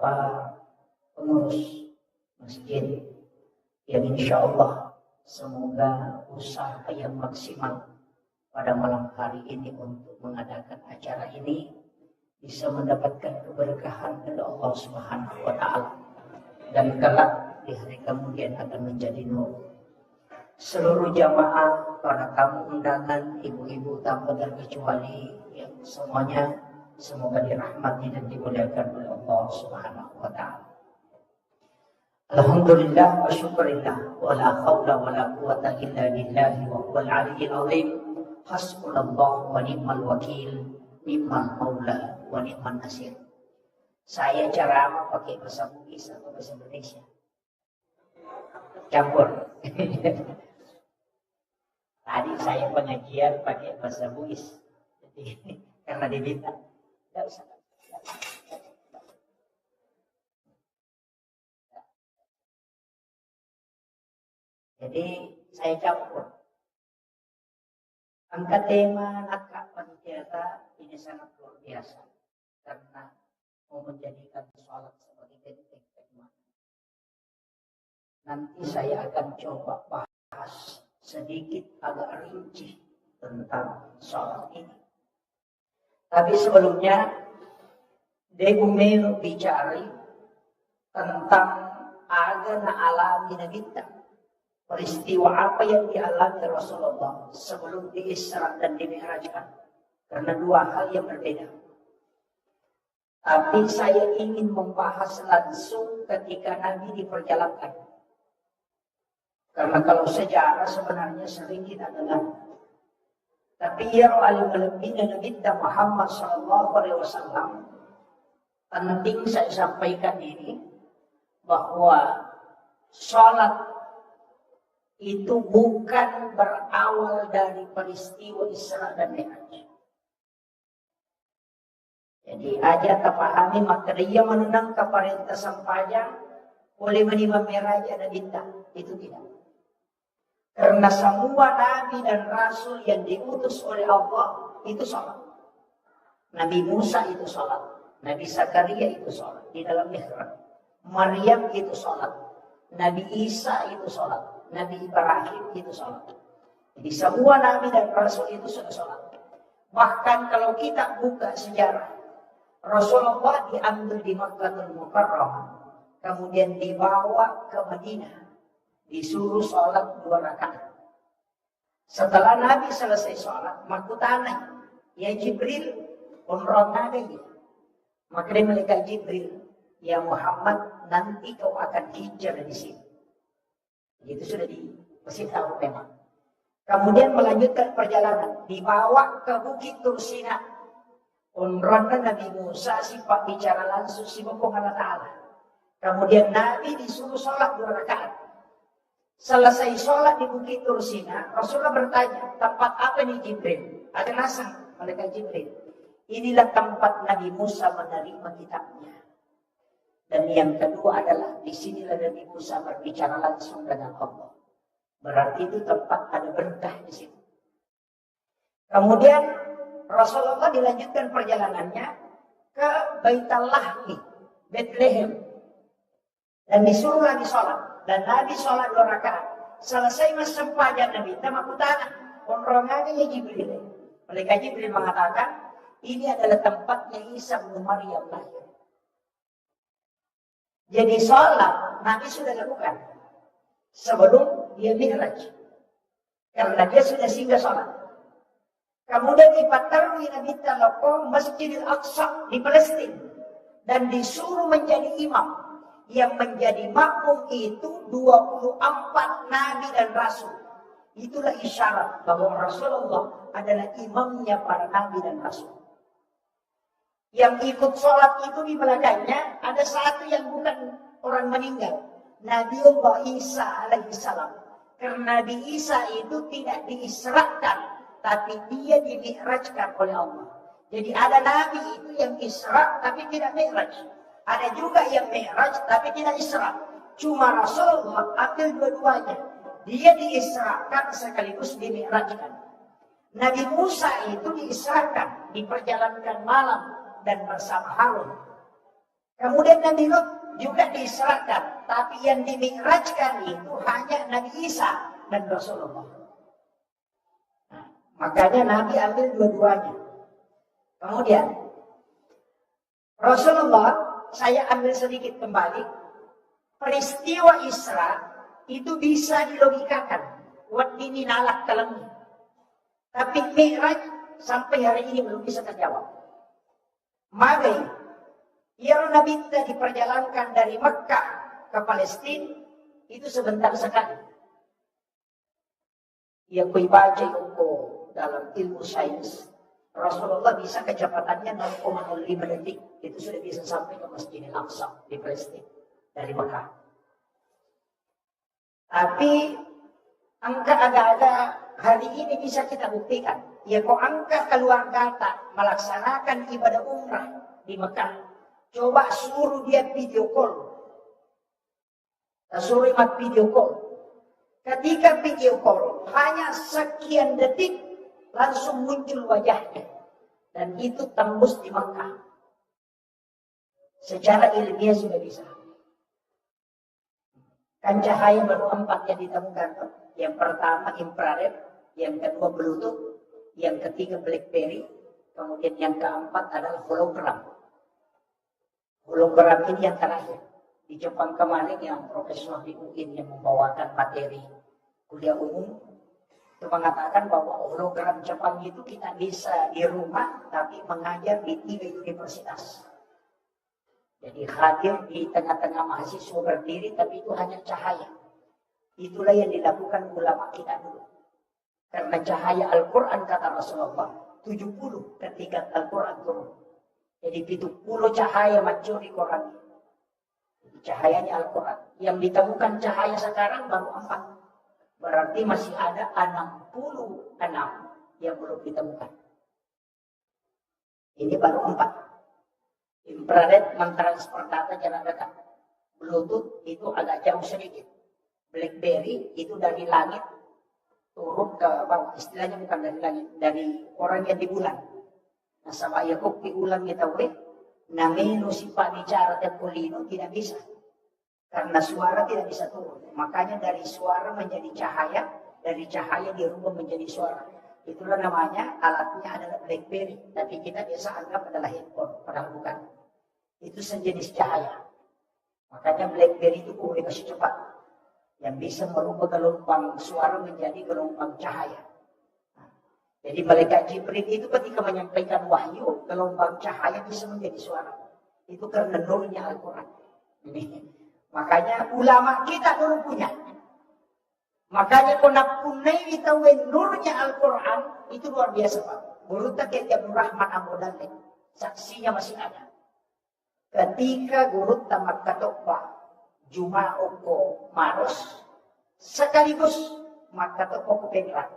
Bapak pengurus masjid yang insya Allah semoga usaha yang maksimal pada malam hari ini untuk mengadakan acara ini bisa mendapatkan keberkahan dari Allah Subhanahu wa Ta'ala, dan kelak di hari kemudian akan menjadi nur. Seluruh jamaah, para tamu undangan, ibu-ibu tanpa terkecuali, yang semuanya semoga dirahmati dan dimuliakan oleh Allah Subhanahu wa Ta'ala. Alhamdulillah wa syukurillah wa la hawla wa la quwata illa billahi wa huwal aliyyil azim. Hasbunallah wa ni'mal wakil, ni'mal maula wa ni'man nasir. Saya ceramah pakai bahasa Bugis atau bahasa Indonesia? Campur. Tadi saya pengajian pakai bahasa Bugis. Jadi karena diminta, tidak usah. Jadi saya campur. Angkat tema naskah panitia ini sangat luar biasa karena mau menjadikan sholat sebagai benteng keimanan. Nanti saya akan coba bahas sedikit agak rinci tentang sholat ini. Tapi sebelumnya, Debu Melo bicara tentang agama alami Nabi kita. Peristiwa apa yang dialami Rasulullah sebelum diisra dan dimi'rajkan. Karena dua hal yang berbeda. Tapi saya ingin membahas langsung ketika Nabi diperjalankan. Karena kalau sejarah sebenarnya sering kita dengar. Tapi ya al-Malabina Nabi Muhammad SAW, penting saya sampaikan ini, bahwa sholat itu bukan berawal dari peristiwa Isra dan Mi'raj. Jadi aja terpahami materi yang menenang keperintah sampaian oleh menimba Mi'raj dan bintang. Itu tidak. Karena semua Nabi dan Rasul yang diutus oleh Allah itu sholat. Nabi Musa itu sholat. Nabi Zakaria itu sholat di dalam mihrab. Maryam itu sholat. Nabi Isa itu sholat. Nabi Ibrahim itu sholat. Jadi semua Nabi dan Rasul itu sudah sholat. Bahkan kalau kita buka sejarah, Rasulullah diambil di Makkahul Mukarramah, kemudian dibawa ke Madinah, disuruh sholat 2 rakaat. Setelah Nabi selesai sholat, makutana, ya Jibril, umrah Nabi. Maka malaikat Jibril, ya Muhammad, nanti kau akan hijrah di sini. Itu sudah dikasih tahu memang. Kemudian melanjutkan perjalanan, dibawa ke Bukit Tursina. Umrahkan Nabi Musa, sifat bicara langsung si Bukong Allah Ta'ala. Kemudian Nabi disuruh sholat 2 rakaat. Selesai sholat di Bukit Tursina, Rasulullah bertanya, tempat apa nih Jibril? Ada nasa, malaikat Jibril. Inilah tempat Nabi Musa menerima kitabnya. Dan yang kedua adalah disinilah Nabi Musa berbicara langsung dengan Allah. Berarti itu tempat ada berkah di situ. Kemudian Rasulullah dilanjutkan perjalanannya ke Baitul Lahmi, Bethlehem. Dan disuruh lagi sholat. Dan Nabi sholat 2 rakaat. Selesai masa sempadan Nabi, tamakutana. Konrongannya Jibril. Malaikat Jibril mengatakan, ini adalah tempatnya Isa bin Maryam lahir. Jadi sholat Nabi sudah lakukan sebelum dia mi'raj. Karena dia sudah singgah sholat. Kemudian dipatarui Nabi Talakoh Masjidil Aqsa di Palestina. Dan disuruh menjadi imam. Yang menjadi makmum itu 24 Nabi dan Rasul. Itulah isyarat bahwa Rasulullah adalah imamnya para Nabi dan Rasul. Yang ikut sholat itu di belakangnya ada satu yang bukan orang meninggal. Nabiullah Isa alaihissalam. Karena Nabi Isa itu tidak diisrakan, tapi dia dimi'rajkan oleh Allah. Jadi ada Nabi itu yang isra tapi tidak mi'raj. Ada juga yang mi'raj tapi tidak isra. Cuma Rasulullah ambil dua-duanya. Dia diisrakan sekaligus dimi'rajkan. Nabi Musa itu diisrakan, diperjalankan malam dan bersama Harun. Kemudian Nabi Lut juga diisrakan, tapi yang dimi'rajkan itu hanya Nabi Isa dan Rasulullah. Nah, makanya Nabi ambil dua-duanya. Kemudian Rasulullah, saya ambil sedikit kembali, peristiwa Isra itu bisa dilogikakan. Wat ini nalak telengi. Tapi Mi'raj sampai hari ini belum bisa terjawab. Maka ia Nabi diperjalankan dari Mekah ke Palestina itu sebentar sekali. Ia baca itu dalam ilmu sains. Rasulullah bisa kecepatannya 0,05 detik. Itu sudah bisa sampai ke Masjidil Aqsa di Palestina dari Mekah. Tapi angka agak-agak hari ini bisa kita buktikan. Ya kok angka keluar data melaksanakan ibadah umrah di Mekah. Coba suruh dia video call. Suruh imat video call. Ketika video call hanya sekian detik langsung muncul wajahnya. Dan itu tembus di Mekah. Secara ilmiah sudah bisa. Kan cahaya baru 4 yang ditemukan. Yang pertama infrared, yang kedua Bluetooth, yang ketiga BlackBerry, kemudian yang keempat adalah hologram. Hologram ini yang terakhir. Di Jepang kemarin yang profesor di UIN yang membawakan materi kuliah umum, itu mengatakan bahwa hologram Jepang itu kita bisa di rumah, tapi mengajar di 3 universitas. Jadi hadir di tengah-tengah mahasiswa berdiri, tapi itu hanya cahaya. Itulah yang dilakukan ulama kita dulu. Karena cahaya Al-Quran kata Rasulullah 70 ketika Al-Quran turun. Jadi 70 cahaya mencuri Quran. Jadi cahayanya Al-Quran. Yang ditemukan cahaya sekarang baru 4. Berarti masih ada 66 yang belum ditemukan. Ini baru 4. Infrared mentransfer data jarak dekat. Bluetooth itu agak jauh sedikit. BlackBerry itu dari langit turun ke bawah. Istilahnya bukan dari langit, dari orang yang di bulan. Nah, sama Yakub di ulang kita namenu si bicara tepolino tidak bisa. Karena suara tidak bisa turun. Makanya dari suara menjadi cahaya, dari cahaya dirubah menjadi suara. Itulah namanya, alatnya adalah BlackBerry. Tapi kita biasa anggap adalah handphone, padahal bukan. Itu sejenis cahaya. Makanya BlackBerry itu komunikasi cepat. Yang bisa merubah gelombang suara menjadi gelombang cahaya. Jadi malaikat Jibril itu ketika menyampaikan wahyu, gelombang cahaya bisa menjadi suara. Itu karena nurnya Al-Quran. Makanya ulama kita dulu punya. Makanya konapunai ditawin nurnya Al-Quran itu luar biasa Pak. Guru Taki Abdul Rahman Abu Dalek, saksinya masih ada. Ketika Guru Tamat Katokpa, Juma'oko Maros, sekaligus Makatoko Kupengran.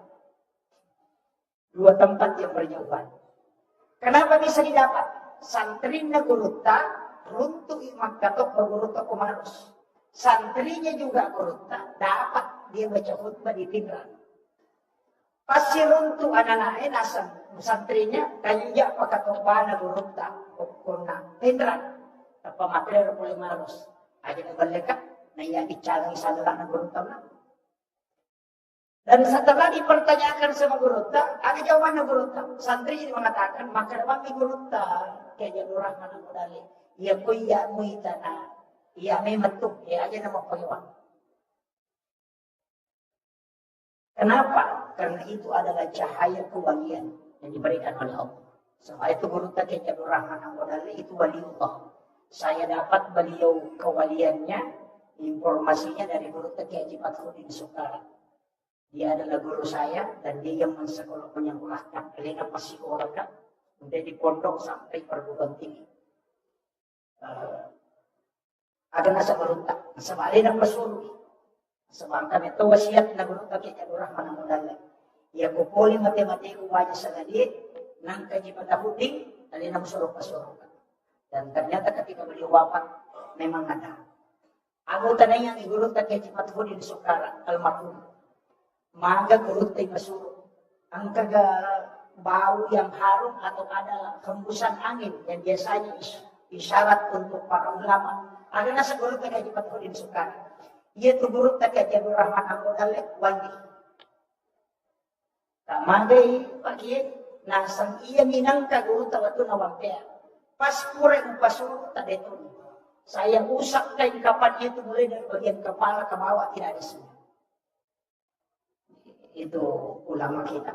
2 tempat yang berjauhan. Kenapa bisa didapat? Santrinya Guru Ta, runtuh Makatoko Guru Toko Maros. Santrinya juga Guru Ta, dapat dia baca khutbah di Pinran. Pasti runtuh anak-anaknya nasam. Santrinya kanya pakatopana Gurutta. Pokoknya Pinran. Apa materi boleh maros. Aja ngebalekat. Naya dicalang salah na Gurutta na. Dan setelah dipertanyakan sama Gurutta, ada jawaban na Gurutta. Santrinya mengatakan, maka naman Gurutta. Kaya janurang na modali. Iya ko iya mo itana. Iya may matuk. Iya aja nama pagyawan. Kenapa? Karena itu adalah cahaya kewalian yang diberikan oleh Allah. Sebab itu Guru Taki Abdul Rahman Al-Ghazali itu waliullah. Saya dapat beliau kewaliannya, informasinya dari Guru Taki Haji Fathuddin Sukara. Dia adalah guru saya dan dia yang menyekolahkan Elena Pasikoraka menjadi pondok sampai perguruan tinggi. Ada nasa beruntak, sama Elena Pasuri. Sebab kami itu wasiat na Guru Taki Abdul Rahman Al-Ghazali. Ya kupoli mati-mati kumaja sa galit ng Haji Fathuddin, dali na musurok-pasurok. Dan ternyata ketika beliau wafat memang ada. Anggota na yang Guru Taki Haji Fathuddin Sukara almarhum. Maga Guru Taki Pasurok. Ang kaga bau yang harum atau ada hembusan angin yang biasanya isyarat untuk para ulama. Ada nasa guru tak kaji Patulin Sukar. Ia tu guru tak kaji Abdul Rahman Al-Qadalek wajib. Tak mandai pagi nasang ia minang ka guru tawatu nawampea. Pas pure upasuru tak detun. Saya usap kain kapan itu mulai dari bagian kepala ke bawah tidak ada semua. Itu ulama kita.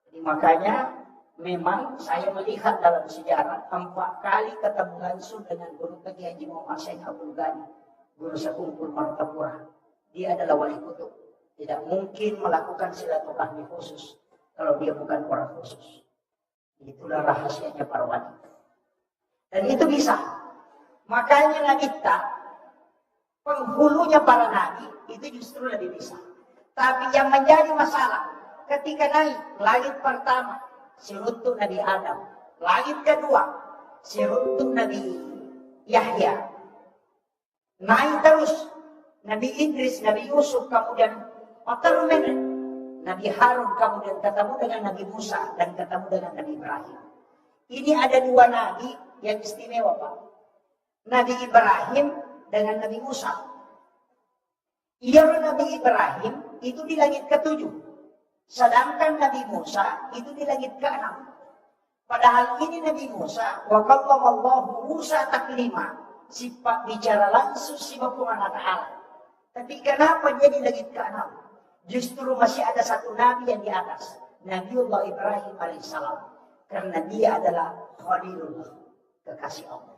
Jadi makanya memang saya melihat dalam sejarah 4 kali ketemu langsung dengan guru Kiai Haji Muhammad Syekh Abdul Ghani, guru sekumpul Martapura. Dia adalah wali kutub. Tidak mungkin melakukan silaturahmi khusus kalau dia bukan orang khusus. Itulah rahasianya para wali. Dan itu bisa. Makanya Nabi kita, penghulunya para nabi, itu justru lebih bisa. Tapi yang menjadi masalah, ketika naik langit pertama, siruntuk Nabi Adam. Langit kedua, siruntuk Nabi Yahya. Naik terus, Nabi Idris, Nabi Yusuf, kemudian Nabi Harun, kemudian ketemu dengan Nabi Musa, dan ketemu dengan Nabi Ibrahim. Ini ada 2 nabi yang istimewa, Pak. Nabi Ibrahim dengan Nabi Musa. Nabi Ibrahim itu di langit ke-7. Sedangkan Nabi Musa itu di langit ke-6. Padahal ini Nabi Musa, wa kallamallahu Musa taklima, sifat bicara langsung si Subhanahu Ta'ala. Tapi kenapa dia di langit ke-6? Justru masih ada satu nabi yang di atas, Nabiullah Ibrahim alaihissalam, karena dia adalah Khalilullah, kekasih Allah.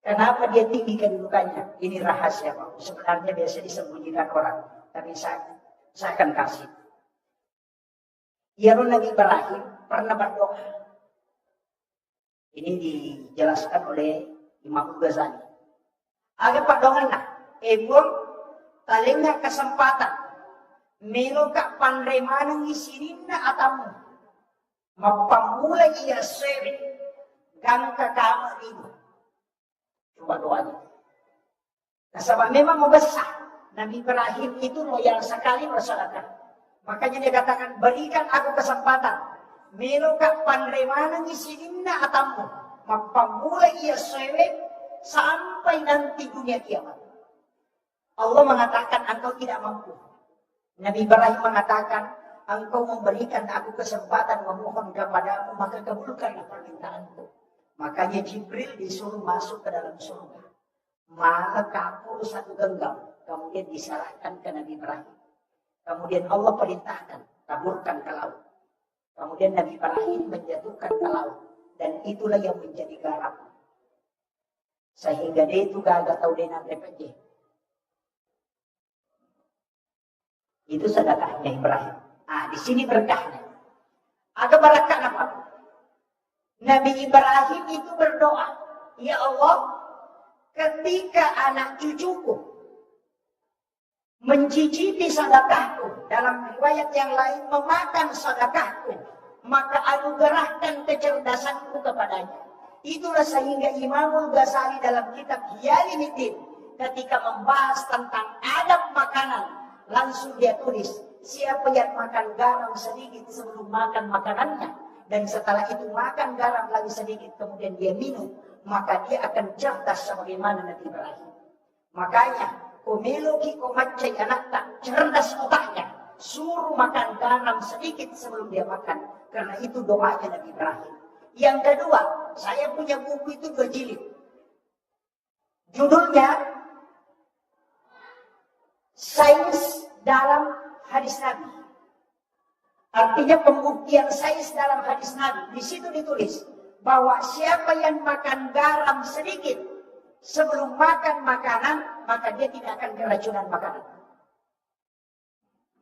Kenapa dia tinggi kedudukannya? Ini rahasia, Pak. Sebenarnya biasa disembunyikan orang, tapi saya akan kasih. Nabi Ibrahim pernah berdoa. Ini dijelaskan oleh Imam Ghazali. Agak padongan nah, ebol talinga kesempatan meluka panremanang isirinna atamu mapamula iya seri gangka kama ibu. Coba doanya. Nah, memang membesar. Nabi Ibrahim itu loyal sekali bersedekah. Makanya dia katakan, berikan aku kesempatan. Meluka panremanang isirinna atamu mapamula iya seri sampai nanti dunia kiamat. Allah mengatakan engkau tidak mampu. Nabi Ibrahim mengatakan, engkau memberikan aku kesempatan memohon kepadamu, maka kabulkanlah permintaanku. Makanya Jibril disuruh masuk ke dalam surga. Maka kapur 1 genggam, kemudian diserahkan ke Nabi Ibrahim. Kemudian Allah perintahkan, taburkan ke laut. Kemudian Nabi Ibrahim menjatuhkan ke laut. Dan itulah yang menjadi garam. Sehingga dia itu gagak tahu dia nanti PJ. Itu sedekahnya Ibrahim. Di sini berkahnya. Ada berkah apa? Nabi Ibrahim itu berdoa, ya Allah, ketika anak cucuku mencicipi sedekahku, dalam riwayat yang lain memakan sedekahku, maka anugerahkan kecerdasanku kepadanya. Itulah sehingga Imam Ghazali dalam kitab Hiyaliddin ketika membahas tentang adab makanan, langsung dia tulis, siapa yang makan garam sedikit sebelum makan makanannya, dan setelah itu makan garam lagi sedikit, kemudian dia minum, maka dia akan cerdas sebagaimana Nabi Ibrahim. Makanya, kumeloki komacai anak tak cerdas otaknya, suruh makan garam sedikit sebelum dia makan, karena itu doanya Nabi Ibrahim. Yang kedua, saya punya buku itu 2 jilid. Judulnya Sains dalam Hadis Nabi. Artinya pembuktian sains dalam hadis Nabi. Di situ ditulis bahwa siapa yang makan garam sedikit sebelum makan makanan, maka dia tidak akan keracunan makanan.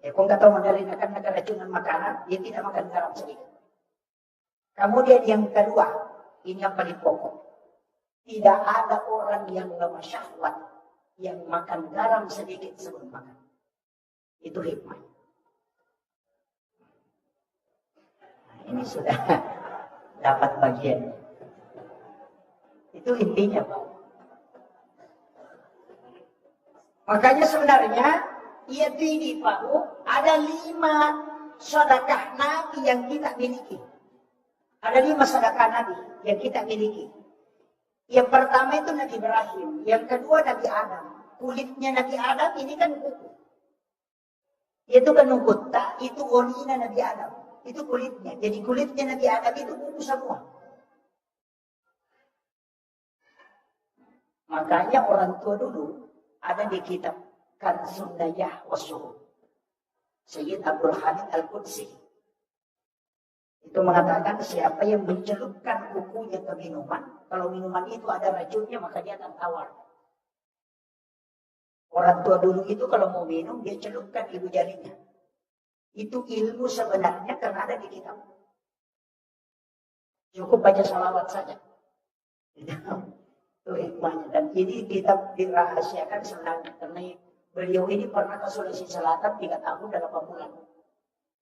Ya, kau nggak tahu mandalin akan keracunan makanan, dia tidak makan garam sedikit. Kemudian yang kedua, ini yang paling pokok. Tidak ada orang yang lemah syahwat yang makan garam sedikit sebelum makan. Itu hikmah. Ini sudah dapat bagian. Itu intinya, Pak. Makanya sebenarnya yaitu ini, Pak, ada 5 sedekah Nabi yang kita miliki. Ada 5 sedekah Nabi yang kita miliki. Yang pertama itu Nabi Ibrahim, yang kedua Nabi Adam. Kulitnya Nabi Adam ini kan kuku. Itu kan nukutta, itu olinya Nabi Adam. Itu kulitnya. Jadi kulitnya Nabi Adam itu kuku semua. Makanya orang tua dulu ada di kitab Kanzun Najah Wasuruh. Sayyid Abdul Hamid Al-Qudsi. Itu mengatakan siapa yang mencelupkan kukunya ke minuman. Kalau minuman itu ada racunnya maka dia akan tawar. Orang tua dulu itu kalau mau minum dia celupkan ibu jarinya. Itu ilmu sebenarnya karena ada di kitab. Cukup baca salawat saja. Itu hikmahnya. Dan ini kitab dirahasiakan sebenarnya. Karena beliau ini pernah ke Sulawesi Selatan 3 tahun dan 8 bulan.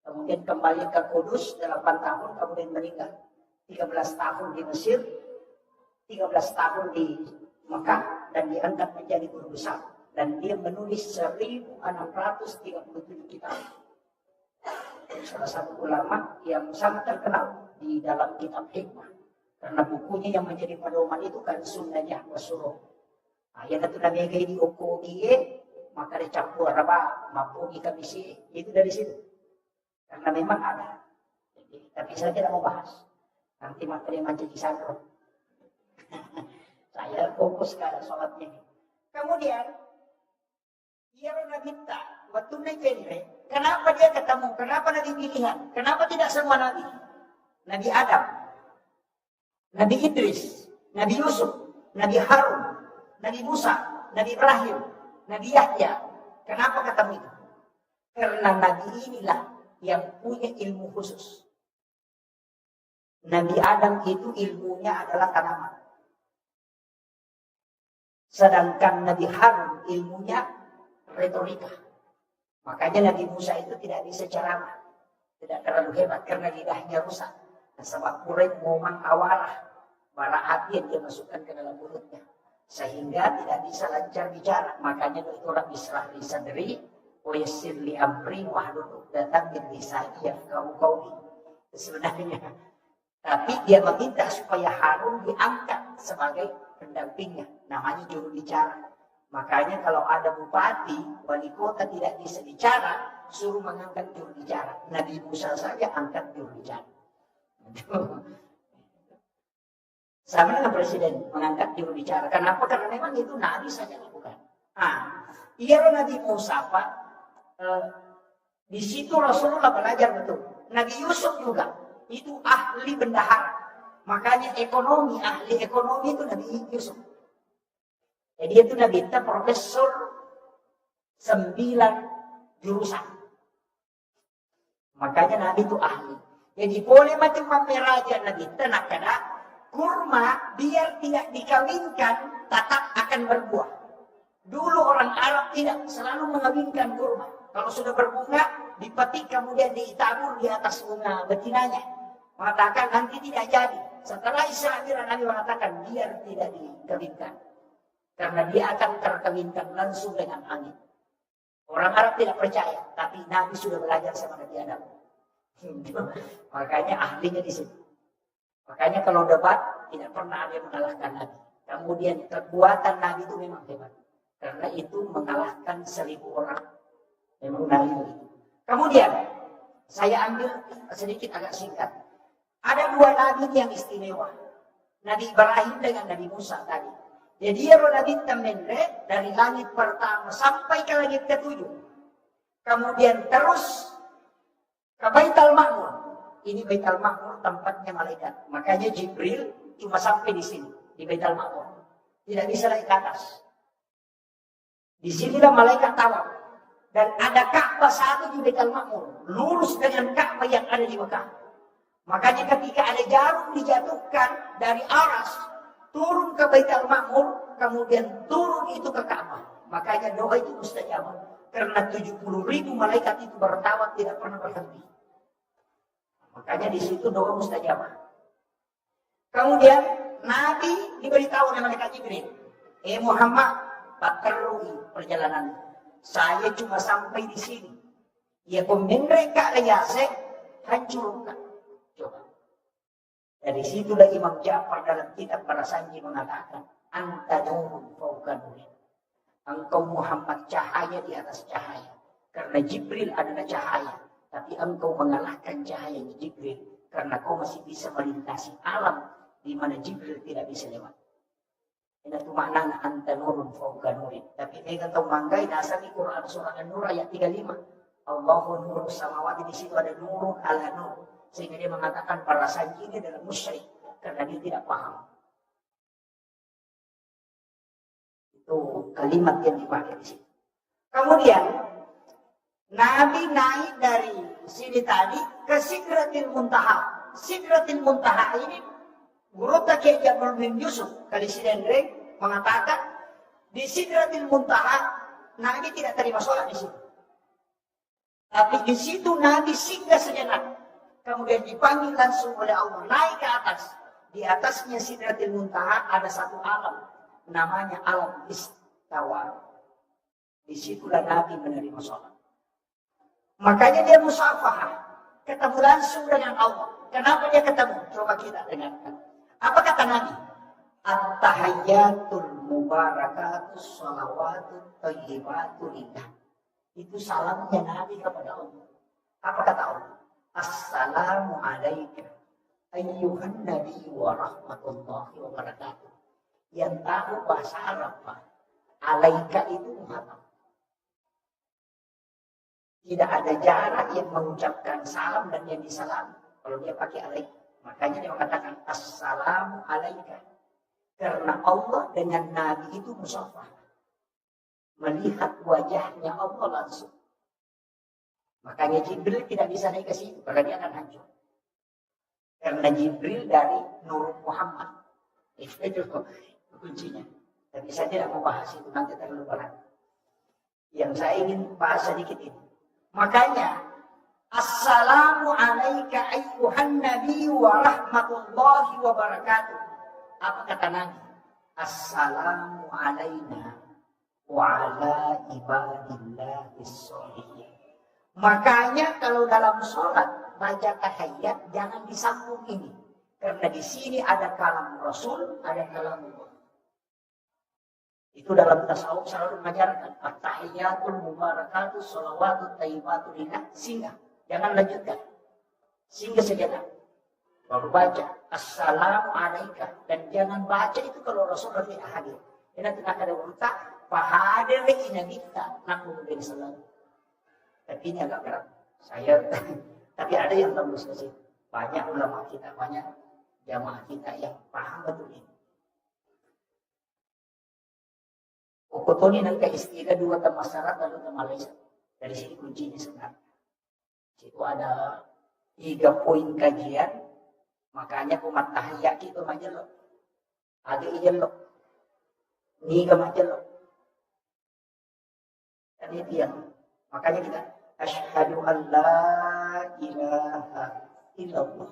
Kemudian kembali ke Kudus 8 tahun, kemudian meninggal. 13 tahun di Mesir, 13 tahun di Mekah, dan diangkat menjadi guru besar. Dan dia menulis 1637 kitab. Salah satu ulama yang sangat terkenal di dalam kitab hikmah. Karena bukunya yang menjadi pedoman itu kan Sunnahnya Wasuruh. Ayat itu namanya kayak di Oko Gie, maka dicampur apa, mampu di kamisi, itu dari situ. Karena memang ada. Tapi saya tidak mau bahas. Nanti materi menjadi sandro. Saya fokus ke sholatnya. Kemudian, dia Nabi minta, waktu naik genre, kenapa dia ketemu? Kenapa Nabi pilihan? Kenapa tidak semua Nabi? Nabi Adam, Nabi Idris, Nabi Yusuf, Nabi Harun, Nabi Musa, Nabi Ibrahim, Nabi Yahya. Kenapa ketemu itu? Karena Nabi inilah yang punya ilmu khusus. Nabi Adam itu ilmunya adalah tanaman. Sedangkan Nabi Harun ilmunya retorika. Makanya Nabi Musa itu tidak bisa ceramah. Tidak terlalu hebat karena lidahnya rusak. Sebab Quraisy mau mengkawalah bara api yang dia masukkan ke dalam mulutnya. Sehingga tidak bisa lancar bicara. Makanya itu orang Israel di sadri. Wayassir li amri wahlul 'uqdatam min lisani yafqahu qawli. Sebenarnya. Tapi dia meminta supaya Harun diangkat sebagai pendampingnya. Namanya juru bicara. Makanya kalau ada bupati, wali kota tidak bisa bicara, suruh mengangkat juru bicara. Nabi Musa saja angkat juru bicara. Sama dengan presiden mengangkat juru bicara. Kenapa? Karena memang itu Nabi saja lakukan. Iya Nabi Musa Pak. Di situ Rasulullah belajar betul. Nabi Yusuf juga itu ahli bendahara. Makanya ahli ekonomi itu Nabi Yusuf. Jadi itu Nabi itu profesor 9 jurusan. Makanya Nabi itu ahli. Jadi boleh macam raja Nabi itu nak kena kurma biar tidak dikawinkan tetap akan berbuah. Dulu orang Arab tidak selalu mengawinkan kurma. Kalau sudah berbunga, dipetik kemudian ditabur di atas bunga betinanya. Mengatakan nanti tidak jadi. Setelah Isra Mi'raj Nabi mengatakan biar tidak dikawinkan. Karena dia akan terkawinkan langsung dengan angin. Orang Arab tidak percaya, tapi Nabi sudah belajar sama Nabi Adam. Makanya ahlinya di situ. Makanya kalau debat tidak pernah ada yang mengalahkan Nabi. Kemudian kekuatan Nabi itu memang hebat. Karena itu mengalahkan 1000 orang. Memang Nabi itu. Kemudian saya ambil sedikit agak singkat. Ada 2 Nabi yang istimewa. Nabi Ibrahim dengan Nabi Musa tadi. Jadi Nabi Tamendre dari langit pertama sampai ke langit ke-7. Kemudian terus ke Baitul Ma'mur. Ini Baitul Ma'mur tempatnya malaikat. Makanya Jibril cuma sampai di sini, di Baitul Ma'mur. Tidak bisa naik ke atas. Di sinilah malaikat tawaf. Dan ada Ka'bah satu di Baitul Ma'mur. Lurus dengan Ka'bah yang ada di Mekah. Makanya ketika ada jarum dijatuhkan dari aras, turun ke Baitul Ma'mur, kemudian turun itu ke Ka'bah. Makanya doa itu mustajabah. Karena 70.000 malaikat itu bertawaf tidak pernah berhenti. Makanya di situ doa mustajabah. Kemudian Nabi diberitahu oleh malaikat Jibril, Muhammad, perlu perjalanan. Saya cuma sampai di sini. Ya mereka leyase hancurkan. Coba. Dari situlah Imam Ja'far dalam kitab Para Sanji mengatakan, anta nurun fauqa nurin. Engkau Muhammad cahaya di atas cahaya. Karena Jibril adalah cahaya. Tapi engkau mengalahkan cahaya Jibril. Karena kau masih bisa melintasi alam di mana Jibril tidak bisa lewat. Ini itu maknanya anta nurun fauqa nurin. Tapi mereka tahu manggai dasar di Quran surah An-Nur ayat 35. Allahu nurus samawati, di situ ada nurun ala nur. Sehingga dia mengatakan para sanji ini adalah musyrik karena dia tidak paham. Itu kalimat yang dipakai di sini. Kemudian Nabi naik dari sini tadi ke Sidratil Muntaha. Sidratil Muntaha ini Guru Takiy Jabal bin Yusuf kali Sidendreng mengatakan di Sidratil Muntaha Nabi tidak terima sholat di situ. Tapi di situ Nabi singgah sejenak. Kemudian dipanggil langsung oleh Allah naik ke atas. Di atasnya Sidratil Muntaha ada satu alam. Namanya alam istawa. Disitulah Nabi menerima sholat. Makanya dia musafahah. Ketemu langsung dengan Allah. Kenapa dia ketemu? Coba kita dengarkan. Apa kata Nabi? At-tahayyatul mubarakatus sholawatut thayyibatul lillah. Itu salamnya Nabi kepada Allah. Apa kata Allah? Assalamu alaika ayyuhan nabi wa rahmatullahi wa barakatuh. Yang tahu bahasa Arab, Pak. Alaika itu Muhammad. Tidak ada jarak yang mengucapkan salam dan yang disalam kalau dia pakai alaika. Makanya dia mengatakan assalamu alaika. Karena Allah dengan Nabi itu musafah. Melihat wajahnya Allah langsung. Makanya Jibril tidak bisa naik ke situ, karena dia akan hancur. Karena Jibril dari Nur Muhammad. Itu kuncinya. Tapi saya tidak mau bahas itu, nanti terlalu berat. Yang saya ingin bahas sedikit ini. Makanya, Assalamu alaika ayyuhan nabi wa rahmatullahi wa barakatuh. Apa kata Nabi? Assalamu alaina wa ala ibadillahis sholihin. Makanya kalau dalam sholat baca tahiyat jangan disambung ini, karena di sini ada kalam Rasul, ada kalam Allah. Itu dalam tasawuf selalu mengajarkan at-tahiyatul mubarakatus sholawatut thayyibatul lillah. Singgah, jangan lanjutkan. Singgah sejenak. Baru baca assalamu alaika, dan jangan baca itu kalau Rasulullah tidak hadir. Ini tidak ada urta pahadir ina kita naku bin salam. Tapi ini agak berat. Tapi ada yang tembus ke situ. Banyak ulama kita, banyak jamaah kita yang paham betul ini. Ukutoni nanti istilah dua masyarakat lalu ke Malaysia. Dari sini kuncinya sebenarnya. Situ ada 3 poin kajian. Makanya umat tahiyat kita majelok. Ada ijelok. Niga majelok. Dan itu yang makanya kita asyhadu an la ilaha illallah.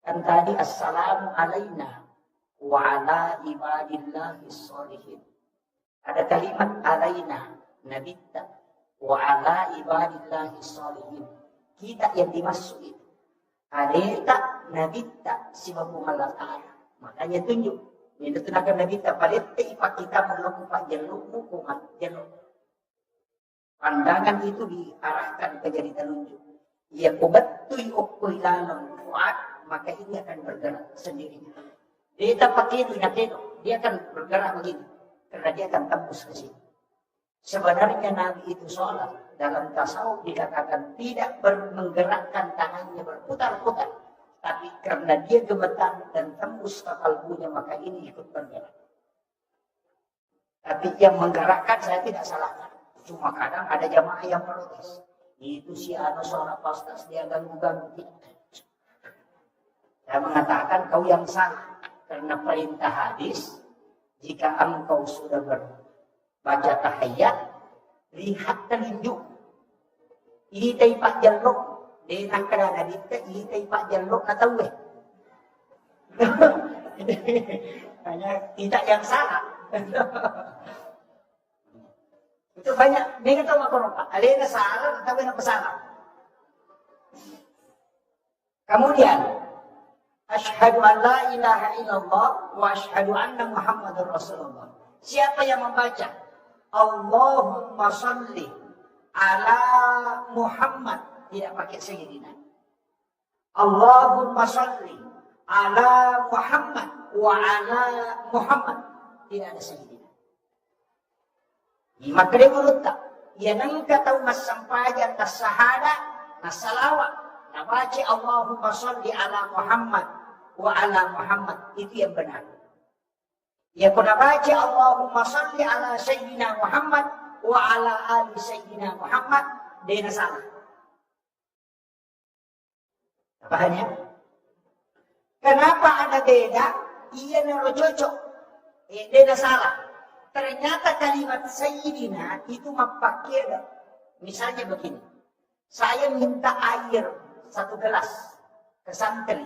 Kan tadi assalamu alaina wa ala ibadillahis sholihin. Ada kalimat alaina nabitta wa ala ibadillahis sholihin. Kita yang dimaksud itu. Alaita nabitta sibabu Allah Ta'ala. Makanya tunjuk. Ini tenaga nabitta palette ipak kita melakukan jalukmu kumat jaluk. Pandangan itu diarahkan ke jari telunjuk. Ya kubatui okuilanon kuat, maka ini akan bergerak sendirinya. Dia tak pakai itu, dia akan bergerak begini. Karena dia akan tembus ke sini. Sebenarnya Nabi itu sholat. Dalam tasawuf dikatakan tidak menggerakkan tangannya berputar-putar. Tapi karena dia gemetar dan tembus ke kalbunya, maka ini ikut bergerak. Tapi yang menggerakkan saya tidak salahkan. Cuma kadang ada jamaah yang protes. Itu si anu sholat pastas, dia ganggu-ganggu. Saya mengatakan kau yang salah. Karena perintah hadis, jika engkau sudah baca tahiyat, lihat telunjuk. Ini taipak jaluk. Dia nak kena nadita, ini taipak jaluk na tahu eh. Hanya tidak yang salah. Itu banyak. Dia kata makorok. Alih na salah, tapi na pasalah. Kemudian asyhadu an la ilaha illallah wa asyhadu anna Muhammadar Rasulullah. Siapa yang membaca Allahumma shalli ala Muhammad, tidak pakai sayyidina. Allahumma shalli ala Muhammad wa ala Muhammad, tidak ada sayyidina. Maka dia menurut ia nangka tahu mas sampajan tas sahada nas salawat nabaca Allahumma shalli ala Muhammad wa ala Muhammad, itu yang benar. Ya kuna baca Allahumma shalli ala sayyidina Muhammad wa ala ali sayyidina Muhammad, dia salah. Pahamnya? Kenapa ada beda? Ia nero cocok. Dia salah. Ternyata kalimat sayyidina itu mapakai. Misalnya begini. Saya minta air 1 gelas ke santri.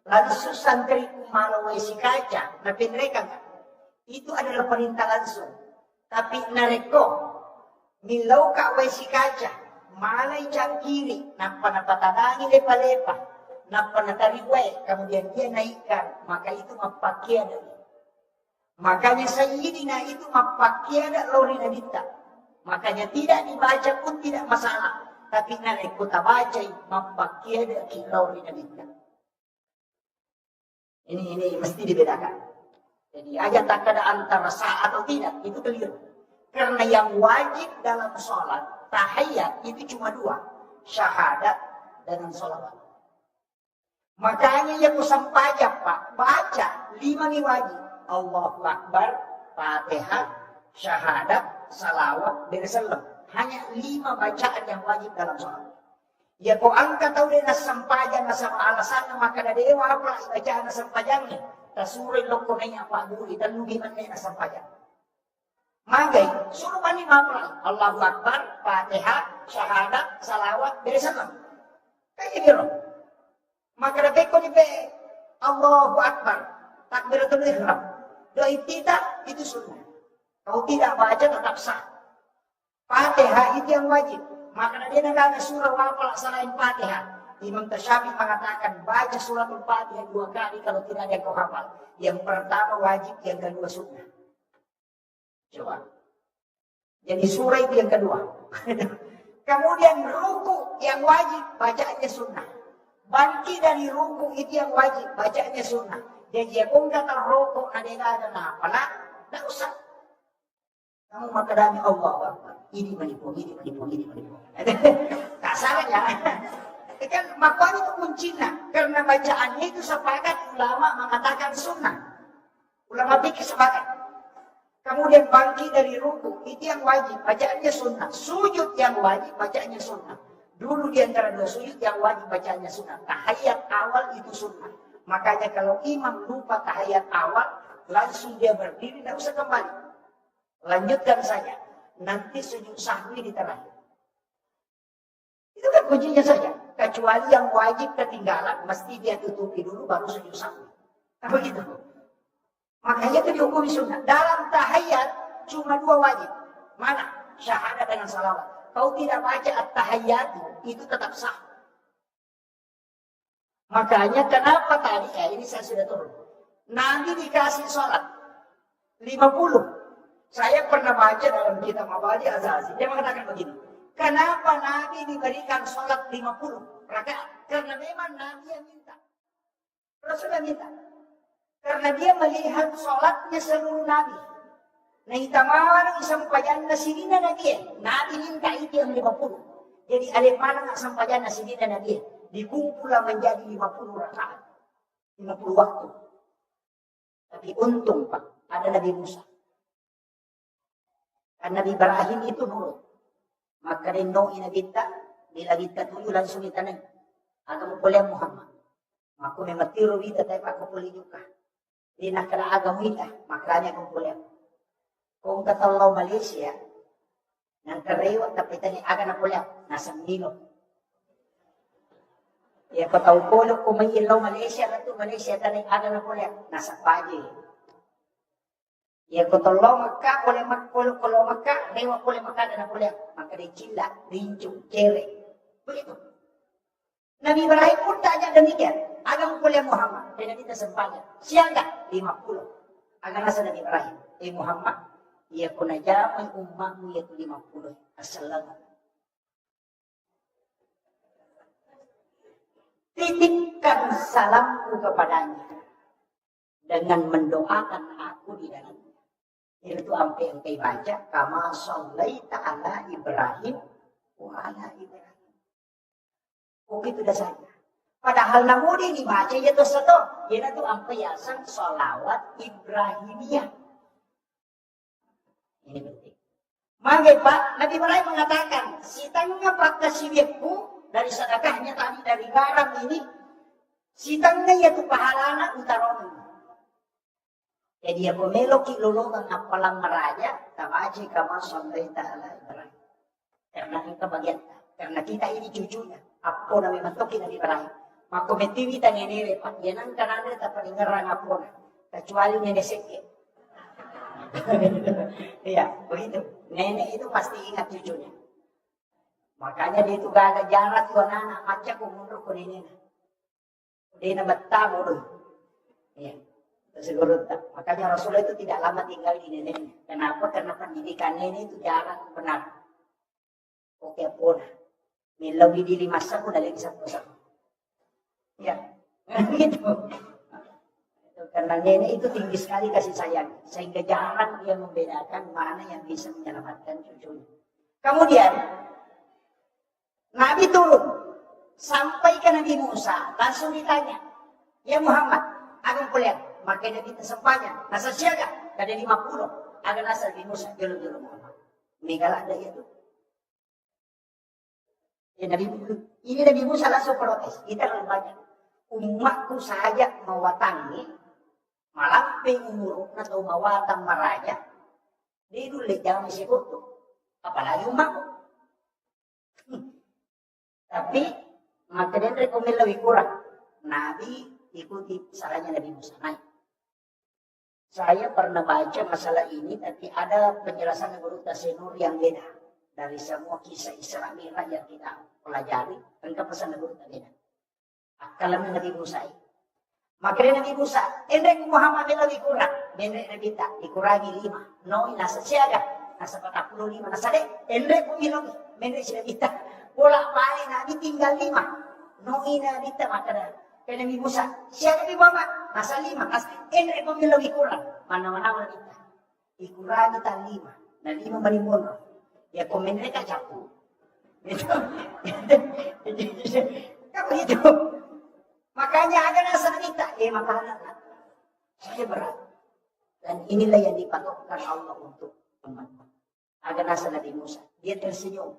Lalu santri kumalawai si kaca. Tapi mereka enggak. Itu adalah perintah langsung. Tapi nareko milau kawai si kaca. Malay jang kiri. Napa tadangi lepa-lepa. Napa natariwai. Kemudian dia naikkan. Maka itu mapakai ada. Makanya sayyidina itu mapakiada lori nadita. Makanya tidak dibaca pun tidak masalah. Tapi nalai kota baca mapakiada ki lori nadita. Ini mesti dibedakan. Jadi ayat tak ada antara sah atau tidak, itu keliru. Karena yang wajib dalam sholat tahiyat itu cuma 2, syahadat dan sholawat. Makanya yang musampajak Pak, baca 5 nih wajib. Allahu Akbar, Fatihah, Syahadat, Salawat, Bersalam. Hanya 5 bacaan yang wajib dalam sholat. Ya kau angkat tahu dia nasampajan nasama alasan maka ada dewa apa bacaan nasampajannya. Tasurin lokonnya apa guru dan lugi mana nasampajan. Magai suruh mani mapra. Allahu Akbar, Fatihah, Syahadat, Salawat, Bersalam. Kayak gitu. Maka ada beko ni be Allahu Akbar, takbiratul ihram. Doi tidak, itu sunnah. Kalau tidak baca tetap sah. Fatihah itu yang wajib. Maka dia negara surah wafal selain Fatihah. Imam Tasyafi mengatakan baca suratul Fatihah 2 kali kalau tidak ada yang kau hafal. Yang pertama wajib, yang kedua sunnah. Coba. Jadi surah itu yang kedua. Kemudian ruku yang wajib, bacaannya sunnah. Bangkit dari ruku itu yang wajib, bacaannya sunnah. Jadi kung kata rokok ada apa lah, tak usah. Kamu makadami Allah. Ini menipu. Tak salah ya. Kan makanya itu kuncinya. Karena bacaannya itu sepakat ulama mengatakan sunnah. Ulama fikih sepakat. Kemudian bangkit dari ruku itu yang wajib, bacaannya sunnah. Sujud yang wajib, bacaannya sunnah. Dulu di antara 2 sujud yang wajib bacaannya sunnah. Tahiyat awal itu sunnah. Makanya kalau imam lupa tahiyat awal, langsung dia berdiri, tidak usah kembali. Lanjutkan saja. Nanti sujud sahwi di terakhir. Itu kan kuncinya saja. Kecuali yang wajib ketinggalan, mesti dia tutupi dulu baru sujud sahwi. Nah begitu. Makanya itu dihukumi sunnah. Dalam tahiyat cuma 2 wajib. Mana? Syahadat dengan salawat. Kau tidak baca at-tahiyyat itu tetap sah. Makanya kenapa tadi, ini saya sudah turun. Nabi dikasih sholat 50. Saya pernah baca dalam kitab Mabadi Azazi. Dia mengatakan begini. Kenapa Nabi diberikan sholat 50 rakaat? Karena memang Nabi yang minta. Rasulullah minta. Karena dia melihat sholatnya seluruh Nabi. Nah itamawan isampajan nasidina Nabi. Nabi minta itu yang 50. Jadi alif mana nak sampajan nasidina Nabi. Dikumpullah menjadi 50 rakaat. 50 waktu. Tapi untung Pak, ada Nabi Musa. Kan Nabi Ibrahim itu nurut. Maka rendong ina kita, bila kita tuju langsung kita neng. Agama boleh Muhammad. Maka mematiru kita tapi aku boleh juga. Di nakala agama kita, makanya aku boleh. Kung kata Allah Malaysia, nang terlewat tapi tadi agama boleh. Nasa Milo. Ya kau tahu polo kung may ilaw Malaysia na to, Malaysia tanay aga na pula, nasa Paji. Ya kau tahu lo maka, boleh magpolo ko lo maka, dewa boleh maka na pula, maka di Chila, Rinjo, Kere. Begitu. Nabi Ibrahim pun tanya demikian. Agam kuliah Muhammad. Dan kita sempatnya. Siaga 50. Agam nasa Nabi Ibrahim. Muhammad. Ia kuna jamai umatmu yaitu 50. Assalamualaikum. Titipkan salamku kepadanya dengan mendoakan aku di dalamnya. Itu sampai baca kama shallaita ala Ibrahim wa ala Ibrahim. Oh itu dah saja. Padahal namudi dibaca itu satu. Ia itu sampai yasan sholawat Ibrahimiyah. Ini penting. Maka Pak Nabi Ibrahim mengatakan, si tangga pakai siwekku dari sedekahnya tadi dari garam ini, si tangga yaitu pahalana utaron. Jadi aku meloki lulungan apalang meraja, tabaji kama shallaita ala Ibrahim. Karena kita bagian, karena kita ini cucunya. Apa namanya mentoki Nabi Ibrahim. Maka metiwi tangenere Pak, yanang kanane tak paling ngerang apa kecuali nenek seke. Iya, begitu. Nenek itu pasti ingat cucunya. Makanya dia itu gak ada jarak tuan anak, macam aku mundur ke nenek. Dia nak betah bodoh. Iya. Makanya Rasulullah itu tidak lama tinggal di neneknya. Kenapa? Karena pendidikan nenek itu jarang benar. Oke pun, milau di 5 tahun udah lagi 1 tahun. Ya, gitu. Karena nenek itu tinggi sekali kasih sayang, sehingga jarang dia membedakan mana yang bisa menyelamatkan cucunya. Kemudian Nabi turun sampai ke Nabi Musa, langsung ditanya, ya Muhammad, aku kulihat. Maka Nabi tersempatnya, nasa siaga, ada 50, ada nasa Nabi Musa, jauh-jauh Muhammad. Meninggal ada itu. Ya, ini Nabi Musa langsung protes, kita lebih banyak. Umatku saja mewatangi, malamping umur, atau mawatang meraja, dia dulu jangan disebut tuh. Apalagi umatku. Tapi, maka dia rekomend lebih kurang. Nabi ikuti salahnya Nabi Musa naik. Saya pernah baca masalah ini, tapi ada penjelasan menurut Tasenur yang beda dari semua kisah Isra Mi'raj yang kita pelajari. Engkau pesan menurut beda. Kalau Nabi Musa, maka Nabi Musa, endek Muhammad lebih kurang, endek Nabi tak dikurangi 5. Noi nasa siaga, nasa 45, nasa dek, endek kumilogi, endek sudah kita bolak balik Nabi tinggal 5. Noi Nabi tak maka kaya Nabi Musa, siapa Nabi Muhammad? Nasa 5, nasa endek kumilogi kurang, mana-mana kita dikurangi tak 5, na 5 marimun, ya komen mereka capu. Itu, kamu itu. Makanya ada nasa kita, makanan saya berat. Dan inilah yang dipatokkan Allah untuk umat. Ada nasa Nabi Musa, dia tersenyum.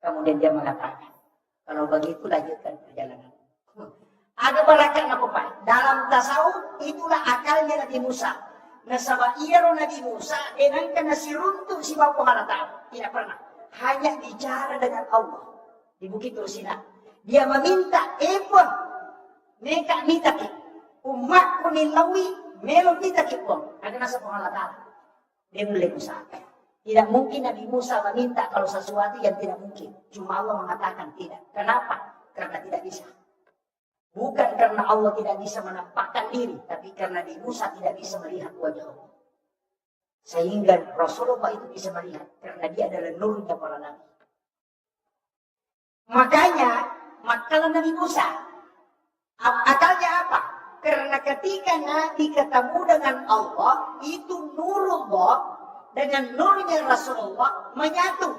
Kemudian dia mengatakan, kalau begitu lanjutkan perjalanan. Ada barakan apa Pak? Dalam tasawuf itulah akalnya Nabi Musa. Nasaba iyaro Nabi Musa dengan kena si runtuh si bapak halata. Tidak pernah. Hanya bicara dengan Allah. Di Bukit Tursina. Dia meminta mereka minta ki umat kunilawi melon minta ki pun ada nasa pengalatan dia boleh usahakan. Tidak mungkin Nabi Musa meminta kalau sesuatu yang tidak mungkin. Cuma Allah mengatakan tidak. Kenapa? Karena tidak bisa. Bukan karena Allah tidak bisa menampakkan diri, tapi karena Nabi Musa tidak bisa melihat wajah Allah. Sehingga Rasulullah itu bisa melihat karena dia adalah nurnya para nabi. Makanya makalah Nabi Musa akalnya apa? Karena ketika Nabi ketemu dengan Allah, itu nurullah dengan nurnya Rasulullah menyatu.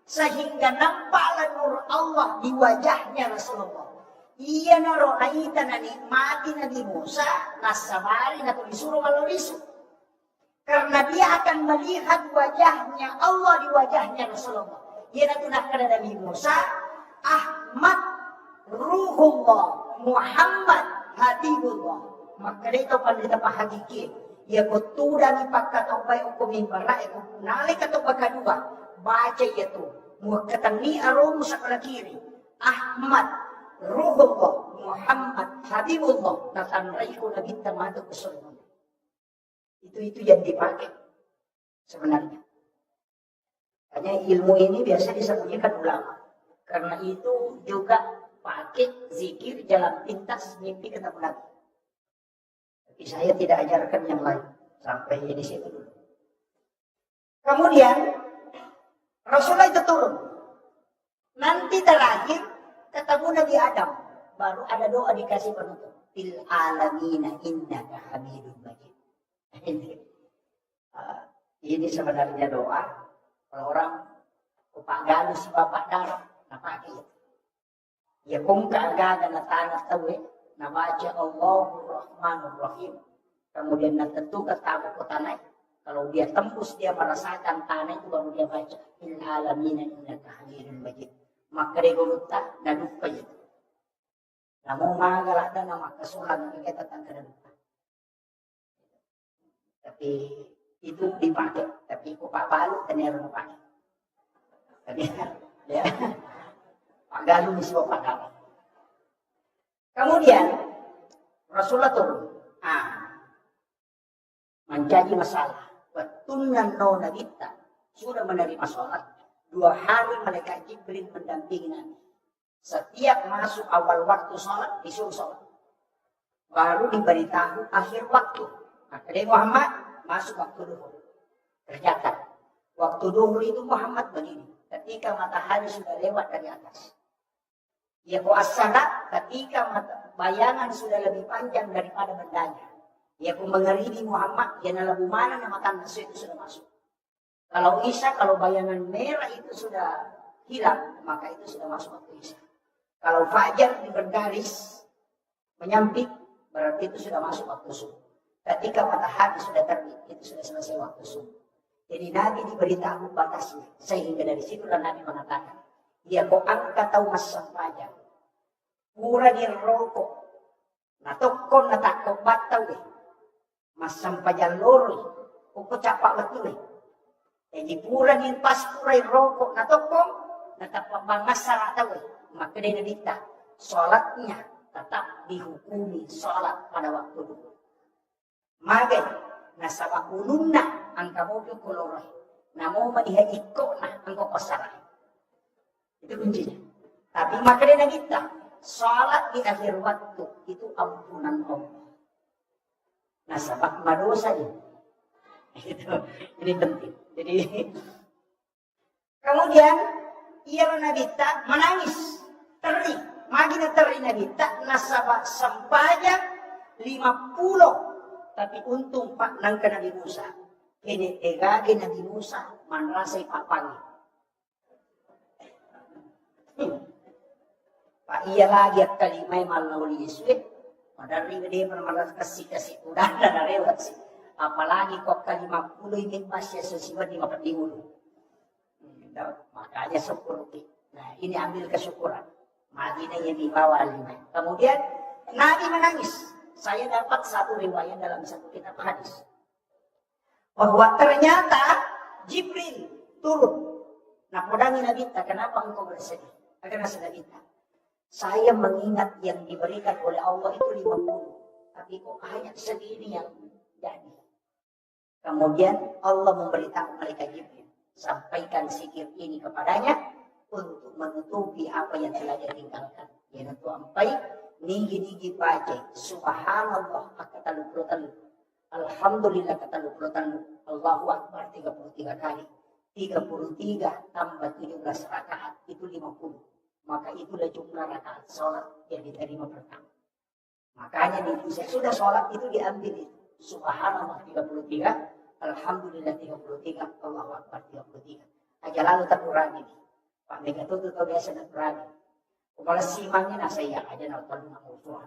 Sehingga nampaklah nur Allah di wajahnya Rasulullah. Iya naro naita na nikmati Nabi Musa, nasabarin atau disuruh malurisu. Karena dia akan melihat wajahnya Allah di wajahnya Rasulullah. Ia natunahkan Nabi Musa, Ahmad, Ruhullah, Muhammad Habibullah. Maka dito pandita pahagiki. Ya kutura ni pagkatubay o kumimbara. Nalik kato pagkadua. Baca ito. Mukatangi arom sa kalakiri. Ahmad, Ruhullah, Muhammad Habibullah. Natanray ko na bitamato ko sa mga. Itu yang dipakai. Sebenarnya. Hanya ilmu ini biasa disembunyikan ulama. Karena itu juga pakai zikir jalan pintas mimpi ketemu Nabi. Tapi saya tidak ajarkan yang lain sampai di situ dulu. Kemudian Rasulullah itu turun. Nanti terakhir ketemu Nabi Adam, baru ada doa dikasih penutup. Fil alamina innaka hamidun majid. Ini sebenarnya doa kalau orang Pak Galuh si bapak darah, apa itu? Ya kung kaagaga na tanah tawi, na baca Allahur Rahmanur Rahim. Kemudian natentu ketemu ko tanay. Kalau dia tembus, dia merasakan tanah itu baru dia baca. Fil alamina innaka hamidun majid. Maka dia guluta na lupa itu. Namun magalah na makasuhan ng kita tangka lupa. Tapi itu dipakai. Tapi ko papalu, tanero na pakai. Ya, Pak Galuh di sebuah Pak Galuh. Kemudian Rasulullah turun, menjadi masalah. Betulan nona kita sudah menerima sholat. 2 hari malaikat Jibril mendampingi Nabi. Setiap masuk awal waktu sholat disuruh sholat. Baru diberitahu akhir waktu. Maka dari Muhammad masuk waktu duhur. Kerjakan. Waktu duhur itu Muhammad begini. Ketika matahari sudah lewat dari atas. Ya as-salat ketika bayangan sudah lebih panjang daripada bendanya. Ya mengerti Muhammad, ya labu mana nama tanda itu sudah masuk. Kalau Isya, kalau bayangan merah itu sudah hilang, maka itu sudah masuk waktu Isya. Kalau Fajar di bergaris menyamping, berarti itu sudah masuk waktu subuh. Ketika matahari sudah terbit, itu sudah selesai waktu subuh. Jadi Nabi diberitahu batasnya. Sehingga dari situlah Nabi mengatakan, dia ko angka tahu mas sampaja. Pura di rokok. Natokon natakok bataw eh. Mas sampaja lori. Uko capak betul eh. Jadi pura di pas pura di rokok. Natokon natapak bangasara tahu eh. Maka dia nabita. Sholatnya tetap dihukumi sholat pada waktu dulu. Magay. Nasaba ulunna. Ang kamobil koloroy. Namo madihaiko na ang kapasaran. Itu kuncinya. Tapi maka dia kita. Salat di akhir waktu. Itu ampunan Allah. Nah sebab madosa ini. Ini penting. Jadi kemudian ia Nabita menangis. Teri. Magina teri Nabita. Nasabak sampajak 50. Tapi untung Pak nangka Nabi Musa. Ini egagi Nabi Musa manrasay papangi. Pak iya lagi at kalimay malawli Yesuit. Madari dia maras kasih udah ada lewat sih. Apalagi kok kalima puluh ini masih sesuai di makan dihulu. Makanya syukur. Nah ini ambil kesyukuran. Madinah yang dibawa 5. Kemudian Nabi menangis. Saya dapat satu riwayat dalam satu kitab hadis. Bahwa ternyata Jibril turun. Nah, podangi Nabi, kenapa engkau bersedih? Karena Nabi, saya mengingat yang diberikan oleh Allah itu 50. Tapi kok hanya segini yang jadi. Kemudian Allah memberitahu malaikat Jibril. Sampaikan zikir ini kepadanya untuk menutupi apa yang telah dia tinggalkan. Yaitu sampai nigi-nigi baca. Subhanallah akatalu. Alhamdulillah kata luputan Allahu Akbar 33 kali. 33 tambah 17 rakaat itu 50. Maka itulah jumlah rakaat sholat yang diterima pertama. Makanya di sudah sholat itu diambil itu. Subhanallah 33, Alhamdulillah 33, Allahu Akbar 33. Aja lalu terkurangi. Pak Mega itu biasa terkurangi. Kalau simangnya nasa ya aja nonton ngamusuh.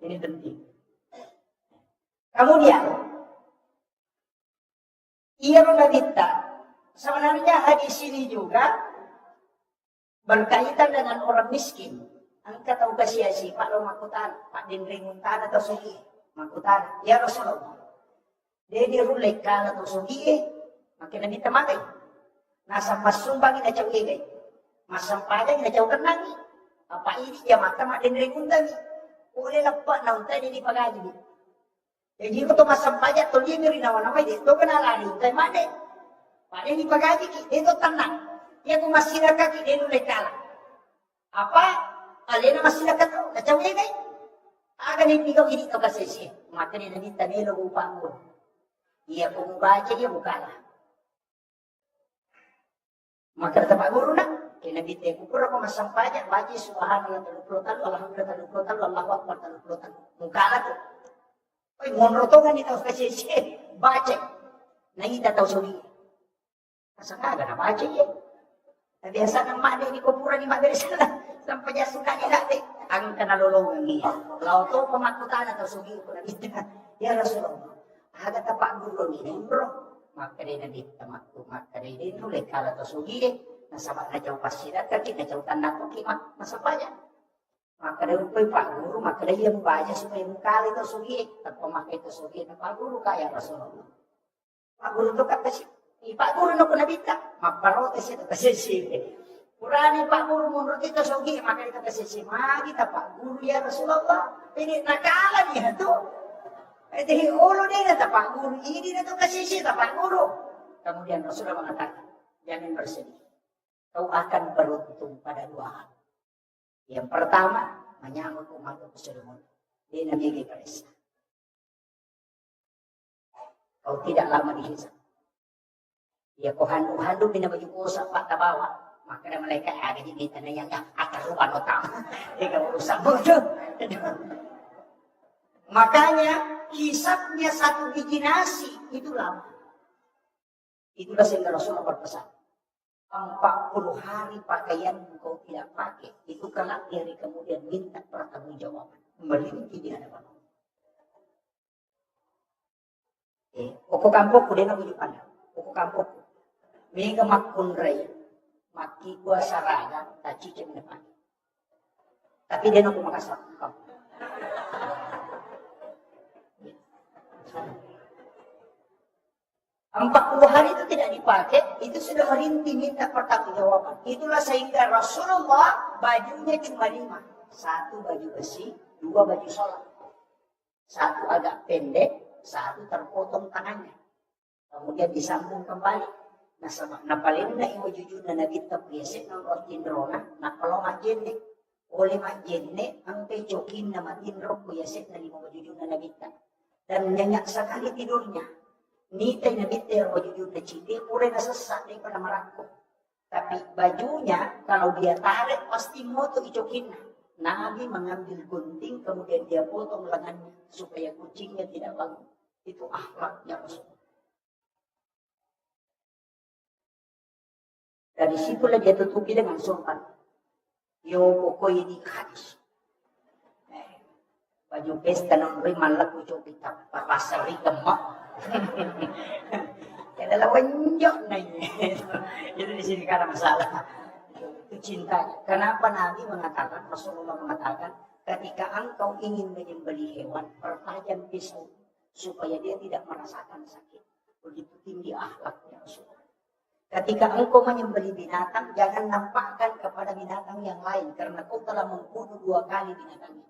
Ini penting. Kemudian, ia Nabita, sebenarnya hadis ini juga berkaitan dengan orang miskin. Angkat tahu kasih si Pak lo makutan, Pak Dindring Muntan atau Sugi, makutan. Ya Rasulullah, dia dirulek kan atau Sugi, makin Nabita makai. Nasa masumbang ina caw igay, masampajan ina caw kenangi. Apa ini dia mata Mak Dindring Muntan? Uli lepak nauntan ini pagaji. Jadi ko to masampajat to liya rin naman namay dito kanalari tay made. Pare ni pagaji ki dito tanang. Ya ko masira ka ki dito lekala. Apa? Alena masih dekat tu, kacau dia kan? Akan ipikaw ini to kasi siya. Maka ni nabita nilo upang mo. Iya kung baca dia bukalah. Maka kata Pak Guru nak, kinabite ko pura ko masampanya, baca subhanallah 30 talu, alhamdulillah 30 talu, Allahu akbar 30 talu. Mukalah tu. Oy, monrotongan ni tahu kasi siya. Baca. Nangita tahu sabi. Asa kaga na baca ya. Biasa ng mali ni kupura ni Madre sana. Sampai dia suka ni natin. Ang kanalulungan niya. Law to pamakutan na tahu sugi ko na kita. Ya Rasulullah. Aga tapak Guru ni bro. Maka dia nabita maktu maka dia nulis kala to sugi nasabak na jauh pasirat kaki na jauh tanah to kimak masapanya. Maka dia upay Pak Guru maka dia membaca supaya mukali to sugi at pemakai to sugi na Pak Guru kaya Rasulullah. Pak Guru to kata si Pak Guru no ko nabita maparotes ito kasi si Kurani Pak Guru menurut itu sugi maka dia kasi si kita Pak Guru ya Rasulullah ini nakalan niya to. Jadi ulo dia kata Pak Guru, ini dia tu kasih siapa Pak Guru. Kemudian Rasulullah mengatakan, jangan bersedih. Kau akan beruntung pada 2 hal. Yang pertama, menyambut umat keseluruhan. Dia Nabi Ibrahim. Kau tidak lama dihisap. Ya kau handu-handu bina baju kosak Pak Tabawa. Maka mereka ada di tanah yang akan rupan otak. Dia kau rusak bodoh. Makanya hisapnya 1 biji nasi itu lama. Itulah sehingga Rasulullah berpesan. 40 hari pakaian kau tidak pakai. Itu kelak dari kemudian minta pertanggungjawaban. Melinti di hadapan Allah. Oko kampok ku dia nak ujuk pandang. Oko kampok ku. Mega makun raya. Maki gua saraga. Tak cicip depan. Tapi dia nak makasar. 40 hari itu tidak dipakai, itu sudah merintih minta pertanggungjawaban. Itulah sehingga Rasulullah bajunya cuma 5. 1 baju besi, 2 baju sholat. 1 agak pendek, 1 terpotong tangannya. Kemudian disambung kembali. Nah paling na iwajujud na nagitap yesek ng ortindrona, na kalau majene, oleh majene, ang pecokin na matinrok ko yesek na 5 wajujud na nagitap. Dan nyenyak sekali tidurnya. Nitay na bitter wajujud na citi, pura na sesak daripada merangkuk. Tapi bajunya, kalau dia tarik, pasti mau tuh icokin. Nabi mengambil gunting, kemudian dia potong lengannya, supaya kucingnya tidak bangun. Itu akhlaknya Rasulullah. Dari situlah dia tutupi dengan sopan. Yo pokoknya di hadis. Baju pesta ng rimalak ko kita papasari kemak. Kaya lawanyo na yun. Itu di sini karena masalah. Itu cintanya. Kenapa Nabi mengatakan, Rasulullah mengatakan, ketika engkau ingin menyembelih hewan, pertajam pisau supaya dia tidak merasakan sakit. Begitu tinggi akhlaknya Rasulullah. Ketika engkau menyembelih binatang, jangan nampakkan kepada binatang yang lain karena kau telah membunuh 2 kali binatang itu.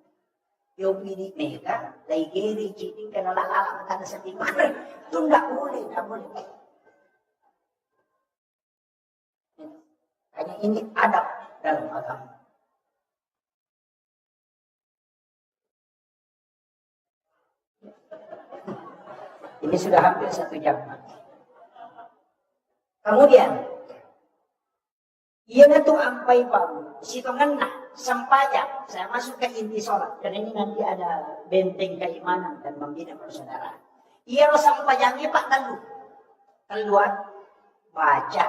Yung pinik mereka, laigiri, cheating, ka nalalala ka na sa tingin. Itu nggak boleh. Hanya ini adab dalam agama. Ini sudah hampir 1 jam. Kemudian, ia na tuh ampai pau, sitongan na. Sampainya, saya masuk ke inti sholat. Karena ini nanti ada benteng keimanan dan membina persaudaraan. Ia sampainya Pak Talu. Keluar, baca,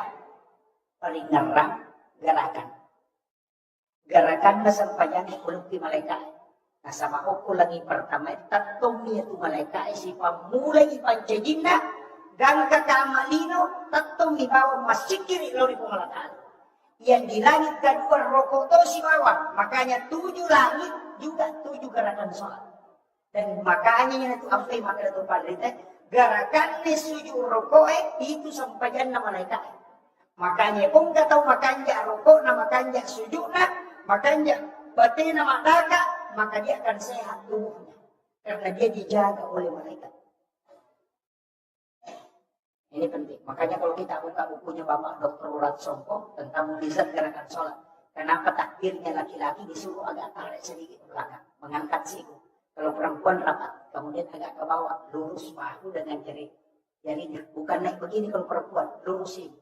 paling ngerang, gerakan. Gerakan na sampainya kuluk di malaikat. Nah sama aku lagi pertama, tatong niya tu malaikat. Si pamulay ipancajina, gangka kamalino, tatong ibawa masikiri lori pumalatan. Yang di langit kedua rokok itu si bawah. Makanya 7 langit juga 7 gerakan sholat. Dan makanya itu apa yang maka itu padrita. Gerakan sujud rokok itu sampaian nama malaikat. Makanya kung tahu makanya rokok nama makanya sujud makanya batin nama daka maka dia akan sehat tubuhnya. Karena dia dijaga oleh malaikat. Ini penting. Makanya kalau kita buka bukunya Bapak Dr. Urat Songko tentang mukjizat gerakan sholat, Kenapa takbirnya laki-laki disuruh agak tarik sedikit ke belakang, mengangkat siku. Kalau perempuan rapat, kemudian agak ke bawah, lurus bahu dengan jarinya. Bukan naik begini kalau perempuan, lurus ini.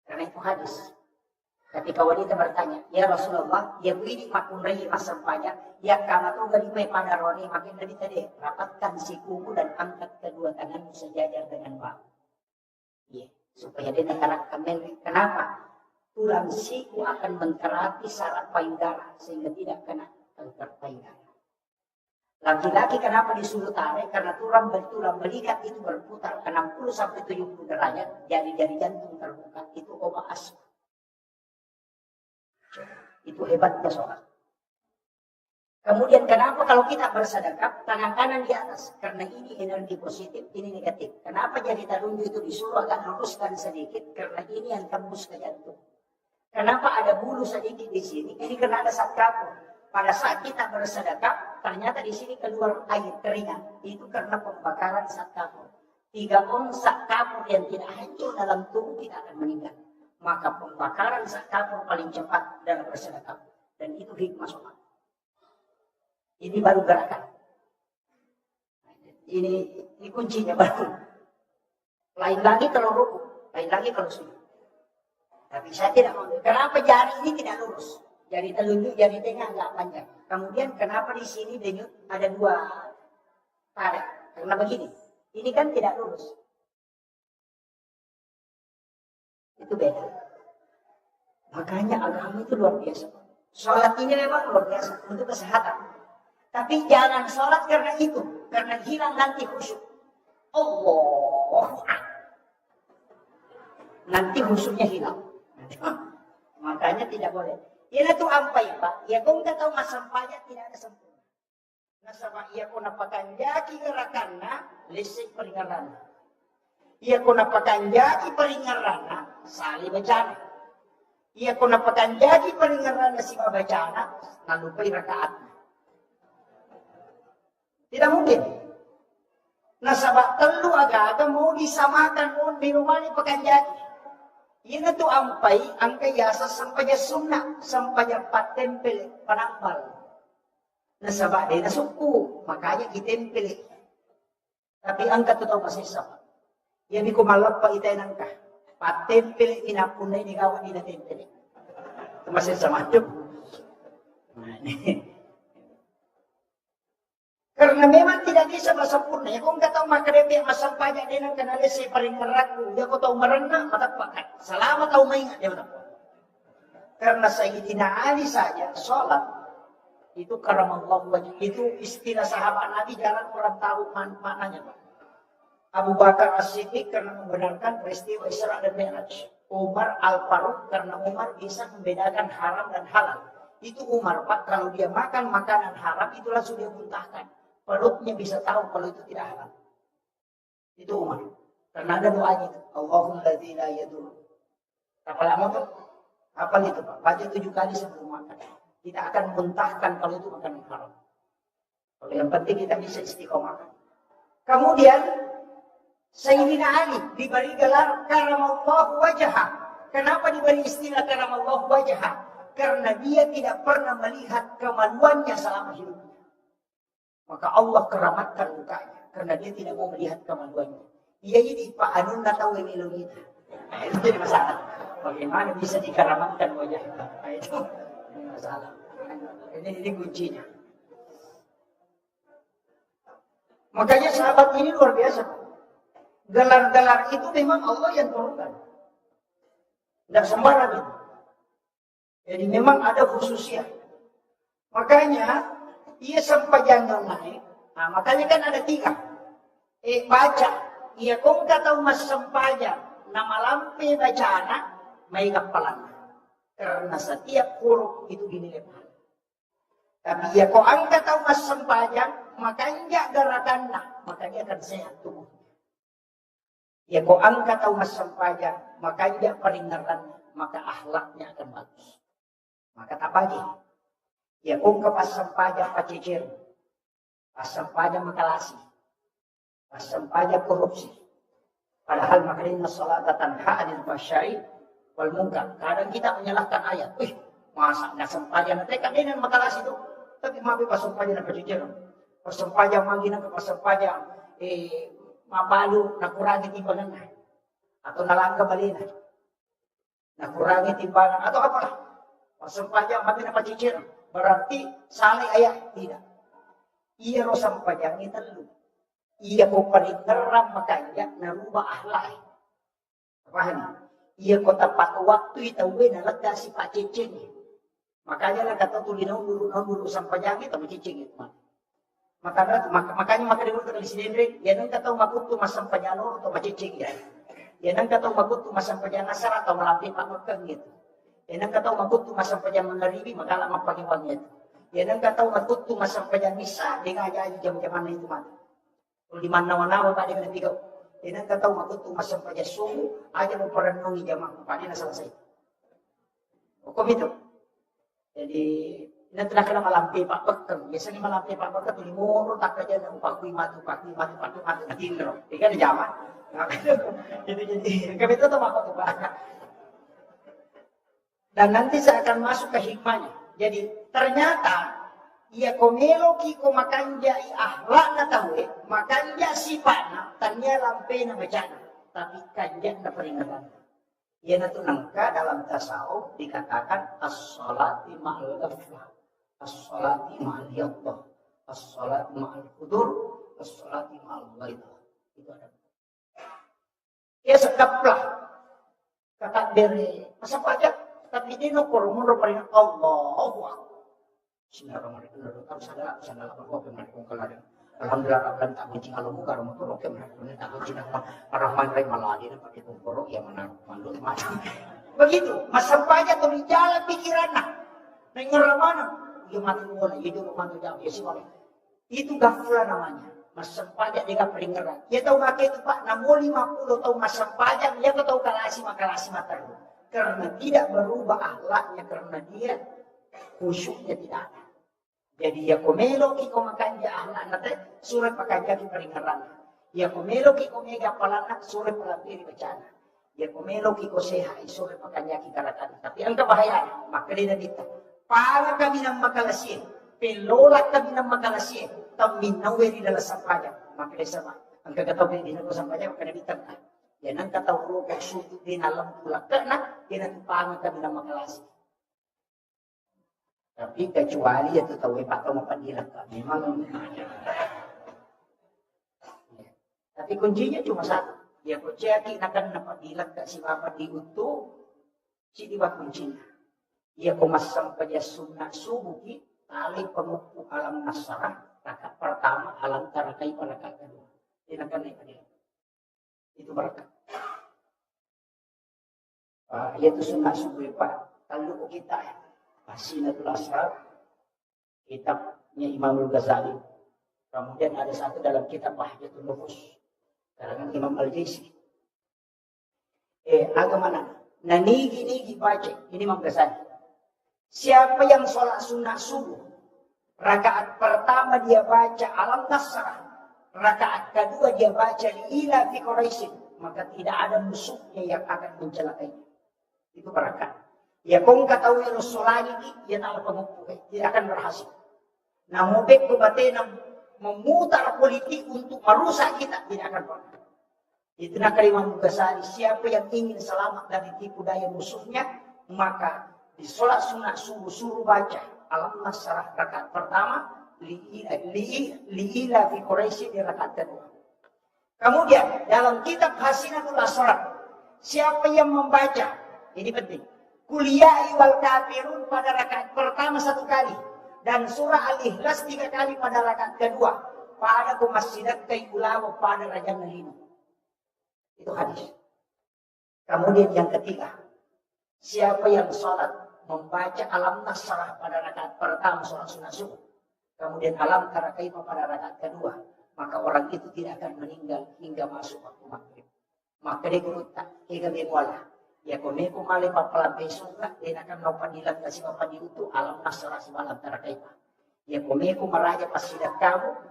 Karena itu hadis. Ketika wanita bertanya, ya Rasulullah, ya begini makun rai masampanya, ya kama tu gani mai padaroni makin dari tadi, rapatkan sikumu dan angkat kedua tanganmu sejajar dengan bahu. Iya, supaya dia negara kamel. Kenapa? Tulang siku akan menterapi saraf payudara sehingga tidak kena kanker payudara. Laki-laki kenapa disuruh tarik? Karena tulang belikat itu berputar 60-70 derajat, jari-jari jantung terbuka, itu obat asma. Itu hebatnya sholat. Kemudian kenapa kalau kita bersedekap tangan kanan di atas? Karena ini energi positif, ini negatif. Kenapa jari telunjuk itu disuruh agak luruskan sedikit? Karena ini yang tembus ke jantung. Kenapa ada bulu sedikit di sini? Ini karena ada zat kapur. Pada saat kita bersedekap, ternyata di sini keluar air keringat. Itu karena pembakaran zat kapur. 3 ons zat kapur yang tidak hancur dalam tubuh kita akan meninggal. Maka pembakaran zat kapur paling cepat dalam bersedekap. Dan itu hikmah sholat. Ini baru gerakan. Ini kuncinya baru. Lain lagi kalau ruku, lain lagi kalau sujud. Tapi saya tidak mau. Kenapa jari ini tidak lurus? Jari telunjuk, jari tengah enggak panjang. Kemudian kenapa di sini denyut ada 2 pada? Karena begini. Ini kan tidak lurus. Itu beda. Makanya agama itu luar biasa. Sholat ini memang luar biasa untuk kesehatan. Tapi jangan sholat karena itu. Karena hilang nanti khusyuk. Allah. Nanti khusyuknya hilang. Makanya tidak boleh. Ia itu ampai Pak. Ya kau tak tahu masampanya tidak ada sempurna. Nasaba ia kau napakan jaki gerakanna lisik peringaran. Ia kau napakan jaki peringaran sali bacana. Ia kau napakan jaki peringaran si bacana nalupai rakaat. Tidak mungkin. Nasaba telu agak mau disamakan mau di rumah ini pakan jaki. Ia tu ampai angka yasa sampainya sunnah sampainya patempel panambal. Nasaba dia suku makanya ditempel. Tapi angka tu tahu masih sama. Ia biku malap pa itay nangka. Patempel inapunay ni kawan di natempel. Itu masih sama tu. Karena memang tidak bisa sempurna. Ya kung kataw makarebe ang masampanya din ang kanalisi paling meraku. Ya ko tahu merana matapakan. Salamat tahu maingat. Ya betul. Karena Sayyidina Ali saja sholat itu karamallahu wajah. Itu istilah sahabat Nabi jarang orang tahu maknanya. Abu Bakar As-Siddiq karena membenarkan peristiwa Isra dan Mi'raj. Umar Al-Faruq karena Umar bisa membedakan haram dan halal. Itu Umar Pak kalau dia makan makanan haram itu langsung dia muntahkan. Perutnya bisa tahu kalau itu tidak halal. Itu Umar. Karena ada doanya itu. Allahumma la yadur. Apa lama tuh? Apa itu Pak? Baca 7 kali sebelum makan. Kita akan muntahkan kalau itu makanan haram. Kalau yang penting kita bisa istiqomah. Kemudian Sayyidina Ali diberi gelar karamallahu wajha. Kenapa diberi istilah karamallahu wajha? Karena dia tidak pernah melihat kemaluannya selama hidupnya. Maka Allah keramatkan mukanya. Karena dia tidak mau melihat kemaluannya. Ia ini Pak Anun tak tahu ini kita. Nah, itu jadi masalah. Bagaimana bisa dikeramatkan wajahnya? Nah, itu masalah. Ini kuncinya. Makanya sahabat ini luar biasa. Gelar-gelar itu memang Allah yang turunkan. Tidak sembarang itu. Jadi memang ada khususnya. Makanya ia sampai jangan naik. Nah, makanya kan ada 3. Baca. Ia kung kataw mas sampaja. Nama lampi bacana. May kapalan. Karena setiap huruf itu dinilai mahal. Tapi ia kung ang kataw mas sampaja. Makanya gerakan na. Makanya akan sehat tubuh. Ia kung ang kataw mas sampaja. Makanya peringaran. Maka akhlaknya akan bagus. Maka tak pagi. Ya kung kapasampaja pacicir. Pasampaja makalasi. Pasampaja korupsi. Padahal makanya salat tanha anil fahsya'i wal munkar. Kadang kita menyalahkan ayat. Masa na sampayan na teka din ang matalas ito. Tapi mabi pa sampayan na pajujer. Pasampayan magi na pasampayan mabalo na kurangi timbangan na. Atau nalang kabalina. Na kurangi timbangan atau apa? Pasampayan magi na pajujer. Berarti salay ayah tidak. Iya ro sampayan italo. Iya ko parinteram makanya narubah ahlak. Paham? Iya ko tepat waktu itu we na lega si Pak Cicing. Makanya lah kata tulinaw dulu sampayang itu cicing itu. Makanya dulu kali sidendre, yan ang kataw makuto masampanyalo atau macicing ya. Yan ang kataw makuto masampanyang asar atau malapi pangutang gitu. Yan ang kataw makuto masampanyang mangaribi magala magpagiwang itu. Yan ang kataw makuto masampanyang misa di ngaja jam-jaman na itu mati. Kung di manawa-nawa pa di ka nabigaw. Yan ang kataw makuto masampanyang sumu aja mo paranungi jamang pa di na selesai. O komito. Jadi, nanti nak kena malampi Pak Bekeng. Biasanya malampi Pak Bekeng ini mulu tak aja nak pakui matu nanti nero. Ini kan zaman. Jadi kami itu tuh makot banyak. Dan nanti saya akan masuk ke hikmahnya. Jadi ternyata ia komelo kiko makanja ahlak na tahu makanja sifatna tanya lampe na bacana tapi kanja na peringatan. Ia itu nangka dalam tasawuf dikatakan as-sholati ma'al ghaflah, as-sholati ma'al yaqdah, as-sholati ma'al hudur, as-sholati ma'al ghaidah. Itu ada. Ya sekaplah kata dari masa pajak tapi dia nukur mundur paling Allahu Akbar. Bismillahirrahmanirrahim. Sadar apa yang kemarin. Alhamdulillah Rabban tak kunci kalau buka rumah tu rokem nak tak kunci nak Ar-Rahman Rahim malah dia pakai pungkorok yang mana mandul macam. Begitu, masa aja tu di jalan pikiran nak. Dengar mana? Dia mati bola, dia dulu mati jauh, dia semua. Itu gaflah namanya. Masa pajak dia peringatan. Dia tahu pakai itu Pak, namun 50 tahun masa pajak dia tahu kalasi matar. Karena tidak berubah akhlaknya karena dia khusyuknya tidak ada. Jadi ya komelo kiko makanja anak nate surat pakanja ki peringatan. Ya komelo kiko mega palanak surat pelampiri bencana. Ya komelo kiko sehat surat pakanja ki karatan. Tapi ang kabahayaan makalina dita. Para kami nang makalasin, pelolak kami nang makalasin, taminawe di dalam sampaya. Makalina sama. Ang kagataw di dalam sampaya makana dita. Yan ang kataw ro kay sutu din alam tulak kana yan ang pangan kami nang makalasin. Tapi kecuali ya tahu Pak mau pandilat memang. Tapi kuncinya cuma satu. Ya kunci akan dapat dilat si Bapak diutuh si diwat kuncinya. Ya komasam pada sunnah subuh tali pengukuh alam nasarah rakaat pertama alam tarakai rakaat kedua. Tidak akan naik dia. Itu berkat. Yaitu sunnah subuh Pak. Kalau kita ya. Hasinatul Asrar, kitabnya Imam Al-Ghazali. Kemudian ada satu dalam kitab Bahjatul Nufus, karangan Imam Al-Jaisi. Agama mana? Nah nigi baca, ini Imam Ghazali. Siapa yang sholat sunnah subuh, rakaat pertama dia baca Alam Nasrah, rakaat kedua dia baca Ila fi Quraisyin, maka tidak ada musuhnya yang akan mencelakainya. Itu berkat. Ya kung katawi Rasulullah ini, ya nak pengukuh, tidak akan berhasil. Namun bek kebatin memutar politik untuk merusak kita, tidak akan pernah. Itu nak Imam Ghazali, siapa yang ingin selamat dari tipu daya musuhnya, maka di sholat sunat suruh baca Alam Nasrah rakaat pertama, li'ila fi Quraisy di rakaat kedua. Kemudian dalam kitab Hasinatul Asrar, siapa yang membaca, ini penting. Kuliah wal kafirun pada rakaat pertama 1 kali dan surah Al-Ikhlas 3 kali pada rakaat kedua. Pada kumasidat kay ulawa pada Raja Nalino. Itu hadis. Kemudian yang ketiga, siapa yang sholat membaca Alam Nasrah pada rakaat pertama sholat sunnah subuh, kemudian Alam Tarakaima pada rakaat kedua, maka orang itu tidak akan meninggal hingga masuk waktu maghrib. Maka dia tak hingga wala. Ya komeku male papalan besuka dia akan mau padilat kasi papadiutu Alam Nasrah si Alam Tarakaima. Ya komeku maraja pasidat kamu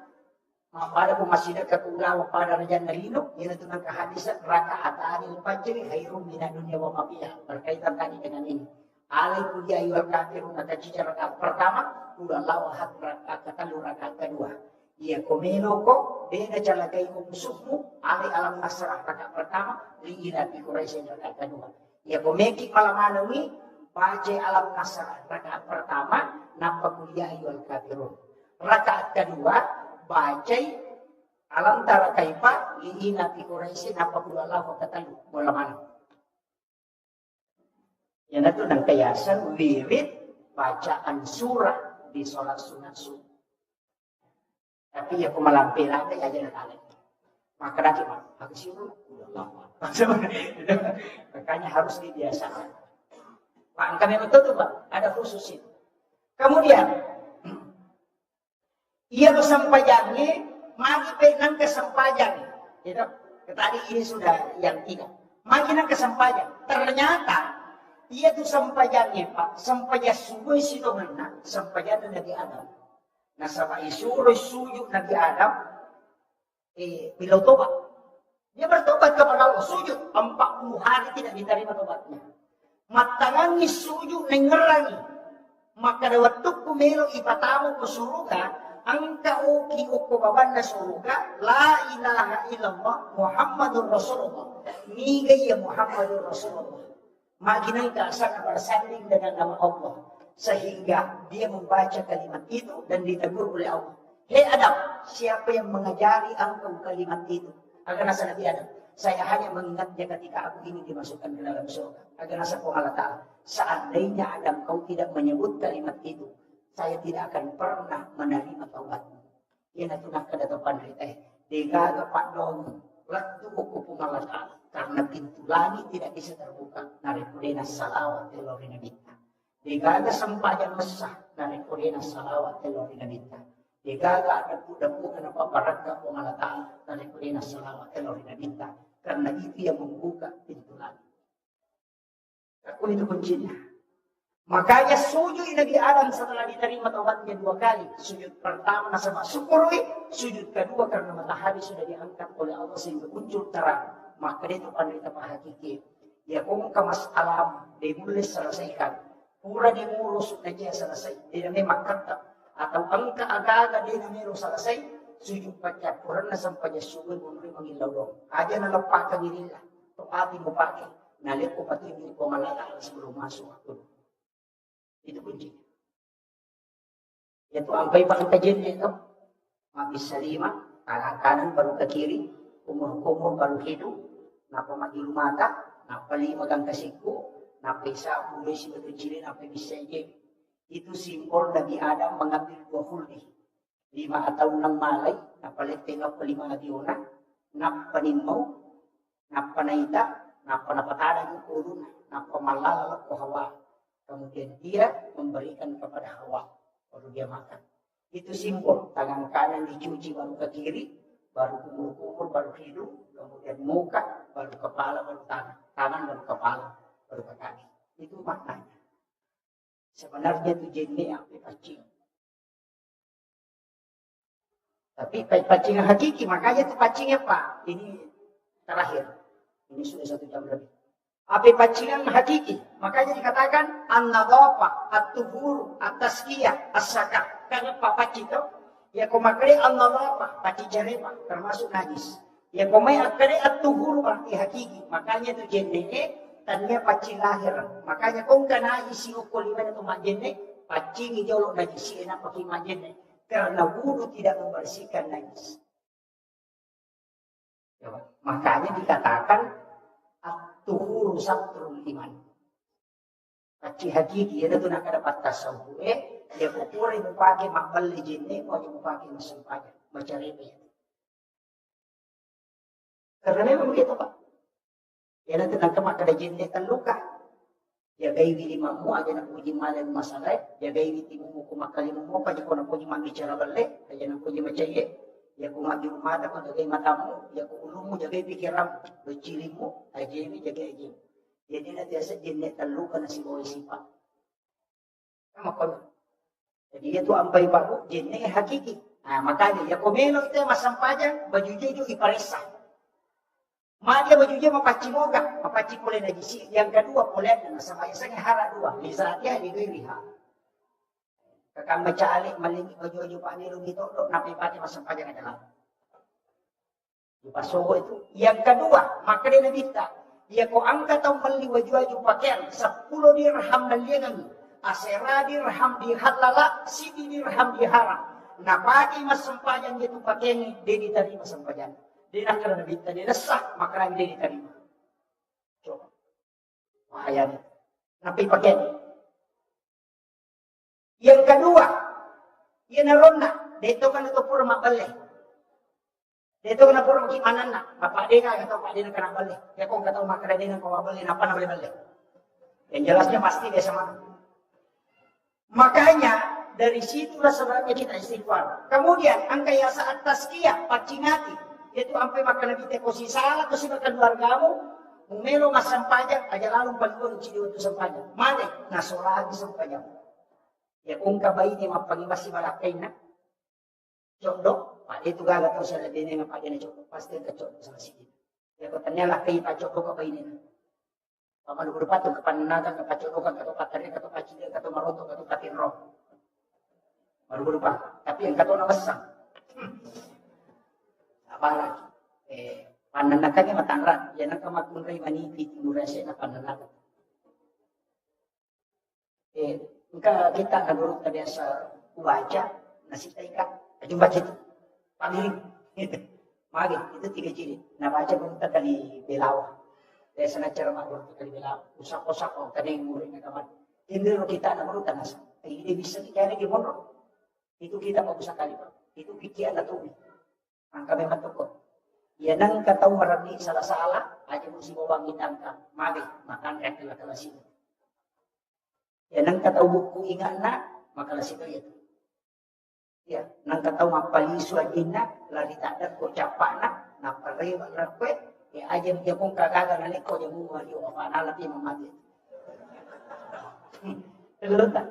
pada pemasidat kekulawa pada Raja Nalino yang itu nang kehadisan rakaat anil fajri khairum minad dunya wa ma fiha berkaitan tadi dengan ini. alai kuliah wal kafirun nakacica rakaat pertama udah lawah rakaat katalu rakaat kedua ia komeno ko beda calakai ko musuhmu alai alam nasrah rakaat pertama liina di Quraisy rakaat kedua ia komeki malamanawi baca alam nasrah rakaat pertama napa kuliah wal kafirun rakaat kedua baca alam tara kaifa liina di Quraisy napa kuliah lawah katalu malamanawi. Yang itu nang kayasan wirid bacaan surah di sholat sunat subuh. Tapi ya kumalampi lagi aja nak maka nanti aku suruh udah lama. Makanya harus dibiasakan. Pak kami betul Pak ada khusus itu. Kemudian ia bersampaiannya magi penang kesampaian. Itu tadi ini sudah yang tiga. Magi nang kesampaian. Ternyata ia tu sampajannya Pak, sampajan subuh itu mana? Sampajan Nabi Adam. Nah sama isuruh sujud Nabi Adam, bila tobat. Dia bertobat kepada Allah, sujud 40 hari tidak diterima tobatnya. Matangangi sujud nengerangi. Maka waktu kumelo ipatamu ke surga, angka uki uko babanda surga, la ilaha illallah Muhammadur Rasulullah. Niga ya Muhammadur Rasulullah. Makin keasaan bersanding dengan nama Allah. Sehingga dia membaca kalimat itu dan ditegur oleh Allah. Hei Adam, siapa yang mengajari engkau kalimat itu? Agar nasa Nabi Adam. Saya hanya mengingatnya ketika aku ini dimasukkan ke dalam surga. Agar nasa Allah Ta'ala. Seandainya Adam kau tidak menyebut kalimat itu. Saya tidak akan pernah menerima taubatmu. Ia natunak kedatopan rita. Digaga pak dong. Latu kuku Allah Ta'ala. Karena pintu langit tidak bisa terbuka. Narikudena salawat telorina bita. Digaga sempajan mesah. Narikudena salawat telorina bita. Digaga ada puda-puda na paparagka po malata. Narikudena salawat telorina bita. Karena itu yang membuka pintu langit. Aku itu kuncinya. Makanya sujud Nabi Adam setelah diterima taubatnya 2 kali. Sujud pertama sama syukuri. Sujud kedua karena matahari sudah diangkat oleh Allah sehingga muncul terang. Maka itu pandai apa hakiki. Ya kung kamas alam dimulai selesaikan. Pura dimulus na dia selesai. Dia memang kata atau angka aga-aga dia namero selesai. Sujud pacar pura na sampai subuh bumuli mangilaw dong. Aja na lepakan nila. Tupati mo pakai. Nalit ko pati hindi ko malala sebelum masuk aku. Itu kunci. Itu angkai pakai kajian itu. Mabis salima. Kanan baru ke kiri. Umur baru hidup. Napa magilu mata, napa lima gang kasiku, napa isa mulai si berkecilin, napa bisa aja. Itu simbol Nabi Adam mengambil 2 huldi. 5 atau 6 malay, napa letengah ke 5 adiona, napa nimau, napa naita, napa napatada yung kurun, napa malala ko Hawa. Kemudian dia memberikan kepada Hawa, baru dia makan. Itu simbol, tangan kanan dicuci baru ke kiri, baru kumur-kumur, baru hidung, kemudian muka, baru kepala, baru tangan baru kepala, baru ke kaki. Itu maknanya. Sebenarnya itu jenis yang pacing. Tapi pacing yang hakiki, makanya itu pacingnya Pak. Ini terakhir. Ini sudah 1 jam lebih. Apa pacing yang hakiki? Makanya dikatakan an-nadhafa, at-tuhur, at-tazkiyah, as-sakat. Karena Pak pacing itu ya kumakri an-nadhafa, pacing jarema, termasuk najis. Ya kumay akari at-tuhur berarti hakiki. Makanya itu jendeke tanya pacing lahir. Makanya kung kanai si ukuliman itu majene, pacing ijolok najisi enak pakai majene. Karena wudu tidak membersihkan najis. Ya, makanya dikatakan at-tuhur satrul iman. Pacing hakiki itu nak dapat tasawuf. Dia ukuri mo pakai makbal jenne, mo mo pakai masumpajan, macam karena memang begitu Pak. Ya nanti nangkamak kada jende luka. Ya gaiwi limamu aja nak puji malam masalah. Ya gaiwi timumu kumakali mo pa ko na puji bicara balle. Aja nak puji macaye. Ya kumak di rumah ada jagai matamu. Ya ulumu jagai pikiran. Lucilimu aja ini jagai aja. Jadi nanti asa jende luka na si boy sifat. Sama kon. Jadi itu ampai baru jende hakiki. Nah makanya ya komelo itu masampajan baju jeju iparisa. Dia bajunya mapaci moga, mapaci pole najisi. Yang kedua pole na sama isang hara dua. Lisatnya di liha. Kakang baca alik malingi baju-baju Pak Niru gitu, napi pati masang pajang adalah. Pasogo itu. Yang kedua, maka dia nabita. Ya ko angka tau mali baju-baju pakaian 10 dirham dan dia ngangi. Asera dirham di halala, sidi dirham di haram. Napagi masang pajang itu pakaian dia diterima masang pajang. Dia nak kena nabita, dia sah, maka dia diterima. Coba. Bahaya nih. Napi pakaian. Yang kedua, ia narona, dito kan ito puro mabalik. Dito kan puro makimanan na. Bapak dia kan, Pak dia kena balik. Ya kung kataw makara dia kung mabalik, apa na balik. Yang jelasnya pasti dia sama. Makanya, dari situlah sebabnya kita istighfar. Kemudian, ang kaya saat tazkiyah, pacingati. Itu sampai makan nabi teko si salah, kasi makan keluargamu. Umelo mas sampajang, aja lalu pagkuhan si Diyo itu sampajang. Mali, nasolagi sampajang. Ya kung kabay niya mapagimasi malakay na. Cokdo, Pak itu gagal tahu saya lebih dengan Pak dia cokdo. Pasti ada cokdo sama si dia. Ya kau tanya lakay Pak cokdo kabay niya. Paman berupa tu kepananagan, kepacokdokan, kepatarin, kepacilan, keparoto, kepatinro. Baru berupa. Tapi yang kata orang besar. Apa lagi? Pananakannya matangran. Yan ang kamagunray manipit, inurasya na pananakan. Kita nagurot na sa uwaja, nasita ka. Jumpa situ. Pamiling. Magi, itu 3 jilid. Nabaca ko kita dari Belawa. Dahil sa nacara magurot dari Belawa. Usak-usak tadi yang murid na kaman. Hindi ro kita nagurot na nasa. Ay, hindi bisa kaya lagi monro. Itu kita mag-usak kali pa. Itu pikian na tubig. Ang kami matukot. Yan ang kataw marami salah-salah. Aja mo si bawangin ang ka. Magi, makan reak nila kalasin. Yan ang kataw buku ingat na. Makalasito yan. Ya, nang kataw mapaliso agin na. Lari tadat ko capak na. Naparewa rakwe. Ya aja dia kong kagaga na liko. Yang mo maliw. Apa nalapi mamati. Tegelutan.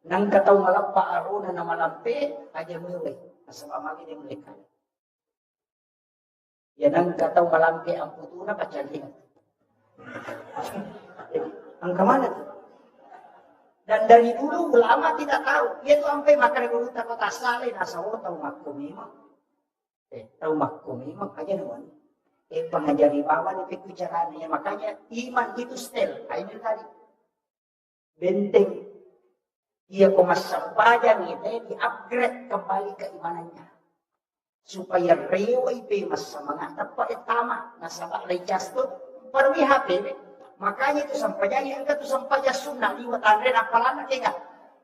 Nang kataw malapa aruna na malampi. Aja mo yun. Nasa pamagi dia mulika. Yan ang kataw malampi ang puto na pacalin. Ang kamana ito. Dan dari dulu ulama tidak tahu. Dia tu sampai makan dulu takut asal nasa tahu makumimang. Tahu makumimang aja naman. Pengajari bawah ni pikucaranya. Makanya iman itu stel. Ini tadi. Benteng. Ia kumasampajang itu di-upgrade kembali keimanannya. Supaya reway mas sa mga tapat tama. Nasa baklay chastod. Parang happy. Makanya itu sampajang yang itu sampajang sunnah. Liwat andre na pala na kaya.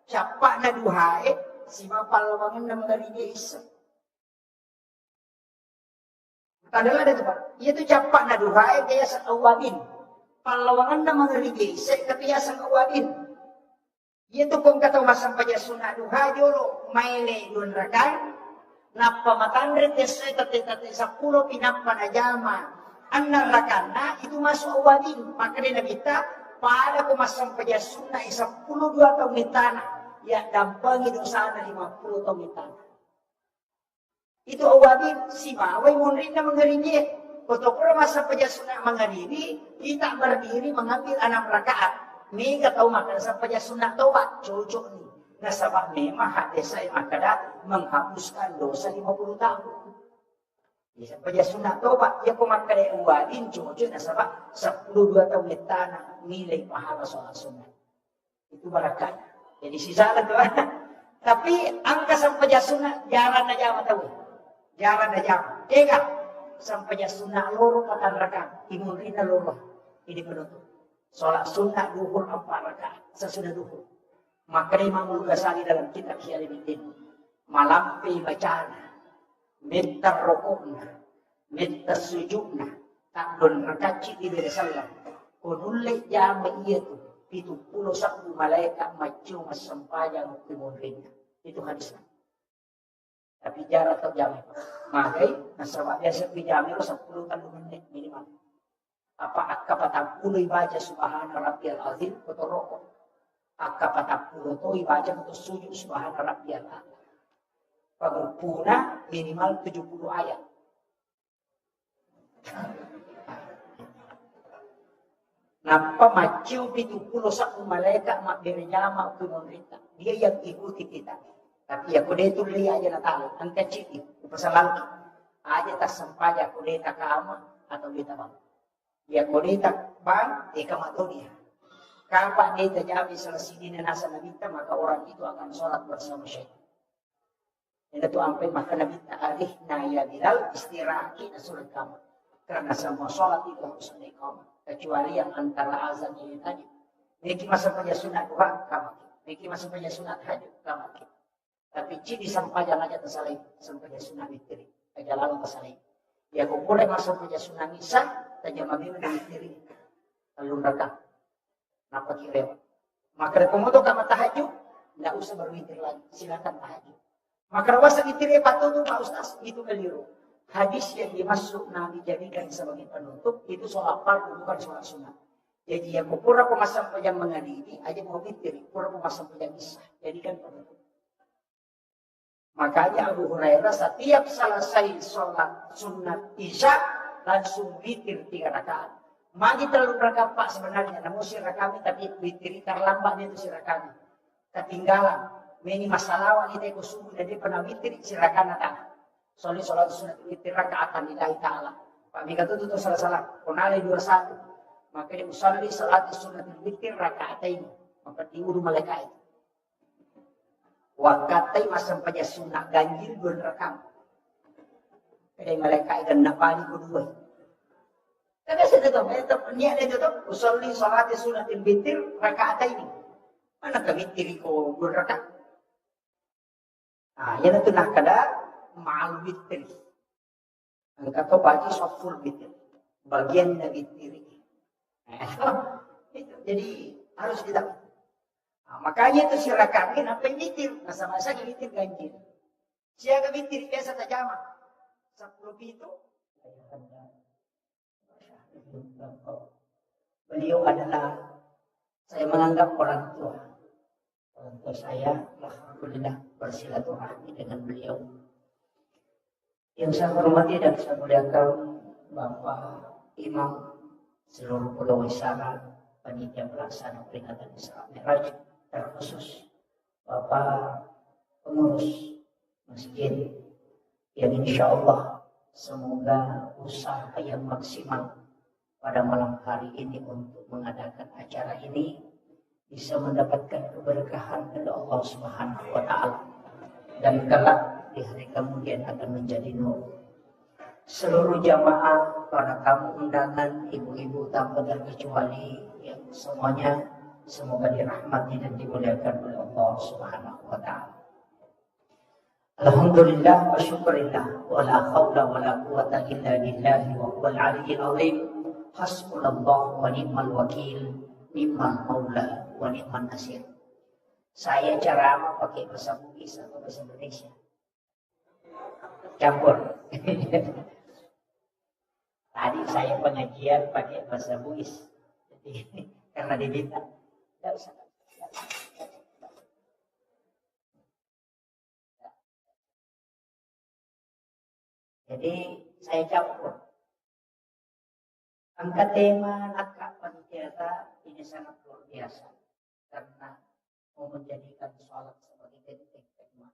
Siapa na duhae. Si mapalawangan na mga isa. Adalah ada coba. Itu siapa na duhae kaya sa awabin. Palawangan na mga isa. Kaya sa awabin. Itu kung kataw masampajang sunnah duhae. Jolo maile dun rakan. Napamatandre tesay tate sa pulo pinapanajama. Ang narakana, itu masuk awalin. Maka rin nabita, paala kumasampaya sunnah 12 taong mitana. Ya, dampangin doon sana 50 taong mitana. Itu awalin, si Maway munrin na mangarinye. Kung pura masampaya sunnah mangarini, kita berdiri mengambil 6 rakaat. May kataw makasampaya sunnah tawad, cocok ni. Nasabak memang hati saya makadat menghapuskan dosa 50 tahun. Sampaya sunnah tobat, ya kumakare uwadin, cucu nasabak 12 tahun letana nilai pahala soal sunnah. Itu barakahnya. Jadi sisa lah tuh. Tapi angka sampaya sunnah jalan aja tahu. Jalan aja. Ega sampaya sunnah loro makan rakaat, imurina loro. Ini penutup. Salat sunnah duhur 4 rakaat sesudah duhur. Maka Imam Al-Ghazali dalam kitab Syari'uddin malampi bacana, minta rokokna, minta sujudna, takdon rakaci di beresalam. Kunulit jama iya tu, 71 malaikat macu masampajang timurnya. Itu hadisnya. Tapi jarak tak jam itu. Makai nasabah biasa pijami ko 10 menit minimal. Apa akapatang puloy baca subhana rabbiyal azim atau rokok. Akapatang pulo to ibaca atau sujud subhana rabbiyal a'la. Pagpuna minimal 70 ayat. Napa maciu 70 malaikat mak berjama ke pemerintah. Dia yang ikuti kita. Tapi ya kuda itu lihat aja natalo. Angka citi. Upasalan aja tak sampaja kuda tak kama atau kita bang. Ya kuda tak bang, kamato dia. Kapan dia terjadi selesai di nasa nabita, maka orang itu akan sholat bersama syaitan. Yang itu sampai maka nabita alih naya Bilal istirahat surat kamu. Karena semua sholat itu harus ada iqamah. Kecuali yang antara azan ini tadi. Niki masa saja sunat duha, kamu. Niki masa saja sunat hajud, kamu. Tapi ciri sampaian aja tersalai, sampaian sunat witir. Aja lalu tersalai. Ya kau boleh masuk saja sunat nisa, saja mabim dan witir. Lalu rekam. Napa kira? Maka komodo kama tahajud, tidak usah berwitir lagi. Silakan tahajud. Maka wasa witir patuh Pak Ustaz, itu keliru. Hadis yang dimasuk Nabi jadikan sebagai penutup itu soal fardu bukan soal sunat. Jadi yang pura pemasang pejam mengadili, aja mau witir, pura pemasang pejam isya, jadikan penutup. Makanya Abu Hurairah setiap selesai sholat sunat isya langsung witir 3 rakaat. Magi terlalu rakaat Pak sebenarnya, namun sirah kami tapi witir terlambatnya itu sirah kami. Ketinggalan, ini masalah kita ikut subuh jadi pernah witir sirah kanan. Soalnya sholat sunat witir rakaatan lillahi ta'ala. Pak Mika itu salah-salah, konali 21. Maka dia usalli sholat sunat witir rakaatain. Maka diuruh malaikat itu. Wakatai masam pada sunat ganjil 2 rakam. Kedai malaikat dan napani kedua. Tapi saya tetap niat dia tetap usolli salat sunatil witir rakaatain. Mana ka witir ko 2 rakaat. Ah, yan itu nak kada ma'al witir. Ang kata baca saful witir. Bagian dari witir. Itu jadi harus kita. Nah, makanya itu silakan apa witir. Masa-masa witir ganjil. Siaga witir biasa tajama. 10 itu. Beliau adalah saya menganggap orang tua. Orang tua saya, alhamdulillah bersilaturahmi dengan beliau. Yang saya hormati dan saya muliakan Bapak Imam seluruh Pulau Wisara, panitia pelaksana peringatan Isra Mi'raj, terkhusus Bapak pengurus masjid yang insya Allah semoga usaha yang maksimal pada malam hari ini untuk mengadakan acara ini bisa mendapatkan keberkahan dari Allah Subhanahu wa taala dan kelak di hari kemudian akan menjadi nur. Seluruh jamaah, para tamu undangan, ibu-ibu tanpa terkecuali yang semuanya semoga dirahmati dan dimuliakan oleh Allah Subhanahu wa taala. Alhamdulillah wa syukurillah wa la hawla wa la quwata illa billahi wa huwal aliyyil azim. Hasbunallah wa ni'mal wakil, ni'mal maula wa ni'man nasir. Saya ceramah pakai bahasa Bugis atau bahasa Indonesia? Campur. Tadi saya pengajian pakai bahasa Bugis. Jadi karena diminta. Tidak usah. Jadi saya campur. Angkat tema naskah panitia ini sangat luar biasa karena mau menjadikan sholat sebagai benteng keimanan.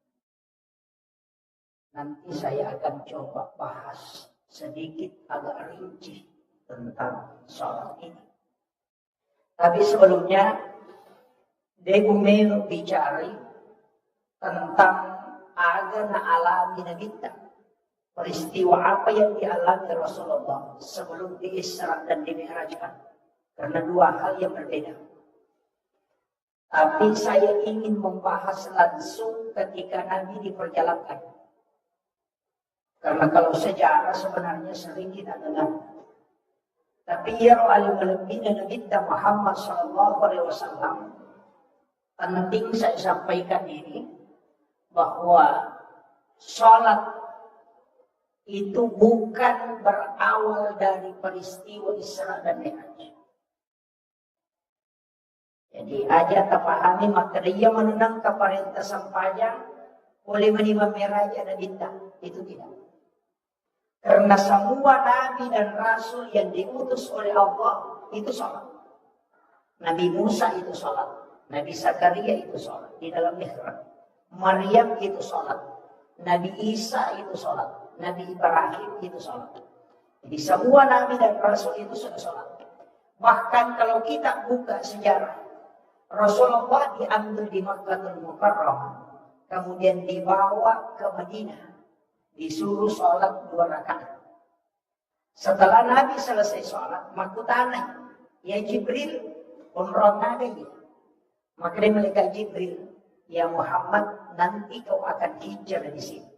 Nanti saya akan coba bahas sedikit agak rinci tentang sholat ini. Tapi sebelumnya, Degumel bicara tentang agar alami kita. Peristiwa apa yang dialami Rasulullah sebelum diisra dan dimi'rajkan. Karena 2 hal yang berbeda. Tapi saya ingin membahas langsung ketika Nabi diperjalankan. Karena kalau sejarah sebenarnya sering kita dengar. Tapi ya alim-alimina Nabi Muhammad SAW penting saya sampaikan ini bahwa sholat itu bukan berawal dari peristiwa Isra dan Mi'raj. Jadi aja terpahami material menenang ke perintah sampaian oleh menimba Mi'raj ada bintang. Itu tidak. Karena semua nabi dan rasul yang diutus oleh Allah itu sholat. Nabi Musa itu sholat. Nabi Zakaria itu sholat di dalam mihrab. Maryam itu sholat. Nabi Isa itu sholat. Nabi Ibrahim itu sholat. Jadi semua Nabi dan Rasul itu sudah sholat. Bahkan kalau kita buka sejarah, Rasulullah diambil di Makkahul Mukarramah, kemudian dibawa ke Madinah, disuruh sholat 2 rakaat. Setelah Nabi selesai sholat, makutana, ya Jibril, umrohna dia. Maka dia malaikat Jibril, ya Muhammad, nanti kau akan hijrah di sini.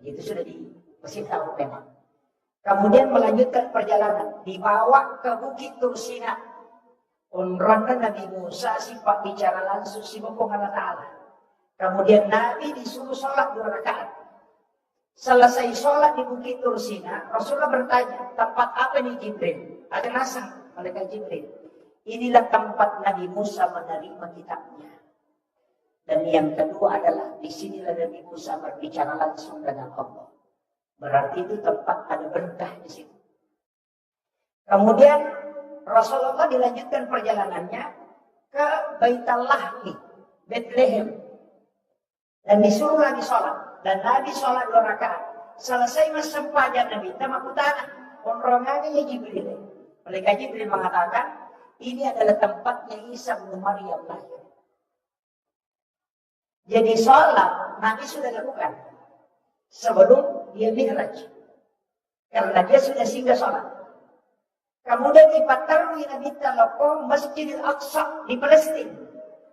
Itu sudah dikasih tahu memang. Kemudian melanjutkan perjalanan, dibawa ke Bukit Tursina. Umrohna Nabi Musa, sifat bicara langsung, sifat Allah Ta'ala. Kemudian Nabi disuruh sholat 2 rakaat. Selesai sholat di Bukit Tursina, Rasulullah bertanya, tempat apa nih Jibril? Ada nasang, malaikat Jibril. Inilah tempat Nabi Musa menerima kitabnya. Dan yang kedua adalah, disinilah Nabi Musa berbicara langsung dengan Allah. Berarti itu tempat ada berkah di situ. Kemudian Rasulullah dilanjutkan perjalanannya ke Baitul Lahmi, Bethlehem. Dan disuruh lagi sholat. Dan Nabi sholat 2 rakaat. Selesai masa pajak Nabi, tamakutana. Onrongannya Jibril. Malaikat Jibril mengatakan, ini adalah tempatnya Isa bin Maryam lahir. Jadi sholat Nabi sudah lakukan sebelum dia mi'raj. Karena dia sudah singgah sholat. Kemudian dipatarwi Nabi Talaqo Masjidil Aqsa di Palestina.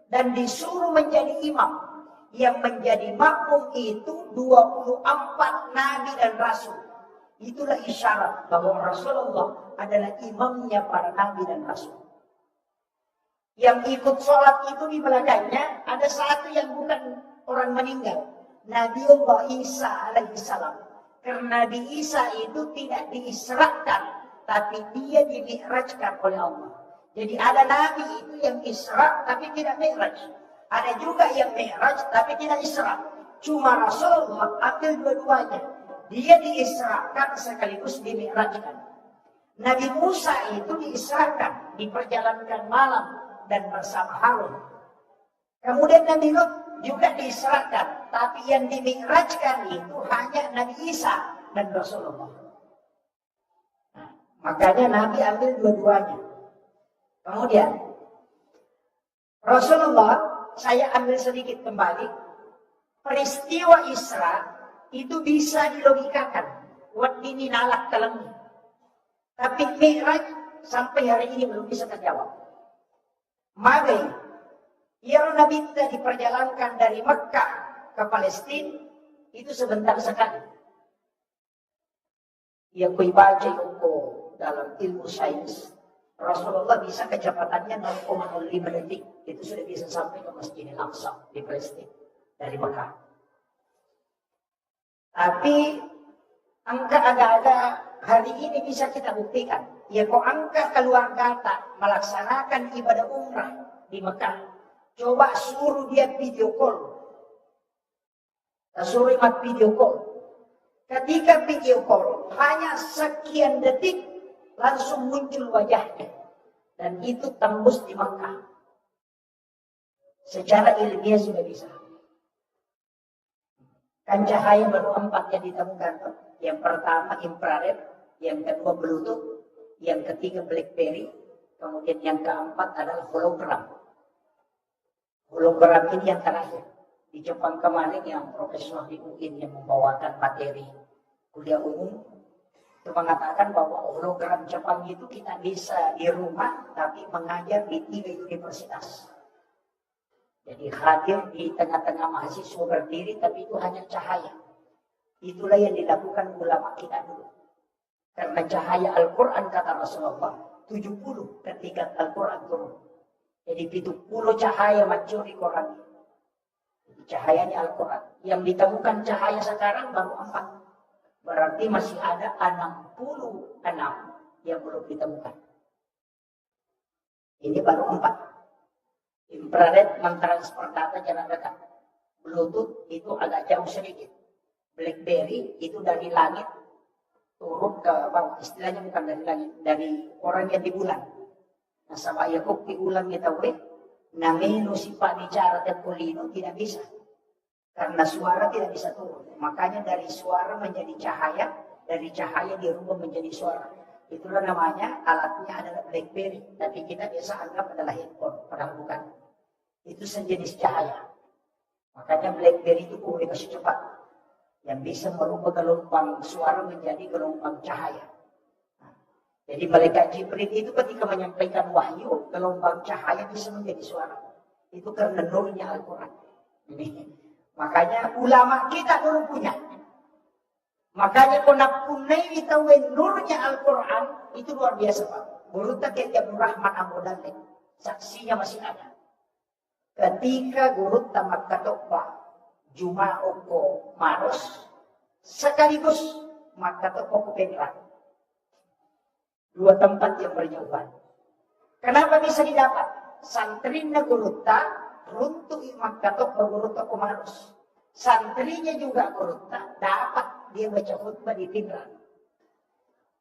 Dan disuruh menjadi imam. Yang menjadi makmum itu 24 Nabi dan Rasul. Itulah isyarat bahwa Rasulullah adalah imamnya para Nabi dan Rasul. Yang ikut sholat itu di belakangnya ada satu yang bukan orang meninggal. Nabiullah Isa alaihissalam. Karena Nabi Isa itu tidak diisrakan, tapi dia dimi'rajkan oleh Allah. Jadi ada Nabi itu yang isra tapi tidak mi'raj. Ada juga yang mi'raj tapi tidak isra. Cuma Rasulullah ambil dua-duanya. Dia diisrakan sekaligus dimi'rajkan. Nabi Musa itu diisrakan, diperjalankan malam dan bersama Harun. Kemudian Nabi Lut juga diisrakan, tapi yang dimi'rajkan itu hanya Nabi Isa dan Rasulullah. Nah, makanya Nabi ambil dua-duanya. Kemudian Rasulullah, saya ambil sedikit kembali, peristiwa Isra itu bisa dilogikakan. Wadini nalak telengi. Tapi Mi'raj sampai hari ini belum bisa terjawab. Maka yang Nabi diperjalankan dari Mekah ke Palestina itu sebentar sekali. Yang kau baca dalam ilmu sains, Rasulullah bisa kecepatannya 0,05 detik. Itu sudah bisa sampai ke Masjidil Aqsa di Palestina dari Mekah. Tapi angka agak-agak hari ini bisa kita buktikan. Ya kok angka keluar data melaksanakan ibadah umrah di Mekah. Coba suruh dia video call. Suruh imat video call. Ketika video call, hanya sekian detik langsung muncul wajahnya. Dan itu tembus di Mekah. Secara ilmiah sudah bisa. Kan cahaya baru 4 yang ditemukan. Yang pertama infrared, yang kedua Bluetooth, yang ketiga BlackBerry, kemudian yang keempat adalah hologram. Hologram ini yang terakhir. Di Jepang kemarin yang profesor di UIN yang membawakan materi kuliah umum, itu mengatakan bahwa hologram Jepang itu kita bisa di rumah, tapi mengajar di 3 universitas. Jadi hadir di tengah-tengah mahasiswa berdiri, tapi itu hanya cahaya. Itulah yang dilakukan ulama kita dulu. Karena cahaya Al-Quran kata Rasulullah 70 ketika Al-Quran turun. Jadi 70 cahaya mencuri Quran. Jadi cahayanya Al-Quran. Yang ditemukan cahaya sekarang baru 4. Berarti masih ada 66 yang belum ditemukan. Ini baru 4. Infrared mentransfer data jarak dekat. Bluetooth itu agak jauh sedikit. BlackBerry itu dari langit turun ke bawah. Istilahnya bukan dari langit, dari orang yang di bulan. Nasaba yakok ulang itawe, na meno si bicara Tepolino tidak bisa. Karena suara tidak bisa turun. Makanya dari suara menjadi cahaya, dari cahaya dirubah menjadi suara. Itulah namanya, alatnya adalah BlackBerry. Tapi kita biasa anggap adalah handphone, padahal bukan. Itu sejenis cahaya. Makanya BlackBerry itu komunikasi cepat. Yang bisa merubah gelombang suara menjadi gelombang cahaya. Jadi malaikat Jibril itu ketika menyampaikan wahyu, gelombang cahaya bisa menjadi suara. Itu karena nurnya Al-Quran. Makanya ulama kita dulu punya. Makanya kena punai ditawin nurnya Al-Quran, itu luar biasa Pak. Guru Takiyat Abdul Rahman Amudalik, saksinya masih ada. Ketika guru tamat katokwa, Juma Oko Maros, sekaligus maka toko Penrang. Dua tempat yang berjauhan. Kenapa bisa didapat? Santrinya guru tak, runtuh maka toko guru toko Maros. Santrinya juga guru tak, dapat dia baca khutbah di Penrang.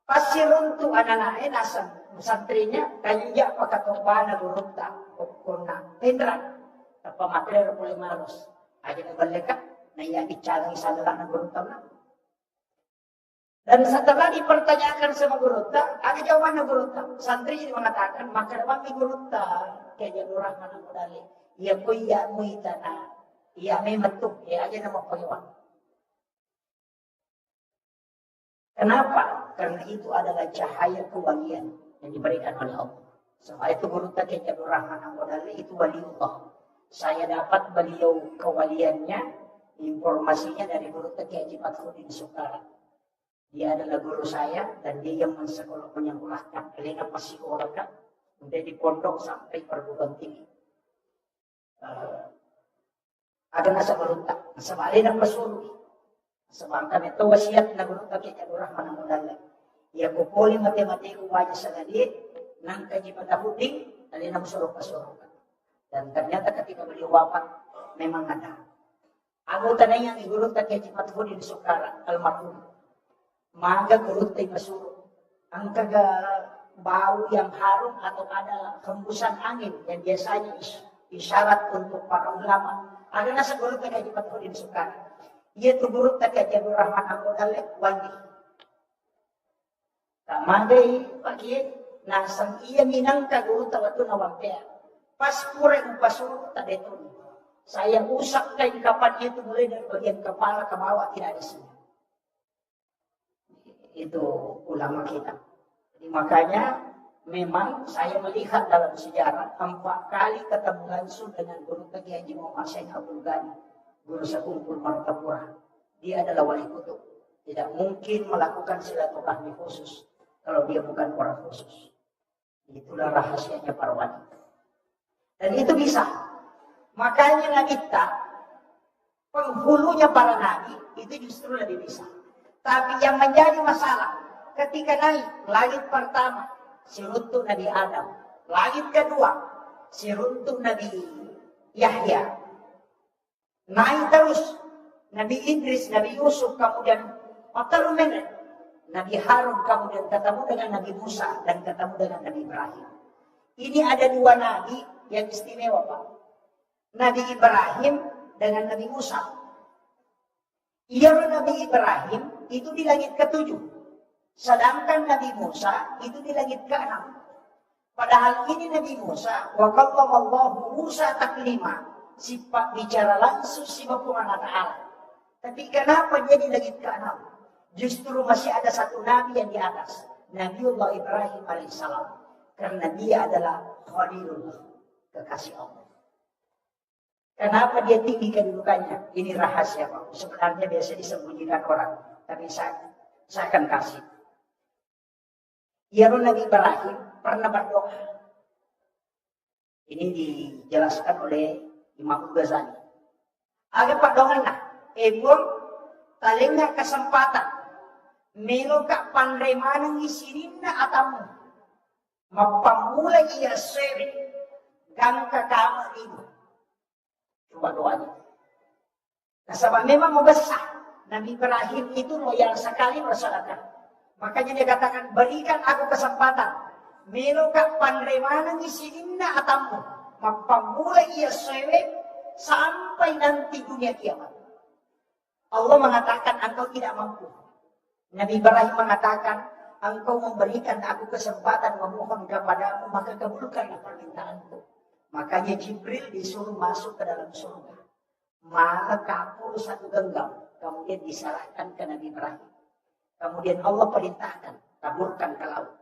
Pasti runtuh anak-anaknya nasan santrinya kaya pakai tokbana guru tak, pokoknya Penrang. Apa materi boleh Maros. Aja berlekat, na iya bicara isa lang ng guru na. Dan setelah dipertanyakan sama guru tak, ada jawaban ng guru tak. Santri mengatakan, maka naman may guru tak, kaya Abdul Rahman Amudalik, iya ko iya mo itana, iya may matuk, iya aja na mapagawa. Kenapa? Karena itu adalah cahaya kewalian yang diberikan oleh Allah. Sebab itu guru tak kaya Abdul Rahman Amudalik, itu waliullah. Saya dapat beliau kewaliannya, informasinya dari guru Kiai Haji Fathruddin Sukara. Dia adalah guru saya dan dia yang menyekolahkan Elena Pasikorakan dari pondok sampai perguruan tinggi. Ada nasa guru tak, nasa Elena Pasuri. Sebab kami itu wasiat na guru Kiai Abdul Rahman Amudalik. Ia kupuli matematika wajah sa galit, nang Haji Fathruddin, Elena Pasikorakan. Dan ternyata ketika beliau wafat memang ada. Anggota na yang igurut na kaya Fathruddin Sukara, almarhum. Maga gurut tayo masuro. Ang bau yang harum atau ada hembusan angin yang biasanya isyarat untuk para ulama. Ada nasa gurut na kaya Fathruddin Sukara. Ia tu gurut na kaya Abdul Rahman Amudalik wajib. Tamagay pagi nasang iya minang kagurut tawatu na wampea. Pas pura upasuro tadi itu. Saya usap kain kapan itu mulai dari bagian kepala ke bawah tidak ada sini. Itu ulama kita. Jadi makanya memang saya melihat dalam sejarah 4 kali ketemu langsung dengan guru Kiai Haji Muhammad Syekh Abdul Ghani, guru sekumpul Martapura. Dia adalah wali kutub. Tidak mungkin melakukan silaturahmi khusus kalau dia bukan orang khusus. Itulah rahasianya para wali. Dan itu bisa. Makanya Nabi kita, penghulunya para nabi, itu justru lebih bisa. Tapi yang menjadi masalah, ketika naik langit pertama, si runtuh Nabi Adam. Langit kedua, si runtuh Nabi Yahya. Naik terus, Nabi Idris, Nabi Yusuf, kemudian Matarumen, Nabi Harun, kemudian ketemu dengan Nabi Musa, dan ketemu dengan Nabi Ibrahim. Ini ada 2 nabi yang istimewa Pak. Nabi Ibrahim dengan Nabi Musa. Iya Nabi Ibrahim itu di langit ke-7. Sedangkan Nabi Musa itu di langit ke-6. Padahal ini Nabi Musa, wa kallamallahu Musa taklima. Sifat bicara langsung si Bapak Ta'ala. Tapi kenapa dia di langit ke-6? Justru masih ada satu nabi yang di atas. Nabiullah Ibrahim alaihissalam. Karena dia adalah Khalilullah, kekasih Allah. Kenapa dia tinggi kedudukannya? Ini rahasia Pak. Sebenarnya biasa disembunyikan orang. Tapi saya akan kasih. Ya Nabi Ibrahim pernah berdoa. Ini dijelaskan oleh Imam Ghazali. Aga padongan na. Ebon, talinga kesempatan. Meron ka panremanang isirin na atamu. Mapamulay iya seri. Gang kakama ini. Coba doanya. Nah, sebab memang membesar. Nabi Ibrahim itu loyal sekali masyarakat. Makanya dia katakan, berikan aku kesempatan. melo ka panremana ngisilinna atamu. Mapamula ia sewek sampai nanti dunia kiamat. Allah mengatakan engkau tidak mampu. Nabi Ibrahim mengatakan, engkau memberikan aku kesempatan memohon kepadamu, maka kabulkanlah permintaanku. Makanya Jibril disuruh masuk ke dalam surga. Maka kapur satu genggam, kemudian diserahkan ke Nabi Ibrahim. Kemudian Allah perintahkan, taburkan ke laut.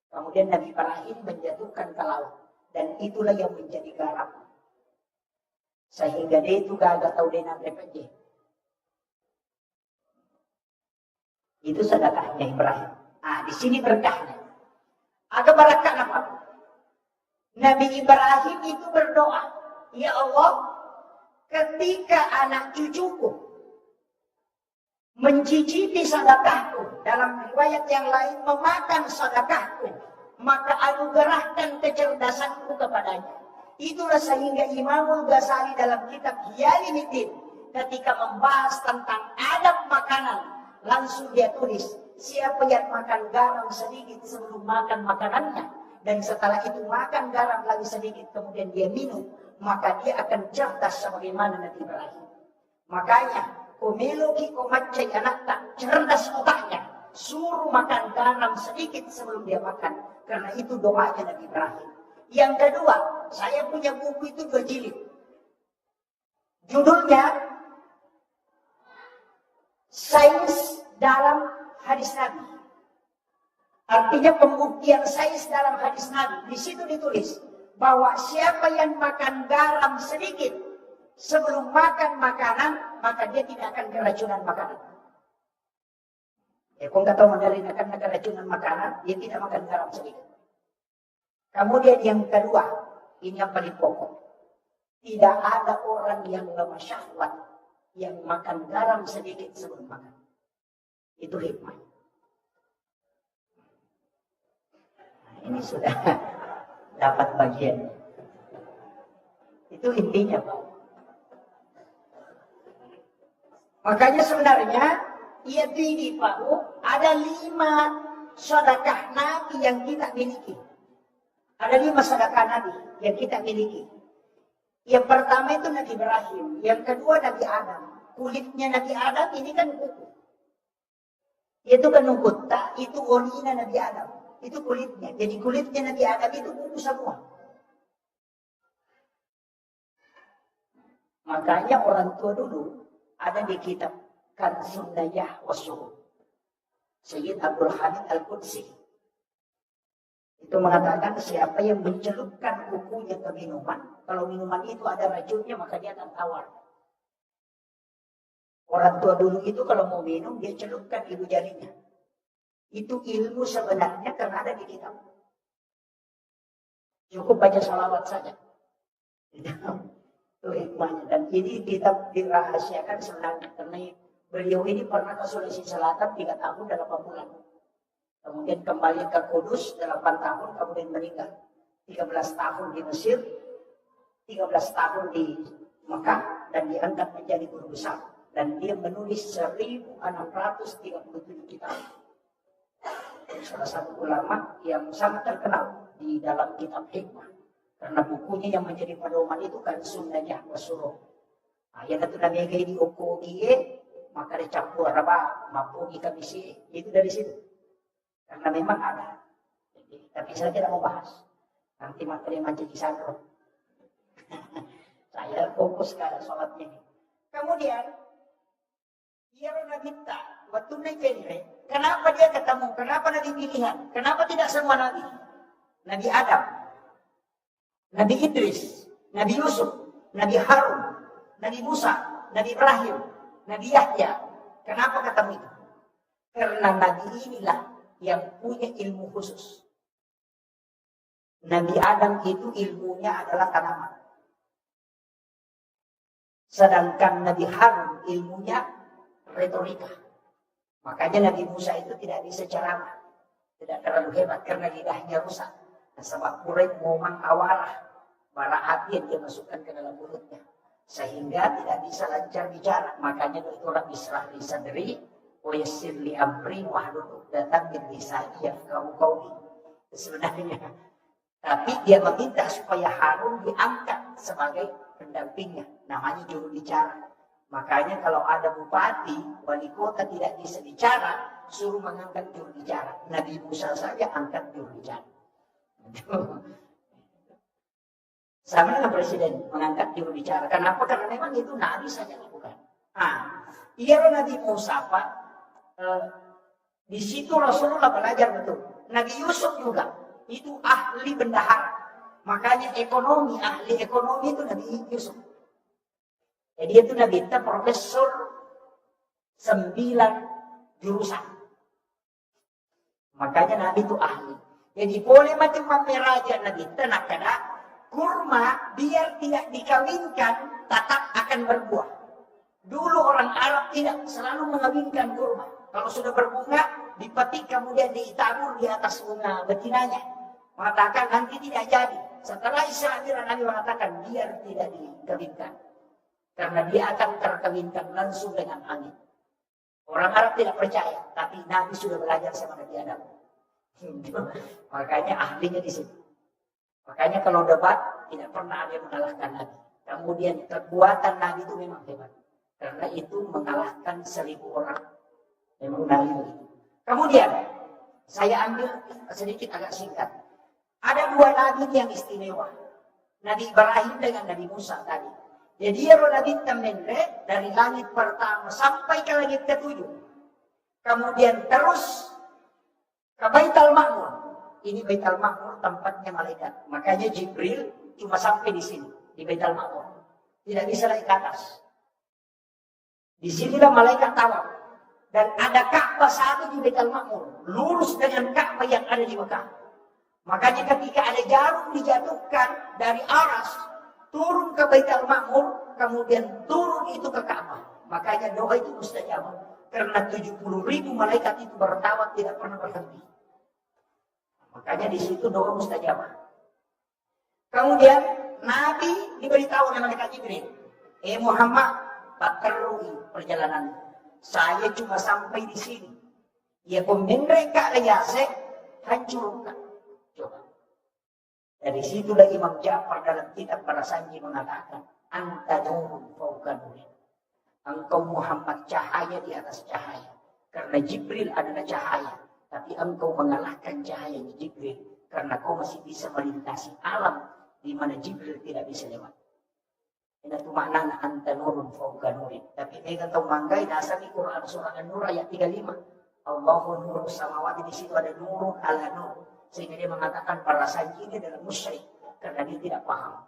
Kemudian Nabi Ibrahim menjatuhkan ke laut. Dan itulah yang menjadi garam. Sehingga dia itu gak tahu dia nanti PJ. Itu sedekahnya Ibrahim. Ah, di sini berkahnya. Agak barakah apa? Nabi Ibrahim itu berdoa, ya Allah, ketika anak cucuku mencicipi sedekahku, dalam riwayat yang lain memakan sedekahku, maka anugerahkan kecerdasanku kepadanya. Itulah sehingga Imamul Ghazali dalam kitab Hiyaliddin ketika membahas tentang adab makanan, langsung dia tulis, siapa yang makan garam sedikit sebelum makan makanannya, dan setelah itu makan garam lagi sedikit, kemudian dia minum, maka dia akan cerdas sebagaimana Nabi Ibrahim. Makanya, komeloki komacai anak tak cerdas otaknya, suruh makan garam sedikit sebelum dia makan, karena itu doanya Nabi Ibrahim. Yang kedua, saya punya buku itu 2 jilid. Judulnya Sains dalam Hadis Nabi. Artinya pembuktian sains dalam hadis Nabi. Di situ ditulis bahwa siapa yang makan garam sedikit sebelum makan makanan, maka dia tidak akan keracunan makanan. Ya, kau nggak tahu mandarin akan keracunan makanan, dia tidak makan garam sedikit. Kemudian yang kedua, ini yang paling pokok. Tidak ada orang yang lemah syahwat yang makan garam sedikit sebelum makan. Itu hikmah. Ini sudah dapat bagian. Itu intinya, Pak. Makanya sebenarnya ia pilih, Pak, ada 5 sedekah Nabi yang kita miliki. Ada 5 sedekah Nabi yang kita miliki. Yang pertama itu Nabi Ibrahim, yang kedua Nabi Adam. Kulitnya Nabi Adam ini kan kuku. Itu kan nukutta, itu olinya Nabi Adam. Itu kulitnya. Jadi kulitnya Nabi Adam itu kuku semua. Makanya orang tua dulu ada di kitab Kanzun Nayah Wasuhud. Sayyid Abdul Hamid Al-Qudsi. Itu mengatakan siapa yang mencelupkan kukunya ke minuman. Kalau minuman itu ada racunnya maka dia akan tawar. Orang tua dulu itu kalau mau minum dia celupkan ibu jarinya. Itu ilmu sebenarnya karena ada di kitab. Cukup baca salawat saja. Itu hikmahnya. Dan ini kitab dirahasiakan sebenarnya. Karena beliau ini pernah ke Sulawesi Selatan 3 tahun 8 bulan. Kemudian kembali ke Kudus 8 tahun, kemudian meninggal. 13 tahun di Mesir, 13 tahun di Mekah, dan diangkat menjadi guru besar. Dan dia menulis 1637 kitab. Salah satu ulama yang sangat terkenal di dalam kitab hikmah. Karena bukunya yang menjadi pedoman itu kan Sunnahnya Wasuruh. Nah, yang kata Nabi kayak di Oko Kie, maka dicampur apa, mampu ikamisi, itu dari situ. Karena memang ada. Jadi, tapi saya tidak mau bahas. Nanti materi macam di sana. Saya fokus ke sholatnya ini. Kemudian, dia Nabi minta, waktu naik kenapa dia ketemu? Kenapa Nabi pilihan? Kenapa tidak semua Nabi? Nabi Adam, Nabi Idris, Nabi Yusuf, Nabi Harun, Nabi Musa, Nabi Ibrahim, Nabi Yahya. Kenapa ketemu itu? Karena Nabi inilah yang punya ilmu khusus. Nabi Adam itu ilmunya adalah tanaman. Sedangkan Nabi Harun ilmunya retorika. Makanya Nabi Musa itu tidak bisa ceramah. Tidak terlalu hebat karena lidahnya rusak. Nah, sebab murid momen awalah. Bara hati yang dia masukkan ke dalam mulutnya. Sehingga tidak bisa lancar bicara. Makanya itu orang Israel di sadri. Wayassir li amri wahlul 'uqdatam min lisani yafqahu qawli. sebenarnya. Tapi dia meminta supaya Harun diangkat sebagai pendampingnya. Namanya juru bicara. Makanya kalau ada bupati, wali kota tidak bisa bicara, suruh mengangkat juru bicara. Nabi Musa saja angkat juru bicara. Sama dengan presiden mengangkat juru bicara. Kenapa? Karena memang itu Nabi saja lakukan. Iya Nabi Musa Pak. Di situ Rasulullah belajar betul. Nabi Yusuf juga. Itu ahli bendahara. Makanya ahli ekonomi itu Nabi Yusuf. Jadi itu Nabi itu profesor 9 jurusan. Makanya Nabi itu ahli. Jadi boleh macam raja Nabi itu nak kena kurma biar tidak dikawinkan tetap akan berbuah. Dulu orang Arab tidak selalu mengawinkan kurma. Kalau sudah berbunga dipetik kemudian ditabur di atas bunga betinanya. Mengatakan nanti tidak jadi. Setelah Israel Nabi mengatakan biar tidak dikawinkan. Karena dia akan terkawinkan langsung dengan angin. Orang Arab tidak percaya. Tapi Nabi sudah belajar sama Nabi Adam. Makanya ahlinya di sini. Makanya kalau debat tidak pernah ada yang mengalahkan Nabi. Kemudian kekuatan Nabi itu memang hebat. Karena itu mengalahkan 1000 orang. Memang Nabi begitu. Kemudian saya ambil sedikit agak singkat. Ada 2 nabi yang istimewa. Nabi Ibrahim dengan Nabi Musa tadi. Jadi dia Nabi Tamendre dari langit pertama sampai ke langit ke-7. Kemudian terus ke Baitul Ma'mur. Ini Baitul Ma'mur tempatnya malaikat. Makanya Jibril cuma sampai di sini, di Baitul Ma'mur. Tidak bisa naik ke atas. Di sinilah malaikat tawaf. Dan ada Ka'bah satu di Baitul Ma'mur. Lurus dengan Ka'bah yang ada di Mekah. Makanya ketika ada jarum dijatuhkan dari aras, turun ke Baitul Ma'mur, kemudian turun itu ke Ka'bah. Makanya doa itu mustajabah. Karena 70.000 malaikat itu bertawaf tidak pernah berhenti. Makanya di situ doa mustajabah. Kemudian Nabi diberitahu oleh malaikat Jibril, Muhammad, takarrui perjalanan. Saya cuma sampai di sini. Ya mereka ayase hancurkan. Coba. Dari situlah Imam Ja'far dalam kitab Para Sanji mengatakan, anta nurun fauqa nurin. Engkau Muhammad cahaya di atas cahaya. Karena Jibril adalah cahaya. Tapi engkau mengalahkan cahaya Jibril. Karena kau masih bisa melintasi alam di mana Jibril tidak bisa lewat. Ini itu maknanya anta nurun fauqa nurin. Tapi mereka tahu manggai dasar di Quran surah An-Nur ayat 35. Allahu nurus samawati, di situ ada nurun ala nur. Sehingga dia mengatakan para sanji ini adalah musyrik. Karena dia tidak paham.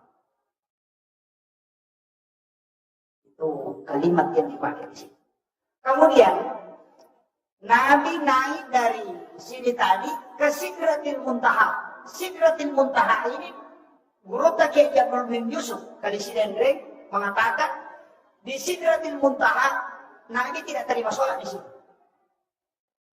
Itu kalimat yang dipakai di sini. Kemudian Nabi naik dari sini tadi ke Sidratil Muntaha. Sidratil Muntaha ini Guru Takiya Jabal bin Yusuf kali Sidendreng mengatakan di Sidratil Muntaha Nabi tidak terima sholat di situ.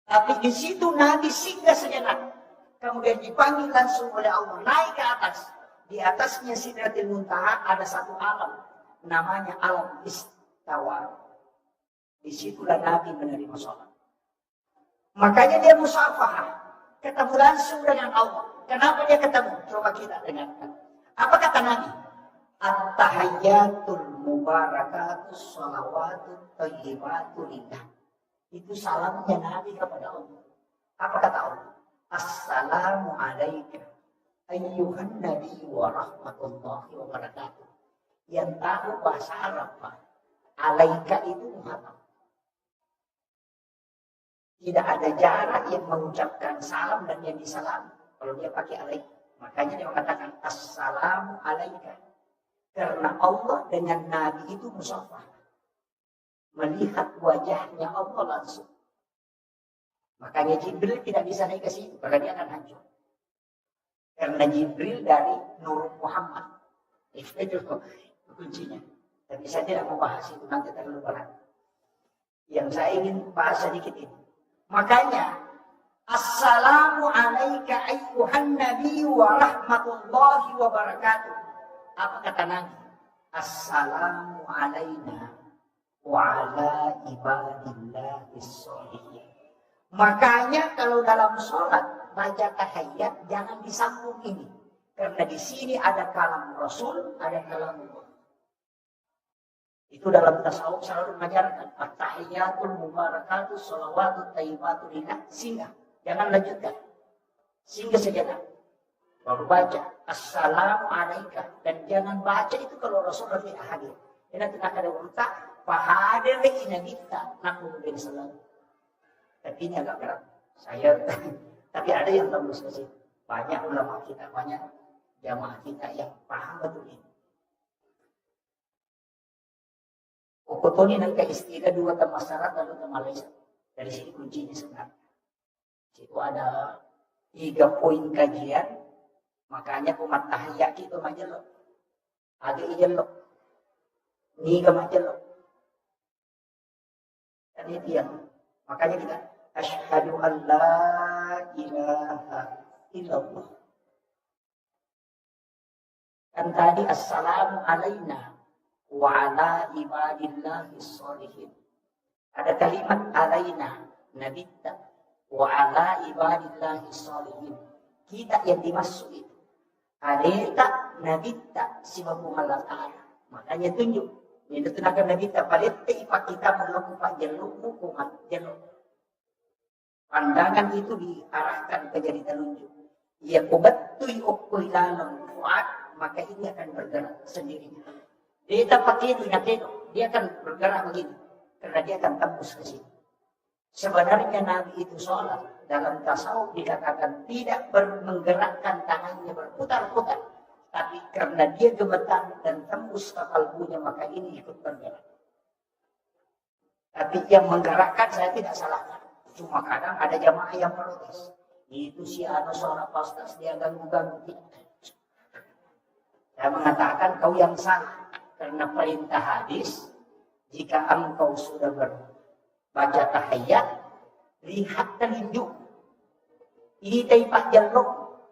Tapi di situ Nabi singgah sejenak. Kemudian dipanggil langsung oleh Allah naik ke atas. Di atasnya Sidratil Muntaha ada satu alam. Namanya alam istawa. Di situlah Nabi menerima sholat. Makanya dia musafahah. Ketemu langsung dengan Allah. Kenapa dia ketemu? Coba kita dengarkan. Apa kata Nabi? At-tahayyatul mubarakatus sholawatut thayyibatu lillah. Itu salamnya Nabi kepada Allah. Apa kata Allah? Assalamu alaika ayyuhan nabi wa rahmatullahi wa barakatuh. Yang tahu bahasa Arab, Pak. Alaika itu Muhammad. Tidak ada jarak yang mengucapkan salam dan yang disalam. Kalau dia pakai alaika. Makanya dia mengatakan assalamu alaika. Karena Allah dengan Nabi itu musafah. Melihat wajahnya Allah langsung. Makanya Jibril tidak bisa naik ke situ. Karena dia akan hancur. Karena Jibril dari Nur Muhammad. Itu kuncinya. Tapi saya tidak mau bahas itu. Nanti terlalu berat. Yang saya ingin bahas sedikit ini. Makanya assalamu alaika ayyuhan nabi wa rahmatullahi wa barakatuh. Apa kata Nabi? Assalamu alaina wa ala ibadillahis sholihin. Makanya kalau dalam sholat baca tahiyat jangan disambung ini. Karena di sini ada kalam Rasul, ada kalam Allah. Itu dalam tasawuf selalu mengajarkan at-tahiyatul mubarakatuh sholawatut thayyibatun lillah. Singgah, jangan lanjutkan. Singgah sejenak. Baru baca assalamu alaika, dan jangan baca itu kalau Rasulullah tidak hadir. Karena tidak ada urta fahadir ina kita nakul bin salam. Tapi ini agak berat. Saya tapi ada yang tembus ke situ. Banyak ulama kita, banyak jamaah kita yang paham betul ini. Ukutoni nangka istilah dua tamasarat lalu Malaysia. Dari sini kuncinya sebenarnya. Situ ada 3 poin kajian. Makanya kumat tahiyat itu majelok. Ada ijelok. Ni ke majelok. Dan itu yang makanya kita asyhadu an la ilaha illallah. Kan tadi assalamu alaina wa ala ibadillahis sholihin. Ada kalimat alaina nabitta wa ala ibadillahis sholihin. Kita yang dimaksud itu. Alaita nabitta sibabu Allah Ta'ala. Makanya tunjuk. Ini tenaga nabitta palette ipak kita melakukan jaluk hukuman jaluk. Pandangan itu diarahkan ke jari telunjuk. Ya kubatui ukuilalan fuad, maka ini akan bergerak sendirinya. Dia tak pakai ini, dia akan bergerak begini. Karena dia akan tembus ke sini. Sebenarnya Nabi itu sholat. Dalam tasawuf dikatakan tidak menggerakkan tangannya berputar-putar. Tapi karena dia gemetar dan tembus ke kalbunya, maka ini ikut bergerak. Tapi yang menggerakkan saya tidak salahkan. Cuma kadang ada jamaah yang protes. Itu si anak sholat pastas, dia ganggu-ganggu. Saya mengatakan kau yang salah. Karena perintah hadis, jika engkau sudah berbaca tahiyat, lihat telunjuk. Ini taipak jaluk.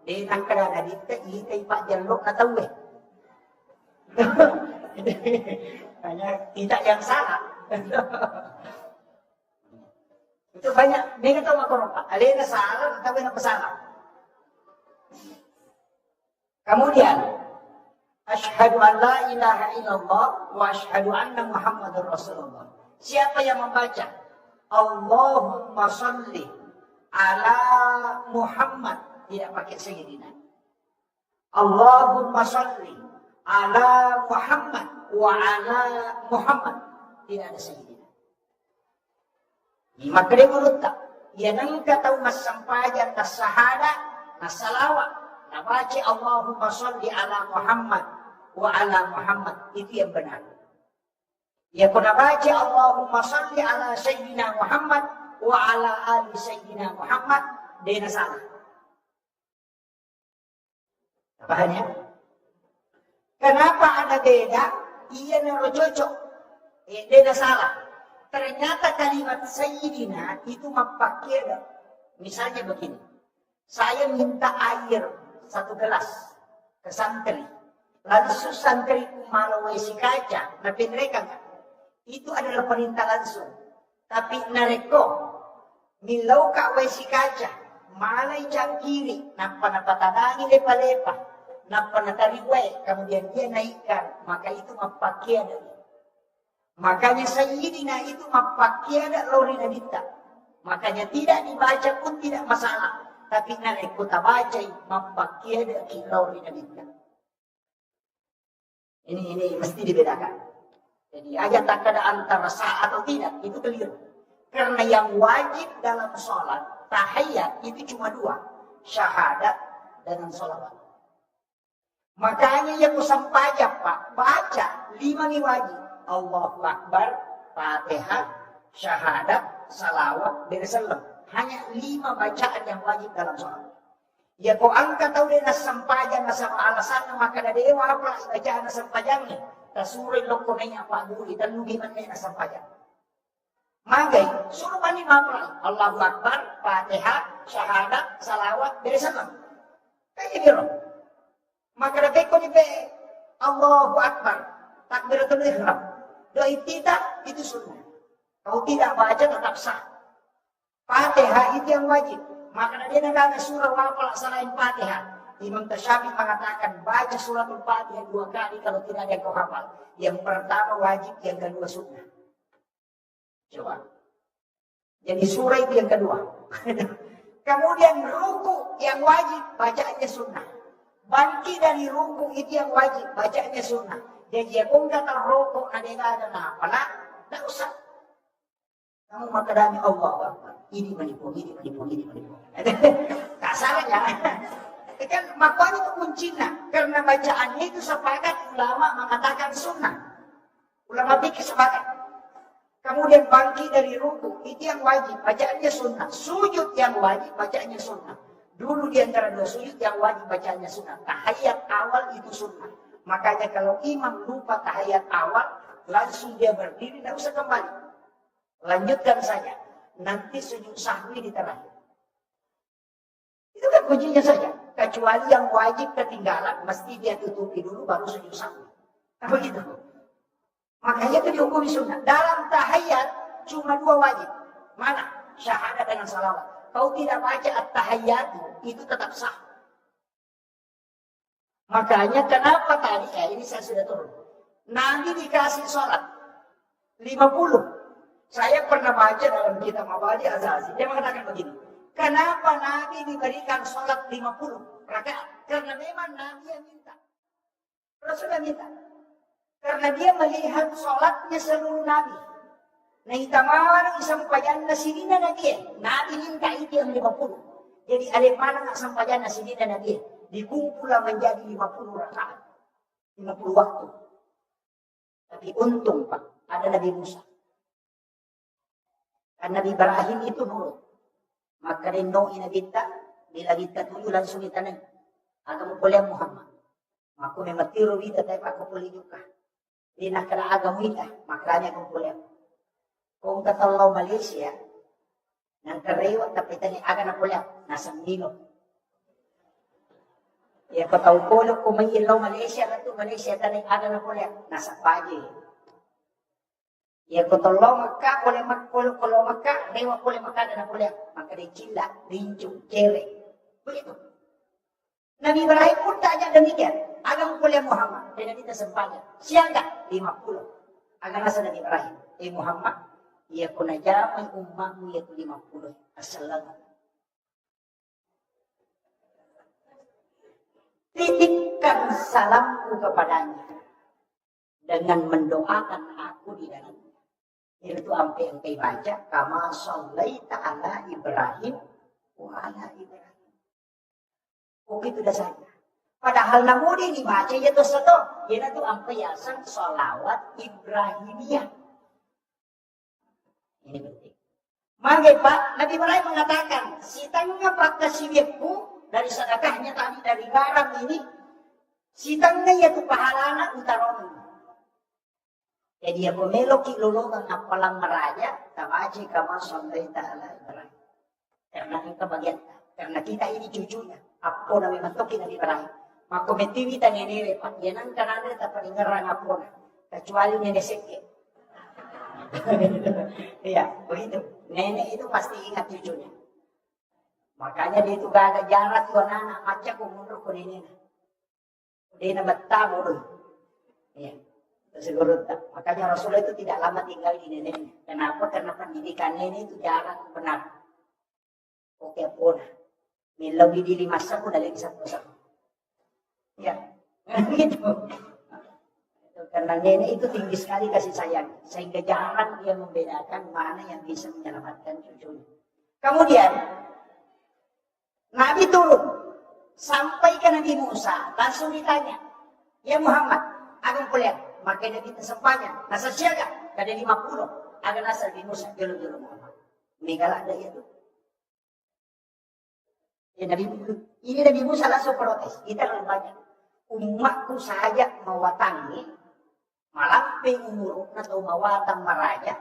Dia nak kerana dita, ini taipak jaluk na tahu eh. Hanya tidak yang salah. Itu banyak. Dia kata makhluk. Alena salah, tapi nak salah. Kemudian, asyhadu an la ilaha illallah wa asyhadu anna Muhammadur Rasulullah. Siapa yang membaca Allahumma shalli ala Muhammad, tidak pakai sayyidina. Allahumma shalli ala Muhammad wa ala Muhammad, tidak ada sayyidina. Maka dia berutang. Ya nangka tahu mas sampajan tas sahada, nas salawat. Nabaca Allahumma shalli ala Muhammad wa ala Muhammad, itu yang benar. Ya kuna baca Allahumma shalli ala Sayyidina Muhammad wa ala ali Sayyidina Muhammad, dia salah. Pahamnya? Kenapa ada beda? Iya nero cocok. Dia salah. Ternyata kalimat Sayyidina itu mempakir. Misalnya begini. Saya minta air 1 gelas ke santri. Lalu santri malu wesi kaca, tapi mereka enggak. Itu adalah perintah langsung. Tapi nareko, milau ka wesi kaca, malay cang kiri, napa tanangi lepa-lepa, napa natariwe, kemudian dia naikkan, maka itu mapakiada. Makanya Sayyidina itu mapakiada lori nabita. Makanya tidak dibaca pun tidak masalah. Tapi nareko tabaca mapakiada lori nabita. Ini mesti dibedakan. Jadi ayat tak ada antara sah atau tidak, itu keliru. Karena yang wajib dalam sholat, tahiyat itu cuma 2. Syahadat dan sholawat. Makanya yang musampajak Pak, baca 5 nih wajib. Allahu Akbar, Fatihah, Syahadat, Salawat, Bersalam. Hanya 5 bacaan yang wajib dalam sholat. Ya kau angkat tahu dia nasampajan nasama alasan maka ada dewa apa bacaan nasampajannya. Tasuri lokonenya Pak Guru dan lugi man nasampajan. Magai suruh mani mapra Allahu Akbar, Fatihah, Syahadat, Salawat, Bersalam. Kayak gitu. Maka ada beko ni be Allahu Akbar, takbiratul ihram. Doi tidak itu sunnah. Kalau tidak baca tetap sah. Fatihah itu yang wajib. Maka dia nggak surah wafal selain Fatihah. Imam Tasyafi mengatakan baca suratul Fatihah 2 kali kalau tidak ada yang kau hafal. Yang pertama wajib, yang kedua sunnah. Coba. Jadi surah itu yang kedua. Kemudian ruku yang wajib, bacaannya sunnah. Bangkit dari ruku itu yang wajib, bacaannya sunnah. Jadi kung kata ruku ada yang ada nah apalah, tak usah. Kamu makadami Allah Akbar. Ini menipu. Tak salah ya. Kan makanya itu kuncinya. Karena bacaannya itu sepakat ulama mengatakan sunnah. Ulama fikih sepakat. Kemudian bangkit dari ruku itu yang wajib, bacaannya sunnah. Sujud yang wajib, bacaannya sunnah. Dulu di antara 2 sujud yang wajib bacaannya sunnah. Tahiyat awal itu sunnah. Makanya kalau imam lupa tahiyat awal, langsung dia berdiri, tidak usah kembali. Lanjutkan saja. Nanti sujud sahwi di terakhir. Itu kan kuncinya saja. Kecuali yang wajib ketinggalan, mesti dia tutupi dulu baru sujud sahwi. Apa gitu? Makanya itu dihukumi sunnah. Dalam tahiyat cuma 2 wajib. Mana? Syahadat dengan salawat. Kau tidak baca at-tahiyyat itu tetap sah. Makanya kenapa tadi, ini saya sudah turun. Nabi dikasih sholat 50. Saya pernah baca dalam kitab Mabadi Azazi. Dia mengatakan begini. Kenapa Nabi diberikan sholat 50 rakaat? Karena memang Nabi yang minta. Rasulullah minta. Karena dia melihat sholatnya seluruh Nabi. Nah itamawar isampayan na sinina na dia. Nabi minta itu yang 50. Jadi ada mana nak sampayan na sinina na dia. Dikumpullah menjadi 50 rakaat. 50 waktu. Tapi untung Pak, ada Nabi Musa. Karena Nabi Ibrahim itu nurut. Maka rindu ina kita, bila kita tuju langsung kita nang. Agam kuliah Muhammad. Maka mematiru kita tayo pagkupuli juga. Di nakalaagam kita, makanya kung kuliah. Kung katalaw Malaysia, nang karewat tapi tani aga na kuliah, nasa Milo. Ya kataw kulo kung may ilaw Malaysia, nato Malaysia tani aga na kuliah, nasa Paje. Ya kotolo maka boleh makul kalau maka dewa boleh makan dan boleh maka di cila rincung cere begitu. Nabi Ibrahim pun tanya demikian. Agam boleh Muhammad dengan kita sempatnya. Siang tak 50. Agam nasa Nabi Ibrahim. Muhammad ia kuna jamai umatmu ia 50. Assalamualaikum. Titipkan salamku kepadanya dengan mendoakan aku di dalam. Itu sampai yang kita baca kama shallaita ala Ibrahim wa ala Ibrahim. Oh itu dah saja. Padahal namudi dibaca itu satu. Ia itu sampai yasan sholawat Ibrahimiyah. Ini penting. Maka Pak Nabi Ibrahim mengatakan si tengah pakai siwekku dari sedekahnya tadi dari garam ini si tengah yaitu pahalana utaron. Jadi aku meloki lulugang apalang meraja, tabaji kama sampai ta'ala Ibrahim. Karena kita bagian, karena kita ini cucunya. Apo na mimantoki Nabi Ibrahim. Maka metiwita nenere, yan ang kanana tapalingarang apo na. Kecuali nene seke. Iya, begitu. Nenek itu pasti ingat cucunya. Makanya dia itu gak ada jarak tuan anak. Maca kumundur ke nenek. Dia na betamo dulu. Iya. Segera, makanya Rasulullah itu tidak lama tinggal di neneknya. Kenapa? Karena pendidikan nenek itu jarang benar. Oke pun, lebih di 5 tahun dari 1 tahun. Ya, gitu. Karena nenek itu tinggi sekali kasih sayang, sehingga jarang dia membedakan mana yang bisa menyelamatkan cucunya. Kemudian Nabi turun sampai ke Nabi Musa, langsung ditanya, ya Muhammad, akan kuliah. Makanya kita sempanya. Nasa siaga. Kada 50. Ada nasa di Musa. Jolo-jolo Muhammad. Megala ada itu. Ya, ini Nabi Musa langsung protes. Kita lebih banyak. Umatku saja mawatangi. Malamping umur. Atau mawatang maraja.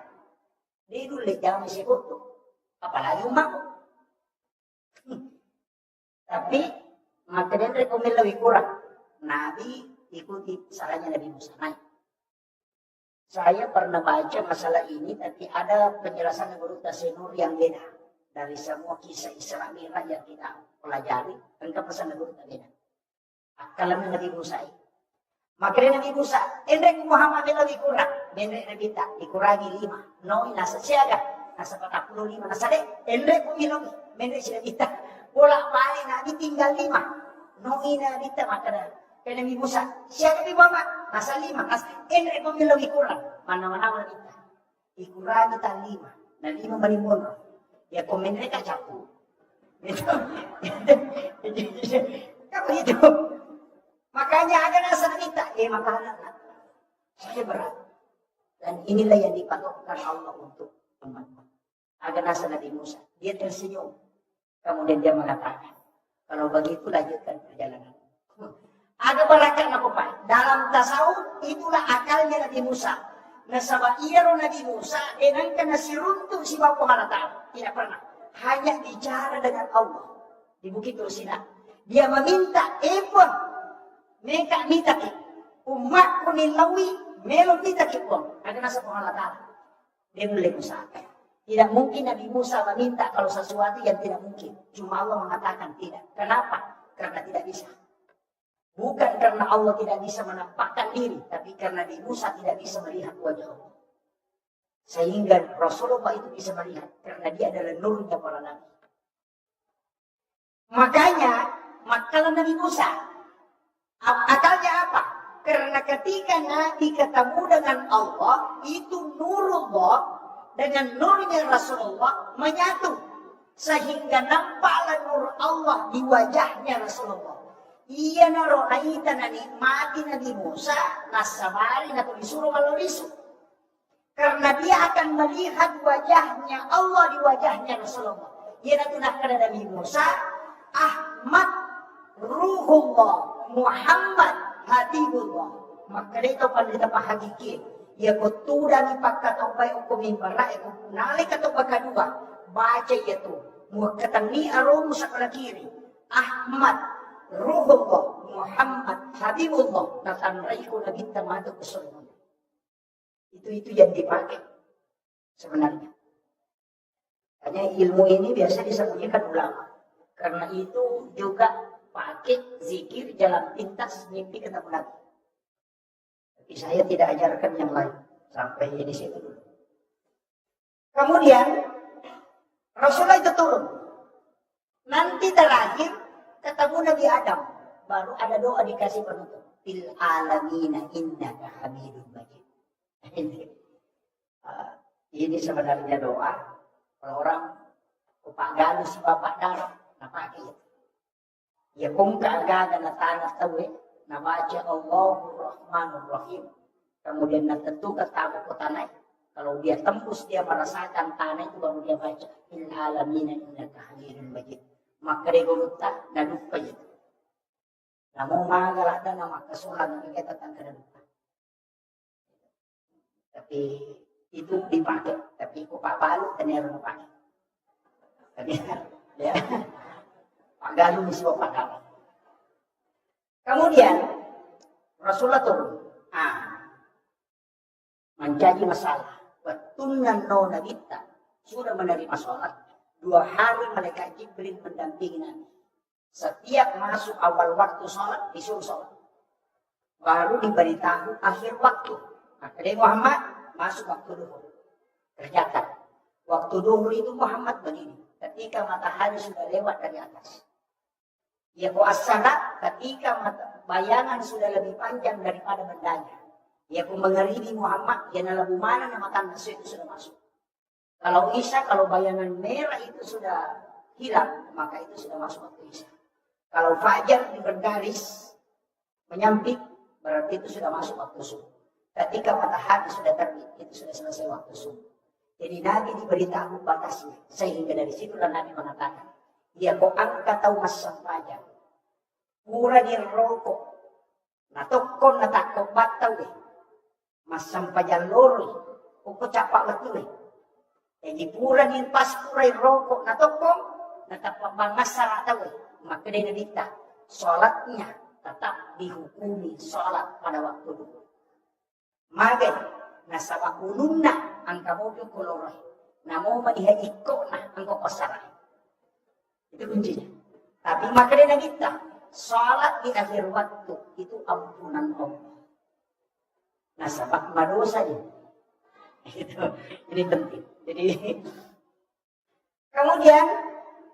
Dia dulu jangan sekutu. Apalagi umatku. Tapi. Makanya rekomend lebih kurang. Nabi ikuti salahnya Nabi Musa. Naik. Saya pernah baca masalah ini, tapi ada penjelasan menurut Tasenur yang beda dari semua kisah Isra Mi'raj yang kita pelajari, engkau pesan Nabi Musa. Kalau Nabi Musa, makanya Nabi Musa, endek Muhammad lebih kurang, endek Nabi tak dikurangi 5, no nasa siaga, nasa 45, nasa dek, endek kumilogi, endek si Nabi tak, bolak balik Nabi tinggal 5, no Nabi tak makanya, kaya Nabi Musa, siaga Nabi Muhammad, nasa 5, nasa endek kumilogi kurang, mana-mana Nabi tak, dikurangi tak 5, na 5 marimuno. Ya komen mereka capu. Kamu itu. Makanya ada rasa kita. Makanan. Saya berat. Dan inilah yang dipatokkan Allah untuk umat. Ada rasa Nabi Musa. Dia tersenyum. Kemudian dia mengatakan. Kalau begitu lanjutkan perjalanan. Ada barakan apa Pak? Dalam tasawuf itulah akalnya Nabi Musa. Nasaba iya Nabi Musa dengan si runtuh si Bapa Ta'ala. Tidak pernah. Hanya bicara dengan Allah. Di Bukit Tursina. Dia meminta epon. Mereka minta ki. Umat kunilawi. Melon minta ki pun. Ada nasa Allah Ta'ala. Dia boleh Musa. Tidak mungkin Nabi Musa meminta kalau sesuatu yang tidak mungkin. Cuma Allah mengatakan tidak. Kenapa? Karena tidak bisa. Bukan karena Allah tidak bisa menampakkan diri, tapi karena Nabi Musa tidak bisa melihat wajah Allah. Sehingga Rasulullah itu bisa melihat, karena dia adalah nurnya para nabi. Makanya, makalah Nabi Musa, akalnya apa? Karena ketika Nabi ketemu dengan Allah, itu nurullah dengan nurnya Rasulullah menyatu. Sehingga nampaklah nur Allah di wajahnya Rasulullah. Iya naro naita na nikmati Nabi Musa nasabari na disuruh malorisu. Karena dia akan melihat wajahnya Allah di wajahnya Rasulullah. Ia natunahkan Nabi Musa, Ahmad, Ruhullah, Muhammad, Habibullah. Maka dito pandita pahagiki. Ia kutura ni pagkatopay o kumimbara, ia kunalik ato pagkadua. Baca itu. Muakatang aromo sa kalakiri. Ahmad, Ruhullah, Muhammad, Habibullah, natanray ko na bintamado ke surga. Itu yang dipakai sebenarnya. Hanya ilmu ini biasa disembunyikan ulama. Karena itu juga pakai zikir jalan pintas mimpi ketemu Nabi. Tapi saya tidak ajarkan yang lain. Sampai di situ dulu. Kemudian Rasulullah itu turun. Nanti terakhir ketemu Nabi Adam. Baru ada doa dikasih penutup. Fil alamina innaka hamidun majid. Ini sebenarnya doa. Kalau orang upak galu si bapak darah. Nah pakai itu. Ya kumka agaga na tanah tawe. Na baca Allahur Rahmanur Rahim. Kemudian na tentu ketamu ko tanay. Kalau dia tembus dia merasakan tanah itu baru dia baca. Fil alamina innaka hamidun majid. Maka reguluta na lupa itu. Namun magalada na makasulat na kita tangka na lupa. Tapi itu dipakai. Tapi kung papalo, tanero na pakai. Ya. Pagalo mismo pagalo. Kemudian Rasulullah turun. Menjadi masalah. Betulan no nabita. Sudah menerima sholat. 2 hari malaikat Jibril mendampingi Nabi. Setiap masuk awal waktu sholat, disuruh sholat. Baru diberitahu akhir waktu. Maka dari Muhammad masuk waktu duhur. Kerjakan. Waktu duhur itu Muhammad begini. Ketika matahari sudah lewat dari atas. Ya as-salat ketika bayangan sudah lebih panjang daripada bendanya. Ya mengeribi Muhammad, ya nalabu mana nama tanda itu sudah masuk. Kalau Isya, kalau bayangan merah itu sudah hilang, maka itu sudah masuk waktu Isya. Kalau Fajar di bergaris menyamping, berarti itu sudah masuk waktu subuh. Ketika matahari sudah terbit, itu sudah selesai waktu subuh. Jadi Nabi diberitahu batasnya. Sehingga dari situlah Nabi mengatakan, dia ko angka tahu masang Fajar. Pura di rokok. Natokon natakot bataw eh. Masang Fajar lori. Uko capak betul eh. Jadi pura di pas pura rokok natokon. Natapabangas sa tahu eh. Maka dia nabita, sholatnya tetap dihukumi sholat pada waktu itu. Maka nasaba ulunna ang kamoyo koloroy. Namo malihat ikut nah engkau pasarah. Itu kuncinya. Tapi makanya kita salat di akhir waktu itu ampunan Allah. Nah, sebab madosa itu ini penting. Jadi kemudian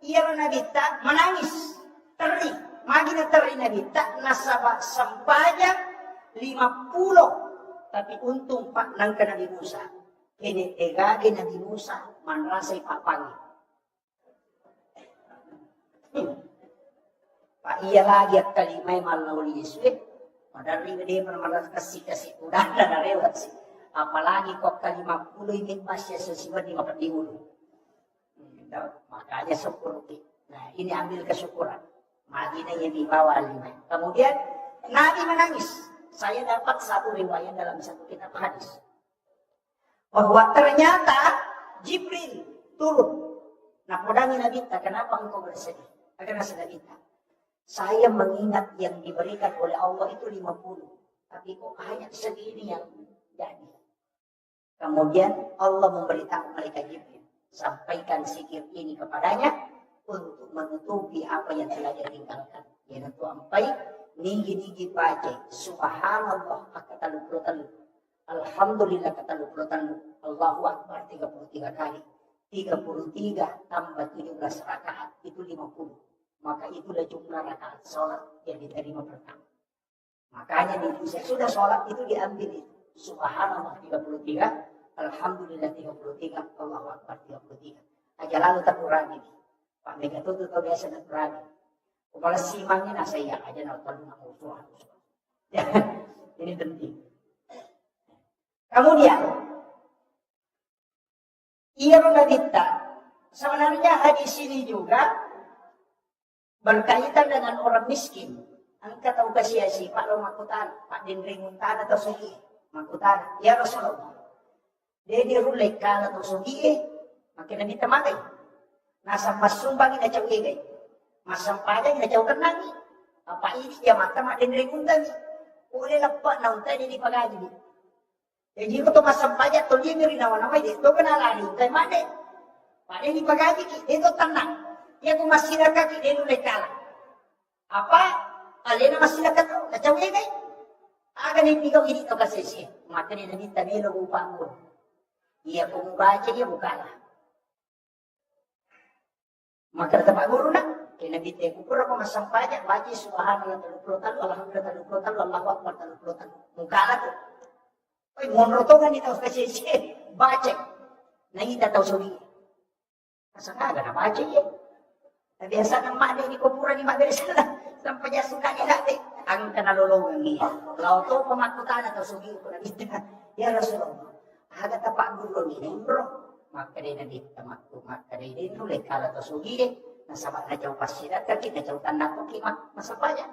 ia Nabi tak menangis, teri, magina teri Nabi tak nasabah sempajak 50. Tapi untung Pak nangka Nabi Musa. Ini egage Nabi Musa manrasai Pak Pangi. Pak iya lagi kalimai malau Yesus. Padahal dia pernah kasih udah ada lewat sih. Apalagi kok kali 50 ini masih sesuai di makan dulu. Makanya syukur. Nah ini ambil kesyukuran. Madinah yang dibawa 5. Kemudian Nabi menangis. Saya dapat satu riwayat dalam satu kitab hadis. Bahwa ternyata Jibril turun. Nah podangi Nabi, kenapa engkau bersedih? Karena sedih kita. Saya mengingat yang diberikan oleh Allah itu 50. Tapi kok hanya segini yang jadi. Kemudian Allah memberitahu malaikat Jibril. Sampaikan zikir ini kepadanya. Untuk menutupi apa yang telah dia tinggalkan. Yaitu sampai ninggi-ninggi baca. Subhanallah kata lu. Alhamdulillah kata lu. Allahu Akbar 33 kali. 33 tambah 17 rakaat. Itu 50. Maka itulah jumlah rakaat sholat yang diterima pertama. Makanya di Indonesia sudah sholat itu diambil itu. Subhanallah 33, Alhamdulillah 33, Allahu Akbar 33. Aja lalu tak kurangi. Pak Mega itu biasa tak kurangi. Kepala simangnya saya aja nonton Tuhan. Ini penting. Kemudian ia menderita. Sebenarnya hadis ini juga berkaitan dengan orang miskin. Angkat tahu kasih Pak lo makutan, Pak Dindring Muntana atau Sugi, makutan. Ya Rasulullah. Dia dirulai kala atau Sugi, makin Nabi temakai. Nasa masumbang ina caw igay. Masampadan ina caw kanangi. Apa ini dia mata Mak Dindring Muntana. Uli lepak na untay di pagaji. Jadi ko to masampadan to limiri na wanamay di. To kanalari untay made. Pada di pagaji itu tenang. Dia tu masyarakat di Indonesia. Apa? Alena masyarakat tu, macam ni kan? Akan ipikaw ini tu kasih. Maka ni Nabi tabi lo upang mo. Ia kung baca dia bukalah. Maka tempat guru nak. Kaya Nabi tabi pura ko masampaya baca subhanallah 30 alhamdulillah 30 Allahu akbar 30. Bukalah tu. Oi monrotongan ni tahu kasih baca. Nangita tahu suri. Asa kaga na baca ye. Biasa ng mada ni kupuran ni magalis na sampai niya suka ni dati ang kanalulungan niya. Law to pamakutan atau sugi ko na kita. Ya Rasulullah. Aga tapak guru ni bro. Maka din na dito maka din ulit kala to sugi nasabat na jauh pasirat kita jauh tanda ko kimak masapaya.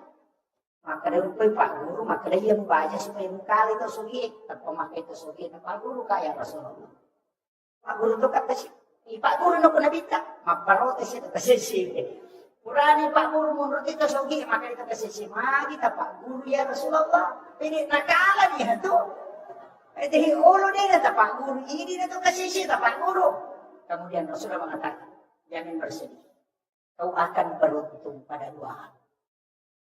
Maka din po pak guru maka din yung baca supaya mukali to sugi at pamakai to sugi na pak guru kaya Rasulullah. Pak guru to kapasik. Pak guru na ko nabita, magparotes ito kasi siya. Purani Pak guru menurut itu sogi, maka itu kasi siya. Kita Pak guru ya Rasulullah, ini nakala niya to. Jadi ulo din na Pak guru, ini na to kasi siya Pak guru. Kemudian Rasulullah mengatakan, jangan bersedih. Kau akan beruntung pada 2 hal.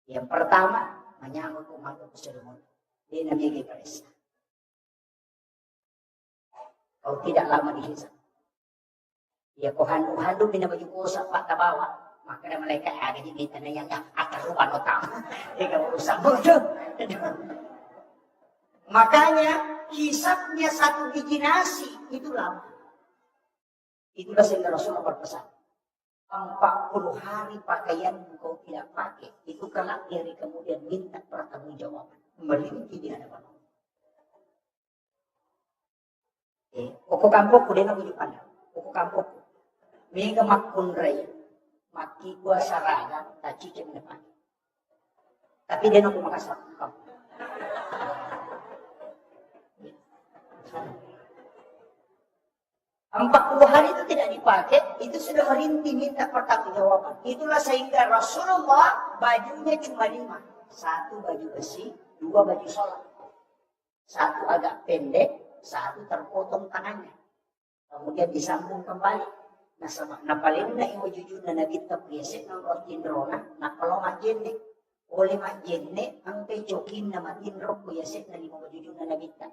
Yang pertama, menyambut umat Muslimin. Dia Nabi Ibrahim. Kau tidak lama dihisap. Ya ko handu binabagi ko sa patabawa. Maka na malaikat aga di kita na yan ataruan o tama. Ikaw usap mo ito. Makanya hisapnya 1 biji nasi itu lama. Itulah sehingga Rasulullah berpesan. 40 hari pakaian kau tidak pakai. Itu kelak dari kemudian minta pertanggungjawaban. Melinti di hadapan Allah. Oko kampok ko din ang ilipan. Oko kampok ko. Mega makunray, maki gua saraga, taci cem depan. Tapi dia nak makasar. 40 hari itu tidak dipakai, itu sudah merintih minta pertanggungjawaban. Itulah sehingga Rasulullah bajunya cuma 5. 1 baju besi, 2 baju sholat. 1 agak pendek, 1 terpotong tangannya. Kemudian disambung kembali. Nah, sama napalinda imo jujur na nagita piyesek ng rotindrona, napalo majenne. Oleh majenne, ang pecokin na matindro piyesek na imo jujur na nagita.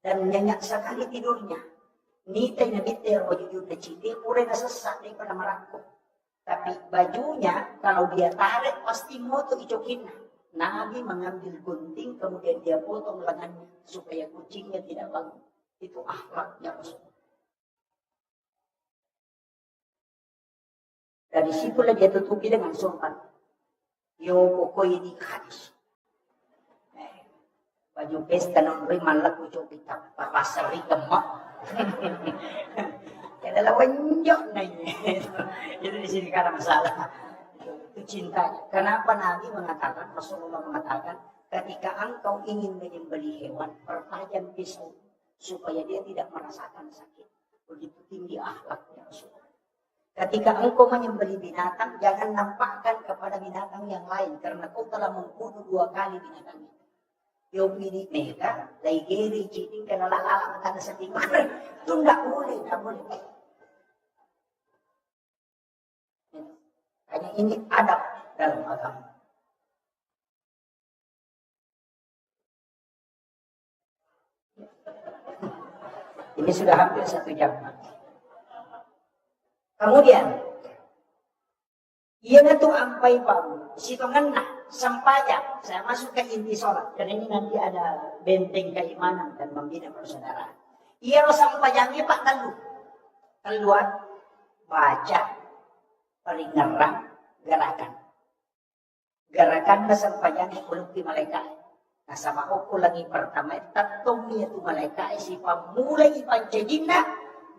Dan nyanyak sekali tidurnya. Nitay na bitero jujur na citi, pure na sesak na ipana marako. Tapi bajunya, kalau dia tarik, pasti mau tuh icokin. Nabi mengambil gunting, kemudian dia potong lengannya, supaya kucingnya tidak bangun. Itu akhlaknya Rasulullah. Dari situlah dia tutupi dengan sumpah. Yo pokoknya di hadis. Baju pesta nombri malak ucap kita. Papasari gemak. Adalah wenjok nanya. Itu di sini karena masalah. Itu cintanya. Kenapa Nabi mengatakan, Rasulullah mengatakan, ketika engkau ingin menyembelih hewan, pertajam pisau supaya dia tidak merasakan sakit. Begitu tinggi akhlaknya Rasulullah. Ketika engkau menyembelih binatang, jangan nampakkan kepada binatang yang lain, karena kau telah membunuh 2 kali binatang itu. Yung ini mereka, laigeri, citing, kenalala, matanda sa tingkong. Itu tidak boleh, tidak boleh. Hanya ini adab dalam agama. Ini sudah hampir 1 jam. Kemudian, ia itu ampai baru, situ ngena, sampaya, saya masuk ke inti sholat, karena ini nanti ada benteng keimanan dan membina persaudaraan. Ia sampayangnya Pak keluar, baca, paling ngerang, gerakan sampayangnya kulukti malaikat. Nah sama aku lagi pertama, tatong itu malaikat, si pamulai pancajina,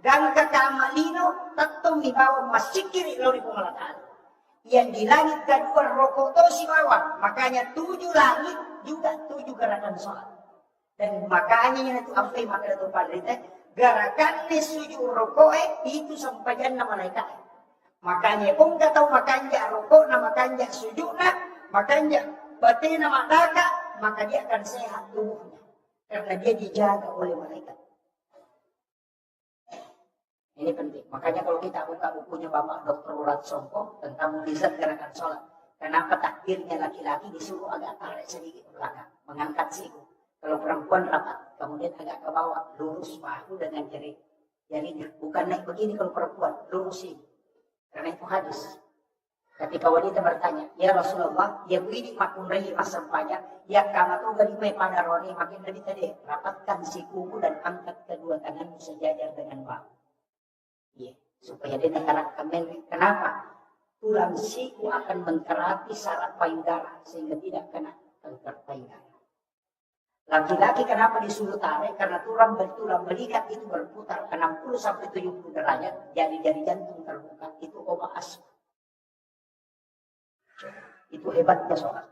dan kakamalino, tatong ibawa masikiri lori pemalataan. Yang di langit kedua rokok to si bawah. Makanya 7 langit juga 7 gerakan sholat. Dan makanya yang itu sampai maka itu padrita, gerakan sujud rokok itu sampaian nama malaikat. Makanya kung gak tahu makanya rokok na makanya sujud na, makanya batin na mataka, maka dia akan sehat tubuhnya. Karena dia dijaga oleh malaikat. Ini penting. Makanya kalau kita buka bukunya Bapak Dr. Urat Songko tentang mukjizat gerakan sholat. Kenapa takdirnya laki-laki disuruh agak tarik sedikit ke belakang. Mengangkat siku. Kalau perempuan rapat. Kemudian agak ke bawah. Lurus bahu dengan jarinya. Bukan naik begini kalau perempuan. Lurus ini. Karena itu hadis. Ketika wanita bertanya. Ya Rasulullah. Ya begini makun rahi masampanya. Ya kama tu galimai pada roni. Makin dari tadi. Rapatkan sikumu dan angkat kedua tanganmu sejajar dengan bahu. Ya, supaya dia tergerak kemen. Kenapa? Tulang siku akan menterapi saraf payudara sehingga tidak kena kanker payudara. Laki-laki kenapa disuruh tarik? Karena tulang belikat itu berputar 60-70 derajat, jari-jari jantung terbuka. Itu koma asma. Itu hebatnya sholat.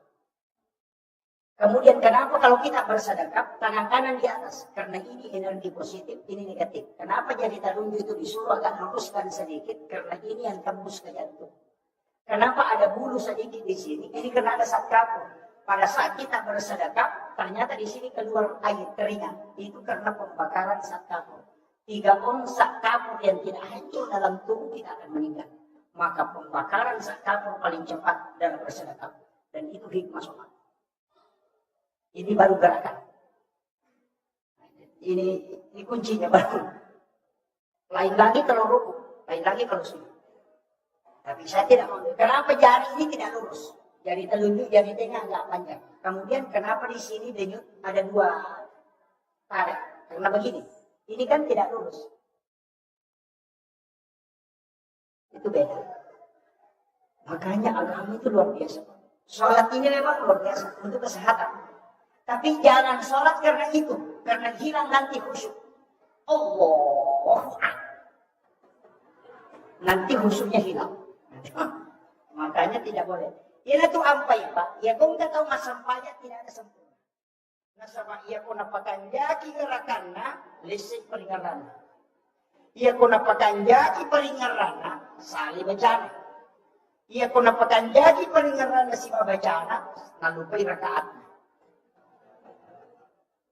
Kemudian kenapa kalau kita bersedekap, tangan kanan di atas? Karena ini energi positif, ini negatif. Kenapa jari telunjuk itu disuruh agak luruskan sedikit? Karena ini yang tembus ke jantung. Kenapa ada bulu sedikit di sini? Ini karena ada zat kapur. Pada saat kita bersedekap, ternyata di sini keluar air keringat. Itu karena pembakaran zat kapur. 3 ons zat kapur yang tidak hancur dalam tubuh kita akan meninggal. Maka pembakaran zat kapur paling cepat dalam bersedekap. Dan itu hikmah sholat. Ini baru gerakan. Ini kuncinya baru. Lain lagi kalau ruku, lain lagi kalau sujud. Tapi saya tidak mau. Kenapa jari ini tidak lurus? Jari telunjuk, jari tengah agak panjang. Kemudian kenapa di sini denyut ada 2 tarik? Karena begini. Ini kan tidak lurus. Itu beda. Makanya agama itu luar biasa. Sholat ini memang luar biasa untuk kesehatan. Tapi jangan sholat karena itu. Karena hilang nanti khusyuk. Allah. Nanti khusyuknya hilang. Makanya tidak boleh. Ini tuh ampai Pak. Ya kau nggak tahu mas sampainya tidak ada sempurna. Nah sama ia kau napakan jaki gerakannya. Lisik peringaran. Ia kau napakan jaki peringaran. Sali bacana. Ia kau napakan jaki peringaran si bacana. Nalupai rakaat.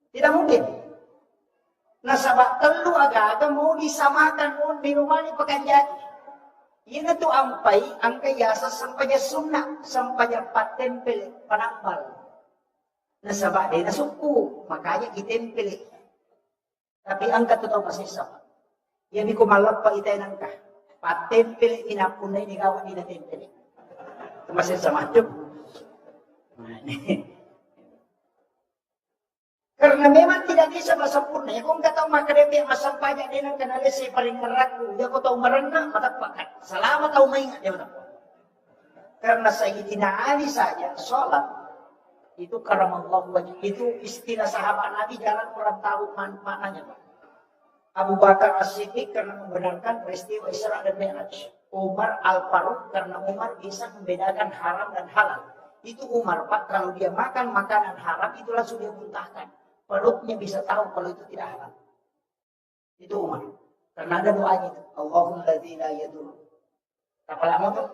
Tidak mungkin. Nasabak telu aga-aga mau disamakan mau binumani pekanjaki. Ina tu ampai angka yasa sampaya sunnah sampaya patempel panambal. Nasabak dia nasuku makanya kitempel. Tapi angka tu tahu masih sama. Yang ko malapa itay nangka. Patempel inapunay ni gawa ni natempel. Masih sama tu. Karena memang tidak bisa sempurna. Ya kung kataw makarebe masampanya din ang kanales ay paring karaku. Ya ko taw marana matapakan. Salamat taw maingat ya matapakan. Karena Sayyidina Ali saja sholat itu karamallahu wajah. Itu istilah sahabat Nabi jalan orang tahu maknanya. Abu Bakar As-Siddiq karena membenarkan peristiwa Isra dan Mi'raj. Umar Al-Faruq karena Umar bisa membedakan haram dan halal. Itu Umar Pak kalau dia makan makanan haram itu langsung dia muntahkan. Perutnya bisa tahu kalau itu tidak halal. Itu Umar. Karena ada doanya itu. Allahumma ladzi la yadur. Kapal lama tuh?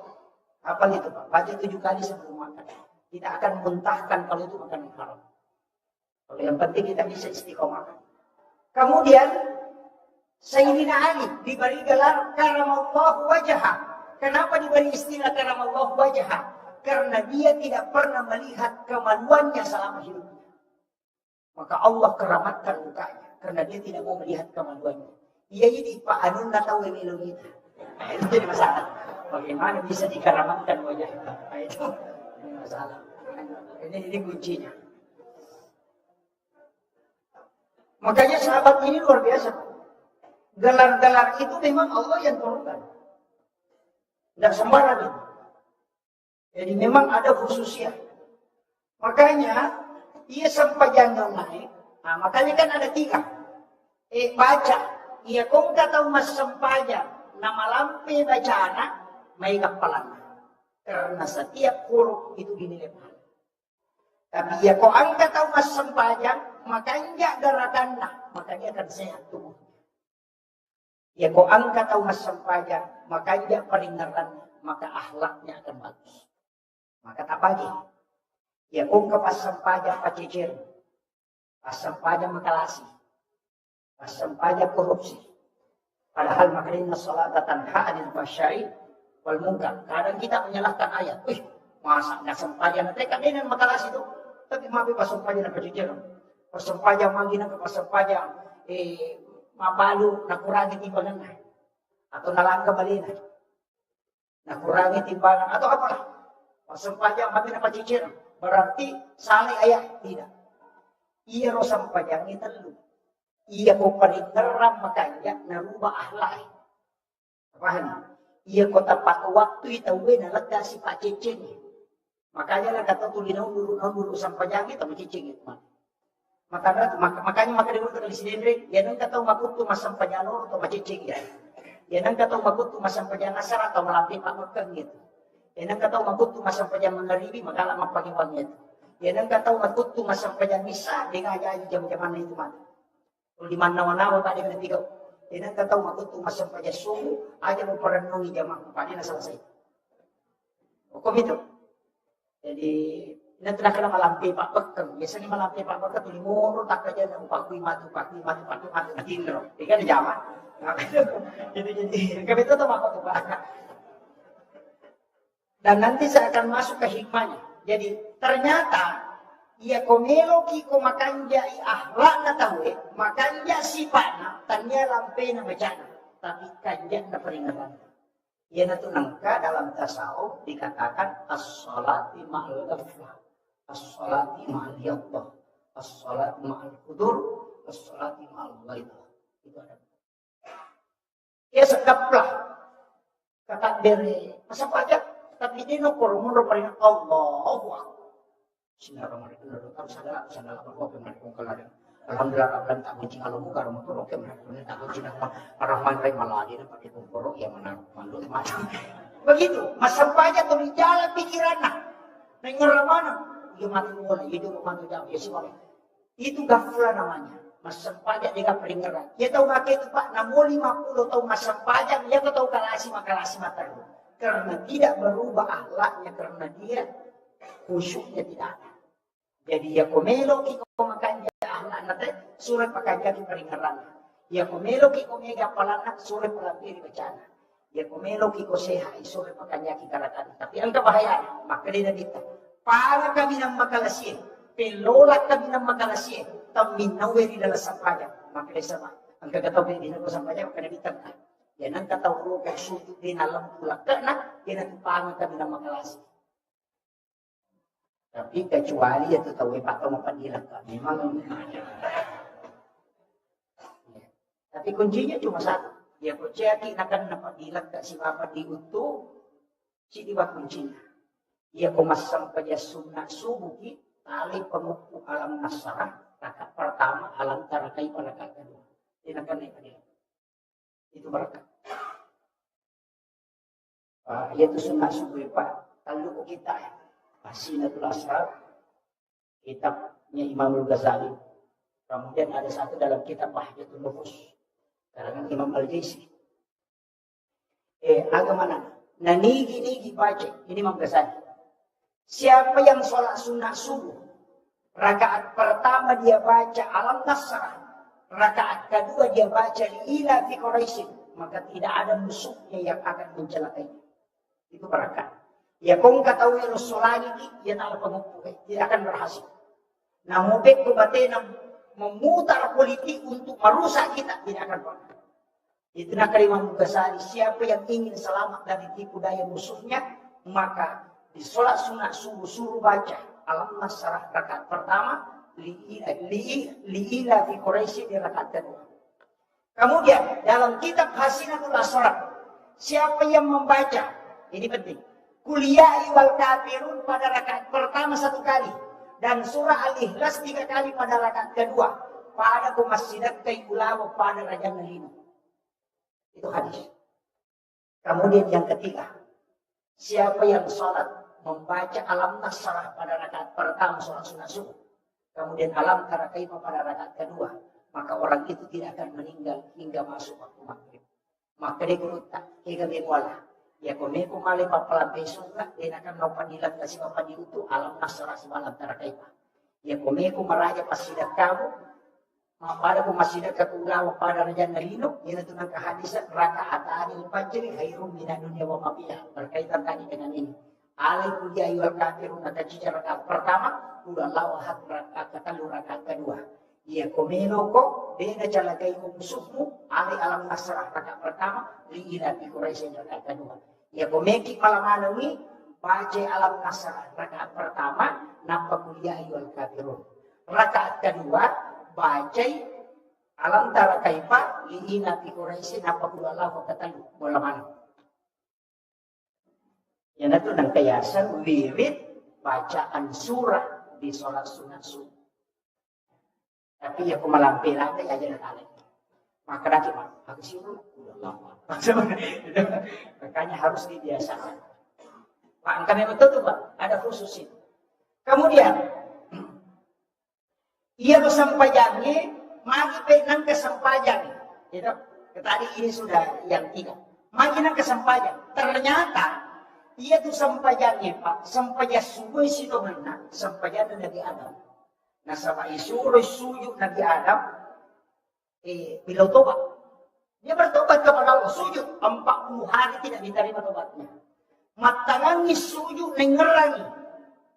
Apa itu Pak? Baca 7 kali sebelum makan. Tidak akan muntahkan kalau itu makanan haram. Kalau yang penting kita bisa istiqomah. Kemudian Sayyidina Ali diberi gelar karamallahu wajhah. Kenapa diberi istilah karamallahu wajhah? Karena dia tidak pernah melihat kemaluannya selama hidupnya. Maka Allah keramatkan mukanya. Karena dia tidak mau melihat kemaluannya. Iya ini Pak Anun nggak tahu yang itu. Nah, itu jadi masalah. Bagaimana bisa dikeramatkan wajah? Nah, itu masalah. Ini kuncinya. Makanya sahabat ini luar biasa. Gelar-gelar itu memang Allah yang turunkan. Tidak sembarang itu. Jadi memang ada khususnya. Makanya ia sampai jangan naik. Nah, makanya kan ada 3. Baca. Ia kong kata mas sampajan. Nama lampe baca anak. May kapalan. Karena setiap huruf itu dinilai pahala. Tapi ia kong angkat tahu mas sampajan. Makanya garakanlah. Makanya akan sehat tubuh. Ia kong angkat tahu mas sampajan. Makanya peringatan. Maka akhlaknya akan bagus. Maka tak pagi. Ya kung kapasampaja pacicir, pasampaja makalasi, pasampaja korupsi. Padahal makanin na salat tanha anil fasyai wal munkar. Kadang kita menyalahkan ayat. Masa nggak sampaja na teka din makalasi itu. Tapi mapi pasampaja na pacicir. Pasampaja magi na pasampaja mabalu na kurangi timbangan na. Atau nalangka balina. Na kurangi timbangan atau apa? Pasampaja magi na pacicir. Berarti saling ayat tidak. Ia rosam pajangi telu. Ia ko paringeram makanya narubah ahlak. Paham? Ia ko tepat waktu itu na lega si pak cicing. Makanya lah kata tulinaw dulu sampai jangi tamu cicing itu. Makanya dulu dari sini ya nang kata makutu masam panyalo atau macicing ya. Ya nang kata makutu masam panyanasar atau melatih pak mekeng gitu. Yan ang kataw magkuto masampadyang mangaribi, magala magpagibagyan. Yan ang kataw magkuto masampadyang misa, di nga ayayin jam-jaman na ito man. Kung di man nawa-nawa, pwede ka natigaw. Yan ang kataw magkuto masampadyang sumo, ayaw mo paranong ijaman, pwede na salasay. O kumito. Jadi, inatala ka na malampi pa, pagkang, biasanya malampi pa, pagkang, tulimuro, taka dyan, ang pakuimatu, natindro. Di ka na jaman. Jadi, kami ito tumako ito ba? Dan nanti saya akan masuk ke hikmahnya. Jadi ternyata ia komelo ki ko makanja i akhlak na tawe, makanja sifatna tanya lampe na bacana, tapi kanja na peringatan. Ia na tunangka dalam tasawuf dikatakan as-salati ma'al ghaflah, as-salati ma'al yaqdah, as-salati ma'al qudur, as-salati ma'al ghaidah. Itu ada. Ia sekaplah kata dari masa pajak. Tapi ini no kurung pa rin Allahu Akbar. Bismillahirrahmanirrahim. Sana ako kung kalarin. Alhamdulillah akan tak kucing alam muka rumah turun ke mana tak kucing para mantai maladi dan pakai kumporo yang mana mandul macam. Begitu, masa aja tuh di jalan pikiran nah. Nengar mana? Dia mati bola, hidup mantu jauh ya semua. Itu gafla namanya. Masa pajak dia peringatan. Dia tahu pakai itu Pak, namun 50 tahun masa pajak dia tahu kalasi mata. Karena tidak berubah akhlaknya, karena dia khusyuknya tidak ada. Jadi ya komelo kiko makanya akhlak nate surat pakanya di peringatan. Ya komelo kiko mega palana sore palampiri bacana. Ya komelo kiko seha sore makanya kita lakukan. Tapi ang kabahayaan makanya kita para kami ng makalasye, pelola kami ng makalasye, taminaweri dalam sampayan. Makanya sama. Ang kagataw din ko sampayan makanya kita. Yan ang kataw ko sutu din alam pula karena yan ang pangan kami ng makalasye. Tapi kecuali itu tahu patong padilan kami memang. Tapi kuncinya cuma satu. Ya percaya akan dapat dilat si bapak diutuh, si dibuat kuncinya. Ya komasam pada sunnah subuh tali pengukuh alam nasarah, rakaat pertama alam tarakai pada rakaat kedua. Tidak akan naik. Itu berkat. Yaitu sunnah subuh Pak. Kalau kita ya, Asinatul Asrar, kitabnya Imamul Ghazali. Kemudian ada satu dalam kitab Bahjatul Nufus. Karangan Imam Al-Jaisi. Agak mana? Nanigi-nigi baca. Ini Imam Ghazali. Siapa yang sholat sunnah subuh, rakaat pertama dia baca alam nasrah, rakaat kedua dia baca ila fi Quraisy, maka tidak ada musuhnya yang akan mencelakai. Itu berkat. Ya kung katawi Rasulullah ya tak pengukuh, tidak akan berhasil. Namun bek kebatenan memutar politik untuk merusak kita tidak akan pernah. Itu nak Imam Ghazali, siapa yang ingin selamat dari tipu daya musuhnya, maka di sholat sunnah subuh suruh baca alam nasrah rakaat pertama, li'ila fi Quraisy di rakaat kedua. Kemudian dalam kitab Hasinatul Asrar, siapa yang membaca, ini penting, Kuliah wal kafirun pada rakaat pertama 1 kali. Dan surah Al-Ikhlas 3 kali pada rakaat kedua. Pada kumasidat kay ulawa pada Raja Nalino. Itu hadis. Kemudian yang ketiga. Siapa yang sholat membaca alam nasrah pada rakaat pertama sholat sunnah subuh. Kemudian alam tarakaifah pada rakaat kedua. Maka orang itu tidak akan meninggal hingga masuk waktu maghrib. Maka dia kurutak. Hingga dia ya kami kumali papala besok nak dia akan mau padilat kasih papa diutuh alam nasrah semalam tarakaifah. Ya kami kumaraja pasidat kamu, pada kumasidat kakulawa pada Raja Nalino, yan ito ng kahadisan rakaat anil fajri khairum min dunya wa ma fiha. Berkaitan tadi dengan ini. Alai kuliah wal kafirun atau cica rakaat pertama, udah lawahat rakaat katalu rakaat kedua. Ya komeno ko dia calagai musuhmu alai alam nasrah rakaat pertama, liila di Quraisy rakaat kedua. Ya komeki malam ini baca alam nasrah rakaat pertama nampak kuliah wal kafirun. Rakaat kedua baca alam tarakaifah liina fi Quraisy nampak kuliah Allah katalu bola mana. Yan itu nang kayasan wirid bacaan surah di sholat sunat subuh. Tapi ya kumalampi ada ya jangan alih. Maka nanti aku siapa udah lama. Makanya harus dibiasakan. Pak, kami betul tuh Pak, ada khusus itu. Kemudian, ia bersampaiannya, magi penang kesampaian. Gitu. Tadi ini sudah yang 3. Magi nang kesampaian. Ternyata ia tuh sampaiannya Pak, sampaian subuh situ mana, sampaian Nabi Adam. Nah sama isuruh sujud Nabi Adam, bila tobat. Dia bertobat kepada Allah, sujud 40 hari tidak diterima tobatnya. Matangangi sujud nengerangi.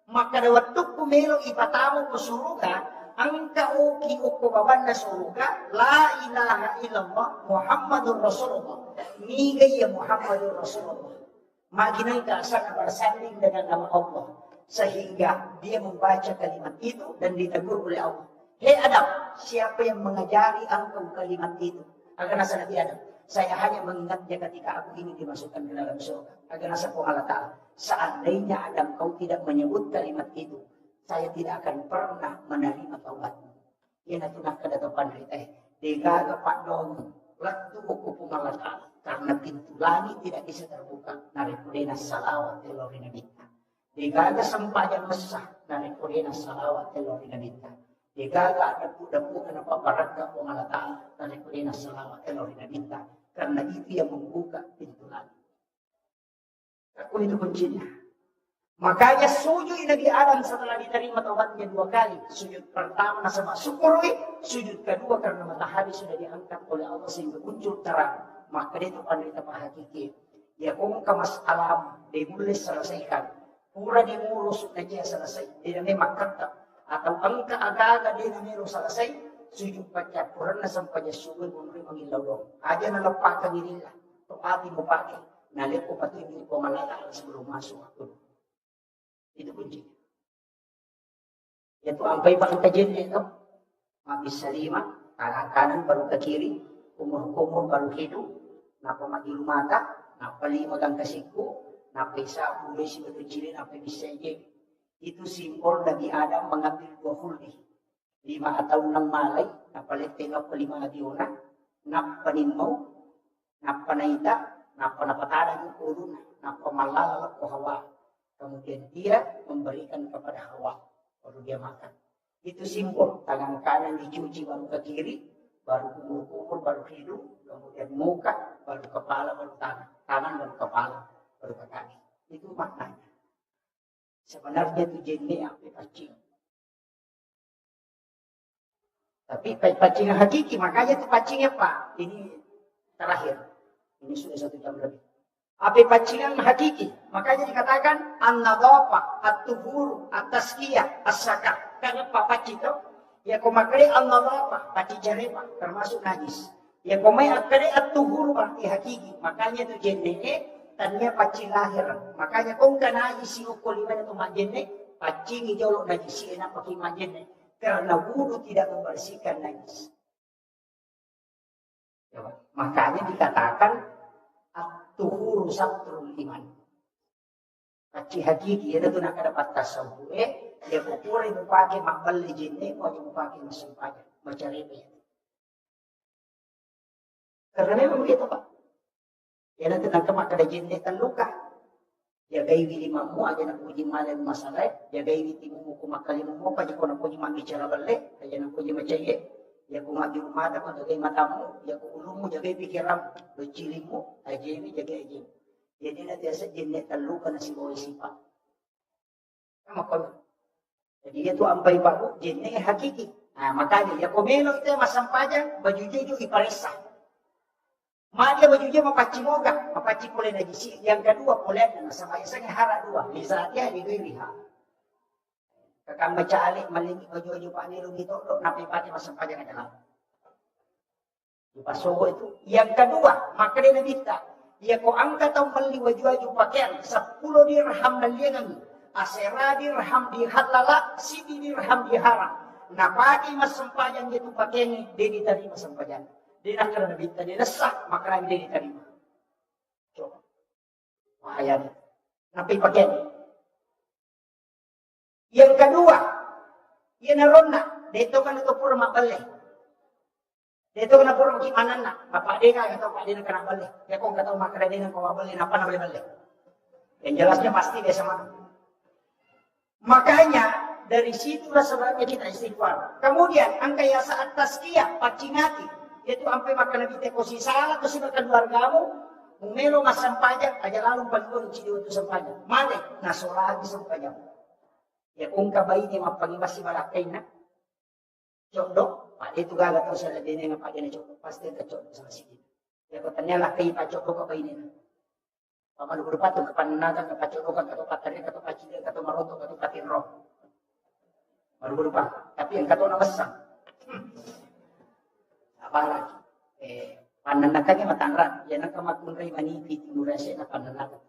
Maka ada waktu kumelo ipatamu ke surga, angka uki ukubabanda surga, la ilaha illallah Muhammadur Rasulullah. Nigay ya Muhammadur Rasulullah. Maginang keasaan bersanding dengan nama Allah. Sehingga dia membaca kalimat itu dan ditegur oleh Allah. Hei Adam, siapa yang mengajari engkau kalimat itu? Agar nasa Nabi Adam, saya hanya mengingatnya ketika aku ingin dimasukkan ke dalam surga. Agar nasa po Allah Ta'ala, seandainya Adam kau tidak menyebut kalimat itu, saya tidak akan pernah menerima taubatmu. Yan na tunang kadatapan rin eh. Di gagapat doon, latu ko Allah Ta'ala. Karena pintu langit tidak bisa terbuka. Naripudena salawat telori nabita. Di gaga sampajan mesah. Naripudena salawat telori nabita. Di gaga ada puda-puda na paparaga po Allah Ta'ala. Naripudena salawat telori nabita. Karena itu yang membuka pintu langit. Aku itu kuncinya. Makanya sujud Nabi Adam setelah diterima taubatnya 2 kali. Sujud pertama sama syukur, sujud kedua karena matahari sudah diangkat oleh Allah sehingga muncul terang. Maka itu penderita hakiki. Ya kung kamas alam, dimulai selesaikan. Pura dimulus aja selesai. Dia memang kata atau angka agak-agak dia memang selesai. Sujud baca Quran na sampai sujud memberi mengilau dong. Aja na lepak ke diri lah. Topati mo pakai. Nalik ko pati hindi ko malala sebelum masuk aku. Itu kuncinya. Itu sampai bang kajian itu. Habis salima, tangan kanan baru ke kiri, kumur-kumur baru hidup, napa mati mata, napa lima gang kasiku, napa isa boleh si berkecilin, napa bisa aja. Itu simbol Nabi Adam mengambil 2 huldi. 5 atau 6 malay, napa letengah 5 adiona, napa nimau, napa naita, napa napatada yung uluna, napa malalala ko hawa. Kemudian dia memberikan kepada Hawa. Baru dia makan. Itu simbol. Tangan kanan dicuci baru ke kiri. Baru kumur-kumur baru hidung. Kemudian muka. Baru kepala baru tangan. Tangan baru kepala. Baru ke kaki. Itu maknanya. Sebenarnya itu jenis apa pacing. Tapi pacing yang hakiki. Makanya itu pacingnya Pak. Ini terakhir. Ini sudah 1 jam lebih. Api pacingan hakiki. Makanya dikatakan an-nadhafah, at-tuhur, at-tazkiyah, as-sakah. Karena papaci itu ya kumakri an-nadhafah, paci jarepa termasuk najis. Ya kumai akari at-tuhur berarti hakiki. Makanya itu jenne tanya paci lahir. Makanya kung ka najis ukul iman itu majenne, paci ngijolok najis enak pakai majenne. Karena wudu tidak membersihkan najis. Ya, makanya dikatakan tuhuru satrul iman. Kaci hakiki itu nak dapat tasawuf. Dia pupuri mupake makbal jinne, mau mupake masumpanya, mencari dia. Karena memang begitu Pak. Ya nanti nak kemak ada jinne terluka. Jagai wili mamu aja nak puji malam masalah. Jagai wili timu kumak kali mamu, aja kau nak puji mak bicara balik, aja nak puji macam ya ku maju mata kau jaga matamu, ya ku ulumu jaga pikiran, bercilimu, aja ini jaga aja. Jadi nanti asal jenis terluka nasi bawa sifat. Sama kau. Jadi itu ampai baru jenis hakiki. Nah makanya ya komelo itu masam pajang baju juju iparisa. Madia baju juju mapaci moga, mapaci boleh najisi. Yang kedua boleh sama isanya hara 2. Misalnya di liha. Kakang baca alik malingi baju-baju Pak Niru gitu, napi pakai masam pajang aja lah. Di Pasogo itu. Yang kedua, maka dia nabita. Ya kau angkat atau meli baju-baju pakaian 10 dirham naliangan. Asera dirham dihalala, sidi dirham diharam. Nah pakai masam pajang itu pakaian, dia diterima masam pajang. Dia nak kena nabita, dia nesah, maka dia diterima. Coba. Bahaya nih. Napi pakaian. Yang kedua, ia naronna, dito kan itu pura mabalik. Dito kan pura makimanan na, bapak dia kata pak dia kena balik. Ya kau kata mak dia kau balik, apa nak balik? Yang jelasnya pasti dia sama. Makanya dari situlah sebabnya kita istighfar. Kemudian angka ya saat tazkiyah, pacingati, itu sampai makan nabi tekosi salah ke sini keluargamu, mumelo masam pajak, aja lalu paling ciri untuk sampajak. Malik, nasolagi sampajak. Ya kung kabay ni mapangimasi malakay na. Cokdok, pak itu gagal tau sa ladin nga pagyan na cokdok. Pasti ka cokdok sa sige. Ya ko tanya lakay pa cokdok kabay ni na. Pamaluguro pa ito kapananagan ka pa cokdok ka patari ka pa chile ka maroto ka patinro. Maluguro pa. Tapi ang kato na masang. Apalagi pananagan matangran. Yan ang kamagunray manipit murasya na pananagan.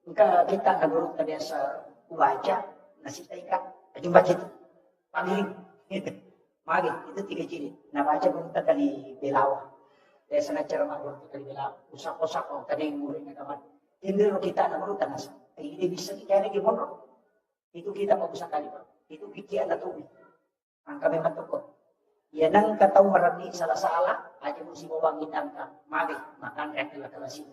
Kita nagurot na diya sa uwaja, nasitay ka, at yung budget, pamiling. Magi, itu 3 ciri. Nabaca ko kita kali Belawa. Dahil sa natsara magurot kali Belawa. Usak-usak ko, kani yung muring na kaman. Hindi rin kita nagurot na nasa. Ay, hindi bisa kaya nag-imonro. Itu kita mag-usak kali pa. Itu kikian na tubig. Ang kami matukot. Yan ang kataw marami sa lasala, aja mo si mawangit ang ka. Magi, makan reak nila kalasin.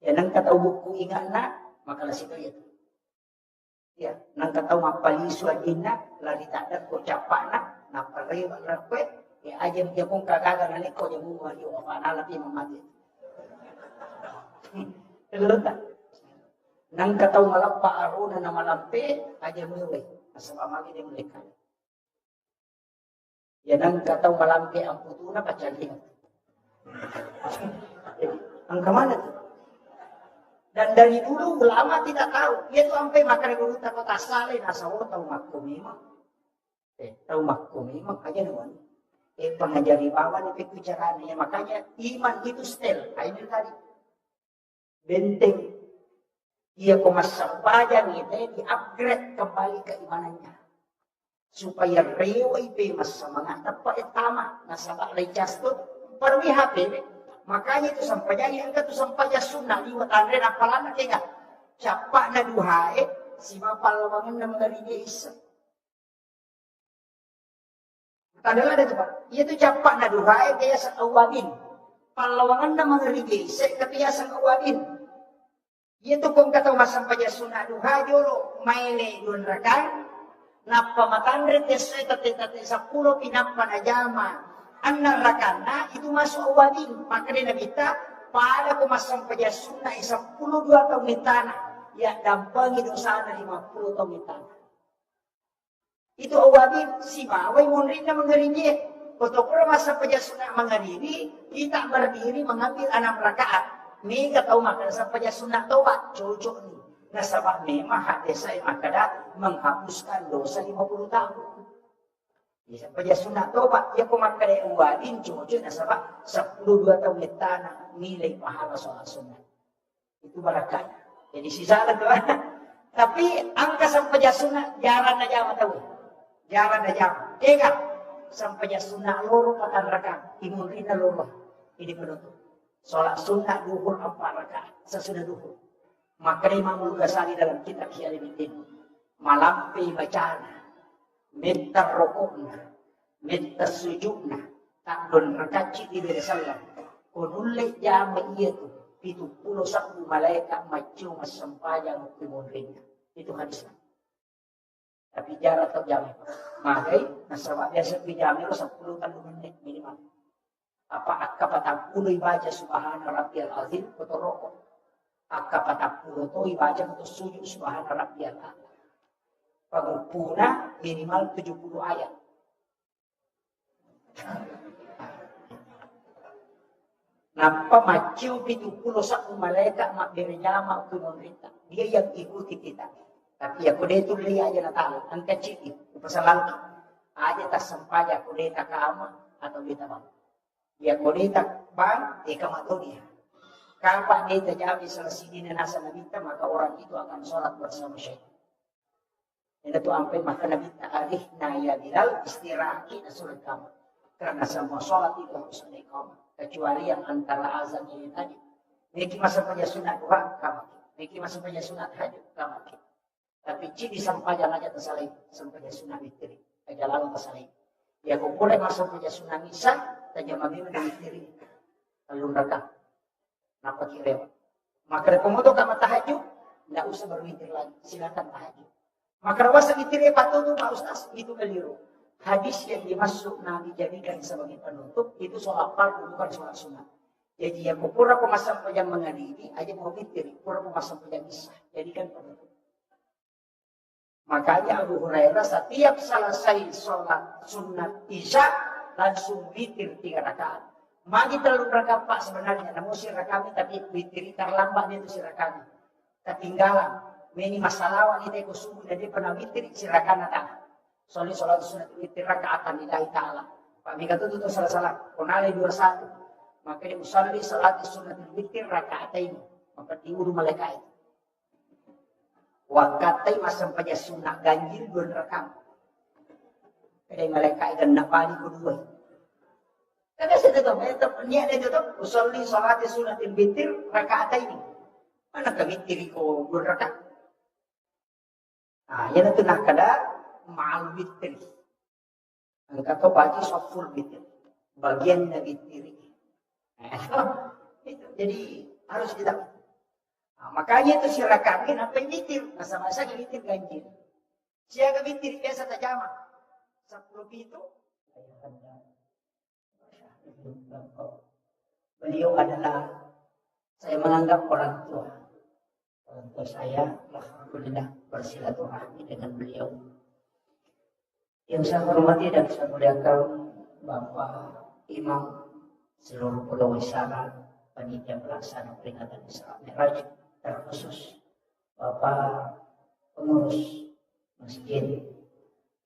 Ya nang kataw buku ingat na makalasito yan. Ya nang kataw mapaliso adina lari tadat ko capak na naparewa na kwet ya aja dia pun kagaga na liko dia mo mariyo apa na labi mamati. Nagulutan. Nang kataw malapa aro na malampi, aja mulai. Asa pamagi din mulai ka. Yan ang kataw malampi ang puto na pacaling. Ang kamana. Dan dari dulu ulama tidak tahu. Dia tuh sampai makan nagulutan ko tasalay nasa o taw magkumimang. Taw magkumimang aja naman. Pengajari bawah itu caranya. Makanya iman itu stel. Ini tadi. Benteng. Ia kumasampajan itu di-upgrade kembali keimanannya. Supaya reway mas semangat apa etama nasabak lecas tu perwi HP. Makanya itu sampajan yang itu sampajan sunnah liwat andre apalan kaya capak na duhae si mapalawangan na mga isa. Adalah ada cepat. Ia tu capak na duhae kaya sa awabin. Palawangan na mga isa kaya sa awabin. Itu kung kataw masampaya sunah duha jolo maile dun rakan napa matandre tesre tate sa pulo pinapa na jama anna rakana itu masuk awadin maka dia nabita pada kung masampaya sunah 12 tahun mitana ya dampangi dosa na 50 tahun mitana itu awadin si mawai munrin na mengerinya kotokura masampaya sunah mengeriri kita berdiri mengambil 6 rakaat. Ni kataw makan sampai sunat taubat cocok ni. Nasabah memang hadis saya makada menghapuskan dosa 50 tahun. Ya sampai sunat taubat ya kumakada uwadin cocok nasabah 12 tahun tanah nilai pahala soal sunat. Itu barakah. Jadi sisa tu. Tapi angka sampai sunat jaran aja mataw. Jaran aja. Ega sampai sunat loro katan rakam imulina loro. Ini penutup. Sholat sunnah duhur 4 rakaat sesudah duhur. Maka Imam Al-Ghazali dalam kitab Syarifin malampi bacana, minta rokokna, minta sujudna, takdon rakaci di dari salam. Kunulle jama iya tu, 71 malaikat macu masampayang timunrinya. Itu hadisnya. Tapi jarak tak jam. Makai nasabah biasa pijamnya 10 menit minimal. Apa akapatang pulo'y baca subhana rabbiyal azim atau rokok. Akapatang pulo to'y baca atau sujud subhana rabbiyal azim. Pagpuna minimal 70 ayat. Napa maciu 71 malaikat mak berjama pemerintah. Dia yang ikuti kita. Tapi aku dia itu beli aja na tahu. Ang kecil itu pasal aja tak sampai aku dia tak kama atau dia tak bang. Ya kodeta bang, kamato dia. Kapan dia terjadi selesai di nasa nabita, maka orang itu akan sholat bersama syaitan. Ini tu sampai maka nabita arih naya bilal istirahati na surat kamu. Karena semua sholat itu harus ada kamu. Kecuali yang antara azan ini tadi. Niki masa punya sunat duha, kamu. Niki masa punya sunat hajud, kamu. Tapi ciri sampajan aja tersalih, sampajan sunat witri. Aja lalu tersalih. Ya kau boleh masuk punya sunat misah. Saja mami menitiri lalu mereka napa kira maka pemoto kama tahajud tidak usah berwitir lagi silakan tahajud maka rawasa witir patut Pak Ustaz itu keliru hadis yang dimasuk Nabi jadikan sebagai penutup itu sholat fardu bukan sholat sunat jadi yang pura pemasang pejam mengadili aja mau witir pura pemasang pejam bisa jadikan penutup makanya Abu Hurairah setiap selesai sholat sunat isya langsung witir 3 rakaat. Magi terlalu rakaat Pak sebenarnya. Namun sirah kami tapi witir terlambat itu sirah kami. Ketinggalan. Ini masalah wanita itu subuh jadi pernah witir sirah kana tak. Soalnya sholat sunat witir rakaatan lillahi ta'ala. Pak Mika itu salah-salah. Konali 21. Maka dia usalli sholat sunat witir rakaat ini. Maka diuruh malaikat itu. Wakatai masam pada sunat ganjil 2 rakaat. Kadang malaikat ikan napali kedua. Kadang saya tetap niat dia tetap usolli salat sunatil witir rakaat ini. Mana ka witir ko 2 rakaat. Ah, yan itu nak kada ma'al witir. Ang kata baca saful witir. Bagian na witir. Itu jadi harus kita. Nah, makanya itu si rakaat apa witir? Masa-masa witir ganjil. Siaga witir biasa tajama. 10 itu beliau adalah saya menganggap orang tua Untuk saya, alhamdulillah bersilaturahmi dengan beliau. Yang saya hormati dan saya muliakan Bapak Imam seluruh Pulau Wisara, panitia pelaksana peringatan Isra Mi'raj, terkhusus Bapak pengurus masjid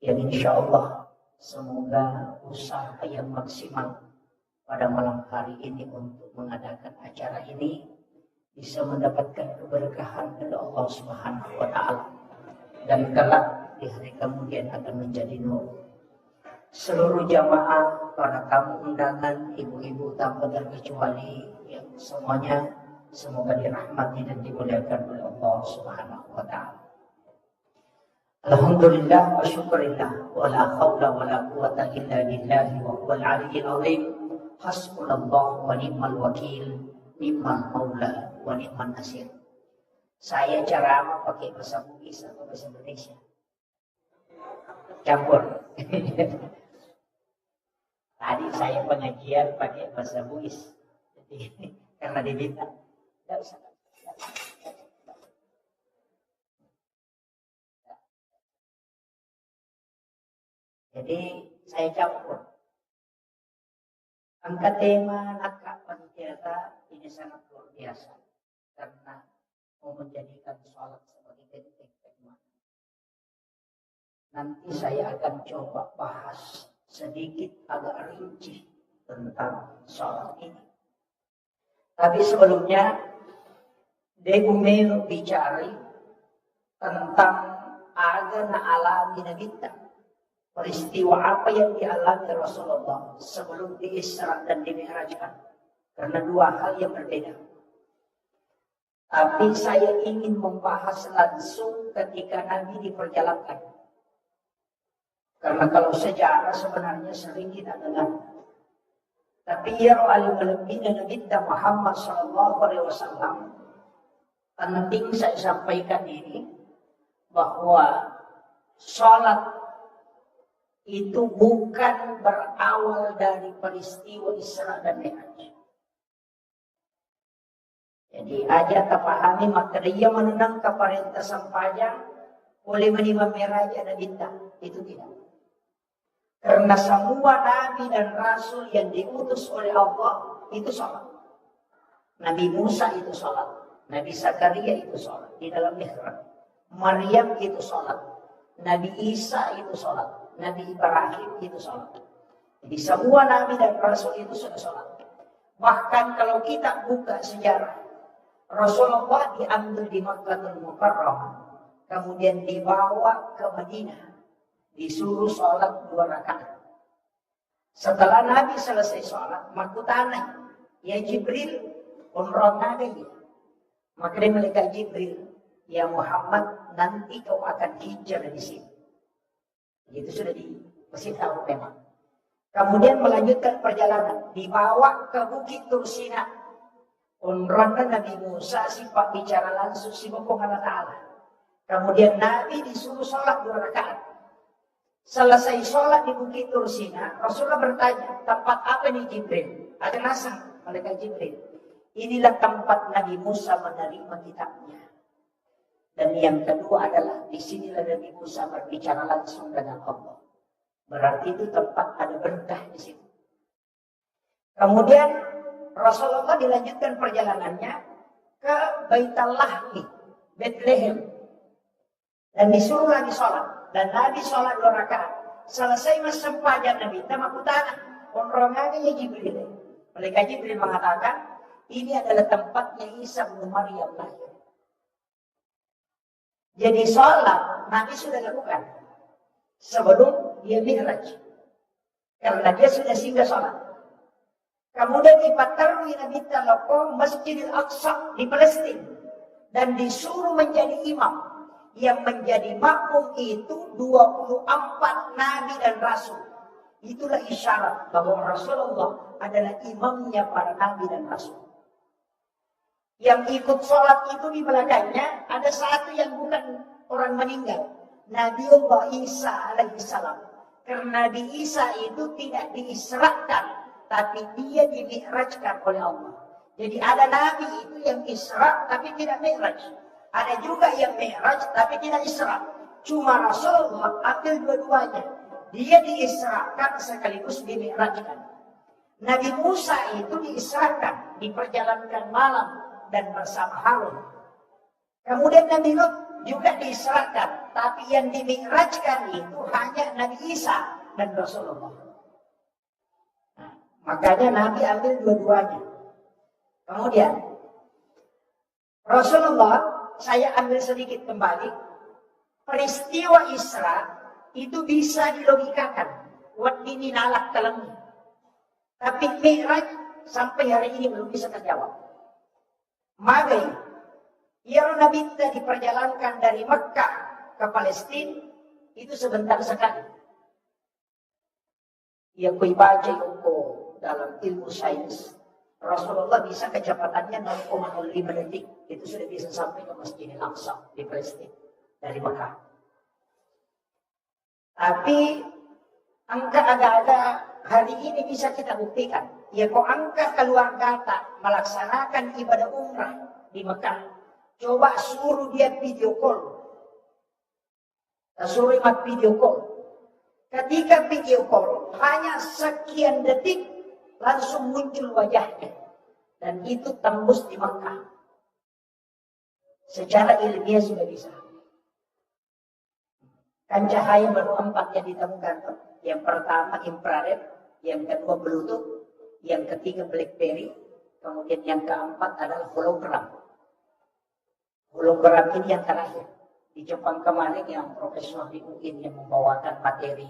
yang insya Allah semoga usaha yang maksimal pada malam hari ini untuk mengadakan acara ini bisa mendapatkan keberkahan dari Allah Subhanahu wa Ta'ala, dan kelak di hari kemudian akan menjadi nur. Seluruh jamaah, para tamu undangan, ibu-ibu tanpa terkecuali, yang semuanya semoga dirahmati dan dimuliakan oleh Allah Subhanahu wa Ta'ala. Alhamdulillah wa syukurillah wa la hawla wa la quwata illa billahi wa huwal aliyyil azim. Hasbunallah wa ni'mal wakil, ni'mal maula wa ni'man nasir. Saya ceramah pakai bahasa Bugis atau bahasa Indonesia? Campur. Tadi saya pengajian pakai bahasa Bugis. Jadi, karena diminta. Tidak usah. Jadi saya campur. Angkat tema nakak panitia ini sangat luar biasa karena mau menjadikan sholat sebagai benteng keimanan. Nanti saya akan coba bahas sedikit agak rinci tentang sholat ini. Tapi sebelumnya, Degumel bicara tentang agama alami Nabi kita. Peristiwa apa yang dialami Rasulullah sebelum diisra dan dimi'rajkan. Karena dua hal yang berbeda. Tapi saya ingin membahas langsung ketika Nabi diperjalankan. Karena kalau sejarah sebenarnya sering kita dengar. Tapi ya alim-alim Nabi Muhammad SAW, penting saya sampaikan ini, bahwa sholat itu bukan berawal dari peristiwa Isra dan Mi'raj. Jadi aja terpahami materia menenang keperintah sampajang oleh menimam Mi'raj dan bintang. Itu tidak. Karena semua Nabi dan Rasul yang diutus oleh Allah itu sholat. Nabi Musa itu sholat. Nabi Zakaria itu sholat di dalam mihrab. Maryam itu sholat. Nabi Isa itu sholat. Nabi Ibrahim itu sholat. Jadi semua Nabi dan Rasul itu sudah sholat. Bahkan kalau kita buka sejarah, Rasulullah diambil di Makkahul Mukarramah, kemudian dibawa ke Madinah, disuruh sholat 2 rakaat. Setelah Nabi selesai sholat, makutana, ya Jibril, umroh Nabi. Maka malaikat Jibril, ya Muhammad, nanti kau akan hijrah di sini. Itu sudah dikasih tahu memang. Kemudian melanjutkan perjalanan, dibawa ke Bukit Tursina. Umrohnya Nabi Musa sifat bicara langsung si Bokong Allah Ta'ala. Kemudian Nabi disuruh sholat 2 rakaat. Selesai sholat di Bukit Tursina, Rasulullah bertanya, tempat apa nih Jibril? Ada nasa, malaikat Jibril. Inilah tempat Nabi Musa menerima kitabnya. Dan yang kedua adalah disinilah Nabi Musa berbicara langsung dengan Allah. Berarti itu tempat ada berkah di situ. Kemudian Rasulullah dilanjutkan perjalanannya ke Baitul Lahmi, Bethlehem. Dan disuruh lagi sholat. Dan Nabi sholat 2 rakaat. Selesai masa sempajan Nabi, nama kutana. Konrongannya Jibril. Malaikat Jibril mengatakan, ini adalah tempatnya Isa bin Maryam lahir. Jadi sholat Nabi sudah lakukan sebelum dia mi'raj. Karena dia sudah singgah sholat. Kemudian dipatarui Nabi Talaqo Masjidil Aqsa di Palestina. Dan disuruh menjadi imam. Yang menjadi makmum itu 24 Nabi dan Rasul. Itulah isyarat bahwa Rasulullah adalah imamnya para Nabi dan Rasul. Yang ikut sholat itu di belakangnya ada satu yang bukan orang meninggal. Nabiullah Isa alaihissalam. Karena Nabi Isa itu tidak diisrakan, tapi dia dimi'rajkan oleh Allah. Jadi ada Nabi itu yang isra tapi tidak mi'raj. Ada juga yang Mi'raj tapi tidak Isra. Cuma Rasulullah ambil dua-duanya. Dia diisrakan sekaligus dimi'rajkan. Nabi Musa itu diisrakan, diperjalankan malam dan bersama Harun. Kemudian Nabi Lut juga diisrakan, tapi yang dimi'rajkan itu hanya Nabi Isa dan Rasulullah. Nah, makanya Nabi ambil dua-duanya. Kemudian Rasulullah, saya ambil sedikit kembali, peristiwa Isra itu bisa dilogikakan. Wat ini nalak telengi. Tapi Mi'raj sampai hari ini belum bisa terjawab. Magai, yang Nabi diperjalankan dari Mekah ke Palestina itu sebentar sekali. Yang baca itu dalam ilmu sains, Rasulullah bisa kecepatannya 0,05 detik. Itu sudah bisa sampai ke Masjidil Aqsa di Palestina dari Mekah. Tapi angka agak-agak hari ini bisa kita buktikan. Ya kok angka keluar data melaksanakan ibadah umrah di Mekah. Coba suruh dia video call. Suruh imat video call. Ketika video call hanya sekian detik langsung muncul wajahnya. Dan itu tembus di Mekah. Secara ilmiah sudah bisa. Kan cahaya baru 4 yang ditemukan. Yang pertama infrared, yang kedua Bluetooth, yang ketiga BlackBerry, kemudian yang keempat adalah hologram. Hologram ini yang terakhir. Di Jepang kemarin yang profesor di UIN yang membawakan materi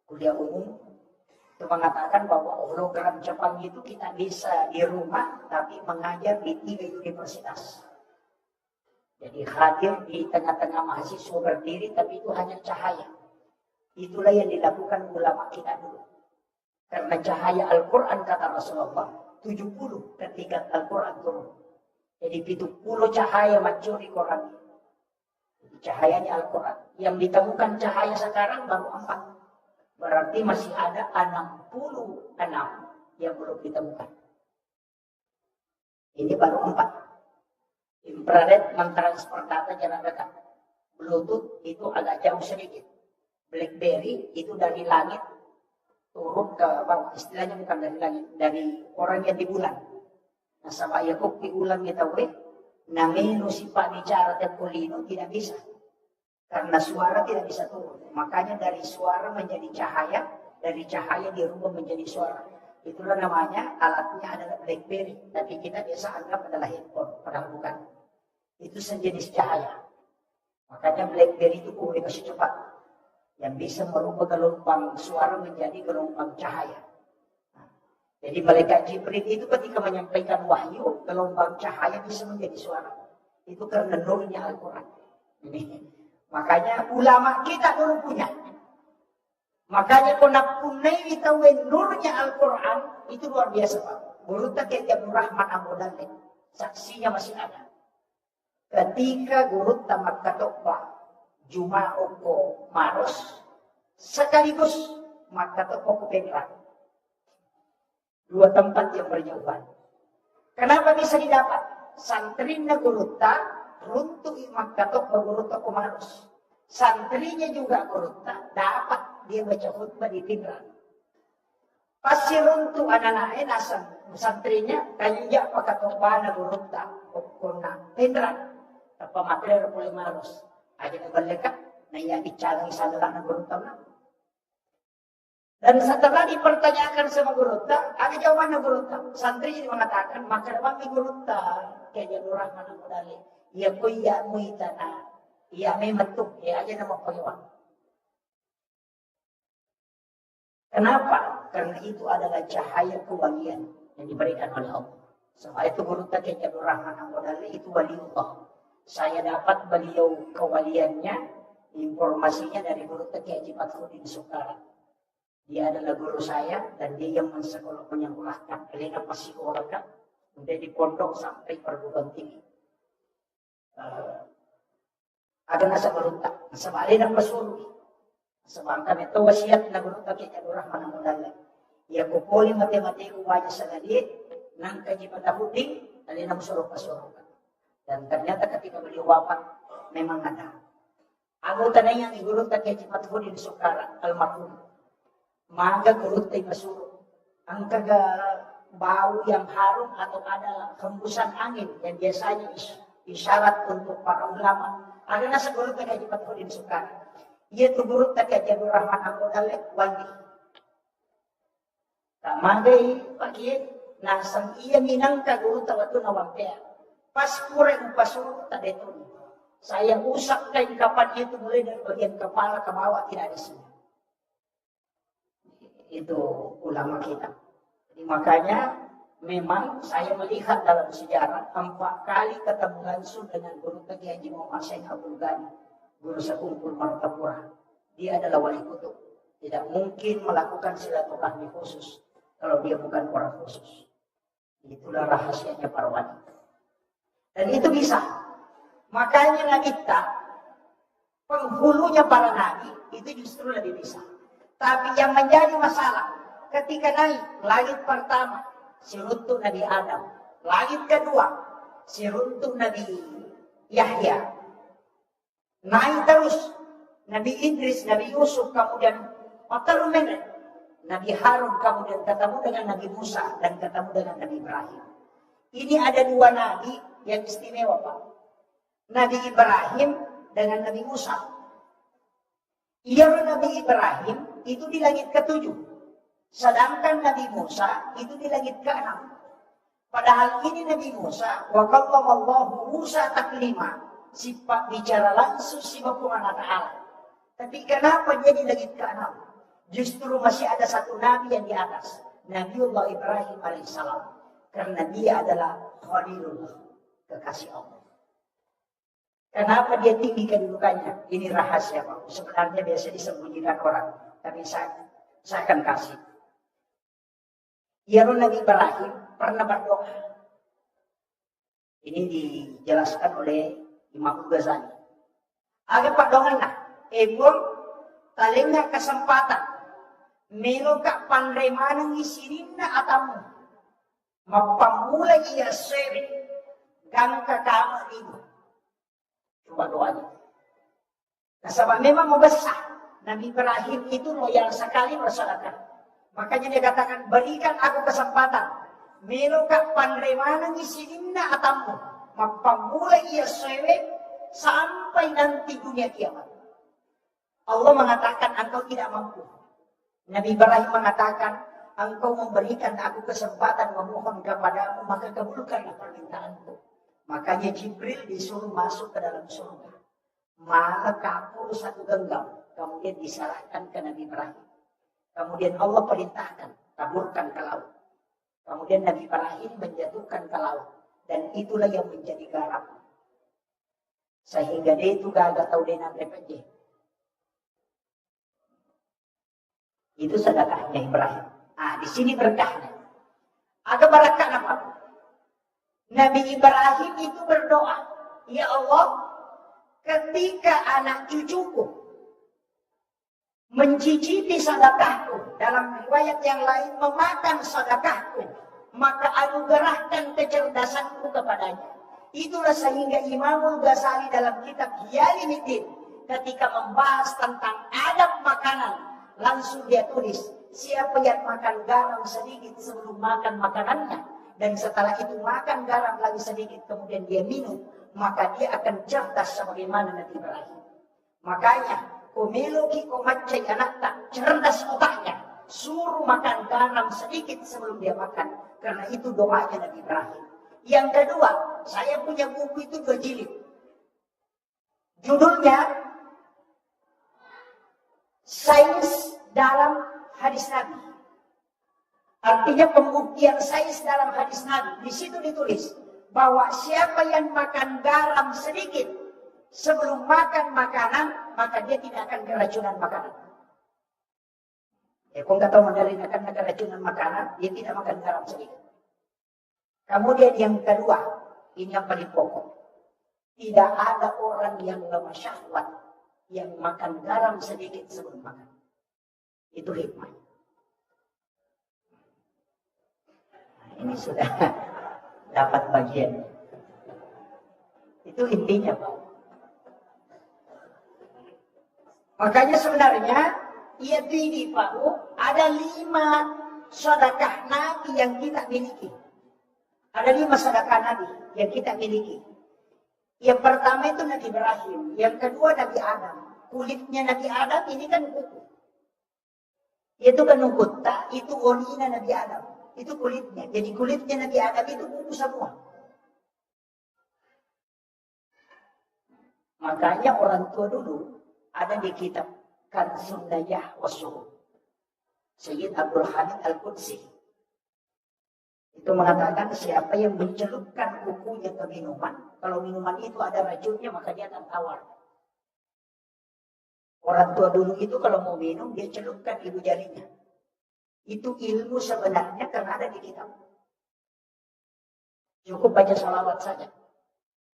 kuliah umum, itu mengatakan bahwa hologram Jepang itu kita bisa di rumah, tapi mengajar di 3 universitas. Jadi hadir di tengah-tengah mahasiswa berdiri, tapi itu hanya cahaya. Itulah yang dilakukan ulama kita dulu. Karena cahaya Al-Quran kata Rasulullah, 70 ketika Al-Quran turun. Jadi 70 cahaya mencuri Quran. Jadi cahayanya Al-Quran. Yang ditemukan cahaya sekarang baru 4. Berarti masih ada 66 yang belum ditemukan. Ini baru 4. Infrared mentransfer data jarak dekat. Bluetooth itu agak jauh sedikit. BlackBerry itu dari langit turun ke bawah. Istilahnya bukan dari langit, dari orang yang di bulan. Nah, sama Yakub di bulan kita boleh. Namenu sifat bicara terkulino tidak bisa. Karena suara tidak bisa turun. Makanya dari suara menjadi cahaya, dari cahaya dirubah menjadi suara. Itulah namanya, alatnya adalah BlackBerry. Tapi kita biasa anggap adalah handphone, padahal bukan. Itu sejenis cahaya. Makanya BlackBerry itu komunikasi cepat. Yang bisa merubah gelombang suara menjadi gelombang cahaya. Nah, jadi malaikat Jibril itu ketika menyampaikan wahyu, gelombang cahaya bisa menjadi suara. Itu karena nurnya Al-Quran. Makanya ulama kita dulu punya. Makanya konapunai itawen nurnya Al-Quran itu luar biasa Pak. Guru tak Abdul Rahman Abu Dalek. Saksinya masih ada. Ketika guru tamat katokwa Juma'oko Maros sekaligus Makatoko Kupengran. 2 tempat yang berjauhan. Kenapa bisa didapat? Santrinya guru tak runtuh Makatoko guru toko Maros. Santrinya juga guru tak dapat dia baca khutbah di Pinran. Pasti runtuh anak-anaknya nasan santrinya kanja pakatobana gurutta okona Pinran. Apa materi boleh Maros. Aja nabalik na iya bicara isa lang ng gurutta na. Dan setelah dipertanyakan sama gurutta, ada jawaban ng gurutta. Santri ini mengatakan, maka naman may gurutta kaya nurang manang modali. Iya ko iya mo itana. Iya may matuk. Iya aja nama pagyawan. Kenapa? Karena itu adalah cahaya kewalian yang diberikan oleh Allah. Sebab itu gurutta kaya nurang manang modali, itu wali Allah. Saya dapat beliau kewaliannya, informasinya dari guru Kiai Haji Fathruddin Sukara. Dia adalah guru saya dan dia yang menyekolahkan Elena Pasikoraka menjadi pondok sampai perguruan tinggi. Ada nasa guru tak, nasa Elena Pasuri. Sebab kami itu wasiat na guru Kiai Abdul Rahman Amudala. Ia kupoli matematika wajah sa galit ng Haji Fathruddin Elena Pasuri. Dan ternyata ketika beliau wafat, memang ada. Anggota na yang igurut na kaya Cipat Hudin Sukara, almarhum. Maga gurut tayo masuro. Ang kaga bau yang harum atau ada hembusan angin yang biasanya isyarat untuk para ulama. Ada nasa gurut na kaya Cipat Hudin Sukara. Ia tu gurut na kaya Jabir Rahman Angkodalek wagi. Tamagay pagi nasang iya minang kagurut na wato na wampea. Pas pure upasuro tadetun. Saya usap kain kapan itu mulai dari bagian kepala ke bawah tidak ada sini. Itu ulama kita. Jadi makanya memang saya melihat dalam sejarah 4 kali ketemu langsung dengan guru Kiai Haji Muhammad Syekh Abdul Ghani, guru sekumpul Martapura. Dia adalah wali kutub. Tidak mungkin melakukan silaturahmi khusus kalau dia bukan orang khusus. Itulah rahasianya para wali. Dan itu bisa. Makanya kita penghulunya para nabi itu justru lebih bisa. Tapi yang menjadi masalah ketika naik langit pertama si runtuh Nabi Adam, langit kedua si runtuh Nabi Yahya, naik terus Nabi Idris, Nabi Yusuf, kemudian Matarumene, Nabi Harun, kemudian ketemu dengan Nabi Musa dan ketemu dengan Nabi Ibrahim. Ini ada 2 nabi yang istimewa, Pak. Nabi Ibrahim dengan Nabi Musa. Ia Nabi Ibrahim itu di langit ke-7. Sedangkan Nabi Musa itu di langit ke-6. Padahal ini Nabi Musa, wa kallamallahu Musa taklima. Sifat bicara langsung si Bapak Ta'ala. Tapi kenapa dia di langit ke-6? Justru masih ada satu nabi yang di atas. Nabiullah Ibrahim alaihissalam. Karena dia adalah Khalilullah, kekasih Allah. Kenapa dia tinggi kedudukannya? Ini rahasia, Pak. Sebenarnya biasa disembunyikan orang. Tapi saya akan kasih. Ya Nabi Ibrahim pernah berdoa. Ini dijelaskan oleh Imam Ghazali. Agak Pak Dongan, ebol talingnya kesempatan. Menuka panremanang isirin na atamu. Mapamulay iya seri. Gang kakama ibu. Coba doanya. Nah, sebab memang membesar. Nabi Ibrahim itu loyal sekali bersedekah. Makanya dia katakan, berikan aku kesempatan. Menuka panremanang isirinna atamu. Mapamulay iya seri. Sampai nanti dunia kiamat. Allah mengatakan, engkau tidak mampu. Nabi Ibrahim mengatakan, engkau memberikan aku kesempatan memohon kepadamu, maka kabulkanlah permintaanku. Makanya Jibril disuruh masuk ke dalam surga. Maka kapur 1 genggam. Kemudian diserahkan ke Nabi Ibrahim. Kemudian Allah perintahkan, taburkan ke laut. Kemudian Nabi Ibrahim menjatuhkan ke laut. Dan itulah yang menjadi garam. Sehingga dia itu gagak tahu dia nanti penjeh. Itu sedekahnya Ibrahim. Ah, di sini berkahnya. Agak barakah apa? Nabi Ibrahim itu berdoa, ya Allah, ketika anak cucuku mencicipi sedekahku, dalam riwayat yang lain memakan sedekahku, maka anugerahkan kecerdasanku kepadanya. Itulah sehingga Imam Ghazali dalam kitab Hiyaliddin ketika membahas tentang adab makanan, langsung dia tulis, siapa yang makan garam sedikit sebelum makan makanannya, dan setelah itu makan garam lagi sedikit, kemudian dia minum, maka dia akan cerdas sebagaimana Nabi Ibrahim. Makanya, kumeloki komacay anak tak cerdas otaknya, suruh makan garam sedikit sebelum dia makan, karena itu doanya Nabi Ibrahim. Yang kedua, saya punya buku itu 2 jilid. Judulnya Sains dalam Hadis Nabi. Artinya pembuktian sains dalam hadis Nabi. Di situ ditulis bahwa siapa yang makan garam sedikit sebelum makan makanan, maka dia tidak akan keracunan makanan. Ya, kau nggak tahu Mandarin akan keracunan makanan, dia tidak makan garam sedikit. Kemudian yang kedua, ini yang paling pokok. Tidak ada orang yang lemah syahwat yang makan garam sedikit sebelum makan. Itu hikmah. Ini sudah dapat bagian. Itu intinya, Pak. Makanya sebenarnya yaitu ini Pak, ada 5 sedekah Nabi yang kita miliki. Ada 5 sedekah Nabi yang kita miliki. Yang pertama itu Nabi Ibrahim, yang kedua Nabi Adam. Kulitnya Nabi Adam ini kan kuku. Itu kan kota, itu olinya Nabi Adam. Itu kulitnya. Jadi kulitnya Nabi Adam itu kuku semua. Makanya orang tua dulu ada di kitab Kanzun Najah Wasuruh. Sayyid Abdul Hamid Al-Qudsi. Itu mengatakan siapa yang mencelupkan kukunya ke minuman, kalau minuman itu ada racunnya maka dia akan tawar. Orang tua dulu itu kalau mau minum dia celupkan ibu jarinya. Itu ilmu sebenarnya karena ada di kitab. Cukup baca salawat saja.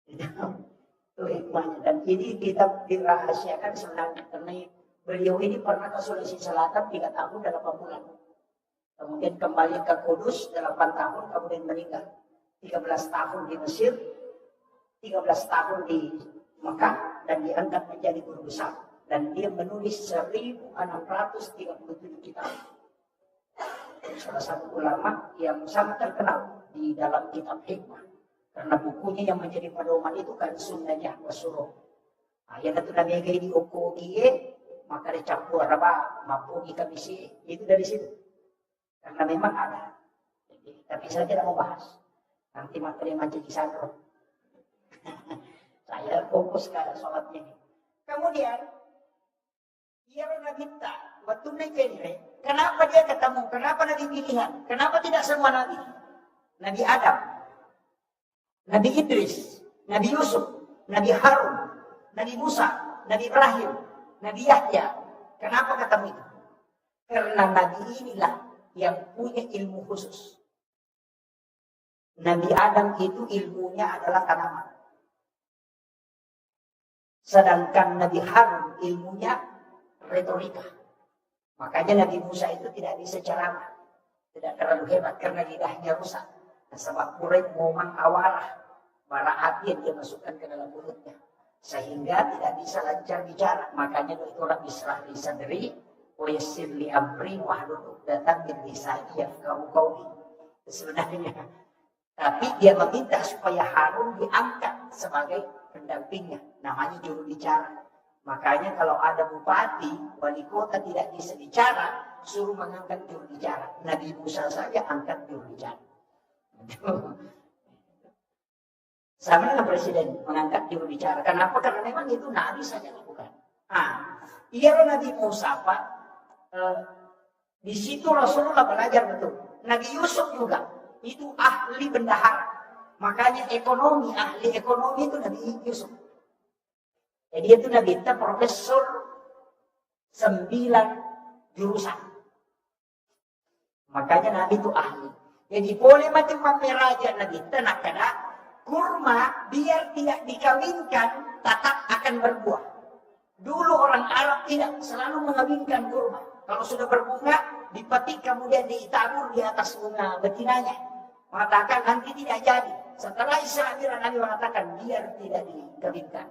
Itu hikmahnya. Dan ini kitab dirahasiakan sebenarnya karena beliau ini pernah ke Sulawesi Selatan 3 tahun dan 8 bulan. Kemudian kembali ke Kudus 8 tahun, kemudian meninggal. 13 tahun di Mesir, 13 tahun di Mekah, dan diangkat menjadi guru besar. Dan dia menulis 1637 kitab. Salah satu ulama yang sangat terkenal di dalam kitab hikmah. Karena bukunya yang menjadi pedoman itu kan Sunnahnya Wasuruh. Yang itu namanya di Oko Gie, maka dicampur apa, mampu kamisi, itu dari situ. Karena memang ada. Tapi saya tidak mau bahas. Nanti materi mancing sandro. Saya fokus ke sholatnya. Kemudian, dia Nabi minta, waktu naik kenapa dia ketemu? Kenapa Nabi pilihan? Kenapa tidak semua Nabi? Nabi Adam, Nabi Idris, Nabi Yusuf, Nabi Harun, Nabi Musa, Nabi Ibrahim, Nabi Yahya. Kenapa ketemu itu? Karena Nabi inilah yang punya ilmu khusus. Nabi Adam itu ilmunya adalah tanaman. Sedangkan Nabi Harun ilmunya retorika. Makanya Nabi Musa itu tidak bisa ceramah. Tidak terlalu hebat karena lidahnya rusak. Sebab murid mau mengawal bara api yang dia masukkan ke dalam mulutnya. Sehingga tidak bisa lancar bicara. Makanya itu orang Israel di sadri. Wayassir li amri wahlul 'uqdatam min lisani yafqahu qawli. Sebenarnya. Tapi dia meminta supaya Harun diangkat sebagai pendampingnya. Namanya juru bicara. Makanya kalau ada bupati, wali kota tidak bisa bicara, suruh mengangkat juru bicara. Nabi Musa saja angkat juru bicara. Sama dengan presiden mengangkat juru bicara. Kenapa? Karena memang itu Nabi saja lakukan. Iya Nabi Musa Pak. Di situ Rasulullah belajar betul. Nabi Yusuf juga itu ahli bendahara. Makanya ahli ekonomi itu Nabi Yusuf. Jadi itu Nabi kita profesor 9 jurusan. Makanya Nabi itu ahli. Jadi boleh macam raja Nabi kita nak kena kurma biar tidak dikawinkan tetap akan berbuah. Dulu orang Arab tidak selalu mengawinkan kurma. Kalau sudah berbunga, dipetik kemudian ditabur di atas bunga betinanya. Mengatakan nanti tidak jadi. Setelah Israel Nabi mengatakan biar tidak dikawinkan.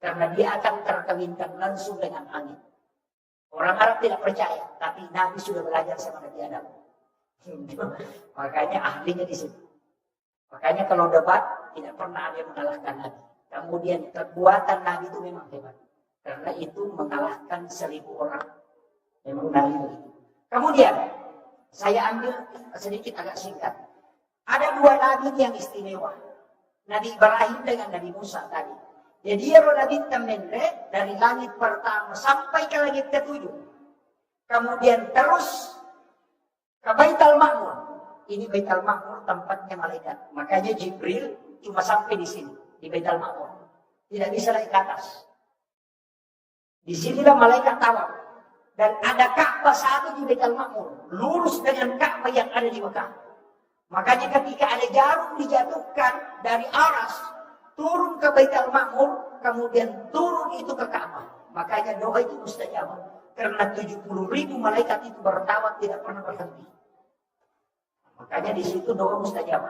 Karena dia akan terkawinkan langsung dengan angin. Orang Arab tidak percaya. Tapi Nabi sudah belajar sama Nabi Adam. Makanya ahlinya di situ. Makanya kalau debat, tidak pernah ada yang mengalahkan Nabi. Kemudian kekuatan Nabi itu memang hebat. Karena itu mengalahkan 1000 orang. Memang Nabi begitu. Kemudian, saya ambil sedikit agak singkat. Ada 2 Nabi yang istimewa. Nabi Ibrahim dengan Nabi Musa tadi. Jadi Nabi Tamendre dari langit pertama sampai ke langit ke-7. Kemudian terus ke Baitul Ma'mur. Ini Baitul Ma'mur tempatnya malaikat. Makanya Jibril cuma sampai di sini, di Baitul Ma'mur. Tidak bisa naik ke atas. Di sinilah malaikat tawaf. Dan ada Ka'bah satu di Baitul Ma'mur. Lurus dengan Ka'bah yang ada di Mekah. Makanya ketika ada jarum dijatuhkan dari aras, turun ke Baitul Ma'mur, kemudian turun itu ke Ka'bah. Makanya doa itu mustajab. Karena 70.000 malaikat itu bertawaf tidak pernah berhenti. Makanya di situ doa mustajab.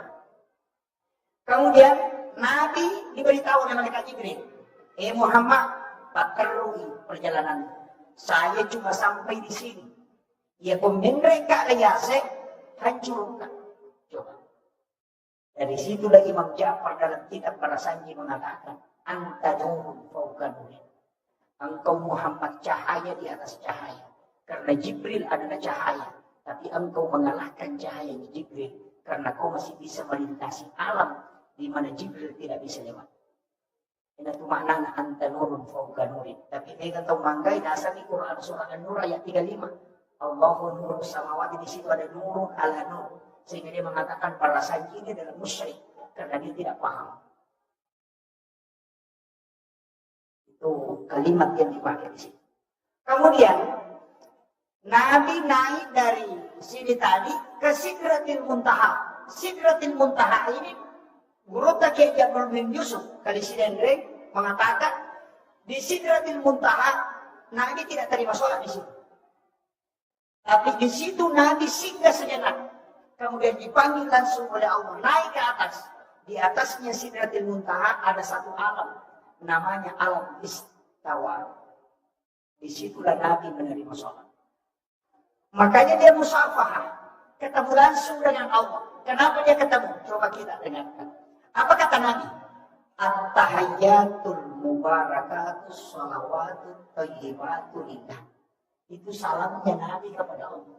Kemudian Nabi diberitahu oleh malaikat Jibril, Muhammad, perlu perjalanan. Saya cuma sampai di sini. Ya mereka ayase hancurkan. Coba. Dari situlah Imam Ja'far dalam kitab Para Sanji mengatakan, anta nurun fauqa nurin. Engkau Muhammad cahaya di atas cahaya. Karena Jibril adalah cahaya. Tapi engkau mengalahkan cahaya Jibril. Karena kau masih bisa melintasi alam di mana Jibril tidak bisa lewat. Ini itu maknanya anta nurun fauqa nurin. Tapi mereka tahu manggai dasar di Quran surah An-Nur ayat 35. Allahu nurus samawati, di situ ada nurun ala nur. Sehingga dia mengatakan para sanji ini adalah musyrik. Karena dia tidak paham. Itu kalimat yang dipakai di sini. Kemudian Nabi naik dari sini tadi ke Sidratil Muntaha. Sidratil Muntaha ini Guru Takiy Jabal bin Yusuf kali Sidendreng mengatakan di Sidratil Muntaha Nabi tidak terima sholat di situ. Tapi di situ Nabi singgah sejenak. Kemudian dipanggil langsung oleh Allah naik ke atas. Di atasnya Sidratil Muntaha ada satu alam. Namanya alam istawa. Disitulah Nabi menerima sholat. Makanya dia musafahah. Ketemu langsung dengan Allah. Kenapa dia ketemu? Coba kita dengarkan. Apa kata Nabi? At-tahayyatul mubarakatus salawatut thayyibatu lillah. Itu salamnya Nabi kepada Allah.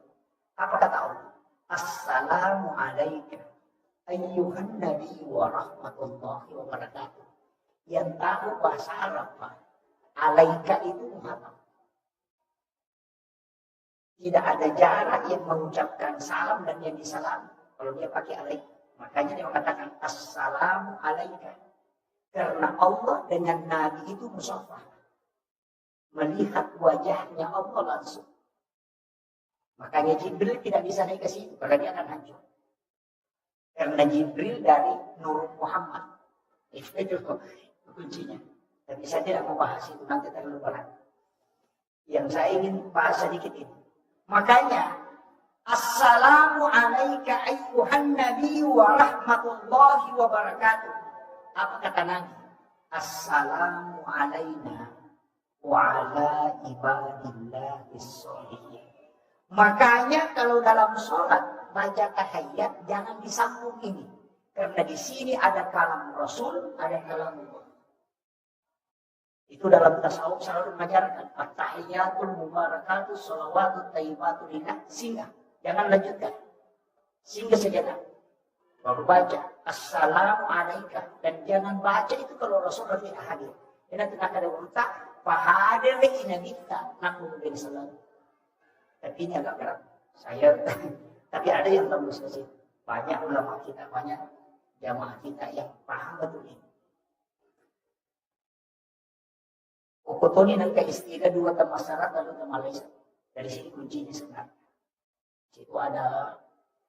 Apa kata Allah? Assalamu alaika ayyuhan nabi wa rahmatullahi wa barakatuh. Yang tahu bahasa Arab, Pak. Alaika itu Muhammad. Tidak ada jarak yang mengucapkan salam dan yang disalam. Kalau dia pakai alaika. Makanya dia mengatakan assalamu alaika. Karena Allah dengan Nabi itu musafah. Melihat wajahnya Allah langsung. Makanya Jibril tidak bisa naik ke situ. Karena dia akan hancur. Karena Jibril dari Nur Muhammad. Itu kuncinya. Tapi saya tidak mau bahas itu nanti terlalu berat. Yang saya ingin bahas sedikit ini. Makanya assalamu alaika ayyuhan nabi wa rahmatullahi wa barakatuh. Apa kata Nabi? Assalamu alaina wa ala ibadillahis sholihin. Makanya kalau dalam sholat baca tahiyat jangan disambung ini. Karena di sini ada kalam Rasul, ada kalam Allah. Itu dalam tasawuf selalu mengajarkan at-tahiyyatul mubarakatus shalawatut thayyibatu lillah. Singgah, jangan lanjutkan. Singgah sejenak. Baru baca assalamu alaika, dan jangan baca itu kalau Rasulullah tidak hadir. Karena tidak ada urta fahadir inabita nakum bin salam. Tapi ini agak berat. Tapi ada yang tembus ke situ. Banyak ulama kita, banyak jamaah kita yang paham betul ini. Ukutoni nang kaistiga dua tamasarat lalu tamalesa. Dari sini kuncinya sebenarnya. Situ ada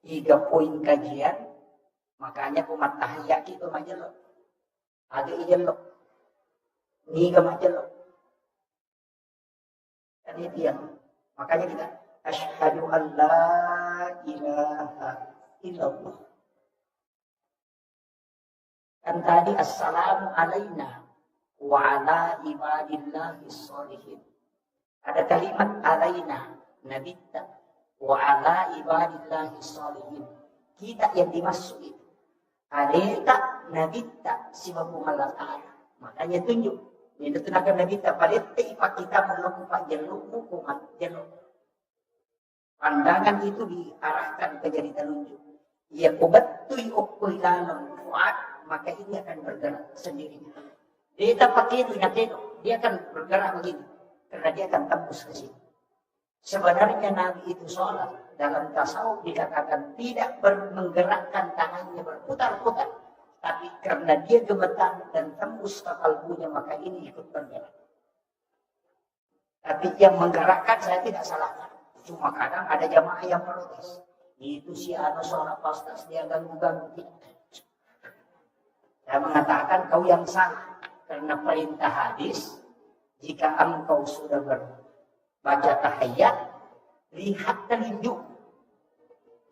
3 poin kajian. Makanya umat tahiyat itu majelok. Ada ijelok. Niga majelok. Dan itu yang. Makanya kita asyhadu an la ilaha illallah. Kan tadi assalamu alaina wa ala ibadillahis sholihin. Ada kalimat alaina nabitta wa ala ibadillahis sholihin. Kita yang dimaksud itu. Aleta nabitta sibabung Allah Ta'ala. Makanya tunjuk. Ini tenaga nabitta palette ipak kita melumpat jelukmu kumat jeluk. Pandangan itu diarahkan ke jari telunjuk. Ya kubatui ukuilanon fuad, maka ini akan bergerak sendirinya. Dia tak pakai itu, dia akan bergerak begini. Karena dia akan tembus ke sini. Sebenarnya Nabi itu sholat. Dalam tasawuf dikatakan tidak menggerakkan tangannya berputar-putar. Tapi karena dia gemetar dan tembus ke kalbunya, maka ini ikut bergerak. Tapi yang menggerakkan saya tidak salahkan. Cuma kadang ada jamaah yang protes. Itu si anu sholat pastas, dia ganggu-ganggu. Saya mengatakan kau yang salah. Karena perintah hadis, jika engkau sudah baca tahiyat, lihat telunjuk.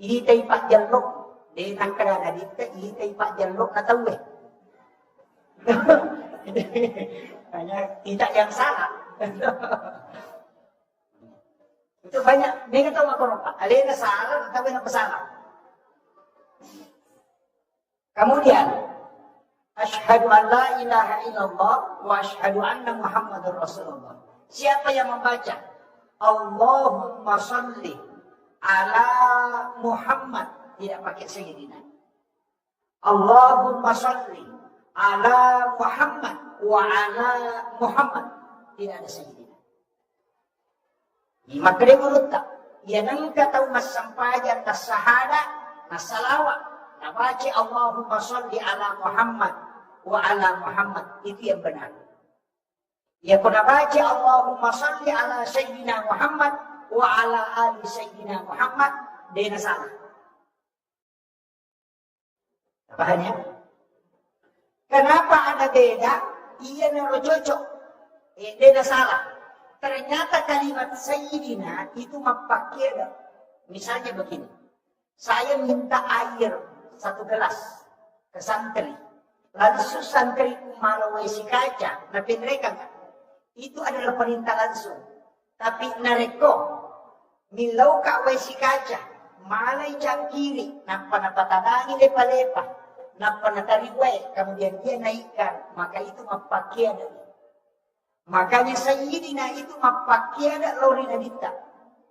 Ini tay pak jalok. Dia nak kena dita, ini tay pak jalok na tahu. Hanya tidak yang salah. Itu banyak. Mereka tahu makoropa. Alena salah, tapi nak salah. Kemudian, asyhadu an la ilaha illallah wa asyhadu anna Muhammadur Rasulullah. Siapa yang membaca Allahumma shalli ala Muhammad, tidak pakai sayyidina. Allahumma shalli ala Muhammad wa ala Muhammad, tidak ada sayyidina. Maka dia menurut tak. Ia nangka tahu mas sampajan tas sahada, mas salawat. Nabaci Allahumma shalli ala Muhammad wa ala Muhammad, itu yang benar. Ya kau nabaci Allahumma shalli ala Sayyidina Muhammad wa ala ali Sayyidina Muhammad, dia salah. Pahamnya? Kenapa ada beda? Ia naro cocok. Dia salah. Ternyata kalimat Sayyidina itu mapakai. Misalnya begini. Saya minta air 1 gelas ke santri. Lalu santri malawai si kaca, tapi mereka kan. Itu adalah perintah langsung. Tapi nareko milau ka wai si kaca, malai jam kiri, nampak tadangi lepa-lepa, nampak natariwai, kemudian dia naikkan, maka itu mapakai ada. Makanya Sayyidina itu mapakai ada lori nadita.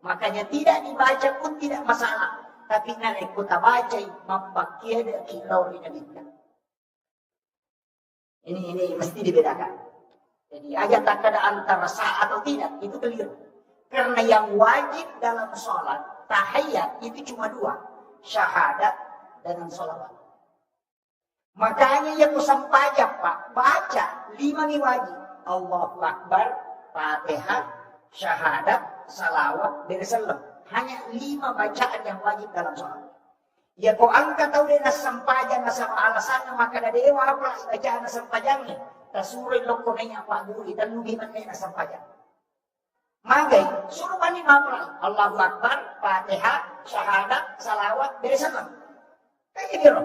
Makanya tidak dibaca pun tidak masalah. Tapi nareko tabaca mapakai ada lori nadita. Ini mesti dibedakan. Jadi ayat tak ada antara sah atau tidak, itu keliru. Karena yang wajib dalam sholat, tahiyat itu cuma 2. Syahadat dan sholawat. Makanya yang usah pajak Pak, baca 5 nih wajib. Allahu Akbar, Fatihah, Syahadat, Salawat, dan Salam. Hanya 5 bacaan yang wajib dalam sholat. Ya kau angkat tahu dia nasampajan nasama alasannya, maka ada dewa apa bacaan nasampajannya. Tasurin loko na apa guru kita lugiman na nasampajan. Magay, suruh mani mapral. Allahu Akbar, Fatihah, Syahadat, Salawat, dan Salam. Kaya biro.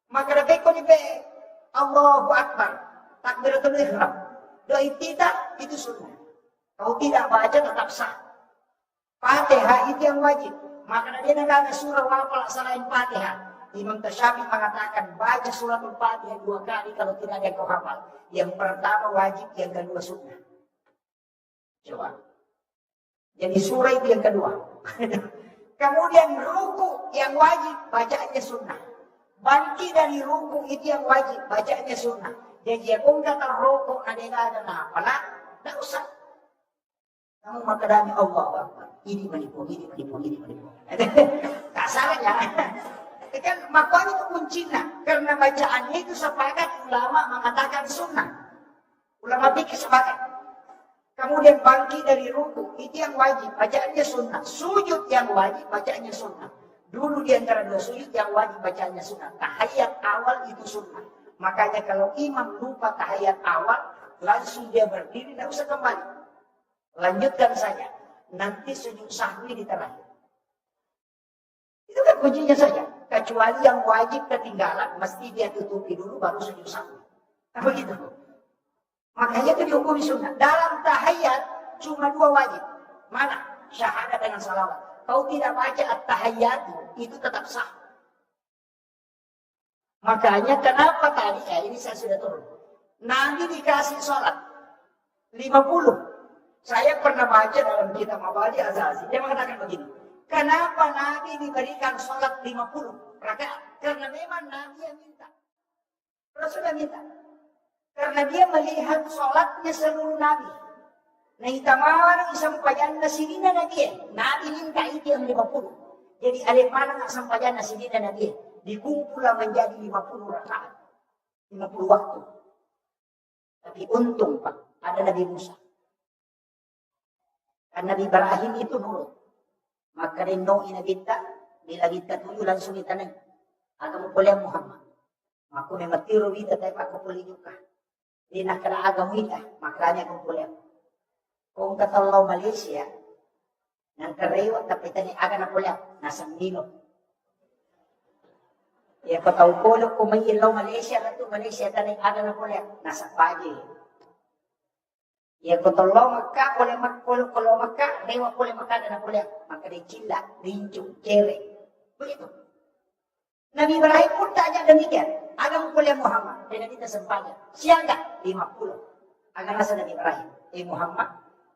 Maka ada beko ni be Allahu Akbar, takbiratul ihram. Doi tidak, itu sunnah. Kalau tidak baca tetap sah. Fatihah itu yang wajib. Maka dia nggak ada surah wafal selain Fatihah. Imam Tasyafi mengatakan baca suratul Fatihah 2 kali kalau tidak ada yang kau hafal. Yang pertama wajib, yang kedua sunnah. Coba. Jadi surah itu yang kedua. Kemudian ruku yang wajib, bacaannya sunnah. Bangkit dari ruku itu yang wajib, bacaannya sunnah. Jadi ya kau kata ruku ada apa lah, tak usah. Kamu makadami Allah. Ini menipu. Tak salah ya. Kan makanya itu kuncinya. Karena bacaannya itu sepakat ulama mengatakan sunnah. Ulama fikih sepakat. Kemudian bangkit dari ruku itu yang wajib, bacaannya sunnah. Sujud yang wajib, bacaannya sunnah. Dulu di antara 2 sujud yang wajib bacaannya sunnah. Tahiyat awal itu sunnah. Makanya kalau imam lupa tahiyat awal, langsung dia berdiri, tidak usah kembali. Lanjutkan saja. Nanti sujud sahwi di terakhir. Itu kan kuncinya saja. Kecuali yang wajib ketinggalan, mesti dia tutupi dulu baru sujud sahwi. Nah begitu. Makanya itu dihukumi sunnah. Dalam tahiyat cuma 2 wajib. Mana? Syahadat dengan salawat. Kau tidak baca at-tahiyyat itu tetap sah. Makanya kenapa tadi, ini saya sudah turun. Nabi dikasih sholat 50. Saya pernah baca dalam kitab Mabadi Azazi. Dia mengatakan begini. Kenapa Nabi diberikan sholat 50 rakaat? Karena memang Nabi yang minta. Rasul yang minta. Karena dia melihat sholatnya seluruh Nabi. Nah itamawan isampayan na sinina na dia. Nabi minta itu yang 50. Jadi alif mana nak sampayan na sinina na dia. Dikumpullah menjadi 50 rakaat. 50 waktu. Tapi untung Pak, ada Nabi Musa. Karena Nabi Ibrahim itu nurut. Maka rindong ina kita, bila kita tuju langsung kita nang. Agama kuliah Muhammad. Maka mematiru kita tayo ako kuliah juga. Di nakala agama kita, makanya ako kuliah. Kung katalaw Malaysia, nang karewa, tapi tani aga na kuliah, nasa Milo. Ya ko tahu polo ko may ilaw Malaysia na to Malaysia tanay aga na pula nasa pagi. Ya ko tolong ka pula magpulo ko maka dewa pula maka na pula maka di cila rincu cere. Begitu. Nabi Ibrahim pun tanya demikian. Agama pula Muhammad dan kita sempanya. Siaga 50. Agama nasa Nabi Ibrahim. Muhammad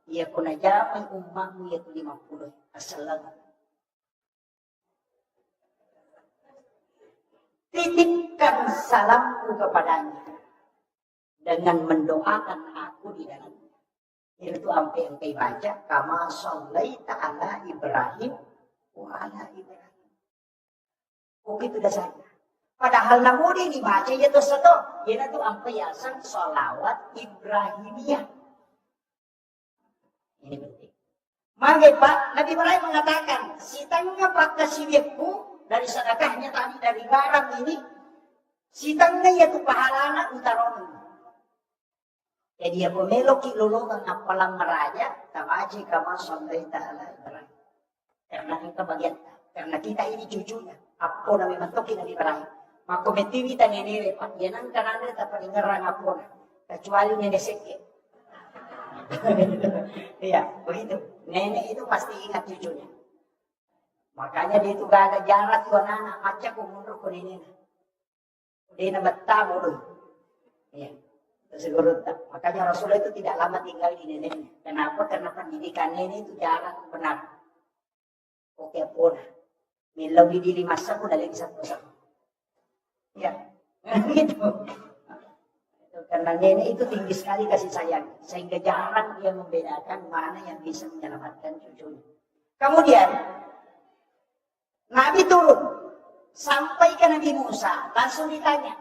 ya ko na jamay ummahmu ya 50. Assalamualaikum. Titipkan salamku kepadanya dengan mendoakan aku di dalamnya. Itu sampai baca kama shallaita ala Ibrahim wa ala Ibrahim. Oh itu dah saja. Padahal namudi dibaca itu satu. Ia itu sampai yasan sholawat Ibrahimiyah. Ini penting. Maka Pak Nabi Ibrahim mengatakan si tangga pakai siwekku dari sedekahnya tadi dari garam ini, si tangga yaitu pahalana utaron. Jadi dia memeloki lulungan apalang meraja, tabaji kama shallaita ala Ibrahim. Karena kita bagian, karena kita ini cucunya. Apa na memantoki Nabi Ibrahim. Maka metiwi tangenere Pak, yanan kanana ta palingarang apa na. Kecuali nenek seke. Iya, begitu. Nenek itu pasti ingat cucunya. Makanya dia itu gak ada jarak tuan anak macam mundur ke nenek. Dia nak betah mundur. Ya, segera tak. Makanya Rasulullah itu tidak lama tinggal di neneknya. Kenapa? Karena pendidikan nenek itu jarak benar. Oke pun, milau di diri masa pun ada lagi satu. Ya, gitu. Karena nenek itu tinggi sekali kasih sayang, sehingga jarang dia membedakan mana yang bisa menyelamatkan cucunya. Kemudian Nabi turun sampai ke Nabi Musa, langsung ditanya,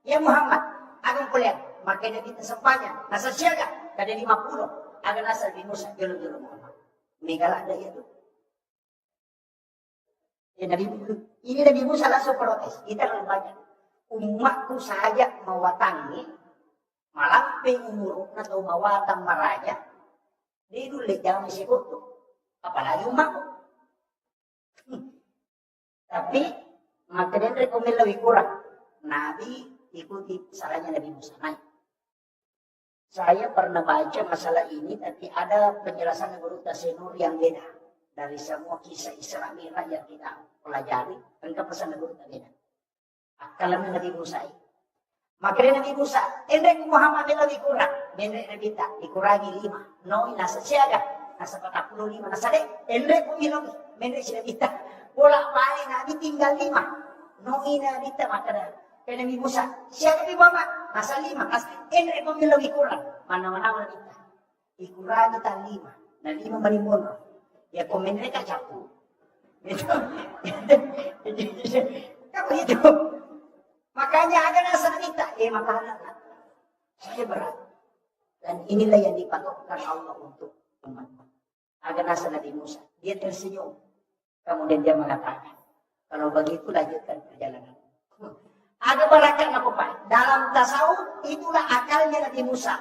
ya Muhammad, agang kuliah, maka Nabi tersempanya, nasa siaga, kada 50, agang nasa Nabi Musa, jolo Muhammad. Megala ada itu. Ya ini Nabi Musa langsung protes, kita lebih banyak. Umatku saja mewatangi, malamping umuruk atau mawatang maraja, dia dulu jangan disebut, apalagi umatku. Tapi maka dia rekomend lebih kurang. Nabi ikuti sarannya Nabi Musa. Nah, saya pernah baca masalah ini, tapi ada penjelasan menurut Tasenur yang beda dari semua kisah Isra Mi'raj yang kita pelajari. Engkau pesan menurut beda. Akalan Nabi Musa. Maka Nabi Musa, endek Muhammad lebih kurang. Endek Nabi tak dikurangi 5. Noi nasa siaga, nasa 45, nasa dek. Endek kumilogi, endek sila kita. Bolak-balik Nabi tinggal 5. Noi Nabi tak makanya. Kaya Nabi Musa, siapa Nabi Muhammad? Nasa 5. Nasa endek kumilogi kurang. Mana-mana kita. Dikurangi tak 5. Na 5 malimun. Ya komen mereka capu. Itu. Kamu itu. Makanya ada nasa kita, makanan. Saya berat. Dan inilah yang dipatokkan Allah untuk umat. Ada nasa Nabi Musa. Dia tersenyum. Kemudian dia mengatakan, kalau begitu lanjutkan perjalanan. Ada barakat apa Pak? Dalam tasawuf itulah akalnya Nabi Musa.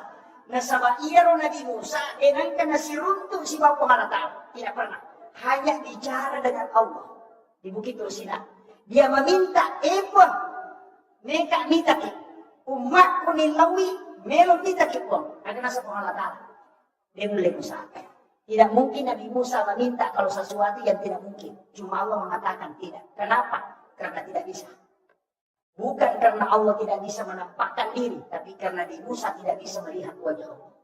Nasaba iyaro Nabi Musa dengan kena siruntuk si Bapak Maratau. Tidak pernah. Hanya bicara dengan Allah. Di Bukit Tursina. Dia meminta mereka minta ki umat kunilawi melo minta ki pun ada nasa pengalatan dia boleh usahakan. Tidak mungkin Nabi Musa meminta kalau sesuatu yang tidak mungkin. Cuma Allah mengatakan tidak. Kenapa? Karena tidak bisa. Bukan karena Allah tidak bisa menampakkan diri, tapi karena Nabi Musa tidak bisa melihat wajah Allah.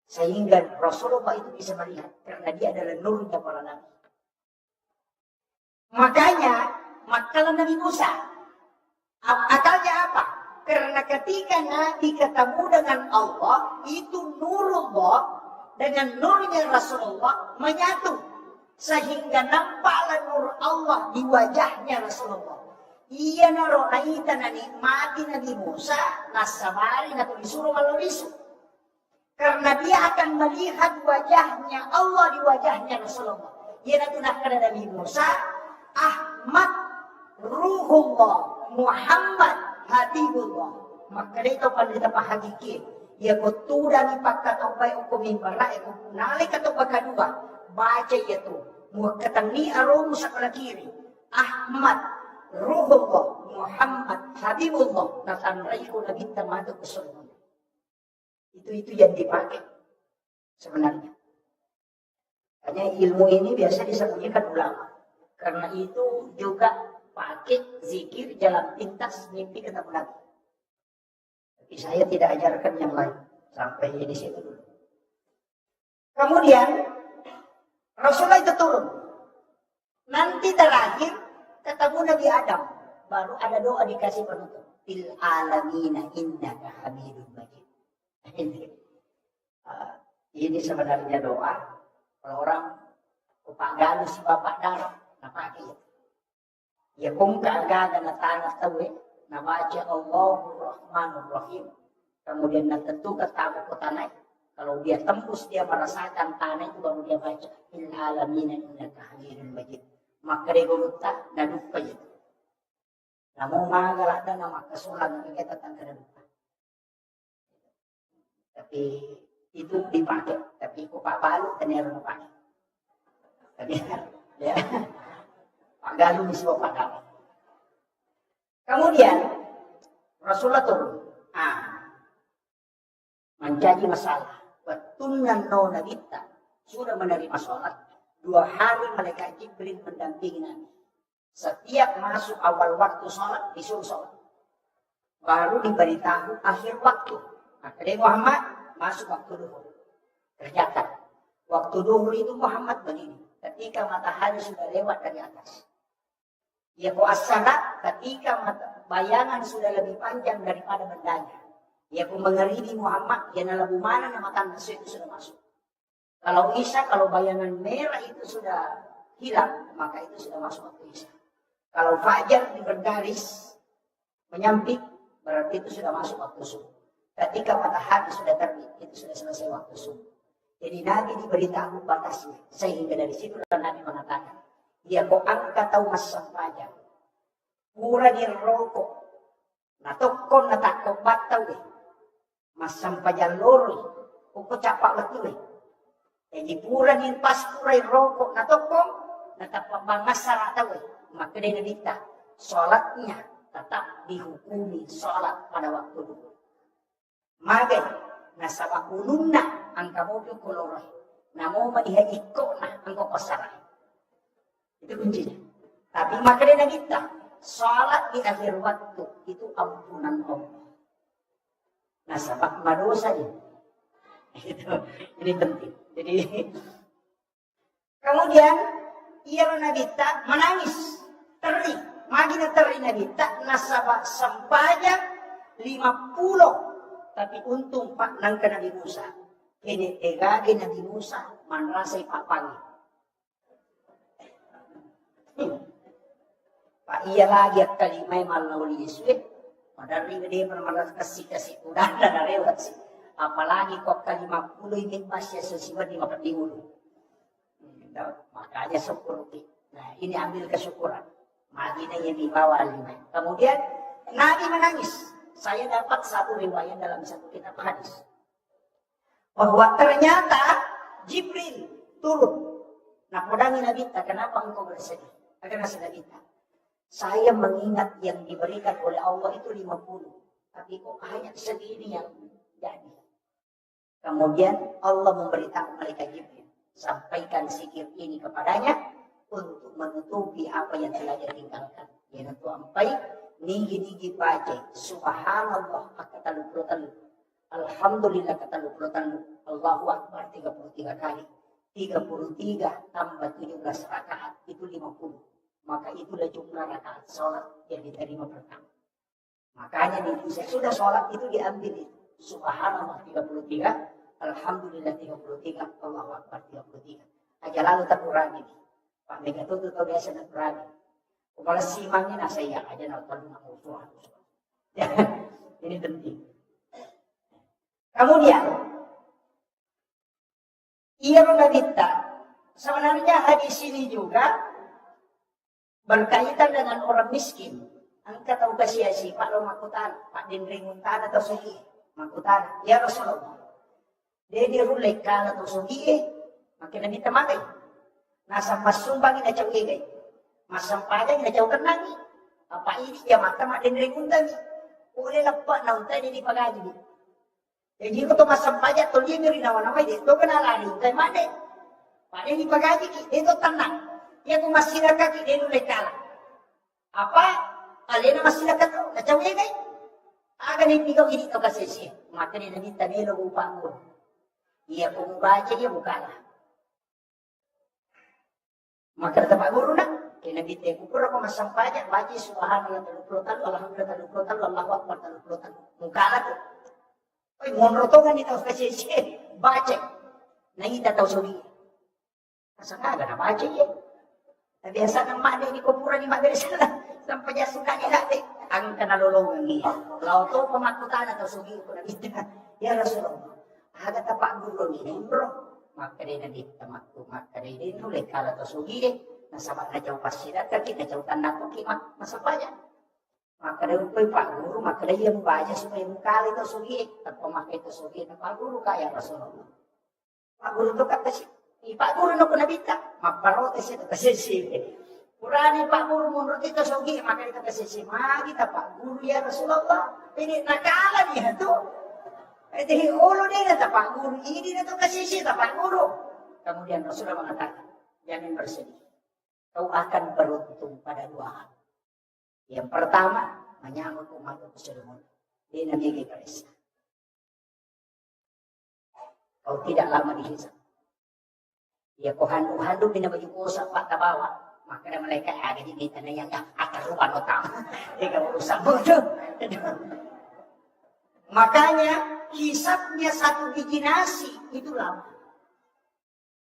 Sehingga Rasulullah itu bisa melihat karena dia adalah nurnya para nabi. Makanya makalah Nabi Musa akalnya apa? Karena ketika Nabi ketemu dengan Allah, itu nurullah dengan nurnya Rasulullah menyatu. Sehingga nampaklah nur Allah di wajahnya Rasulullah. Iya naro'aita na nikmati Nabi Musa, nasabarin atau disuruh malurisu. Karena dia akan melihat wajahnya Allah di wajahnya Rasulullah. Ia natunahkan Nabi Musa, Ahmad Ruhullah. Muhammad Habibullah. Maka dito pandita pahagiki. Ya kutura ni pagkatubay o kumimara. Ya kunali katubay kadua. Baca ito. Muagkatang ni arom sa kalakiri. Ahmad Ruhullah Muhammad Habibullah natanraiku nabi tamadu kesulun. Itu yang dipakai sebenarnya. Hanya ilmu ini biasa disembunyikan ulama. Karena itu juga pakai zikir jalan pintas mimpi ketemu Nabi. Tapi saya tidak ajarkan yang lain. Sampai di situ dulu. Kemudian Rasulullah itu turun. Nanti terakhir ketemu Nabi Adam. Baru ada doa dikasih penutup. Fil alamina innaka hamidun majid. Ini sebenarnya doa. Kalau orang Pak Galuh si Bapak Darah, pakai itu. Ya kung kaagaga na tanah tawi, na baca Allahur Rahmanur Rahim. Kemudian natentu ketemu ke tanah. Kalau dia tembus, dia merasakan tanah itu baru dia baca. Il alamina innaka hamidun majid. Maka dia guluta, nadupa itu. Namun magalada na makasulang na kita tangka nadupa. Tapi itu dipakai. Tapi kung papalo, tanero na pakai. Tapi ya, Pak Galuh di sebuah Pak Galuh. Kemudian Rasulullah turun. Menjadi masalah. Betunan nona kita sudah menerima sholat. 2 hari malaikat Jibril mendampingi Nabi. Setiap masuk awal waktu sholat disuruh sholat. Baru diberitahu akhir waktu. Maka Muhammad masuk waktu duhur. Kerjakan. Waktu duhur itu Muhammad begini. Ketika matahari sudah lewat dari atas. Ya as-salat ketika bayangan sudah lebih panjang daripada bendanya. Ya mengeribi Muhammad, ya nalabu mana nama tanda itu sudah masuk. Kalau Isya, kalau bayangan merah itu sudah hilang, maka itu sudah masuk waktu Isya. Kalau Fajar di bergaris menyamping, berarti itu sudah masuk waktu subuh. Ketika matahari sudah terbit, itu sudah selesai waktu subuh. Jadi Nabi diberitahu batasnya. Sehingga dari situ Nabi mengatakan, dia kau angkat tahu masam pajak. Pura di rokok. Natokon natakok batau eh. Masam pajak lori. Uko capak betul eh. Jadi pura di pas pura di rokok. Natokon natapak bangasar atau eh. Maka dia dita. Sholatnya tetap dihukumi sholat pada waktu dulu. Maka nasabak ulunna. Angka mobil kolorah. Namo madiha ikut nah angka pasarah. Itu kuncinya. Tapi makanya kita salat di akhir waktu itu ampunan Allah. Nah sebab madosa ini. Ini penting. Jadi kemudian ia Nabita menangis, teri, magina teri Nabita nasabak sampajak 50. Tapi untung Pak nangka Nabi Musa. Ini egagi Nabi Musa manrasai Pak Pangi. Pak iya lagi at kalimay malnauli Yesus. Padahal dia pernah kasih udah ada lewat sih. Apalagi kok kali 50 ini pasya sesiwa di 40. Makanya syukur. Nah ini ambil kesyukuran. Madinah yang dibawa 5. Kemudian Nabi menangis. Saya dapat satu riwayat dalam satu kitab hadis. Bahwa ternyata Jibril turun. Nah, podangi Nabi, kenapa engkau bersedih? Karena Nabi, saya mengingat yang diberikan oleh Allah itu 50. Tapi kok hanya segini yang jadi. Kemudian Allah memberitahu malaikat Jibril. Sampaikan zikir ini kepadanya untuk menutupi apa yang telah dia tinggalkan. Yaitu sampai nigi-nigi baca. Subhanallah akatalu. Alhamdulillah kata 20 Allahu Akbar 33 kali. 33 tambah 17 rakaat itu 50. Maka itulah jumlah rakaat sholat yang diterima pertama. Makanya di Indonesia sudah sholat itu diambil itu. Subhanallah 33, Alhamdulillah 33, Allahu Akbar 33. Aja lalu terkurangi. Pak Megaton itu biasa terkurangi. Kepala simangnya nasaya aja nonton ngamusuhan. Ini penting. Kemudian, ia menderita. Sebenarnya hadis ini juga berkaitan dengan orang miskin. Angkat tahu kasih Pak Lo Makutan, Pak Dindri Muntan atau Suhi Makutan. Ya Rasulullah. Dia dirulekan atau Suhi, makin Nabi temakai. Nasa masumbang ina jauh gigay. Masampanya ina jauh kenangi. Apa ini ya mata mak den reguntan. Boleh lepak na untai ni pagaji. Jadi ko to masampaya to dia ngeri nawa-nawa dia to kena lari untai made. Pade ni pagaji ki itu tenang. Ya ko masyarakat ki den lekala. Apa? Alena masyarakat to na cawe kai. Aga ni pigaw ini to kasisi. Maka ni nabi tabelo upa mo. Iya ko baca dia bukalah. Maka kata Pak Guru nak, kena kita ukur aku masampaya baca subhanallah 30 tahun, alhamdulillah 30 tahun, Allahu akbar 30 tahun. Mukalah tu. Oi monrotongan ni tahu kasisi baca. Nah kita tahu suri. Asa kaga na baca ye. Biasa nang made ni kuburan ni magari sana. Sampai dia suka ni hati. Ang kanalolongan ni. Lau to pemakutan atau suri ko na kita. Ya Rasulullah. Ada tapak guru ni bro. Maka dia nanti temakku maka dia nulis kalau tu sugi nasabat na jauh pasirat kaki na jauh tanda koki masa banyak. Maka dia upay Pak Guru maka dia membaca supaya mukali tu sugi atau memakai tu sugi na Pak Guru kaya Rasulullah. Pak Guru tu kata si Pak Guru nak kena bita maparotes itu kasih. Purani Pak Guru menurut itu sugi maka dia kata si kita Pak Guru ya Rasulullah ini nakala dia tu. Jadi ulo dia na Pak Guru, ini na to kasisi Pak Guru. Kemudian Rasulullah mengatakan, jangan bersedih. Kau akan beruntung pada dua hal. Yang pertama, menyambut umat Muslimin. Dia Nabi Isa. Kau tidak lama dihisap. Ya kau handu bina baju kosa Pak tabawa. Maka mereka ada di tanah yang akan lupa otak. Dia kau usah bodoh. Makanya hisapnya satu biji nasi itu lama.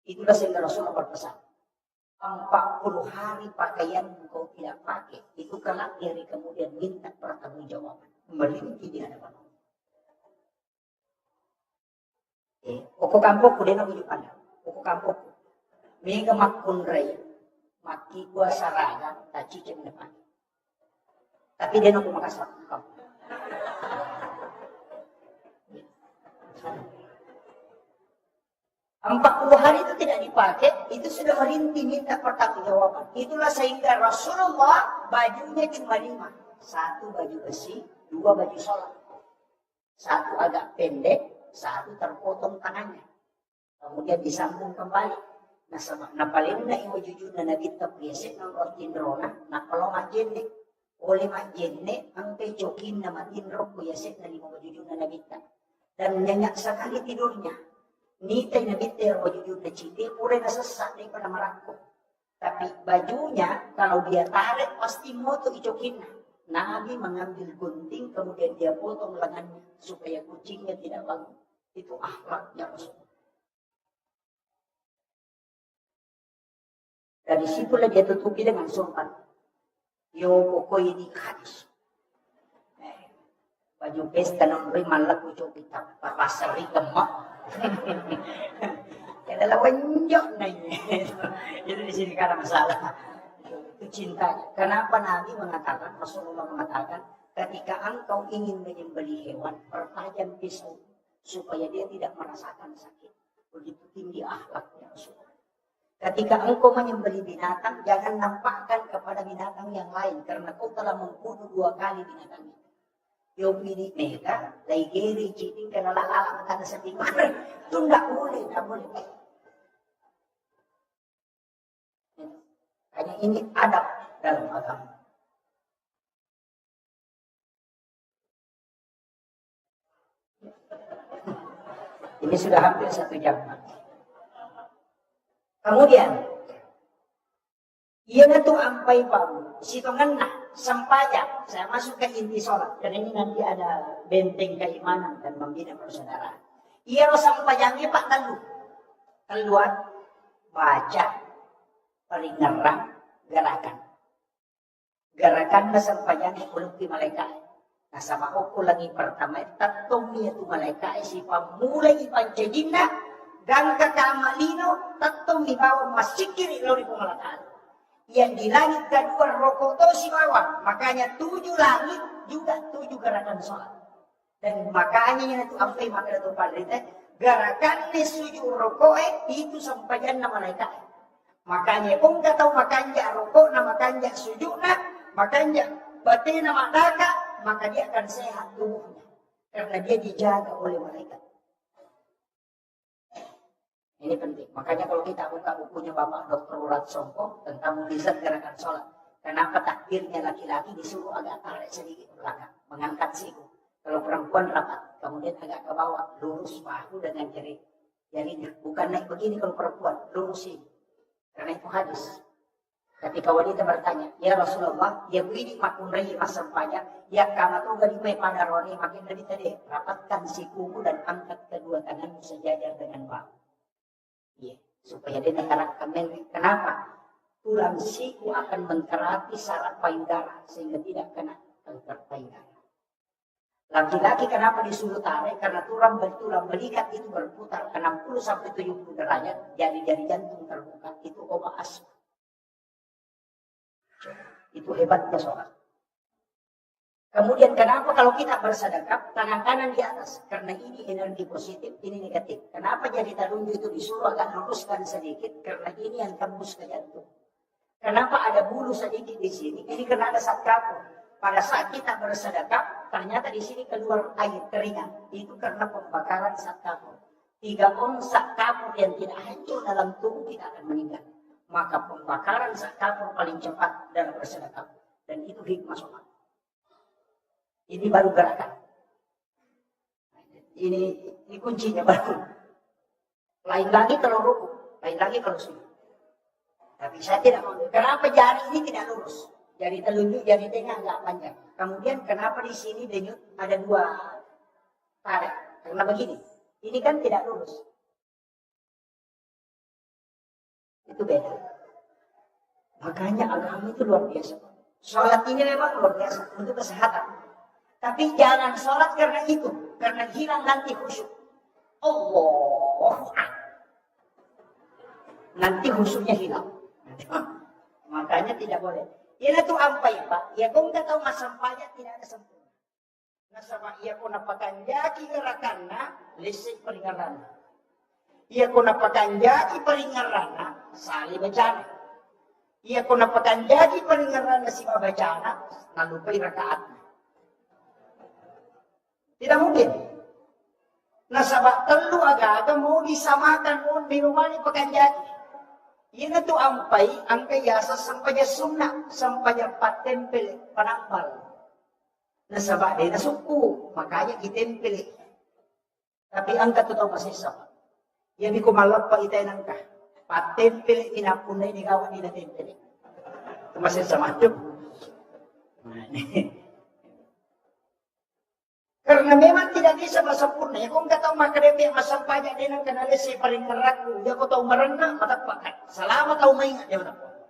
Itulah sehingga Rasulullah berpesan. 40 hari pakaian kau tidak pakai. Itu kelak dari kemudian minta pertanggungjawaban. Melinti di hadapan Allah. Oko kampung ku dena ujuk anda. Oko kampung ku. Mega makun raya. Maki gua saraga. Tak cicing depan. Tapi dia nak makasar kampung. 40 hari itu tidak dipakai, itu sudah merintih minta pertanggungjawaban. Itulah sehingga Rasulullah bajunya cuma 5. 1 baju besi, 2 baju sholat. 1 agak pendek, 1 terpotong tangannya. Kemudian disambung kembali. Nah paling na iwo jujur na nabitap biasik ng ortindrona, na kalau majene, oleh majene, ang pecokin na matinrok biasik na lima jujur na nabitap. Dan nyenyak sekali tidurnya. Nitay na bitter o jujur na citi, pura na sesak daripada merangkuk. Tapi bajunya, kalau dia tarik, pasti mau tuh icokin. Nabi mengambil gunting, kemudian dia potong lengannya, supaya kucingnya tidak bangun. Itu akhlaknya Rasulullah. Dari situlah dia tutupi dengan sumpah. Yo pokoknya di hadis. Baju pesta nang beri malak ucap kita pasal di gemak. Adalah wenjok nanya. Jadi di sini karena masalah itu cintanya. Kenapa Nabi mengatakan, Rasulullah mengatakan, ketika engkau ingin menyembelih hewan, pertajam pisau supaya dia tidak merasakan sakit. Begitu tinggi akhlaknya Rasulullah. Ketika engkau menyembelih binatang, jangan nampakkan kepada binatang yang lain karena kau telah membunuh 2 kali binatang itu. Yo pilih mereka, dari kiri, citing, kena lala, kena sedih. Itu tidak boleh, tidak boleh. Hanya ini adab dalam agama. Ini sudah hampir 1 jam. Kemudian, ia tu ampai pamu, situ ngena. Sampainya, saya masuk ke inti sholat. Dan ini nanti ada benteng keimanan dan membina persaudaraan. Ia sampainya Pak Talu. Keluar, baca, peringaran, gerakan. Gerakan na sampainya kulungi malaikat. Nah sama aku lagi pertama, tatungnya tu malaikat si pamulai pancajina, dan kakamalino, tatong di bawah masikiri lori pumalaikat. Yang di langit kedua rokok si bawah. Makanya 7 langit juga 7 gerakan sholat. Dan makanya itu sampai maka itu padrita gerakannya sujud rokok itu sampaian nama malaikat. Makanya kung kataw makanya rokok na makanya sujud na makanya batina madaka, maka dia akan sehat tubuhnya. Karena dia dijaga oleh malaikat. Ini penting. Makanya kalau kita buka bukunya Bapak Dr. Urat Songko tentang mukjizat gerakan sholat. Kenapa takbirnya laki-laki disuruh agak tarik sedikit ke belakang. Mengangkat siku. Kalau perempuan rapat. Kemudian agak ke bawah. Lurus bahu dengan jarinya. Bukan naik begini kalau perempuan. Lurus ini. Karena itu hadis. Ketika wanita bertanya, ya Rasulullah, ya begini makun rahi masam pajak. Ya kama tu gadi me pada roni makin lebih tadi. Rapatkan sikumu dan angkat kedua tanganmu sejajar dengan bahu. Ya, supaya dia mengerahkan memory. Kenapa? Tulang siku akan menterapi saraf payudara sehingga tidak kena kanker payudara. Laki-laki kenapa disuruh tarik? Karena tulang belikat itu berputar 60-70 derajat. Jari-jari jantung terbuka. Itu obat asma. Itu hebatnya sholat. Kemudian kenapa kalau kita bersedekap tangan kanan di atas? Karena ini energi positif, ini negatif. Kenapa jari telunjuk itu disuruh agak luruskan sedikit? Karena ini yang tembus ke jantung. Kenapa ada bulu sedikit di sini? Ini karena ada zat kapur. Pada saat kita bersedekap, ternyata di sini keluar air keringat. Itu karena pembakaran zat kapur. 3 ons zat kapur yang tidak hancur dalam tubuh kita akan meninggal. Maka pembakaran zat kapur paling cepat dalam bersedekap. Dan itu hikmah sholat. Ini baru gerakan. Ini kuncinya baru. Lain lagi kalau ruku, lain lagi kalau sujud. Tapi saya tidak mau. Kenapa jari ini tidak lurus? Jari telunjuk, jari tengah agak panjang. Kemudian kenapa di sini denyut ada 2 tarik? Karena begini. Ini kan tidak lurus. Itu beda. Makanya agama itu luar biasa. Sholat ini memang luar biasa untuk kesehatan. Tapi jangan sholat karena itu. Karena hilang nanti khusyuk. Allah. Nanti khusyuknya hilang. Makanya tidak boleh. Ia itu apa ya Pak? Ya kau nggak tahu masa pajak tidak ada sempurna. Nah sama ia kau napakan jaki gerakanna lisik peringarana. Ia kau napakan jaki peringarana sali bacana. Ia kau napakan jaki peringarana si bacana nalupai rakaatnya. Tidak mungkin. Nah sabak telu agak mau disamakan mau dirumani pakai jaki. Ini tuh ampai angka yasa sampai sunnah sampai patempel panambal. Nah sabak dia suku makanya ditempel. Tapi angka tuh tahu masih sama. Ya biku malap pa itay nangka. Patempel inapunay ni kawan ni natempel. Itu masih sama tuh. Karena memang tidak bisa sempurna. Ya kung kataw makaremi ang masampanya din ang kanalis ay paring karaku. Ya ko taw marana matapakat. Salamat taw maingat. Ya matapakat.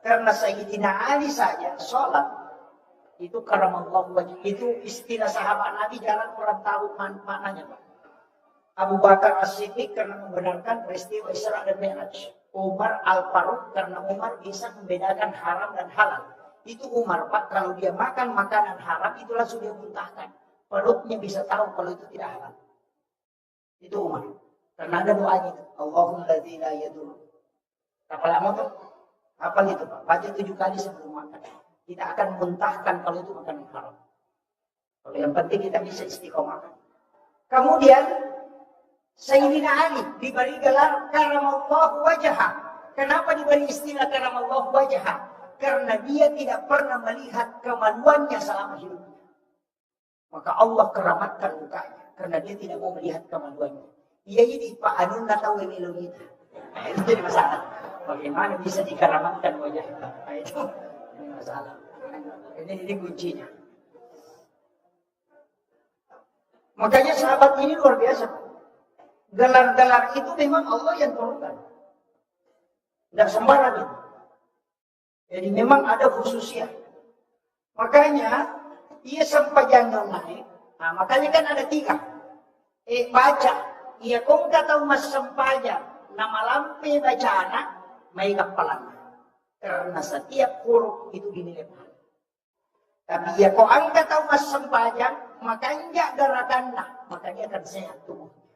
Karena Sayyidina Ali saja sholat. Itu karamallahu wajah. Itu istilah sahabat Nabi jalan orang tahu maknanya Pak. Abu Bakar As-Siddiq karena membenarkan peristiwa Isra dan Mi'raj. Umar Al-Faruq karena Umar bisa membedakan haram dan halal. Itu Umar Pak. Kalau dia makan makanan haram itu langsung dia muntahkan. Perutnya bisa tahu kalau itu tidak halal. Itu Umar. Karena ada doanya itu. Allahumma ladzi la yadur. Apa lama tuh? Apa gitu Pak? Baca 7 kali sebelum makan. Kita akan muntahkan kalau itu makanan haram. Kalau yang penting kita bisa istiqomah. Kemudian Sayyidina Ali diberi gelar karamallahu wajha. Kenapa diberi istilah karamallahu wajha? Karena dia tidak pernah melihat kemaluannya selama hidupnya. Maka Allah keramatkan mukanya. Karena dia tidak mau melihat kemaluannya. Iya ini Pak Anun tahu yang kita. Nah, itu jadi masalah. Bagaimana bisa dikeramatkan wajahnya? Nah, itu masalah. Ini kuncinya. Makanya sahabat ini luar biasa. Gelar-gelar itu memang Allah yang turunkan. Tidak sembarangan. Jadi memang ada khususnya. Makanya ia sampai jangan naik. Nah, makanya kan ada 3. Baca. Ia kong kataw mas sampajan. Nama lampe bacana. May kapalan. Karena setiap huruf itu dinilai pahala. Tapi ia kong ang kataw mas sampajan. Makanya garakanna. Maka dia akan sehat tubuhnya.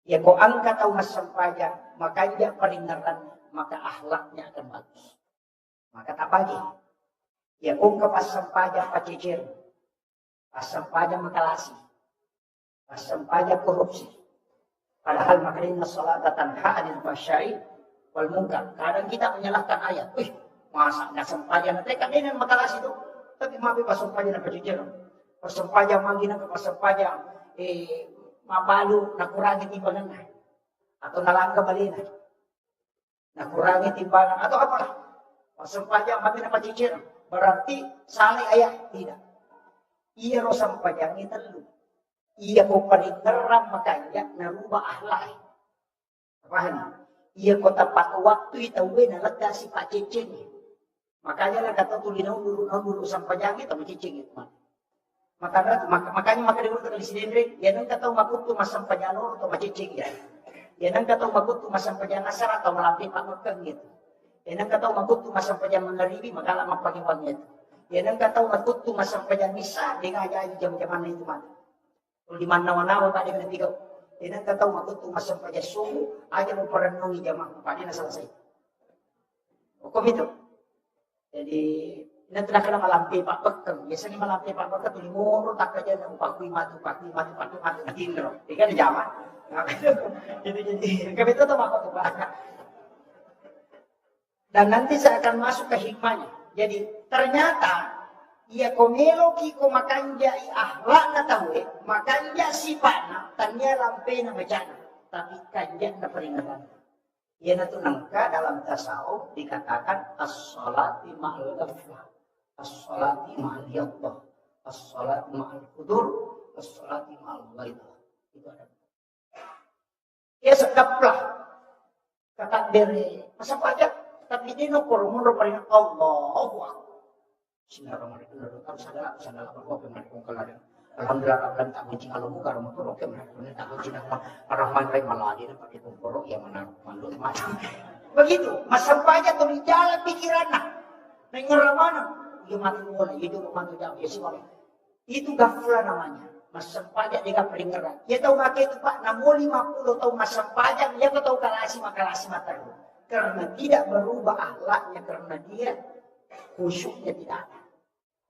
Ia kong ang kataw mas sampajan. Makanya peringatannya. Maka akhlaknya akan bagus. Maka tak pagi. Ya kung kapasampajan pacicir, pasampajan makalasi, pasampajan korupsi. Padahal makanya salat tanha anil fahsya'i wal munkar. Kadang kita menyalahkan ayat. Masa nggak sempajan nanti kan ini makalasi itu. Tapi mapi pasampajan na pacicir. Pasampajan manggina ke pasampajan mabalu nakurangi timbangan na. Atau nalangka balina. Nakurangi timbangan atau apalah. Pasampajan mapi na pacicir. Berarti saling ayat tidak. Iya ro sampajangi telu. Iya ko paringeram makanya narubah ahlak. Paham? Iya ko tepat waktu itawe na lega si Pak Cicing. Makanya lah kata tulinaw dulu sampajangi tamu cicing itu. Makanya maka dulu kali si Dendrik, yan ang kataw makuto masampanyano atau macicing ya. Yan ang kataw makuto masampanyang asar atau malampit pangutang gitu. Yan ang kataw makuto masampanyang mangaribi magala magpagibang ito. Yan ang kataw makuto masampanyang misa, di nga aja jam-jaman na ito man. Kung di man nawa-nawa pa di manatigaw. Yan ang kataw makuto masampanyang sumo, aja mo paranong ijamang, pa di nasalasay. O kumito. Jadi, nanti nak kena malampi pak bekam. Biasanya malampi pak bekam tu limur tak kerja nak pakai matu tindro. Ikan di zaman. Itu jadi kami itu apa tu pak. Dan nanti saya akan masuk ke hikmahnya. Jadi ternyata ia komelo kiko makanja ahlak na tahu makanja sifatna tanya lampe na macana. Tapi kanja na peringatan. Ia natu nangka dalam tasawuf dikatakan as-salati ma'al ghaflah. As-salati ma'al yaqdah, as-salati ma'al qudur, as-salati ma'al ghaidah. Itu ada. Ya sedaplah. Kata dari masa pajak, tapi dia no korumur paling Allahu Akbar. Bismillahirrahmanirrahim. Sadala berkopi mereka kelarin. Alhamdulillah akan tak kunci kalau muka rumah tu rokem mereka tak kunci nak Ar-Rahman Rahim maladi dapat itu borok yang mana malu macam. Begitu, masa pajak tu di jalan pikiran nak. Dengar mana? Dia mati bola, hidup mantu jauh, ya semua. Itu gafla namanya. Masa pajak dia peringatan. Dia tahu nak itu Pak, namun 50 tahun masa pajak, dia tahu makalasi mata dulu. Karena tidak berubah akhlaknya, karena dia khusyuknya tidak ada.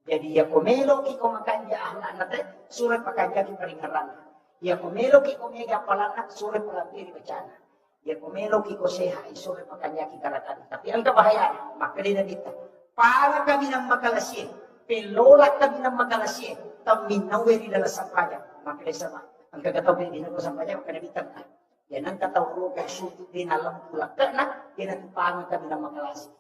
Jadi ya komelo ki komakanja akhlak nate surat pakanja ki peringatan. Ya komelo ki komega palanak surat pelampiri bacana. Ya komelo ki koseha surat pakanja ki karatan. Tapi ang kabahayaan makalina dito. Para kami ng makalasye, pelolak kami ng makalasye, taminaweri dala sampajan. Makalisama. Ang kagataw din ko sampajan makalibitan ka. Yan ang katawro kay sutu din alam pulak na kinatupangan kami ng makalasye.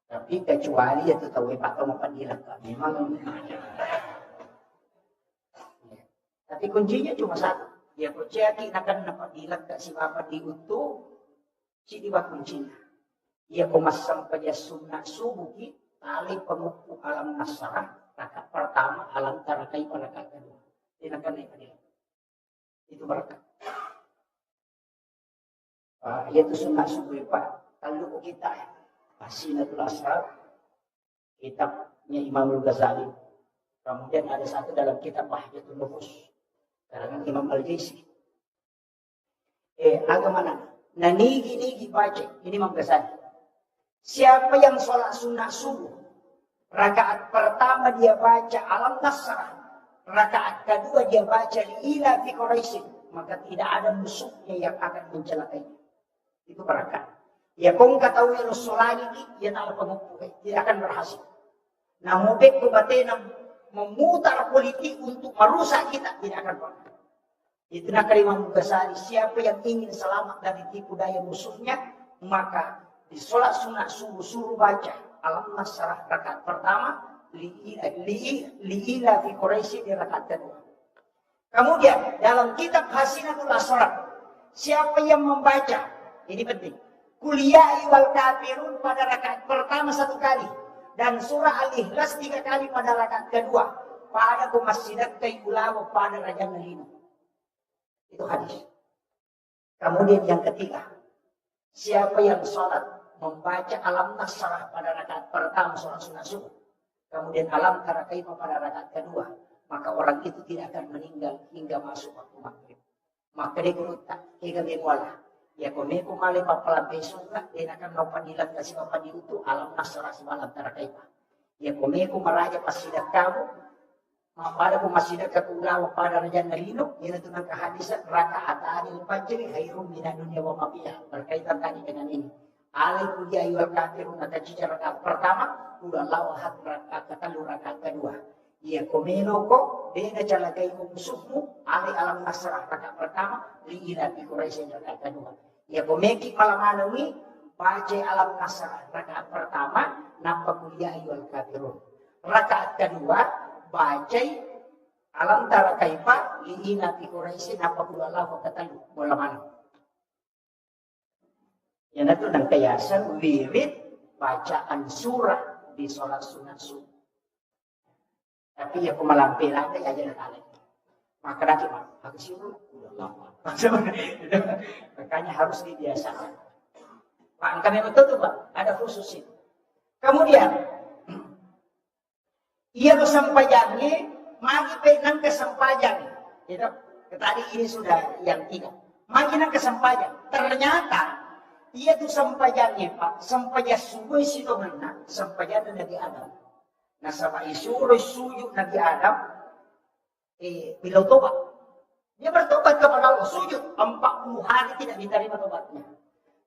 Tapi kecuali ya tahu Pak mau padilat memang. Tapi kuncinya cuma satu. Ya percaya kita akan dapat dilat si Bapak diutuh si diwa kuncinya. Ya komasam pada sunnah subuh tali pengukuh alam nasarah rakaat pertama alam tarakai pada rakaat kedua. Tidak akan naik padilat. Itu berkat. Yaitu sunnah subuh Pak. Kalau kita ya. Asinatul Asrar, kitabnya Imam Ghazali. Kemudian ada satu dalam kitab Bahjatul Nufus, karangan Imam Al-Jaisi. Agama mana? Nigi baca, ini Imam Ghazali. Siapa yang sholat sunnah subuh, rakaat pertama dia baca alam nasrah, rakaat kedua dia baca ila fi Quraisy, maka tidak ada musuhnya yang akan mencelakainya. Itu berkat. Ya kung katawi Rasulullah ini, ya tak pengukuh, tidak akan berhasil. Nah, mubek kebatin memutar politik untuk merusak kita, tidak akan pernah. Itu nak Imam Ghazali, siapa yang ingin selamat dari tipu daya musuhnya, maka di sholat sunnah suruh baca alam nasrah rakaat pertama, li'ila fi Quraisy di rakaat kedua. Kemudian dalam kitab Hasinatul Asrar, siapa yang membaca, ini penting. Kuliah wal kafirun pada rakaat pertama 1 kali dan surah Al-Ikhlas 3 kali pada rakaat kedua. Pada masjidat Kaibulawa pada Raja Nalino. Itu hadis. Kemudian yang ketiga, siapa yang sholat membaca alam nasrah pada rakaat pertama sholat sunnah subuh, kemudian alam tarakaima pada rakaat kedua, maka orang itu tidak akan meninggal hingga masuk waktu maghrib. Maka dia kurut tak hingga dia kuala. Ya kome ko mali papalabeso nga, dinakan no panilan kasi mapaniuto, alam na sa rasimalang tarakay pa. Ya kome ko maraja pasidak kamu, mapada ko masidak kakulawa pada raja nalino, yan ito ng kahadisan, raka ataan yung panjari, hayrum minadunya wa mapiya. Berkaitan tadi dengan ini. Alay kuliah yual kafirun natajijar rakaat pertama, udah lawahat rakaat katalu rakaat kedua. Ya komeno ko, dena jalagay mo musuhmu, alay alam nasrah rakaat pertama, liilat di Quraisy rakaat kedua. Ya komeki malamanami, baca alam nasrah rakaat pertama, nampak kuliah yual kafirun. Rakaat kedua, baca alam tara kaifa, liilat di Quraisy nampak kuliah katalu, malamanam. Yan ito ng kayasan, wirid, bacaan surah di sholat sunat subuh. Tapi ya kumalampi lang, kaya yan ang alay. Maka nanti, aku siapa? Udah lama. Makanya harus dibiasakan. Pak, kami betul Pak, ada khusus itu. Kemudian, ia kesampaiannya, magi penang kesampaian. Itu, tadi ini sudah yang tiga. Magi nang kesampaian. Ternyata, ia tu sampajannya Pak, sampajan subuh itu benar, sampajan Nabi Adam. Nah sama isuruh sujud Nabi Adam, bila tobat, dia bertobat kepada Allah, sujud 40 hari tidak diterima tobatnya.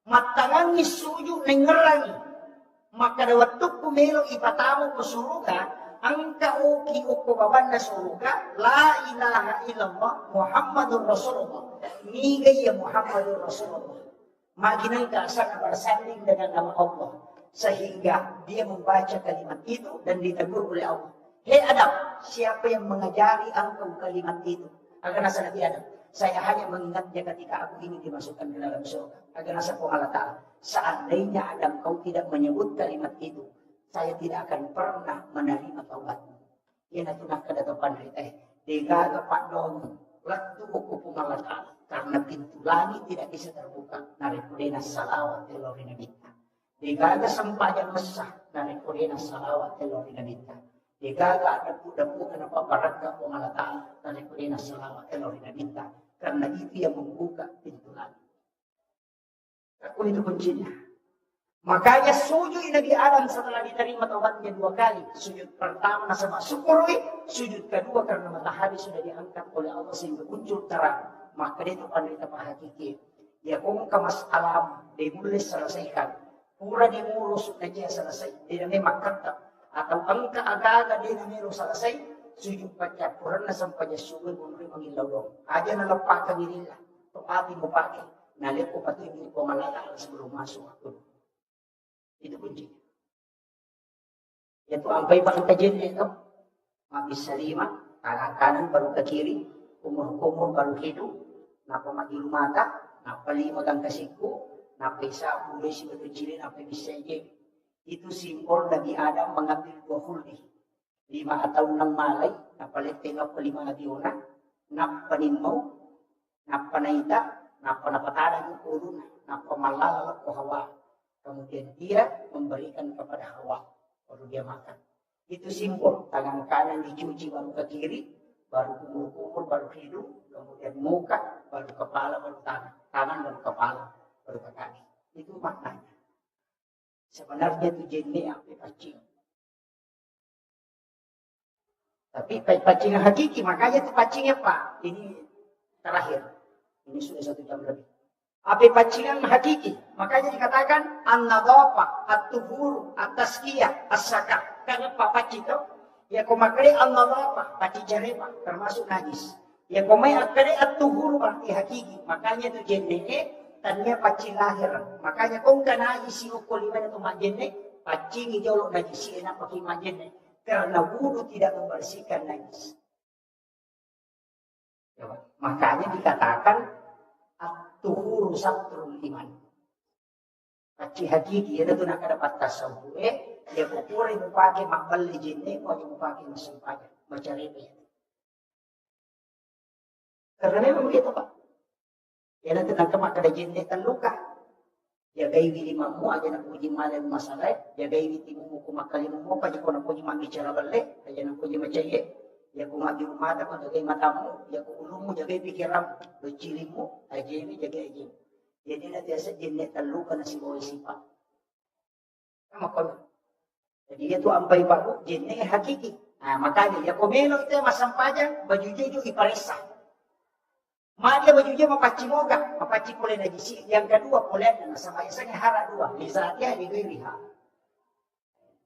Matangangi sujud nengerangi, maka waktu kumelo ipatamu ke surga, angka uki uko babanda surga, la ilaha illallah Muhammadur Rasulullah, nigay ya Muhammadur Rasulullah. Makin keasar bersanding dengan nama Allah. Sehingga dia membaca kalimat itu dan ditegur oleh Allah. Hei Adam, siapa yang mengajari engkau kalimat itu? Agar nasa Nabi Adam. Saya hanya mengingatnya ketika aku ini dimasukkan ke dalam surga. Agar nasa Allah Ta'ala. Seandainya Adam kau tidak menyebut kalimat itu, saya tidak akan pernah menerima taubatmu. Yan na tunang kadatopan rin Digaga pak doon. Lahat ko po Allah Ta'ala. Karena pintu langit tidak bisa terbuka. Naripudena salawat telori nabita. Digaga sampajan mesah. Naripudena salawat telori nabita. Digaga ada puda-puda na paparagka po Allah Ta'ala. Naripudena salawat telori nabita. Karena itu yang membuka pintu langit. Aku itu kuncinya. Makanya sujud Nabi Adam setelah diterima taubatnya 2 kali. Sujud pertama sama syukuri. Sujud kedua karena matahari sudah diangkat oleh Allah sehingga muncul terang. Maka itu penderita hakiki. Ya kung kamas alam, dimulai selesaikan. Pura dimulus na dia selesai. Dia memang kata. Atau angka agaga dia memang selesai. Sujud baca pura na sampanya sugod mo rin mangilaw doon. Aja na lapakan nila. Tupati mo pakai. Nalit ko pati hindi ko malala sebelum masuk aku. Itu kuncinya. Itu ampai pakai kajian itu. Habis salima, tangan kanan baru ke kiri. Kumur-kumur baru hidup. Napa madilu mata, napa lima gang kasiku, napa isa mulai si berkecilin, napa bisa jadi. Itu simbol Nabi Adam mengambil 2 huldi. 5 atau 6 malay, napa letengah ke 5 nadiona, napa nimau, napa naita, napa napatada yung uluna, napa malalala ko Hawa. Kemudian dia memberikan kepada Hawa, baru dia makan. Itu simbol, tangan kanan dicuci baru ke kiri, baru kumur-kumur, baru hidung, kemudian muka, baru kepala, baru tangan. Tangan, baru kepala, baru ke kaki. Itu maknanya. Sebenarnya itu jenis apa pacing. Tapi pacing yang hakiki, makanya itu pacingnya Pak. Ini terakhir. Ini sudah 1 jam lebih. Apa pacingan hakiki? Makanya dikatakan an-nadhafa, at-tuhur, at-tazkiyah, as-sakat. Karena Pak pacing itu ya kumakri an-nadhafa, paci jareba, termasuk najis. Ya kumay akari at-tuhur berarti hakiki. Makanya itu jendeke tanya paci lahir. Makanya kung kanajis si ukuliman itu majene, paci ngijolok najis enak pakai majene. Karena wudu tidak membersihkan najis. Ya, makanya dikatakan at-tuhur satrul iman. Paci hakiki itu nak dapat tasawuf. Ya kupuri mo pakai makbal jende, mo yung pakai masumpanya, macarebe. Karena memang begitu Pak. Ya nanti maka ada jende terluka. Ya gaiwi limamu aja nak puji malam masalah. Ya gaiwi timu kumakali mo pa jiko na puji mami cara balik. Aja nak puji macaye. Ya kumagi umata ko jagai matamu. Ya ku ulumu jagai pikiran. Lo cilimu aja ini jagai aja. Jadi nanti asa jenek telu kana si boy sipa. Sama kono. Jadi itu ampai baru jenek hakiki. Nah, makanya ya komelo itu masampajan baju juju iparesa. Dia bajunya mapaci pole na jisi. Yang kedua pole na sama isanya hara dua. Lisatnya di liha.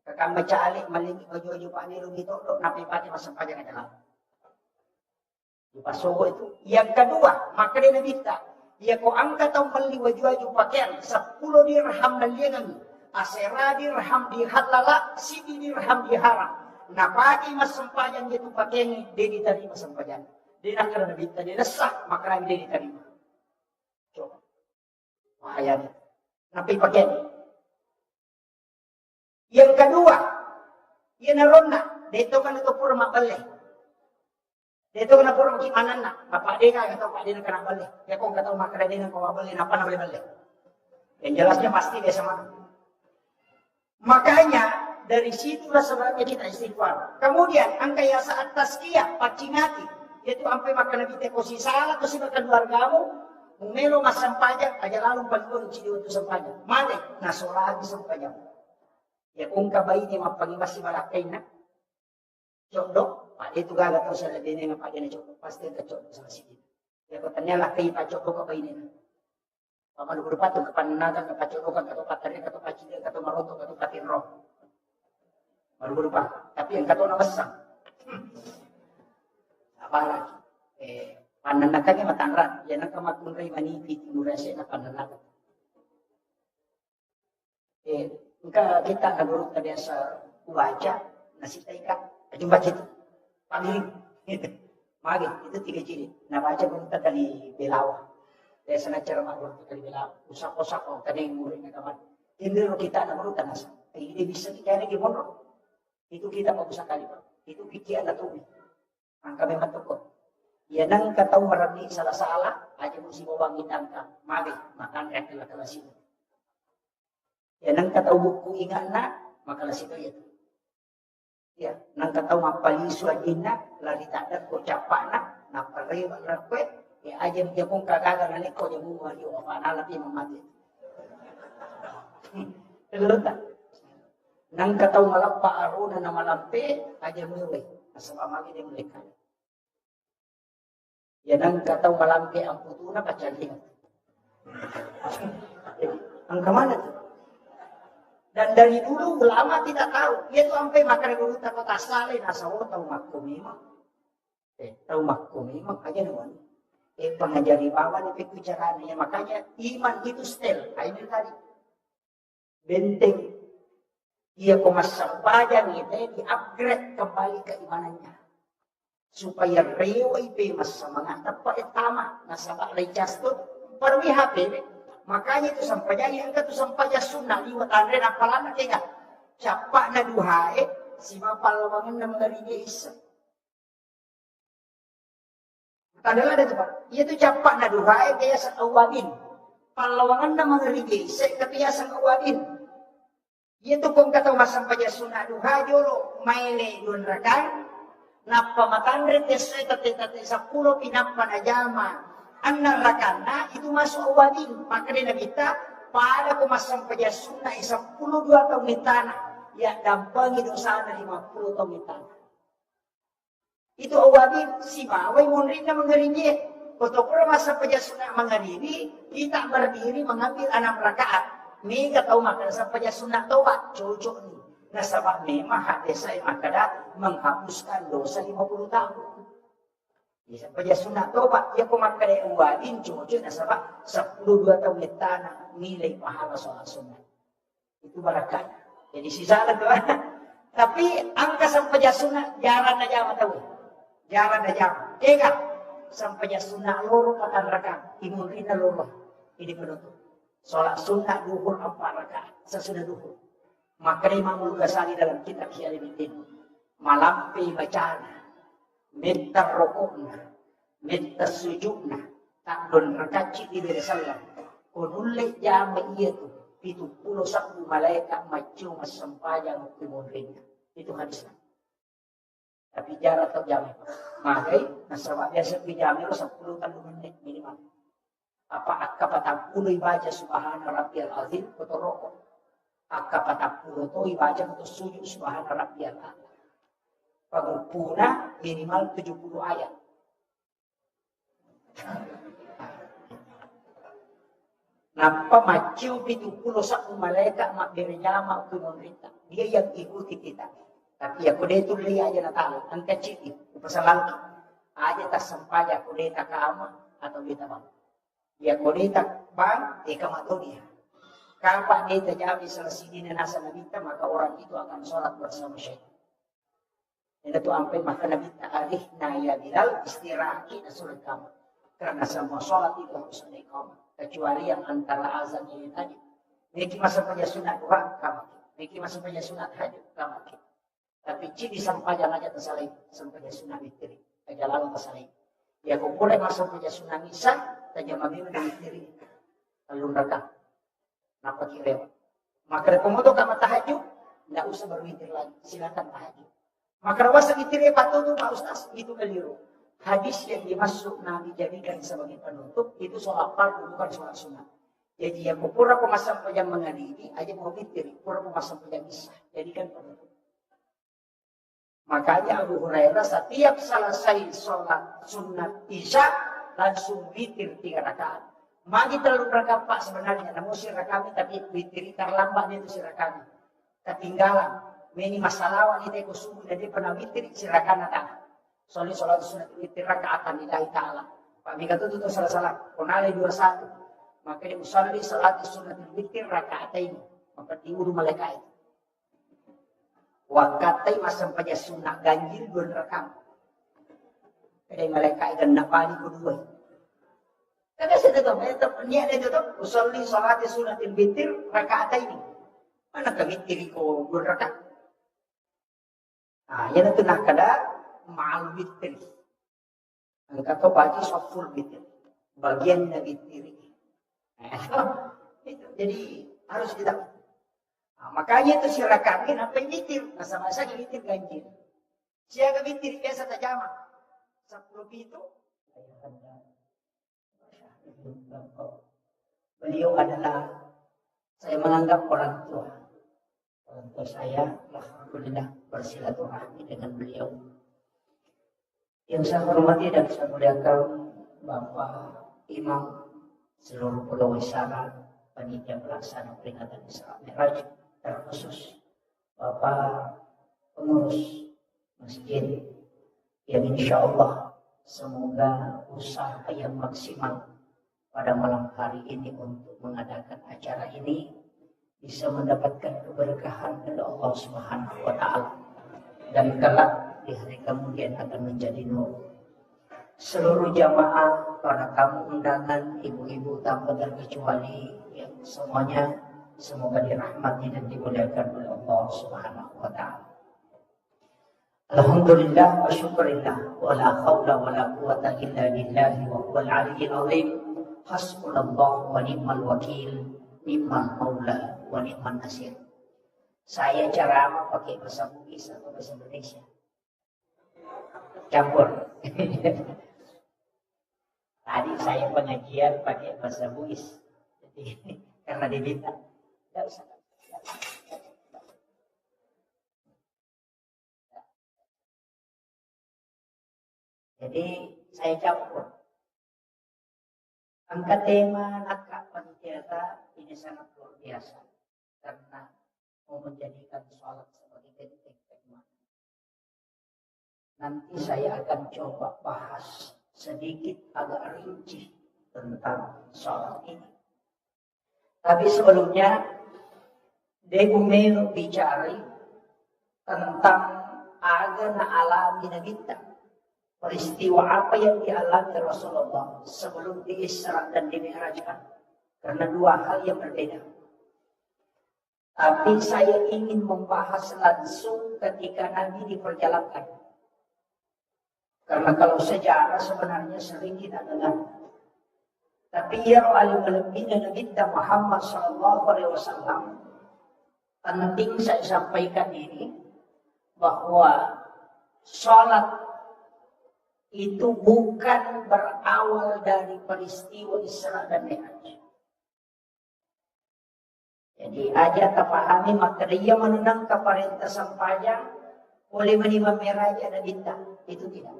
Kakang baca alik malingi baju Pak Niru gitu, napi pati masampajan adalah. Pasogo itu. Yang kedua, maka dia nabita. Ya ko angkat tau mali waju pakaian 10 dirham na liangan. Asera dirham di halala, sidi dirham di haram. Napaki masampajan gitu pakaian, dia diterima masampajan. Dia nak kena nabita, dia sah, maka dia diterima. Coba. Bahaya nih. Napi pakaian. Yang kedua, ia narona. Dito kan ito puro mabalik. Dito ka na puro makimanan na. Kapade ka, ito pade na ka na balik. Kaya kung kataw makarede na kung mabalik, apa na balik. Yang jelasnya pasti dia sama. Makanya, dari situlah sebenarnya kita istighfar. Kemudian, ang kaya saat tazkiyah, pacingati. Yaitu sampai makan nabi teko si salah, atau si makan keluargamu. Mumelo mas sampajak, aja lalu pagkuhan si Diyo ito sampajak. Mali, nasolagi sampajak. Ya kung kabay ni mapangimas si malakay na. Cokdo. Itu gagal tahu saya lebih dengan pak dia cokdo. Pasti ada cokdo sama si dia. Ya katanya lakay pa cokdo kabay ni. Paman berupa tu kepananagan kapacokdo kan kato patari kato pacida kato maroto kato patinro. Baru berupa. Tapi yang kato na masang. Apa lagi? Pananakannya matangrat. Yan ang kamakmunray manipit inurasya na pananakan. Kita nagurot na sa wajah, nasitay ka, jumpa kita, pamiling, magi, itu 3 ciri. Nabaca gurot na dari Belawa. Dahil sa nacara magurot na dari Belawa, usak-usak o tanay murid na kaman. Hindi ro kita nagurot na nasa. Ay hindi bisa kita na gimonro. Itu kita mabusak kali pa. Itu pikiran na tubig. Ang kami matukot. Yan ang kataw marami sa lasala, aja mo si mawangit ang ka, magi, makan kaya kalasin. Ya nang kataw buku ingat na makalasito ya. Ya nang kataw mapaliso adina lari tadat ko capa na naparewa rakwe ya aja dia kung kagaga na ko ya mo ari o panala pi mamati. Kelota. Nang kataw malapa aruna na malampe aja mo we asama magi dia mereka. Ya nang kataw malampe ang putuna pacanting. Ang kamana tu? Dan dari dulu ulama tidak tahu. Dia tuh sampai makan dulu tak kota saleh nasa tahu makumimang. Tahu makumimang aja naman. Pengajari bawah ni pikucaranya. Makanya iman itu stel. Ini tadi. Benteng. Dia kumasampajan itu di-upgrade kembali keimanannya. Supaya reway pe mas mga tapat tama. Nasa baklay jastot. Parwi hape. Makanya itu sampainya yang itu sampainya sunnah liwat andre apalan kaya capak na duhae si mapalawangan na mga rigesa. Adalah ada cepat. Itu capak na duhae kaya sa awabin. Palawangan na mga rigesa kaya sa awabin. Itu kung kataw masampainya sunnah duha jolo maile dun rakan na pamatandre tesay tate sa pulo pinapanajama. Ang narakana itu masuk awalin. Maka dia kita pada kumasampaya sunnah 12 tahun mitana. Ya dampangi dosa na 50 tahun mitana. Itu awalin si bawai munrin na mengerinya. Kotokura masampaya sunnah mengeriri. Kita berdiri mengambil 6 rakaat. Mega tahu maka sampaya sunnah taubat. Cocok nih. Nasabah memang hadis saya makada menghapuskan dosa 50 tahun. Sampai sunnah tobat, ya kumakan yang uwadin, cuma-cuma nasabah 12 tahun tanah nilai pahala soal sunnah. Itu barakahnya. Jadi sisa lah tuh. Tapi angka sampai sunnah jalan aja tahu. Jalan aja. Ega sampai sunnah loro akan rakam. Imurina loro. Ini penutup. Sholat sunnah duhur 4 rakaat. Sesudah duhur. Maka Imam Al-Ghazali dalam kitab Syaribitin malampi bacaan. Minta rokokna, minta sujudna, tak don rakaci di salam. Kunulai jama iya tu, 71 malaikat macu masampajang timurnya. Itu hadisnya. Tapi jarak atau jam. Makai nasabah biasa pijami 10 menit minimal. Apa akka patappulo ibaca subhana rabbiyal azim koto rokok. Akka patappulo to ibaca koto sujud subhana rabbiyal a'la. Pagupuna minimal 70 ayat. Napa maciu 70 satu malaikat mak berjama untuk memerintah. Dia yang ikuti kita. Tapi ya kode itu dia aja natala. Angka citi. Upasalangki. Aja tak sampaja kode tak kama atau kita bang. Ya kode tak bang. Eka matonia. Kapan dia terjadi selesai di nasa nabita. Maka orang itu akan sholat bersama syaitan. Dan itu sampai maka nabita alih naya bilal istirahati dan surat kamu. Karena semua sholat itu harus ada iqamah. Kecuali yang antara azan ini tadi. Niki masa saja sunat duha, kamar. Niki masa saja sunat hajat, kamar. Tapi ciri sampaian aja tersalih, sampaian sunat witri. Aja lalu tersalih. Ya kau boleh masuk saja sunat nisa, saja mabim dan witri. Lalu mereka, napa kireu. Maka komodo kamar tahajud, tidak usah berwitir lagi. Silakan tahajud. Maka wasa witri patuh Pak Ustaz, itu keliru. Hadis yang dimasuk Nabi jadikan sebagai penutup itu soal fardu bukan soal sunat. Jadi yang pura pemasang pejam mengadili aja mau witir, pura pemasang pejam bisa jadikan penutup. Makanya Abu Hurairah setiap selesai sholat sunat isya langsung witir 3 rakaat. Magi terlalu rakaat Pak sebenarnya, namun si rakaat tapi witir terlambat itu si rakaat. Ketinggalan, ini masalah wanita itu subuh jadi pernah witir si rakaat tanah. Soalnya sholat sunat witir rakaatan lillahi ta'ala. Pak Mika itu salah-salah. Konali 21. Maka dia usalli sholat sunat witir rakaatain. Maka diuruh malaikat itu. Wakatai masam paja sunat ganjil 2 rakaat. Kadang malaikat itu napani kedua. Kaya saya tutup. Niat dia tutup. Usalli sholat sunat witir rakaatain. Mana kewitir ko 2 rakaat. Nah, yan itu nak kada. Ma'al witri. Kata baca soful witri. Bagian dari witri. Jadi harus kita. Nah, makanya itu si rakamin apa yang witir. Masa-masa witir ganjil. Siaga witir biasa tajama. 10 itu. Beliau adalah saya menganggap orang tua. Orang tua saya alhamdulillah bersilaturahmi dengan beliau. Yang saya hormati dan saya muliakan Bapak Imam seluruh pegawai syara panitia pelaksana peringatan Isra Mi'raj, terkhusus Bapak pengurus masjid yang insya Allah semoga usaha yang maksimal pada malam hari ini untuk mengadakan acara ini bisa mendapatkan keberkahan dari Allah Subhanahu wa Ta'ala dan kelak di hari kemudian akan menjadi nur. Seluruh jamaah, para tamu undangan, ibu-ibu tanpa terkecuali, yang semuanya semoga dirahmati dan dimuliakan oleh Allah Subhanahu wa Ta'ala. Alhamdulillah wa syukurillah wa la hawla wa la quwata illa billahi wa huwal aliyyil azim. Hasbunallah wa ni'mal wakil, ni'mal maula wa ni'man nasir. Saya ceramah pakai bahasa Bugis atau bahasa Indonesia. Campur. Tadi saya pengajian pakai bahasa Bugis. Jadi karena diminta. Tidak usah. Jadi saya campur. Angkat tema nakak panitia ini sangat luar biasa. Karena mau menjadikan sholat sebagai titik pertemuan. Nanti saya akan coba bahas sedikit agak rinci tentang sholat ini. Tapi sebelumnya, Degumeno bicara tentang aga na alami na kita. Peristiwa apa yang dialami Rasulullah sebelum di-Isra dan di-Mi'rajkan. Karena 2 hal yang berbeda. Tapi saya ingin membahas langsung ketika Nabi diperjalankan. Karena kalau sejarah sebenarnya sering kita dengar. Tapi ya alim-alim Nabi Muhammad SAW penting saya sampaikan ini bahwa sholat itu bukan berawal dari peristiwa Isra dan Mi'raj. Jadi aja terpahami materia menenang keparenta sampajang oleh menimam meraja dan bintang. Itu tidak.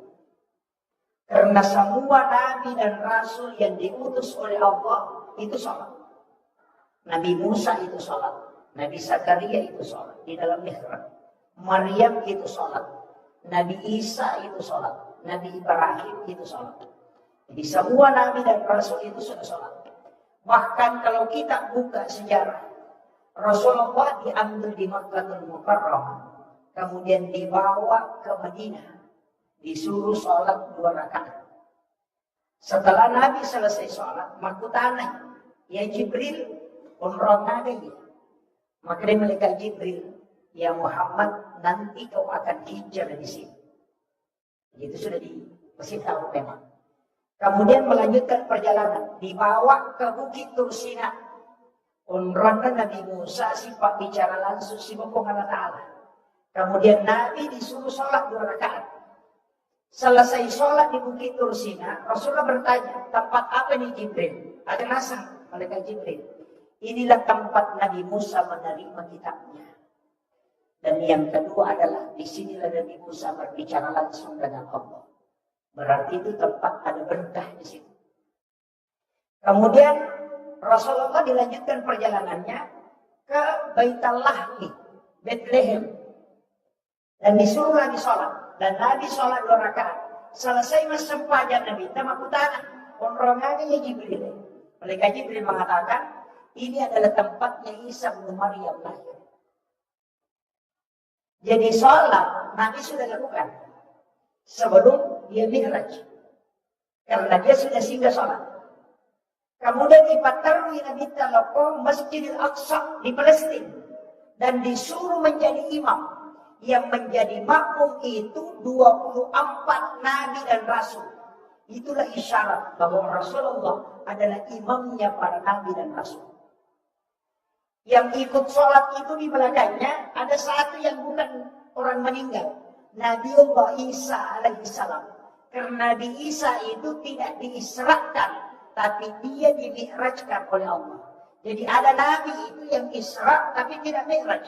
Karena semua nabi dan rasul yang diutus oleh Allah itu sholat. Nabi Musa itu sholat. Nabi Zakaria itu sholat di dalam mihrab. Maryam itu sholat. Nabi Isa itu sholat. Nabi Ibrahim itu sholat. Jadi semua nabi dan rasul itu sudah sholat. Bahkan kalau kita buka sejarah, Rasulullah diambil di Makkahul Mukarramah, kemudian dibawa ke Madinah, disuruh sholat 2 rakaat. Setelah Nabi selesai sholat, makutana, ya Jibril, umrohnya dia. Maka malaikat Jibril, ya Muhammad, nanti kau akan hijrah di sini. Itu sudah dikasih tahu memang. Kemudian melanjutkan perjalanan, dibawa ke Bukit Tursina. Umrohnya Nabi Musa, sifat bicara langsung, sifat Allah Ta'ala. Kemudian Nabi disuruh sholat 2 rakaat. Selesai sholat di Bukit Tursina, Rasulullah bertanya, tempat apa nih Jibril? Ada nasa, malaikat Jibril. Inilah tempat Nabi Musa menerima kitabnya. Dan yang kedua adalah, disinilah Nabi Musa berbicara langsung dengan Allah. Berarti itu tempat ada berkah di situ. Kemudian Rasulullah dilanjutkan perjalanannya ke Baitul Lahmi, Bethlehem. Dan disuruh lagi sholat. Dan Nabi sholat 2 rakaat. Selesai masa sempajan Nabi, nama utara. Konrongannya Jibril. Malaikat Jibril mengatakan, ini adalah tempatnya Isa bin Maryam lahir. Jadi sholat Nabi sudah lakukan sebelum dia mi'raj. Karena dia sudah singgah sholat. Kemudian dipatarui Nabi Talaqo Masjidil Aqsa di Palestina. Dan disuruh menjadi imam. Yang menjadi makmum itu 24 Nabi dan Rasul. Itulah isyarat bahwa Rasulullah adalah imamnya para Nabi dan Rasul. Yang ikut sholat itu di belakangnya ada satu yang bukan orang meninggal. Nabiullah Isa alaihissalam. Karena Nabi Isa itu tidak diisrakan. Tapi dia dimi'rajkan oleh Allah. Jadi ada Nabi itu yang isra tapi tidak mi'raj.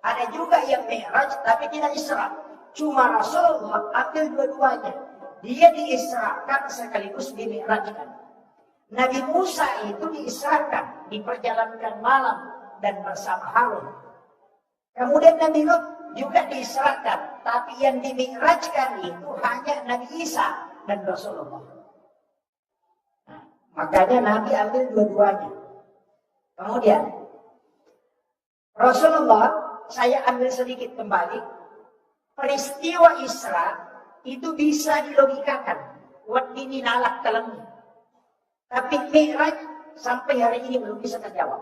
Ada juga yang mi'raj tapi tidak isra. Cuma Rasulullah ambil dua-duanya. Dia diisrakan sekaligus dimi'rajkan. Nabi Musa itu diisrakan, diperjalankan malam dan bersama Harun. Kemudian Nabi Lut juga diisrakan, tapi yang dimi'rajkan itu hanya Nabi Isa dan Rasulullah. Nah, makanya Nabi ambil dua-duanya. Kemudian Rasulullah, saya ambil sedikit kembali, peristiwa Isra itu bisa dilogikakan. Wadini nalak telengi. Tapi Mi'raj sampai hari ini belum bisa terjawab.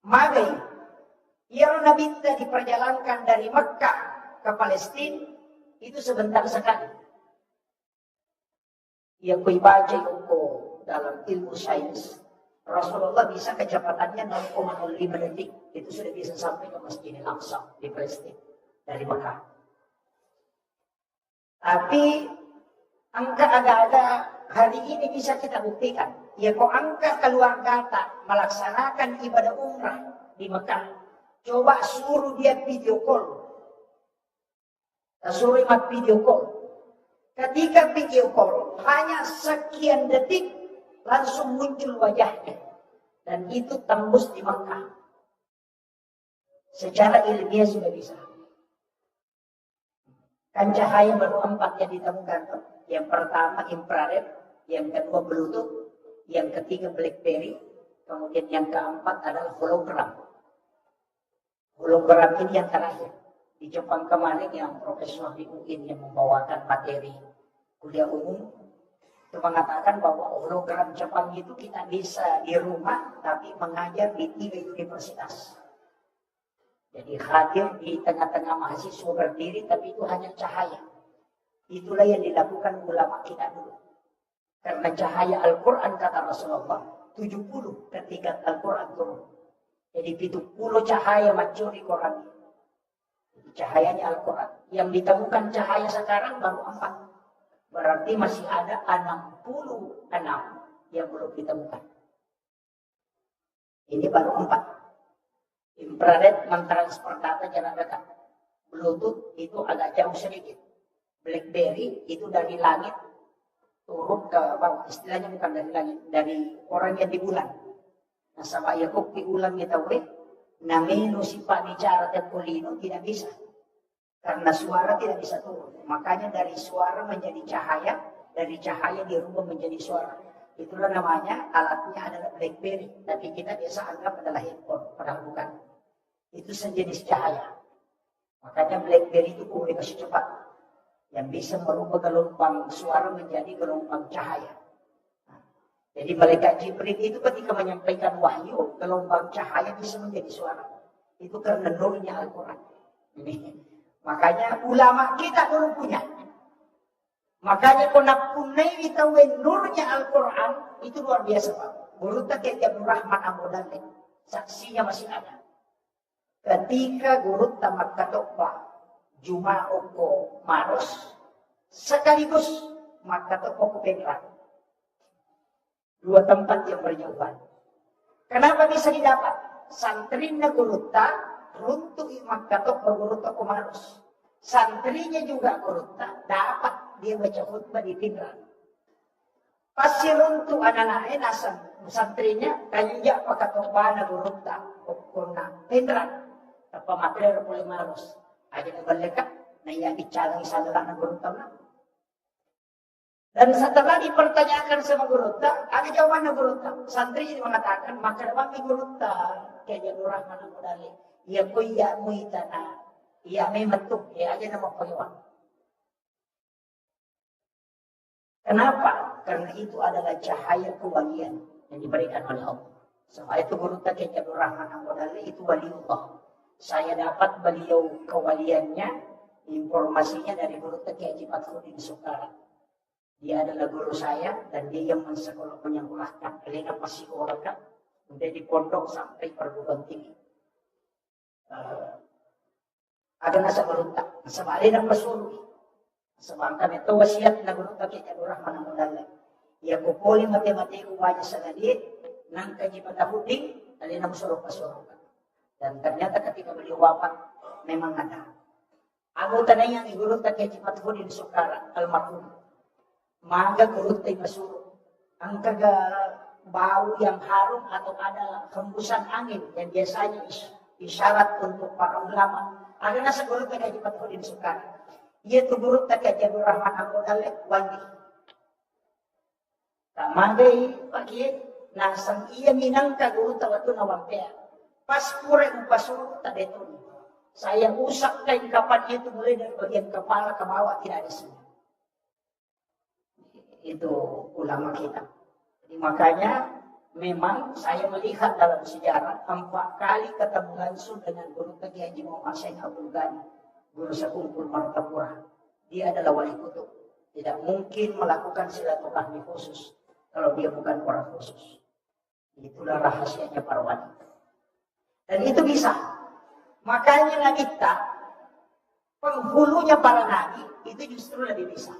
Maka yang Nabi diperjalankan dari Mekah ke Palestina itu sebentar sekali. Yang baca itu dalam ilmu sains, Rasulullah bisa kecepatannya 0,05 detik. Itu sudah bisa sampai ke Masjidil Aqsa di Palestina dari Mekah. Tapi angka agak-agak hari ini bisa kita buktikan. Ya kok angka keluar data melaksanakan ibadah umrah di Mekah. Coba suruh dia video call. Suruh imat video call. Ketika video call hanya sekian detik langsung muncul wajahnya. Dan itu tembus di Mekah. Secara ilmiah sudah bisa. Kan cahaya baru 4 yang ditemukan. Yang pertama infrared, yang kedua Bluetooth, yang ketiga BlackBerry, kemudian yang keempat adalah hologram. Hologram ini yang terakhir. Di Jepang kemarin yang profesor di UIN yang membawakan materi kuliah umum, itu mengatakan bahwa hologram Jepang itu kita bisa di rumah, tapi mengajar di 3 universitas. Jadi hadir di tengah-tengah mahasiswa berdiri, tapi itu hanya cahaya. Itulah yang dilakukan ulama kita dulu. Karena cahaya Al-Quran kata Rasulullah 70 ketika Al-Quran turun. Jadi 70 cahaya mencuri Quran. Cahayanya Al-Quran. Yang ditemukan cahaya sekarang baru 4. Berarti masih ada 66 yang belum ditemukan. Ini baru 4. Infrared mentransfer data jarak dekat. Bluetooth itu agak jauh sedikit. BlackBerry itu dari langit turun ke bawah. Istilahnya bukan dari langit, dari orang yang di bulan. Nah, sama Yakub di ulang kita namanya sifat bicara terkulino tidak bisa. Karena suara tidak bisa turun. Makanya dari suara menjadi cahaya, dari cahaya dirubah menjadi suara. Itulah namanya, alatnya adalah BlackBerry. Tapi kita biasa anggap adalah handphone, padahal bukan. Itu sejenis cahaya. Makanya BlackBerry itu komunikasi cepat. Yang bisa merubah gelombang suara menjadi gelombang cahaya. Jadi malaikat Jibril itu ketika menyampaikan wahyu, gelombang cahaya bisa menjadi suara. Itu karena nurnya Al-Quran. Makanya ulama kita dulu punya. Makanya kena punai ditawin nurnya Al-Quran, itu luar biasa Pak. Guru Takiyat Abdul Rahman Abu Dalil, saksinya masih ada. Ketika guru tamat katokpa, Juma Oko Maros, sekaligus maka toko Pengrat. 2 tempat yang berjauhan. Kenapa bisa didapat? Santrinya Gurutta, runtuh Makatok Gurutta Kumarus. Santrinya juga Gurutta, dapat dia baca khutbah di Pingran. Pasti runtuh anak-anaknya nasan. Santrinya kanjak pakatopana Gurutta, Pokona Pingran. Apa materi oleh Marus. Aja berlekat, na iya bicara isa na Gurutta na. Dan setelah dipertanyakan sama Gurutta, ada jawaban Gurutta. Santri mengatakan, maka dapat Gurutta kaya Rahman Abu Dalil. Iya ko iya mo itana. Iya may matuk. Iya aja nama pagawang. Kenapa? Karena itu adalah cahaya kewalian yang diberikan oleh Allah. Sebab itu Gurutta kaya Rahman Abu Dalil itu waliullah. Saya dapat beliau kewaliannya, informasinya dari Gurutta kaya Fathuddin Soekarno. Dia adalah guru saya dan dia yang menyekolahkan Elena Pasikoraka menjadi pondok sampai perguruan tinggi. Ada nasa Gurutta, nasa Elena Pasuri. Sebab kami itu wasiat na Gurutta kaya Abdul Rahman Abu Dalil. Ia kukuli matematika wajah sa galit nang kaji Fathuddin Elena Pasuri. Dan ternyata ketika beliau wafat memang ada. Anggota yang di Gurutta kaya Fathuddin Soekarno almarhum. Maka Gurutta masuk. Ang bau yang harum atau ada hembusan angin yang biasanya isyarat untuk para ulama. Ada nasa Gurutta kaya Fathuddin Soekarno. Ia tu Gurutta kaya Abdul Rahman Abu Dalil wali. Tamagay pagi nasang iya minangka Gurutta waktu nawampea. Pas pura upasuro tadetun. Saya usak kain kapan itu mulai dari bagian kepala ke bawah tidak ada sini. Itu ulama kita. Jadi makanya memang saya melihat dalam sejarah 4 kali ketemu langsung dengan Guru Kiai Haji Muhammad Syekh Abdul Ghani, Guru Sekumpul Martapura. Dia adalah wali kutub. Tidak mungkin melakukan silaturahmi khusus kalau dia bukan orang khusus. Itulah rahasianya para wali. Dan itu bisa. Makanya kita penghulunya para nabi itu justru lebih bisa.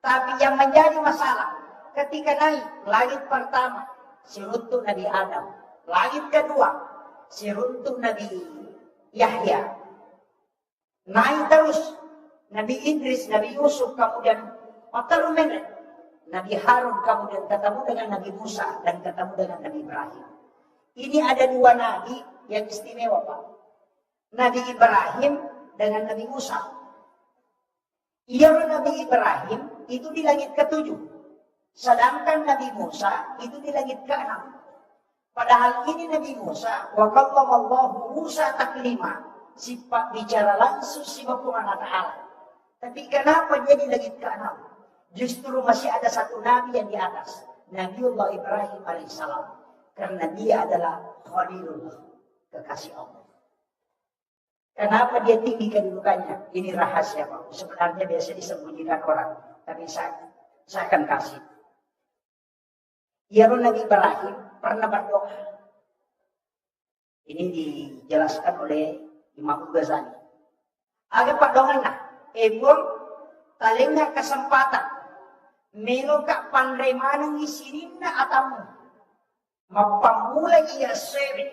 Tapi yang menjadi masalah ketika naik langit pertama si runtuh Nabi Adam, langit kedua si runtuh Nabi Yahya, naik terus Nabi Idris, Nabi Yusuf, kemudian Nabi Harun, kemudian ketemu dengan Nabi Musa dan ketemu dengan Nabi Ibrahim. Ini ada 2 nabi yang istimewa Pak. Nabi Ibrahim dengan Nabi Musa. Ia Nabi Ibrahim itu di langit ke-7. Sedangkan Nabi Musa itu di langit ke-6. Padahal ini Nabi Musa, wa kallamallahu Musa taklima. Sifat bicara langsung si Allah Ta'ala. Tapi kenapa dia di langit ke-6? Justru masih ada satu Nabi yang di atas. Nabiullah Ibrahim alaihissalam. Karena dia adalah Khalilullah, kekasih Allah. Kenapa dia tinggi kedudukannya? Ini rahasia Pak. Sebenarnya biasa disembunyikan orang. Tapi saya akan kasih. Ya Nabi Ibrahim pernah berdoa. Ini dijelaskan oleh Imam Ghazali. Agak Pak Dongan nah. Ebon talingnya kesempatan. Melo ka panremanang isirin na atamu. Mapamulay iya sewe.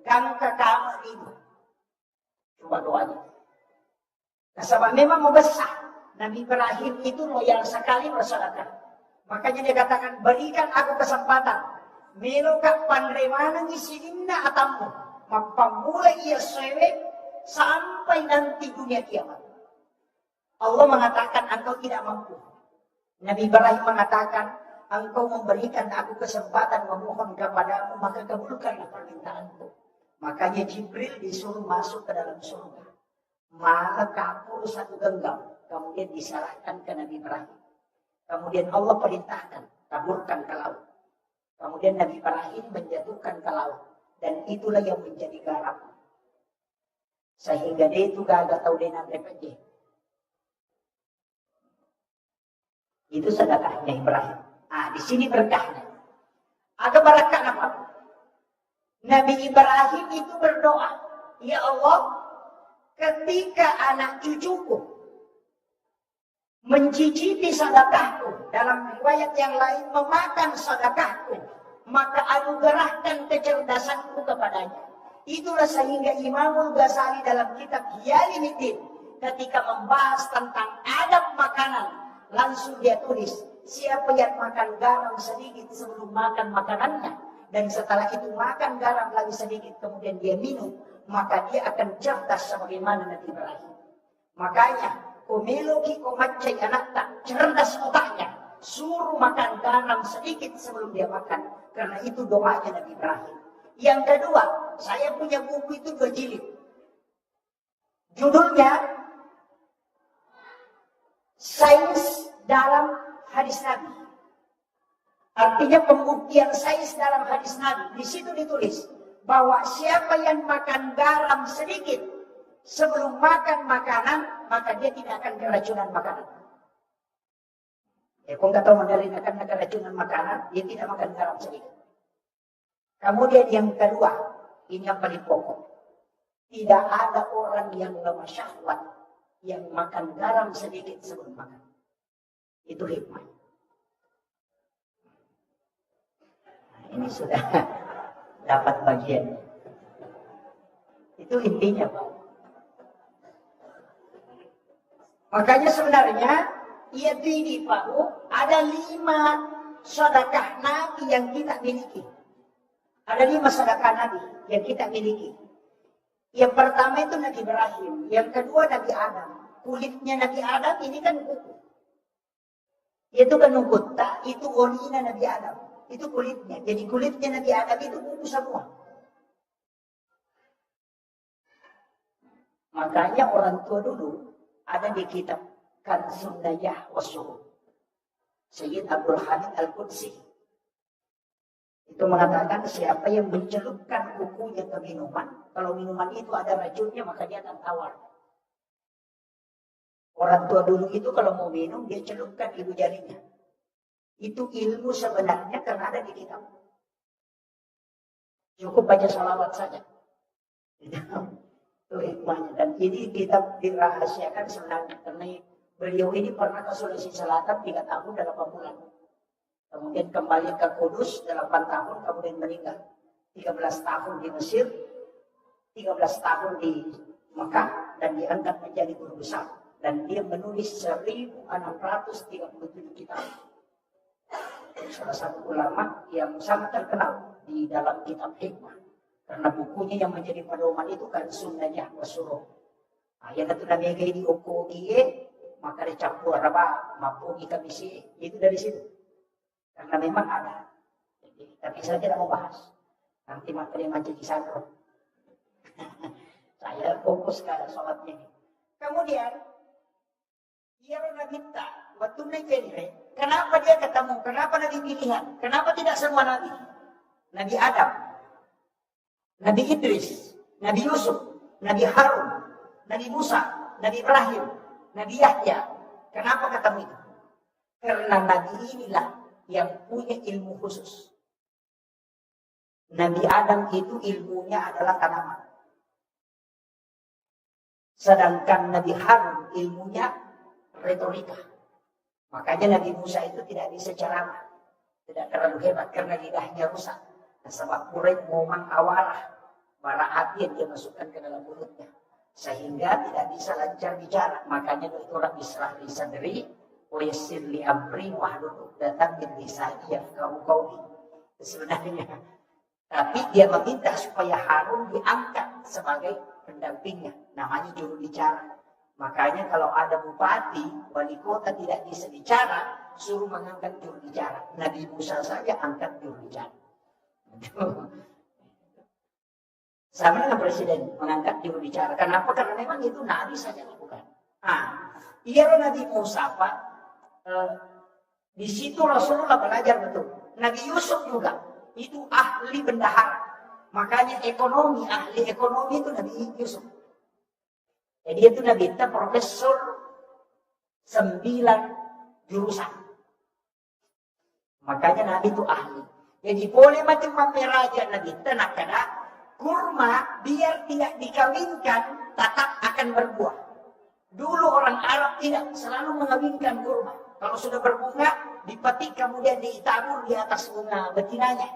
Gang kakama dito. Coba doanya. Kasabab memang membesar. Nabi Ibrahim itu loyal sekali masyarakat. Makanya dia katakan, berikan aku kesempatan. Melo ka panremanang isirin na atamu. Mapamulay iya sewe. Sampai nanti dunia kiamat. Allah mengatakan engkau tidak mampu. Nabi Ibrahim mengatakan, engkau memberikan aku kesempatan memohon kepadamu, maka kabulkanlah permintaanku. Makanya Jibril disuruh masuk ke dalam surga. Maka kapur satu genggam, kemudian diserahkan ke Nabi Ibrahim. Kemudian Allah perintahkan, taburkan ke laut. Kemudian Nabi Ibrahim menjatuhkan ke laut. Dan itulah yang menjadi garam. Sehingga dia itu gagak tahu dia nanti PJ. Itu sedekahnya Ibrahim. Di sini berkahnya. Ada berkah apa? Nabi Ibrahim itu berdoa, ya Allah, ketika anak cucuku mencicipi sedekahku, dalam riwayat yang lain memakan sedekahku, maka anugerahkan kecerdasanku kepadanya. Itulah sehingga Imamul Ghazali dalam kitab Hiyaliddin ketika membahas tentang adab makanan, langsung dia tulis, siapa yang makan garam sedikit sebelum makan makanannya, dan setelah itu makan garam lagi sedikit kemudian dia minum, maka dia akan cerdas sebagaimana Nabi Ibrahim. Makanya kumiluki komacai anakta, cerdas otaknya, suruh makan garam sedikit sebelum dia makan, karena itu doanya Nabi Ibrahim. Yang kedua, saya punya buku itu 2 jilid. Judulnya Sains dalam Hadis Nabi. Artinya pembuktian sains dalam hadis Nabi. Di situ ditulis bahwa siapa yang makan garam sedikit sebelum makan makanan, maka dia tidak akan keracunan makanan. Kau nggak tahu mandalin akan keracunan makanan, dia tidak makan garam sedikit. Kemudian yang kedua, ini yang paling pokok. Tidak ada orang yang lemah syahwat yang makan garam sedikit sebelum makan. Itu hikmah. Ini sudah dapat bagian. Itu intinya, Pak. Makanya sebenarnya yaitu ini, Pak, ada 5 sedekah Nabi yang kita miliki. Ada 5 sedekah Nabi yang kita miliki. Yang pertama itu Nabi Ibrahim, yang kedua Nabi Adam. Kulitnya Nabi Adam ini kan kuku. Itu kan nukutta, itu olinya Nabi Adam. Itu kulitnya. Jadi kulitnya Nabi Adam itu kuku semua. Makanya orang tua dulu ada di kitab Kanzun Najah Wasuhud. Sayyid Abdul Hamid Al-Qudsi. Itu mengatakan siapa yang mencelupkan kukunya ke minuman, kalau minuman itu ada racunnya maka dia akan tawar. Orang tua dulu itu kalau mau minum dia celupkan ibu jarinya. Itu ilmu sebenarnya karena ada di kitab. Cukup baca salawat saja. Itu hikmahnya. Dan ini kitab dirahasiakan sebenarnya karena beliau ini pernah ke Sulawesi Selatan 3 tahun dan 8 bulan. Kemudian kembali ke Kudus 8 tahun, kemudian meninggal. 13 tahun di Mesir, 13 tahun di Mekah, dan diangkat menjadi guru besar. Dan dia menulis 1637 kitab. Salah satu ulama yang sangat terkenal di dalam kitab hikmah. Karena bukunya yang menjadi pedoman itu kan Sunnahnya Wasuruh. Yang itu namanya di Oko Gie, maka dicampur apa, mapugi kamisi, itu dari situ. Karena memang ada. Tapi saya tidak mau bahas. Nanti materi macam di sana. Saya fokus ke sholatnya. Kemudian, dia Nabi minta, waktu naik ini, kenapa dia ketemu? Kenapa Nabi pilihan? Kenapa tidak semua Nabi? Nabi Adam, Nabi Idris, Nabi Yusuf, Nabi Harun, Nabi Musa, Nabi Ibrahim, Nabi Yahya. Kenapa ketemu itu? Karena Nabi inilah yang punya ilmu khusus. Nabi Adam itu ilmunya adalah tanaman. Sedangkan Nabi Harun ilmunya retorika. Makanya Nabi Musa itu tidak bisa ceramah. Tidak terlalu hebat karena lidahnya rusak. Nah, sebab Quraisy mau mengawalah bara api yang dia masukkan ke dalam mulutnya. Sehingga tidak bisa lancar bicara. Makanya itu orang Israel di sadri. Wayassir li amri wahlul 'uqdatam min lisani yafqahu qawli. Sebenarnya. Tapi dia meminta supaya Harun diangkat sebagai pendampingnya. Namanya juru bicara. Makanya kalau ada bupati, wali kota tidak bisa bicara, suruh mengangkat juru bicara. Nabi Musa saja angkat juru bicara. Sama dengan presiden mengangkat juru bicara. Kenapa? Karena memang itu Nabi saja lakukan. Iya Nabi Musa Pak. Di situ Rasulullah belajar betul. Nabi Yusuf juga itu ahli bendahara. Makanya ahli ekonomi itu Nabi Yusuf. Jadi itu Nabi kita profesor 9 jurusan. Makanya Nabi itu ahli. Jadi boleh macam raja Nabi kita nak kena kurma biar tidak dikawinkan tetap akan berbuah. Dulu orang Arab tidak selalu mengawinkan kurma. Kalau sudah berbunga dipetik kemudian ditabur di atas bunga betinanya.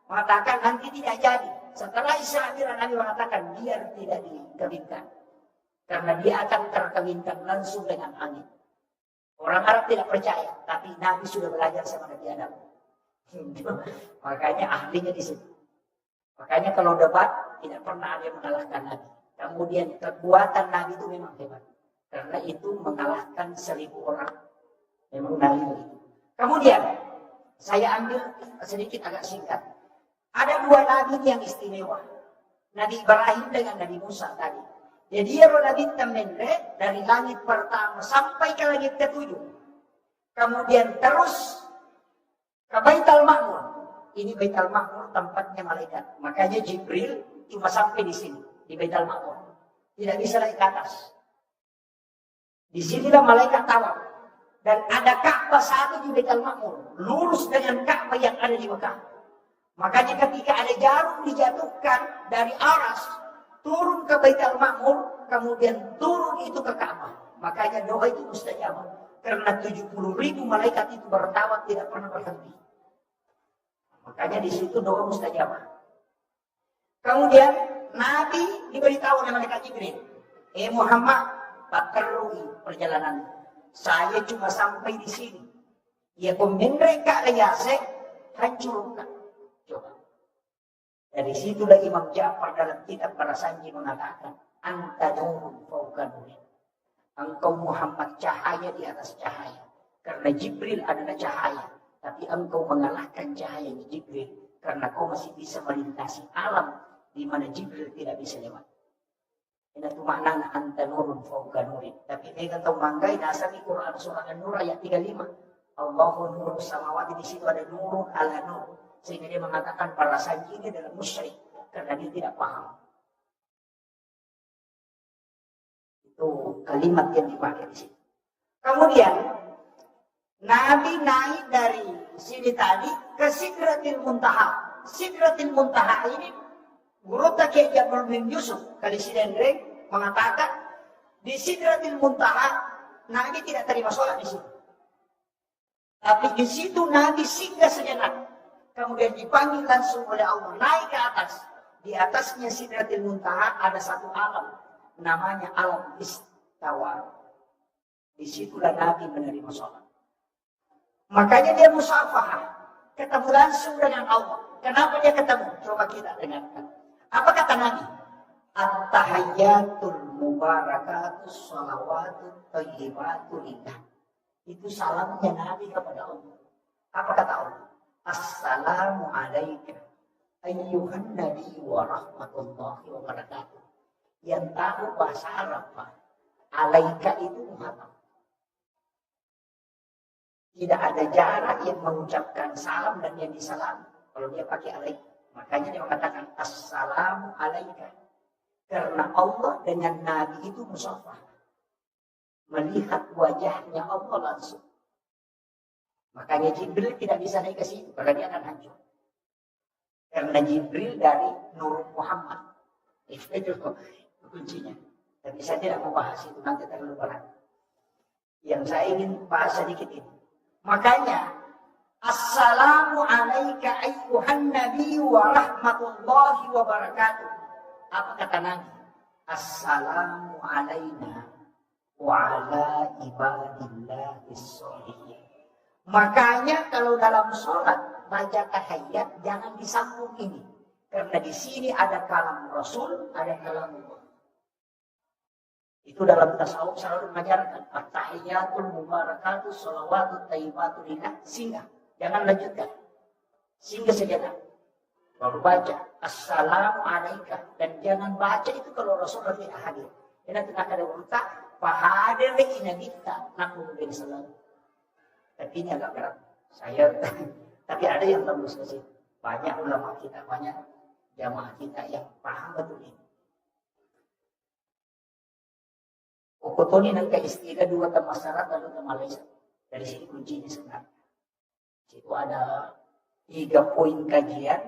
Mengatakan nanti tidak jadi. Setelah Israel Nabi mengatakan biar tidak dikawinkan. Karena dia akan terkawinkan langsung dengan angin. Orang Arab tidak percaya, tapi Nabi sudah belajar sama Nabi Adam. Makanya ahlinya di situ. Makanya kalau debat tidak pernah ada yang mengalahkan Nabi. Kemudian kekuatan Nabi itu memang hebat. Karena itu mengalahkan 1000 orang. Memang Nabi begitu. Kemudian saya ambil sedikit agak singkat. Ada 2 Nabi yang istimewa. Nabi Ibrahim dengan Nabi Musa tadi. Jadi Nabi temendek dari langit pertama sampai ke langit ke-7. Kemudian terus ke Baitul Ma'mur. Ini Baitul Ma'mur tempatnya malaikat. Makanya Jibril cuma sampai di sini, di Baitul Ma'mur. Tidak bisa naik ke atas. Di sinilah malaikat tawaf. Dan ada Ka'bah satu di Baitul Ma'mur, lurus dengan Ka'bah yang ada di Mekah. Makanya ketika ada jarum dijatuhkan dari aras, turun ke Baitul Ma'mur, kemudian turun itu ke Ka'bah. Makanya doa itu mustajabah. Karena 70.000 malaikat itu bertawaf tidak pernah berhenti. Makanya di situ doa mustajabah. Kemudian Nabi diberitahu oleh malaikat Jibril, Muhammad, perlu perjalanan. Saya cuma sampai di sini. Ya mereka ayase hancurkan. Coba. Dari situlah Imam Ja'far dalam kitab Para Sanji mengatakan, Anta nurun fauqa nurin. Engkau Muhammad cahaya di atas cahaya. Karena Jibril adalah cahaya. Tapi engkau mengalahkan cahaya Jibril. Karena kau masih bisa melintasi alam di mana Jibril tidak bisa lewat. Ini itu maknanya anta nurun fauqa nurin. Tapi mereka tahu manggai dasar di Quran surah An-Nur ayat 35. Allahu nurus samawati, di situ ada nurun ala nur. Sehingga dia mengatakan para sanji ini adalah musyrik. Karena dia tidak paham. Itu kalimat yang dipakai di sini. Kemudian, Nabi naik dari sini tadi ke Sidratil Muntaha. Sidratil Muntaha ini, Guru Takiyah Jabal bin Yusuf, kali Sidendreng, mengatakan, di Sidratil Muntaha, Nabi tidak terima sholat di situ. Tapi di situ Nabi singgah sejenak. Kemudian dipanggil langsung oleh Allah naik ke atas. Di atasnya Sidratil Muntaha ada satu alam. Namanya alam istawa. Di situlah Nabi menerima sholat. Makanya dia musafahah. Ketemu langsung dengan Allah. Kenapa dia ketemu? Coba kita dengarkan. Apa kata Nabi? At-tahayyatul mubarakatus salawatut thayyibatul lillah. Itu salamnya Nabi kepada Allah. Apa kata Allah? Assalamu alaika ayyuhan nabi wa rahmatullahi wa barakatuh. Yang tahu bahasa Arab, Pak. Alaika itu Muhammad. Tidak ada jarak yang mengucapkan salam dan yang disalam. Kalau dia pakai alaika. Makanya dia mengatakan assalamu alaika. Karena Allah dengan Nabi itu musafah. Melihat wajahnya Allah langsung. Makanya Jibril tidak bisa naik ke situ, karena dia akan hancur. Karena Jibril dari Nur Muhammad. Itu kuncinya. Tapi saya tidak mau bahas itu, nanti terlalu berat. Yang saya ingin bahas sedikit ini. Makanya assalamu alayka ayyuhan nabi wa rahmatullahi wa barakatuh. Apa kata Nabi? Assalamu alayna wa ala ibadillahis sholihin. Makanya kalau dalam sholat baca tahiyat jangan disambung ini. Karena di sini ada kalam Rasul, ada kalam Allah. Itu dalam tasawuf selalu mengajarkan at-tahiyatul mubarakatuh sholawatut thayyibatun lillah. Singgah, jangan lanjutkan. Singgah sejenak. Baru baca assalamu alaika, dan jangan baca itu kalau Rasulullah tidak hadir. Ini tidak ada urta pahadir ina kita namun bin salam. Tapi ini agak berat. Tapi ada yang tembus ke situ. Banyak ulama kita, banyak jamaah kita yang paham betul ini. Ukutoni nangka istilah dua masyarakat lalu ke Malaysia. Dari sini kuncinya sebenarnya. Situ ada 3 poin kajian.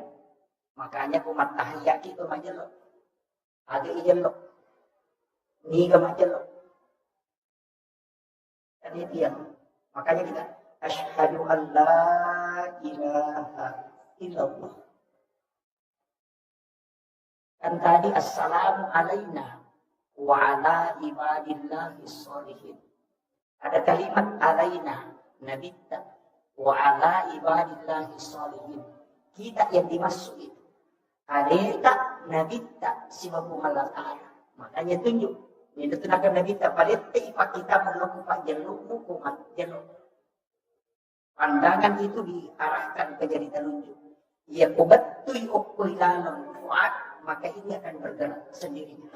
Makanya kumat tahiyat itu majelok. Ada ijelok. Ni ke majelok. Dan itu yang. Makanya kita asyhadu an la ilaha illallah. Kan tadi assalamu alaina wa ala ibadillahis sholihin. Ada kalimat alaina nabitta wa ala ibadillahis sholihin. Kita yang dimaksud itu. Alaika nabitta sibabung Allah Ta'ala. Makanya tunjuk. Ini tenaga nabitta palette ipak kita melukukan jelukmu kumat jeluk. Pandangan itu diarahkan ke jari telunjuk. Ya kubatui ukuilanon fuad, maka ini akan bergerak sendirinya.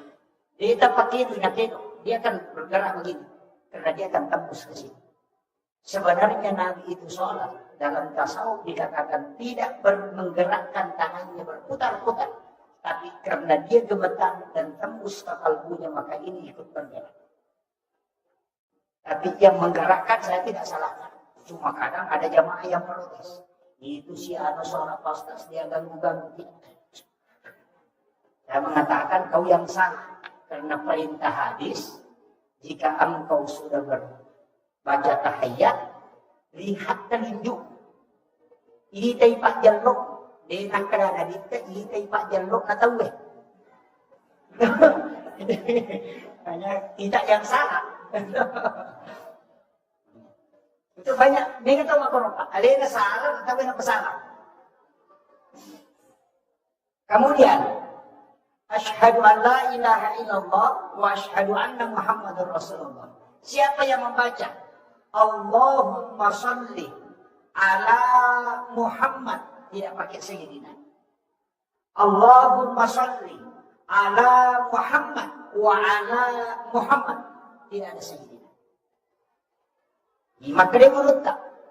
Dia tak pakai itu, dia akan bergerak begini. Karena dia akan tembus ke sini. Sebenarnya Nabi itu sholat. Dalam tasawuf dikatakan tidak menggerakkan tangannya berputar-putar. Tapi karena dia gemetar dan tembus ke kalbunya, maka ini ikut bergerak. Tapi yang menggerakkan saya tidak salahkan. Cuma kadang ada jamaah yang protes. Itu si anu sholat pastas, dia ganggu-ganggu. Saya mengatakan kau yang salah. Karena perintah hadis, jika engkau sudah berbaca tahiyat, lihat telunjuk. Ini taipak jaluk. Dia nak kerana dita, ini taipak jaluk na tahu eh. Hanya tidak yang salah. Itu banyak. Dia kata makhluk. Alena salah, tapi nak salah. Kemudian, asyhadu an la ilaha illallah wa asyhadu anna Muhammadar Rasulullah. Siapa yang membaca Allahumma sholli ala Muhammad, tidak pakai sayyidina. Allahumma sholli ala Muhammad wa ala Muhammad, tidak ada sayyidina. Maka dia menurut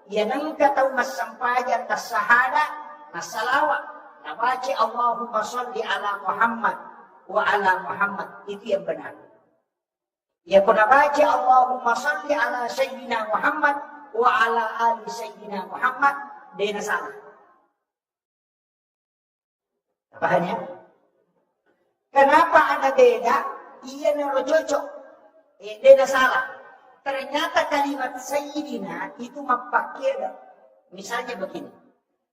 ia nangka tahu mas sampajan tas sahada nas salawat nabaca Allahumma sholli ala Muhammad wa ala Muhammad, itu yang benar. Ya kuna baca Allahumma sholli ala sayyidina Muhammad wa ala ali sayyidina Muhammad, dia salah. Pahamnya? Kenapa ada beda? Ia naro cocok. Dia salah. Ternyata kalimat sayyidina itu mapakai. Misalnya begini.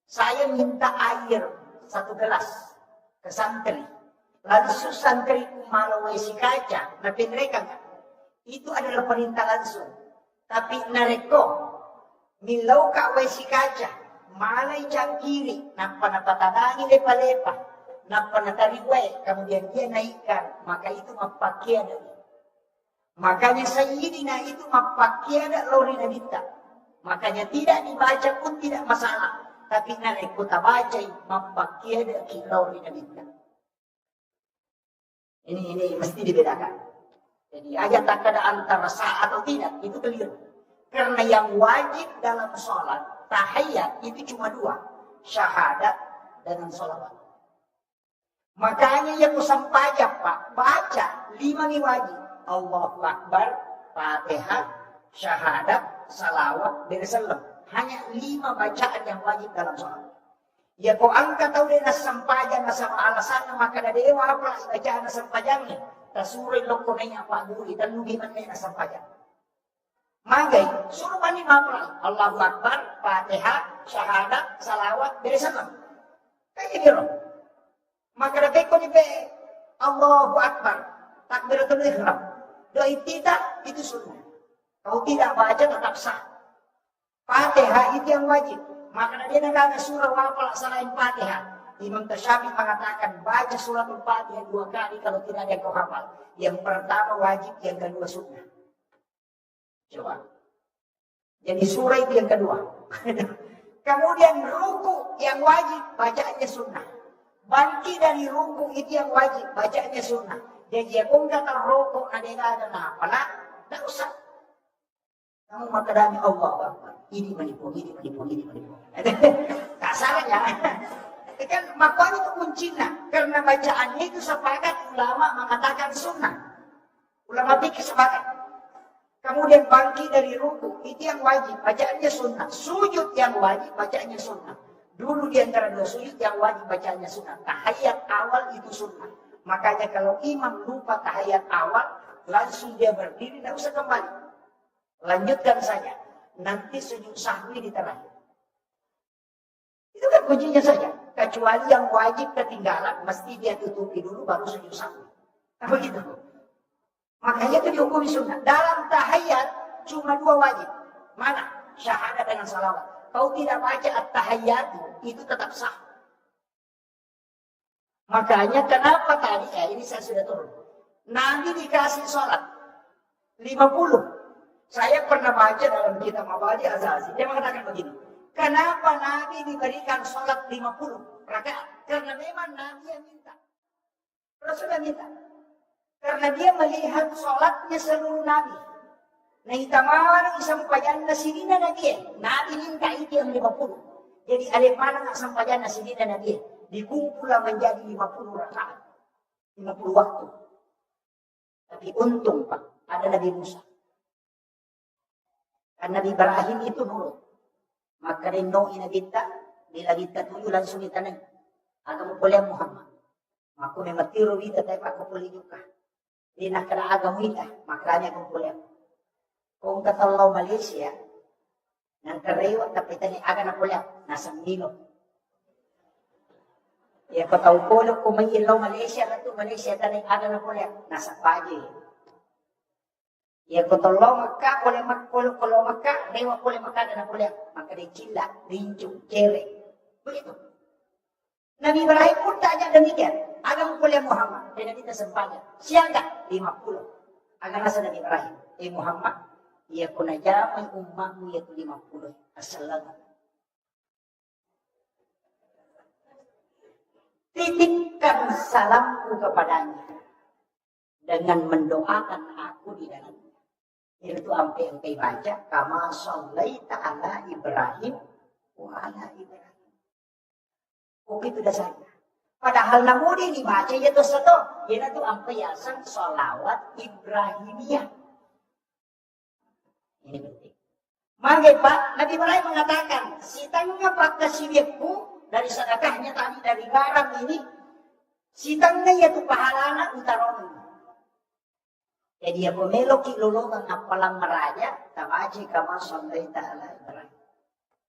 Saya minta air 1 gelas ke santri. Lalu santri malu si kaca, tapi mereka enggak. Itu adalah perintah langsung. Tapi nareko milau ka si kaca, malai cangkiri, napa tadangi lepa-lepa, napa natariwe, kemudian dia naikkan, maka itu mapakai ada. Makanya sayyidina itu mapakai ada lori nabita. Makanya tidak dibaca pun tidak masalah. Tapi nareko tabaca mapakai ada lori nabita. Ini mesti dibedakan. Jadi ayat tak ada antara sah atau tidak, itu keliru. Karena yang wajib dalam sholat, tahiyat itu cuma 2. Syahadat dan sholawat. Makanya yang musampajak Pak, baca 5 nih wajib. Allahu Akbar, Fatihah, syahadat, salawat, bersalam. Hanya 5 bacaan yang wajib dalam sholat. Ya kau angkat tahu dia nasampajan sama alasan maka ada dewa apa bacaan nasampajannya. Tasurin lokonenya apa guru kita lugi mana nasampajan. Magai suruh bani mapral. Allahu Akbar, Fatihah, syahadat, salawat, beresalam. Kayak gitu. Maka ada beko ni Allahu Akbar, takbiratul ihram. Doa tidak itu sunnah. Kalau tidak baca tetap sah. Fatihah itu yang wajib. Maka dia nak surah wafal selain Fatihah. Imam Tasyafi mengatakan baca suratul Fatihah 2 kali kalau tidak ada yang kau hafal. Yang pertama wajib, yang kedua sunnah. Coba. Jadi surah itu yang kedua. Kemudian ruku yang wajib, bacaannya sunnah. Bangkit dari ruku itu yang wajib, bacaannya sunnah. Jadi kung kata ruku ada apalah, tak usah. Kamu makadami Allah Akbar. Ini menipu. Tak salah ya. Kan makanya itu kuncinya. Karena bacaannya itu sepakat ulama mengatakan sunnah. Ulama fikih sepakat. Kemudian bangkit dari ruku itu yang wajib, bacaannya sunnah. Sujud yang wajib, bacaannya sunnah. Dulu di antara 2 sujud yang wajib bacaannya sunnah. Tahiyat awal itu sunnah. Makanya kalau imam lupa tahiyat awal, langsung dia berdiri, tidak usah kembali. Lanjutkan saja. Nanti sujud sahwi di terakhir. Itu kan kuncinya saja. Kecuali yang wajib ketinggalan, mesti dia tutupi dulu baru sujud sahwi. Nah begitu. Makanya itu dihukumi sunnah. Dalam tahiyat cuma 2 wajib. Mana? Syahadat dengan salawat. Kau tidak baca at-tahiyyat itu tetap sah. Makanya kenapa tadi, ini saya sudah turun. Nabi dikasih sholat 50. Saya pernah baca dalam kitab Mabadi Azazi. Dia mengatakan begini. Kenapa Nabi diberikan sholat 50 rakaat? Karena memang Nabi yang minta. Rasulullah minta. Karena dia melihat sholatnya seluruh Nabi. Nah itamawan sampayan na sinina na dia. Nabi minta itu yang 50. Jadi alif mana nak sampayan na sinina na dia. Dikumpullah menjadi 50 rakaat. 50 waktu. Tapi untung Pak, ada Nabi Musa. Karena Nabi Ibrahim itu nurut. Maka rindu ina kita, bila kita tuju langsung ditanang. Agama kuliah Muhammad. Maka mematiru kita tayo pagkupuli juga. Di nakala agama kita, makanya kung kuliah. Kung katalaw Malaysia, nang karewa tapitan ni aga na kuliah, nasa Milo. Ya kataw pulo kung may ilaw Malaysia na to, Malaysia tanay aga na kuliah, nasa Paje. Ya kutulaw maka, kuliah magpulo, kuliah maka, rewa kuliah maka na kuliah. Maka di Cila, Rinjong, Cere. Begitu. Nabi Ibrahim pun tanya demikian. Agama kuliah Muhammad. Dan kita sempatnya. Siapa? 50. Agama nasa Nabi Ibrahim. Muhammad. Ya kunajamay ummahmu ya 50. Assalamualaikum. Titipkan salamku kepadanya. Dengan mendoakan aku di dalamnya. Itu sampai baca. Kama shallaita ala Ibrahim. Wa ala Ibrahim. Oh itu dasarnya. Padahal namudi dibaca ya to satu. Yan itu ang payasan salawat Ibrahimiyah. Ini penting. Mangga Pak, Nabi Ibrahim mengatakan, sitangnya pagkasibiyakku dari sedekahnya tadi dari garam ini, sitangnya yaitu pahalana utaron. Jadi ya pemelok ilulungan apalang meraja, tabaji kama sallaita ala Ibrahim.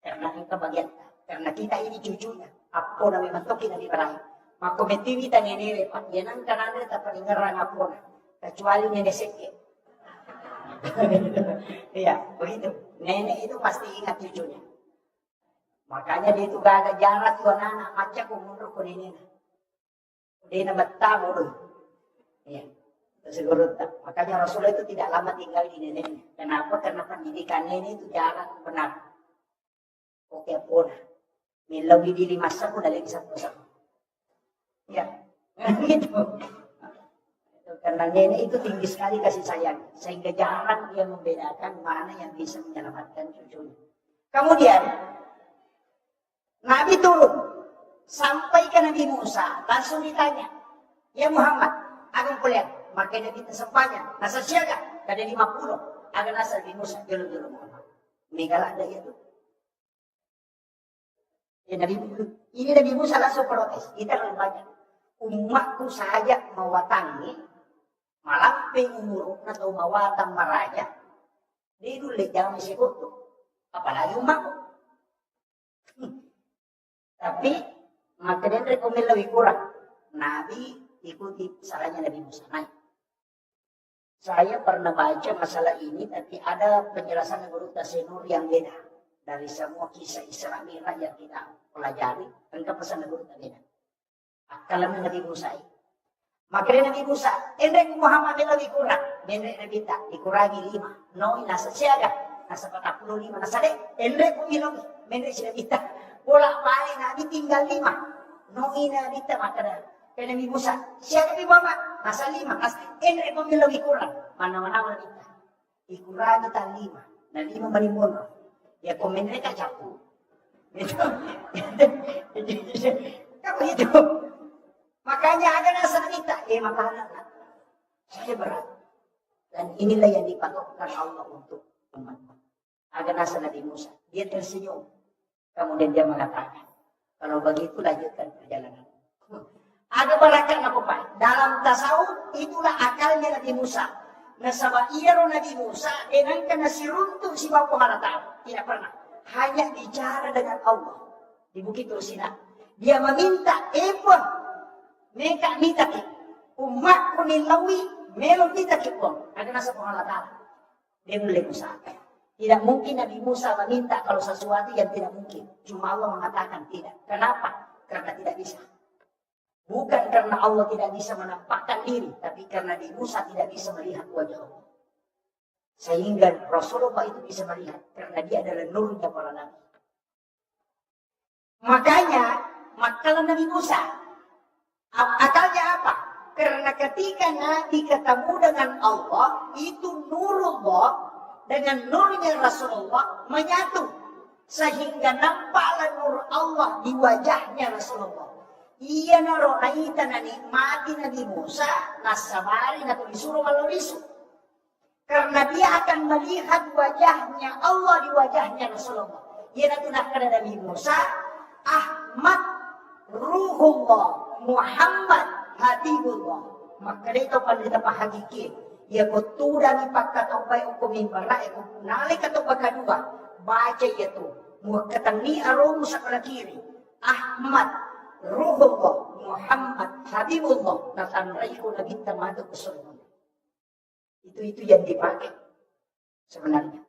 Karena kita bagian, karena kita ini cucunya. Apo na may mantoki na Ibrahim. Makometiwi ta ngenere pa. Yan ang kananda ta paningarang apo na. Kecuali nenek seke. Iya, begitu. Nenek itu pasti ingat cucunya. Makanya dia itu gak ada jarak tuan anak. Macam ko mundur ko nenek. Dia na betah mundur. Iya. Siguro tak. Makanya Rasulullah itu tidak lama tinggal di neneknya. Kenapa? Karena pendidikan nenek itu jarak benar. Oke po na. May lawi di 5 ko na lang 1 sako. Ya, gitu. Karena nenek itu tinggi sekali kasih sayang. Sehingga jarang dia membedakan mana yang bisa menyelamatkan cucunya. Kemudian, Nabi turun. Sampai ke Nabi Musa. Langsung ditanya. Ya Muhammad, agang kuliah. Maka Nabi tersempanya. Nasa siaga. Kada 50. Agang nasa Nabi Musa. Jolo-jolo Muhammad. Megala ada itu. Ya, ini Nabi Musa langsung protes. Kita lebih banyak. Umatku saja mawatangi, malamping umuruk atau mawatang maraja. Dia dulu jangan disebut. Apalagi umatku. Tapi maka dia rekomend lebih kurang. Nabi ikuti salahnya Nabi Musa. Nah, saya pernah baca masalah ini, tapi ada penjelasan menurut Tasenur yang beda dari semua kisah Isra Mi'raj yang kita pelajari. Engkau pesan menurut beda. Akalan Nabi Musa. Maka Nabi Musa, endek Muhammad lebih kurang. Endek Nabi tak dikurangi 5. No, nasa siaga. Nasa 45. Nasa dek, endek kumilang. Endek si Nabi tak. Bolak balik Nabi tinggal 5. No, Nabi tak maka dah. Kaya Nabi Musa, siaga Nabi Muhammad. Nasa 5. Nasa endek kumilang lebih kurang. Mana-mana Nabi tak. Dikurangi tak 5. Dan 5 balimun. Ya komen mereka capu. Itu. Kamu itu. Makanya ada nasa kita, makanan. Saya berat. Dan inilah yang dipatokkan Allah untuk umat. Ada nasa Nabi Musa. Dia tersenyum. Kemudian dia mengatakan, kalau begitu lanjutkan perjalanan. Ada barakan apa Pak? Dalam tasawuf itulah akalnya Nabi Musa. Nasabah iya Nabi Musa dengan kena si runtuh si Bapak Mahatau. Tidak pernah. Hanya bicara dengan Allah. Di Bukit Rusina. Dia meminta epon. Mereka minta ki umat kunilawi melon minta ki pun ada nasa pengalatan dia boleh Musa. Tidak mungkin Nabi Musa meminta kalau sesuatu yang tidak mungkin. Cuma Allah mengatakan tidak. Kenapa? Karena tidak bisa. Bukan karena Allah tidak bisa menampakkan diri, tapi karena Nabi Musa tidak bisa melihat wajah Allah. Sehingga Rasulullah itu bisa melihat karena dia adalah nurnya para nabi. Makanya makalah Nabi Musa. Akalnya apa? Karena ketika Nabi ketemu dengan Allah, itu nurullah dengan nurnya Rasulullah menyatu. Sehingga nampaklah nur Allah di wajahnya Rasulullah. Ia naruh naita na nikmati Nabi Musa, nasabari na disuruh malurisu. Karena dia akan melihat wajahnya Allah di wajahnya Rasulullah. Ia natunahkan Nabi Musa, Ahmad Ruhullah. Muhammad Habibullah. Maka dito pandita pa hakiki. Ya kutura ni pagkatubay o kumimbara. Ya kunali kato pagkadua. Baca ito. Muakatang araw mo sa kalakiri. Ahmad Ruhullah Muhammad Habibullah. Natanray ko na bintamado ko sa mundo. Itu yang dipakai. Sebenarnya.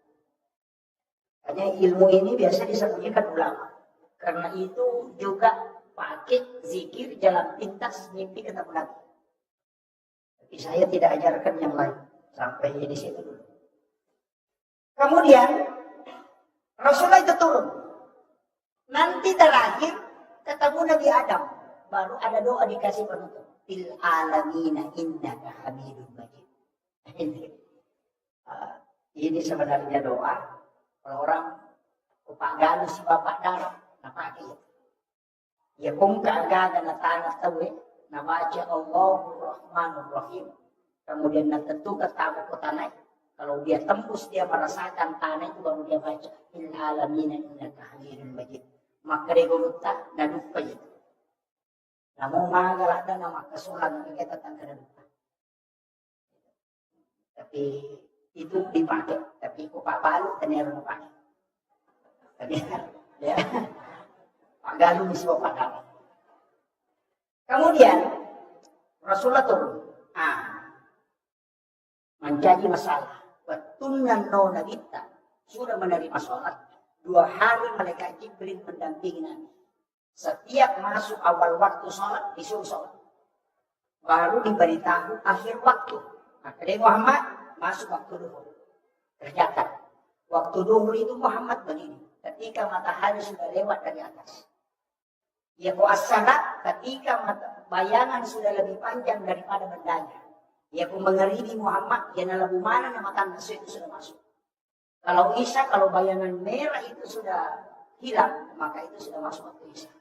Hanya ilmu ini biasa disembunyikan ulama. Karena itu juga pakai zikir jalan pintas mimpi ketemu Nabi. Tapi saya tidak ajarkan yang lain sampai di situ dulu. Kemudian Rasulullah itu turun. Nanti terakhir ketemu Nabi Adam. Baru ada doa dikasih penutup. Fil alamina innaka hamidun majid. Ini sebenarnya doa. Kalau orang upagalu si bapak darah, nah pakai itu. Ya kung kaagada na tanah tawi, na baca Allahur Rahmanur Rahim. Kemudian natentu ketemu ko tanay. Kalau dia tembus, dia merasakan tanah itu baru dia baca. Il alamina innaka hamidun majid. Maka reguluta na dupa itu. Namun magalada na makasulan na kita tangka na dupa. Tapi itu dipakai. Tapi ko papalo, tanero na pakai. Tapi ya. Pagalu miswa pagalu. Kemudian Rasulullah turun. Menjadi masalah. Betunan nona kita sudah menerima sholat. 2 hari malaikat Jibril mendampingi Nabi. Setiap masuk awal waktu sholat disuruh sholat. Baru diberitahu akhir waktu. Maka dari Muhammad masuk waktu duhur. Tercatat. Waktu duhur itu Muhammad begini. Ketika matahari sudah lewat dari atas. Ya as-salat ketika bayangan sudah lebih panjang daripada bendanya. Ya mengeribi Muhammad, ya nalabu mana nama tanda itu sudah masuk. Kalau Isya, kalau bayangan merah itu sudah hilang, maka itu sudah masuk waktu Isya.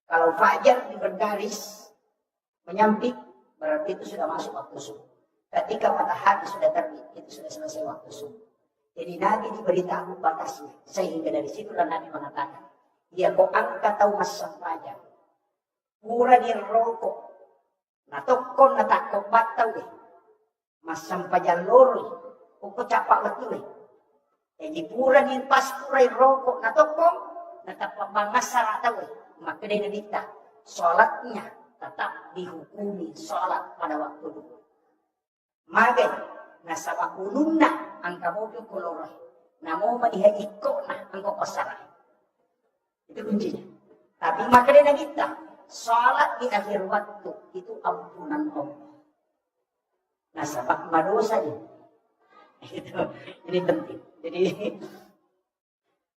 Kalau Fajar di bergaris menyamping, berarti itu sudah masuk waktu subuh. Ketika matahari sudah terbit, itu sudah selesai waktu subuh. Jadi Nabi diberitahu batasnya, sehingga dari situlah Nabi mengatakan, dia ko angka tahu masam pajak. Pura di rokok. Natokon natakot bataw eh. Masam pajak lori. Uko capak betul eh. Jadi pura din pas puray rokok na tokong, natapabangasara tayo. Maka din nabita, sholatnya tetap dihukumi sholat pada waktu dulu. Magay, nasa makulun na ang kamobil koloroy. Namo madihaiko na ang kopasara. Itu kuncinya. Tapi maka din nabita, sholat di akhir waktu itu ampunan Allah. Nasa madosa din. Ini penting. Jadi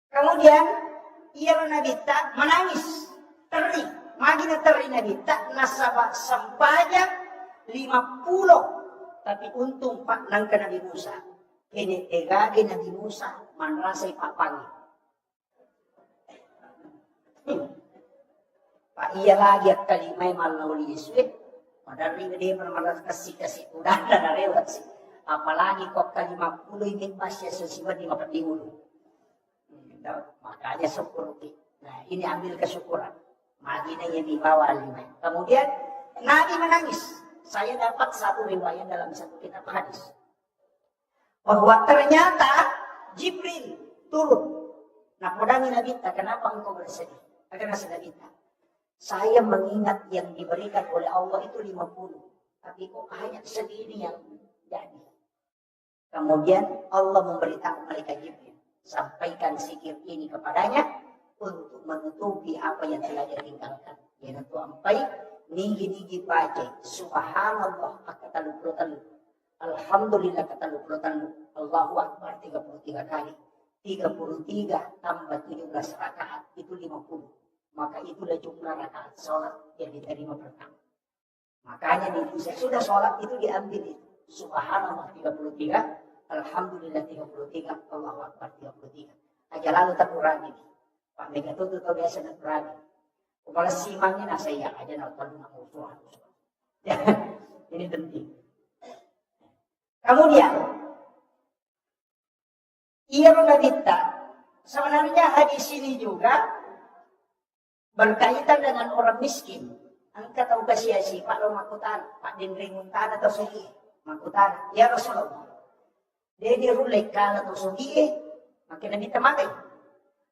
kemudian ia nabita menangis, teri, magina teri nabita nasaba sampajak 50. Tapi untung Pak nang Nabi Musa. Kini egage Nabi Musa manrasay papangi. Pak iya lagi at kalimay malawli Yesus. Padahal dia pernah kasih udah ada lewat sih. Apalagi kok kali 50 ini pasnya sesuai di 40. Makanya syukur. Nah ini ambil kesyukuran. Magina yang dibawa 5. Kemudian Nabi menangis. Saya dapat satu riwayat dalam satu kitab hadis. Bahwa ternyata Jibril turun. Nah kodami Nabi, kenapa engkau bersedih? Karena Nabi, saya mengingat yang diberikan oleh Allah itu 50. Tapi kok hanya segini yang jadi. Kemudian Allah memberitahu malaikat Jibril, sampaikan zikir ini kepadanya untuk menutupi apa yang telah dia tinggalkan. Yaitu sampai ninggi baca subhanallah kata lu alhamdulillah kata lu Allahu akbar 33 kali. 33 tambah 17 rakaat itu 50. Maka itulah jumlah rakaat sholat yang diterima pertama. Makanya di sudah sholat itu diambil itu. Subhanallah 33, alhamdulillah 33, Allahu akbar 33. Aja lalu tak kurangi. Pak Mega itu tuh biasa nak kurangi. Kalau simangnya nasa ya aja nak tahu nak usul. Ini penting. Kemudian ia menabita sebenarnya hadis ini juga berkaitan dengan orang miskin. Angkat tahu kasih Pak lo makutan, Pak Dendring Untan atau Sugi. Makutan, ya Rasulullah. Dia dirulek kala to sugi makin nabi tamakai.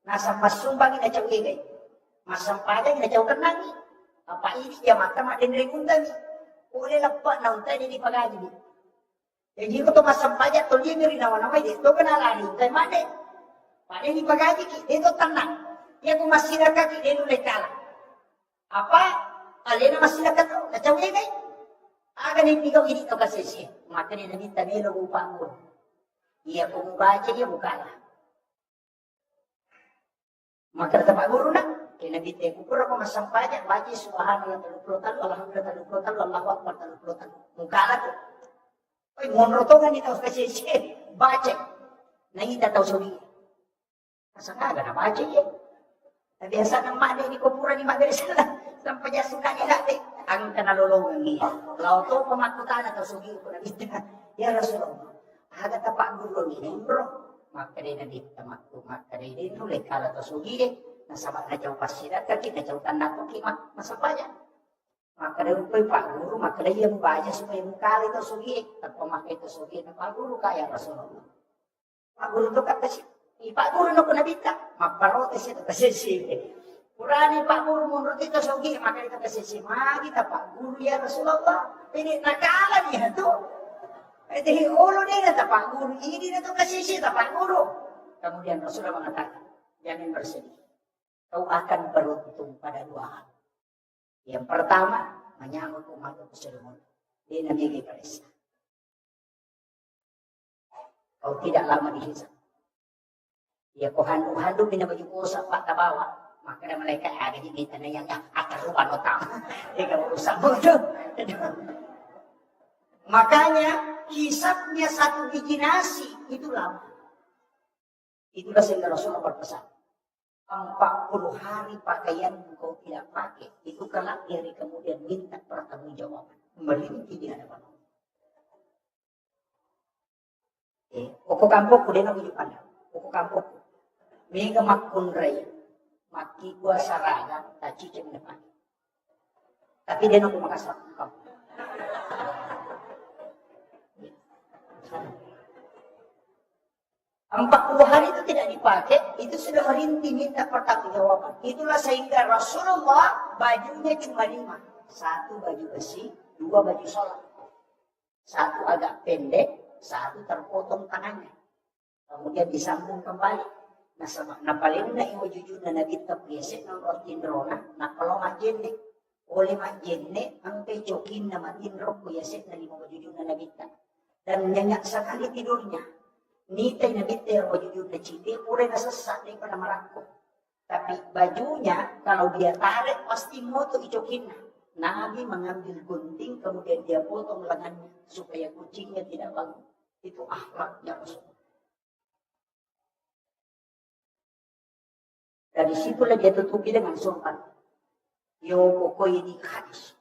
Nasa masumbang ina caw gay. Masampaja ina caw kanangi. Apa ini dia mata mak dendring undan. Ule lappa na untan di pagaji. Jadi ko to masampaja to dia miri na nama dia to kenalani untan made. Pade di pagaji ki dia to tenang. Dia ko masyarakat ki dia rulek kala. Apa alena masyarakat to na caw gay. Agan ibigaw ini to kasisi. Maka ni nabi tabilo upang mo. Ia kung baca dia bukanlah. Maka kata Pak Guru nak, kena kita ukur apa masang pajak baca subhanallah 30 alhamdulillah 30 Allahu akbar 30 mukalah tu. Oi monrotongan ni tahu kasisi baca. Nang kita tahu sugi. Asa kaga na baca ye. Biasa nang made ni kupuran ni magari sana. Sampai dia suka ni dati. Ang kanalulungan niya. Law to pamakutan atau sugi ko na kita. Ya Rasulullah. Aga tapak guru ni bro. Maka dia nanti tamakku maka dia nulis kalau to sugi nasaba na jauh pasirat kaki na jauh tanda ko kimak masapanya. Maka dia upoy Pak Guru maka dia membaca supaya mukali to sugi at pemakai to sugi na Pak Guru kaya Rasulullah. Pak Guru to kata si Pak Guru no kunabita magparotes ito kasi si Kurani Pak Guru menurut itu sugi maka kita kasi si kita Pak Guru ya Rasulullah ini nakala niya to. Jadi ulo dia na Pak Guru ini na to kasi si Pak Guru. Kemudian Rasulullah mengatakan jangan bersedih. Kau akan beruntung pada 2 hal. Yang pertama menyambut umat Rasulullah. Dia nabi Isa. Kau tidak lama dihisap. Ya kau handu bina baju kosa pak tabawa. Maka ada malaikat ada di kita yang akan rupan otak. Dia kau rusak bodoh. Makanya hisapnya 1 biji nasi itu lama. Itulah sehingga Rasulullah berpesan. 40 hari pakaian kau tidak pakai. Itu kelak dari kemudian minta pertanggungjawaban. Memiliki di hadapan Allah. Oko kampok ku dia nak ujuk pandang. Oko kampok ku. Mega makun raya. Maki gua saraga. Tak cicim depan. Tapi dia nak makas kampok. 40 hari itu tidak dipakai, itu sudah merintih minta pertanggungjawaban. Itulah sehingga Rasulullah bajunya cuma 5. 1 baju besi, 2 baju sholat. 1 agak pendek, 1 terpotong tangannya. Kemudian disambung kembali. Nah paling na iwajujud na nagitapyeset ng rotindrona na kalau majenne. Oleh majenne ang pecokin na matinrok kuyaset na lima wajujud na nagita. Dan nyenyak sekali tidurnya. Nitay na bitter wajujud na citi, pure na sesak daripada merangkuk. Tapi bajunya kalau dia tarik pasti moto icokin na. Nabi mengambil gunting kemudian dia potong lengannya supaya kucingnya tidak bangun. Itu akhlaknya Rasulullah. Dari situlah dia tutupi dengan sumpah. Yo pokoknya di hadis.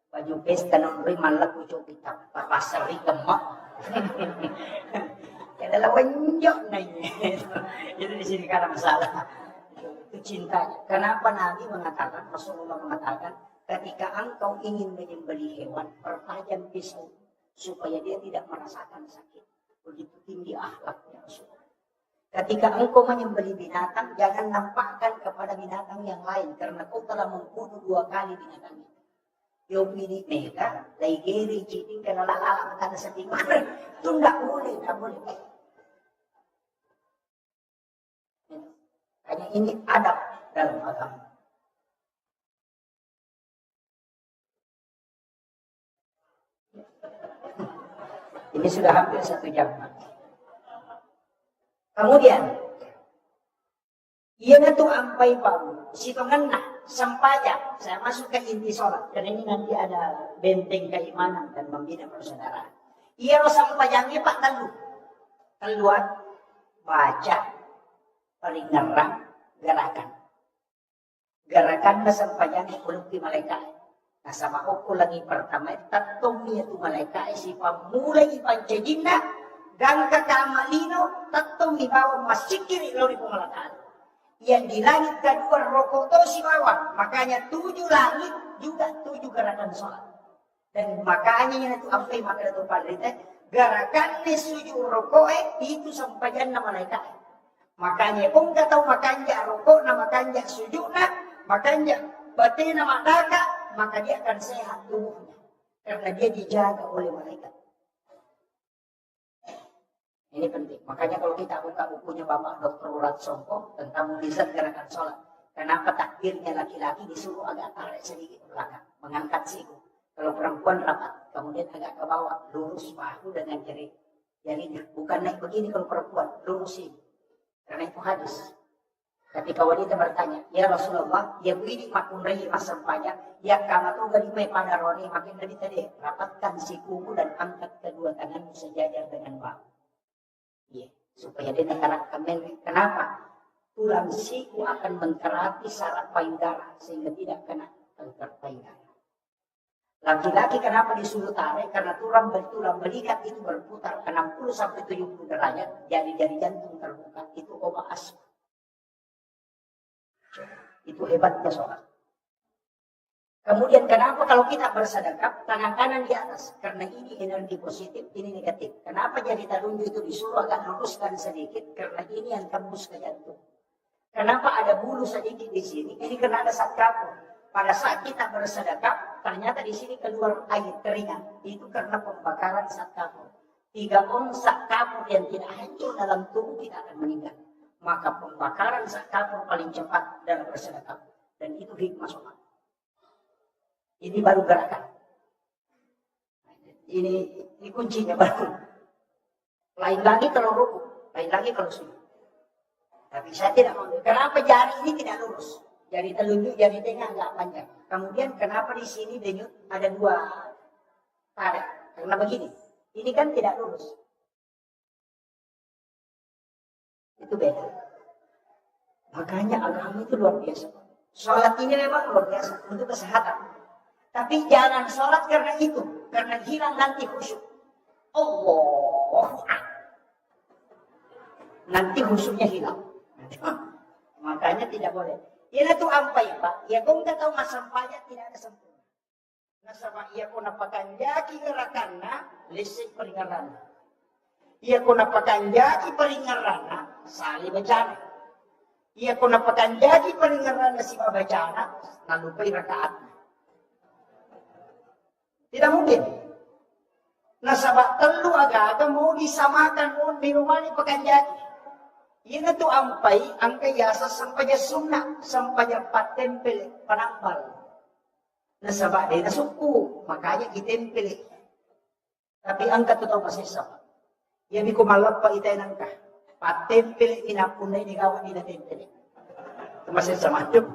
Baju pesta nombri malak ucap kita. Papasari kemak. Ya adalah wenjok nanya. Itu di sini karena masalah. Itu cintanya. Kenapa Nabi mengatakan, Rasulullah mengatakan, ketika engkau ingin menyembelih hewan, pertajam pisau supaya dia tidak merasakan sakit. Begitu tinggi akhlaknya Rasulullah. Ketika engkau menyembelih binatang, jangan nampakkan kepada binatang yang lain. Karena kau telah membunuh 2 kali binatang itu. Yung ini mereka, laigiri, cheating, kena lalala, matana sa tingin. Itu nggak boleh. Hanya ini adab dalam agama. Ini sudah hampir 1 jam. Kemudian, ia tu ampai pau, si tengah sampajak, saya masuk ke inti sholat, karena ini nanti ada benteng keimanan dan membina persaudaraan. Ia sampajangnya Pak keluar, baca, peringaran, gerakan na sampajangnya ulung di malaikat. Nah sama aku lagi pertama, tatong niya tu malaikat, si pamulay ipancajinna, dan kakamalino tattong ibawa masikiri lori pemalataan. Yang di langit kedua rokok to si bawah. Makanya 7 langit juga 7 gerakan sholat. Dan makanya yang itu sampai maka itu padrita gerakan ni 7 rokok itu sampaian nama malaikat. Makanya kung tahu makanya rokok na makanya sujud na makanya batin na madaka maka dia akan sehat tubuhnya karena dia dijaga oleh malaikat. Ini penting. Makanya kalau kita buka bukunya Bapak Dr. Urat Songko tentang mukjizat gerakan sholat. Kenapa takbirnya laki-laki disuruh agak tarik sedikit ke belakang. Mengangkat siku. Kalau perempuan rapat. Kemudian agak ke bawah. Lurus bahu dengan jarinya. Bukan naik begini kalau perempuan. Lurusin. Karena itu hadis. Ketika wanita bertanya. Ya Rasulullah. Ya begini makun rahi masam pajak. Ya kama tu galimay padaroni. Makin dari tadi. Rapatkan sikumu dan angkat kedua tanganmu sejajar dengan bahu. Ya, supaya dia terangkan. Kenapa? Tulang siku akan menterapi saraf payudara sehingga tidak kena kanker payudara. Laki-laki kenapa disuruh tarik? Karena tulang belikat itu berputar 60-70 derajat, jari-jari jantung terbuka. Itu obat asma. Itu hebatnya sholat. Kemudian kenapa kalau kita bersedekap tangan kanan di atas? Karena ini energi positif, ini negatif. Kenapa jari telunjuk itu disuruh agak luruskan sedikit? Karena ini yang tembus ke jantung. Kenapa ada bulu sedikit di sini? Ini karena ada zat kapur. Pada saat kita bersedekap, ternyata di sini keluar air keringat. Itu karena pembakaran zat kapur. 3 ons zat kapur yang tidak hancur dalam tubuh tidak akan meninggal. Maka pembakaran zat kapur paling cepat dalam bersedekap. Dan itu hikmah sholat. Ini baru gerakan. Ini kuncinya baru. Lain lagi kalau ruku, lain lagi kalau sujud. Tapi saya tidak mau. Kenapa jari ini tidak lurus? Jari telunjuk, jari tengah agak panjang. Kemudian kenapa di sini denyut ada 2 tarik? Karena begini. Ini kan tidak lurus. Itu beda. Makanya agama itu luar biasa. Sholat ini memang luar biasa untuk kesehatan. Tapi jangan sholat karena itu. Karena hilang nanti khusyuk. Allah. Nanti khusyuknya hilang. Makanya tidak boleh. Ia itu ampai Pak. Ya kau tidak tahu masampahnya tidak ada sempurna. Nasabah ia kau napakan jaki gerakanna. Lisik peringatan. Ia ko napakanjaki paringarana sali bacana. Ia ko napakanjaki paringarana si babacana nalupay rakaat. Tidak mungkin. Nasabak telu aga mau disamakan mo minumani pakanjaki. Iyan na to ampay ang kayasa sampanya sunnah, sampanya patempel panambal. Nasabak din nasuko, makanya itempel. Tapi ang katotoo masisap. Yabi ko malap pa itay nang ka. Patempel inapunay ni kawan ni natempel. Masisama yun.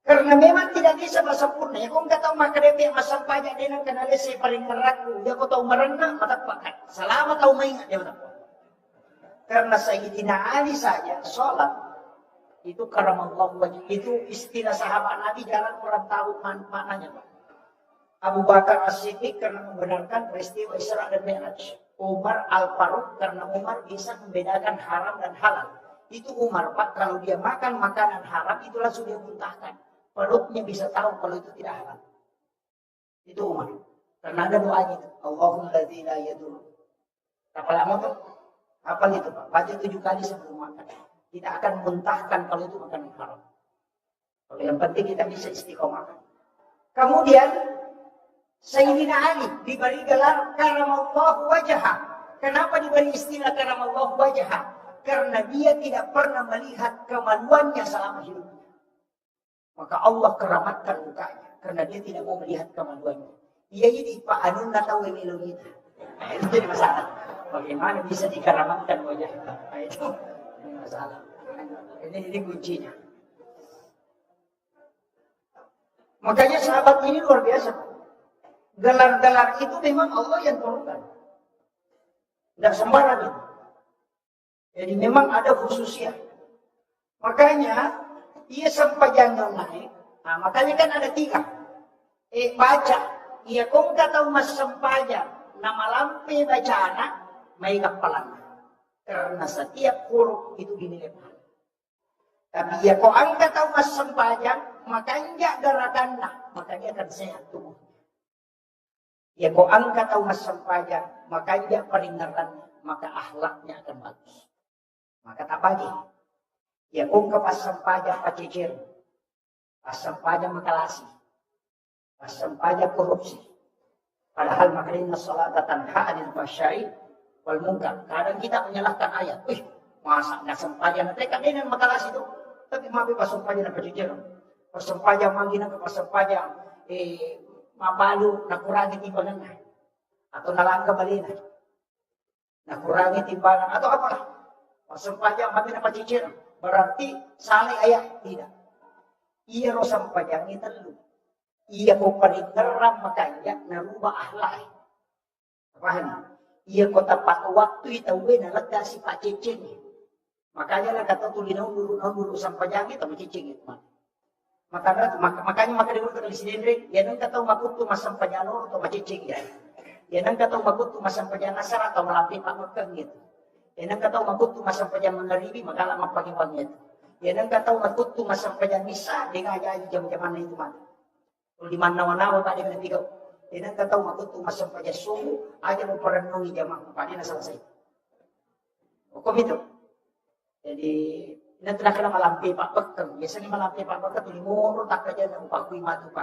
Karena memang tidak bisa sempurna. Ya, kung kataw makarepi ang masampanya din ang kanalis ay paring maraku. Ya, ko taw marana, matapakan. Salamat taw maingat. Ya, karena Sayyidina Ali saja, sholat. Itu karamallah wajib. Itu istilah sahabat Nabi, jangan orang tahu maknanya. Abu Bakar As-Siddiq karena membenarkan peristiwa Isra dan Mi'raj. Umar Al-Faruq karena Umar bisa membedakan haram dan halal. Itu Umar, Pak, kalau dia makan makanan haram, itu langsung dia muntahkan. Perutnya bisa tahu kalau itu tidak halal. Itu Umar. Karena ada doanya itu. Allahumma ladzi la yadur. Apa lama tuh? Apa itu Pak? Baca 7 kali sebelum makan. Tidak akan muntahkan kalau itu makanan haram. Kalau yang penting kita bisa istiqomah. Kemudian Sayyidina Ali diberi gelar karamallahu wajha. Kenapa diberi istilah karamallahu wajha? Karena dia tidak pernah melihat kemaluannya selama hidupnya. Maka Allah keramatkan mukanya. Karena dia tidak mau melihat kemaluannya. Ia jadi Pak Anun tahu emilu kita. Nah, itu jadi masalah. Bagaimana bisa dikeramatkan wajahnya? Nah, itu masalah. Ini kuncinya. Makanya sahabat ini luar biasa. Gelar-gelar itu memang Allah yang turunkan. Tidak sembarang itu. Jadi memang ada khususnya. Makanya ia sampai jangan naik. Nah, makanya kan ada 3. Baca. Ia kong kataw mas sampajan. Nama lampe bacana. May kapalan. Karena setiap huruf itu dinilai pahala. Tapi ia kong ang kataw mas sampajan. Makanya garakanna. Makanya akan sehat tubuh. Ya kau angkat tahu mas sampajan, makanya peringatan, maka akhlaknya akan bagus. Maka tak pagi. Ya kung ka pas sampajan pacicir, pas sampajan makalasi, pas sampajan korupsi. Padahal makanya salat tanha anil fahsya'i wal munkar. Kadang kita menyalahkan ayat. Masa nggak sampajan nanti kan ini makalasi itu. Tapi maaf pas sampajan pacicir, pas sampajan manggina ke pas sampajan mapalu nakurangi timbangan atau nalangga balina nakurangi timbangan atau apalah sampajang mati napacicir berarti saleh ayah tidak iya ro sampajang itu lu iya ko paringaram makanya narubah akhlak paham iya ko tepat waktu itu we nalega si pacicing makanya lah kata tulinaw nuru sampajang itu pacicing itu makanya dulu kata Sidendrik, yan ang kataw makuto masampanyalo atau macicing yan. Yan ang kataw makuto masampanya nasar atau malampi pangutang gitu. Yan ang kataw makuto masampanya mangaribi magala magpagiwag gitu. Yan ang kataw makuto masampanya misa, di nga aja jam-jaman na ito man. Kung di man nawa-nawa pa di nabigaw. Yan ang kataw makuto masampanya sumo, aja mo paranungi jamang, pa di nasalasay. O kumito. Jadi nanti nak malampi pak bekeng, biasanya malampi pak bekeng tu limur tak kerja nak pakai matu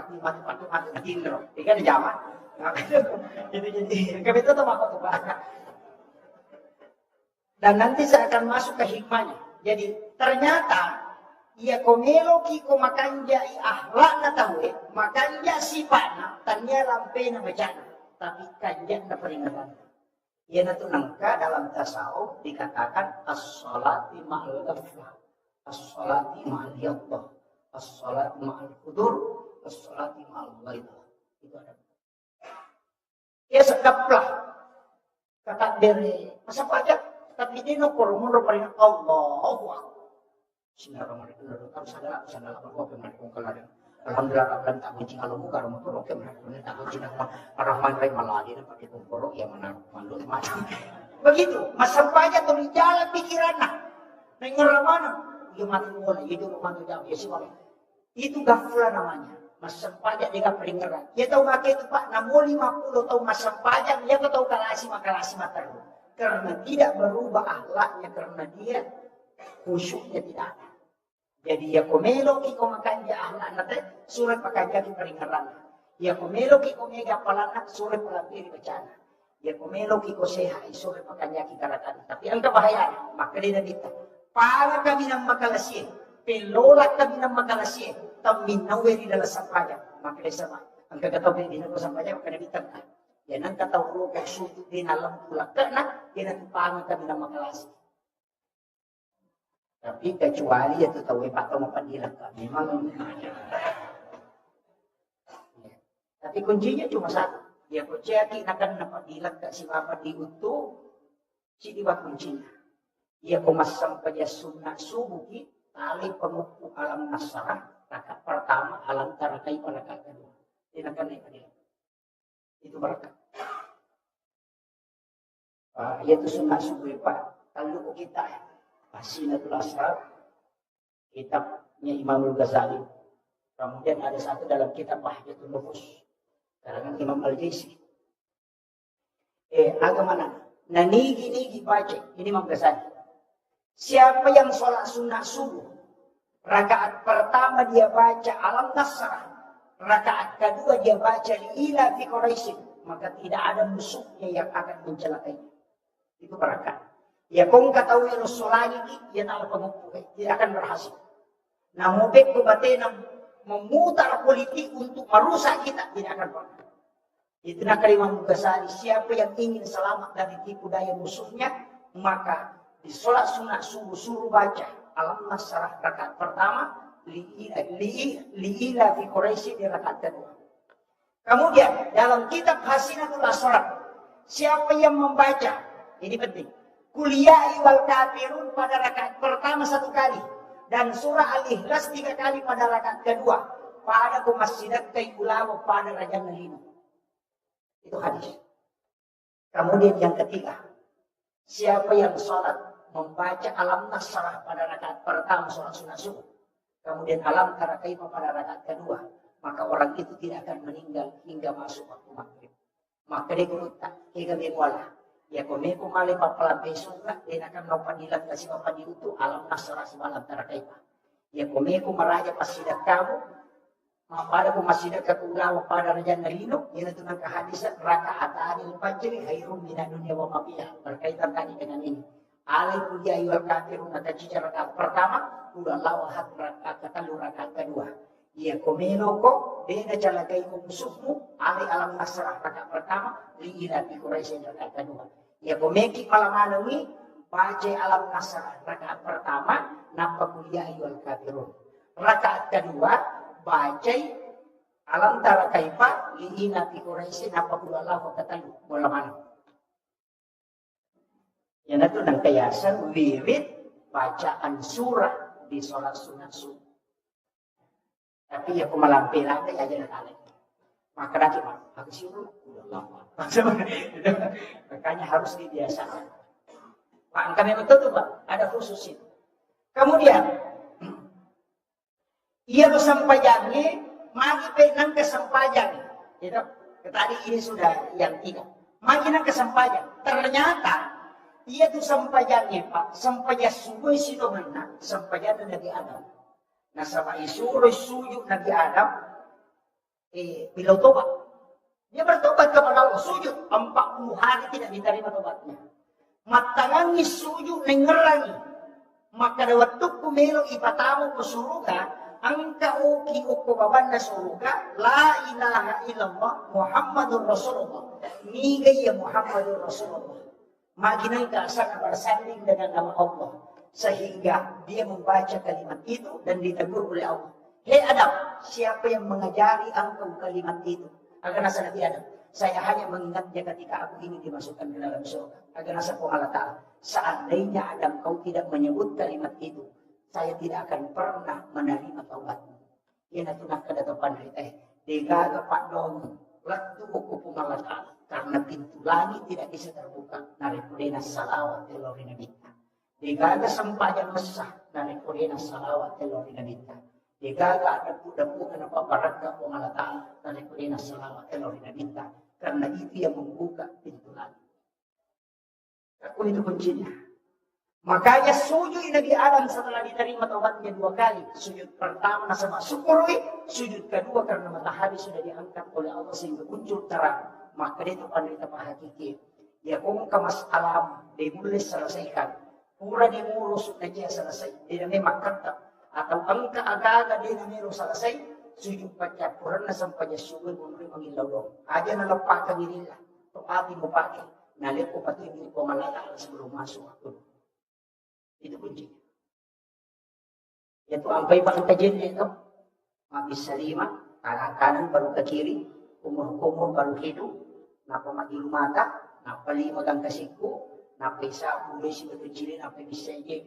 tinggal, ikan zaman. Itu jadi kami itu tuh makot pak. Dan nanti saya akan masuk ke hikmahnya. Jadi ternyata ia komelo ki ko makanja i akhlak na tahu, makanja sifatna tanya lampe na bacana, tapi kanja na peringatan. Ia natu nangka dalam tasawuf dikatakan as-salati ma'al ghaflah. As-salati ma'al yaqdah, as-salati ma'al hudur, as-salati ma'al ghaidah. Itu ada. Ya sekaplah. Kata dari masa pajak, tapi dia no korumur paling Allahu Akbar. Bismillahirrahmanirrahim. Sadar bahwa pemerintah kalian. Alhamdulillah kalian tak kunci kalau muka rumah turun kemudian tak kunci nama Ar-Rahman Rahim Allah dia pakai kumpul yang menaruh mandul macam. Begitu, masa pajak tu jalan pikirannya. Dengar mana? Dia mati mulai, itu rumah tu jauh, ya sih. Itu gaflah namanya. mas sampajak dia peringatan. Dia tahu makai itu Pak, namun 50 tahun mas sampajak, dia tahu kalasi mata. Karena tidak berubah akhlaknya, karena dia khusyuknya tidak ada. Jadi ya komelo kiko makan dia ahlak nate surat pakai jadi peringatan. Ya komelo kiko mega palana surat pelampiri bencana. Ya komelo kiko sehat surat pakai jadi karakan. Tapi ang kabahayaan maka dia kita. Para kami ng makalasye, pelolak kami ng makalasye, taminaw di dalam sampajak. Maka dia sama. Ang kagataw din ko sampajak maka nabitang ka. Yan ang kataw ko kung suto din alam tulak ka na, kinatupangan kami ng makalasye. Tapi kecuali ya tahu Pak mapadilang ka. Memang. Tapi kuncinya cuma satu. Dia percaya akan napadilang ka si Bapak diutuh. Si diba kuncinya. Ia kumasang pada sunnah subuhi. Tali pengukuh alam nasarah. Rakaat pertama alam tarakai pada rakaat kedua. Tinakan naik padilang. Itu berkat. Itu sunnah subuhi Pak. Kalau kita Hasinatul Asrar, kitabnya Imam Al-Ghazali. Kemudian ada satu dalam kitab Bahjatul Nufus, karangan Imam Al-Jaisi. Agama mana? Nanigi baca, ini Imam Ghazali. Siapa yang sholat sunnah subuh, rakaat pertama dia baca Alam Nasrah, rakaat kedua dia baca Ila fi Quraisyin, maka tidak ada musuhnya yang akan mencelakai. Itu berkat. Ya kung katawi Rasulullah ya tak pengukuh, tidak akan berhasil. Nah, mubek kubate ng memutar politik untuk merusak kita, tidak akan pernah. Itu nak Imam Ghazali, siapa yang ingin selamat dari tipu daya musuhnya, maka di sholat sunat subuh suruh baca Alam Nasrah rakaat pertama, li'ila fi Quraisy di rakaat kedua. Kemudian dalam kitab Hasinatul Asrar, siapa yang membaca, ini penting. Kuliah wal kafirun pada rakaat pertama 1 kali. Dan surah Al-Ikhlas 3 kali pada rakaat kedua. Pada kumasidat kay ulawa pada Raja Nalino. Itu hadis. Kemudian yang ketiga. Siapa yang sholat membaca Alam Nasrah pada rakaat pertama sholat sunat subuh. Kemudian Alam Tarakaima pada rakaat kedua. Maka orang itu tidak akan meninggal hingga masuk waktu maghrib. Maka dia kurutak. Hingga dia wala. Ya kami kumali papalang besok lah, dia akan mapadilan kasi mapadiuto Alam Nasrah semalam Tarakaima. Ya kami kumaraja pasidat kamu, mapada kumasidat kakulawa pada Raja Nalino, yan ito ng kahadisan, rakaat anil fajri, hayrum mina dunia wa mapiyah. Berkaitan tadi dengan ini. Alay kuliah iwal kafirun natajica rakaat pertama, udah lawahat rakaat katalu rakaat kedua. Ya komeno ko, dia calagay ko musuhmu, alay Alam Nasrah rakaat pertama, liilat di Quraisy rakaat kedua. Ya komeki malamanawi, baca Alam Nasrah rakaat pertama, nampakuliah wal kafirun. Rakaat kedua, baca Alam Tarakaipa, liina fi Quraisy nampakulallahu katalu malamanawi. Yan itu ng kayasan wirid bacaan surah di sholat sunat subuh. Tapi ya kumalampir ada aja nakalik. Maka nanti aku suruh udah lama. Makanya harus dibiasakan. Pak, kami betul tuh Pak, ada khusus itu. Kemudian, ia bersampajangnya, magi penang kesampajang. Gitu. Tadi ini sudah yang 3. Magi nang kesampajang. Ternyata ia tuh sampajangnya Pak, sampajang subuh situ mana, sampajang Nabi Adam. Nah sama isuroy sujud Nabi Adam, bilau tobat. Dia bertobat kepada Allah, sujud 40 hari tidak diterima tobatnya. Matangangi sujud nengerangi. Maka waktu kumelo ipatamu ke surga, angka uki ukubabanda surga, la ilaha illallah Muhammadur Rasulullah. Nigay ya Muhammadur Rasulullah. Maginang kaasang bersanding dengan nama Allah. Sehingga dia membaca kalimat itu dan ditegur oleh Allah. Hei Adam, siapa yang mengajari engkau kalimat itu? Agar nasa Nabi Adam, saya hanya mengingatnya ketika aku ingin dimasukkan ke dalam surga. Agar nasa po Allah Ta'ala, seandainya Adam kau tidak menyebut kalimat itu, saya tidak akan pernah menerima taubatmu. Yan at tunang kadatapan rin eh, di gagapak doon, lakto ko po Allah Ta'ala. Karena pintu langit tidak bisa terbuka, naripulina salawat telori nabita. Di gaga sampayang mesah, naripulina salawat telori nabita. Degaga at dapo ka na paparat ka po malataan na lipunin na salamat ka na rinabita. Karena itu yang membuka pintu langit. Aku itu kuncinya. Makanya sujud Nabi Adam setelah diterima taubatnya 2 kali. Sujud pertama sama syukuri. Sujud kedua karena matahari sudah diangkat oleh Allah sehingga muncul terang. Maka itu penderita hakiki. Ya kung kamas alam, dimulai selesaikan. Pura dimulus na dia selesai. Dia memang kata. Atau angka aga-aga dia namero selesai. Sujud pagkapuran na sampai sugod mo rin mangilaw doon. Aja na lampak ka nila. Tupati mo pake. Nalit ko pati hindi ko malala sebelum masuk ako. Itu kuncinya. Itu ang paibang tajen itu. Mabis sa 5. Kanan baru ke kiri. Umur baru hidup. Napamagil mata. Napalimag ang kasiko. Napaisa ulo si Betuchili. Napabisa niya.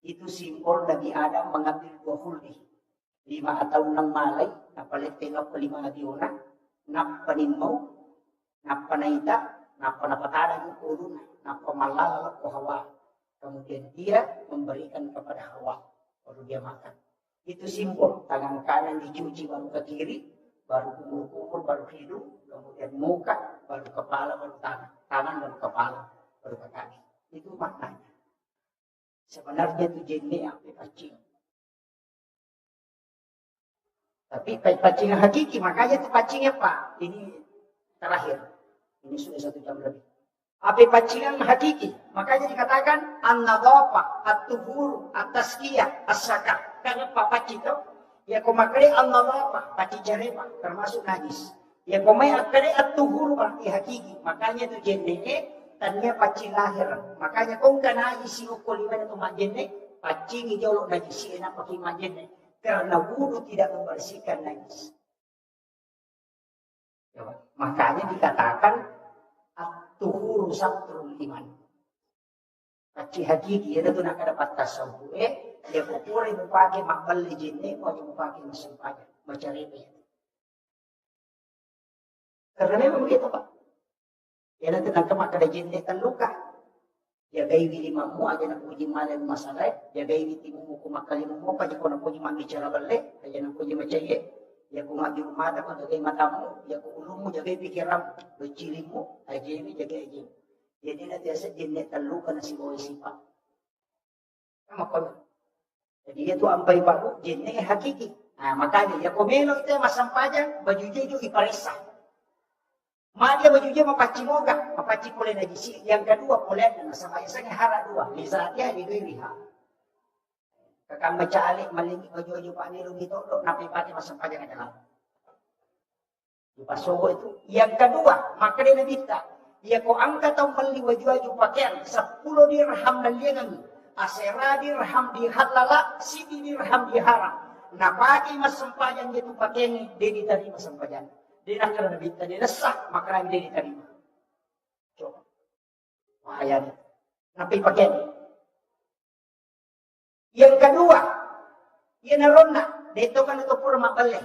Itu simbol Nabi Adam mengambil 2 huldi. 5 taon ng malay. Napalit tayo pa 5 adiuna. Napaninmaw. Napanaita. Napanapataran yung ulo na. Napamalala ko Hawa. Kemudian dia memberikan kepada Hawa. Baru dia makan. Itu simbol. Tangan kanan dicuci baru ke kiri. Baru kumur-kumur baru hidung. Kemudian muka. Baru kepala baru tangan. Tangan baru kepala. Baru ke kaki. Itu maknanya. Sebenarnya itu jenis yang dipacing. Tapi pacing yang hakiki. Makanya itu pacingnya Pak. Ini terakhir. Ini sudah 1 jam lebih. Apa pacing yang hakiki? Makanya dikatakan an-nadhafah, at-tuhur, at-tazkiyah, as-sakah. Karena Pak pacing itu ya kumakri an-nadhafah, pacing jareba termasuk najis. Ya kumay akri at-tuhur berarti hakiki. Makanya itu jenis tanya pacing lahir. Makanya kung kanai si ukuliman itu majene, pacing ijolok najis enak pakai majene. Karena wudu tidak membersihkan najis. Ya, makanya dikatakan at-tuhuru satrul iman. Pacing hakiki itu nak dapat tasawuf. Dia kupuri mupake makbali jene, mau mupake masumpanya, mencari dia. Karena memang begitu Pak. Ya nanti nangkamak kada jende luka. Ya gaiwi limamu aja nak puji malam masalah. Ya gaiwi timu kumakali mo pa jiko nak puji magi cara balik. Aja nak puji macaye. Ya kumagi mata ko jagai matamu. Ya ku ulumu jagai pikiran. Becilimu aja ini jagai aja. Jadi nanti asa jende luka na si boy sipa. Sama kono. Jadi itu ampai baru jende hakiki. Nah makanya ya komelo itu masampajang baju juju iparisa. Dia bajunya mapacimoga, mapacipole na jisi. Yang kedua boleh na sama isang hara 2. Bisa dia di riha. Kakang macali malingi baju Pak Nilo gitu do napipati masampajang adalah. Di pasogo itu. Yang kedua, maka dia nabita. Ia ko angka tau mali baju pakaian 10 dirham na liangan. Asera dirham di halala, sidi dirham di haram. Napaki masampajang gitu pakaian dia diterima masampajang. Dia nak kena bintang, dia sah, maka dia diterima. Coba. Bahaya ni. Napi pakai ni. Yang kedua, ia naron na. Dito kan itu pura mabalik.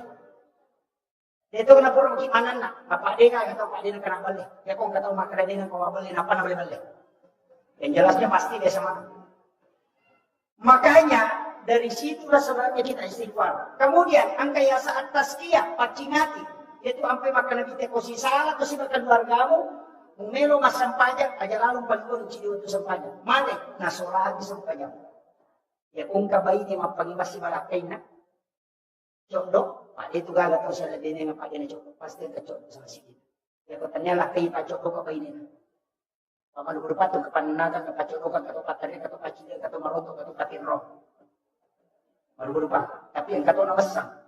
Dito kan pura makimanan na. Apa dia kata Pak dia nak kena balik. Ya kau kata maka dia nak kau balik, apa nak balik? Yang jelasnya pasti dia sama. Makanya dari situlah sebabnya kita istighfar. Kemudian angka ya saat tazkiyah, pacingati. Itu sampai makan lebih teko si salah atau si makan keluargamu, mumelo mas sampajang, aja lalu pagkuhan si itu sampajang. Mane, nasolagi sampajang. Ya kung kabay ni mapangimas si malakay na. Condo, Pak itu gagal tau sa ladin nga pagyan na condo. Pasti ka condo sa sige. Ya ko tanya lakay pa condo kabay ni na. Pamalugur pa ito, kapananagan, kapacondo ka, katopatarin, katopachili, katomaroto, katopatinro. Malugur pa. Tapi yang kato na masang.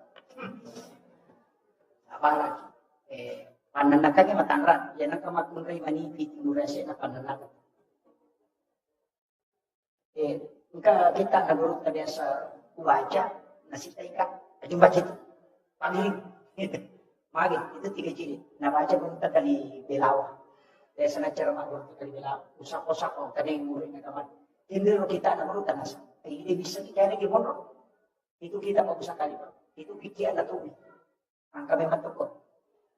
Apalagi pananakannya matangran yan ang kamakmunray manipit inurasya na pananakan kita nagurot na diya sa uwaja nasitay ka ajumbac ito pamiling magi itu 3 jilid nabaca punta dari Belawa dahil sa nacara magurot dari Belawa usak-usak o kanay muring na kaman hindi ro kita nagurot na nasa ay hindi bisa kaya nagibonro itu kita mag-usak kalipa itu kikian na tubig ang kami matukot.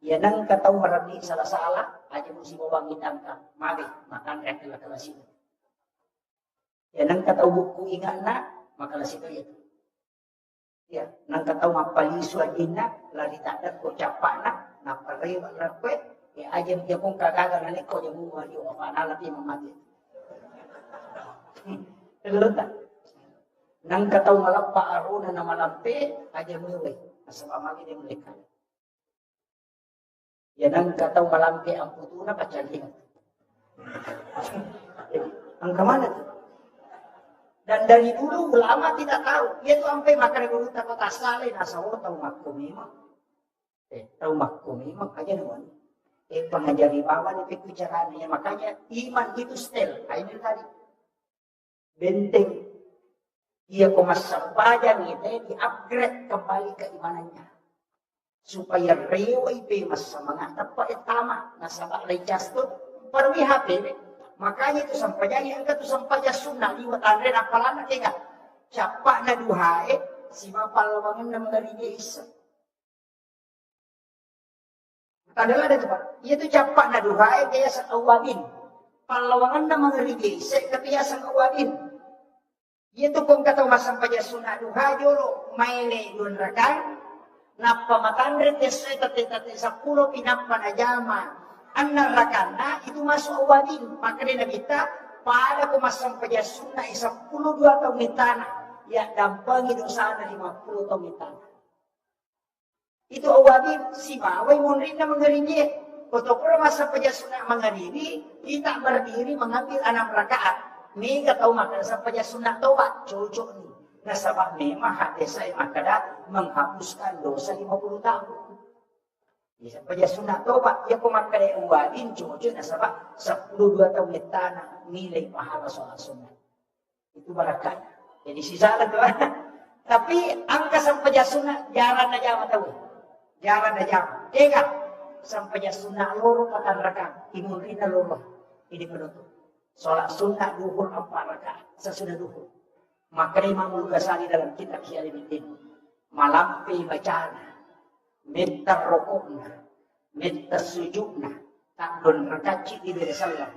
Yan ang kataw marami salah-salah, aja mo si mawangin ang ka, magi, makan rekla kalasino. Yan ang kataw buku ingat na, makalasino yan. Ya, nang kataw mapaliso adina, lari tadat ko capana, naparewa rakwe, ya aja dia kung kagaga na ko yung mga yung panalapi mamati. Terluta. Nang kataw malapa aruna na malampi, aja mulai. Asa pamagi dia mereka. Ya nang kataw malampi ang putuna pacaling. Ang kamana tuh? Dan dari dulu ulama tidak tahu. Dia tuh sampai makan dulu takut asalin. Asal tahu makku memang. Tahu makku memang aja nawan. Pengajari bawah di bicaranya. Makanya iman itu stel. Ini tadi. Benteng. Ia komasang pajang itu di-upgrade kembali keimanannya. Supaya rewa ipe mas semangat. Apa etama. Nasabak lecas tuh. Perwi HP. Makanya itu sampainya yang itu sampainya sunnah liwat andre apalana kaya capak na duhae si mapalawangan na mengarinya isa. Adalah ada cepat. Itu capak na duhae kaya sang awabin. Palawangan na mengarinya isa kaya sang awabin. Itu kung kataw masampainya sunnah duha jolo maile dun rakan na pamatandre tesay tate 10 pinapa na jama. Anna rakana itu masuk awalin. Maka dia kita pada kumasampaya sunnah 12 tahun mitana. Ya dampangi dosa na 50 tahun mitana. Itu awalin si mawai munrina mengerinya. Kotopura masampaya sunnah mengeriri. Kita berdiri mengambil 6 rakaat. Mega tahu makan sampaya sunnah taubat. Cocok nih. Nasabah memang hadis saya makadat menghapuskan dosa 50 tahun. Sampai sunat tobat, dia kumakai uwadin, cocok nasabah 12 tahun tanah nilai pahala soal sunat. Itu barakahnya. Jadi sisa itu. Tapi angka sampai sunat jalan aja tahu. Jalan aja. Ingat sampai sunat loro makan rakam, imurina loro. Ini penutup. Sholat sunat duhur 4 rakaat sesudah duhur. Maka Imam Al-Ghazali dalam kitab Syari'uddin malampi bacaan. Minta rokokna, minta sujudna, tak don rakaci di dari salam.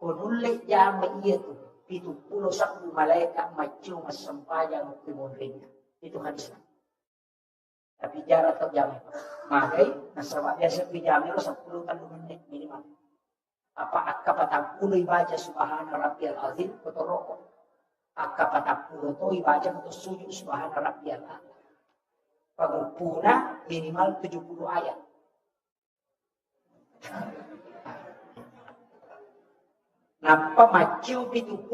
Konulek jama iya tu, 71 malaikat macu masampayang timurnya. Itu hadisnya. Tapi jarak tak jam. Makai, nasabah biasa pijamnya 10 menit minimal. Apa akka patapuluh baca subhana rabbiyal azim atau rokok. Akka patapuluh tu baca atau sujud subhana rabbiyal azim. Pagupuna minimal 70 ayat. Napa maciu 71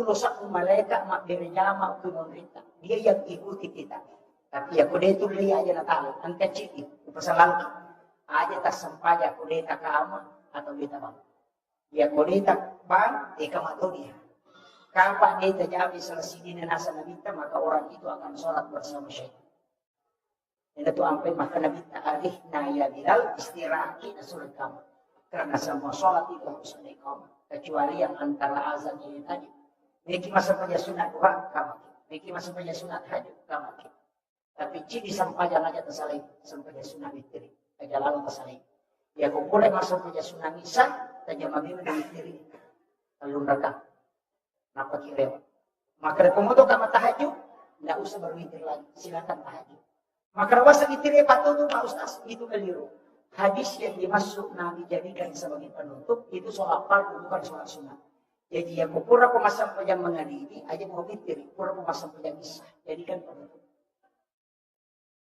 malaikat mak berjama ke pemerintah. Dia yang ikuti kita. Tapi aku dia tu beli aja Natal. Angkat citi. Pasal aja tak sampai aku dia tak kama atau dia tak bang. Ya aku dia tak bang, kamat dia. Kapan dia terjadi selesai di nasa nabita, maka orang itu akan sholat bersama syaitan. Itu sampai maka Nabi ta'arih ya Bilal istirahat kita surat kamu. Karena semua sholat itu harus ada kamu. Kecuali yang antara azan ini tadi. Miki masa punya sunat duha, kamu. Miki masa punya sunat hajud, kamu. Tapi ciri sampaian aja tersalih. Sampainya sunat witri. Aja lalu tersalih. Ya kau boleh masuk punya sunat nisa, saja mami menjadi witri. Lalu mereka. Napa kira. Maka komodo kamu tahajud, tidak usah berwitir lagi. Silakan tahajud. Maka rawasa itire patutu Pak Ustaz, itu keliru. Hadis yang dimasuk Nabi jadikan sebagai penutup, itu soal fardu bukan soal sunat. Jadi ya pura pemasang pejam mengadili, aja mau itire, pura pemasang pejam isya, jadikan penutup.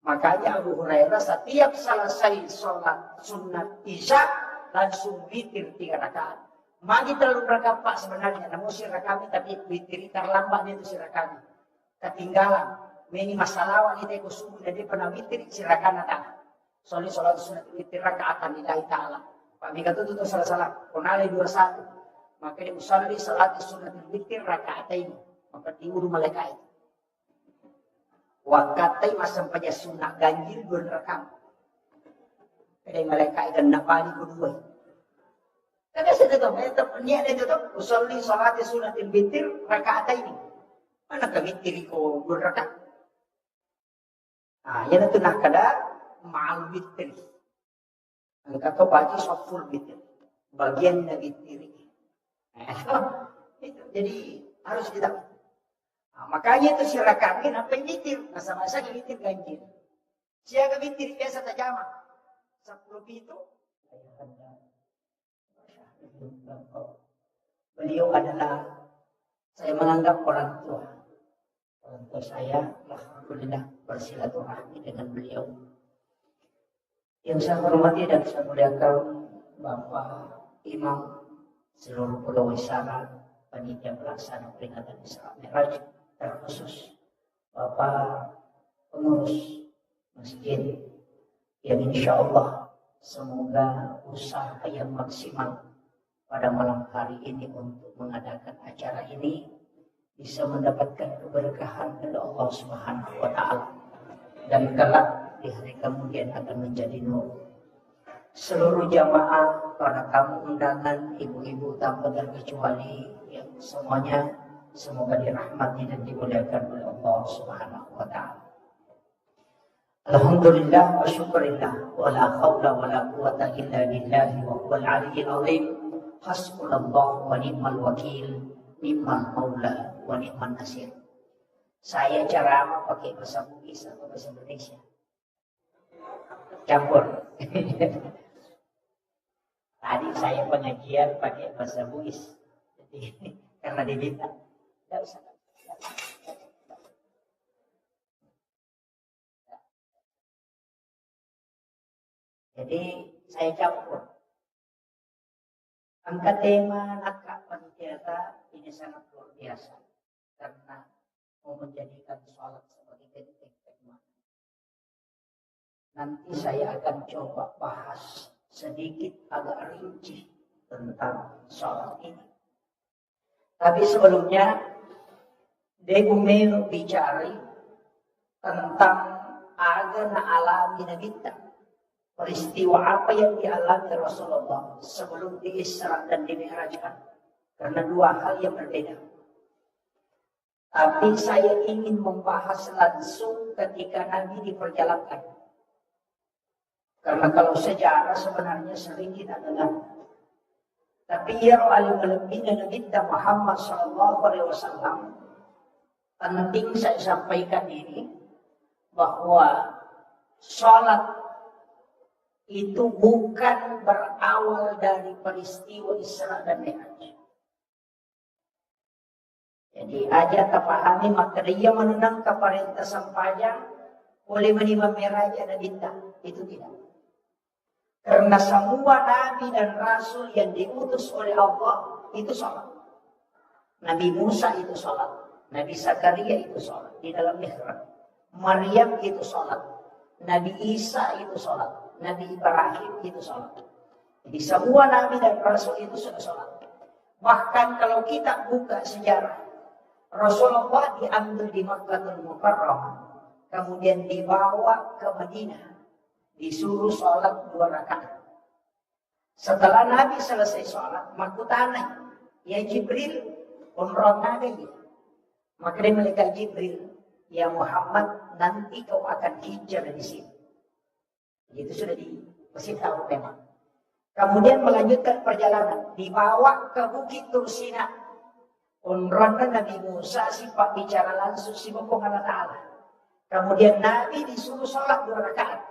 Makanya Abu Hurairah setiap selesai sholat sunat isya, langsung witir 3 rakaat. Magi terlalu rakaat Pak sebenarnya, namun sirah kami, tapi witir terlambatnya itu sirah kami. Ketinggalan. Ini masalah wanita itu subuh dan dia pernah witir silakan datang. Soalnya sholat sunat witir rakaatan lillahi ta'ala. Pak Mika itu salah-salah. Konali 21. Maka dia usalli salat sunat witir rakaatain. Maka diuruh malaikat itu. Wakatai masam pada sunat ganjil 2 rakam. Kaya malaikat dan napali kedua. Kaya saya tetap niat dia tetap usalli salat sunat witir rakaatain. Mana kewitir ko 2 rakam. Nah, yan itu nakada ma'al witri. Ang kata baca soful witri. Bagian na witri. Itu. Jadi harus kita. Nah, makanya itu silakan apa yang ngitir, masa-masa ngitir ganjil. Siaga bintir biasa tajam. 10 itu. Beliau adalah, saya menganggap orang tua. Orang tua saya, alhamdulillah bersilaturahmi dengan beliau. Yang saya hormati dan saya muliakan Bapak Imam seluruh Pulau Isara, panitia pelaksana peringatan Isra Mi'raj, terkhusus Bapak pengurus masjid yang insya Allah semoga usaha yang maksimal pada malam hari ini untuk mengadakan acara ini bisa mendapatkan keberkahan dari Allah Subhanahu wa Ta'ala, dan kelak di hari kemudian akan menjadi nur. Seluruh jamaah, para tamu undangan, ibu-ibu tanpa terkecuali, yang semuanya semoga dirahmati dan dimuliakan oleh Allah Subhanahu wa Ta'ala. Alhamdulillah wa syukurillah wa la hawla wa la quwata illa billahi wa huwal aliyyil azim. Hasbunallah wa ni'mal wakil, ni'mal maula wa ni'man nasir. Saya ceramah pakai bahasa Bugis atau bahasa Indonesia? Campur. Tadi saya pengajian pakai bahasa Bugis. Jadi karena diminta. Tidak usah. Jadi saya campur. Angkat tema nakak panitia ini sangat luar biasa karena mau menjadikan sholat sebagai benteng keimanan. Nanti saya akan coba bahas sedikit agak rinci tentang sholat ini. Tapi sebelumnya, Degumeo bicara tentang agama alami Nabi kita. Peristiwa apa yang dialami Rasulullah sebelum diisra dan dimi'rajkan. Karena dua hal yang berbeda. Tapi saya ingin membahas langsung ketika Nabi diperjalankan. Karena kalau sejarah sebenarnya sering kita dengar. Tapi ya alim lebihnya Nabi Muhammad SAW, penting saya sampaikan ini bahwa sholat itu bukan berawal dari peristiwa Isra dan Mi'raj. Jadi aja terpahami maka dia menenang ke perintah sampajang oleh menimam Mi'raj dan bintang. Itu tidak. Karena semua nabi dan rasul yang diutus oleh Allah itu sholat. Nabi Musa itu sholat. Nabi Zakaria itu sholat di dalam mihrab. Maryam itu sholat. Nabi Isa itu sholat. Nabi Ibrahim itu sholat. Jadi semua nabi dan rasul itu sudah sholat. Bahkan kalau kita buka sejarah, Rasulullah diambil di Makkahul Mukarramah, kemudian dibawa ke Madinah, disuruh sholat 2 rakaat. Setelah Nabi selesai sholat, makutana, ya Jibril, umroh Nabi. Maka dia malaikat Jibril, ya Muhammad, nanti kau akan hijrah di sini. Itu sudah dikasih tahu memang. Kemudian melanjutkan perjalanan, dibawa ke Bukit Tursina. Umrohnya Nabi Musa, sifat bicara langsung si Allah Ta'ala. Kemudian Nabi disuruh sholat 2 rakaat.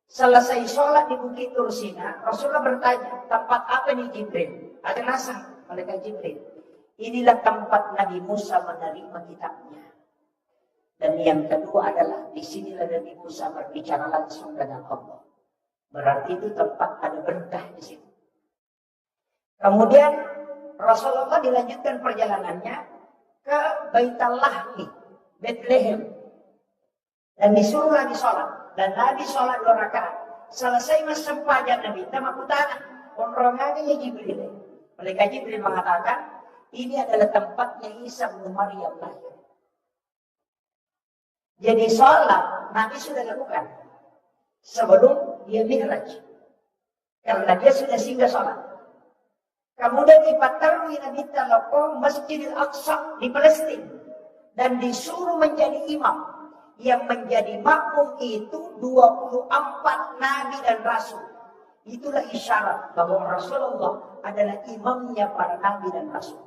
Selesai sholat di Bukit Tursina, Rasulullah bertanya, tempat apa nih Jibril? Ada nasang, malaikat Jibril. Inilah tempat Nabi Musa menerima kitabnya. Dan yang kedua adalah disinilah Nabi Musa berbicara langsung dengan Allah. Berarti itu tempat ada berkah di situ. Kemudian Rasulullah dilanjutkan perjalanannya ke Baitul Lahmi, Bethlehem. Dan disuruh lagi sholat. Dan Nabi sholat 2 rakaat. Selesai masa pajak Nabi, kita makutana. Umrohnya Jibril. Malaikat Jibril mengatakan, ini adalah tempatnya Isa bin Maryam lahir. Jadi sholat Nabi sudah lakukan sebelum dia mi'raj. Karena dia sudah singgah sholat. Kemudian dipatarui Nabi Talaqo Masjidil Aqsa di Palestina. Dan disuruh menjadi imam. Yang menjadi makmum itu 24 nabi dan rasul. Itulah isyarat bahwa Rasulullah adalah imamnya para nabi dan rasul.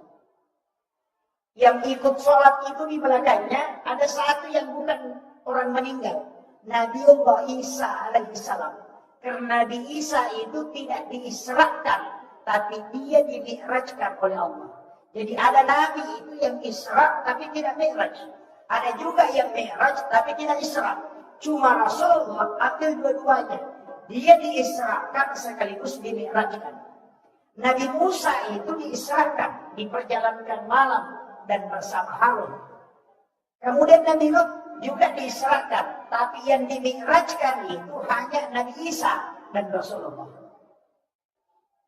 Yang ikut sholat itu di belakangnya ada satu yang bukan orang meninggal. Nabiullah Isa alaihissalam. Karena Nabi Isa itu tidak diisrakan, tapi dia dimi'rajkan oleh Allah. Jadi ada Nabi itu yang Isra tapi tidak Mi'raj. Ada juga yang Mi'raj tapi tidak Isra. Cuma Rasulullah ambil dua-duanya. Dia diisrakan sekaligus dimi'rajkan. Nabi Musa itu diisrakan, diperjalankan malam dan bersama Harun. Kemudian Nabi Lut juga diisrakan, tapi yang dimi'rajkan itu hanya Nabi Isa dan Rasulullah.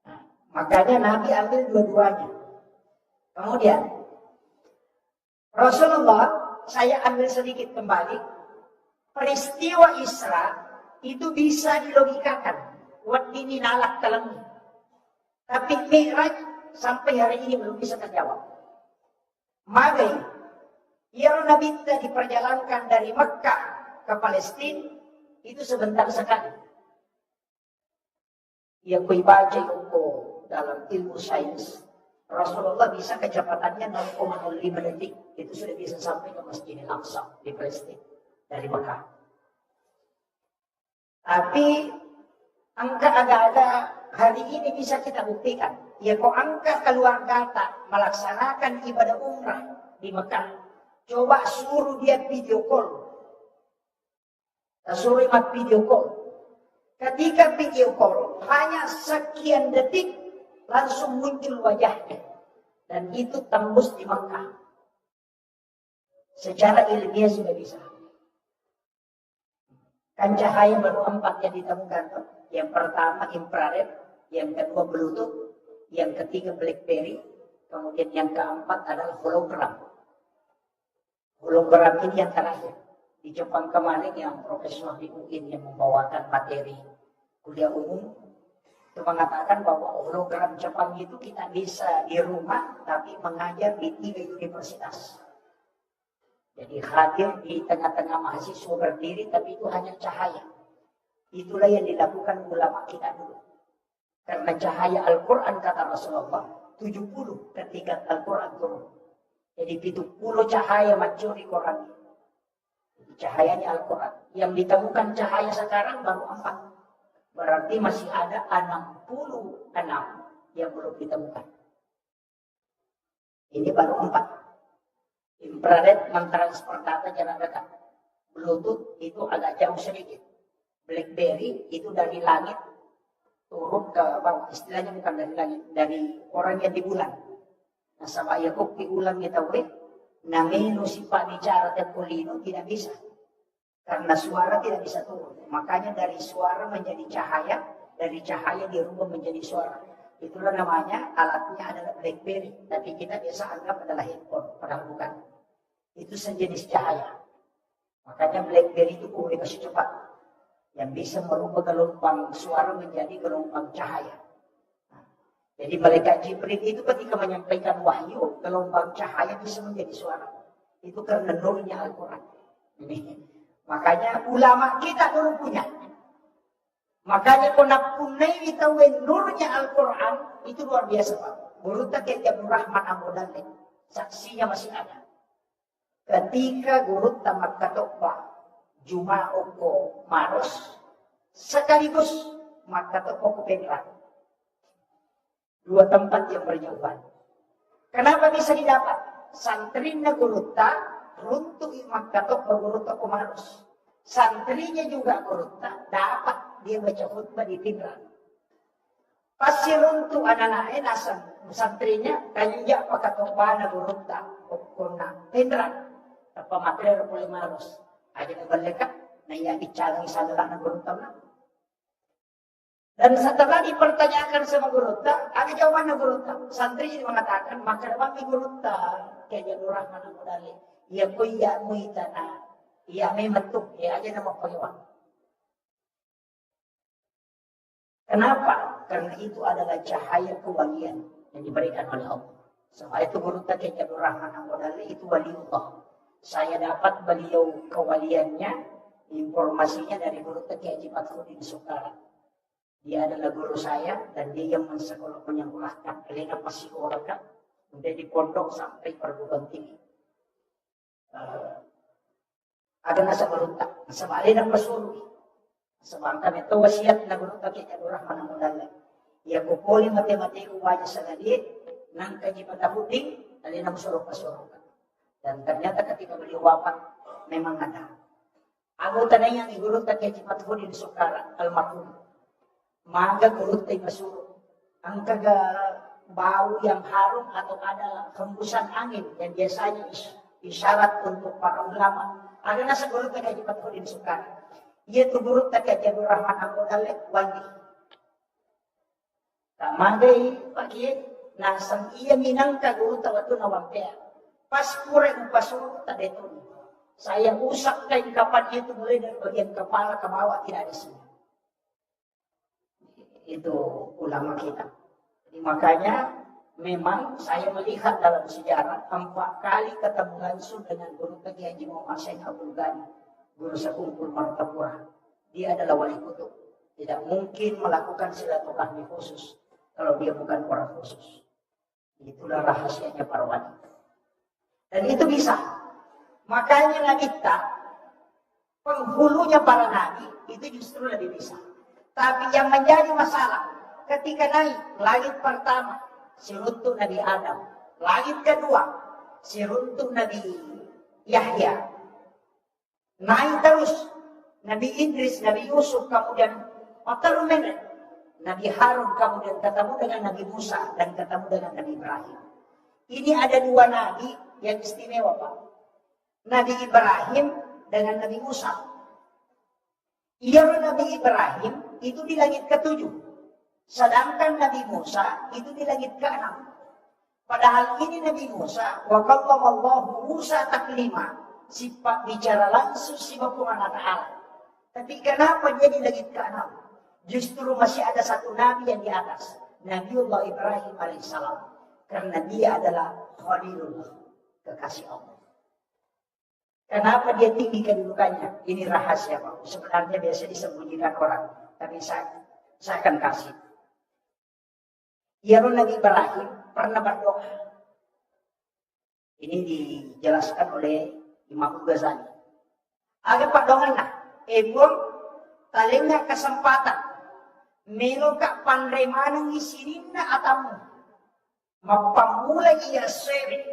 Nah, makanya Nabi ambil dua-duanya. Kemudian Rasulullah, saya ambil sedikit kembali, peristiwa Isra itu bisa dilogikakan. Wadini nalak telengi. Tapi Mi'raj sampai hari ini belum bisa terjawab. Magai, yang Nabi diperjalankan dari Mekah ke Palestina itu sebentar sekali. Yang baca itu dalam ilmu sains, Rasulullah bisa kecepatannya 0,05 detik. Itu sudah bisa sampai ke Masjidil Aqsa di Palestina dari Mekah. Tapi angka agak-agak hari ini bisa kita buktikan. Ya kok angka keluar data melaksanakan ibadah umrah di Mekah. Coba suruh dia video call. Suruh imat video call. Ketika video call, hanya sekian detik langsung muncul wajahnya. Dan itu tembus di Mekah. Secara ilmiah sudah bisa. Kan cahaya baru 4 yang ditemukan. Yang pertama infrared, yang kedua Bluetooth, yang ketiga BlackBerry, kemudian yang keempat adalah hologram. Hologram ini yang terakhir. Di Jepang kemarin yang profesor di UIN yang membawakan materi kuliah umum, itu mengatakan bahwa hologram Jepang itu kita bisa di rumah, tapi mengajar di 3 universitas. Jadi hadir di tengah-tengah mahasiswa berdiri, tapi itu hanya cahaya. Itulah yang dilakukan ulama kita dulu. Karena cahaya Al-Quran kata Rasulullah, 70 ketika Al-Quran turun. Jadi 70 cahaya mencuri Quran. Jadi cahayanya Al-Quran. Yang ditemukan cahaya sekarang baru 4. Berarti masih ada 66 yang belum ditemukan. Ini baru 4. Infrared mentransfer data jarak dekat. Bluetooth itu agak jauh sedikit. BlackBerry itu dari langit turun ke bawah. Istilahnya bukan dari langit, dari orang yang di bulan. Nah, sama Yakub di ulang kita namenu sifat bicara tepolino tidak bisa. Karena suara tidak bisa turun. Makanya dari suara menjadi cahaya, dari cahaya dirubah menjadi suara. Itulah namanya, alatnya adalah BlackBerry. Tapi kita biasa anggap adalah handphone, padahal bukan. Itu sejenis cahaya. Makanya BlackBerry itu komunikasi cepat. Yang bisa merubah gelombang suara menjadi gelombang cahaya. Nah, jadi malaikat Jibril itu ketika menyampaikan wahyu, gelombang cahaya bisa menjadi suara. Itu karena nurnya Al-Quran. Makanya ulama kita dulu punya. Makanya konapunai kita nurnya Al-Quran itu luar biasa Pak. Guru tak Abdul Rahman Amudalik, saksinya masih ada. Ketika guru tamat katokwa Juma'oko Maros sekaligus Makatoko Penran. 2 tempat yang berjauhan. Kenapa bisa didapat? Santrinya Gurutta runtuh Makatoko Gurutta Maros. Santrinya juga Gurutta dapat dia baca khutbah di Penran. Pasti runtuh anak-anaknya nasan santrinya kanya Makatoko Gurutta Okona Penran. Apa materi boleh Maros. Aja kebalikan, nah ya bicara salah guru tamat. Dan setelah dipertanyakan sama guru tak, ada jawaban guru tak. Santri mengatakan, maka kami guru tak, kayak Nur Rahman Amudali, ya kuya muitana, ya memetuk, ya aja nama pengewang. Kenapa? Karena itu adalah cahaya kewalian yang diberikan oleh Allah. Sama itu guru tak kayak Nur Rahman Amudali itu waliullah. Saya dapat beliau kewaliannya, informasinya dari guru Kiai Haji Fathruddin Sukara. Dia adalah guru saya dan dia yang menyekolahkan Elena Pasikoraka Udah di pondok sampai perguruan tinggi. Ada nasa beruntak, nasa balik ng pasuri. Sebangkan itu wasiat na beruntak kita Rahman Mudalla. Ya kupoli matematiko wajah sa galit, nang kajipatahuding, alin ang surok-pasurok. Dan ternyata ketika beliau wafat, memang ada. Anggota na yang igurut na kajipatahuding sukara, almarhum. Maga gurut tay masurok. Ang kaga bau yang harum atau ada hembusan angin yang biasanya isyarat untuk para ulama. Ada nasa gurut na kajipatahuding sukara. Ia tu gurut na kajipatahuding Rahman Mudalla, wajih. Tamagay pagi nasang iya minang kaguru tawatu na wampea. Pas pure upasuro tadeton. Saya usak kain kapan itu mulai dari bagian kepala ke bawah tidak ada sini. Itu ulama kita. Jadi makanya memang saya melihat dalam sejarah 4 kali ketemu langsung dengan guru Tagi Haji Muhammad Syekh Abdul Ghani, guru sekumpul Martapura. Dia adalah wali kutub. Tidak mungkin melakukan silaturahmi khusus kalau dia bukan orang khusus. Itulah rahasianya para wali. Dan itu bisa. Makanya Nabi kita, penghulunya para nabi, itu justru lebih bisa. Tapi yang menjadi masalah, ketika naik, langit pertama, siruntuk Nabi Adam. Langit kedua, siruntuk Nabi Yahya. Naik terus, Nabi Idris, Nabi Yusuf, kemudian Matarumen. Nabi Harun kemudian ketemu dengan Nabi Musa dan ketemu dengan Nabi Ibrahim. Ini ada 2 nabi yang istimewa, Pak. Nabi Ibrahim dengan Nabi Musa. Ia Nabi Ibrahim itu di langit ke-7. Sedangkan Nabi Musa itu di langit ke-6. Padahal ini Nabi Musa, wa kallamallahu Musa taklima. Sifat bicara langsung si Subhanahu Ta'ala. Tapi kenapa dia di langit ke-6? Justru masih ada satu nabi yang di atas, Nabiullah Ibrahim alaihissalam, karena dia adalah Khalilullah, kekasih Allah. Kenapa dia tinggi kedudukannya? Ini rahasia, Pak. Sebenarnya biasa disembunyikan orang, tapi saya akan kasih. Ya Nabi Ibrahim pernah berdoa. Ini dijelaskan oleh Imam Ghazali. Agak perdoaan lah, talingnya kesempatan. Melo ka panremanang isirin na atamu. Mapamulay iya sewe.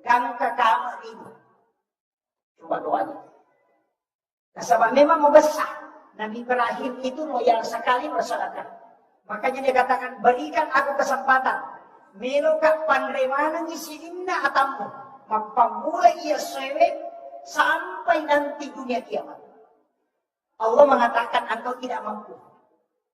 Gang kakama rin. Coba doanya. Kasaba memang membesar. Nabi Ibrahim itu loyal sekali bersedekah. Makanya dia katakan, berikan aku kesempatan. Melo ka panremanang isirin na atamu. Mapamulay iya sewe. Sampai nanti dunia kiamat. Allah mengatakan engkau tidak mampu.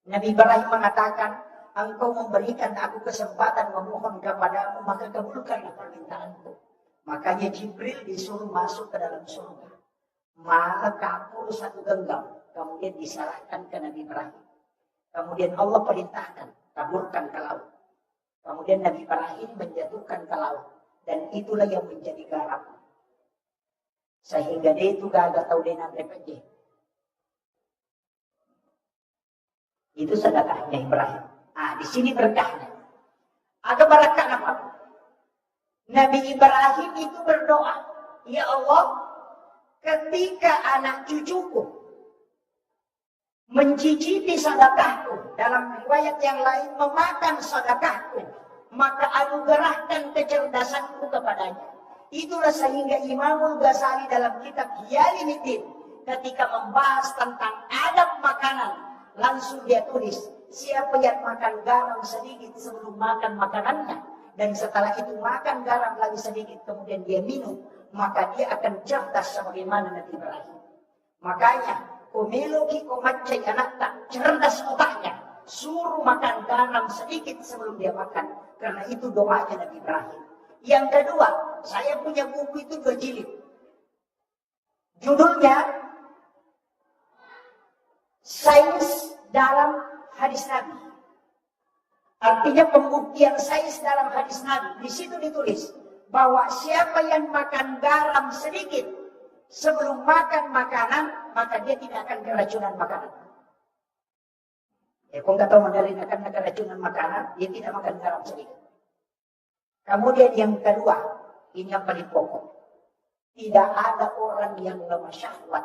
Nabi Ibrahim mengatakan, engkau memberikan aku kesempatan memohon kepadamu, maka kabulkanlah permintaanku. Makanya Jibril disuruh masuk ke dalam surga. Maka kapur 1 genggam, kemudian diserahkan ke Nabi Ibrahim. Kemudian Allah perintahkan, taburkan ke laut. Kemudian Nabi Ibrahim menjatuhkan ke laut. Dan itulah yang menjadi garam. Sehingga dia itu gak tahu dia nanti penjeh. Itu sedekahnya Ibrahim. Di sini berkahnya. Agak berkah apa? Nabi Ibrahim itu berdoa, ya Allah, ketika anak cucuku mencicipi sedekahku, dalam riwayat yang lain memakan sedekahku, maka anugerahkan kecerdasanku kepadanya. Itulah sehingga Imam Ghazali dalam kitab Hiyaliddin ketika membahas tentang adab makanan, langsung dia tulis, siapa yang makan garam sedikit sebelum makan makanannya, dan setelah itu makan garam lagi sedikit, kemudian dia minum, maka dia akan cerdas sebagaimana Nabi Ibrahim. Makanya, kumiluki kumacay anak tak cerdas otaknya, suruh makan garam sedikit sebelum dia makan, karena itu doanya Nabi Ibrahim. Yang kedua, saya punya buku itu 2 jilid. Judulnya Sains dalam Hadis Nabi. Artinya pembuktian sains dalam hadis Nabi. Di situ ditulis bahwa siapa yang makan garam sedikit sebelum makan makanan, maka dia tidak akan keracunan makanan. Kau nggak tahu mandalin akan keracunan makanan, dia tidak makan garam sedikit. Kemudian yang kedua, ini yang paling pokok. Tidak ada orang yang lemah syahwat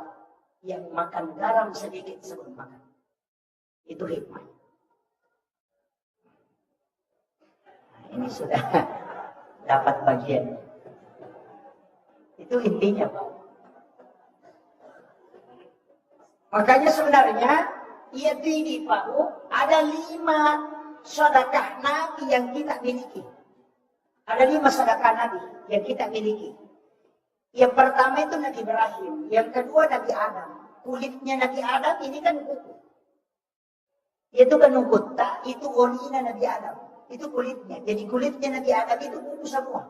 yang makan garam sedikit sebelum makan. Itu hikmah. Nah, ini sudah dapat bagian. Itu intinya, Pak. Makanya sebenarnya yaitu ini, Pak, ada 5 sedekah Nabi yang kita miliki. Ada 5 sedekah Nabi yang kita miliki. Yang pertama itu Nabi Ibrahim, yang kedua Nabi Adam. Kulitnya Nabi Adam ini kan kuku. Itu kan unggutta, itu olinya Nabi Adam. Itu kulitnya. Jadi kulitnya Nabi Adam itu kuku semua.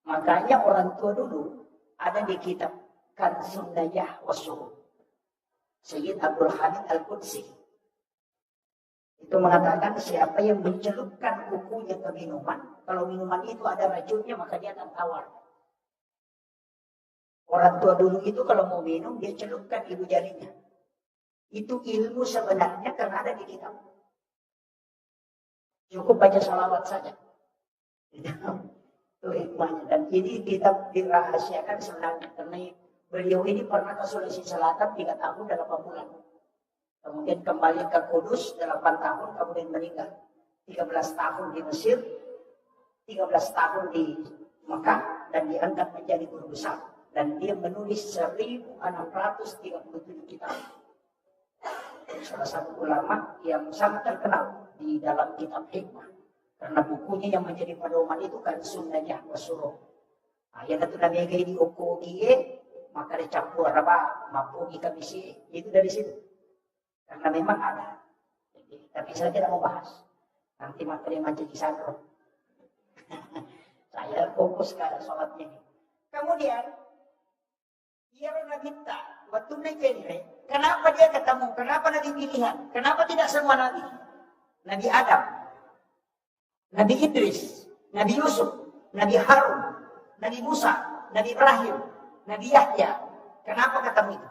Makanya orang tua dulu ada di kitab Kanzun Najah Wasuruh. Sayyid Abdul Hamid Al-Qudsi itu mengatakan siapa yang mencelupkan kukunya ke minuman, kalau minuman itu ada racunnya maka dia akan tawar. Orang tua dulu itu kalau mau minum dia celupkan ibu jarinya. Itu ilmu sebenarnya karena ada di kitab. Cukup baca salawat saja. Itu hikmahnya. Dan ini kitab dirahasiakan sebenarnya karena beliau ini pernah ke Sulawesi Selatan 3 tahun dan 8 bulan. Kemudian kembali ke Kudus 8 tahun, kemudian meninggal. 13 tahun di Mesir, 13 tahun di Mekah, dan diangkat menjadi guru besar. Dan dia menulis 1637 kitab. Salah satu ulama yang sangat terkenal di dalam kitab hikmah. Karena bukunya yang menjadi pedoman itu kan Sunnah Wasuruh. Yang itu namanya di Oko Gie, maka dicampur apa, mampu kamisi, itu dari situ. Karena memang ada. Tapi saya tidak mau bahas. Nanti materi menjadi sandro. Saya fokus ke sholatnya. Kemudian, dia Nabi minta, waktu naik kenapa dia ketemu? Kenapa Nabi pilihan? Kenapa tidak semua Nabi? Nabi Adam, Nabi Idris, Nabi Yusuf, Nabi Harun, Nabi Musa, Nabi Ibrahim, Nabi Yahya. Kenapa ketemu itu?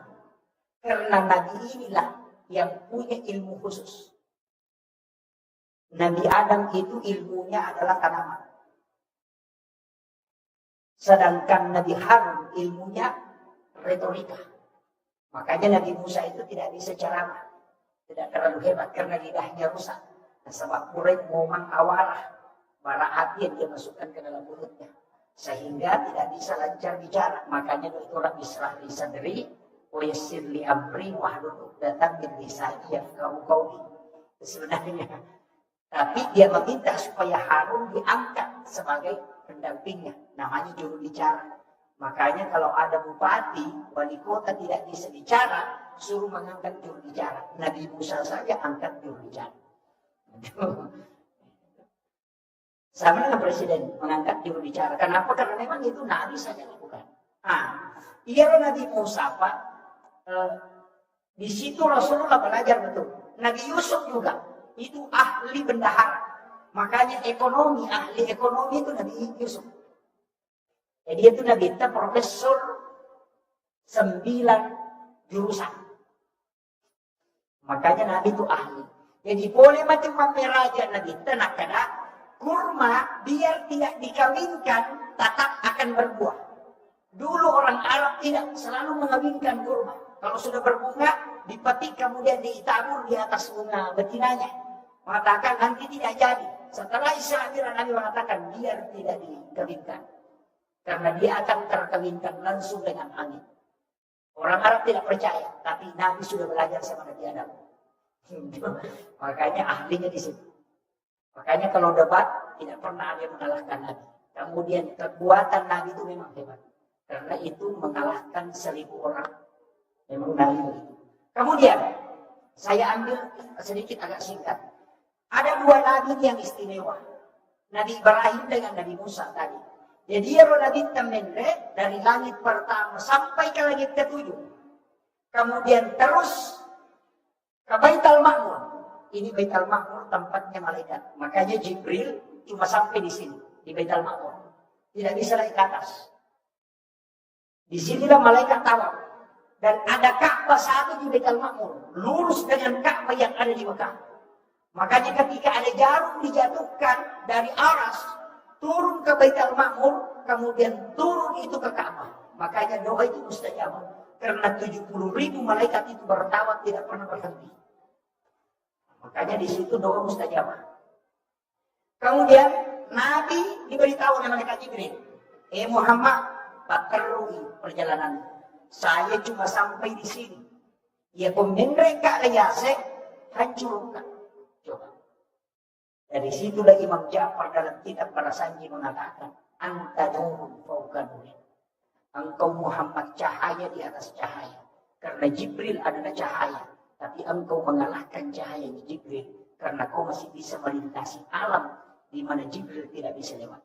Karena Nabi inilah yang punya ilmu khusus. Nabi Adam itu ilmunya adalah tanaman. Sedangkan Nabi Harun ilmunya retorika. Makanya Nabi Musa itu tidak bisa ceramah. Tidak terlalu hebat karena lidahnya rusak. Sebab Quraisy mau mengawarah bara api yang dia masukkan ke dalam mulutnya. Sehingga tidak bisa lancar bicara. Makanya itu orang Israel di sadri. Wayasir li amri wahlul 'uqdatam min lisani yafqahu qawli. Sebenarnya. Tapi dia meminta supaya Harun diangkat sebagai pendampingnya. Namanya juru bicara. Makanya kalau ada bupati, wali kota tidak bisa bicara, suruh mengangkat juru bicara. Nabi Musa saja angkat juru bicara. Sama dengan presiden mengangkat juru bicara. Kenapa? Karena memang itu Nabi saja lakukan. Iya Nabi Musa Pak. Di situ Rasulullah belajar betul. Nabi Yusuf juga itu ahli bendahara. Makanya ahli ekonomi itu Nabi Yusuf. Jadi itu Nabi kita profesor 9 jurusan. Makanya Nabi itu ahli. Jadi boleh macam raja Nabi kita nak kena kurma biar tidak dikawinkan tetap akan berbuah. Dulu orang Arab tidak selalu mengawinkan kurma. Kalau sudah berbunga, dipetik kemudian ditabur di atas bunga betinanya. Mengatakan nanti tidak jadi. Setelah Israel Nabi mengatakan biar tidak dikawinkan. Karena dia akan terkawinkan langsung dengan angin. Orang Arab tidak percaya, tapi Nabi sudah belajar sama Nabi Adam. Makanya ahlinya di situ. Makanya kalau debat tidak pernah ada yang mengalahkan Nabi. Kemudian kekuatan Nabi itu memang hebat. Karena itu mengalahkan 1000 orang. Memang Nabi begitu. Kemudian saya ambil sedikit agak singkat. Ada 2 Nabi yang istimewa. Nabi Ibrahim dengan Nabi Musa tadi. Jadi Nabi Tamendre dari langit pertama sampai ke langit ke-7. Kemudian terus ke Baitul Ma'mur. Ini Baitul Ma'mur tempatnya malaikat. Makanya Jibril cuma sampai di sini, di Baitul Ma'mur. Tidak bisa naik ke atas. Di sinilah malaikat tawaf. Dan ada Ka'bah satu di Baitul Ma'mur. Lurus dengan Ka'bah yang ada di Mekah. Makanya ketika ada jarum dijatuhkan dari aras, turun ke Baitul Ma'mur, kemudian turun itu ke Ka'bah. Makanya doa itu mustajab. Karena 70.000 malaikat itu bertawaf tidak pernah berhenti. Makanya di situ doa mustajab. Kemudian Nabi diberitahu oleh malaikat Jibril, Muhammad, paterui perjalanan. Saya cuma sampai di sini. Ya mereka ayase hancurkan. Coba. Dari situlah Imam Ja'far dalam kitab Para Sanji mengatakan, anta nurun fauqa nurin. Engkau Muhammad cahaya di atas cahaya. Karena Jibril adalah cahaya. Tapi engkau mengalahkan cahaya Jibril. Karena kau masih bisa melintasi alam di mana Jibril tidak bisa lewat.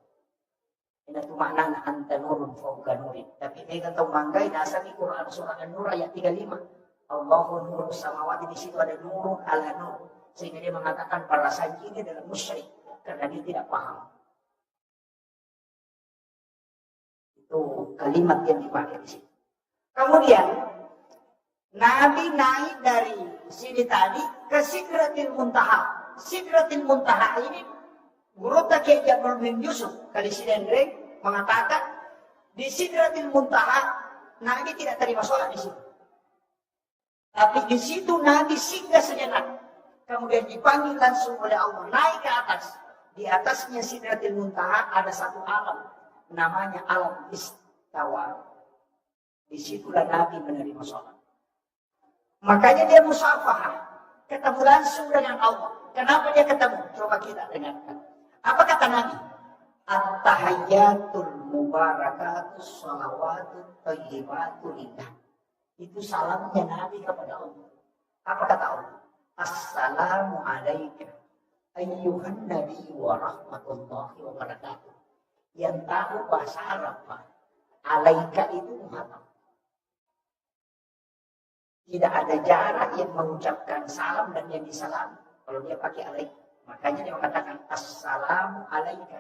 Ini itu maknanya anta nurun fauqa nurin. Tapi ini kan tahu manggai dasar di Quran surah An-Nur ayat 35. Allahu nurus samawati, di situ ada nurun ala nur. Sehingga dia mengatakan para sanji ini adalah musyrik. Karena dia tidak paham. Itu kalimat yang dipakai di sini. Kemudian Nabi naik dari sini tadi ke Sidratil Muntaha. Sidratil Muntaha ini Guru Takiy Jabal bin Yusuf kali Sidendreng mengatakan di Sidratil Muntaha Nabi tidak terima sholat di situ. Tapi di situ Nabi singgah sejenak. Kemudian dipanggil langsung oleh Allah naik ke atas. Di atasnya Sidratil Muntaha ada satu alam. Namanya alam istawa. Disitulah Nabi menerima sholat. Makanya dia musafahah. Ketemu langsung dengan Allah. Kenapa dia ketemu? Coba kita dengarkan. Apa kata Nabi? At-tahayyatul mubarakatus sholawatut thayyibatul lillah. Itu salamnya Nabi kepada Allah. Apa kata Allah? Assalamu alaika ayyuhan nabi wa rahmatullahi wa barakatuh. Yang tahu bahasa Arab, Pak. Alaika itu Muhammad. Tidak ada jarak yang mengucapkan salam dan yang disalam. Kalau dia pakai alaika. Makanya dia mengatakan assalamu alaika.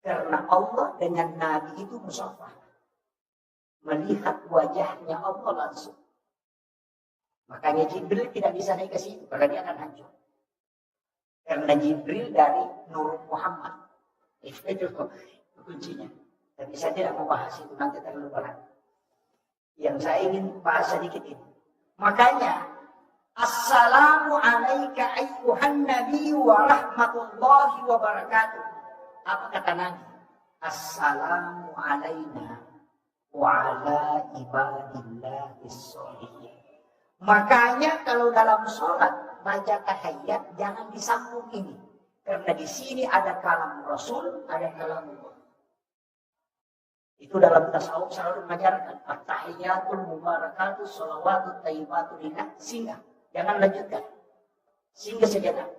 Karena Allah dengan Nabi itu musafah. Melihat wajahnya Allah langsung. Makanya Jibril tidak bisa naik ke situ. Karena dia akan hancur. Karena Jibril dari Nur Muhammad. Itu kuncinya. Tapi saya tidak mau bahas itu nanti terlalu berat. Yang saya ingin bahas sedikit ini. Makanya assalamu alaika ayyuhan nabi wa rahmatullahi wa barakatuh. Apa kata Nabi? Assalamu alaina wa ala ibadillahis sholihin. Makanya kalau dalam sholat baca tahiyat jangan disambung ini. Karena di sini ada kalam Rasul, ada kalam Allah. Itu dalam tasawuf selalu mengajarkan at-tahiyyatul mubarakatus sholawatut thayyibatul lillah. Singgah, jangan lanjutkan. Singgah sejenak.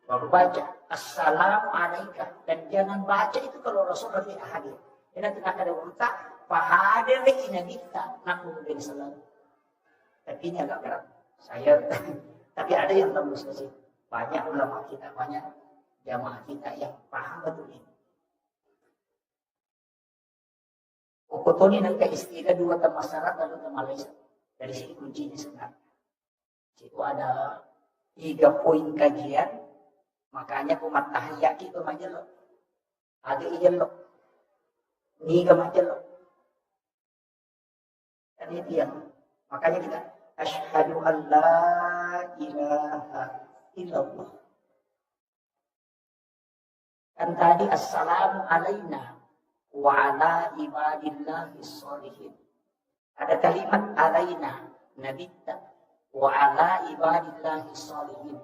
Baru baca assalamu alaika, dan jangan baca itu kalau Rasulullah tidak hadir. Karena tidak ada urta fahadir inabita namun bin salam. Tapi ini agak berat. Saya tapi ada yang tembus ke situ. Banyak ulama kita, banyak jamaah kita yang paham betul ini. Ukutoni nangka istilah dua tema syarat lalu tema Malaysia. Dari sini kuncinya sebenarnya. Situ ada 3 poin kajian. Makanya umat tahiyat itu majelok. Ada ijelok. Niga majelok. Dan itu yang makanya kita asyhadu an la ilaha illallah. Kan tadi assalamu alaina wa ala ibadillahis sholihin. Ada kalimat alaina nabitta wa ala ibadillahis sholihin.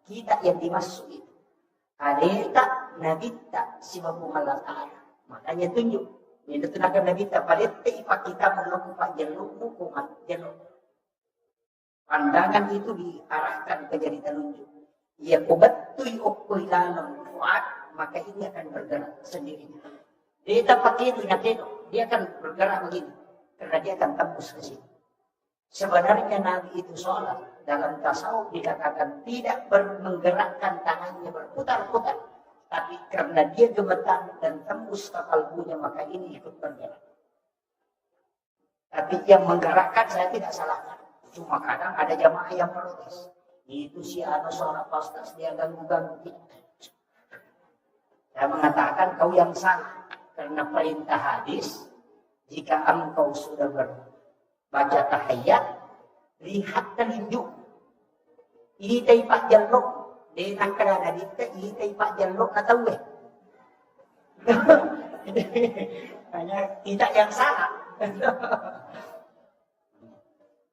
Kita yang dimaksud itu. Alaika nabitta sibabung Allah Ta'ala. Makanya tunjuk. Ini tenaga nabitta palette ipak kita melukupan jelukmu kumat jeluk. Pandangan itu diarahkan ke jari telunjuk. Ya kubatui ukuilanon fuad, maka ini akan bergerak sendirinya. Dia tak pakai itu, dia akan bergerak begini. Karena dia akan tembus ke sini. Sebenarnya Nabi itu sholat. Dalam tasawuf dikatakan tidak menggerakkan tangannya berputar-putar. Tapi karena dia gemetar dan tembus ke kalbunya, maka ini ikut bergerak. Tapi yang menggerakkan saya tidak salahkan. Cuma kadang ada jamaah yang protes. Itu si seorang pastor dia ganggu-ganggu kita. Saya mengatakan kau yang salah. Karena perintah hadis, jika engkau sudah berbaca tahiyat, lihat telinjuk. Ini Pak Jalok. Dia nak kerana dita, ini Pak Jalok na tahu eh. Hanya tidak yang salah.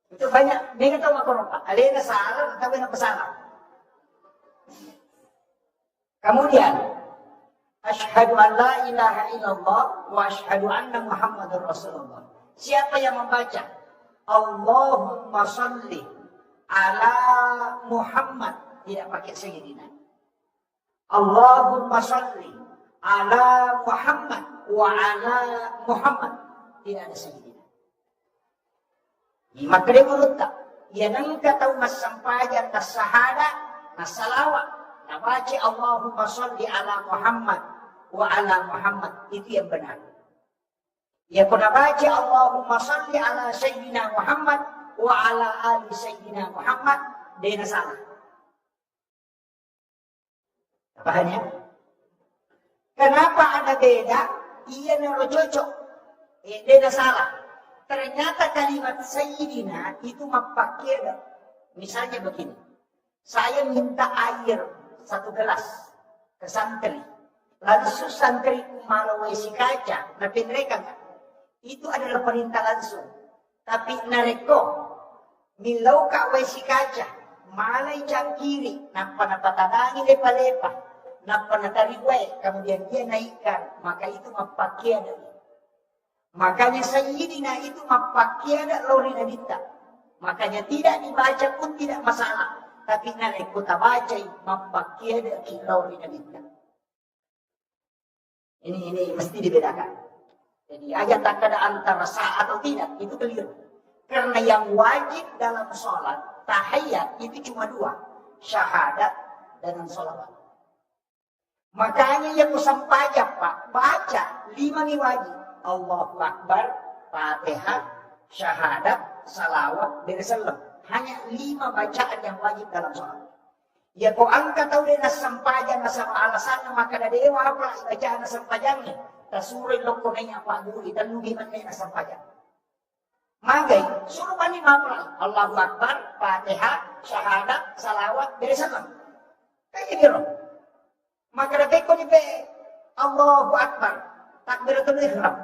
Itu banyak. Dia kata makro Pak. Alena salah, tapi nak salah. Kemudian, Asyhadu an la ilaha illallah wa asyhadu anna Muhammadur Rasulullah. Siapa yang membaca Allahumma shalli ala Muhammad, tidak pakai sayyidina. Allahumma shalli ala Muhammad wa ala Muhammad, tidak ada sayyidina. Maka dia berutang. Ya nang kataw mas sampayan tas sahada nas salawat. Nabaca Allahumma shalli ala Muhammad wa ala Muhammad, itu yang benar. Ya kau nabaca Allahumma shalli ala Sayyidina Muhammad wa ala ali Sayyidina Muhammad, dia salah. Pahamnya? Kenapa ada beda? Iya nero cocok. Dia salah. Ternyata kalimat Sayyidina itu memakai, misalnya begini. Saya minta air 1 gelas ke santri, lalu santri malawai si kaca, tapi mereka enggak. Itu adalah perintah langsung. Tapi nareko milau kawai si kaca, malai cangkiri, napa tadangi lepa-lepa, napa natariwe, kemudian dia naikkan, maka itu mapakia dari. Makanya Sayyidina itu mapakia ada lori nadita. Makanya tidak dibaca pun tidak masalah. Tapi naik kota baca mampakia ada kilau rinabita. Ini mesti dibedakan. Jadi ayat tak ada antara sah atau tidak, itu keliru. Karena yang wajib dalam sholat tahiyat itu cuma 2, syahadat dan sholawat. Makanya yang sampaikan Pak, baca 5 nih wajib. Allahu Akbar, Fatihah, syahadat, salawat, bersalam. Hanya 5 bacaan yang wajib dalam sholat. Ya kau angkat tahu dia nasampajan nasama alasannya maka ada dewa apa bacaan nasampajannya. Tasurin lokonenya apa dulu kita lugi mana nasampajan. Magai suruh mani mapra Allahu Akbar, Fatihah, syahadat, salawat, bersalam. Kayak gitu. Maka ada beko ni be Allahu Akbar, takbiratul ihram.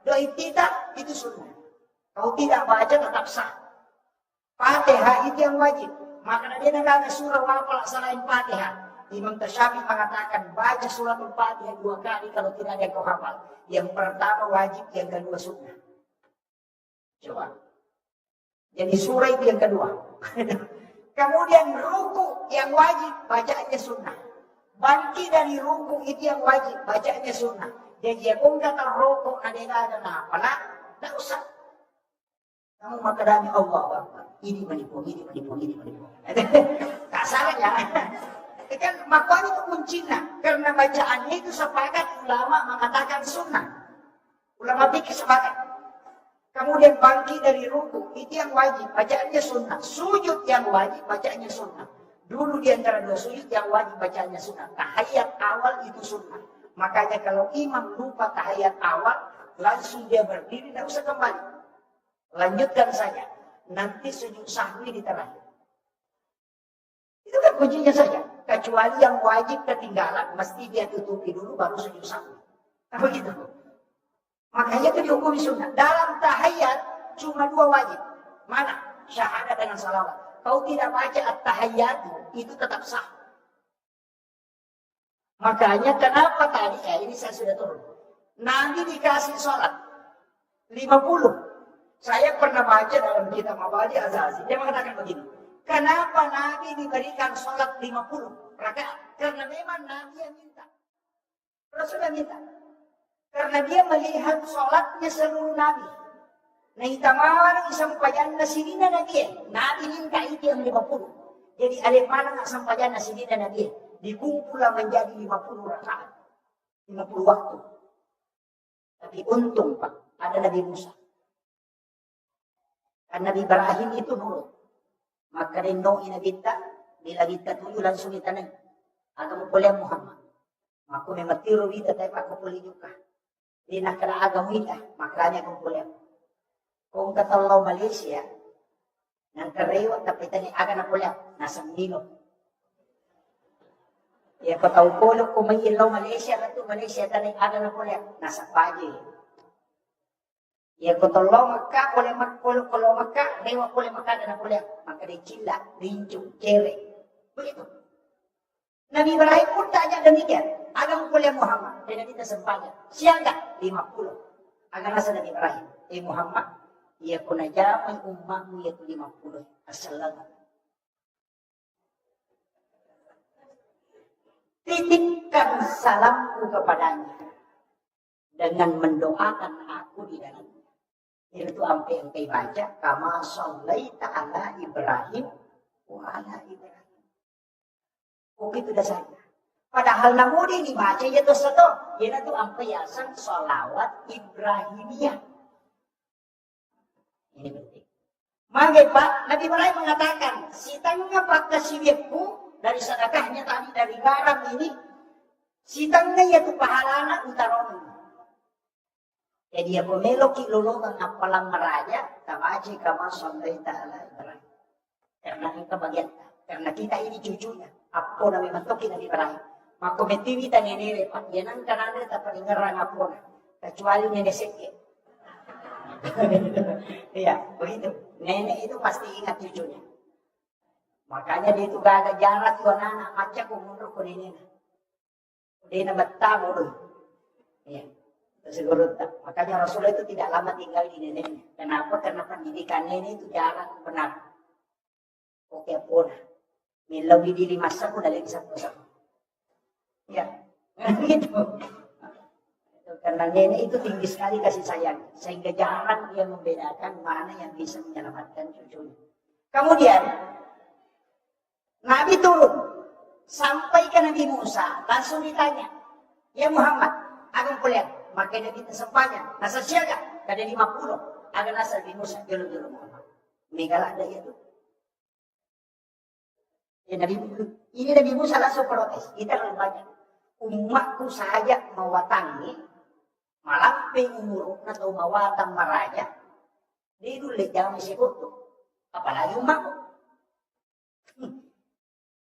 Doi tidak itu sunnah. Kau tidak baca tetap sah. Fatihah itu yang wajib. Maka dia ada surah wafal selain Fatihah. Imam Tasyafi mengatakan baca suratul Fatihah 2 kali kalau tidak ada yang kau hafal. Yang pertama wajib, yang kedua sunnah. Coba. Jadi surah itu yang kedua. Kemudian ruku yang wajib, bacaannya sunnah. Bangkit dari ruku itu yang wajib, bacaannya sunnah. Jadi ya kung kata ruku ada apa lah, tak usah. Kamu makadami Allah. Ini menipu. Kasarnya. Kan makanya itu kuncinya. Karena bacaannya itu sepakat ulama mengatakan sunnah. Ulama fikih sepakat. Kemudian bangkit dari ruku, itu yang wajib, bacaannya sunnah. Sujud yang wajib, bacaannya sunnah. Dulu di antara 2 sujud yang wajib, bacaannya sunnah. Tahiyat awal itu sunnah. Makanya kalau imam lupa tahiyat awal, langsung dia berdiri, tidak usah kembali. Lanjutkan saja. Nanti sujud sahwi di terakhir. Itu kan kuncinya saja. Kecuali yang wajib ketinggalan, mesti dia tutupi dulu baru sujud sahwi. Nah begitu. Makanya itu dihukumi sunnah. Dalam tahiyat cuma 2 wajib. Mana? Syahadat dengan salawat. Kau tidak baca at-tahiyat itu tetap sah. Makanya kenapa tadi, ini saya sudah turun. Nabi dikasih sholat 50. Saya pernah baca dalam kitab Mabadi Azazi. Dia mengatakan begini. Kenapa Nabi diberikan sholat 50 rakaat? Karena memang Nabi yang minta. Rasul yang minta. Karena dia melihat sholatnya seluruh Nabi. Nah itamawan isampayan na sinina na dia. Nabi minta itu yang 50. Jadi alif mana nak sampayan na sinina na dia. Dikumpullah menjadi 50 rakaat. 50 waktu. Tapi untung Pak, ada Nabi Musa. Nabi Ibrahim itu nurut. Maka reno inabita Bila kita tuju langsung kita naik. Agama kuliah Muhammad. Maka mematiru kita tapi aku kuliah juga. Di nakala agama kita, makanya aku kuliah. Kung katalau Malaysia, nang karewa tapi tani agama kuliah, nasa Milo. Ya ko tahu polo kung may ilaw Malaysia na to, Malaysia tani agama kuliah, nasa Paje. Ya ko tolong maka boleh makul kalau maka dewa boleh maka dan boleh maka dicila rincu cere begitu. Nabi Ibrahim pun tanya demikian. Agama kuliah Muhammad dan kita sempanya. Siaga 50. Agama Nabi Ibrahim. Muhammad ya kuna jamai umatmu yaitu 50. Assalamualaikum. Titipkan salamku kepadanya dengan mendoakan aku di dalam. Itu sampai baca kama shallaita ala Ibrahim wa ala Ibrahim. Oh itu dah saja. Padahal namudi dibaca itu satu. Ia itu sampai yasan sholawat Ibrahimiyah. Ini penting. Maka Pak Nabi Ibrahim mengatakan, si tangga pakai siwekku dari sedekahnya tadi dari garam ini, si tangga yaitu pahalana utaron. Jadi aku meloki lulungan apalang meraja, tabaji kama shallaita ala Ibrahim. Karena kita bagian, karena kita ini cucunya. Apa nabi mentoki Nabi Ibrahim. Maka metiwi ta nenere Pak, yanang kanane ta palingerang apa. Kecuali nenek seke. Iya, begitu. Nenek itu pasti ingat cucunya. Makanya dia itu gak ada jarak ke anak, macam mundur ke nenek. Dia nak betah bodoh. Iya. Makanya Rasulullah itu tidak lama tinggal di neneknya. Kenapa? Karena pendidikan nenek itu jarang benar. Oke pun, milau di masa pun ada satu-satu. Ya, gitu. Karena nenek itu tinggi sekali kasih sayang, sehingga jarang dia membedakan mana yang bisa menyelamatkan cucunya. Kemudian Nabi turun sampai ke Nabi Musa, langsung ditanya, ya Muhammad, agam kuliah. Maka Nabi tersempanya, nasa siaga, kada 50, agak nasa Nabi Musa, jolo-jolo Muhammad. Megalah ada itu. Ya, ini Nabi Musa langsung protes, kita lebih banyak. Umatku saja mewatangi, malamping umur atau mawatang maraja, dia dulu jangan sekutu, apalagi umatku.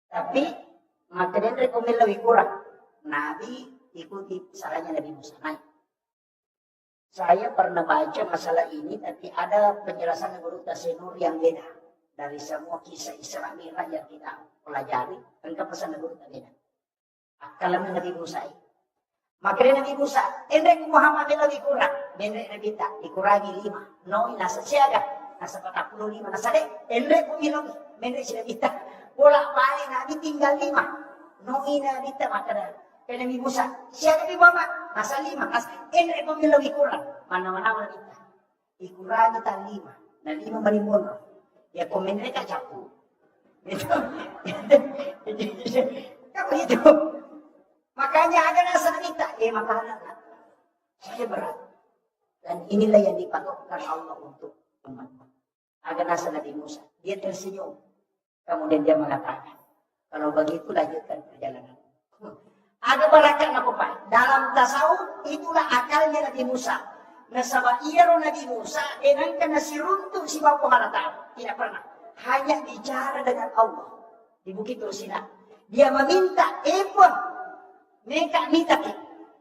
Tapi, maka dia rekomend lebih kurang. Nabi ikuti salahnya Nabi Musa, naik. Saya pernah baca masalah ini, tapi ada penjelasan guru Tasenur yang beda. Dari semua kisah Isra Mi'raj yang kita pelajari, engkau pesan guru tak beda. Akalan Nabi Musa ini. Makanya Nabi Musa, endrek Muhammad lebih kurang. Endrek Nabi tak, dikurangi 5. Noi nasa siaga, nasa 45, nasa dek. Endrek kumilogi, endrek si Nabi tak. Bolak-balik Nabi tinggal 5. Noi Nabi tak makanya. Kaya Nabi Musa, siya Nabi Muhammad, nasa 5, nasa endrek pemilaw ikurang. Mana-mana kita. Ikurang kita 5. Na 5 manimun. Ya komendrek ka capu. Itu. Kamu itu. Makanya ada nasa kita. Makanan. Saya berat. Dan inilah yang dipatokkan Allah untuk umat. Ada nasa Nabi Musa. Dia tersenyum. Kemudian dia mengatakan, kalau begitu lanjutkan perjalanan. Ada barakat apa Pak? Dalam tasawuf itulah akalnya Nabi Musa. Nasaba iyaro Nabi Musa enangkan nasi runtuh si Bapak Harata. Tidak pernah. Hanya bicara dengan Allah di Bukit Tursina. Dia meminta epon. Mereka minta ki.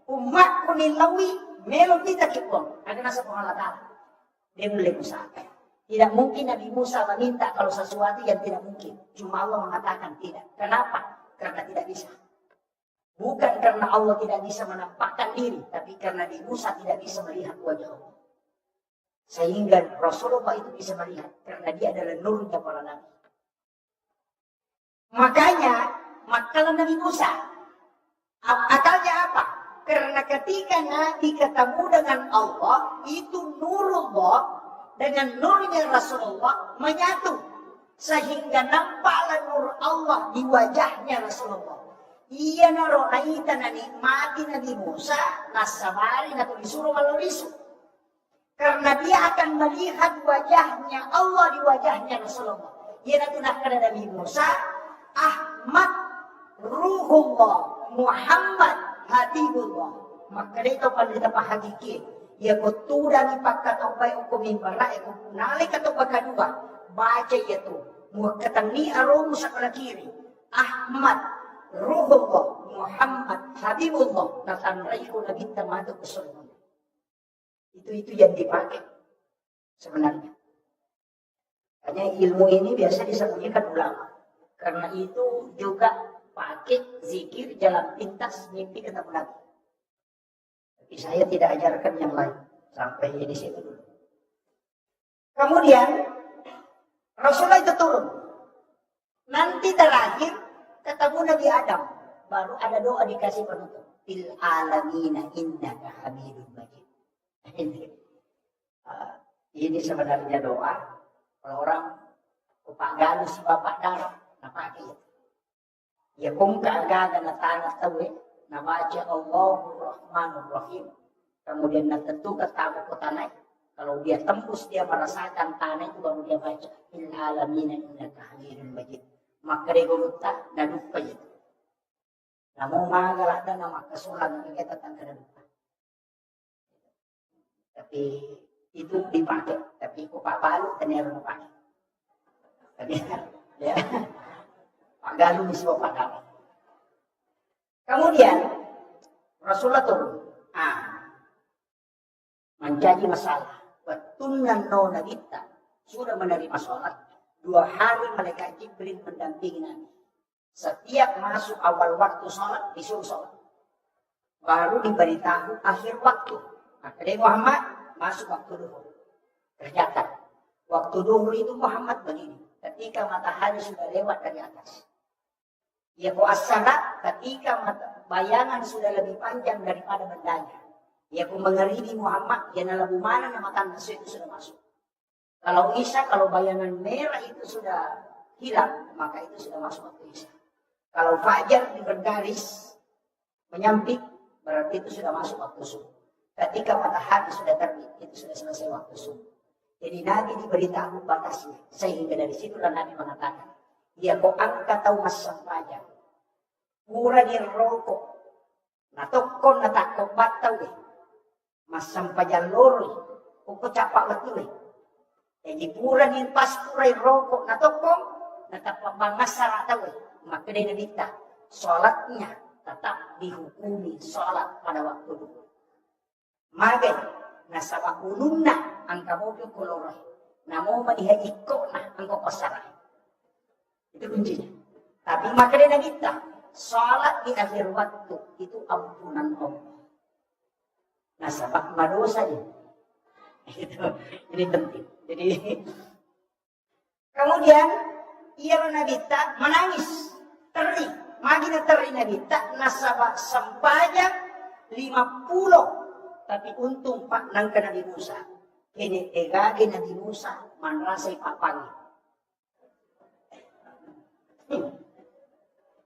Umat kunilawi melon minta ki pun. Ada nasa Harata. Dia boleh Musa. Tidak mungkin Nabi Musa meminta kalau sesuatu yang tidak mungkin. Cuma Allah mengatakan tidak. Kenapa? Karena tidak bisa. Bukan karena Allah tidak bisa menampakkan diri, tapi karena Nabi Musa tidak bisa melihat wajah Allah. Sehingga Rasulullah itu bisa melihat, karena dia adalah nurnya para nabi. Makanya, makalah Nabi Musa, akalnya apa? Karena ketika Nabi ketemu dengan Allah, itu nurullah dengan nurnya Rasulullah menyatu. Sehingga nampaklah nur Allah di wajahnya Rasulullah. Iya naro naita na nikmati Nabi Musa nasabari na disuruh malorisu. Karena dia akan melihat wajahnya Allah di wajahnya Rasulullah. Ia na tunahkan Nabi Musa Ruhullah Muhammad Habibullah. Maka itu pandita pahagiki. Ya kutura ni pagkatobay o kumimbara. Ya kunali katobay kadua. Baca itu. Muhkatang ni arom sa kalakiri. Ahmad Ruhullah Muhammad Habibullah. Natanray ko na bitamado kusunod. Itu yang dipakai sebenarnya. Hanya ilmu ini biasa disembunyikan ulama. Karena itu juga pakai zikir jalan pintas mimpi ketemu lagi. Tapi saya tidak ajarkan yang lain. Sampai di situ dulu. Kemudian Rasulullah itu turun. Nanti terakhir ketemu Nabi Adam. Baru ada doa dikasih penutup. Fil alamina innaka hamidun majid. Ini sebenarnya doa. Kalau orang upagalu si bapak darah. Napaki ya kung kaagaga na tanah tawi na baca Allahur Rahmanur Rahim kemudian natentu ketemu ke tanah kalau dia tembus dia merasakan tanah itu baru dia baca il alamina innaka hamidun majid maka dia guluta nadupa itu namun magalada na makasulang ng kita tangka tapi itu dipakai tapi ko papalo tenero na pakai tapi ya Pagalu mismo pagkakas. Kemudian Rasulullah turun. Menjadi masalah. Betulan no nagita. Sudah menerima sholat. 2 hari malaikat Jibril mendampingi Nabi. Setiap masuk awal waktu sholat, disuruh sholat. Baru diberitahu akhir waktu. Maka Muhammad masuk waktu duhur. Kerjakan. Waktu duhur itu Muhammad begini. Ketika matahari sudah lewat dari atas. Ya kuasana ketika bayangan sudah lebih panjang daripada bendanya. Ya ku mengerti Muhammad, ya nalabu mana nama tanda itu sudah masuk. Kalau Isya, kalau bayangan merah itu sudah hilang, maka itu sudah masuk waktu Isya. Kalau Fajar di bergaris menyamping, berarti itu sudah masuk waktu subuh. Ketika matahari sudah terbit, itu sudah selesai waktu subuh. Jadi Nabi diberitahu batasnya, sehingga dari situlah Nabi mengatakan, dia ko angka tahu masang pajak. Pura di rokok. Natokon natakok bataw eh. Masang pajak lori. Kuko capak betul eh. Jadi pura di pas pura di rokok. Natokon natapak bangasara tahu eh. Maka dia nabita. Sholatnya tetap dihukumi sholat pada waktu dulu. Maka nasa wakulun na ang kamobyo koloroy. Namo madihajiko na ang kokosaray. Itu kuncinya. Tapi maka dia kita salat di akhir waktu itu ampunan Allah. Nah, sebab madosa ini. Ini penting. Jadi kemudian ia Nabita menangis, teri, magina teri Nabita nasabak sampajak 50. Tapi untung Pak nangka Nabi Musa. Ini egagi Nabi Musa manrasay papangi.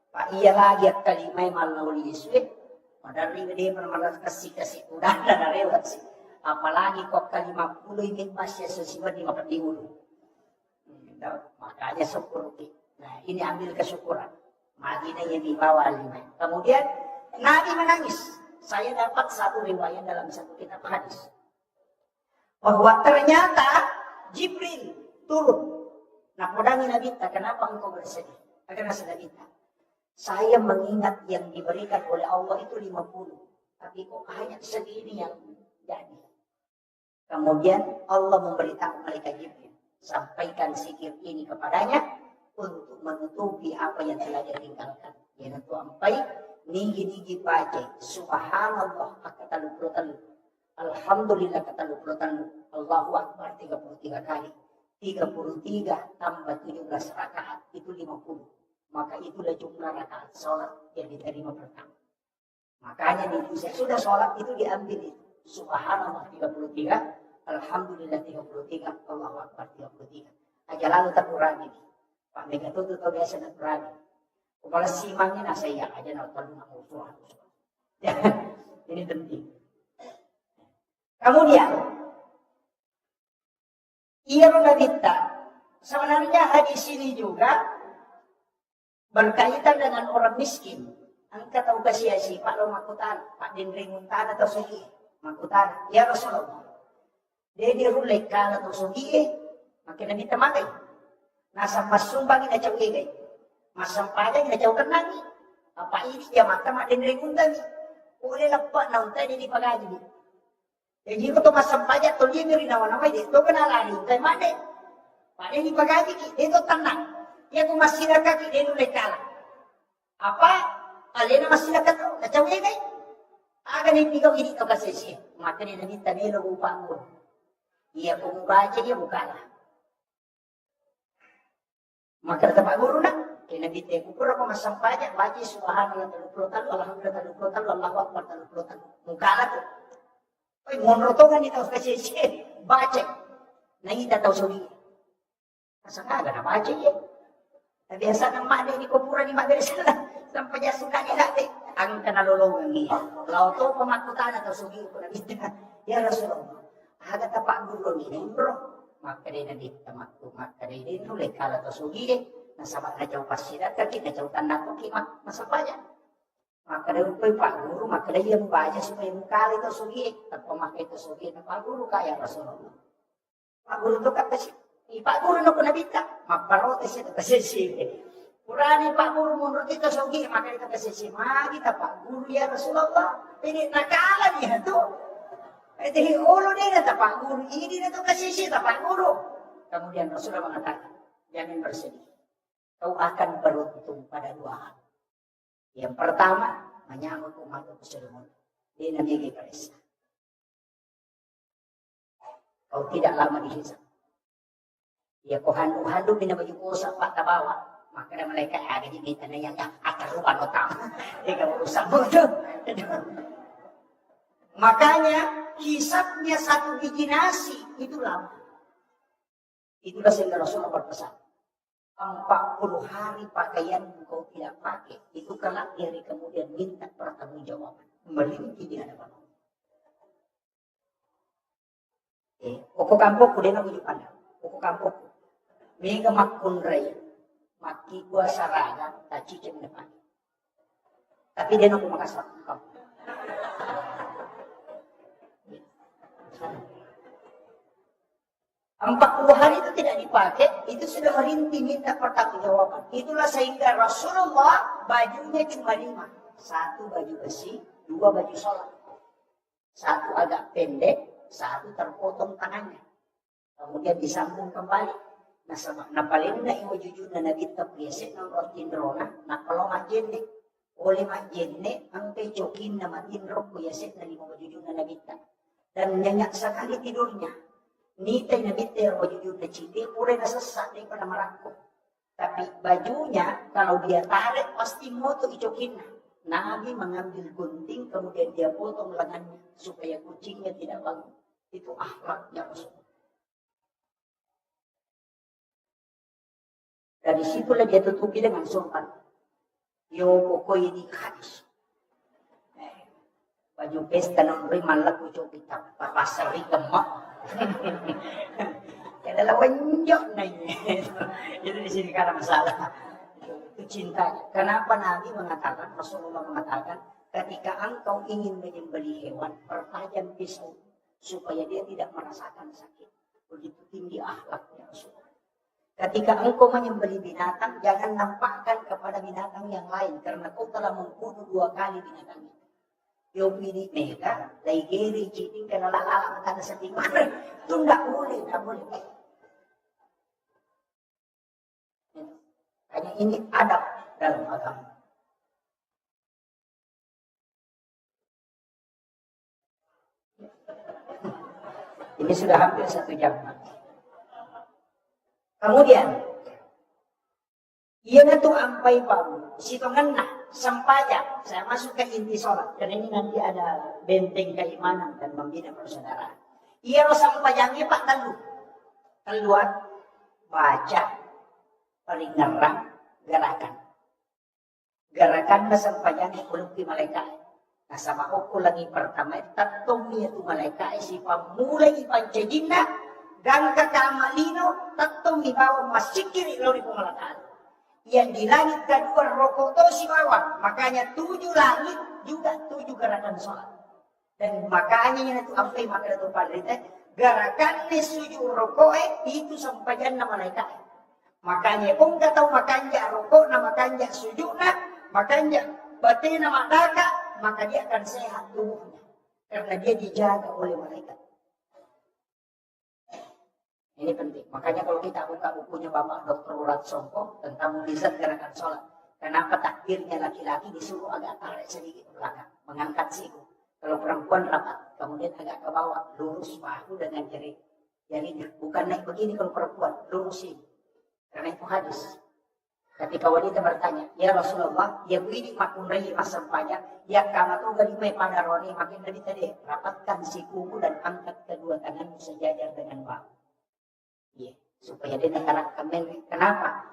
Pak iya lagi at kalimay malnauli Yesus. Madari dia pernah kasih udah ada lewat sih. Apalagi kok kali 50 ingin pasya sesiwa di 40. Makanya syukur. Nah ini ambil kesyukuran. Madinah yang dibawa 5. Kemudian Nabi menangis. Saya dapat satu riwayat dalam satu kitab hadis. Bahwa ternyata Jibril turun. Nah podangin Nabi, kenapa engkau bersedih? Karena sedih. Saya mengingat yang diberikan oleh Allah itu 50. Tapi kok hanya segini yang jadi. Kemudian Allah memberitahu malaikat Jibril. Sampaikan zikir ini kepadanya. Untuk menutupi apa yang telah dia tinggalkan. Yaitu sampai nigi-nigi baca. Subhanallah kata-kata. Alhamdulillah kata-kata. Allahu Akbar 33 kali. 33 tambah 17 rakaat. Itu 50. Maka itulah jumlah rakaat sholat yang diterima pertama. Makanya di Indonesia sudah sholat itu diambil itu. Subhanallah 33, Alhamdulillah 33, Allahu Akbar 33. Aja lalu terkurangi. Pak Megaton itu biasa terkurangi. Kepala simangnya nasa iya aja nonton mengusuhan. Ini penting. Kemudian, ia menabita. Sebenarnya hadis ini juga berkaitan dengan orang miskin. Angkat tahu kasih si Pak lo makutan, Pak Dindring Muntana atau Sugi, makutan. Ya Rasulullah. Dia dirulek kala atau Sugi, makin nabi tamakai. Nasa masumbang ina caw igay. Masampaya ina caw kanangi. Apa ini dia mata Pak Dindring Muntani. Uli lepak na untay di pagaji. Jadi ko to masampaya to dia miri nawa-nawa di to kenalari untay made. Pak di pagaji itu tenang. Dia ko masira kaki dia rulek kala. Apa? Alena masih nak tahu, nak cakap ni, agan ini kau ini kau kasih sih, maka ni nanti tadi lo buka pun, ia pun baca dia bukalah, maka tempat guru nak, kena kita ukur aku masam pajak baca subhanallah terluputan, alhamdulillah terluputan, Allahu akbar terluputan, mukalah tu, oi monrotongan ni tahu kasih sih, baca, nanti tak tahu suri, asal agak nak baca ye, biasa nama ni kuburan ni mak dari sana. Sampai dia suka ni nanti ang kanalolongan niya. Lalu to pemakutan atau sugi ko na kita. Ya Rasulullah. Aga tapak guru ni bro. Maka dia nanti tamakku maka dia nulek kala to sugi nasaba na jauh pasirat kaki na jauh tanda ko kimak masapanya. Maka dia upoy pak guru maka dia membaca supaya mukali to sugi at pemakai to sugi na pak guru kaya Rasulullah. Pak guru to kasi Pak guru no ko nabita. Magparotes ito kasi sige. Kurani Pak Guru menurut kita sogi maka kita kasih kita Pak Guru ya Rasulullah ini nakalan ya tuh jadi ulu dia kata Pak Guru ini dia tuh kasih Pak Guru kemudian Rasulullah mengatakan jangan bersedih kau akan beruntung pada dua hal yang pertama menyambut umat muslimin di Nabi Isa kau tidak lama dihisap ya kau handu bina baju kosak Pak tabawa maka mereka ada di tanah yang akan lupa otak. Dia urusan bodoh. Makanya hisapnya satu biji nasi itu lama. Itulah sehingga Rasulullah berpesan. 40 hari pakaian kau tidak pakai. Itu kelak dari kemudian minta pertanggungjawaban. Melinti di hadapan Allah. Oko kampung kuda nak uji pandang. Oko kampung. Mega makun raya. Maki gua sarana tak cicing depan. Tapi dia nak makasar kau. Empat 40 hari itu tidak dipakai, itu sudah merintih minta pertanggungjawaban. Itulah sehingga Rasulullah bajunya cuma 5. 1 baju besi, 2 baju sholat. 1 agak pendek, 1 terpotong tangannya. Kemudian disambung kembali. Nah paling na iwo jujur na nagitap yesek ng ortindrona na kalau majenne oleh majenne ang pecokin na matinrok ko yesek na lima jujur na nagitap dan nyenyak sekali tidurnya nitay na bitter o jujur na citi pure na sesak daripada merangkuk tapi bajunya kalau dia tarik pasti moto icokin na Nabi mengambil gunting kemudian dia potong lengannya supaya kucingnya tidak bangun itu akhlaknya Rasul. Dari situlah dia tutupi dengan sumpah. Yo pokoknya di hadis. Baju pesta nombri malak ucap kita. Papasari gemak. Adalah wenjok nanya. Itu di sini karena masalah. Itu cintanya. Kenapa Nabi mengatakan, Rasulullah mengatakan, ketika engkau ingin menyembelih hewan, pertajam pisau supaya dia tidak merasakan sakit. Begitu tinggi akhlaknya Rasulullah. Ketika engkau menyembelih binatang, jangan nampakkan kepada binatang yang lain. Karena kau telah membunuh 2 kali binatang itu. Yo pilih mereka, dari kiri, citing, kena lala, matanya sedih. Itu tidak boleh, tidak boleh. Hanya ini adab dalam agama. Ini sudah hampir 1 jam. Kemudian, ia tu ampai pamu, situ ngena, sampajak, saya masuk ke inti sholat. Dan ini nanti ada benteng keimanan dan membina persaudaraan. Ia lo sampajangnya Pak Teluan, baca, paling ngerang, gerakan. Gerakan na sampajangnya kulungki malaikat. Nah sama aku lagi pertama, tatungnya tu malaikat, si pamulai pancajinna, dan kakamalino, tatong ibawa masikiri lo di pemalataan. Yang di langit kedua rokok itu si bawah. Makanya 7 langit juga 7 gerakan sholat. Dan makanya itu sampai maka itu padrita gerakan sujud rokok itu sampai jannah malaikat. Makanya kung tahu makanya rokok nama makanya sujud makanya batin nama daka maka dia akan sehat tubuhnya karena dia dijaga oleh malaikat. Ini penting. Makanya kalau kita buka bukunya Bapak Dr. Urat Songko tentang mukjizat gerakan sholat, kenapa takdirnya laki-laki disuruh agak tarik sedikit ke belakang, mengangkat siku. Kalau perempuan rapat, kemudian agak ke bawah, lurus bahu dengan jarinya. Bukan naik begini kalau perempuan, lurus ini. Karena itu hadis. Ketika wanita bertanya, ya Rasulullah, ya begini makun rai masam pajak, ya kama tu gani me pada roni makin lebih tadi, rapatkan sikumu dan angkat kedua tanganmu sejajar dengan bahu. Ya, supaya dia negarakan. Kenapa?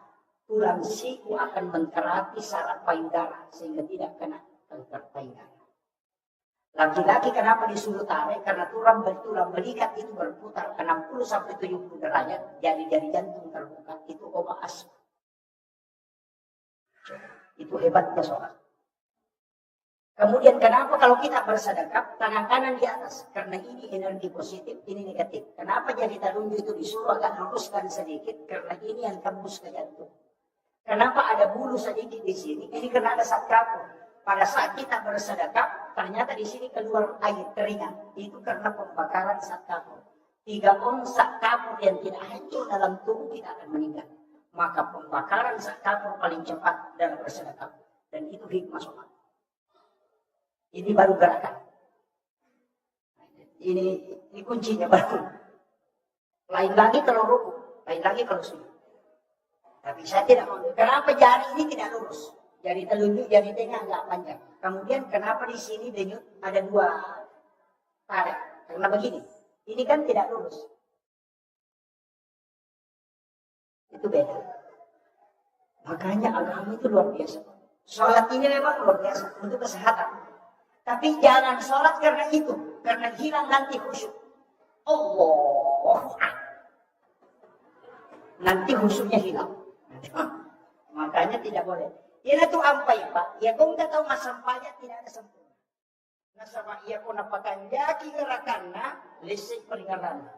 Tulang siku akan menterapi saraf payudara sehingga tidak kena kanker payudara. Laki-laki kenapa disuruh tarik? Karena tulang belikat itu berputar 60-70 derajat, jari-jari jantung terbuka. Itu koma asma. Itu hebatnya sholat. Kemudian kenapa kalau kita bersedekap, tangan kanan di atas? Karena ini energi positif, ini negatif. Kenapa jari telunjuk itu disuruh agak luruskan sedikit? Karena ini yang tembus ke jantung. Kenapa ada bulu sedikit di sini? Ini karena ada zat kapur. Pada saat kita bersedekap, ternyata di sini keluar air keringat. Itu karena pembakaran zat kapur. 3 ons zat kapur yang tidak hancur dalam tubuh kita akan meninggal. Maka pembakaran zat kapur paling cepat dalam bersedekap. Dan itu hikmah sholat. Ini baru gerakan. Ini kuncinya baru. Lain lagi kalau ruku, lain lagi kalau sujud. Tapi saya tidak mau. Kenapa jari ini tidak lurus? Jari telunjuk, jari tengah agak panjang. Kemudian kenapa di sini denyut ada 2 tarik? Karena begini. Ini kan tidak lurus. Itu beda. Makanya agama itu luar biasa. Sholat ini memang luar biasa untuk kesehatan. Tapi jangan sholat karena itu. Karena hilang nanti khusyuk. Allah. Nanti khusyuknya hilang. Makanya tidak boleh. Ia itu ampai Pak. Ya kau tidak tahu masa sampahnya tidak ada sempurna. Nah sama ia kau napakan jaki gerakannya. Lisik peringarannya.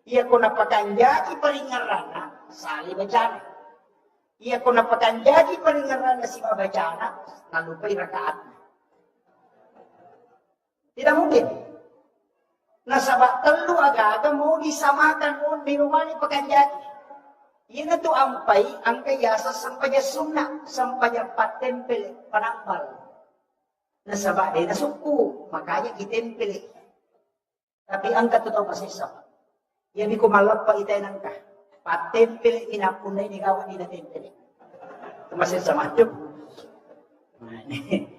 Ia kau napakan jaki peringarannya. Sali bacana. Ia kau napakan jaki peringarannya si bacana. Nalupai rakaatnya. Tidak mungkin. Nah sabak telu agak mau disamakan di rumah ini pakai jaki. Ini tuh ampai, angka yasa sampai sunnah, sampai patempel panambal. Nah sabak dia suku, makanya kitempel. Tapi angka tuh tahu masih sama. Yang kumalap pa itay nangka. Patempel inapun na inigawa nila tempel. Itu masih sama tuh. Nah ini.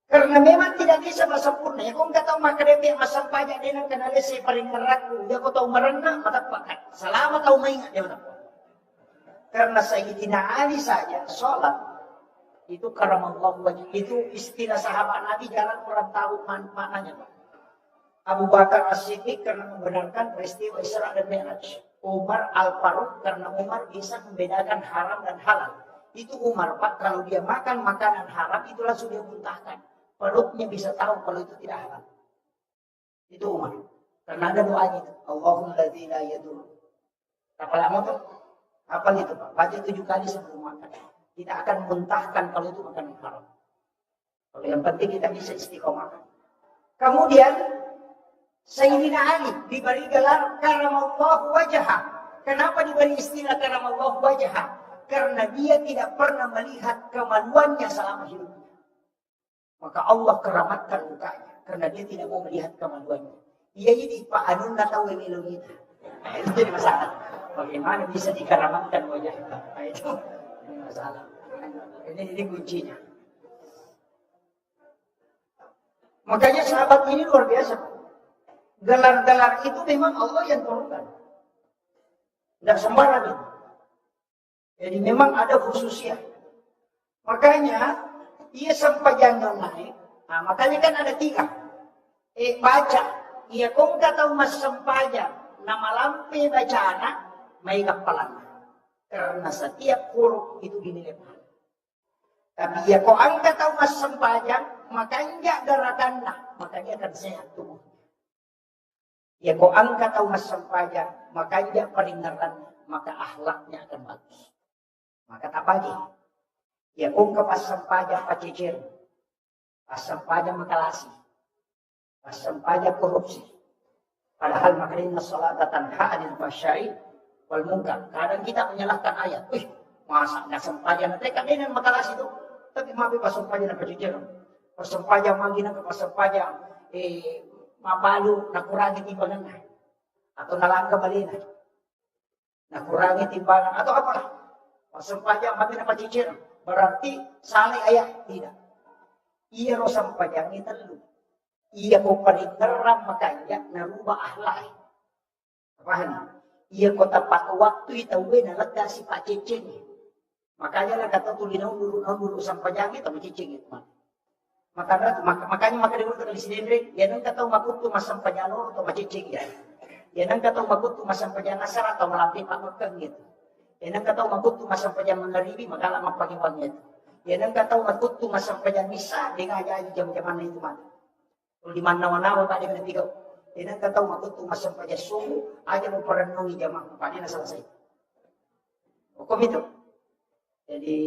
Karena memang tidak bisa sempurna. Ya kung tahu makarep yang masang pajak din ang kanali si paring keraku. Ya ko tahu merenang matapakat. Salamat tahu maingat dia matapakat. Karena Sayyidina Ali saja sholat itu karamallahu wajah. Itu istilah sahabat Nabi jalan orang tahu maknanya Pak. Abu Bakar As-Siddiq karena membenarkan peristiwa Isra dan Mi'raj. Umar Al-Faruq karena Umar bisa membedakan haram dan halal. Itu Umar Pak kalau dia makan makanan haram itu langsung dia muntahkan. Perutnya bisa tahu kalau itu tidak halal. Itu Umar. Karena ada doanya itu. Allahumma ladzi la yadur. Apa lama tuh? Apa itu Pak? Baca 7 kali sebelum makan. Kita akan muntahkan kalau itu makanan haram. Kalau yang penting kita bisa istiqomah. Kemudian Sayyidina Ali diberi gelar karamallahu wajhah. Kenapa diberi istilah karamallahu wajhah? Karena dia tidak pernah melihat kemaluannya selama hidupnya. Maka Allah keramatkan mukanya. Karena dia tidak mau melihat kemaluannya. Ia ini Pak Anun tak tahu yang kita. Itu jadi masalah. Bagaimana bisa dikeramatkan wajahnya? Itu masalah. Ini kuncinya. Makanya sahabat ini luar biasa. Gelar-gelar itu memang Allah yang turunkan. Tidak sembarangan. Jadi memang ada khususnya. Makanya ia sampai jangan naik. Nah, makanya kan ada 3. Baca. Ia kong tahu mas sampaja. Nama lampe baca anak. May kapalan. Karena setiap huruf itu dinilai pahala. Tapi ya kau angkat tahu mas sempajang, makanya garakanlah, makanya akan sehat tubuh. Ya kau angkat tahu mas sempajang, makanya peringatan, maka akhlaknya akan bagus. Maka tak pagi. Ya kau ke pas sempajang pacicir, pas sempajang makalasi, pas sempajang korupsi. Padahal makanya salat tanha anil fahsya'i wal munkar. Kadang kita menyalahkan ayat. Masa nggak sempajan nanti kan ini makalas itu. Tapi maaf pas sempajan apa jujur. Pas sempajan mangina ke pas sempajan mabalu nakurangi timbangan. Atau nalangka balina. Nakurangi timbangan atau apalah. Pas sempajan mangina apa jujur. Berarti saling ayat tidak. Iya ro sempajan itu lu. Iya ko paringeram makanya narubah akhlak. Paham? Iya ko tepat waktu itu we nalega si Pak Cicing. Makanya lah kata tulinau dulu sampai jangan itu Cicing itu. Makanya dulu dari sini ya nang kata makut tu masam panyalo atau Cicing ya. Ya nang kata makut tu masam panjang asar atau melampi Pak Mekeng gitu. Ya nang kata makut tu masam panjang mengaribi makalah mapagi-pagi itu. Ya nang kata makut tu masam panjang misa dengan aja jam-jaman itu mah. Di mana-mana tak ada tiga. Ini kan tahu makut tu masam pada subuh aja mau perenungi jamaah pada nak selesai. Hukum itu. Jadi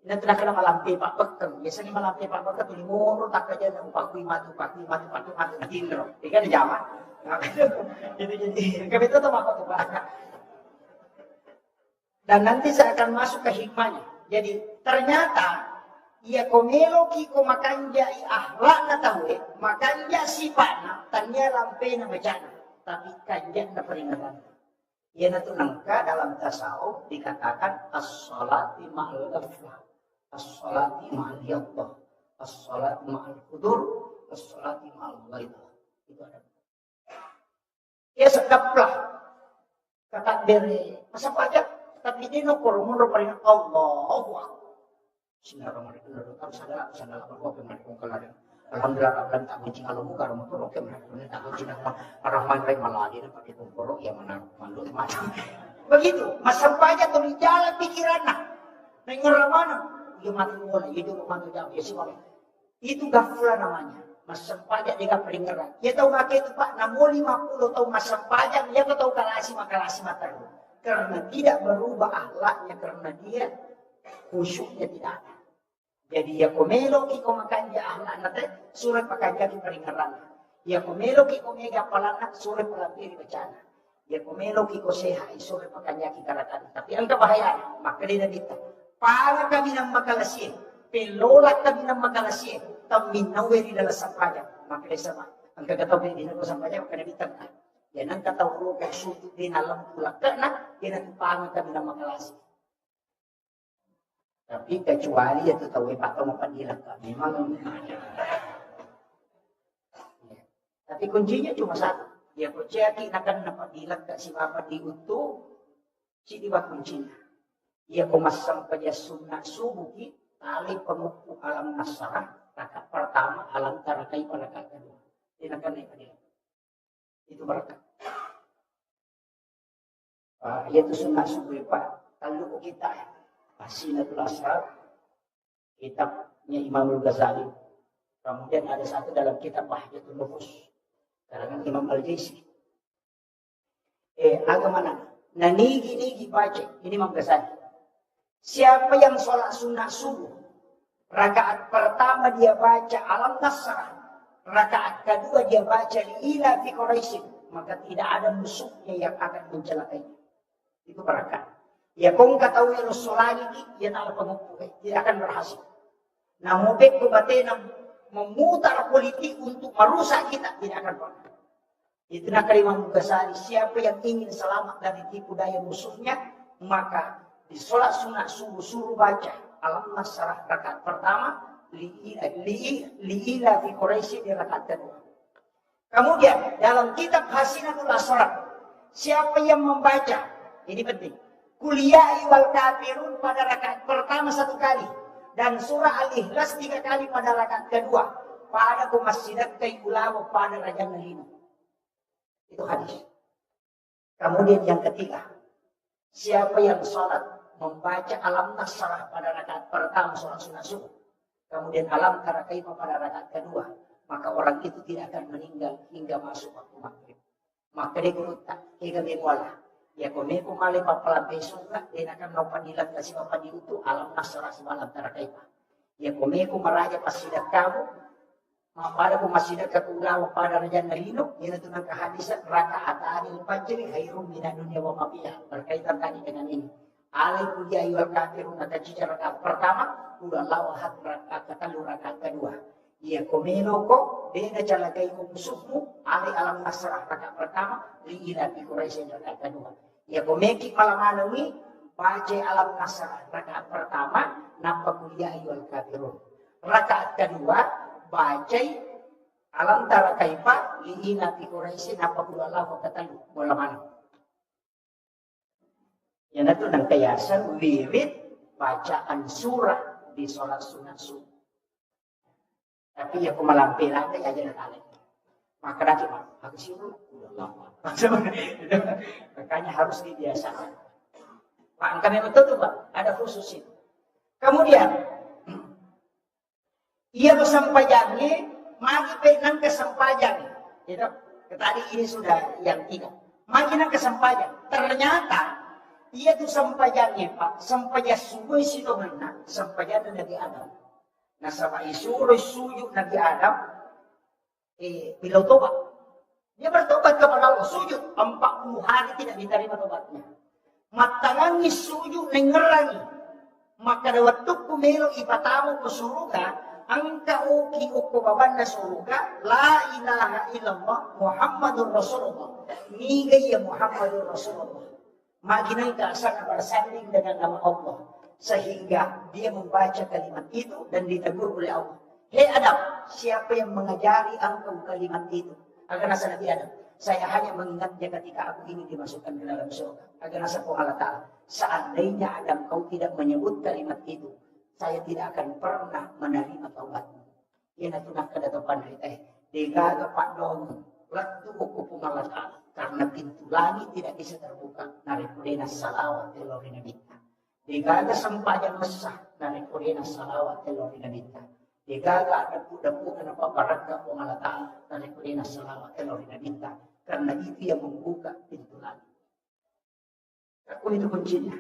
ini tidak kena malampi Pak Bekeng. Biasanya malampi Pak Bekeng tu limur tak kerja nak pakai matu tindro. Tiga di jamaah. Jadi hukum itu tu makut tu Pak. Dan nanti saya akan masuk ke hikmahnya. Jadi ternyata ia komelo ki ko makanja akhlak na tahu makanja sifatna tanya lampe na bacana tapi kanja na peringatan. Ia na tunangka dalam tasawuf dikatakan as-salati ma'al ghaflah, as-salati ma'al yaqdah, as-salati ma'al qudur, as-salati ma'al ghaidah. Itu ada. Ya sedaplah kata dari masa pajak tapi dino korumur peringatan Allahu Akbar. Bismillahirrahmanirrahim. Sadar berkopi mereka kelarin. Alhamdulillah akan tak kunci kalau muka rumah tu rokem mereka tak kunci nak Ar-Rahman malah dia pakai tungkorok yang mana mandul macam. Begitu, masa pajak tu di jalan pikiran nak. Dengar mana? Dia mati bola, dia dulu mati jauh ya semua. Itu gaflah namanya. Masa pajak dia peringatan. Dia tahu nak itu Pak, namun 50 tahun masa pajak dia tahu makalasi mata dulu. Karena tidak berubah akhlaknya karena dia khusyuknya tidak ada. Jadi ya komelo ki ko makanja anak nate surat pakanja ki peringatan. Ya komelo ki ko mega palana surat pelampiri bacana. Ya komelo ki ko seha surat pakanja ki karatan. Tapi angka bahaya makanya kita. Para kami nang makalasi, pelola kami nang makalasi, taminaweri dalam sampaja. Makanya sama. Angka kata pili dina ko sampaja makanya kita. Ya nang kata ro ka sutu din alam pula kana kina pangan kami nang makalasi. Tapi kecuali ya tu tahu Pak mau padilah memang. Ya. Tapi kuncinya cuma satu. Ya percaya kita akan dapat dilat kat si Bapak diutuh si dibuat kuncinya. Ya komasam pada sunat subuh tali pengukuh alam nasarah rakaat pertama alam tarakai pada rakaat kedua. Dia akan naik padilah. Itu berkat. Yaitu sunat subuh Pak. Kalau kita ya. Asinatul Asrar, kitabnya Imam Ghazali. Kemudian ada satu dalam kitab Bahjatul Nufus, karangan Imam Al-Jaisi. Agak mana? Nah nigi baca, ini Imam Ghazali. Siapa yang sholat sunnah subuh, rakaat pertama dia baca Alam Nasrah, rakaat kedua dia baca Ila fi Quraisy, maka tidak ada musuhnya yang akan mencelakainya. Itu berkat. Ya kong katawi Rasulullah ya nak pengukuh tidak akan berhasil. Namun beko batena memutar politik untuk merusak kita tidak akan pernah. Itu nak Imam Ghazali siapa yang ingin selamat dari tipu daya musuhnya maka di sholat sunat subuh suruh baca Alam Nasrah rakaat pertama liila fi Quraisy di rakaat kedua. Kemudian dalam kitab Hasinatul Asrar siapa yang membaca ini penting. Kuliah wal kafirun pada rakaat pertama 1 kali dan surah Al-Ikhlas 3 kali pada rakaat kedua. Pada masjidat Kaibulawa pada Raja Nalina. Itu hadis. Kemudian yang ketiga, siapa yang sholat membaca alam nasrah pada rakaat pertama sholat sunat subuh, kemudian alam tara kaifa pada rakaat kedua, maka orang itu tidak akan meninggal hingga masuk waktu maghrib. Maka dia tak hingga wala. Ya kome kumali papalan besuka, dia akan mau panilan kasih papan itu alam nasrah semalam tara kaifa. Ya kome kumaraja pasidak kamu, pada pemasidak ketunggal pada raja nalino, ini tentang kehadisan rakaat anil fajr khairum minan dunya wa ma fiha. Berkaitan tadi dengan ini. Alaikum ya ayyuhal kafirun, kata cica rakaat pertama, udah lawahat rakaat rakaat kedua. Ya komeno ko, beda calakai musuhmu, ali alam nasrah rakaat pertama, liilat di Quraisy rakaat kedua. Ya komeki malamanami, baca alam nasrah rakaat pertama, nampak ya ayyuhal kafirun. Rakaat kedua, bacai alam tara kaifa liina fi Quraisy napakudallah wa katalu wala mana. Yan itu nang kayasan wirid bacaan surah di sholat sunat subuh. Tapi ya kumalampiran kaya aja nakalik. Maka nanti aku siru udah lama. Makanya harus dibiasakan. Pak kami betul tuh Pak, ada khusus itu. Kemudian ia bersampaiannya, magi penang kesampaian. Itu tadi ini sudah yang tiga. Magi nang kesampaian. Ternyata ia tuh sampaiannya Pak, sampaian subuh itu benar, sampaian Nabi Adam. Nah sama isuruh sujud Nabi Adam, bila tobat. Dia bertobat kepada Allah, sujud 40 hari tidak diterima tobatnya. Matangangi sujud nengerangi. Maka waktu kumelo ipatamu ke surga, angka uki uko baban na surga, la ilaha illallah Muhammadur Rasulullah. Niga ya Muhammadur Rasulullah. Maginang keasaan bersanding dengan nama Allah. Sehingga dia membaca kalimat itu dan ditegur oleh Allah. Hei Adam, siapa yang mengajari engkau kalimat itu? Agar nasa Nabi Adam, saya hanya mengingatnya ketika aku ingin dimasukkan ke dalam surga. Agar nasa Allah Ta'ala, seandainya Adam kau tidak menyebut kalimat itu, saya tidak akan pernah menerima taubatmu. Yan ito nakadatapan rin Digaga pak dong. Latu ko Allah Ta'ala. Karena pintu langit tidak bisa terbuka. Naripudena salawat telorina bita. Digaga sampajan mesah. Naripudena salawat telorina bita. Digaga ada puda-puda na paparagka po Allah Ta'ala. Naripudena salawat telorina bita. Karena itu yang membuka pintu langit. Aku itu kuncinya.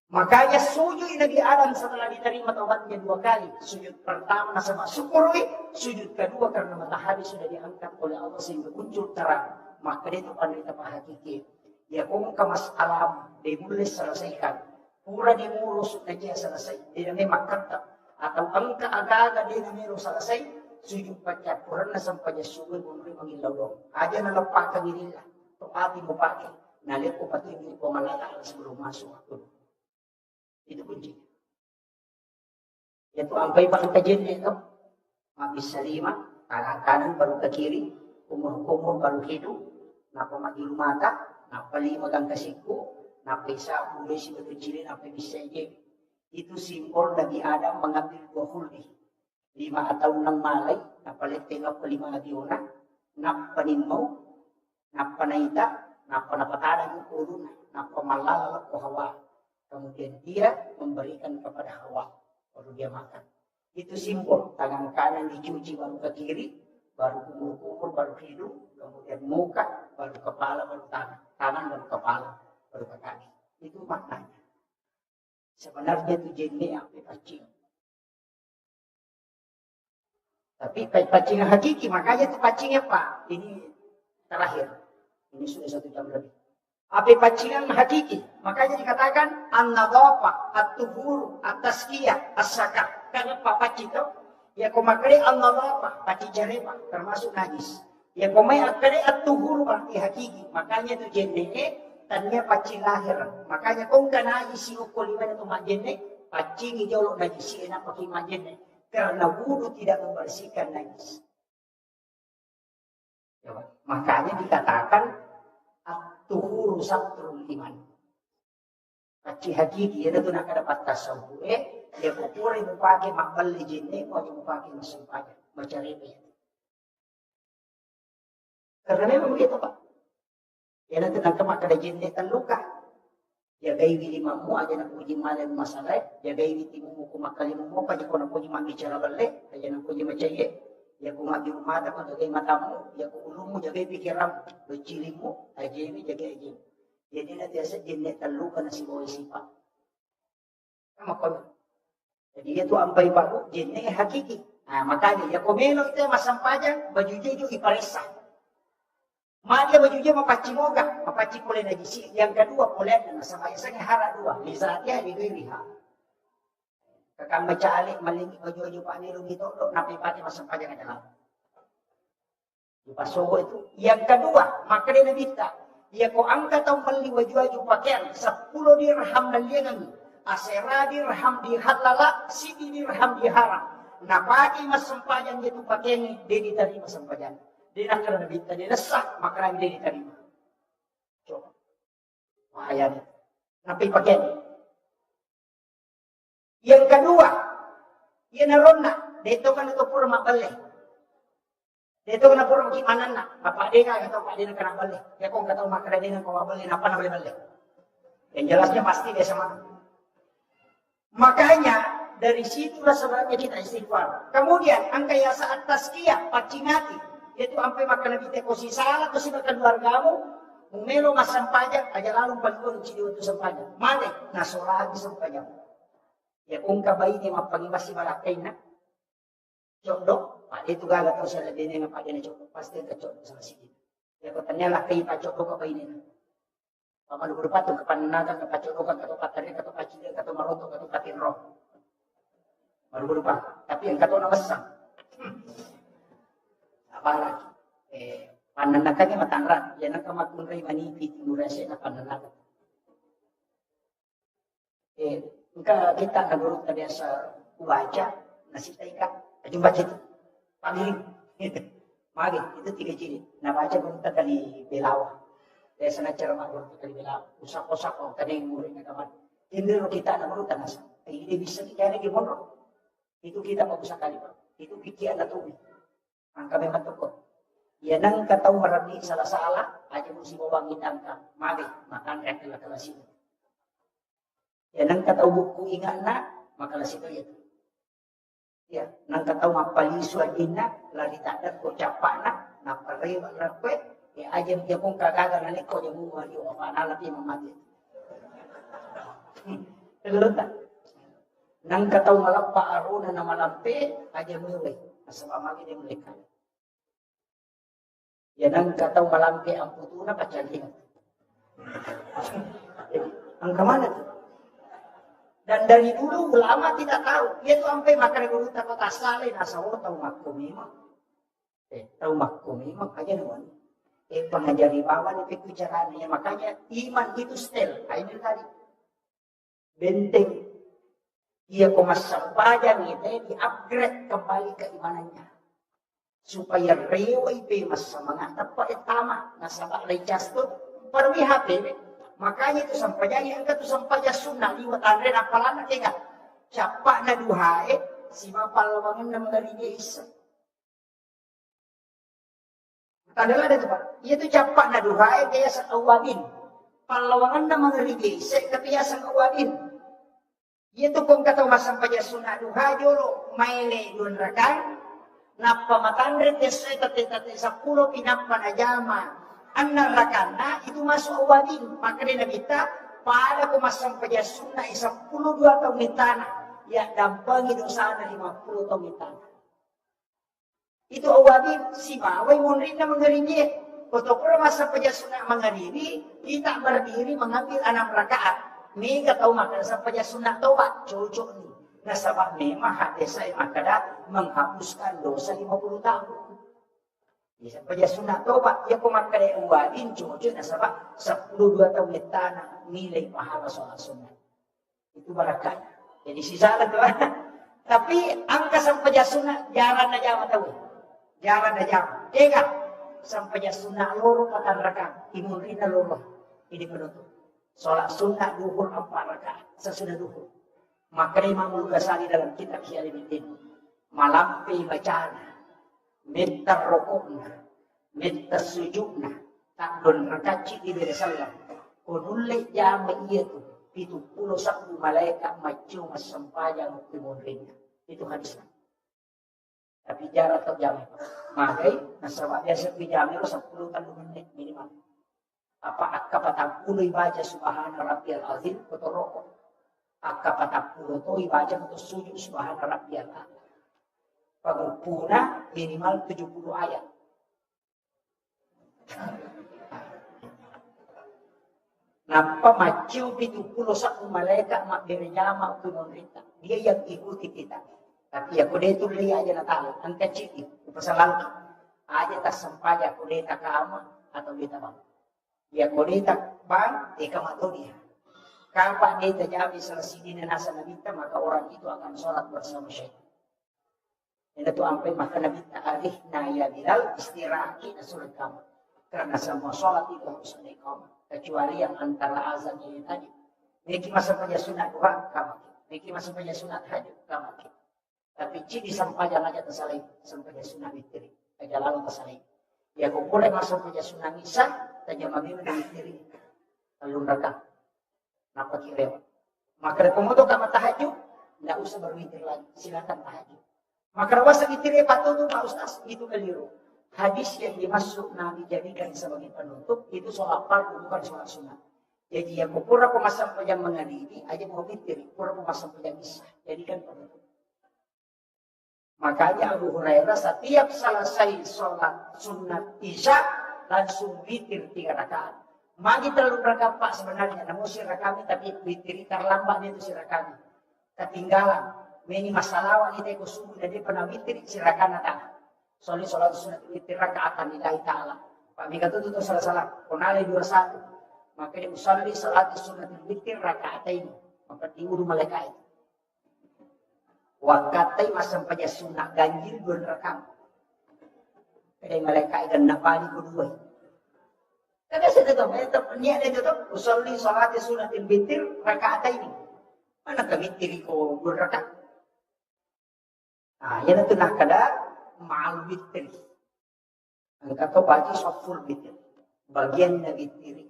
Makanya sujud Nabi Adam setelah diterima taubatnya 2 kali. Sujud pertama sama syukuri, sujud kedua karena matahari sudah diangkat oleh Allah sehingga muncul terang. Maka itu penderita hakiki. Ya kung kamas alam, dimulai selesaikan. Pura dimurus na dia selesai. Dia memang kata. Atau angka agaga dia namero selesai. Sujud pacat. Pura na sampanya sugod mo mangilaw dong. Aja na lapakan nila. Tupati mo pakai. Nalit ko pati hindi ko malala sebelum masuk waktu. Itu kunci. Itu ampai pakai kajian itu. Habis salima, tangan kanan baru ke kiri, kumur-kumur baru hidup, napa magilu mata, napa lima gang kasiku, napa isa mulai si berkecilin, napa bisa aja. Itu simbol Nabi Adam mengambil 2 huldi. 5 atau 6 malay, napa letengah ke 5 adiona, napa nimau, napa naita, napa napatada yung uruna, napa malala ko hawa. Kemudian dia memberikan kepada Hawa. Baru dia makan. Itu simbol. Tangan kanan dicuci baru ke kiri. Baru kumur-kumur baru hidung. Kemudian muka. Baru kepala baru tangan. Tangan baru kepala. Baru ke kaki. Itu maknanya. Sebenarnya itu jenisnya apa pacing. Tapi pacing hakiki. Makanya itu pacingnya Pak. Ini terakhir. Ini sudah 1 jam lebih. Api pacingan hakiki. Makanya dikatakan an-nadhafa, at-tuhur, at-tazkiyah, as-sakat. Karena papaci itu ya kumakri an-nadhafa, paci jareba termasuk najis. Ya kumai akre at-tuhur berarti hakiki. Makanya itu jendeke tanya paci lahir. Makanya kung ka najis si ukuliman itu majenne, paci ngijolok najis enak pakai majenne. Karena wudu tidak membersihkan najis. Ya, makanya dikatakan tuhuru satrul iman. Paci hakiki, itu nak dapat tasawuf. Dia kupuri mupake makbal lijinne, mau mupake masumpanya. Baca rebe. Karena memang begitu Pak. Ya nanti nak maka ada jinne terluka. Jagai bilimamu aja nak puji malam masalah, jagai bitimu kumakalimu mo pa ko na puji bicara balik, aja nak puji macam ya ko magi mata ko jagai matamu, ya ko ulumu jagai pikiran, becilimu aja ini jagai aja. Jadi nanti asa jenet telu kana si boy sifat. Sama ko. Jadi itu ampai baru jenet hakiki. Nah, makanya ya komelo itu masampajan baju itu iparesa. Madia bajunya mapacimoga, mapacikole na jisi. Yang kedua boleh na sama isang hara dua. Lisatnya digiriha. Kakang macali malingi baju-baju paniro gitu, napipati masampajan adalah. Pasogo itu. Yang kedua, makanya nabita. Ya ko angka tau mali baju-baju pakaian 10 dirham na liangan. Asera dirham di halala, sidi dirham di haram. Napaki masampajan gitu pakaian, dia diterima masampajan. Dia nak kena bita, dia sah, maka dia diterima. Coba. Bahaya dia. Napi pakai. Yang kedua, ia narona. Dito kan itu pura mabalik. Dito kan pura makimanan na. Bapak dia kan, atau pak dia nak kena balik. Ya kong kataw maka dia nak kawa balik, apa nak balik. Yang jelasnya pasti dia sama. Makanya, dari situlah sebenarnya kita istighfar. Kemudian, angka ya saat tazkiyah, pacingati. Itu sampai makan nabi teko si salah atau si makan keluargamu mumelo mas sampajak aja lalu pagkuhan si diwa itu sampajak mali nasolagi sampajak ya kung kabay ni mapagibas si malakay na cokdok pak itu gagal tau sa labin na pagyan na cokdok pasti ang kacokdok sa masigit ya ko tanya lakay pa cokdok kabay ni na pamanuguro pa itong kapananagan kapacokdokan kato patari kato pachidil kato maroto kato patinro manuguro pa tapi ang kato na masang apalagi pananakannya matangrat yan ang kamakmunray manipit inurasya na pananakan kita nagurot na diya sa uwaja nasitay ka ajumbaca itu pangiling magi itu 3 jilid nabaca gurot na kali belawa daya sa nacara magurot na kali belawa usak-usak tadi yung murid na kaman hindi ro kita nagurot na nasa hindi bisa kita na gimonro itu kita mabusak kali pa itu pikian na tubig ang kami matukot. Yan ang kataw marami sa lasala, aja mo si bawangin ang ka, magi, makan rekla kalasin. Yan ang kataw buku ingat na, makalasito yan. Ya, nang kataw mapaliso agin na, lari tadat ko capak na, napariwa rakwe, ya aja dia kong kagaga na liko, yung mga yung apanalap yung mamati. Tegelutan. Nang kataw malapa aruna na malampi, aja mo yung asal amagi dia mereka. Ya nang kataw malampi ang puto na pacalin. Ang kemana tu? Dan dari dulu ulama tidak tahu. Dia tu sampai makan dulu tak kota saleh nasa tahu makumimang. Tahu makumimang aja naman. Pengajari bawah ni pikucarannya. Makanya iman itu stel. Ini tadi. Benteng. Ia kumasampajan kita di-upgrade kembali keimanannya. Supaya reway mas sa mga tapa tama. Nasa baklay jasto. Parwi happy. Makanya itu sampajan yang itu sampajan sunnah. Liwat rin ang palana. Kaya capak na duhae. Si mapalawangan na mga rinisa. Tadalah ada Pak. Itu capak na duhae kaya sa awabin. Palawangan na mga rinisa. Kaya sa awabin. Itu kung kataw masampajan sunnah duha jolo maile dun rakan na pamatandre tesay tate sa pulo pinapanajama ang narakan na itu masuk awadin makanya nabita pada kung masampajan sunnah 12 tahun mitana ya dampangi dosa na 50 tahun mitana itu awadin si baway munrin na mengeringi kutopura masampajan sunnah mengeriri kita berdiri mengambil 6 rakaat Mega tahu makan sampai sunnah taubat cocok ni. Nasabah memang hati saya makada menghapuskan dosa 50 tahun. Sampai sunnah taubat ya kumakan yang wadin cocok nasabah 12 tahun di tanah nilai pahala soal sunnah. Itu barakahnya. Jadi sisa lah tu. Tapi angka sampai sunnah jalan aja tahu. Jalan aja. Ingat sampai sunnah loro kata rakam imurina loro. Ini penutup. Sholat sunnah duhur 4 rakaat sesudah duhur. Maka Imam Al-Ghazali dalam kitab Syaribiddin malampi bacana, minta rokokna, minta sujudna, takdun rakaat di dari salam. Kunulit jama iya tu. 71 malaikat macu masampayang timunrin. Itu hadisnya. Tapi jarak atau jam. Makai nasabah biasa pijami 10 menit minimal. Apa akka patangkuloy baca subhana rabbiyal azim atau rokok. Akka patangkulo to ibaca atau sujud subhana rabbiyal azim. Pagupuna minimal 70 ayat. Napa maciu 71 malaikat mak berjama untuk memerintah. Dia yang ikuti kita. Tapi ya kode itu lihat aja natala. Angka citi. Upasalan aja tak sempaja kode tak kama atau kita bang. Ya kode tak bang, ikamat dia. Kapan dia terjadi selesai di nasa nabita, maka orang itu akan sholat bersama syaitan. Dan itu sampai maka nabita alih naya bilal istirahati nasulat kamu. Karena semua sholat itu harus ada iqamah. Kecuali yang antara azan ini tadi. Niki masa saja sunat duha, kamu. Niki masa saja sunat hajat, kamu. Tapi ciri sampaian aja tersalih, sampaian sunat witri. Aja lalu tersalih. Ya kau boleh masuk saja sunat nisa, saja mami witri. Lalu mereka, napa kira? Maka komodo kama tahajud, tidak usah berwitir lagi. Silakan tahajud. Maka wasa witri patuh Pak Ustaz, itu keliru. Hadis yang dimasuk Nabi jadikan sebagai penutup itu soal fardu bukan soal sunat. Jadi yang pura pemasang pejam mengadili aja mau witir, pura pemasang pejam bisa jadikan penutup. Makanya Abu Hurairah setiap selesai sholat sunat isya langsung witir 3 rakaat. Magi terlalu rakaat Pak sebenarnya, namun sirah kami tapi witir terlambat itu sirah kami. Ketinggalan, ini masalah wanita ikut subuh jadi pernah witir sirah kanan tanah. Soalnya sholat sunat witir rakaatan lillahi ta'ala. Pak Mika itu salah-salah. Konali 21. Maka dia usalli sholat sunat witir rakaat ini. Maka diuruh malaikat itu. Wakatai masam paja sunat ganjil 2 rakaat. Kadang malaikat itu napani kedua. Kaya saya tutup. Niat dia tutup. Usalli sholat sunat witir rakaat ini. Mana kewitir ko 2 rakaat. Nah, yan itu nak kadar. Ma'al witri. Angkat kau baca soful witri. Bagian dari witri.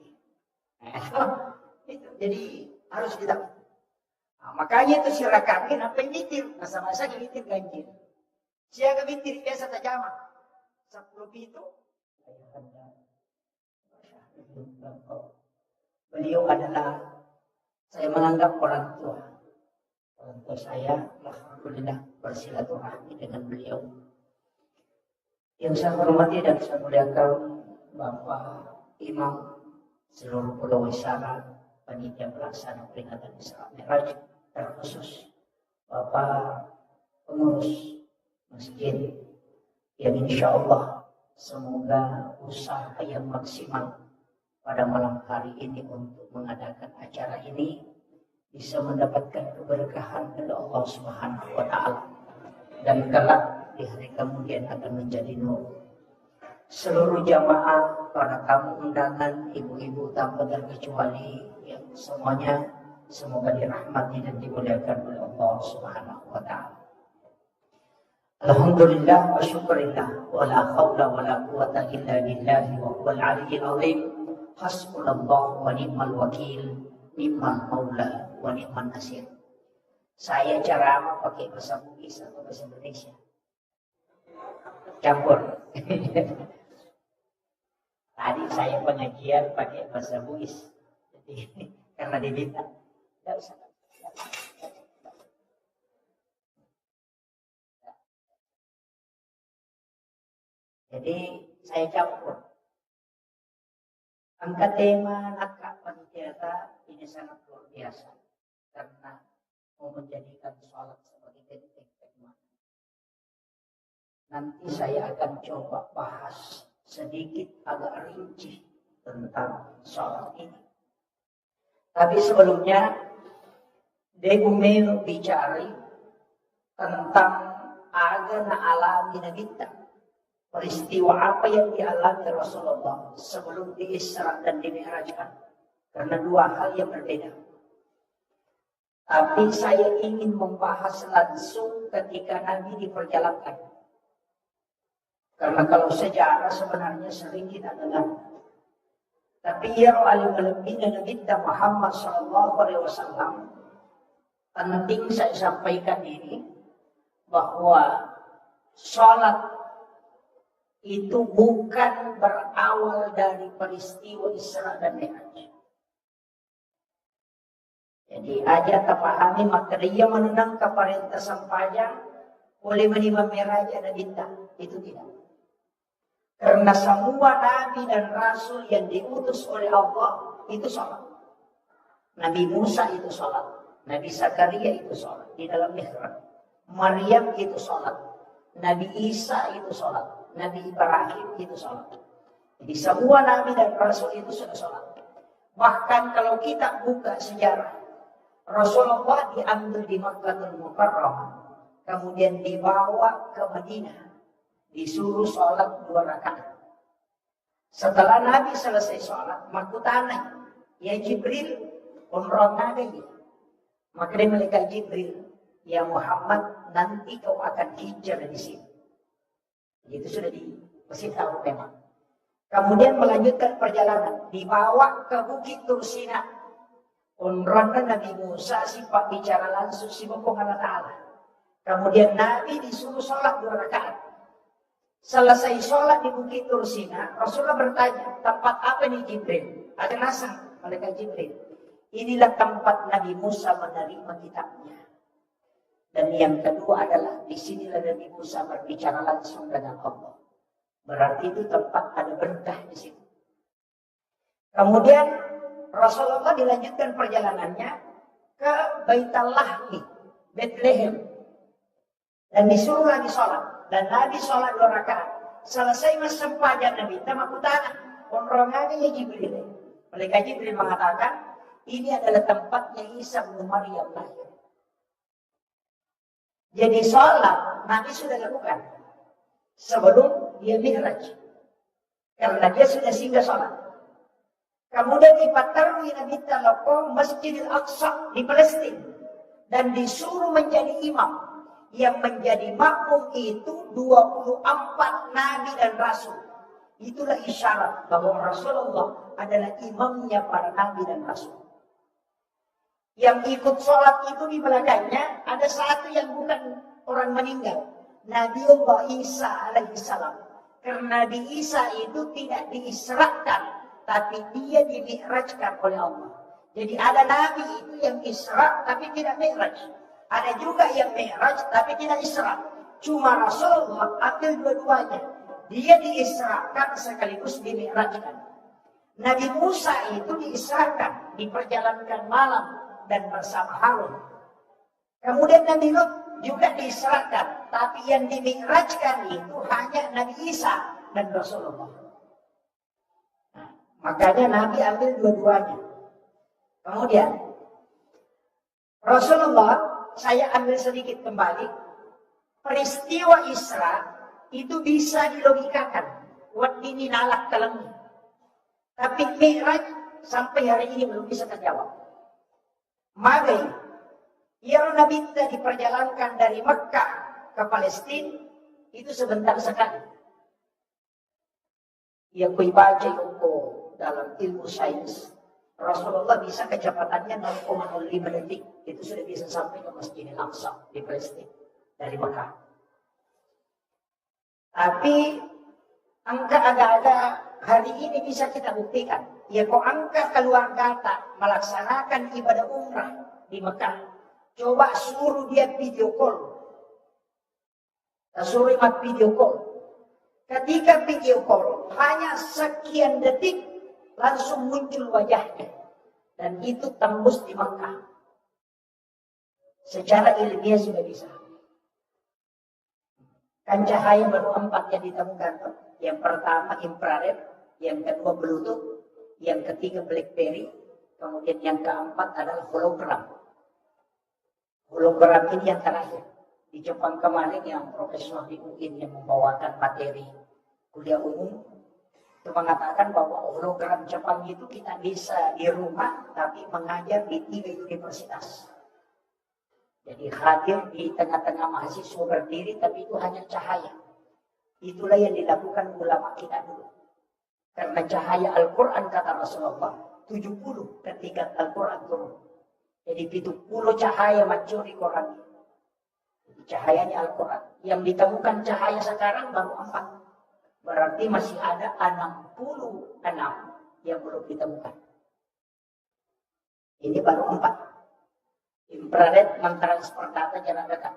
Jadi harus kita. Nah, makanya itu sirah kami apa yang witir. Masa-masa witir ganjil. Siaga witir biasa tajama. 10 itu. Beliau adalah saya menganggap orang tua. Orang tua saya alhamdulillah bersilaturahmi dengan beliau. Yang saya hormati dan saya muliakan Bapak Imam seluruh Pulau Wisara, panitia pelaksana peringatan Isra Mi'raj, terkhusus Bapak pengurus masjid yang insya Allah semoga usaha yang maksimal pada malam hari ini untuk mengadakan acara ini bisa mendapatkan keberkahan dari Allah Subhanahu wa Ta'ala dan kelak di hari kemudian akan menjadi nur. Seluruh jamaah, para tamu undangan, ibu-ibu tanpa terkecuali, yang semuanya semoga dirahmati dan dimuliakan oleh Allah Subhanahu wa Ta'ala. Alhamdulillah wa syukurillah wa la hawla wa la quwata illa billahi wa huwal aliyyil azim. Hasbunallah wa ni'mal wakil, ni'mal maula wa ni'man nasir. Saya ceramah pakai bahasa Bugis atau bahasa Indonesia. Campur. Tadi saya pengajian pakai bahasa Bugis. Jadi karena diminta. Tidak usah. Jadi saya campur. Angkat tema nakak panitia ini sangat luar biasa. Karena mau menjadikan sholat sebagai titik keimanan. Nanti saya akan coba bahas sedikit agak rinci tentang sholat ini. Tapi sebelumnya, Debu mau bicara tentang agama alami Nabi kita. Peristiwa apa yang dialami Rasulullah sebelum diisra dan dimi'rajkan. Karena 2 hal yang berbeda. Tapi saya ingin membahas langsung ketika Nabi diperjalankan. Karena kalau sejarah sebenarnya sering kita dengar. Tapi ya alim-alim Nabi Muhammad SAW, penting saya sampaikan ini, bahwa sholat itu bukan berawal dari peristiwa Isra dan Mi'raj. Jadi aja terpahami materia menenang keperintah sampaian oleh menimba Mi'raj ada bintang. Itu tidak. Karena semua nabi dan rasul yang diutus oleh Allah itu sholat. Nabi Musa itu sholat. Nabi Zakaria itu sholat di dalam mihrab. Maryam itu sholat. Nabi Isa itu sholat. Nabi Ibrahim itu sholat. Jadi semua nabi dan rasul itu sudah sholat. Bahkan kalau kita buka sejarah, Rasulullah diambil di Makkahul Mukarramah, kemudian dibawa ke Madinah, disuruh sholat 2 rakaat. Setelah Nabi selesai sholat, makutana, ya Jibril, umrohnya lagi. Maka dia malaikat Jibril, ya Muhammad, nanti kau akan hijrah di sini. Itu sudah dikasih tahu memang. Kemudian melanjutkan perjalanan, dibawa ke Bukit Tursina. Umrohnya Nabi Musa, sifat bicara langsung, sifat Allah Ta'ala. Kemudian Nabi disuruh sholat 2 rakaat. Selesai sholat di Bukit Tursina, Rasulullah bertanya, tempat apa nih Jibril? Ada nasa, malaikat Jibril. Inilah tempat Nabi Musa menerima kitabnya. Dan yang kedua adalah, disinilah Nabi Musa berbicara langsung dengan Allah. Berarti itu tempat ada berkah di situ. Kemudian Rasulullah dilanjutkan perjalanannya ke Baitul Lahmi, Bethlehem. Dan disuruh lagi sholat. Dan Nabi sholat 2 rakaat. Selesai masa sempadan Nabi, tamakutana, onrongannya ya Jibril. Malaikat Jibril mengatakan, ini adalah tempatnya Isa bin Maryam lahir. Jadi sholat Nabi sudah lakukan sebelum dia mi'raj. Karena dia sudah singgah sholat. Kemudian dipatarui Nabi Talaqo Masjidil Aqsa di Palestina. Dan disuruh menjadi imam. Yang menjadi makmum itu 24 nabi dan rasul. Itulah isyarat bahwa Rasulullah adalah imamnya para nabi dan rasul. Yang ikut sholat itu di belakangnya ada satu yang bukan orang meninggal. Nabiullah Isa alaihissalam. Karena Nabi Isa itu tidak diisrakan, tapi dia dimi'rajkan oleh Allah. Jadi ada nabi itu yang isra tapi tidak mi'raj. Ada juga yang mi'raj tapi tidak isra. Cuma Rasulullah ambil dua-duanya. Dia diisrakan sekaligus dimi'rajkan. Nabi Musa itu diisrakan, diperjalankan malam dan bersama Harun. Kemudian Nabi Lut juga diisrakan, tapi yang dimi'rajkan itu hanya Nabi Isa dan Rasulullah. Nah, makanya Nabi ambil dua-duanya. Kemudian Rasulullah, saya ambil sedikit kembali, peristiwa Isra itu bisa dilogikakan. Wadini nalak telengi. Tapi Mi'raj sampai hari ini belum bisa terjawab. Magai, yang Nabi diperjalankan dari Mekah ke Palestina itu sebentar sekali. Yang kuibaca itu dalam ilmu sains, Rasulullah bisa kecepatannya 0,05 detik. Itu sudah bisa sampai ke Masjidil Aqsa di Palestina dari Mekah. Tapi angka agak-agak hari ini bisa kita buktikan. Ya kok angka keluar data melaksanakan ibadah umrah di Mekah. Coba suruh dia video call. Suruh imat video call. Ketika video call hanya sekian detik langsung muncul wajahnya. Dan itu tembus di Mekah. Secara ilmiah sudah bisa. Kan cahaya baru 4 yang ditemukan. Yang pertama infrared, yang kedua Bluetooth, yang ketiga BlackBerry, kemudian yang keempat adalah hologram. Hologram ini yang terakhir. Di Jepang kemarin yang profesor di UIN yang membawakan materi kuliah umum, itu mengatakan bahwa hologram Jepang itu kita bisa di rumah, tapi mengajar di 3 universitas. Jadi hadir di tengah-tengah mahasiswa berdiri, tapi itu hanya cahaya. Itulah yang dilakukan ulama kita dulu. Karena cahaya Al-Quran kata Rasulullah 70 ketika Al-Quran turun. Jadi 70 cahaya mencuri Quran. Cahayanya Al-Quran. Yang ditemukan cahaya sekarang baru 4. Berarti masih ada 66 yang belum ditemukan. Ini baru 4. Infrared mentransfer data jarak dekat.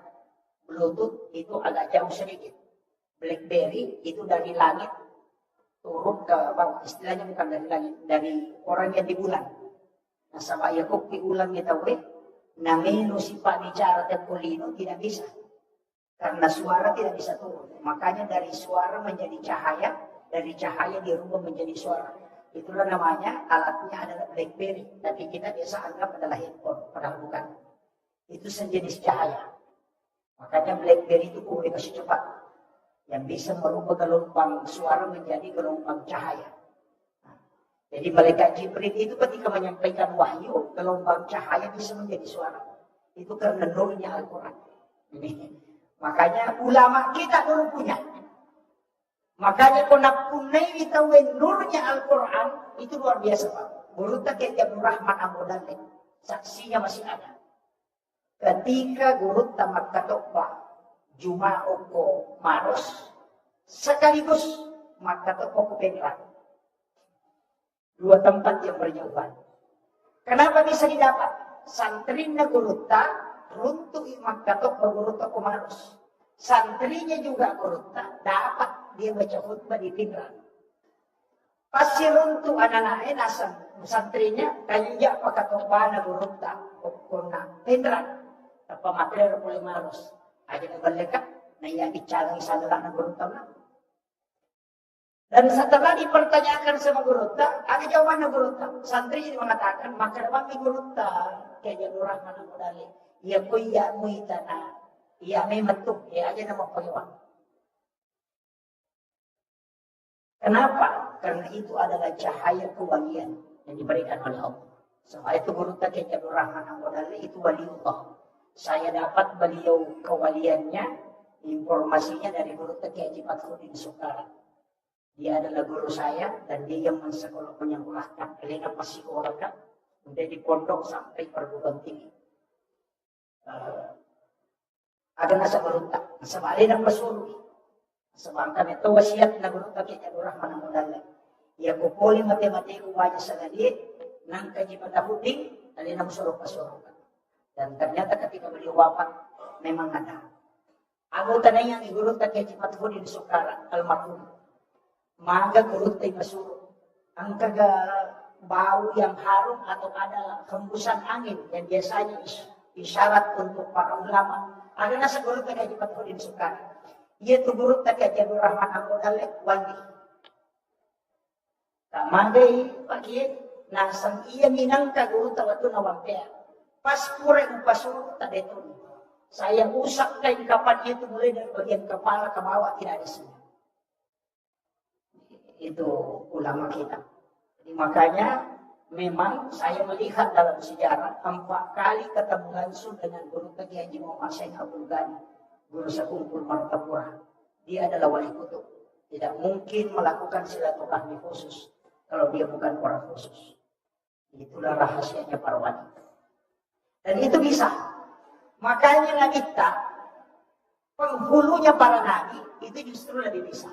Bluetooth itu agak jauh sedikit. BlackBerry itu dari langit turun ke bawah. Istilahnya bukan dari langit, dari orang yang di bulan. Nah, sama Yakub di ulang kita namenu sifat bicara tekulino tidak bisa. Karena suara tidak bisa turun. Makanya dari suara menjadi cahaya, dari cahaya dirubah menjadi suara. Itulah namanya, alatnya adalah BlackBerry. Tapi kita biasa anggap adalah handphone, padahal bukan. Itu sejenis cahaya. Makanya BlackBerry itu komunikasi cepat. Yang bisa merubah gelombang suara menjadi gelombang cahaya. Jadi malaikat Jibril itu ketika menyampaikan wahyu, gelombang cahaya bisa menjadi suara. Itu karena nurnya Al-Quran. Makanya ulama kita dulu punya. Makanya kena punai ditawin nurnya Al-Quran, itu luar biasa Pak. Guru Takiyat Abdul Rahman Abu Dalek, saksinya masih ada. Ketika guru tamat katokba, Juma Oko Maros, sekaligus maka toko Pengrang. 2 tempat yang berjauhan. Kenapa bisa didapat? Santrinya Gurutta, runtuh Makatok Gurutta Kumarus. Santrinya juga Gurutta, dapat dia baca khutbah di Pinrang. Pasti runtuh anak-anaknya nasan. Santrinya, kaya Pakatok Bana Gurutta, Pokona Pinrang. Apa materi oleh Marus. Aja kebalikan, na iya bicara isalah na Gurutta na. Dan setelah dipertanyakan sama Gurutta, ada jawaban na Gurutta. Santri mengatakan, maka naman may Gurutta, kaya janurang na modali. Iya ko iya mo itana, iya may matuk, iya aja nama pagawang. Kenapa? Karena itu adalah cahaya kewalian yang diberikan oleh Allah. Sama itu Gurutta kaya janurang na modali, itu waliullah. Saya dapat beliau kewaliannya, informasinya dari Gurutta kaya Fathuddin Sukara. Dia adalah guru saya dan dia yang menyekolahkan Elena Pasikorakan menjadi pondok sampai perguruan tinggi. Ada nasa Gurutta, nasa Elena Pasuri. Sebangkan itu wasiat na Gurutta kaya Abdul Rahman ang Mudalla. Ia kupuli matematik wajah sa galit ng kaya Fathuddin Elena Pasikorakan. Dan ternyata ketika beliau wafat memang ada. Anggota na yang Gurutta kaya Fathuddin Sukara almarhum. Maka Gurutta masuk. Ang bau yang harum atau ada hembusan angin yang biasanya isyarat untuk para ulama. Ada nasa Gurutta kaya Fathuddin Sukara. Ia tu Gurutta kaya Abdul Rahman Abu Dalek wangi. Tamagay pagi nasang iya minangka Gurutta waktu nawampea. Pas pura upasuro tadetun. Saya usak kain kapan itu mulai dari bagian kepala ke bawah tidak ada sini. Itu ulama kita. Jadi makanya memang saya melihat dalam sejarah 4 kali ketemu langsung dengan Guru Kiai Haji Muhammad Syekh Abdul Ghani, Guru Sekungkul Martapura. Dia adalah wali kutub. Tidak mungkin melakukan silaturahmi khusus kalau dia bukan orang khusus. Itulah rahasianya para wali. Dan itu bisa. Makanya kita penghulunya para nabi itu justru lebih bisa.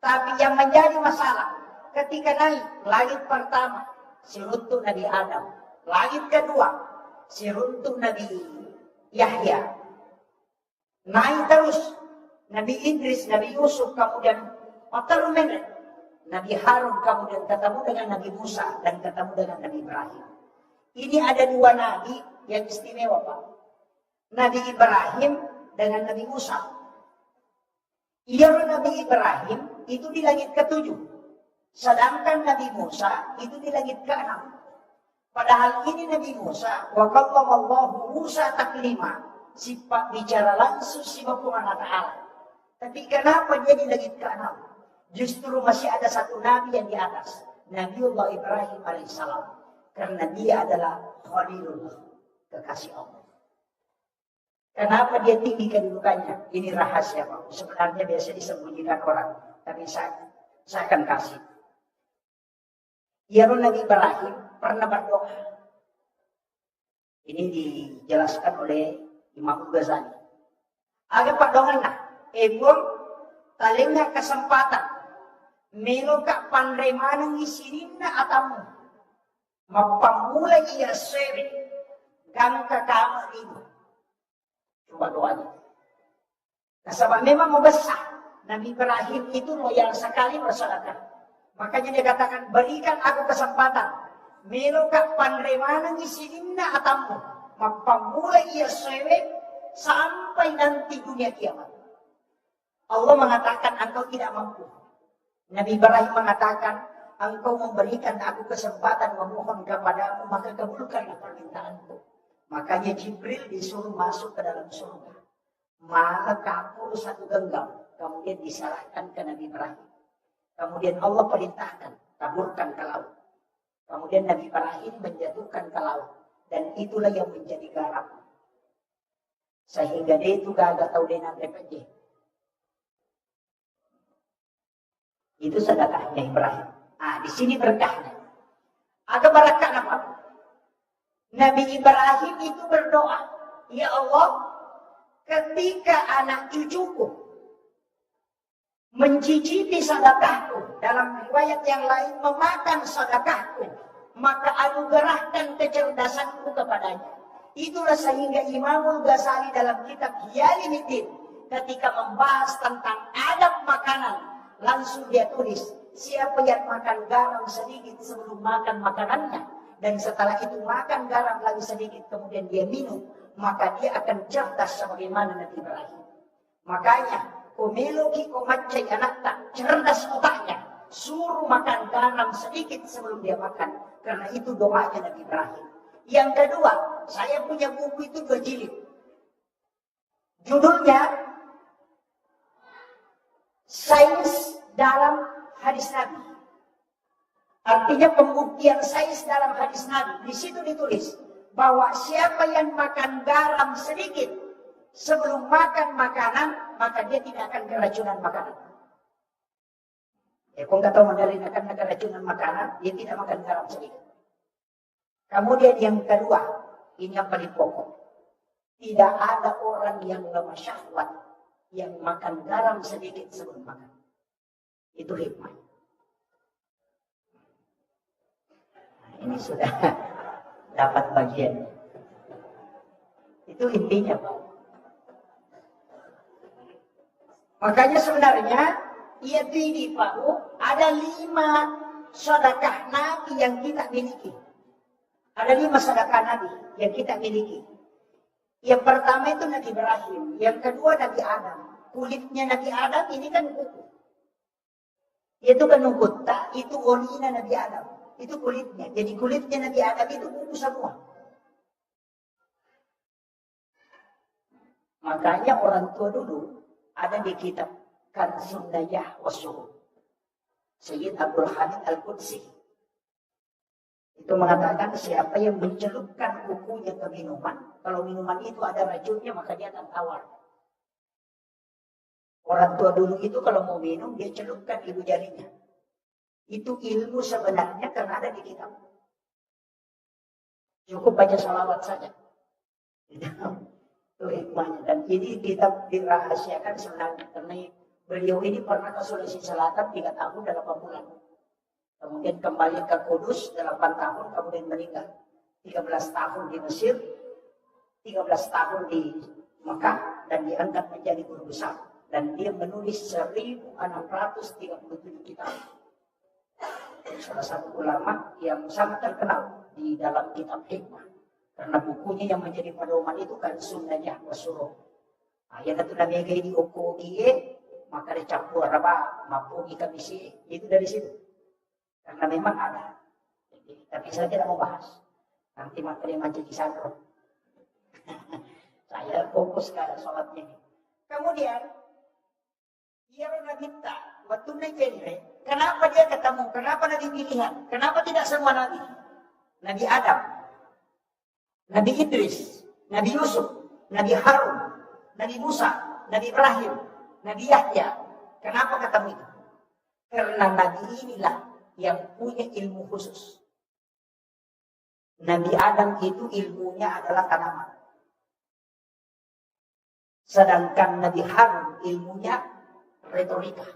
Tapi yang menjadi masalah ketika naik langit pertama si runtuh Nabi Adam, langit kedua si runtuh Nabi Yahya, naik terus Nabi Idris, Nabi Yusuf, kemudian Otarumen, Nabi Harun, kemudian ketemu dengan Nabi Musa dan ketemu dengan Nabi Ibrahim. Ini ada 2 nabi yang istimewa Pak. Nabi Ibrahim dengan Nabi Musa. Ia Nabi Ibrahim itu di langit ke-7. Sedangkan Nabi Musa itu di langit ke-6. Padahal ini Nabi Musa, wa kallamallahu Musa taklima. Sifat bicara langsung si Allah Ta'ala. Tapi kenapa dia di langit ke-6? Justru masih ada satu Nabi yang di atas. Nabiullah Ibrahim alaihissalam. Karena dia adalah Khalilullah, kekasih Allah. Kenapa dia tinggi kedudukannya? Ini rahasia Pak. Sebenarnya biasa disembunyikan orang. Tapi saya akan kasih. Ya Nabi Ibrahim pernah berdoa. Ini dijelaskan oleh Imam Ghazali. Agak padongan ebon talinga kesempatan menuka panremanang isirinna atamu mapamulai ia seri gangka kamar ini. Coba doanya. Sebab memang membesar. Nabi Ibrahim itu loyal sekali bersedekah. Makanya dia katakan, berikan aku kesempatan. Menuka panremanang isirinna atamu mapamulai ia seri sampai nanti dunia kiamat. Allah mengatakan engkau tidak mampu. Nabi Ibrahim mengatakan, engkau memberikan aku kesempatan memohon kepadamu, maka kabulkanlah permintaanku. Makanya Jibril disuruh masuk ke dalam surga. Maka kabur satu genggam, kemudian disalahkan ke Nabi Ibrahim. Kemudian Allah perintahkan, taburkan ke laut. Kemudian Nabi Ibrahim menjatuhkan ke laut. Dan itulah yang menjadi garam. Sehingga dia itu gagak tahu dia nanti PJ. Itu sedekahnya Ibrahim. Di sini berkahnya. Ada berkah apa? Nabi Ibrahim itu berdoa, ya Allah, ketika anak cucuku mencicipi sedekahku, dalam riwayat yang lain memakan sedekahku, maka anugerahkan kecerdasanku kepadanya. Itulah sehingga Imam Ghazali dalam kitab Hiyaliddin ketika membahas tentang adab makanan, langsung dia tulis, siapa yang makan garam sedikit sebelum makan makanannya, dan setelah itu makan garam lagi sedikit, kemudian dia minum, maka dia akan cerdas sebagaimana Nabi Ibrahim. Makanya, kumiluki kumacai anakta, cerdas otaknya, suruh makan garam sedikit sebelum dia makan. Karena itu doanya Nabi Ibrahim. Yang kedua, saya punya buku itu 2 jilid. Judulnya, Sains dalam Hadis Nabi. Artinya pembuktian sains dalam hadis Nabi. Di situ ditulis bahwa siapa yang makan garam sedikit sebelum makan makanan, maka dia tidak akan keracunan makanan. Kau nggak tahu mandalin akan keracunan makanan, dia tidak makan garam sedikit. Kemudian yang kedua, ini yang paling pokok. Tidak ada orang yang lemah syahwat yang makan garam sedikit sebelum makan. Itu hikmah. Ini sudah dapat bagian. Itu intinya, Pak. Makanya sebenarnya yaitu ini, Pak, ada 5 sedekah Nabi yang kita miliki. Ada 5 sedekah Nabi yang kita miliki. Yang pertama itu Nabi Ibrahim, yang kedua Nabi Adam. Kulitnya Nabi Adam ini kan kuku. Itu kan nukutta, itu olina Nabi Adam. Itu kulitnya. Jadi kulitnya Nabi Adam itu kuku semua. Makanya orang tua dulu ada di kitab Kanzun Najah Wasuh. Sayyid Abdul Hamid Al-Qudsi. Itu mengatakan siapa yang mencelupkan kukunya ke minuman. Kalau minuman itu ada racunnya maka dia akan tawar. Orang tua dulu itu kalau mau minum dia celupkan ibu jarinya. Itu ilmu sebenarnya karena ada di kitab. Cukup baca salawat saja. Itu hikmahnya. Dan ini kitab dirahasiakan sebenarnya. Karena beliau ini pernah ke Sulawesi Selatan 3 tahun dan 8 bulan. Kemudian kembali ke Kudus 8 tahun, kemudian meninggal. 13 tahun di Mesir, 13 tahun di Mekah, dan diangkat menjadi guru besar. Dan dia menulis 1637 kitab. Salah satu ulama yang sangat terkenal di dalam kitab hikmah. Karena bukunya yang menjadi pedoman itu kan Sunnahnya Wasuruh. Yang itu namanya di Oko Gie, maka dicampur apa, mapugi kamisi, itu dari situ. Karena memang ada. Tapi saya tidak mau bahas. Nanti materi macam di sana. Saya fokus ke sholatnya. Kemudian, dia Nabi Tak, waktu naik kenapa dia ketemu? Kenapa Nabi pilihan? Kenapa tidak semua Nabi? Nabi Adam, Nabi Idris, Nabi Yusuf, Nabi Harun, Nabi Musa, Nabi Ibrahim, Nabi Yahya. Kenapa ketemu itu? Karena Nabi inilah yang punya ilmu khusus. Nabi Adam itu ilmunya adalah tanaman. Sedangkan Nabi Harun ilmunya retorika.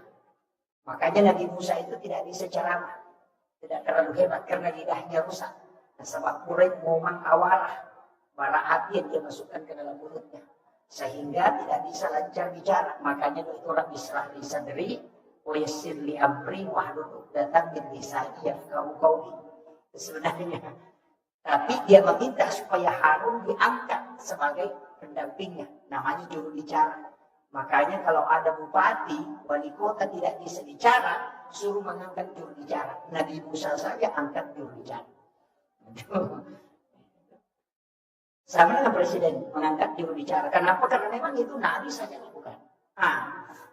Makanya Nabi Musa itu tidak bisa ceramah. Tidak terlalu hebat karena lidahnya rusak. Nah, sebab Quraisy mau menghawalah bara api yang dia masukkan ke dalam mulutnya. Sehingga tidak bisa lancar bicara. Makanya itu orang Israel di sadri. Wayassir li amri wahlul 'uqdatam min lisani yafqahu qawli. Sebenarnya. Tapi dia meminta supaya Harun diangkat sebagai pendampingnya. Namanya juru bicara. Makanya kalau ada bupati, wali kota tidak bisa bicara, suruh mengangkat juru bicara. Nabi Musa saja angkat juru bicara. Sama dengan presiden mengangkat juru bicara. Kenapa? Karena memang itu Nabi saja lakukan.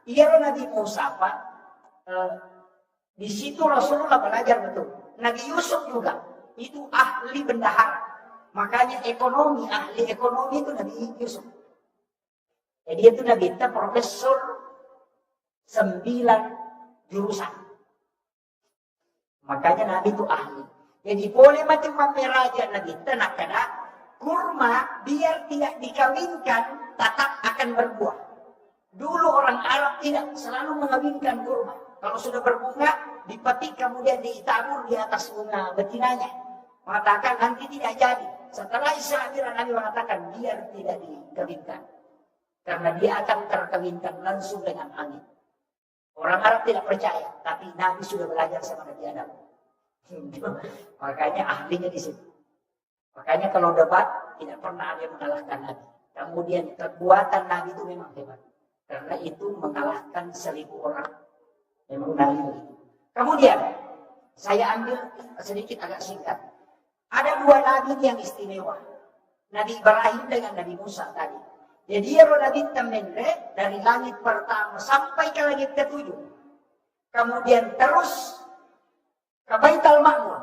Iya Nabi Musa Pak. Di situ Rasulullah belajar betul. Nabi Yusuf juga itu ahli bendahara. Makanya ahli ekonomi itu Nabi Yusuf. Jadi itu Nabi itu profesor 9 jurusan. Makanya Nabi itu ahli. Jadi boleh macam raja Nabi itu nak kena kurma biar tidak dikawinkan tetap akan berbuah. Dulu orang Arab tidak selalu mengawinkan kurma. Kalau sudah berbunga, dipetik kemudian ditabur di atas bunga betinanya. Mengatakan nanti tidak jadi. Setelah Isra Mi'raj Nabi mengatakan biar tidak dikawinkan. Karena dia akan terkawinkan langsung dengan angin. Orang Arab tidak percaya, tapi Nabi sudah belajar sama Nabi Adam. Makanya ahlinya di situ. Makanya kalau debat tidak pernah ada yang mengalahkan Nabi. Kemudian kekuatan Nabi itu memang hebat. Karena itu mengalahkan 1000 orang. Memang Nabi itu. Kemudian saya ambil sedikit agak singkat. Ada 2 Nabi yang istimewa. Nabi Ibrahim dengan Nabi Musa tadi. Jadi Nabi Tamendek dari langit pertama sampai ke langit ke-7. Kemudian terus ke Baitul Ma'mur.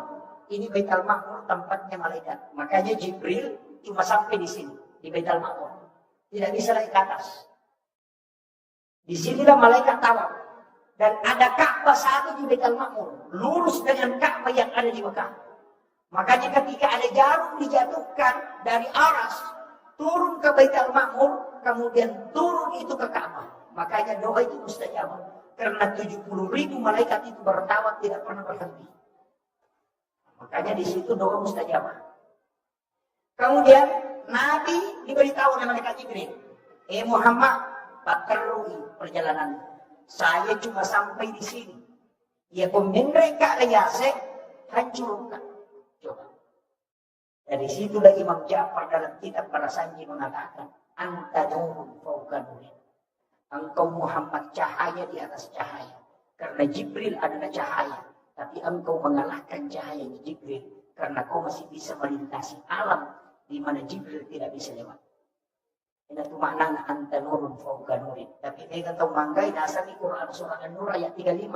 Ini Baitul Ma'mur tempatnya malaikat. Makanya Jibril cuma sampai di sini, di Baitul Ma'mur. Tidak bisa naik ke atas. Di sinilah malaikat tawaf. Dan ada Ka'bah satu di Baitul Ma'mur. Lurus dengan Ka'bah yang ada di Mekah. Makanya ketika ada jarum dijatuhkan dari aras, turun ke Baitul Ma'mur, kemudian turun itu ke Ka'bah. Makanya doa itu mustajabah. Karena 70.000 malaikat itu bertawaf tidak pernah berhenti. Makanya di situ doa mustajabah. Kemudian Nabi diberitahu oleh malaikat Jibril, Muhammad, perlu perjalanan. Saya cuma sampai di sini. Ya mereka ayase hancurkan. Coba. Dari situlah Imam Ja'far dalam kitab Para Sanji mengatakan, Anta nurun fauqa nurin. Engkau Muhammad cahaya di atas cahaya. Karena Jibril adalah cahaya. Tapi engkau mengalahkan cahaya Jibril. Karena kau masih bisa melintasi alam di mana Jibril tidak bisa lewat. Ini tu makna anta nurun fauqa nurin. Tapi mereka tahu manggai dasar di Quran surah An-Nur ayat 35.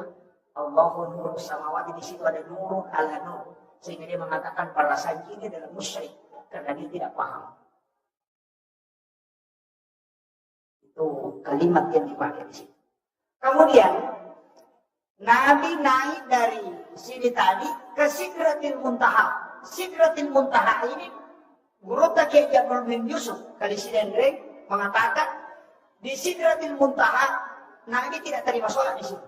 Allahu nurus samawati, di situ ada nurun ala nur. Sehingga dia mengatakan para sanji ini adalah musyrik karena dia tidak paham. Itu kalimat yang dipakai di sini. Kemudian Nabi naik dari sini tadi ke Sidratil Muntaha. Sidratil Muntaha ini Guru Takiya Jabal bin Yusuf kali Sidendreng mengatakan di Sidratil Muntaha Nabi tidak terima sholat di situ.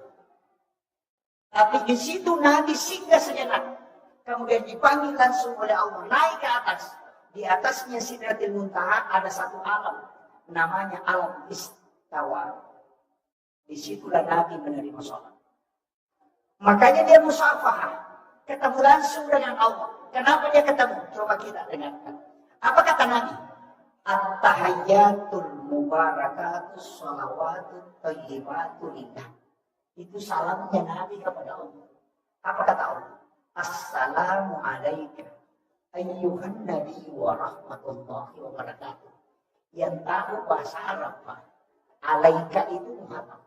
Tapi di situ Nabi singgah sejenak. Kemudian dipanggil langsung oleh Allah naik ke atas. Di atasnya Sidratil Muntaha ada satu alam namanya alam istawa. Di situlah Nabi menerima sholat. Makanya dia musafahah, ketemu langsung dengan Allah. Kenapa dia ketemu? Coba kita dengarkan. Apa kata Nabi? At-tahayyatul mubarakatus sholawatut thayyibatul lillah. Itu salamnya Nabi kepada Allah. Apa kata Allah? Assalamu alaika ayyuhan nabi wa rahmatullahi wa barakatuh. Yang tahu bahasa Arab, Pak. Alaika itu Muhammad.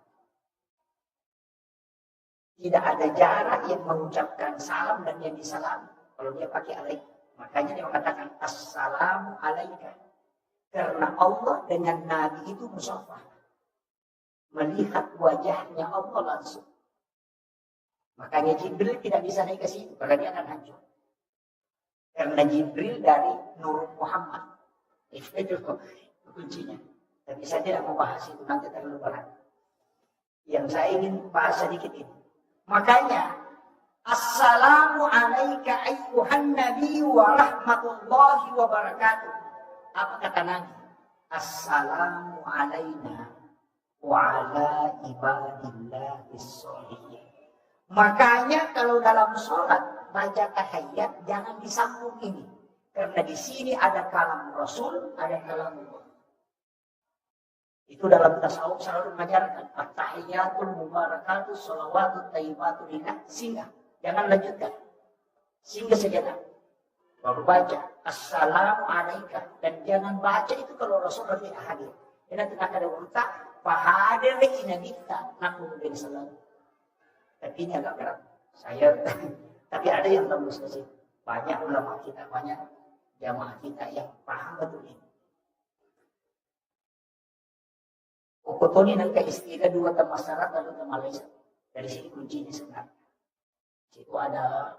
Tidak ada jarak yang mengucapkan salam dan yang disalam. Kalau dia pakai alaika. Makanya dia mengatakan assalamu alaika. Karena Allah dengan Nabi itu musafah. Melihat wajahnya Allah langsung. Makanya Jibril tidak bisa naik ke situ, karena dia akan hancur. Karena Jibril dari Nur Muhammad. Itu kuncinya. Tapi saya tidak mau bahas itu, nanti terlalu berat. Yang saya ingin bahas sedikit ini. Makanya, Assalamu alaika ayyuhan nabi wa rahmatullahi wa barakatuh. Apa kata Nabi? Assalamu alaina wa ala ibadillahis sholihin. Makanya kalau dalam sholat baca tahiyat jangan disambung ini. Karena di sini ada kalam Rasul, ada kalam Allah. Itu dalam tasawuf selalu mengajarkan at-tahiyatul mubarakatuh sholawatut thayyibatun lillah. Singgah, jangan lanjutkan. Singgah sejenak. Baru baca assalamu alaika, dan jangan baca itu kalau Rasulullah tidak hadir. Karena tidak ada urta fahadir inagita nakum bin salam. Tapi ini agak berat. Tapi ada yang tembus ke situ. Banyak ulama kita, banyak jamaah kita yang paham betul ini. Ukutoni nangka istilah dua masyarakat lalu ke Malaysia. Dari sini kuncinya sebenarnya. Situ ada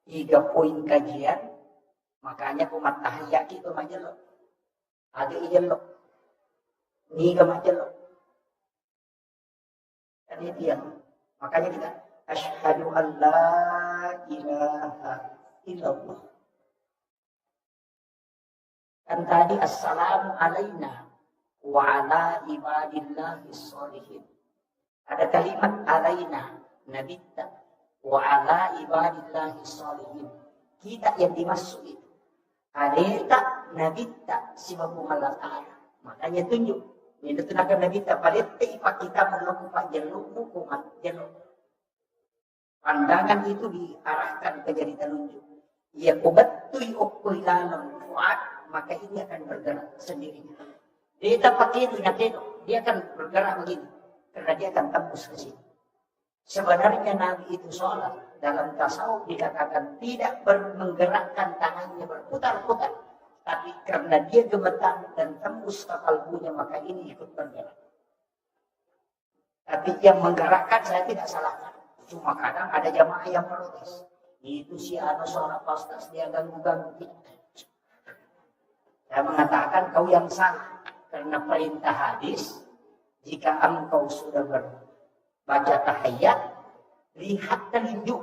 3 poin kajian. Makanya umat tahiyat itu majelok. Ada ijelok. Niga majelok. Dan itu yang makanya kita asyhadu an la ilaha illallah. Kan tadi assalamu alaina wa ala ibadillahis sholihin. Ada kalimat alaina nabitta wa ala ibadillahis sholihin. Kita yang dimaksud itu. Alaita nabitta sibabu Allah Ta'ala. Makanya tunjuk. Ini tenaga nabitta palette ipak kita melukuk pak jeluk hukuman jeluk. Pandangan itu diarahkan ke jari telunjuk. Ya kubatui ukuilanon fuad, maka ini akan bergerak sendirinya. Dia tak pakai itu, dia akan bergerak begini. Karena dia akan tembus ke sini. Sebenarnya Nabi itu sholat. Dalam tasawuf dikatakan tidak menggerakkan tangannya berputar-putar. Tapi karena dia gemetar dan tembus ke kalbunya, maka ini ikut bergerak. Tapi yang menggerakkan saya tidak salahkan. Cuma kadang ada jamaah yang protes. Itu si anu sholat pastas, dia ganggu-ganggu. Saya mengatakan kau yang salah. Karena perintah hadis, jika engkau sudah baca tahiyat, lihat telunjuk.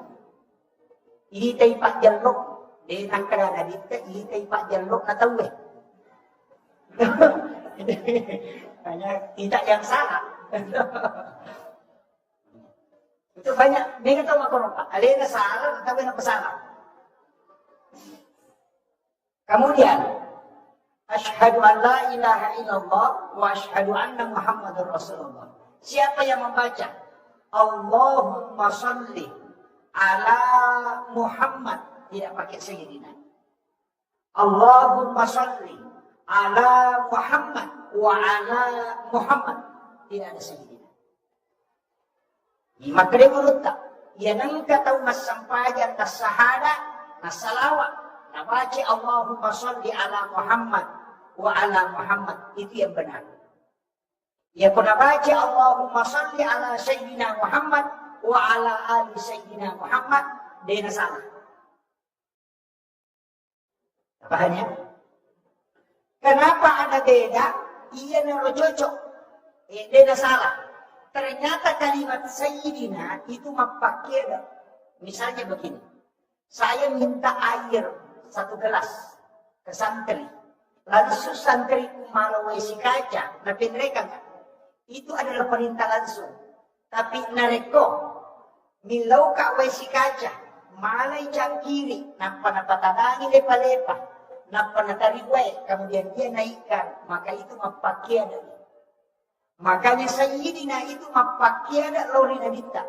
Ini taipak jaluk. Dia nak kerana dita, ini taipak jaluk na tahu eh. Hanya tidak yang salah. Itu banyak. Dia kata makropa. Alena salah, tapi nak salah. Kemudian, asyhadu an la ilaha illallah wa asyhadu anna Muhammadur Rasulullah. Siapa yang membaca Allahumma sholli ala Muhammad, tidak pakai sayyidina. Allahumma sholli ala Muhammad wa ala Muhammad, tidak ada sayyidina. Maka dia menurut ia nangka tahu mas sampaja tas sahada nas salawat nabaca Allahumma sholli ala Muhammad wa ala Muhammad, itu yang benar. Ya kuna baca Allahumma sholli ala Sayyidina Muhammad wa ala ali Sayyidina Muhammad, dia salah. Pahamnya? Kenapa ada beda? Ia nero cocok. Dia salah. Ternyata kalimat Sayyidina itu memakai, misalnya begini. Saya minta air 1 gelas ke santri. Lalu santri kumalawai si kaca, tapi mereka enggak. Itu adalah perintah langsung. Tapi nareko milau ka wesi kaca, malai cangkiri, napa tadangi lepa-lepa, napa natariwe, kemudian dia naikkan, maka itu mapakia dari. Makanya Sayyidina itu mapakia ada lori nabita.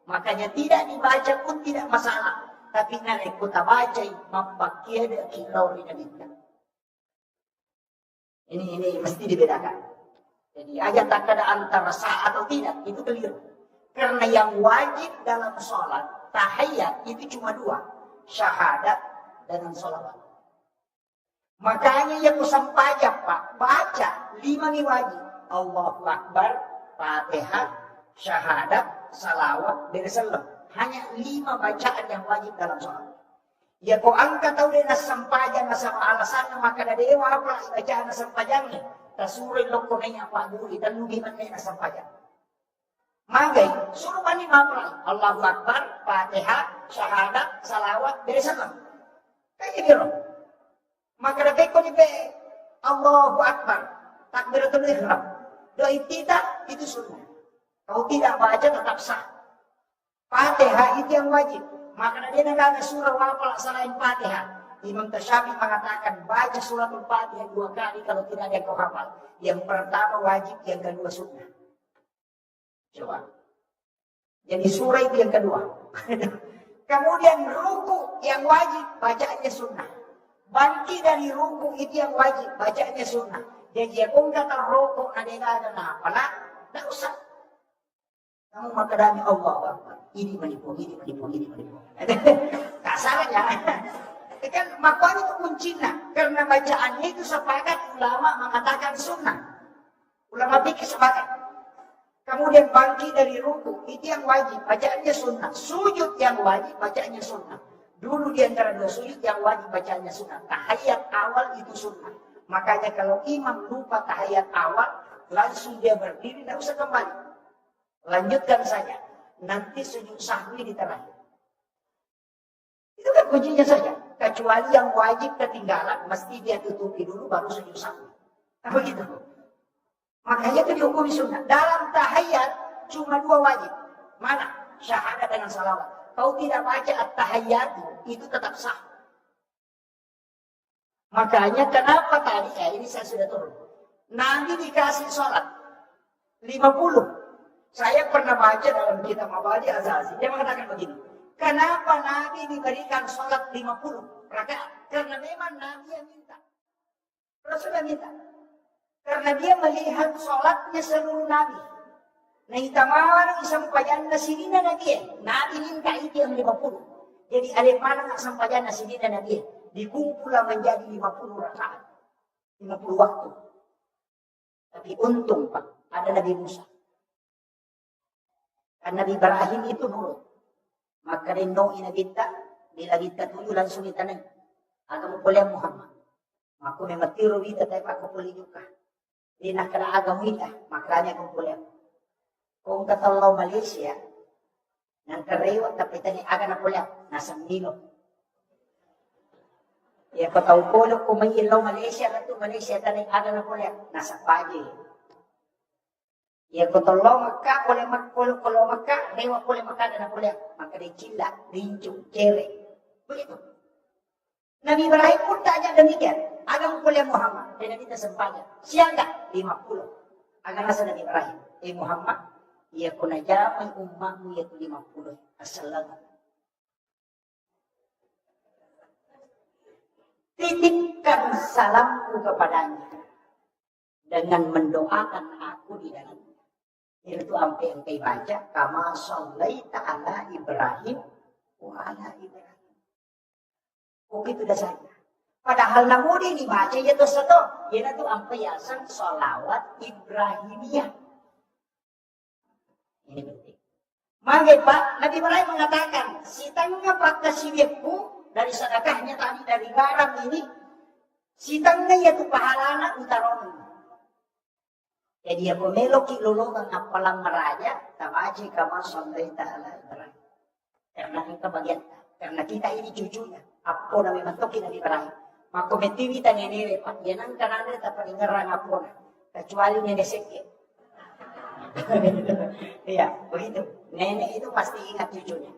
Makanya tidak dibaca pun tidak masalah. Tapi nareko tabaca mapakia ada lori nabita. Ini mesti dibedakan. Jadi ayat tak ada antara sah atau tidak, itu keliru. Karena yang wajib dalam sholat, tahiyat itu cuma 2. Syahadat dan sholawat. Makanya yang musampajak Pak, baca 5 nih wajib. Allahu Akbar, Fatihah, syahadat, salawat, dan salam. Hanya 5 bacaan yang wajib dalam sholat. Ya kau angkat tahu dia nasampajan sama alasan maka ada dewa apa bacaan nasampajannya. Tasuri lokonenya apa dulu kita lugi mana nasampajan. Magai suruh mani mapra Allahu Akbar, Fatihah, syahadat, salawat, beresalah. Kayak gitu. Maka ada kau ni Allahu Akbar, takbiratul ihram. Doa tidak itu sunnah. Kalau tidak baca tetap sah. Fatihah itu yang wajib. Maka dia negara surah wafal selain Fatihah. Imam Tasyafi mengatakan baca suratul Fatihah 2 kali kalau tidak ada yang kau hafal. Yang pertama wajib, yang kedua sunnah. Coba. Jadi surah itu yang kedua. Kemudian ruku yang wajib, bacaannya sunnah. Bangkit dari ruku itu yang wajib, bacaannya sunnah. Jadi kung kata ruku ada apalah, tak usah. Kamu makadami Allah Akbar. Ini menipu. Tak salah ya. Kan makanya itu kuncinya. Karena bacaannya itu sepakat ulama mengatakan sunnah. Ulama fikih sepakat. Kemudian bangkit dari ruku itu yang wajib, bacaannya sunnah. Sujud yang wajib, bacaannya sunnah. Dulu di antara 2 sujud yang wajib bacaannya sunnah. Tahiyat awal itu sunnah. Makanya kalau imam lupa tahiyat awal, langsung dia berdiri, tidak usah kembali. Lanjutkan saja. Nanti sujud sahwi di terakhir. Itu kan kuncinya saja. Kecuali yang wajib ketinggalan, mesti dia tutupi dulu baru sujud sahwi. Nah begitu. Makanya itu dihukumi sunnah. Dalam tahiyat cuma 2 wajib. Mana? Syahadat dengan salawat. Kau tidak baca at-tahiyyat itu tetap sah. Makanya kenapa tadi, ini saya sudah turun. Nabi dikasih sholat 50. Saya pernah baca dalam kitab Mabadi Azazi. Dia mengatakan begini. Kenapa Nabi diberikan sholat 50 rakaat? Karena memang Nabi yang minta. Rasulullah minta. Karena dia melihat sholatnya seluruh Nabi. Nah itamawar isampayan na sinina na dia. Nabi minta itu yang 50. Jadi ada mana nak sampayan na sinina na dia. Dikumpullah menjadi 50 rakaat. 50 waktu. Tapi untung Pak, ada Nabi Musa. Kan Nabi Ibrahim itu nurut. Maka rindong ina kita, bila kita tuju langsung itanay. Aga mo pala Muhammad. Maka may matiro kita tayo pa kupuli juga. Di nakala mo ita, makanya kung pula. Kung katalaw Malaysia, nang karewa tapitan ni aga na pula, nasa Milo. Ya kataw polo kung may ilaw Malaysia na to, Malaysia tanay aga na pula, nasa Pagi. Ya kotolo maka boleh makul kalau maka dewa boleh makan dan boleh maka dicila rincu cere begitu. Nabi Ibrahim pun tanya demikian. Agam boleh Muhammad dan kita sempatnya siapa 50. Agam nasa Nabi Ibrahim Muhammad ia kuna jaman umatmu yaitu 50. Assalamu. Titipkan salamku kepadanya dengan mendoakan aku di dalam. Itu sampai baca kama shallaita ala Ibrahim wa ala Ibrahim. Oh itu dah saja. Padahal namudi dibaca ya to satu. Ia tu sampai yasan sholawat Ibrahimiyah. Ini penting. Maka Pak Nabi Ibrahim mengatakan si tangga pak kasibku dari sedekahnya tadi dari garam ini si tangga ya tu pahalana utaron. Jadi aku meloki lulungan apalang meraja, tabaji kama shallaita ala Ibrahim. Karena kita bagian, karena kita ini cucunya. Apo na memantoki Nabi Ibrahim. Maka metiwi tangenere Pak, yanang kanana tak palingerang apo na. Kecuali nenek sekye. Iya, begitu. Nenek itu pasti ingat cucunya.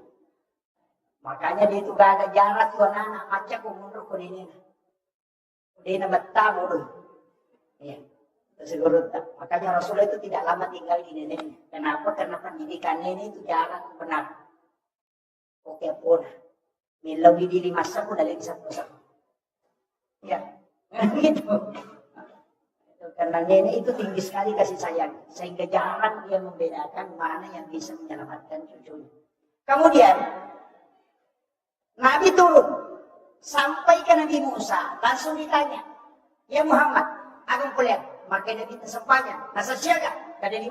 Makanya dia itu gak ada jarak tuan anak, macam aku mundur ke nenek. Dia nak betah mundur. Iya. Makanya Rasulullah itu tidak lama tinggal di neneknya. Kenapa? Karena pendidikan nenek itu jarang benar. Oke pun, milau di 5 tahun dari 1 tahun. Ya, gitu. Karena nenek itu tinggi sekali kasih sayang, sehingga jarang dia membedakan mana yang bisa menyelamatkan cucunya. Kemudian Nabi turun sampai ke Nabi Musa, langsung ditanya, ya Muhammad, akan kulihat. Makanya kita sempanya, nasa siaga, kada 50,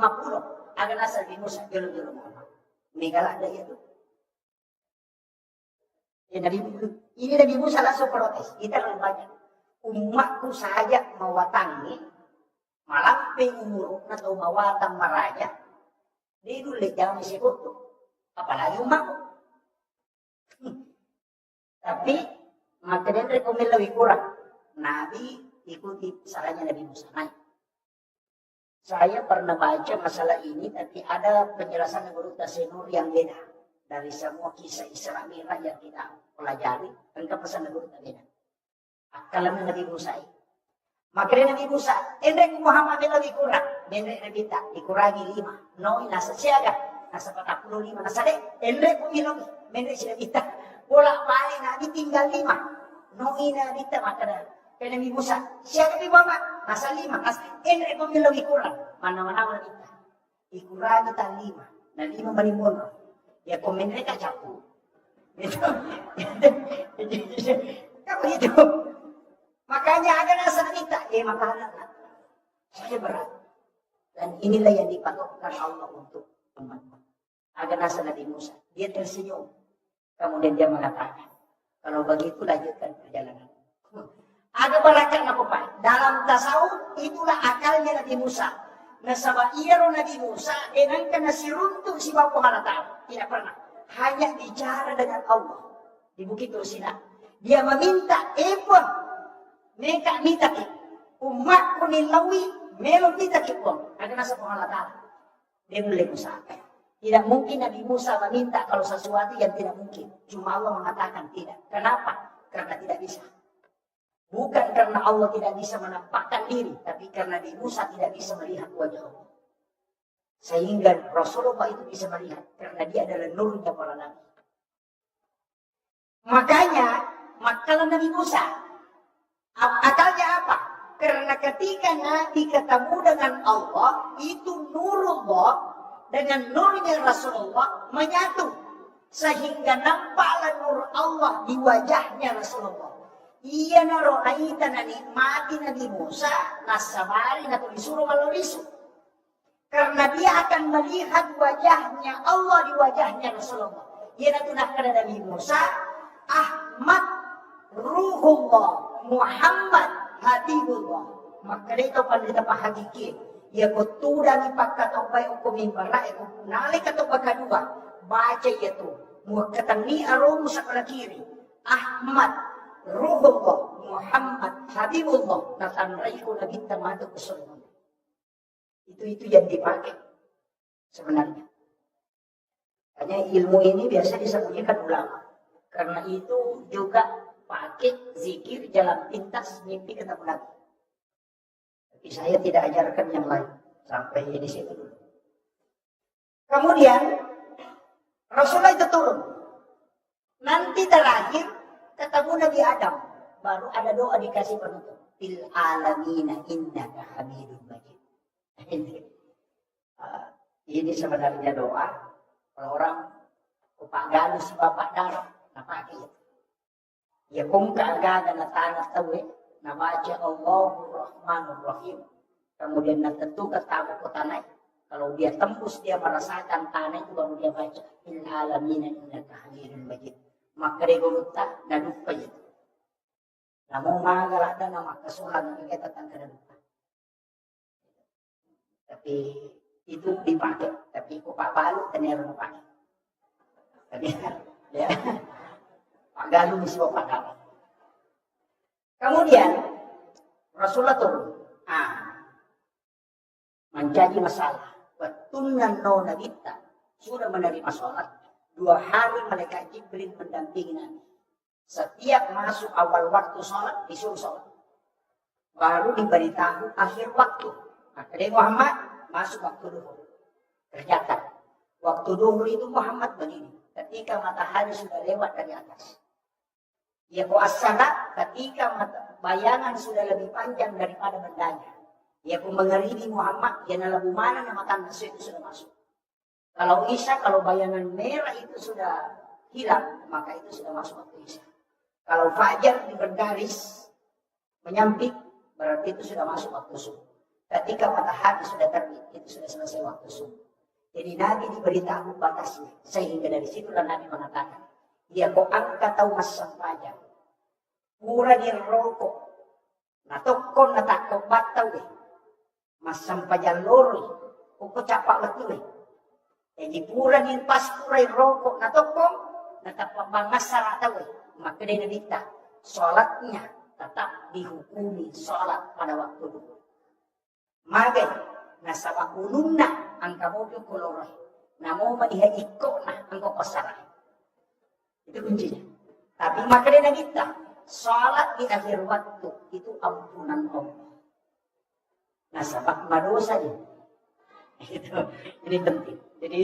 ada nasa di Musa, jolo-jolo Muhammad. Megala ada itu. Ini Nabi Musa langsung protes. Kita lebih banyak. Umatku saja mawatangi, malamping umuruk atau mawatang maraja. Dia dulu jangan disebut tuh. Apalagi umatku. Tapi makanya rekomend lebih kurang. Nabi ikuti salahnya Nabi Musa. Nah, saya pernah baca masalah ini, tapi ada penjelasan menurut Tasenur yang beda dari semua kisah Isra Mi'raj yang kita pelajari. Engkau pesan menurut beda. Akalan Nabi Musa. Makanya Nabi Musa, endek Muhammad lebih kurang, endek Nabi tak dikurangi 5. Noi nasa siaga, nasa 45 nasa dek, endek pemilu, endek sudah kita. Bolak balik Nabi tinggal 5. Noi Nabi tak makanya. Kaya Nabi Musa, siaga Nabi Muhammad, nasa 5, nasa endek pemilu lebih kurang. Mana-mana kita. Dikurangi tak 5, na 5 malimun. Ya komen mereka campur. Itu. Kamu itu. Makanya ada nasa kita, makanan. Saya berat. Dan inilah yang dipatokkan Allah untuk umat. Ada nasa Nabi Musa. Dia tersenyum. Kemudian dia mengatakan, kalau begitu lanjutkan perjalanan. Ada barakan apa Pak? Dalam tasawuf itulah akalnya Nabi Musa. Nasaba iyaro Nabi Musa dengan kena si runtuh si Bapak Halatau. Tidak pernah. Hanya bicara dengan Allah. Di Bukit Rusina. Dia meminta epon. Mereka minta ki. Umat kunilawi melon minta ki pun. Ada nasa Halatau. Dia boleh Musa. Tidak mungkin Nabi Musa meminta kalau sesuatu yang tidak mungkin. Cuma Allah mengatakan tidak. Kenapa? Karena tidak bisa. Bukan karena Allah tidak bisa menampakkan diri, tapi karena Nabi Musa tidak bisa melihat wajah Allah. Sehingga Rasulullah itu bisa melihat, karena dia adalah nurnya para nabi. Makanya, makalah Nabi Musa, akalnya apa? Karena ketika Nabi ketemu dengan Allah, itu nurullah dengan nurnya Rasulullah menyatu. Sehingga nampaklah nur Allah di wajahnya Rasulullah. Iya naro naita na nikmati Nabi Musa nasabari na disuruh malurisu. Karena dia akan melihat wajahnya Allah di wajahnya Rasulullah. Ia natunahkan Nabi Musa, Ahmad Ruhullah, Muhammad Habibullah. Maka itu pandita pahagiki. Ia kutura ni pagkatobay o kumimbara, nalik katobay kadua. Baca itu. Muakatang aromo sa kalakiri. Ahmad Ruhullah, Muhammad, Habibullah, natanray ko na bintang mato kesulungan. Itu yang dipakai sebenarnya. Hanya ilmu ini biasa disembunyikan ulama. Karena itu juga pakai zikir jalan pintas mimpi ketemu Nabi. Tapi saya tidak ajarkan yang lain. Sampai di situ dulu. Kemudian Rasulullah itu turun. Nanti terakhir ketemu Nabi Adam, baru ada doa dikasih penutup. Fil alamina innaka hamidun majid. Ini sebenarnya doa. Kalau orang upagalu si bapak darah, napaki itu. Ya kung kaagaga na tanah tawi, nabaca Allahur Rahmanur Rahim. Kemudian natentukan tamu ko tanay. Kalau dia tembus, dia merasakan tanah itu baru dia baca. Fil alamina innaka hamidun majid. Maka reguluta na lupa yun. Namun magalada na makasuhan ng kita tangka na lupa. Tapi itu dipakai. Tapi kung papalo, tanero na pakai. Tapi ya, pagalo mismo pagalo. Kemudian Rasulullah turun. Menjadi masalah. Watunan no nagita. Sudah menerima sholat. 2 hari malaikat Jibril mendampingi Nabi. Setiap masuk awal waktu sholat, disuruh sholat. Baru diberitahu akhir waktu. Maka dari Muhammad, masuk waktu duhur. Tercatat. Waktu duhur itu Muhammad begini. Ketika matahari sudah lewat dari atas. Ya as-salat ketika bayangan sudah lebih panjang daripada bendanya. Ya mengeribi Muhammad, ya nalabu mana nama tanda itu sudah masuk. Kalau Isya, kalau bayangan merah itu sudah hilang, maka itu sudah masuk waktu Isya. Kalau Fajar di bergaris menyamping, berarti itu sudah masuk waktu subuh. Ketika matahari sudah terbit, itu sudah selesai waktu subuh. Jadi Nabi diberitahu batasnya. Sehingga dari situlah Nabi mengatakan, Ia ko angka tahu mas sampajang. Pura di rokok. Natokon natakot bataw eh. Mas sampajang lori. Kuko capak betul eh. Jadi pura di pas pura di rokok. Natokon natapak bangasara tahu eh. Maka dia nabita. Sholatnya tetap dihukumi sholat pada waktu dulu. Magay. Nasa makulong na ang kamobil koloroy. Namo maniha iko na ang kapasaray. Itu kuncinya. Tapi maka dia nabita. Salat di akhir waktu itu ampunan Allah. Nah, sebab madosa dia. Ini penting. Jadi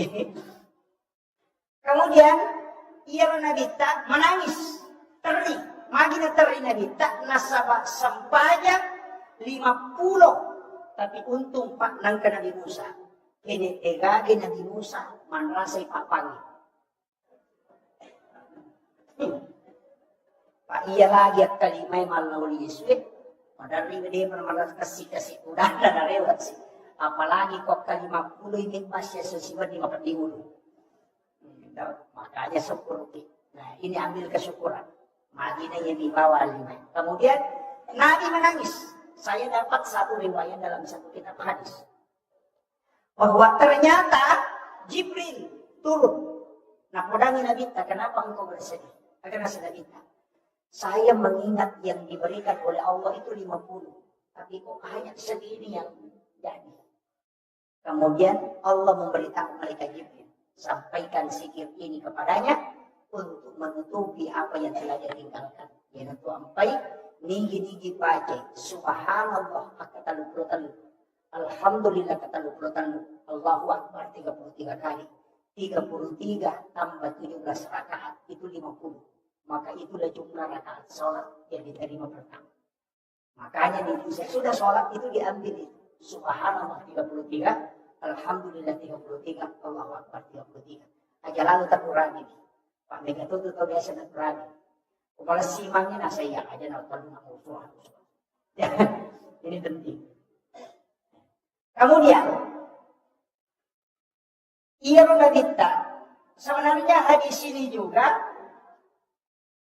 kemudian ia nabita menangis, teri, magina teri nabita nasabak sampajak 50. Tapi untung pak nang Nabi Musa. Ini egage Nabi Musa manrasay papangi. Pak iya lagi at kalimay malawli Yesus. Padahal dia pernah kasih udah ada lewat sih. Apalagi kok kalima puluh ini pas Yesus di mapatiulo. Makanya syukur. Nah ini ambil kesyukuran. Magina yang dibawa lima. Kemudian Nabi menangis. Saya dapat satu riwayat dalam satu kitab hadis. Bahwa ternyata Jibril turun. Nah podangin Nabi, kenapa engkau bersedih? Agar nasa Nabi. Saya mengingat yang diberikan oleh Allah itu 50. Tapi kok hanya segini yang jadi. Kemudian Allah memberitahu malaikat Jibril. Sampaikan zikir ini kepadanya. Untuk menutupi apa yang telah dia tinggalkan. Yaitu sampai nigi-nigi baca. Subhanallah katalu-talu. Alhamdulillah katalu-talu. Allahu Akbar 33 kali. 33 tambah 17 rakaat. Itu 50. Maka itulah jumlah rakaat sholat yang diterima pertama. Makanya di sudah sholat itu diambil itu. Subhanallah 33, Alhamdulillah 33, Allahu Akbar 33. Aja lalu tak kurangi. Pak Mega itu tahu biasa nak kurangi. Kepala simangnya nasa iya aja nak tahu nak usul. Ini penting. Kemudian ia kita sebenarnya hadis ini juga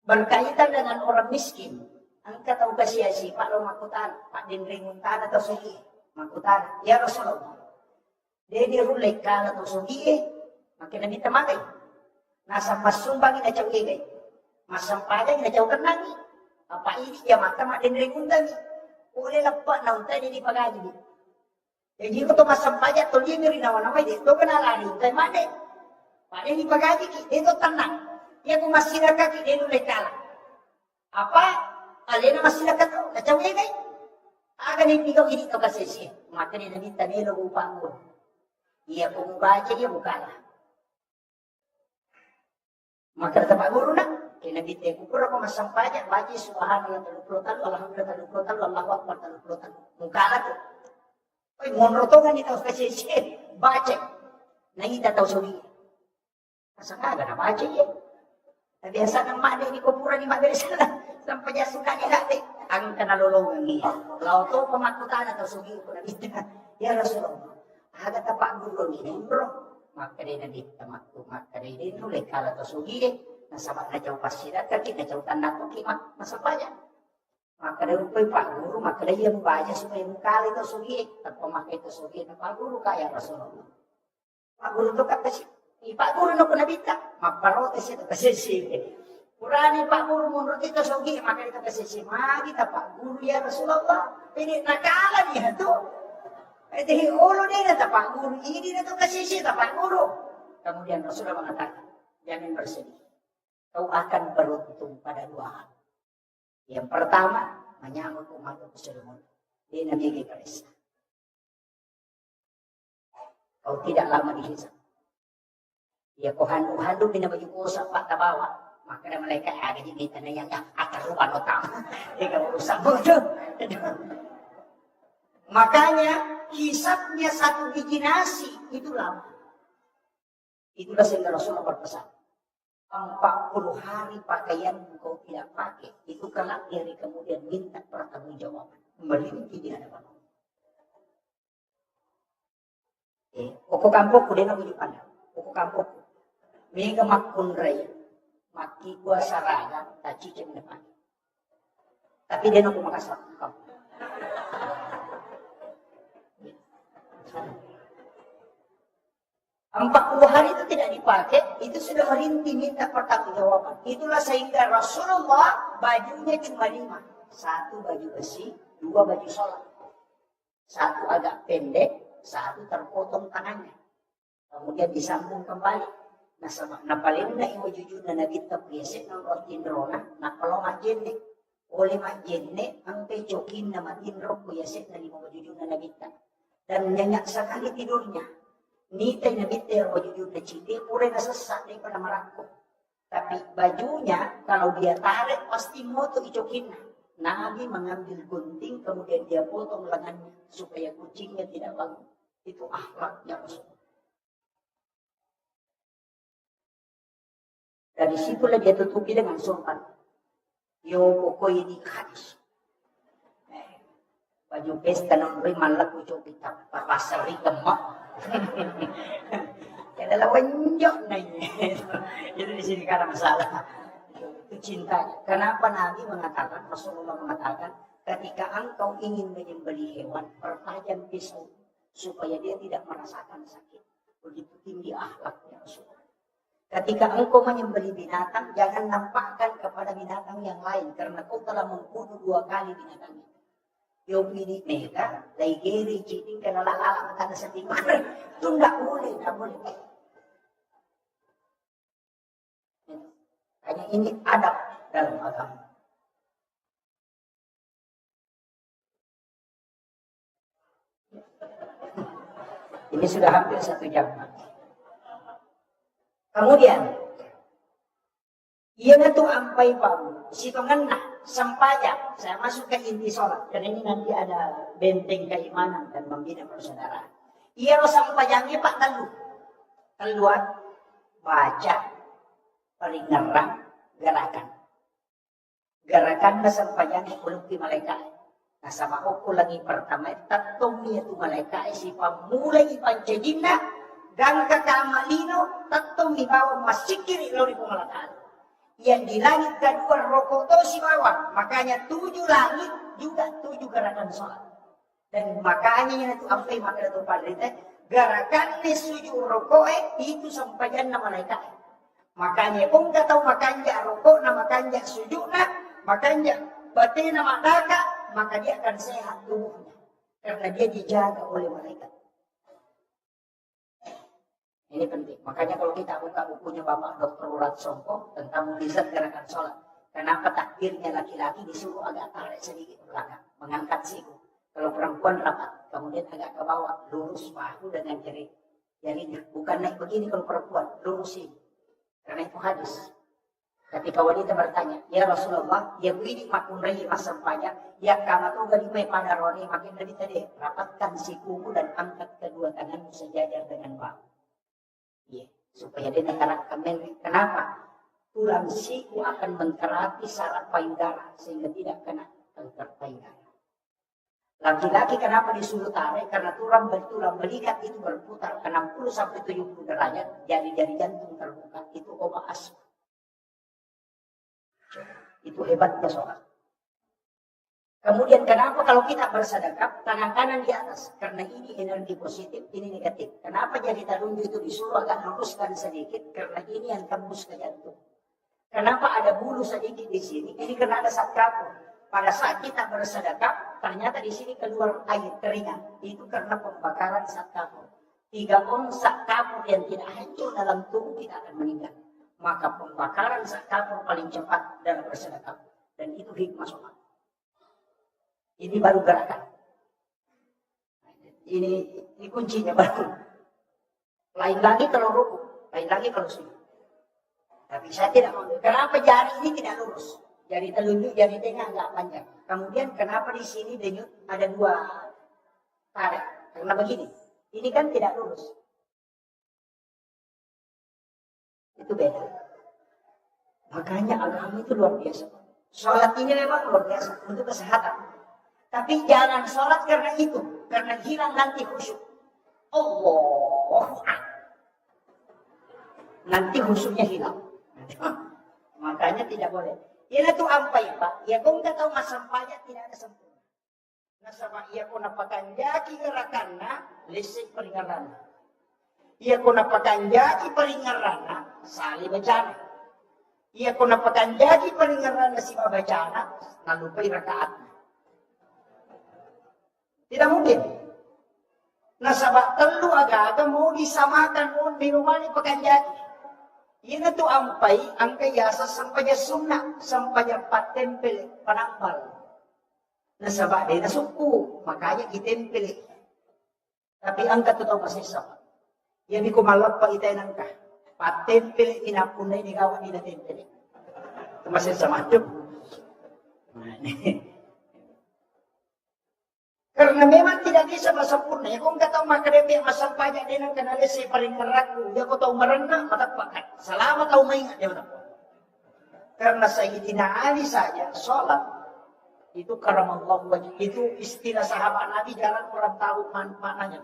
berkaitan dengan orang miskin. Angka tahu kasih si Pak lo makutan, Pak Dendring Untana atau Sugi makutan. Ya Rasulullah. Dia dirulek kana atau Sugi, makin nabi tamakai. Nasa masumbang ina cau gay. Masampaja ina cau tenangi. Apa ini dia mata Mak Dendring Untani. Boleh lepak na Untani di pagaji. Jadi ko to masampaja to limiri na wana may dito kanalani Untani made. Pada di pagaji dito tenang. Ya kung masyarakat hindi nung lekala. Apa? Alena masyarakat ko. Kacawin kay. Aga na ikaw hindi ito kasi siya. Maka ni namin tanilo upang mo. Iya kung baca iya bukala. Maka natapak guru na. Kinabite ko. Pura ko masampanya. Baca subhanallah taluplutan. Alhamdulillah taluplutan. Allahu Akbar taluplutan. Mukala ko. Ay, monrotongan ito kasi siya. Baca. Nangita tau sugi. Kasakaga na baca iya. Biasa ng mali ni kupura ni Magrisa sampai dia suka ni hati ang kanalulungan niya. Lalu to pemakutan atau sugi ko na kita. Ya Rasulullah. Aga tapak guru ni bro. Maka dia nabi tamakku maka dia nulis kala to sugi nasabat na jauh pasirat kaki na jauh tanda ko kimak masapanya. Maka dia upoy pak guru maka dia membaca supaya mukali to sugi at pemakai to sugi na pak guru kaya Rasulullah. Pak guru to kata siya. Pak guru no kunabita, magparotes ito kasi sige. Kurani Pak guru menurut itu sogi, maka kita kasi magi kita Pak guru ya Rasulullah. Ini nakala niya to. Ito ulo niya na Pak guru, ini na to kasi siya Pak guru. Kemudian Rasulullah mengatakan, jangan bersedih. Kau akan beruntung pada dua hal. Yang pertama, menyambut umat keseluruhan. Dia nabi Krista. Kau tidak lama dihisap. Ya ko handu binabaju ko sa patabawa. Maka na malaikat ada di kita na yang ataruan otak. Ikaw usap mo ito. Makanya hisapnya satu biji nasi itu lama. Itulah sehingga Rasulullah berpesan. 40 hari pakaian kau tidak pakai. Itu kelak dari kemudian minta pertanggungjawaban. Memiliki di hadapan Allah. Oko kampok ko din ang ilipanda. Oko kampok ko. Mega makunray. maki gua saraga, tak cicing depan. Tapi dia nak makasar. Empat 40 hari itu tidak dipakai, itu sudah merintih minta pertanggungjawaban. Itulah sehingga Rasulullah bajunya cuma 5. 1 baju besi, 2 baju sholat. 1 agak pendek, 1 terpotong tangannya. Kemudian disambung kembali. Nah paling na iwa jujur na nabita priyasit ng rotindrona na kalau majenne. Oleh majenne, ang pecokin na matinrok priyasit na lima jujur na nabita. Dan nyenyak sekali tidurnya. Nitay nabita iwa jujur na citi, pura na sesak daripada merangkuk. Tapi bajunya, kalau dia tarik, pasti moto icokin na. Nabi mengambil gunting, kemudian dia potong lengannya. Supaya kucingnya tidak bangun. Itu akhlaknya Rasulullah. Dari situlah dia tutupi dengan sorban. Yo pokoknya di hadis. Baju pesta nang rimalah kucuk kita papasari kemak. Ya adalah wenjok nanya. Itu di sini karena masalah. Itu cintanya. Kenapa Nabi mengatakan, Rasulullah mengatakan, ketika engkau ingin menyembelih hewan, pertajam pisau supaya dia tidak merasakan sakit. Begitu tinggi akhlaknya Rasulullah. Ketika engkau menyembelih binatang, jangan nampakkan kepada binatang yang lain. Karena kau telah membunuh 2 kali binatang itu. Yung ini mereka, laigeri, citing, karena lalala, matana sa timar. Itu enggak boleh, enggak boleh. Hanya ini adab dalam agama. Ini sudah hampir 1 jam. Kemudian, ia tu ampai pau, si pengena, sampajak, saya masuk ke inti sholat, karena ini nanti ada benteng keimanan dan membina persaudaraan. Ia sampajangnya Pak keluar, baca, peringaran, gerakan na sampajangnya kulungki malaikat. Nah sama aku lagi pertama, tatong niya tu malaikat, si pamulay ipancajina, Gangga kamalino, tatong di bawah masikiri lalu di pemalataan. Yang di langit kedua rokoto si bawah. Makanya 7 langit juga 7 gerakan sholat. Dan makanya yang itu sampai maka itu padrita. Gerakan ni sujud rokoe itu sampaian nama malaikat. Makanya kung tahu makanya rokok na makanya sujud na. Makanya batin na madaka. Maka dia akan sehat tubuhnya. Karena dia dijaga oleh malaikat. Ini penting. Makanya kalau kita buka bukunya Bapak Dr. Urat Songko tentang mukjizat gerakan sholat. Kenapa takbirnya laki-laki disuruh agak tarik sedikit ke belakang. Mengangkat siku. Kalau perempuan rapat. Kemudian agak ke bawah. Lurus bahu dengan jarinya. Bukan naik begini kalau perempuan. Lurusin. Karena itu hadis. Ketika wanita bertanya. Ya Rasulullah. Ya begini makun rahi masampanya. Ya kama tu gadimai pada roni. Makin dari tadi. Rapatkan sikumu dan angkat kedua tanganmu sejajar dengan bahu. Ya, supaya dia negara kemen. Kenapa? Tulang siku akan menterapi saraf payudara sehingga tidak kena kanker payudara. Laki-laki kenapa disuruh tarik? Karena tulang belikat itu berputar 60-70 derajat. Jari-jari jantung terbuka. Itu obat asma. Itu hebatnya sholat. Kemudian kenapa kalau kita bersedekap tangan kanan di atas? Karena ini energi positif, ini negatif. Kenapa jari telunjuk itu disuruh agak luruskan sedikit? Karena ini yang tembus ke jantung. Kenapa ada bulu sedikit di sini? Ini karena ada zat kapur. Pada saat kita bersedekap, ternyata di sini keluar air keringat. Itu karena pembakaran zat kapur. 3 ons zat kapur yang tidak hancur dalam tubuh kita akan meninggal. Maka pembakaran zat kapur paling cepat dalam bersedekap. Dan itu hikmah sholat. Ini baru gerakan. Ini kuncinya baru. Lain lagi kalau ruku, lain lagi kalau sujud. Tapi saya tidak mau. Kenapa jari ini tidak lurus? Jari telunjuk, jari tengah nggak panjang. Kemudian kenapa di sini denyut ada 2 tarik? Karena begini. Ini kan tidak lurus. Itu beda. Makanya agama itu luar biasa. Sholat ini memang luar biasa untuk kesehatan. Tapi jangan sholat karena itu. Karena hilang nanti khusyuk. Allah. Nanti khusyuknya hilang. sampahnya tidak boleh. Ia tu ampai pak. Ia kau nggak tahu mas sampahnya tidak ada sempurna. Nasaba ia kau napakan jaki gerakanna lisik peringaran. Ia kau napakan jaki peringaran sali bacana. Ia kau napakan jaki peringaran si bacana nalupai rakaat. Tidak mungkin. Nasaba telu aga mau disamakan mau minumani pakan jaki. Ia tu ampai angka yasa sampainya sunnah sampainya patempel panambal. Nasaba dia nasuku makanya kitempel. Tapi angka tu tahu pasal sapa. Ia biku malap pa itay nangka. Patempel inapunay ni gawa ni natempel. Itu masih sama tu. Karena memang tidak bisa sempurna. Ya kung kataw makarebe masampaya din ang kanalis ay paringarak. Ya ko taw marana matapakat. Salamat taw maingat. Ya karena Sayyidina Ali saja sholat itu karamallahu wajah. Itu istilah sahabat Nabi jangan orang tahu maknanya.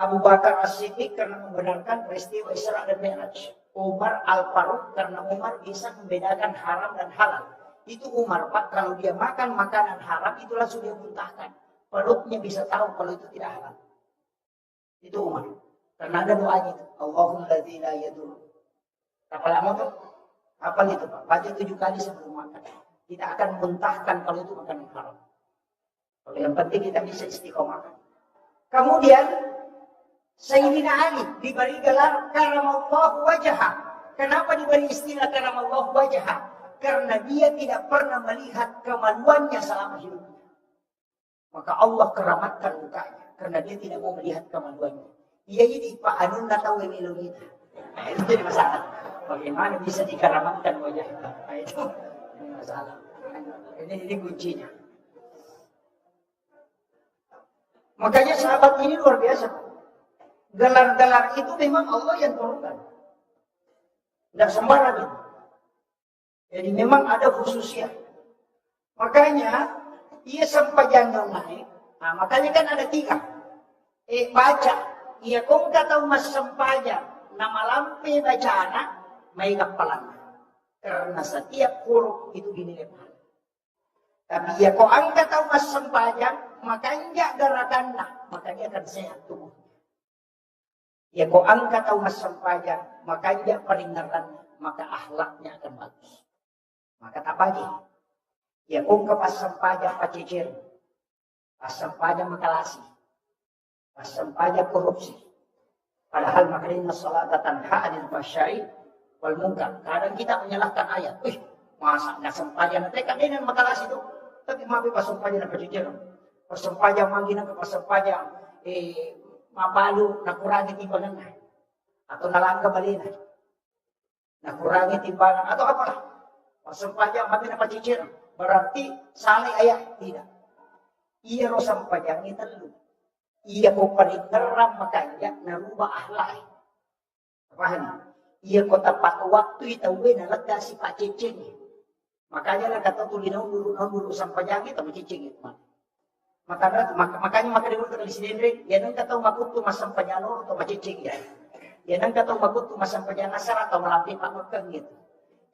Abu Bakar As-Siddiq karena membenarkan peristiwa Isra dan Mi'raj. Umar Al-Faruq karena Umar bisa membedakan haram dan halal. Itu Umar Pak kalau dia makan makanan haram itu langsung dia muntahkan. Perutnya bisa tahu kalau itu tidak halal. Itu Umar. Karena ada doanya itu. Allahumma ladzi la yadur. Apa lama tuh? Apa itu Pak? Baca 7 kali sebelum makan. Kita akan muntahkan kalau itu makanan haram. Kalau yang penting kita bisa istiqomah. Kemudian Sayyidina Ali diberi gelar karamallahu wajha. Kenapa diberi istilah karamallahu wajha? Karena dia tidak pernah melihat kemaluannya selama hidupnya. Maka Allah keramatkan mukanya. Karena dia tidak mau melihat kemaluannya. Ia jadi Pak Anun tak tahu emilu kita. Nah, itu jadi masalah. Bagaimana bisa dikeramatkan wajahnya? Nah, itu masalah. Ini kuncinya. Makanya sahabat ini luar biasa. Gelar-gelar itu memang Allah yang turunkan. Tidak sembarang itu. Jadi memang ada khususnya. Makanya ia sampai jangan naik. Nah, makanya kan ada 3. Baca. Ia kung kataw mas sampajan. Nama lampe bacana. May kapalan. Karena setiap huruf itu dinilai mahal. Tapi ia kung ang kataw mas sampajan. Makanya gerakan na. Makanya akan sehat tubuh. Ya kung ang kataw mas sampajan. Makanya peringatan. Maka akhlaknya akan bagus. Maka tapagi. Ya kung kapasampajan pacicir, pasampajan makalasi, pasampajan korupsi. Padahal makanya salat tanha anil fahsya'i wal munkar. Kadang kita menyalahkan ayat. Masa nggak sampajan nanti kan ini makalasi itu. Tapi mapi pasampajan na pacicir. Pasampajan mangina ke pasampajan mabalu nakurangi timbangan atau nalangga balina. Nakurangi timbangan atau apalah. Pasampajan mapi na pacicir. Berarti salih ayah tidak. Ia rosam pajangi telu. Ia ko paringeram makanya narubah ahlak. Paham? Ia ko tepat waktu itu na lega si pak cicing. Makanya lah kata tulinaw dulu rosam pajangi tapi cicing itu. Makanya maka dulu kata disidendri. Yan ang kataw makutu masam pajalo atau macicing ya. Yan ang kataw makutu masam pajanasar atau melatih pak makang gitu.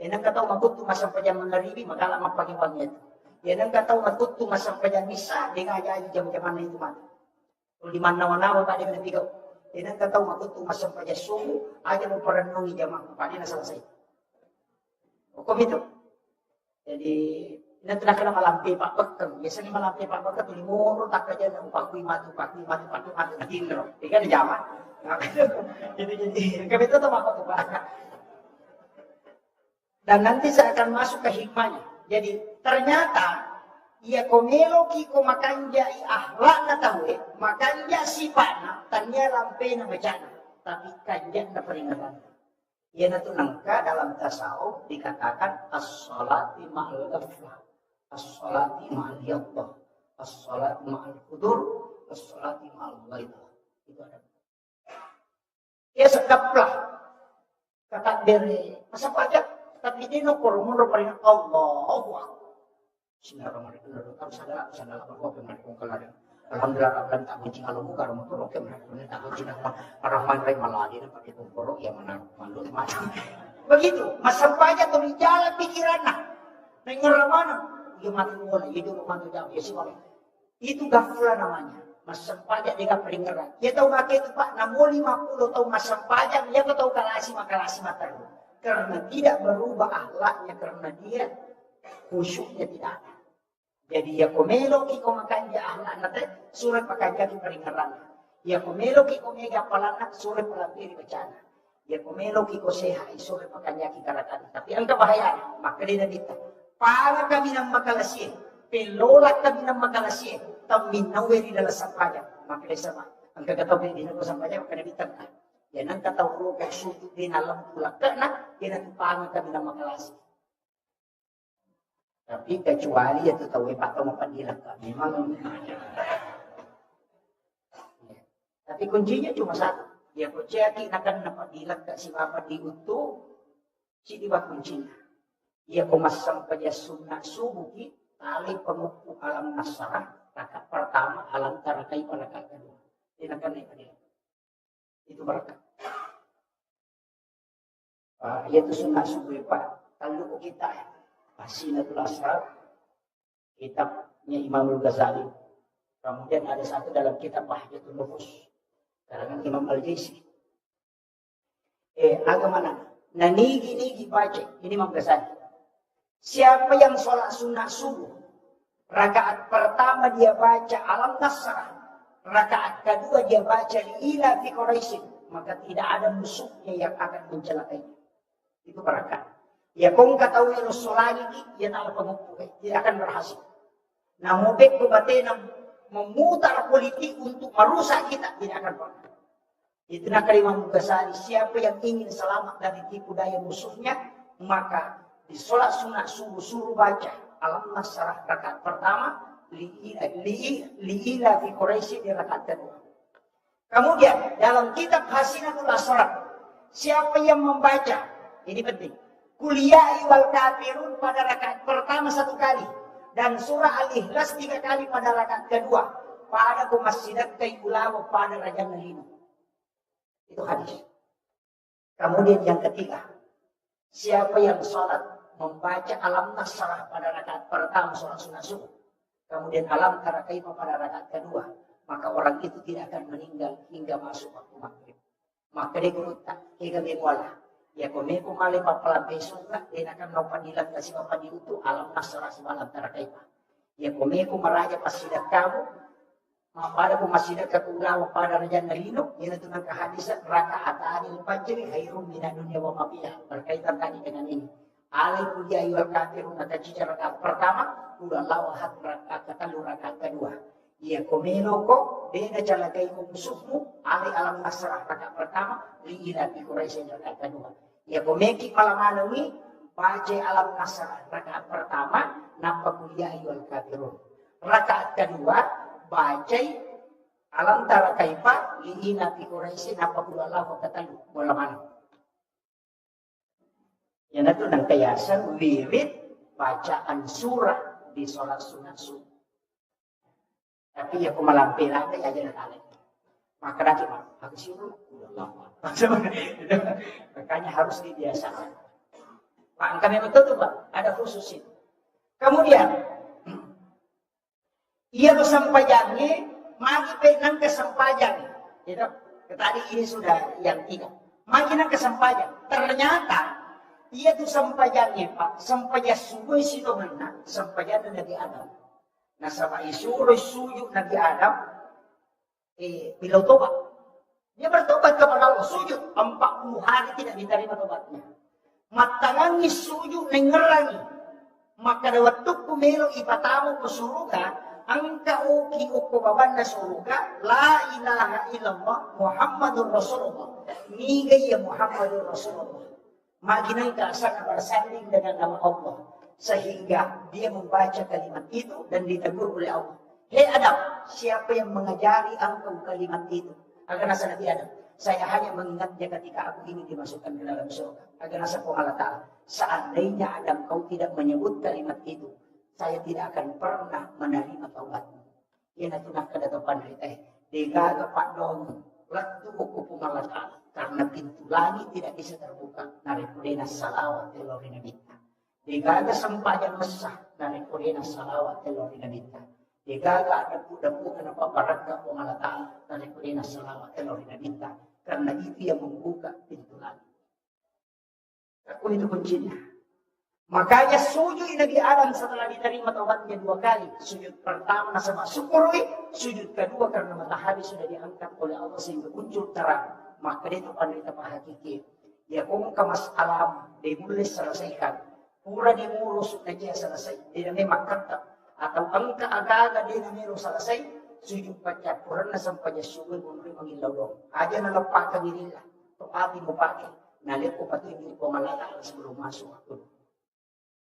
Yan ang kataw magutu masampajan mangaribi, magala magpagiwang ito. Yan ang kataw magutu masampajan misa, di nga aja jam-jaman na ito man. Kung di man nawa-nawa, tadi ka nabigaw. Yan ang kataw magutu masampajan sumu, aja mo paranungi jamang, padi na selesai. Hukum itu. Jadi, nanti ka na malampi pak bekeng. Biasanya malampi pak bekeng, tulimuro, tak ka dyan, pakui matu, natindro. Di ka na jaman. Jadi, kami itu tuh makot pak. Dan nanti saya akan masuk ke hikmahnya. Jadi ternyata ia komelo ki ko makanja akhlak na tahu makanja sifatna tanya lampe na bacana tapi kanja na peringatan. Ia na nangka dalam tasawuf dikatakan as-salati ma'al ghaflah, as-salati ma'al yaqdah, as-salati ma'al qudur, as-salati ma'al ghaidah. Itu ada. Ia sekaplah kata beri masa pajak. Tapi dia no korumur paling Allahu Akbar. Bismillahirrahmanirrahim. Harus ada apa pemain kongkalan. Alhamdulillah akan tak kucing kalau muka rumah tu rokem. Tak kucing apa Rahman Rahim malah dia pakai kongkorok yang mana mandul macam. Begitu, masampaya to di jalan pikiran na. Nengor mana? Yung mati bola, itu rumah tu jauh, ya sih itu gafla namanya. Masampaya dia peringatan. Ya tahu nggak itu Pak, namun 50 tahun masampaya, dia tahu kalasi matar. Karena tidak berubah akhlaknya, karena dia khusyuknya tidak ada. Jadi ya komelo kiko makan dia ahlak nate surat pakai jadi peringatan. Ya komelo kiko mega palana surat pelampiri bencana. Ya komelo kiko sehat surat makanya kita rakan. Tapi ang kabahayaan makanya dito. Para kami ng makalasye, pelolak kami ng makalasye, taminawe di dalam sampaya. Makanya sama. Ang kagataw din ko sampaya makanya bitang ka. Yan ang katawro kay sutu din alam tulak na yan ang pangan kami ng makalasye. Tapi kecuali ya tahu Pak Mapadilang ka. Memang. Tapi kuncinya cuma satu. Ya percaya akan napadilang ka si Bapak diutuh. Si diba kuncinya. Ya kumasang pa niya sunat subuki. Tali pengukuh alam nasarah. Rakaat pertama alam tarakai rakaat kedua. Tinakan na ipadila. Itu berkat. Itu sunat subuhi Pak. Kalau kita ya. Hasinatul Asrar, kitabnya Imam Al-Ghazali. Kemudian ada satu dalam kitab Bahjatul Nufus, karangan Imam Al-Jaisi. Agama mana? Nanigi-nigi baca, ini Imam Ghazali. Siapa yang sholat sunnah subuh, rakaat pertama dia baca Alam Nasrah, rakaat kedua dia baca Ila fi Quraisyin, maka tidak ada musuhnya yang akan mencelakainya. Itu berkat. Ya kung katawi Rasulullah yan ang pagmupuhay. Tidak akan berhasil. Namubek ko bate ng memutar politik untuk merusak kita. Tidak akan pernah. Itu na Imam Ghazali. Siapa yang ingin selamat dari tipu daya musuhnya, maka di sholat sunat suruh baca Alam Nasrah rakaat pertama, li'ila fi Quraisy di rakaat kedua. Kemudian dalam kitab Hasinatul Asrar, siapa yang membaca, ini penting. Kuliah wal kafirun pada rakaat pertama 1 kali. Dan surah Al-Ikhlas 3 kali pada rakaat kedua. Pada kumasidat kay ulawa pada Raja Nalino. Itu hadis. Kemudian yang ketiga. Siapa yang sholat membaca Alam Nasrah pada rakaat pertama sholat sunnah subuh. Kemudian Alam Tarakaima pada rakaat kedua. Maka orang itu tidak akan meninggal hingga masuk waktu maghrib. Maka dia kurutak. Hingga wala. Ya kami kumali papalang besok na, akan mapadilan kasi mapadiuto, Alam Nasrah si malam Tarakaima. Ya kami kumaraja pasidat kamu, pada kumasidat kakulawa pada Raja Nalino, yan ito ng kahadisan, rakaat anil pajri, hayrum mina dunia wa mapia. Berkaitan tadi dengan ini. Alay kuliah iwal kafirun na tajica rakaat pertama, udah lawahat rakaat katalu rakaat kedua. Ya komeno ko, beda jalagay ko musuhmu, alay Alam Nasrah rakaat pertama, liilat di Quraisy rakaat kedua. Ya komeki malamanami, baca Alam Nasrah rakaat pertama, nampakuliah wal kafirun. Rakaat kedua, baca Alam Tarakaipa, liilat di Quraisy nampakuliah katalu malamanam. Yan ito ng kayasan, wirid, bacaan surah di sholat sunat subuh. Tapi ya kumalampir ada aja na talit. Maka nanti harus suruh udah lama. Makanya harus dibiasakan. Pak, kami betul tuh Pak, ada khusus itu. Kemudian, ia kesampaiannya, magi penang kesampaian. Gitu. Tadi ini sudah yang 3. Magi nang kesampaian. Ternyata ia tuh sampaiannya Pak, sampaian subuh si domena, sampaian Nabi Adam. Nah sama isuroy suyuk Nabi Adam, bilau tobat. Dia bertobat kepada Allah, sujud 40 hari tidak diterima tobatnya. Matangani sujud nengerangi. Maka waktu kumelo ipatamu ke surga, angka uki ukubabanda surga, la ilaha illallah Muhammadur Rasulullah. Nigay ya Muhammadur Rasulullah. Maginang kaasana bersanding dengan nama Allah. Sehingga dia membaca kalimat itu dan ditegur oleh Allah. Hei Adam, siapa yang mengajari engkau kalimat itu? Agar nasa Nabi Adam, saya hanya mengingatnya ketika aku ingin dimasukkan ke dalam surga. Agar nasa po Allah Ta'ala, seandainya Adam kau tidak menyebut kalimat itu, saya tidak akan pernah menerima taubatmu. Yan at tunang kadatapan rin tayo. Di gagapak doon, latu ko po Allah Ta'ala. Karena pintu langit tidak bisa terbuka. Narikudena salawat telorina bita. Digaga sempajan mesah. Narikudena salawat telorina bita. Digaga ada budak bukan apa baraka pengalatan. Narikudena salawat telorina bita. Karena itu yang membuka pintu langit. Aku itu kuncinya. Makanya sujud Nabi Adam setelah diterima taubatnya 2 kali. Sujud pertama sama syukuri. Sujud kedua karena matahari sudah diangkat oleh Allah sehingga muncul terang. Maka itu pandai hakiki. Ya kung kamas alam. Dia mulai selesaikan. Pura dia mulu sudah dia selesai. Dia memang kata. Atau angka agak-agak dia mulu selesai. Sujud baca Quran sampai sujud memberi mengilau dong. Aja nalapakan dirilah. Tepati mau pakai. Nalik ko pati hindi ko malata sebelum masuk aku.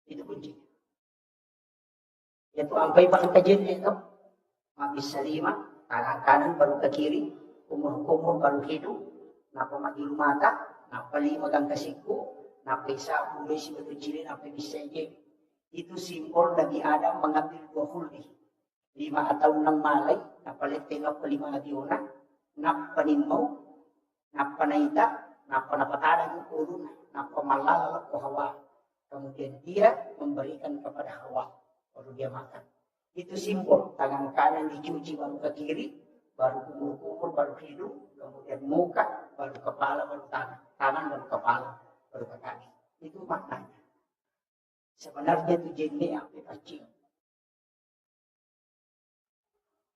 Itu kunci. Itu ang paibang kajian nito. Mabis sa 5, tangan kanan baru ke kiri, kumur-kumur baru hidup, napamagil mata, napalimag ang kasiku, napaisa ulo si Betuchili, napabisaye. Itu simbol Nabi Adam mengambil 2 huldi. 5 tahun ng malay, napalit tengok pa 5 adiuna, napaninmaw, napanaita, napanapataran yung ulo na, napamalala ko Hawa. Kemudian dia memberikan kepada Hawa, baru dia makan. Itu simbol, tangan kanan dicuci baru ke kiri, baru kumur-kumur, baru hidung, kemudian muka, baru kepala, baru tangan baru kepala, baru ke kaki. Itu maknanya. Sebenarnya itu jenis yang pacing.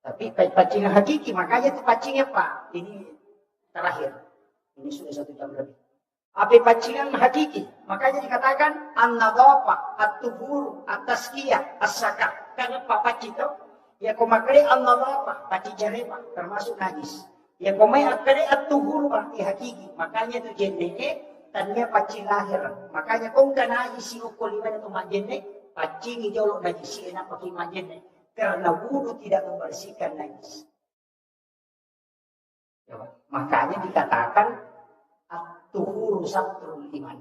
Tapi pacing yang hakiki, makanya itu pacingnya Pak. Ini terakhir. Ini sudah 1 jam lebih. Api pacingan hakiki. Makanya dikatakan an-nadhafa, at-tuhur, at-taskiyah, as-sakah. Karena papaci itu ya kumakri an-nadhafa, paci jareba termasuk najis. Ya kumay akri at-tuhur berarti hakiki. Makanya itu jendeke tanya paci lahir. Makanya kung kanajis si ukuliman itu majene, paci ngijolok najis si enak pakai majene. Karena wudu tidak membersihkan najis. Ya, makanya dikatakan at-tuhuru satrul iman.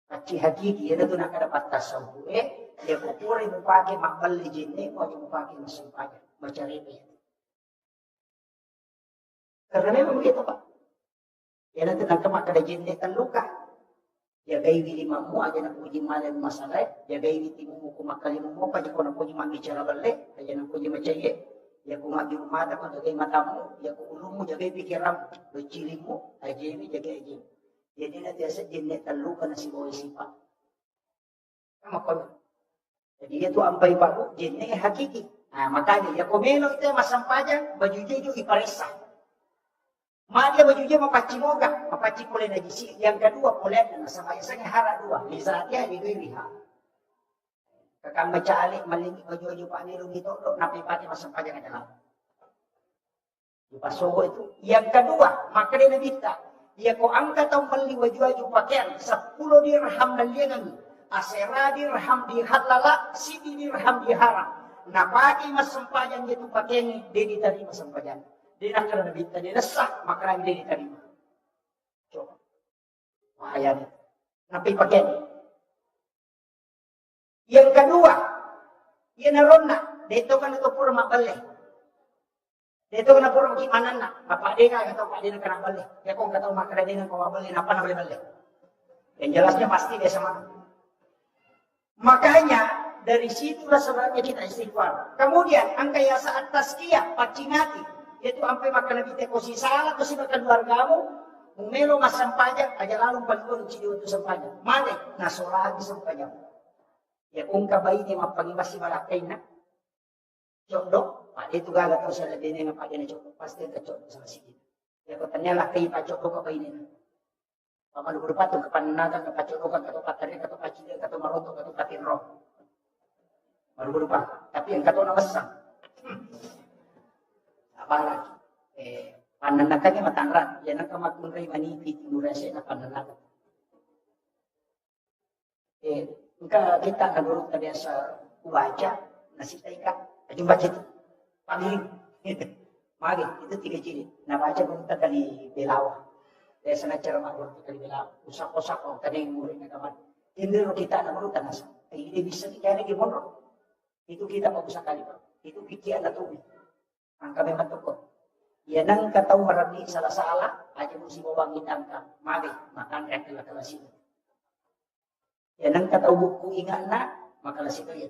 Paci hakiki ya itu nak dapat tasawuf. Dia kupuri mo pakai makbal jinne ko mo pakai masumpanya mencari dia. Karena memang begitu Pak. Ya nanti nak kemak ada jinne terluka. Ya gaiwi lima mu aja nak puji malam masalah. Ya gaiwi timu mu kumakali mu pa jiko nak puji bicara balik. Aja nak puji macam ya ku maju mata ko jaga matamu, ya ku ulumu jaga pikiran, do cilimu, aja ini jaga aja. Jadi nanti asa jinne terluka na si boy sipa. Sama kon. Jadi itu ampai baru jinne hakiki. Nah, makanya ya komelo itu masampajan baju juju iparisa. Madia baju juju mapaci moga, mapaci pole najisi. Yang kedua pole na sama isanya hara 2. Bisa dia di liha. Kakang baca alik malingi baju-baju Pak Niru gitu, napi-pati masampajan ke dalam. Pasogo itu. Yang kedua, maka dia nabita. Dia ko angkat atau beli baju-baju pakaian 10 dirham dan dia ngangi. Asera dirham dihalala, sidi dirham diharam. Nah pagi masampajan dia tu pakaian dia diterima masampajan. Dia nak kena nabita, dia resah maka dia diterima. Coba. Bahaya dia. Napi pakaian. Yang kedua, ia naronna, dito kan itu pura mabalik. Dito kan pura makimanan na, apa dia kata Pak dia kena balik. Ya kau kata makra dia kau mabalik, apa nak balik? Yang jelasnya pasti dia sama. Makanya dari situlah sebabnya kita istighfar. Kemudian angka ya saat taskiyah, pacingati, yaitu sampai makan lebih tekosi salah, atau si makan keluargamu, mumelo mas sampajak, aja lalu pagi cido itu sampajak. Mana? Nasolagi sampajak. Ya kung kabay ni mapangimas si malakay na. Chokdo, Pak itu gagal tahu sa labi niya Pak na chokdo. Pasti ka chokdo sa masigit. Ya ko tanya lakay pa chokdo kabay niya. Pamanuguro pa ito kapananagan ka chokdo ka kato patari kato pachili kato maroto kato patinro. Maruguro pa. Tapi ang kato na masang. Apa lagi? Pananagan niya matangran. Yan ang kamagmunray manipit murase na pananagan. Maka kita nurut tadi sa baca nasi taika jumpa itu pagi magi itu 3 jilid nah baca pun tadi belawa dari sana cara makhluk tadi belawa usak-usak tadi murid kawan ini kita nurut tanah ini bisa dikira gimana itu kita mau bisa kali itu pikiran atau angka memang tukut ya nang kataw marami salah-salah aja mesti bawang angka mari makan rekla kelas itu. Ya nang kata buku ingat na makalah situ ya.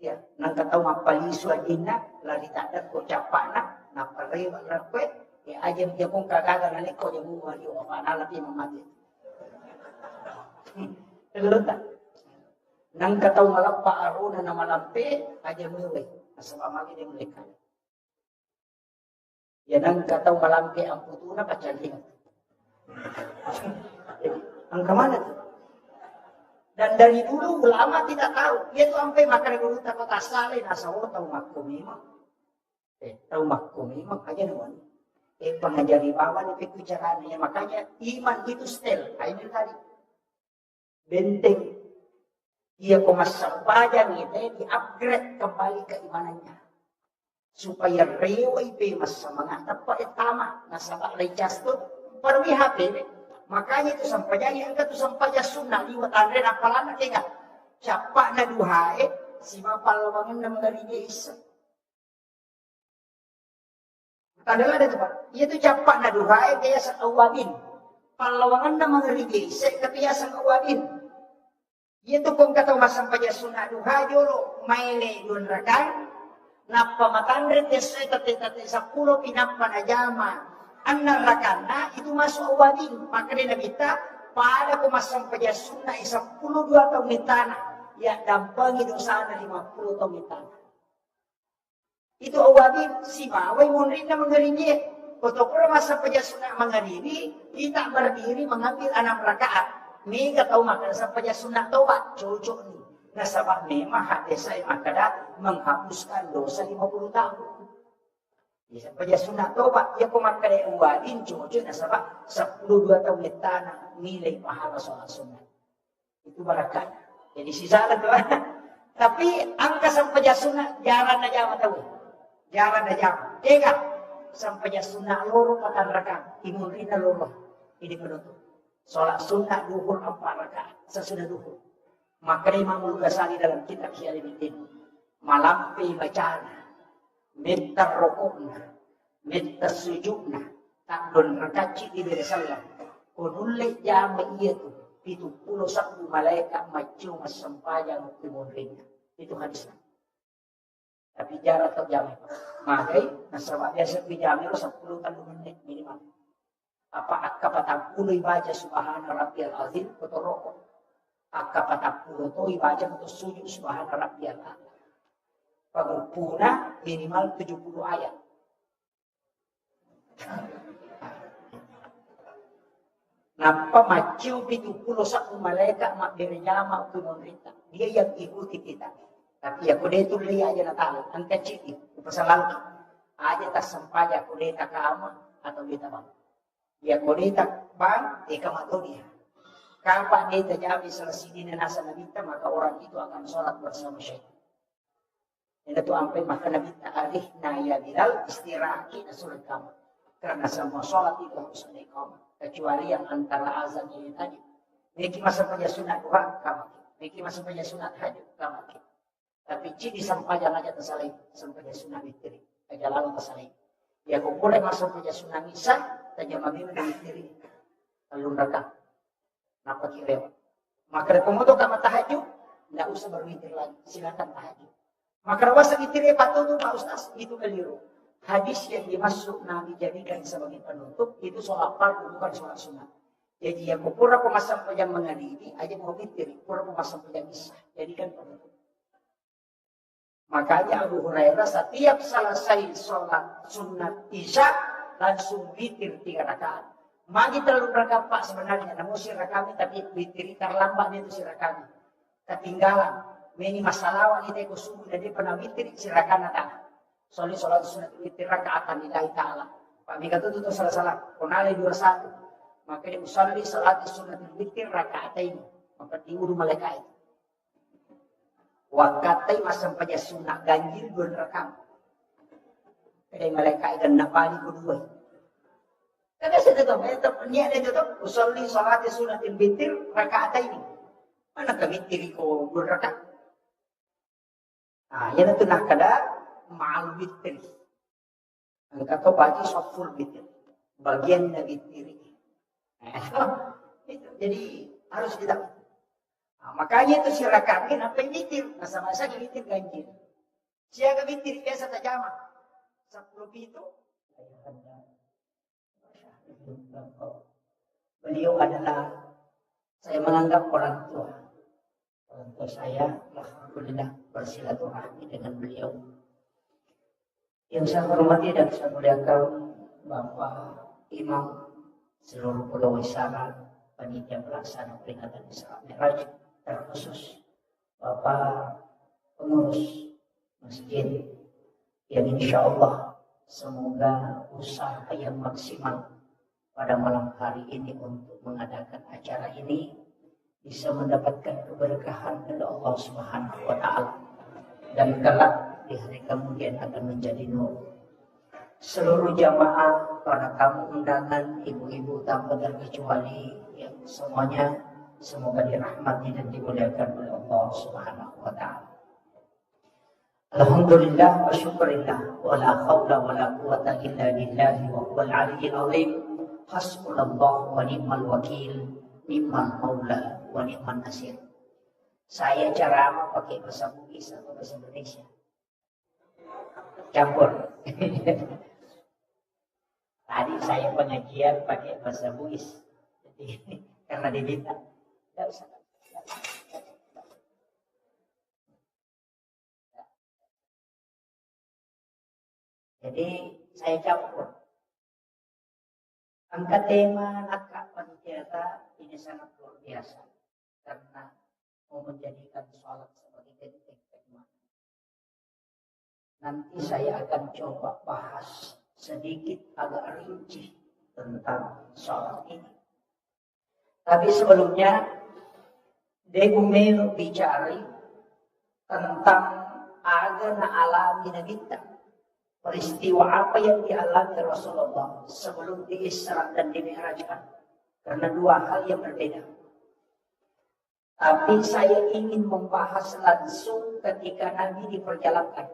Ya nang kata mapalisu adina lari tadat ko capak na parewa rakwe ya aja dia kong kagaga na ko dia mo yo apa na lapi mamati. Terluta. Nang kata malapa aruna na malampe aja mulai asal amagi dia mulai kan. Ya nang kata malampe ang putuna pacaling. Ang kamana tu? Dan dari dulu ulama tidak tahu. Dia tu sampai makan dulu takut asalin asal tahu makum memang. Tahu makum memang aja nawan. Pengajari bawa ni bicaranya. Makanya iman itu stel. Ini tadi benteng. Ia komasang badan itu di-upgrade kembali keimanannya. Supaya rewai mas semangat apa etama nasabak lecas tu perwi HP. Makanya itu sampai jadi angkat tu sampai ya sunnah liwat andre apalan kaya capak na duhae si mapalawangan na mga isa. Adalah ada cepat. Itu capak na duhae kaya sa awabin. Palawangan na mga isa tapi ya sa awabin. Itu kung kataw masampay ya sunnah duhae dulu maile dun rakan. Napamatandre tesay tate sa pulo pinapanajama ang narakana itu masuk awalin maka dia nabita pada kumasampaya sunnah 12 tahun mitana ya dampangi dosa na 50 tahun mitana itu awalin si bawai munrin na mengeringi potokura masampaya sunnah mengeriri kita berdiri mengambil 6 rakaat may kataw makan sampaya sunnah taubat cocok ni nasabak memang hati saya makadat menghapuskan dosa 50 tahun. Ya, sampai sunat tobat, ya kumakare uwadin, cucu nasabak 12 tahun letana nilai pahala soal sunat. Itu barakah. Jadi sisa lah tuh. Tapi angka sampai sunat jalan aja tahu. Jalan aja. Ega sampai sunat loro kata rekam, imurina loro. Ini penutup. Sholat sunat duhur 4 rakaat sesudah duhur. Maka Imam Al-Ghazali dalam kitab Syari'uddin malampi bacana, minta rokokna, minta sujudna, tak don rakaci di beresalah. Kunulik jama iya tu, 71 malaikat macu masampayang timurnya. Itu hadisnya. Tapi jarak tak jam. Makai nasabah biasa pijami 10 menit minimal. Apa akapatang puluh baca subhana rabbiyal azim atau rokok. Akapatang puluh tu baca untuk sujud subhana rabbiyal azim. Pagupuna minimal 70 ayat. Napa maciu 71 malaikat mak berjama untuk memerintah. Dia yang ikuti kita. Tapi aku dia tu beli aja natalo. Angkat citi. Pasal lalu. Aja tak sampai aku dia tak kama atau dia tak bang. Ya aku dia tak bang. Eka matau dia. Kapan dia terjadi selesai di nasa nabita. Maka orang itu akan sholat bersama syaitan. Yang itu sampai maka Nabi ta'arih ya Bilal istirahat kita surat kamu. Karena semua sholat itu harus ada kamu. Kecuali yang antara azan ini tadi. Niki masa punya sunat duha, kamu. Niki masa punya sunat hajud, kamu. Tapi ciri sampaian aja tersalih. Sampai sunat witri. Aja lalu tersalih. Ya kau boleh masuk punya sunat nisa. Tanya mami udah witri. Lalu mereka. Napa kira. Maka komodo kama tahajud. Tidak usah berwitir lagi. Silakan tahajud. Maka rawasa itire patutu Pak Ustaz, itu keliru. Hadis yang dimasuk Nabi jadikan sebagai penutup, itu sholat fardu bukan sholat sunat. Jadi yang pura pemasang pejam mengadili, aja mau itire, pura pemasang pejam isya, jadikan penutup. Makanya Abu Hurairah setiap selesai sholat sunat isya, langsung witir 3 rakaat. Magi terlalu rakaat Pak sebenarnya, namun sirah kami, tapi witir terlambat itu sirah kami. Ketinggalan. Ini masalah wanita itu subuh dan dia pernah witir sirakan tak. Soalnya sholat sunat witir rakaatan lillahi ta'ala. Pak Mika itu salah-salah. Konali 21. Maka dia usalli sholat sunat witir rakaatan ini. Maka diuruh malaikat itu. Wakatai masam pada sunat ganjil 2 rakam. Kadang malaikat dan napali kedua. Kada saya tetap niat dia tetap usalli sholat sunat witir rakaatan ini. Mana kewitir ko 2 rakaat. Nah, yan itu nak kada ma'al witri. Ang kato baji soful witri. bagian Nabi Tiri. Itu. Jadi harus kita. Nah, makanya itu silakan apa yang ngitir, masa-masa ngitir ganjil. Siaga bintir biasa tajam. 10 itu. Beliau adalah, saya menganggap orang tua. Orang tua saya, alhamdulillah bersilaturahmi dengan beliau. Yang saya hormati dan saya muliakan Bapak Imam seluruh Pulau Wisara, panitia pelaksana peringatan Isra Mi'raj, terkhusus Bapak pengurus masjid yang insya Allah semoga usaha yang maksimal pada malam hari ini untuk mengadakan acara ini bisa mendapatkan keberkahan dari Allah Subhanahu wa Ta'ala, dan kelak di hari kemudian akan menjadi nur. Seluruh jamaah, para tamu undangan, ibu-ibu tanpa terkecuali, yang semuanya semoga dirahmati dan dimuliakan oleh Allah Subhanahu wa Ta'ala. Alhamdulillah wa syukurillah wa la hawla wa la quwata illa billahi wa huwal aliyyil azim. Hasbunallah wa ni'mal wakil, ni'mal maula wa ni'man nasir. Saya ceramah pakai bahasa Bugis atau bahasa Indonesia? Campur. Tadi saya pengajian pakai bahasa Bugis. Jadi karena diminta. Tidak usah. Jadi saya campur. Angkat tema naskah panitia ini sangat luar biasa karena mau menjadikan sholat sebagai benteng keimanan. Nanti saya akan coba bahas sedikit agak rinci tentang sholat ini. Tapi sebelumnya, Degumel bicara tentang agama alami Nabi kita. Peristiwa apa yang dialami Rasulullah sebelum diisra dan dimi'rajkan. Karena dua hal yang berbeda. Tapi saya ingin membahas langsung ketika Nabi diperjalankan.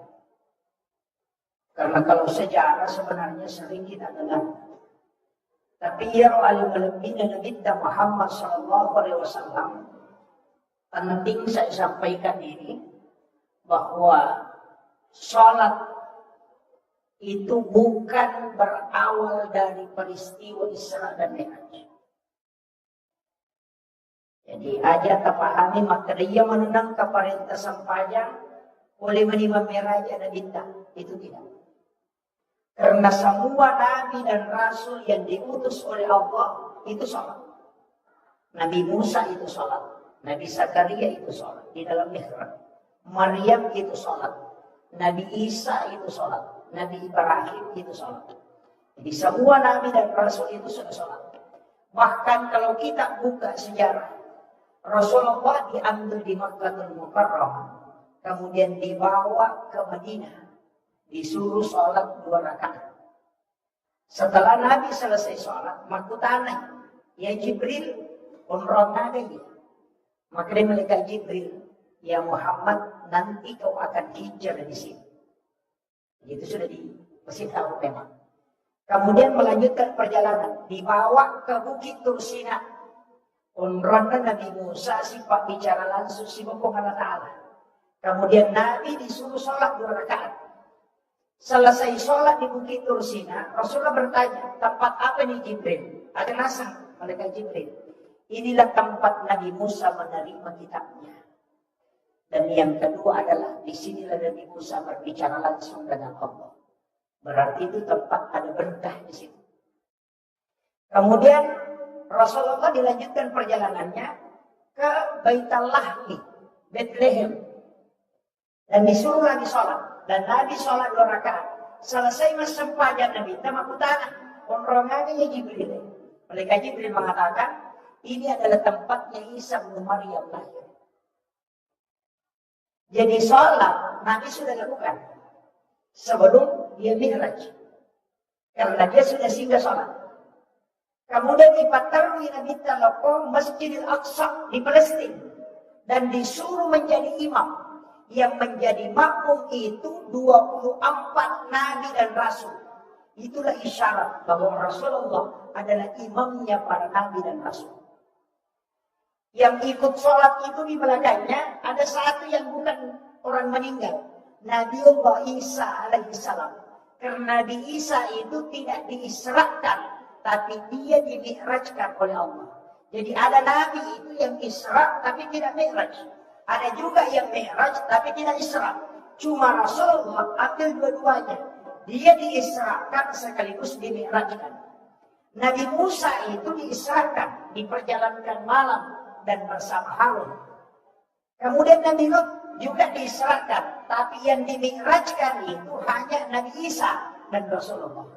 Karena kalau sejarah sebenarnya sering kita dengar. Tapi ya alim lebihnya Nabi Muhammad SAW, penting saya sampaikan ini bahwa sholat itu bukan berawal dari peristiwa Isra dan Mi'raj. Jadi aja terpahami maka dia menenang ke perintah sampajang oleh menimba Mi'raj dan bintang. Itu tidak. Karena semua nabi dan rasul yang diutus oleh Allah itu sholat. Nabi Musa itu sholat. Nabi Zakaria itu sholat di dalam mihrab. Maryam itu sholat. Nabi Isa itu sholat. Nabi Ibrahim itu sholat. Jadi semua nabi dan rasul itu sudah sholat. Bahkan kalau kita buka sejarah, Rasulullah diambil di Makkahul Mukarramah, kemudian dibawa ke Madinah, disuruh sholat 2 rakaat. Setelah Nabi selesai sholat, makutana ya Jibril umrohna dia. Maka dia malaikat Jibril, ya Muhammad, nanti kau akan hijrah di sini. Itu sudah dikasih tahu memang. Kemudian melanjutkan perjalanan, dibawa ke Bukit Tursina. Umrohna Nabi Musa sifat bicara langsung si Allah Ta'ala. Kemudian Nabi disuruh sholat 2 rakaat. Selesai sholat di Bukit Tursina, Rasulullah bertanya, tempat apa nih Jibril? Ada nasang, malaikat Jibril. Inilah tempat Nabi Musa menerima kitabnya. Dan yang kedua adalah disinilah Nabi Musa berbicara langsung dengan Allah. Berarti itu tempat ada berkah di situ. Kemudian Rasulullah dilanjutkan perjalanannya ke Baitul Lahmi, Bethlehem. Dan disuruh lagi sholat. Dan Nabi sholat 2 rakaat. Selesai masa pajak Nabi, tamakutana. Umrohnya Jibril. Malaikat Jibril mengatakan, ini adalah tempatnya Isa bin Maryam lahir. Jadi sholat Nabi sudah lakukan sebelum dia mi'raj. Karena dia sudah singgah sholat. Kemudian dipatarwi Nabi Talaqqah Masjidil Aqsa di Palestina. Dan disuruh menjadi imam. Yang menjadi makmum itu 24 nabi dan rasul. Itulah isyarat bahwa Rasulullah adalah imamnya para nabi dan rasul. Yang ikut sholat itu di belakangnya ada satu yang bukan orang meninggal. Nabiullah Isa alaihissalam. Karena Nabi Isa itu tidak diisrakan, tapi dia dimi'rajkan oleh Allah. Jadi ada nabi itu yang isra tapi tidak mi'raj. Ada juga yang mi'raj tapi tidak isra. Cuma Rasulullah ambil dua-duanya. Dia diisrakan sekaligus dimi'rajkan. Nabi Musa itu diisrakan, diperjalankan malam dan bersama Harun. Kemudian Nabi Lut juga diisrakan, tapi yang dimi'rajkan itu hanya Nabi Isa dan Rasulullah.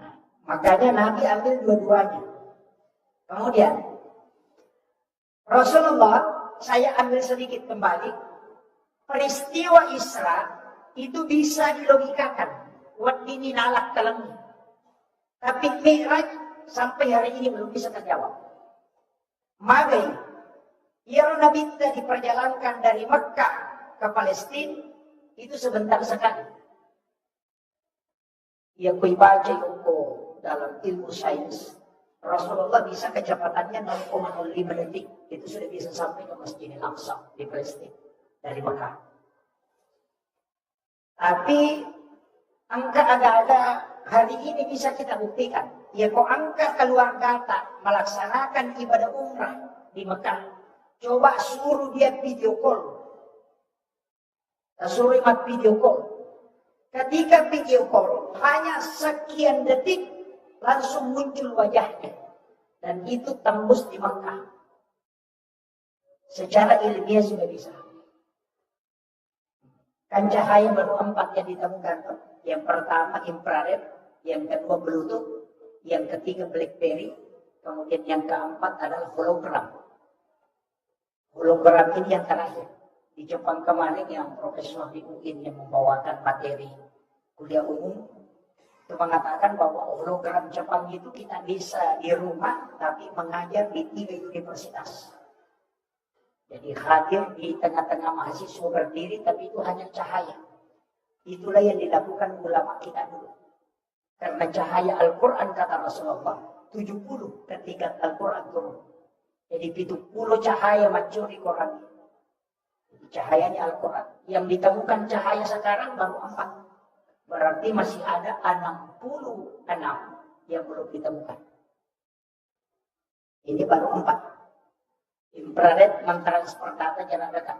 Nah, makanya Nabi ambil dua-duanya. Kemudian Rasulullah, saya ambil sedikit kembali, peristiwa Isra itu bisa dilogikakan. Wadini nalak telengi. Tapi Mi'raj sampai hari ini belum bisa terjawab. Magai, yang Nabi diperjalankan dari Mekah ke Palestina itu sebentar sekali. Yang kui baca itu dalam ilmu sains, Rasulullah bisa kecepatannya 0,05 detik. Itu sudah bisa sampai ke Masjidil Aqsa di Palestina dari Mekah. Tapi angka agak-agak hari ini bisa kita buktikan. Ya kok angka keluarga melaksanakan ibadah umrah di Mekah. Coba suruh dia video call. Suruh imat video call. Ketika video call, hanya sekian detik langsung muncul wajahnya. Dan itu tembus di Mekah. Secara ilmiah sudah bisa. Kan cahaya baru 4 yang ditemukan. Yang pertama infrared, yang kedua Bluetooth, yang ketiga BlackBerry, kemudian yang keempat adalah hologram. Hologram ini yang terakhir. Di Jepang kemarin yang Profesor di UIN yang membawakan materi kuliah umum, itu mengatakan bahwa hologram Jepang itu kita bisa di rumah, tapi mengajar di 3 universitas. Jadi hadir di tengah-tengah mahasiswa berdiri, tapi itu hanya cahaya. Itulah yang dilakukan ulama kita dulu. Karena cahaya Al-Quran kata Rasulullah 70 ketika Al-Quran turun. Jadi 70 cahaya mencuri Quran. Jadi cahayanya Al-Quran. Yang ditemukan cahaya sekarang baru 4. Berarti masih ada 66 yang belum ditemukan. Ini baru 4. Infrared mentransfer data jarak dekat.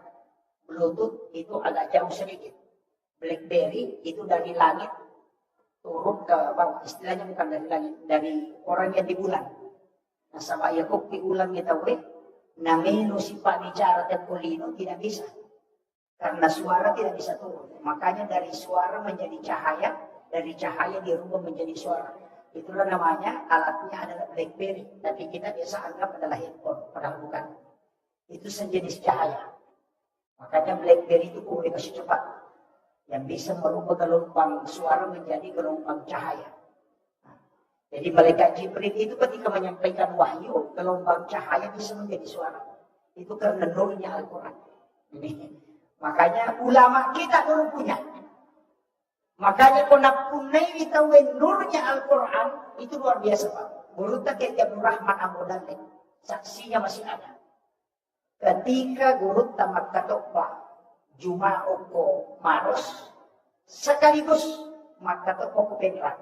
Bluetooth itu agak jauh sedikit. BlackBerry itu dari langit turun ke bawah, istilahnya bukan dari langit, dari orang yang di bulan. Nah, sama Yakub di bulan kita namenu sifat bicara tepolino tidak bisa. Karena suara tidak bisa turun. Makanya dari suara menjadi cahaya, dari cahaya dirubah menjadi suara. Itulah namanya, alatnya adalah BlackBerry. Tapi kita biasa anggap adalah handphone, padahal bukan. Itu sejenis cahaya. Makanya BlackBerry itu komunikasi cepat. Yang bisa merubah gelombang suara menjadi gelombang cahaya. Nah, jadi malaikat Jibril itu ketika menyampaikan wahyu, gelombang cahaya bisa menjadi suara. Itu karena nurnya Al-Quran. Makanya ulama kita dulu punya. Makanya konapunai kita nurnya Al-Quran itu luar biasa Pak. Guru tak Abdul Rahman Abu Dalek, saksinya masih ada. Ketika guru tamat katokwa Juma'oko Maros sekaligus maka toko Pengrang.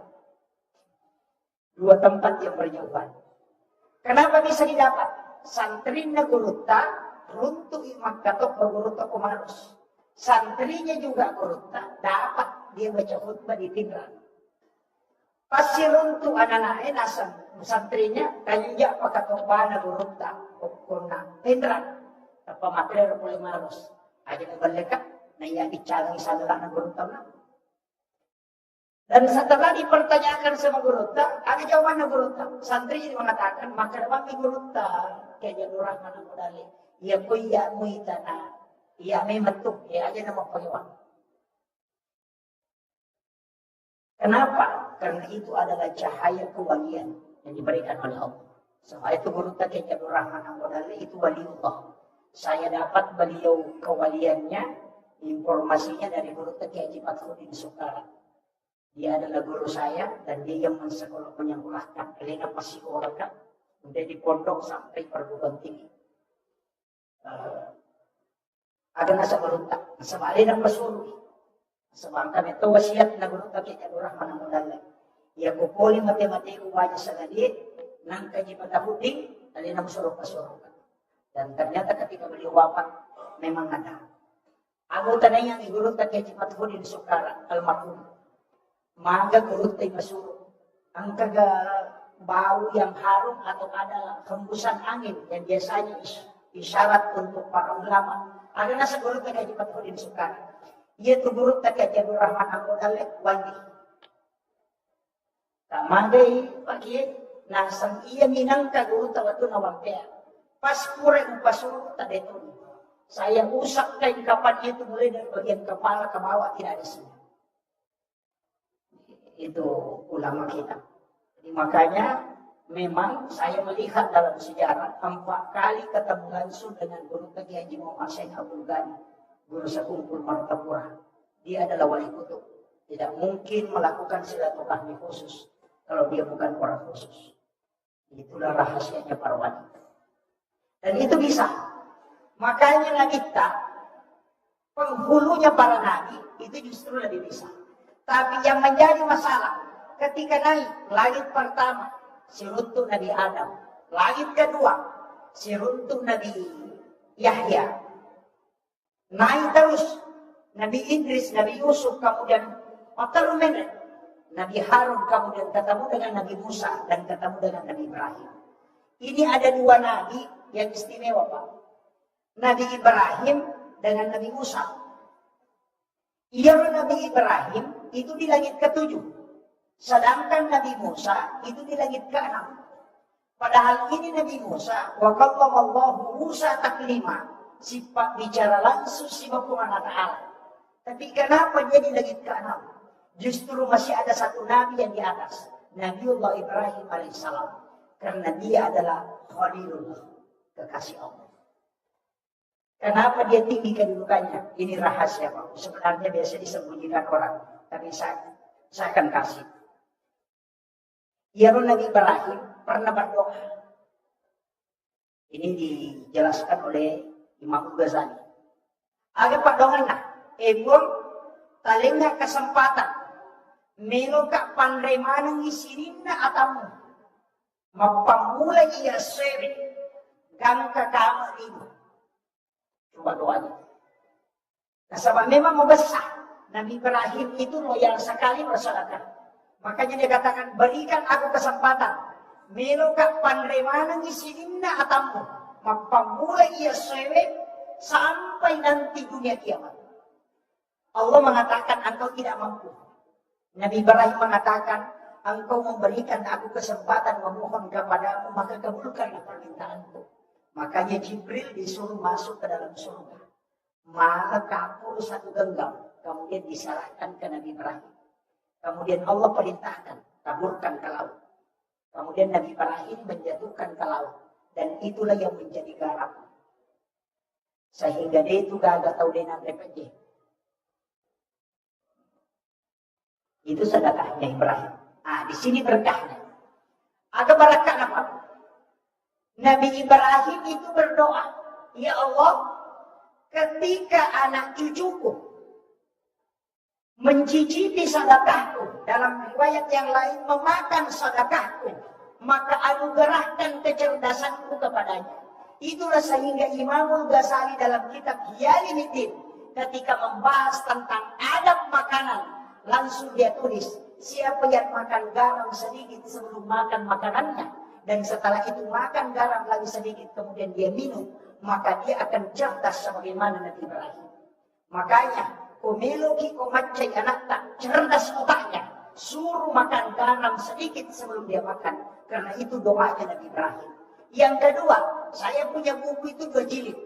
2 tempat yang berjauhan. Kenapa bisa didapat? Santrinya Gurutta runtuh maka toko Gurutta Maros. Santrinya juga Gurutta dapat dia baca khutbah di Pengrang. Pasti runtuh anak-anaknya nasam santrinya kaya pakai topana Gurutta Okona Pengrang. Apa materi oleh Maros. Aja berlekat, nah ya bicara salah guru tamat. Dan setelah dipertanyakan sama guru tak, ada jawaban guru tak. Santri mengatakan maka kami guru tak kayak Rahman Abu Dalek. Ya kuya muitana, ya memetuk ya aja nama pengewang. Kenapa? Karena itu adalah cahaya kewalian yang diberikan oleh Allah. Soal itu guru tak kayak Rahman Abu Dalek itu waliullah. Saya dapat beliau kewaliannya, informasinya dari Guru Kiai Haji Fathruddin Soekarno. Dia adalah guru saya dan dia yang menyekolahkan Elena psikolog udah di pondok sampai perguruan tinggi. Ada nasa beruntak, sama Elena pasuruh. Sebangkan itu wasiat na guru tak kita Rahman Mudalla. Ya kupoli matematika wajah sagadi nang kaji patahuding Elena pasuruh. Dan ternyata ketika beliau wafat memang ada. Anggota yang guru tak kaji patahuding Sukara almarhum. Maka guru tak pasuruh. Ang kaga bau yang harum atau ada hembusan angin yang biasanya isyarat untuk para ulama. Ada nasa guru tak kaji patahuding Sukara. Ia tu guru tak kaji Rahman Mudalla wajib. Tamagay pagi nasang iya minang ka guru tawatu na wampea. Pas pure upasuro tadetun. Saya usap kain kapan itu mulai dari bagian kepala ke bawah tidak ada sini. Itu ulama kita. Jadi makanya memang saya melihat dalam sejarah 4 kali ketemu langsung dengan guru Tagi Haji Muhammad Syekh Abdul Ghani, guru sekumpul Martapura. Dia adalah wali kutub. Tidak mungkin melakukan silaturahmi khusus kalau dia bukan orang khusus. Itulah rahasianya para wali. Dan itu bisa. Makanya kita penghulunya para nabi itu justru lebih bisa. Tapi yang menjadi masalah ketika naik langit pertama si runtuh Nabi Adam, langit kedua si runtuh Nabi Yahya, naik terus Nabi Idris, Nabi Yusuf, kemudian Patalumen, Nabi Harun, kemudian ketemu dengan Nabi Musa dan ketemu dengan Nabi Ibrahim. Ini ada 2 nabi yang istimewa, Pak. Nabi Ibrahim dengan Nabi Musa. Ia Nabi Ibrahim itu di langit ke-7. Sedangkan Nabi Musa itu di langit ke-6. Padahal ini Nabi Musa, wa kallamallahu Musa taklima. Sifat bicara langsung si Subhanahu Ta'ala. Tapi kenapa dia di langit ke-6? Justru masih ada satu nabi yang di atas. Nabiullah Ibrahim alaihissalam. Karena dia adalah Khalilullah, kekasih Allah. Kenapa dia tinggi kedudukannya? Ini rahasia, Pak. Sebenarnya biasa disembunyikan orang. Tapi saya akan kasih. Ya Nabi Ibrahim pernah berdoa. Ini dijelaskan oleh Imam Ghazali. Ada padangan lah. Ebon talinga kesempatan. Meloka panremanang isirin na atamu. Mapamulay iya seri. Gang kakama ini. Coba doanya. Nah, memang mau besar. Nabi Ibrahim itu loyal sekali bersedekah. Makanya dia katakan, berikan aku kesempatan. Meloka panremanang isirinna atamu. Mapamulay iya seri. Sampai nanti dunia kiamat. Allah mengatakan, engkau tidak mampu. Nabi Ibrahim mengatakan, engkau memberikan aku kesempatan memohon kepadamu, maka kabulkanlah permintaanku. Makanya Jibril disuruh masuk ke dalam surga. Maka kapur 1 genggam. Kemudian diserahkan ke Nabi Ibrahim. Kemudian Allah perintahkan, taburkan ke laut. Kemudian Nabi Ibrahim menjatuhkan ke laut. Dan itulah yang menjadi garam. Sehingga dia itu gak tahu dia nanti PJ. Itu sedekahnya Ibrahim. Ah, di sini berkahnya. Ada berkah apa? Nabi Ibrahim itu berdoa, ya Allah, ketika anak cucuku mencicipi sedekahku, dalam riwayat yang lain memakan sedekahku, maka anugerahkan kecerdasanku kepadanya. Itulah sehingga Imam Ghazali dalam kitab Hiyaliddin ketika membahas tentang adab makanan, langsung dia tulis, siapa yang makan garam sedikit sebelum makan makanannya, dan setelah itu makan garam lagi sedikit, kemudian dia minum, maka dia akan cerdas sebagaimana Nabi Ibrahim. Makanya, kumiluki kumacay anak tak cerdas otaknya, suruh makan garam sedikit sebelum dia makan. Karena itu doanya Nabi Ibrahim. Yang kedua, saya punya buku itu 2 jilid.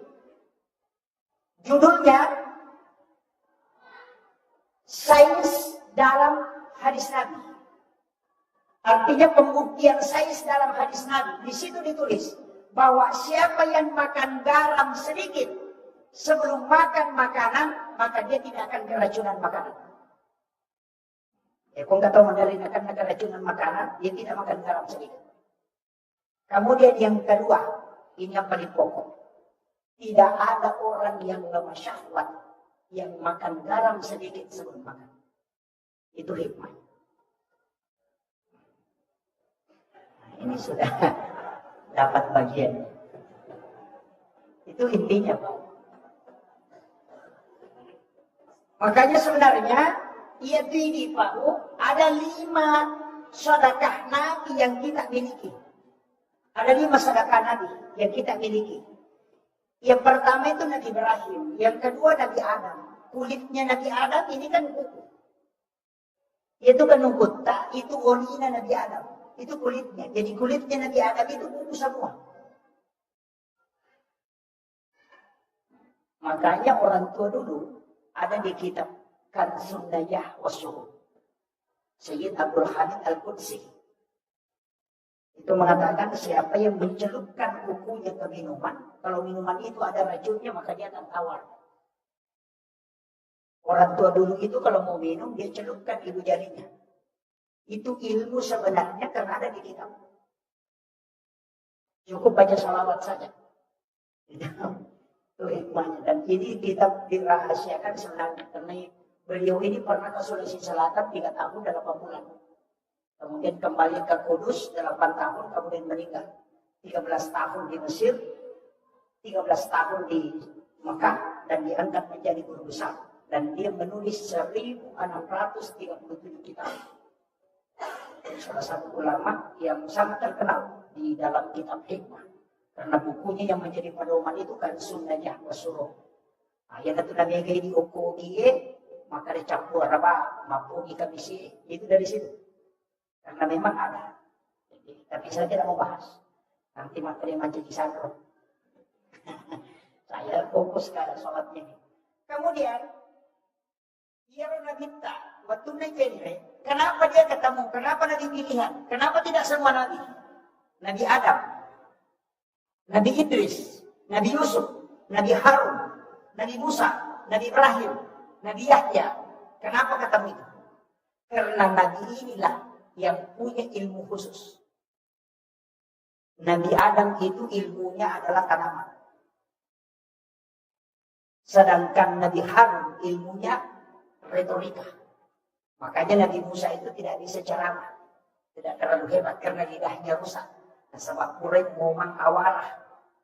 Judulnya, Sains dalam Hadis Nabi. Artinya pembuktian sains dalam hadis Nabi. Di situ ditulis bahwa siapa yang makan garam sedikit sebelum makan makanan, maka dia tidak akan keracunan makanan. Kau nggak tahu Mandarin akan keracunan makanan, dia tidak makan garam sedikit. Kemudian yang kedua, ini yang paling pokok. Tidak ada orang yang lemah syahwat yang makan garam sedikit sebelum makan. Itu hikmah. Nah, ini sudah dapat bagian. Itu intinya, Pak. Makanya sebenarnya yaitu ini, Pak, ada 5 sedekah Nabi yang kita miliki. Ada 5 sedekah Nabi yang kita miliki. Yang pertama itu Nabi Ibrahim, yang kedua Nabi Adam. Kulitnya Nabi Adam ini kan kuku. Itu kan nungkuta, itu olinya Nabi Adam. Itu kulitnya. Jadi kulitnya Nabi Adam itu kuku semua. Makanya orang tua dulu ada di kitab Kanzun Najah Wasuruh. Sayyid Abdul Hamid Al-Qudsi itu mengatakan siapa yang mencelupkan kukunya ke minuman, kalau minuman itu ada racunnya maka dia akan tawar. Orang tua dulu itu kalau mau minum dia celupkan ibu jarinya. Itu ilmu sebenarnya karena ada di kitab. Cukup baca salawat saja. Itu hikmahnya. Dan ini kitab dirahasiakan sebenarnya karena beliau ini pernah ke Sulawesi Selatan 3 tahun dan 8 bulan. Kemudian kembali ke Kudus 8 tahun, kemudian meninggal. 13 tahun di Mesir, 13 tahun di Mekah, dan diangkat menjadi guru besar. Dan dia menulis 1637 kitab. Salah satu ulama yang sangat terkenal di dalam kitab hikmah. Karena bukunya yang menjadi pedoman itu kan Sunnahnya Wasuruh. Ayat itu namanya di Okogie, maka dicampur apa mampu ikamisi, itu dari situ. Karena memang ada. Jadi, tapi saya tidak mau bahas. Nanti materi menjadi sandro. Saya fokus ke sholatnya. Kemudian, dia Nabi minta, waktu Nabi, kenapa dia ketemu? Kenapa Nabi pilihan? Kenapa tidak semua Nabi? Nabi Adam, Nabi Idris, Nabi Yusuf, Nabi Harun, Nabi Musa, Nabi Ibrahim, Nabi Yahya. Kenapa ketemu itu? Karena Nabi inilah yang punya ilmu khusus. Nabi Adam itu ilmunya adalah tanaman. Sedangkan Nabi Harun ilmunya retorika. Makanya Nabi Musa itu tidak bisa ceramah. Tidak terlalu hebat karena lidahnya rusak. Sebab Quraisy mau mengawarah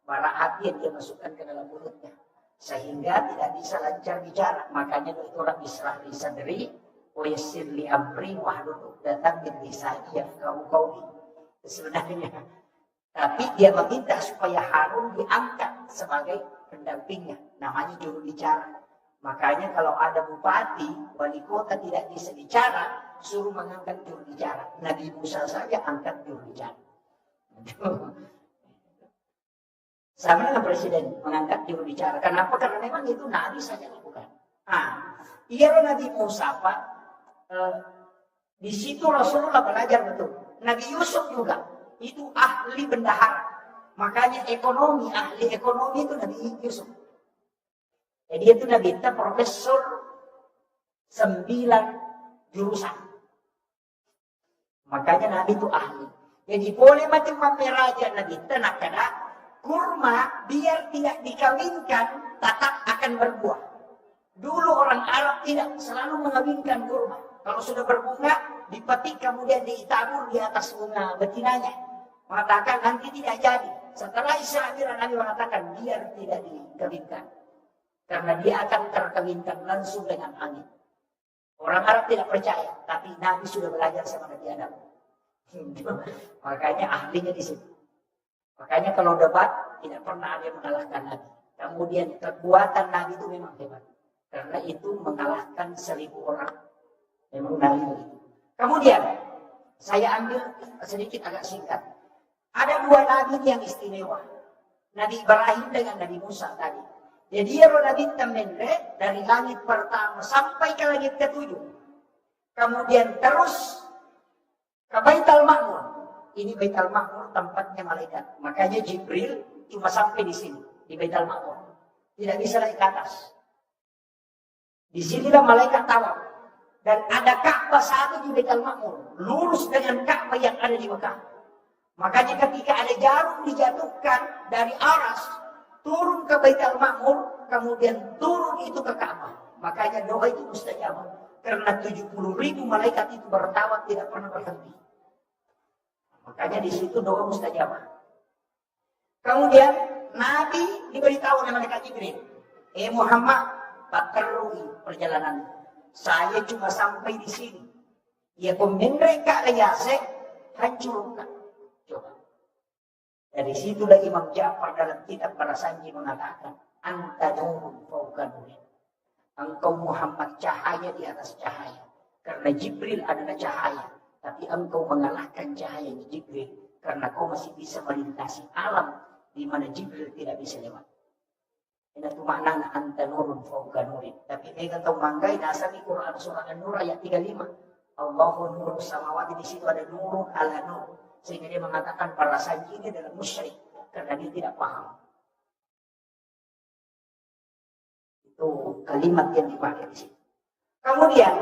bara api yang dia masukkan ke dalam mulutnya. Sehingga tidak bisa lancar bicara. Makanya itu Rabbi Israh li sadri wa yassir li amri wahlul 'uqdatam min lisani yafqahu qawli. Sebenarnya. Tapi dia meminta supaya Harun diangkat sebagai pendampingnya. Namanya juru bicara. Makanya kalau ada bupati, wali kota tidak bisa bicara, suruh mengangkat juru bicara. Nabi Musa saja angkat juru bicara. Sama dengan presiden mengangkat juru bicara. Kenapa? Karena memang itu Nabi saja lakukan. Iya Nabi Musa Pak. Di situ Rasulullah belajar betul. Nabi Yusuf juga itu ahli bendahara. Makanya ahli ekonomi itu Nabi Yusuf. Jadi itu Nabi kita profesor 9 jurusan. Makanya Nabi itu ahli. Jadi boleh macam raja Nabi kita nak kena kurma biar tidak dikawinkan tetap akan berbuah. Dulu orang Arab tidak selalu mengawinkan kurma. Kalau sudah berbunga, dipetik kemudian ditabur di atas bunga betinanya. Mengatakan nanti tidak jadi. Setelah Israel Nabi mengatakan biar tidak dikawinkan. Karena dia akan terkawinkan langsung dengan angin. Orang Arab tidak percaya, tapi Nabi sudah belajar sama Nabi Adam. Makanya ahlinya di situ. Makanya kalau debat tidak pernah ada yang mengalahkan Nabi. Kemudian kekuatan Nabi itu memang hebat. Karena itu mengalahkan 1000 orang. Memang Nabi begitu. Kemudian saya ambil sedikit agak singkat. Ada 2 Nabi yang istimewa. Nabi Ibrahim dengan Nabi Musa tadi. Jadi dia Nabi Tamendre dari langit pertama sampai ke langit ke-7. Kemudian terus ke Baitul Ma'mur. Ini Baitul Ma'mur tempatnya malaikat. Makanya Jibril cuma sampai di sini, di Baitul Ma'mur. Tidak bisa naik ke atas. Di sinilah malaikat tawaf. Dan ada Ka'bah satu di Baitul Ma'mur, lurus dengan Ka'bah yang ada di Mekah. Makanya ketika ada jarum dijatuhkan dari aras, turun ke Baitul Ma'mur, kemudian turun itu ke Ka'bah. Makanya doa itu mustajab. Karena 70.000 malaikat itu bertawaf tidak pernah berhenti. Makanya di situ doa mustajab. Kemudian Nabi diberitahu oleh malaikat Jibril, Muhammad, takarrui perjalanan. Saya cuma sampai di sini. Ya mereka ayase hancurkan. Coba. Dari situlah Imam Ja'far dalam kitab Para Sanji mengatakan, anta nurun fauqa nurin. Engkau Muhammad cahaya di atas cahaya. Karena Jibril adalah cahaya. Tapi engkau mengalahkan cahaya Jibril. Karena kau masih bisa melintasi alam di mana Jibril tidak bisa lewat. Ini itu maknanya anta nurun fauqa nurin. Tapi mereka tahu manggai dasar di Quran surah An-Nur ayat 35. Allahu nurus samawati, di situ ada nurun ala nur. Sehingga dia mengatakan para sanji ini adalah musyrik karena dia tidak paham. Itu kalimat yang dipakai di sini. Kemudian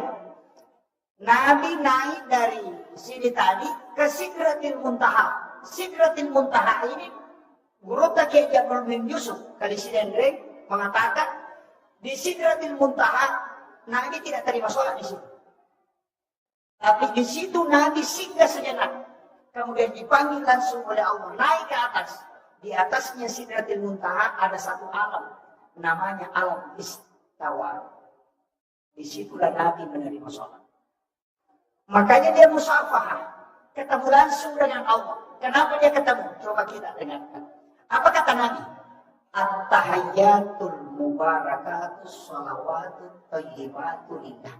Nabi naik dari sini tadi ke Sidratil Muntaha. Sidratil Muntaha ini Guru Kiai Jabal bin Yusuf kali Sidendreng mengatakan di Sidratil Muntaha Nabi tidak terima sholat di situ. Tapi di situ Nabi singgah sejenak. Kemudian dipanggil langsung oleh Allah naik ke atas. Di atasnya Sidratil Muntaha ada satu alam namanya alam istawa. Di situlah Nabi menerima sholat. Makanya dia musafahah, ketemu langsung dengan Allah. Kenapa dia ketemu? Coba kita dengarkan. Apa kata Nabi? At-tahayyatul mubarakatus sholawatut thayyibatu lillah.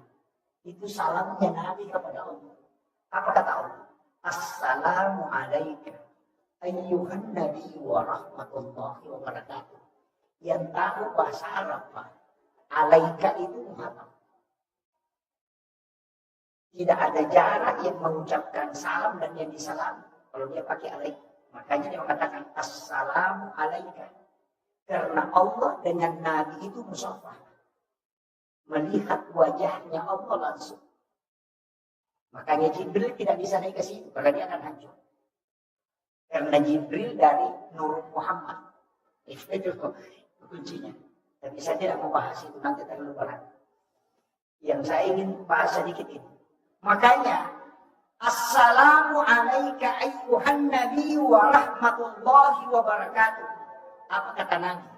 Itu salamnya Nabi kepada Allah. Apa kata Allah? Assalamu alaika ayyuhan nabi wa rahmatullahi wa barakatuh. Yang tahu bahasa Arab, Pak. Alaika itu Muhammad. Tidak ada jarak yang mengucapkan salam dan yang disalami. Kalau dia pakai alaika. Makanya dia mengatakan assalamu alaika. Karena Allah dengan Nabi itu musafah. Melihat wajahnya Allah langsung. Makanya Jibril tidak bisa naik ke situ. Karena dia akan hancur. Karena Jibril dari Nur Muhammad. Itu kuncinya. Tapi saya tidak mau bahas itu. Nanti terlalu berat. Yang saya ingin bahas sedikit ini. Makanya assalamu alaika ayyuhan nabi wa rahmatullahi wa barakatuh. Apa kata Nabi?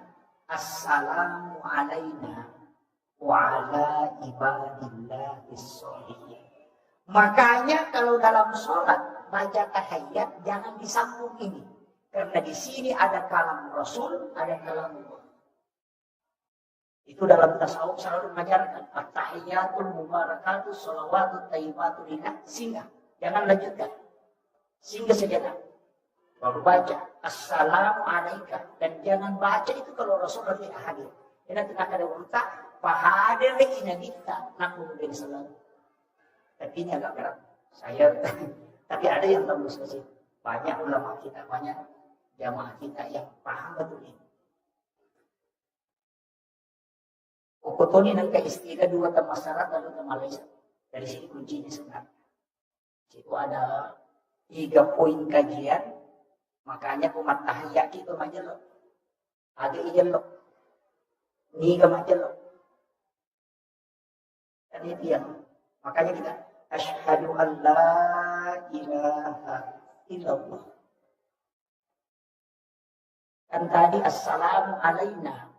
Assalamu alaina wa ala ibadillahis sholihin. Makanya kalau dalam sholat baca tahiyat jangan disambung ini. Karena di sini ada kalam Rasul, ada kalam Allah. Itu dalam tasawuf selalu mengajarkan at-tahiyatul mubarakatus sholawatut thayyibatu lillah. Singgah, jangan lanjutkan. Singgah sejenak. Baru baca assalamu alaika, dan jangan baca itu kalau Rasulullah tidak hadir. Karena tidak ada urta pahadir inagita nakum bin salam. Tapi ini agak berat. Tapi ada yang tembus ke situ. Banyak ulama kita, banyak jamaah kita yang paham betul ini. Ukutoni nangka istilah dua tamasarat lalu Malaysia. Dari sini kuncinya sebenarnya. Itu ada 3 poin kajian. Makanya umat tahiyat itu majelok. Ada ijelok. Niga majelok. Dan itu yang makanya kita asyhadu an la ilaha illallah. Dan tadi assalamu alaina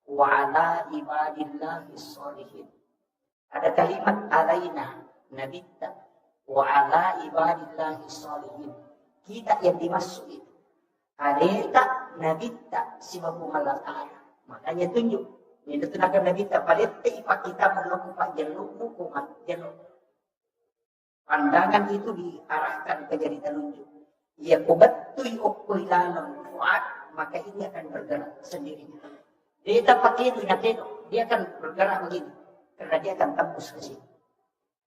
wa ala ibadillahis sholihin. Ada kalimat alaina nabitta wa ala ibadillahis sholihin. Kita yang dimaksud itu. Alaika nabitta sibabu malakara. Makanya tunjuk. Ini tenaga nabitta pada tiap kita melakukan jalukmu kumat jaluk. Pandangan itu diarahkan ke jari telunjuk. Ya kubatui ukuilanon fuad, maka ini akan bergerak sendirinya. Dia tak pakai itu, dia akan bergerak begini. Karena dia akan tembus ke sini.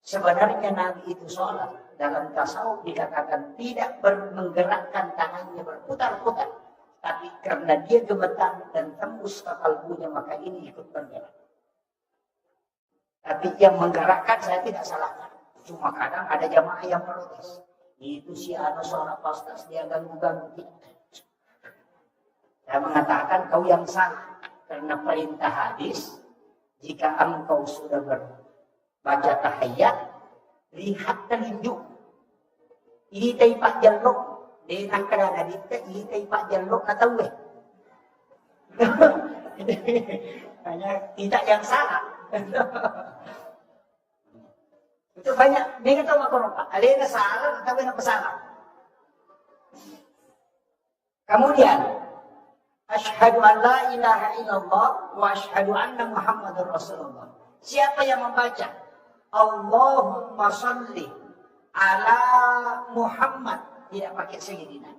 Sebenarnya Nabi itu sholat. Dalam tasawuf dikatakan tidak menggerakkan tangannya berputar-putar. Tapi karena dia gemetar dan tembus ke kalbunya, maka ini ikut bergerak. Tapi yang menggerakkan saya tidak salahkan. Cuma kadang ada jamaah yang protes. Itu si anu seorang pastas dia ganggu-ganggu. Saya mengatakan kau yang salah. Karena perintah hadis, jika engkau sudah berbaca tahiyat, lihat telinjuk. Ini taipak jaluk. Dia nak kerana dita, ini taipak jaluk na tahu eh. Hanya tidak yang salah. Itu banyak. Dia kata orang Pak. Alena salah, tapi nak salah. Kemudian, asyhadu an la ilaha illallah wa asyhadu anna Muhammadur Rasulullah. Siapa yang membaca Allahumma shalli ala Muhammad, tidak pakai sayyidina.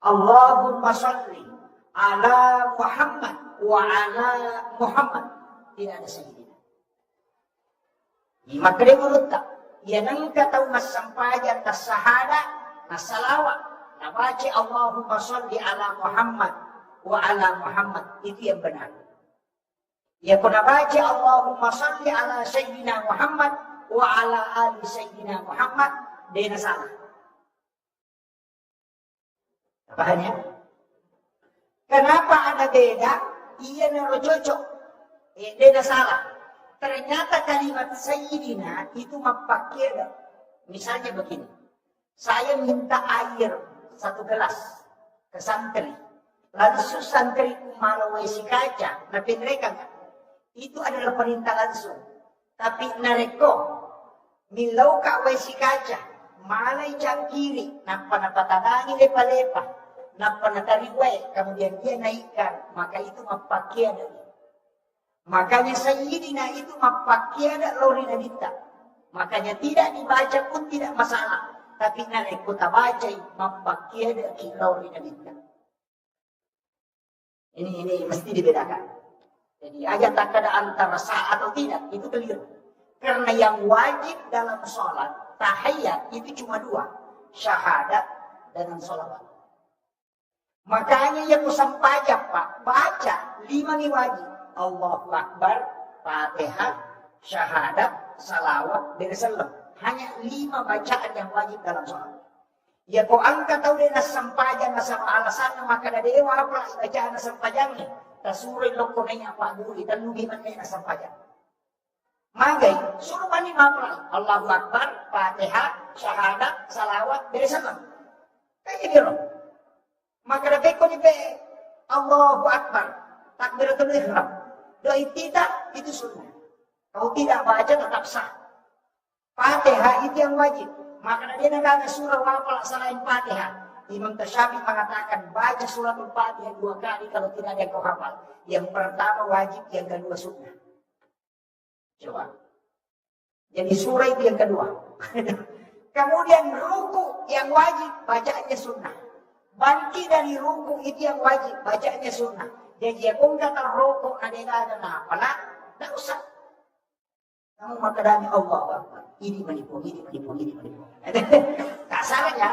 Allahumma shalli ala Muhammad wa ala Muhammad, tidak ada sayyidina. Maka dia urut tak. Ia nangka tahu mas sampajan tas sahada, nas salawat. Baca Allahumma shalli ala Muhammad wa ala Muhammad, itu yang benar. Ya kuna baca Allahumma shalli ala Sayyidina Muhammad wa ala ali Sayyidina Muhammad, dia salah. Paham ya? Kenapa ada beda? Ia naro cocok. Dia salah. Ternyata kalimat Sayyidina itu mapakir. Misalnya begini. Saya minta air 1 gelas ke santri. Lalu santri malawai si kaca, napinrekan kan? Itu adalah perintah langsung. Tapi nareko, milau kawai si kaca, malay jang kiri, napa-napa lepa-lepa, napa-natariwai, kemudian dia naikkan, maka itu mapakiada. Makanya Sayyidina itu mapakiada lori nadita. Makanya tidak dibaca pun tidak masalah. Tapi naik kota baca mampakiada kilauri nadita. Ini mesti dibedakan. Jadi ayat tak ada antara sah atau tidak, itu keliru. Karena yang wajib dalam sholat tahiyat itu cuma 2, syahadat dan sholawat. Makanya yang usah pajak Pak, baca 5 nih wajib. Allahu Akbar, Fatihah, syahadat, salawat, dan salam. Hanya 5 bacaan yang wajib dalam sholat. Ya kau angkat tahu dia nasampajan nasama alasan maka ada dewa apa bacaan nasampajannya. Tasuri lokonnya apa dulu kita lugi mana nasampajan. Magai suruh mani mapra Allahu Akbar, Fatihah, syahadat, salawat, dari salam. Kayak gitu. Maka ada beko ni be Allahu Akbar, takbiratul ihram. Doi tidak itu sunnah. Kalau tidak baca tetap sah. Fatihah itu yang wajib. Maka dia nak surah wafal selain Fatihah. Imam Tasyafi mengatakan baca suratul Fatihah 2 kali kalau tidak ada yang kau hafal. Yang pertama wajib, yang kedua sunnah. Coba. Jadi surah itu yang kedua. Kemudian ruku yang wajib, bacaannya sunnah. Bangkit dari ruku itu yang wajib, bacaannya sunnah. Jadi ya kung kata ruku ada apa lah, tak usah. Kamu makadami Allah Akbar. Ini menipu. Tak salah ya.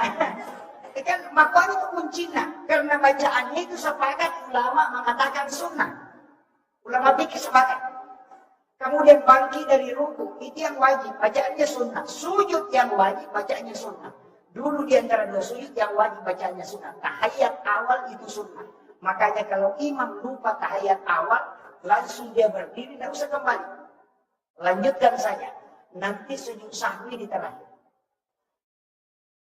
Kan makanya itu kuncinya. Karena bacaannya itu sepakat ulama mengatakan sunnah. Ulama fikih sepakat. Kemudian bangkit dari ruku itu yang wajib, bacaannya sunnah. Sujud yang wajib, bacaannya sunnah. Dulu di antara 2 sujud yang wajib bacaannya sunnah. Tahiyat awal itu sunnah. Makanya kalau imam lupa tahiyat awal, langsung dia berdiri, tidak usah kembali. Lanjutkan saja. Nanti sujud sahwi di terakhir.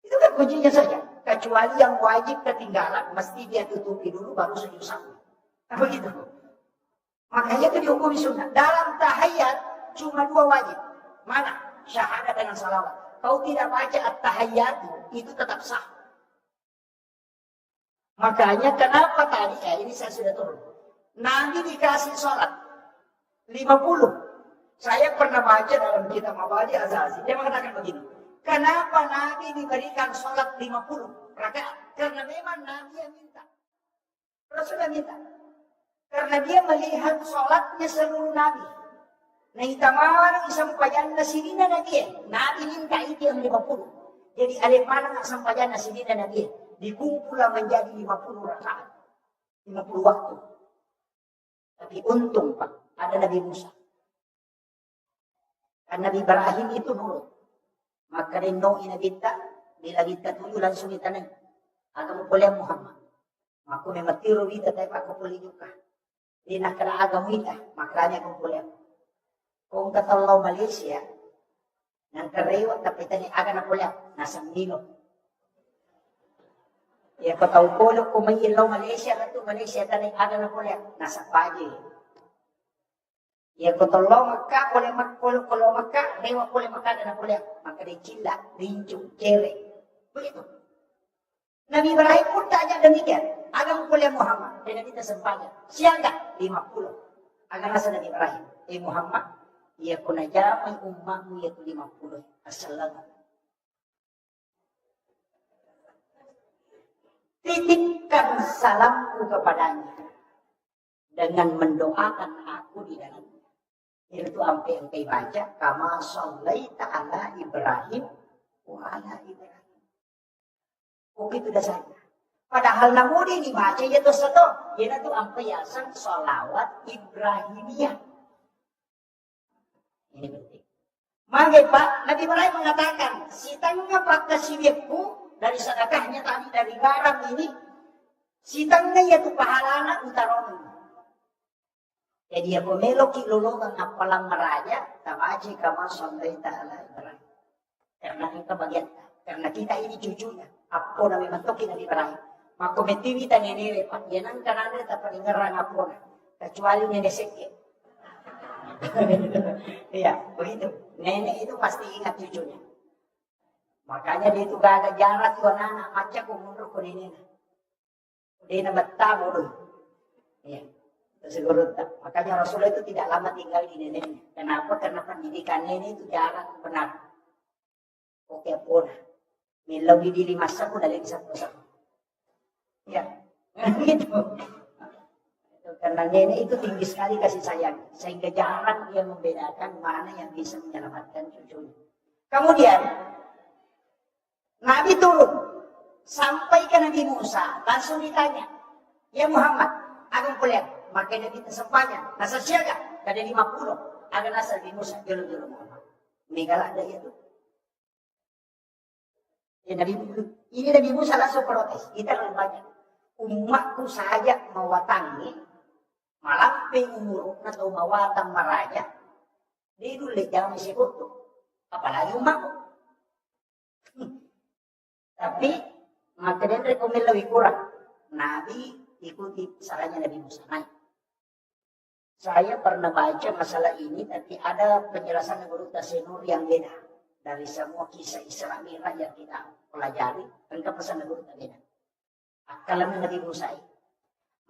Itu kan kuncinya saja. Kecuali yang wajib ketinggalan, mesti dia tutupi dulu baru sujud sahwi. Nah begitu. Makanya itu dihukumi sunnah. Dalam tahiyat cuma 2 wajib. Mana? Syahadat dengan salawat. Kau tidak baca at-tahiyat itu tetap sah. Makanya kenapa tadi, ini saya sudah turun. Nabi dikasih sholat 50. Saya pernah baca dalam kitab Mabadi Azazi. Dia mengatakan begini. Kenapa Nabi diberikan sholat 50 rakaat? Karena memang Nabi yang minta. Rasulullah minta. Karena dia melihat sholatnya seluruh Nabi. Nah itamawar isampayan na sinina na dia. Nabi minta itu yang 50. Jadi ada mana nak sampayan na sinina na dia. Dikumpullah menjadi 50 rakaat. 50 waktu. Tapi untung Pak, ada Nabi Musa. Kan Nabi Ibrahim itu nurut. Maka rendo ina kita, bila kita tuju langsung ditanang. Agama boleh Muhammad. Maka mematiru kita tapi aku boleh juga. Di nakala agama kita, makanya aku boleh. Kung katalau Malaysia, nang karewat tapi tani aga na boleh, nasa Milo. Ya ko tahu polo kung may ilaw Malaysia na to, Malaysia tani aga na boleh, nasa Paje. Ya ko tolong maka boleh makpolo kalau maka dewa boleh maka na boleh, maka di Cila, Rincu, Cere. Begitu. Nabi Ibrahim pun tanya demikian. Agama boleh Muhammad. Dan kita sempanya. Siaga 50. Agama nasa Nabi Ibrahim. Muhammad. Ya kunajamai umatmu yaitu 50. Assalamualaikum. Titipkan salamku kepadanya. Dengan mendoakan aku di dalamnya. Itu sampai baca. Kama shallaita ala Ibrahim. Wa ala Ibrahim. Begitu dasarnya. Padahal namudi dibaca yaitu satu. Yaitu ampiasan sholawat Ibrahimiyah. Ini penting. Maka Pak, Nabi Ibrahim mengatakan, si tangga pakai siwekku dari sedekahnya tadi dari garam ini, si tangga yaitu pahalana utaron. Jadi aku meloki lulugan apalang meraja, tabaji kama shallaita ala Ibrahim. Karena kita bagian, karena kita ini cucunya. Apo na mimantokin Nabi Ibrahim. Makometiwi ta nenere pa. Yan ang kanana tapalingarang apo na. Kecuali nenek seke. Iya, begitu. Nenek itu pasti ingat cucunya. Makanya dia itu gak ada jarak ke anak. Maca ko mundur ko nenek. Dia na betah bodoh. Iya. Segera tak. Makanya Rasulullah itu tidak lama tinggal di neneknya. Kenapa? Karena pendidikan nenek itu jarak benar. Oke pun. Lebih di 5 saku dari 1 saku. Ya, gitu. Karena nenek itu tinggi sekali kasih sayang. Sehingga jarang dia membedakan mana yang bisa menyelamatkan cucunya. Kemudian, Nabi turun. Sampai ke Nabi Musa. Langsung ditanya. Ya Muhammad, agang kuliah. Maka Nabi tersempanya. Nasa siaga. Kada 50. Agang nasa Nabi Musa. Jolo-jolo Muhammad. Megalah ada itu. Ya, ini Nabi Musa langsung protes. Kita lebih banyak. Umatku saja mewatangi, malamping umur atau mawatang maraja. Dia dulu jangan sekutu. Apalagi umatku. Tapi maka dia rekomend lebih kurang. Nabi ikuti sarannya Nabi Musa. Nah, saya pernah baca masalah ini, tapi ada penjelasan Guru Tasenur yang beda. Dari semua kisah Isra Mi'raj yang kita pelajari, engkau pesan Guru tak beda. Akalan Nabi Musa.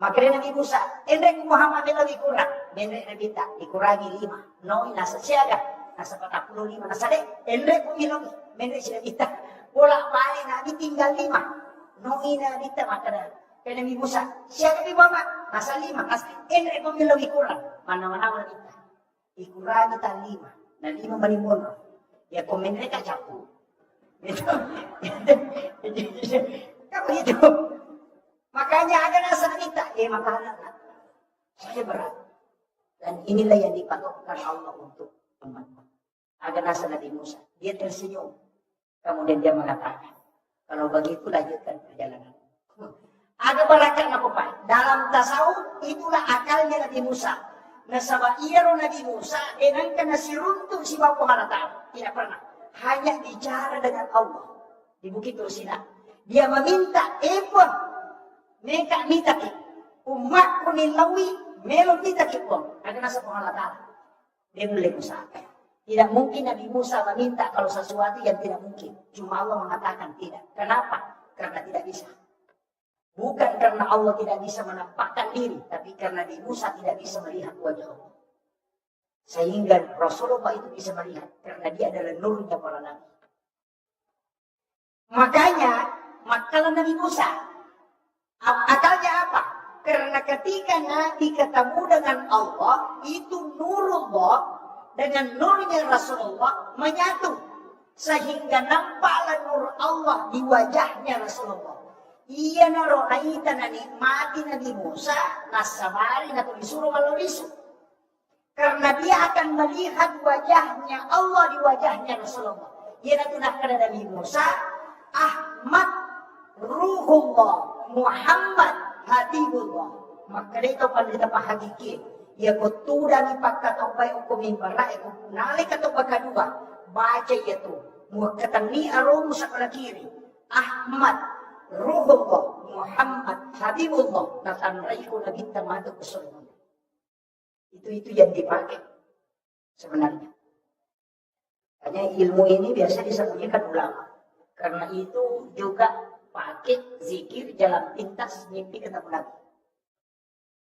Maka Nabi Musa, endek Muhammad lebih kurang. Endek Nabi tak dikurangi 5. Noi nasa siaga, nasa 45, nasa dek. Endek kumilogi, endek si Nabi tak. Bolak balik Nabi tinggal 5. Noi Nabi tak maka Nabi Musa, siaga Nabi Muhammad, nasa 5. Nasa endek kumilogi kurang. Mana-mana Nabi tak. Dikurangi tak 5. Nah 5 menimbun. Ya komen mereka campur. Gitu. Kamu itu. Makanya ada rasa kita. Makanan. Saya berat. Dan inilah yang dipatokkan Allah untuk umat. Ada rasa Nabi Musa. Dia tersenyum. Kemudian dia mengatakan. Kalau begitu lanjutkan perjalanan. Ada barakat apa Pak? Dalam tasawuf itulah akalnya Nabi Musa. Nasaba iyaro Nabi Musa enangkan nasi runtuh si bapa harata. Tidak pernah. Hanya bicara dengan Allah. Di Bukit Tursina. Dia meminta epon. Mereka minta ki. Umat kunilawi melon minta ki pun. Ada nasa pengalatan. Dia boleh Musa. Tidak mungkin Nabi Musa meminta kalau sesuatu yang tidak mungkin. Cuma Allah mengatakan tidak. Kenapa? Karena tidak bisa. Bukan karena Allah tidak bisa menampakkan diri, tapi karena Nabi Musa tidak bisa melihat wajah Allah. Sehingga Rasulullah itu bisa melihat, karena dia adalah nurnya para nabi. Makanya, makalah Nabi Musa, akalnya apa? Karena ketika Nabi ketemu dengan Allah, itu nurullah dengan nurnya Rasulullah menyatu. Sehingga nampaklah nur Allah di wajahnya Rasulullah. Iya naro naita na nikmati Nabi Musa nasabari na disuruh malorisu. Karena dia akan melihat wajahnya Allah di wajahnya Rasulullah. Ia tunahkan Nabi Musa, Ahmad, Ruhullah, Muhammad, Habibullah. Maka itu pandita hakiki. Ia kutuda ni pakatopay o kumimbara, ia kunalik atau pakadua. Baca itu. Muakatani arom sa kalakiri. Ahmad, Ruhullah, Muhammad, Habibullah. Natanray ko na kita mato kesulungan. Itu yang dipakai sebenarnya. Hanya ilmu ini biasa disembunyikan ulama. Karena itu juga pakai zikir jalan pintas mimpi ketemu Nabi.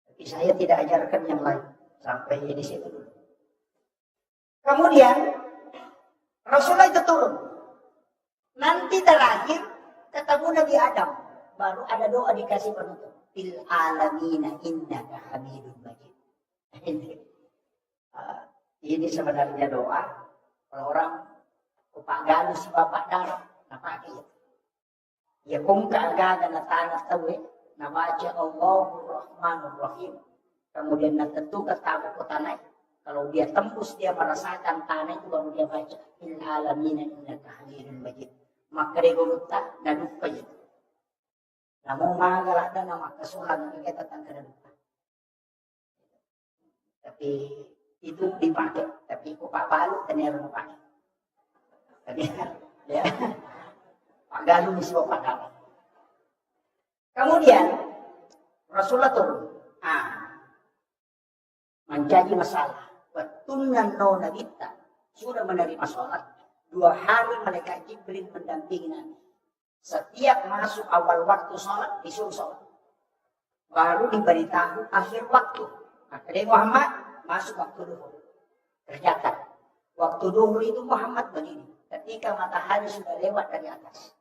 Tapi saya tidak ajarkan yang lain. Sampai di situ dulu. Kemudian Rasulullah itu turun. Nanti terakhir ketemu Nabi Adam. Baru ada doa dikasih penutup. Fil alamina innaka hamidun majid. Ini sebenarnya doa. Kalau orang upagano si bapak darah, napake itu. Ya kung kaagaga na tanah tawi, nabaca Allahur Rahmanur Rahim. Kemudian natentu katamu ko tanay. Kalau dia tembus, dia merasakan tanah itu baru dia baca. Il alamina innaka hamidun majid. Maka dia guluta, nadupa itu. Namun magalada na makasulang ng kita tangka nadupa. Tapi itu dipakai, tapi kok Pak Balu ternyata dipakai. Tapi ya, Pak Galuh mesti Pak Galuh. Kemudian Rasulullah turun, menjadi masalah. Betulan nona kita sudah menerima sholat. 2 hari malaikat Jibril mendampingi Nabi. Setiap masuk awal waktu sholat disuruh sholat. Baru diberitahu akhir waktu. Akhirnya Muhammad masuk waktu duhur. Kerjakan. Waktu duhur itu Muhammad begini. Ketika matahari sudah lewat dari atas.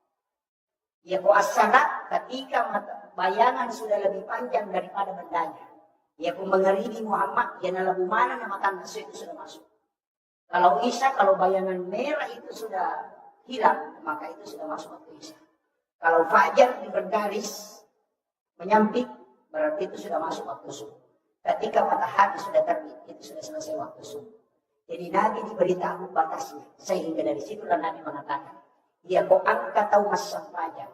Ya as-salat ketika bayangan sudah lebih panjang daripada bendanya. Ya mengerini Muhammad. Ya nalabu mana nama tanda itu sudah masuk. Kalau Isya, kalau bayangan merah itu sudah hilang. Maka itu sudah masuk waktu Isya. Kalau Fajar di bergaris menyamping. Berarti itu sudah masuk waktu subuh. Ketika matahari sudah terbit, itu sudah selesai waktu subuh. Jadi Nabi diberitahu batasnya. Sehingga dari situlah Nabi mengatakan, dia ko angka tahu masang pajak.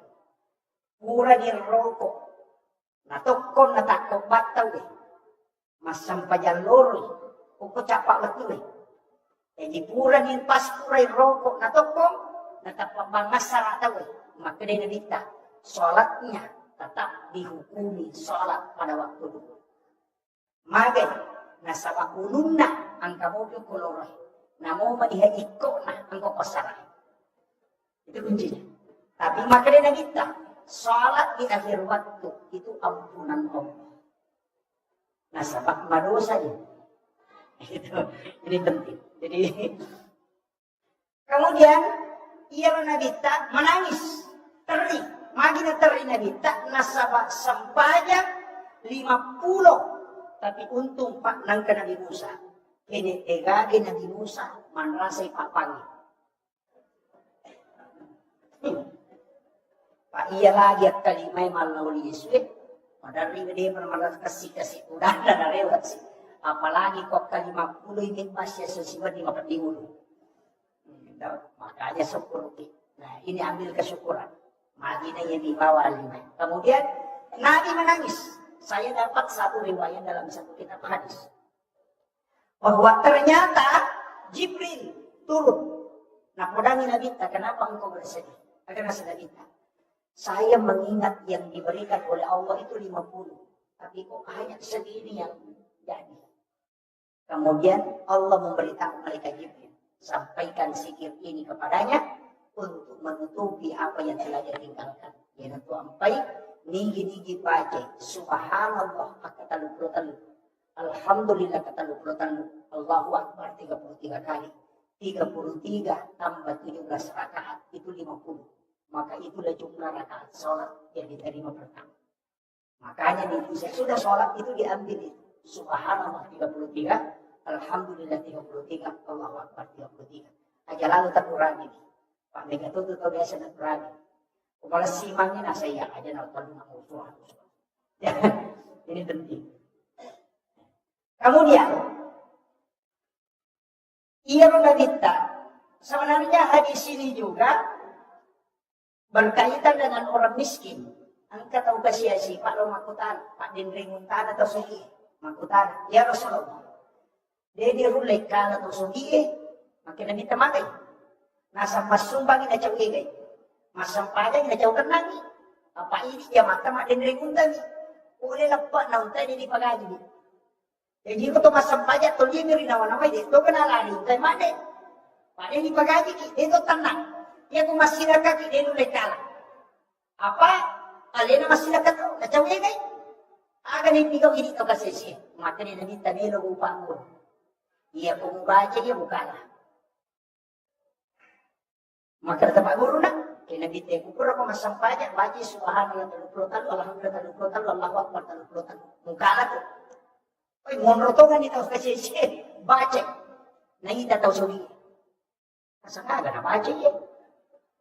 Pura di rokok. Natokon natakok bataw eh. Masang pajak lori. Kuko capak betul eh. Jadi pura di pas pura rokok. Natokon natapak bangasara tahu eh. Maka dia nabita. Sholatnya tetap dihukumi sholat pada waktu dulu. Magay, nasa makulong na ang kamobyo koloroy. Namo manihaiko na ang kupasaray. Itu kuncinya. Tapi makanya kita, salat di akhir waktu, itu ampunan Allah. Nasa pakmadosa yun. Ini penting. Jadi, kemudian, ia Nabita menangis. Teri. Magina teri Nabita, nasa sampajak 50. Tapi untung Pak nangka Nabi Musa. Kini egagi Nabi Musa manrasay papangi. Pak iya lagi at kalimay malawli Yesus. Madari dia bermalas kasih udah ada lewat sih. Apalagi kok kalima puluh ingin pasya sesiwa di makan dihulu. Makanya syukur. Nah ini ambil kesyukuran. Magina yang dibawa lima. Kemudian Nabi menangis. Saya dapat satu riwayat dalam satu kitab hadis. Bahwa ternyata Jibril turun. Nah, podangi Nabi, kenapa engkau bersedih? Karena sedih kita. Saya mengingat yang diberikan oleh Allah itu 50. Tapi kok hanya segini yang jadi. Kemudian Allah memberitahu malaikat Jibril. Sampaikan zikir ini kepadanya untuk menutupi apa yang telah dia tinggalkan. Yaitu sampai nigi baca subhanallah kata luputan. Alhamdulillah kata luputan. Allahu Akbar 33 kali. 33 tambah 17 rakaat itu 50. Maka itulah jumlah rakaat sholat yang diterima pertama. Makanya di sudah sholat itu diambil itu. Subhanallah 33, Alhamdulillah 33, Allahu Akbar 33. Aja lalu tak kurangi. Pak Megatot itu biasa tak kurangi. Kepala simangnya nasa iya aja nonton usuh. Ini penting. Kemudian Iya menabita. Sebenarnya hadis ini juga berkaitan dengan orang miskin. Angkat tahu kasih Pak lo makutan, Pak Dindring Muntana atau Sugi. Makutan, ya Rasulullah. Dia dirulai kana atau Sugi, makin nabita makai. Nasa masumbang ina caw igay. Masampaya ina caw kanangi. Apa ini dia mata Pak Dindring Muntana. Uli lapak na untay di pagaji. Jadi ko to masampaya to liya rin naman di. To kanalari untay made. Pada di pagaji itu tenang. Dia ko masyarakat di nulay kala. Apa? Alena masyarakat to. Nacaw igay. Agan hindi ko ini to kasi siya. Maka ni nabita nilo upang ko. Iya ko mubaca iya bukala. Maka tapak guru na. Kinabite ko pura ko masampaya, baca subhanallah 30 tahun, alhamdulillah 30 tahun, Allahu akbar 30 tahun. Mungkala to. Oy, monro to nga nitaw kasi siya. Baca. Nangita taw sugi. Asa ka na baca iya.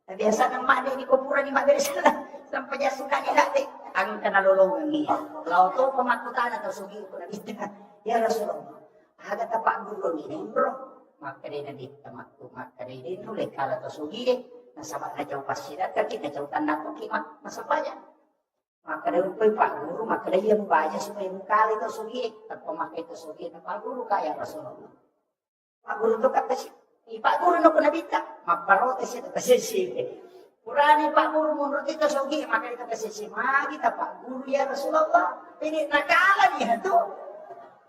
Biasa ng mali ni ko pura ni madali sila. Sampai niya suka ni natin. Ang kanalulungan niya. Lao to pamakutan na taw sugi ko nabita. Ya Rasulullah. Aga tapak guru ni bro. Maka dia nabita maktu. Maka dia nulay kala taw sugi. Nasama na jauh pasirat kaki na jauh tanah ko kimak masapanya. Maka dari Pak Guru maka dia membaca supaya mengkali itu sugi at pemakai itu sugi na Pak Guru kaya Rasulullah. Pak Guru itu kata si Pak Guru no kunabita magparotes ito kasi si Purani Pak Guru menurut itu sugi maka itu kasi si kita Pak Guru ya Rasulullah. Ini nakala niya to.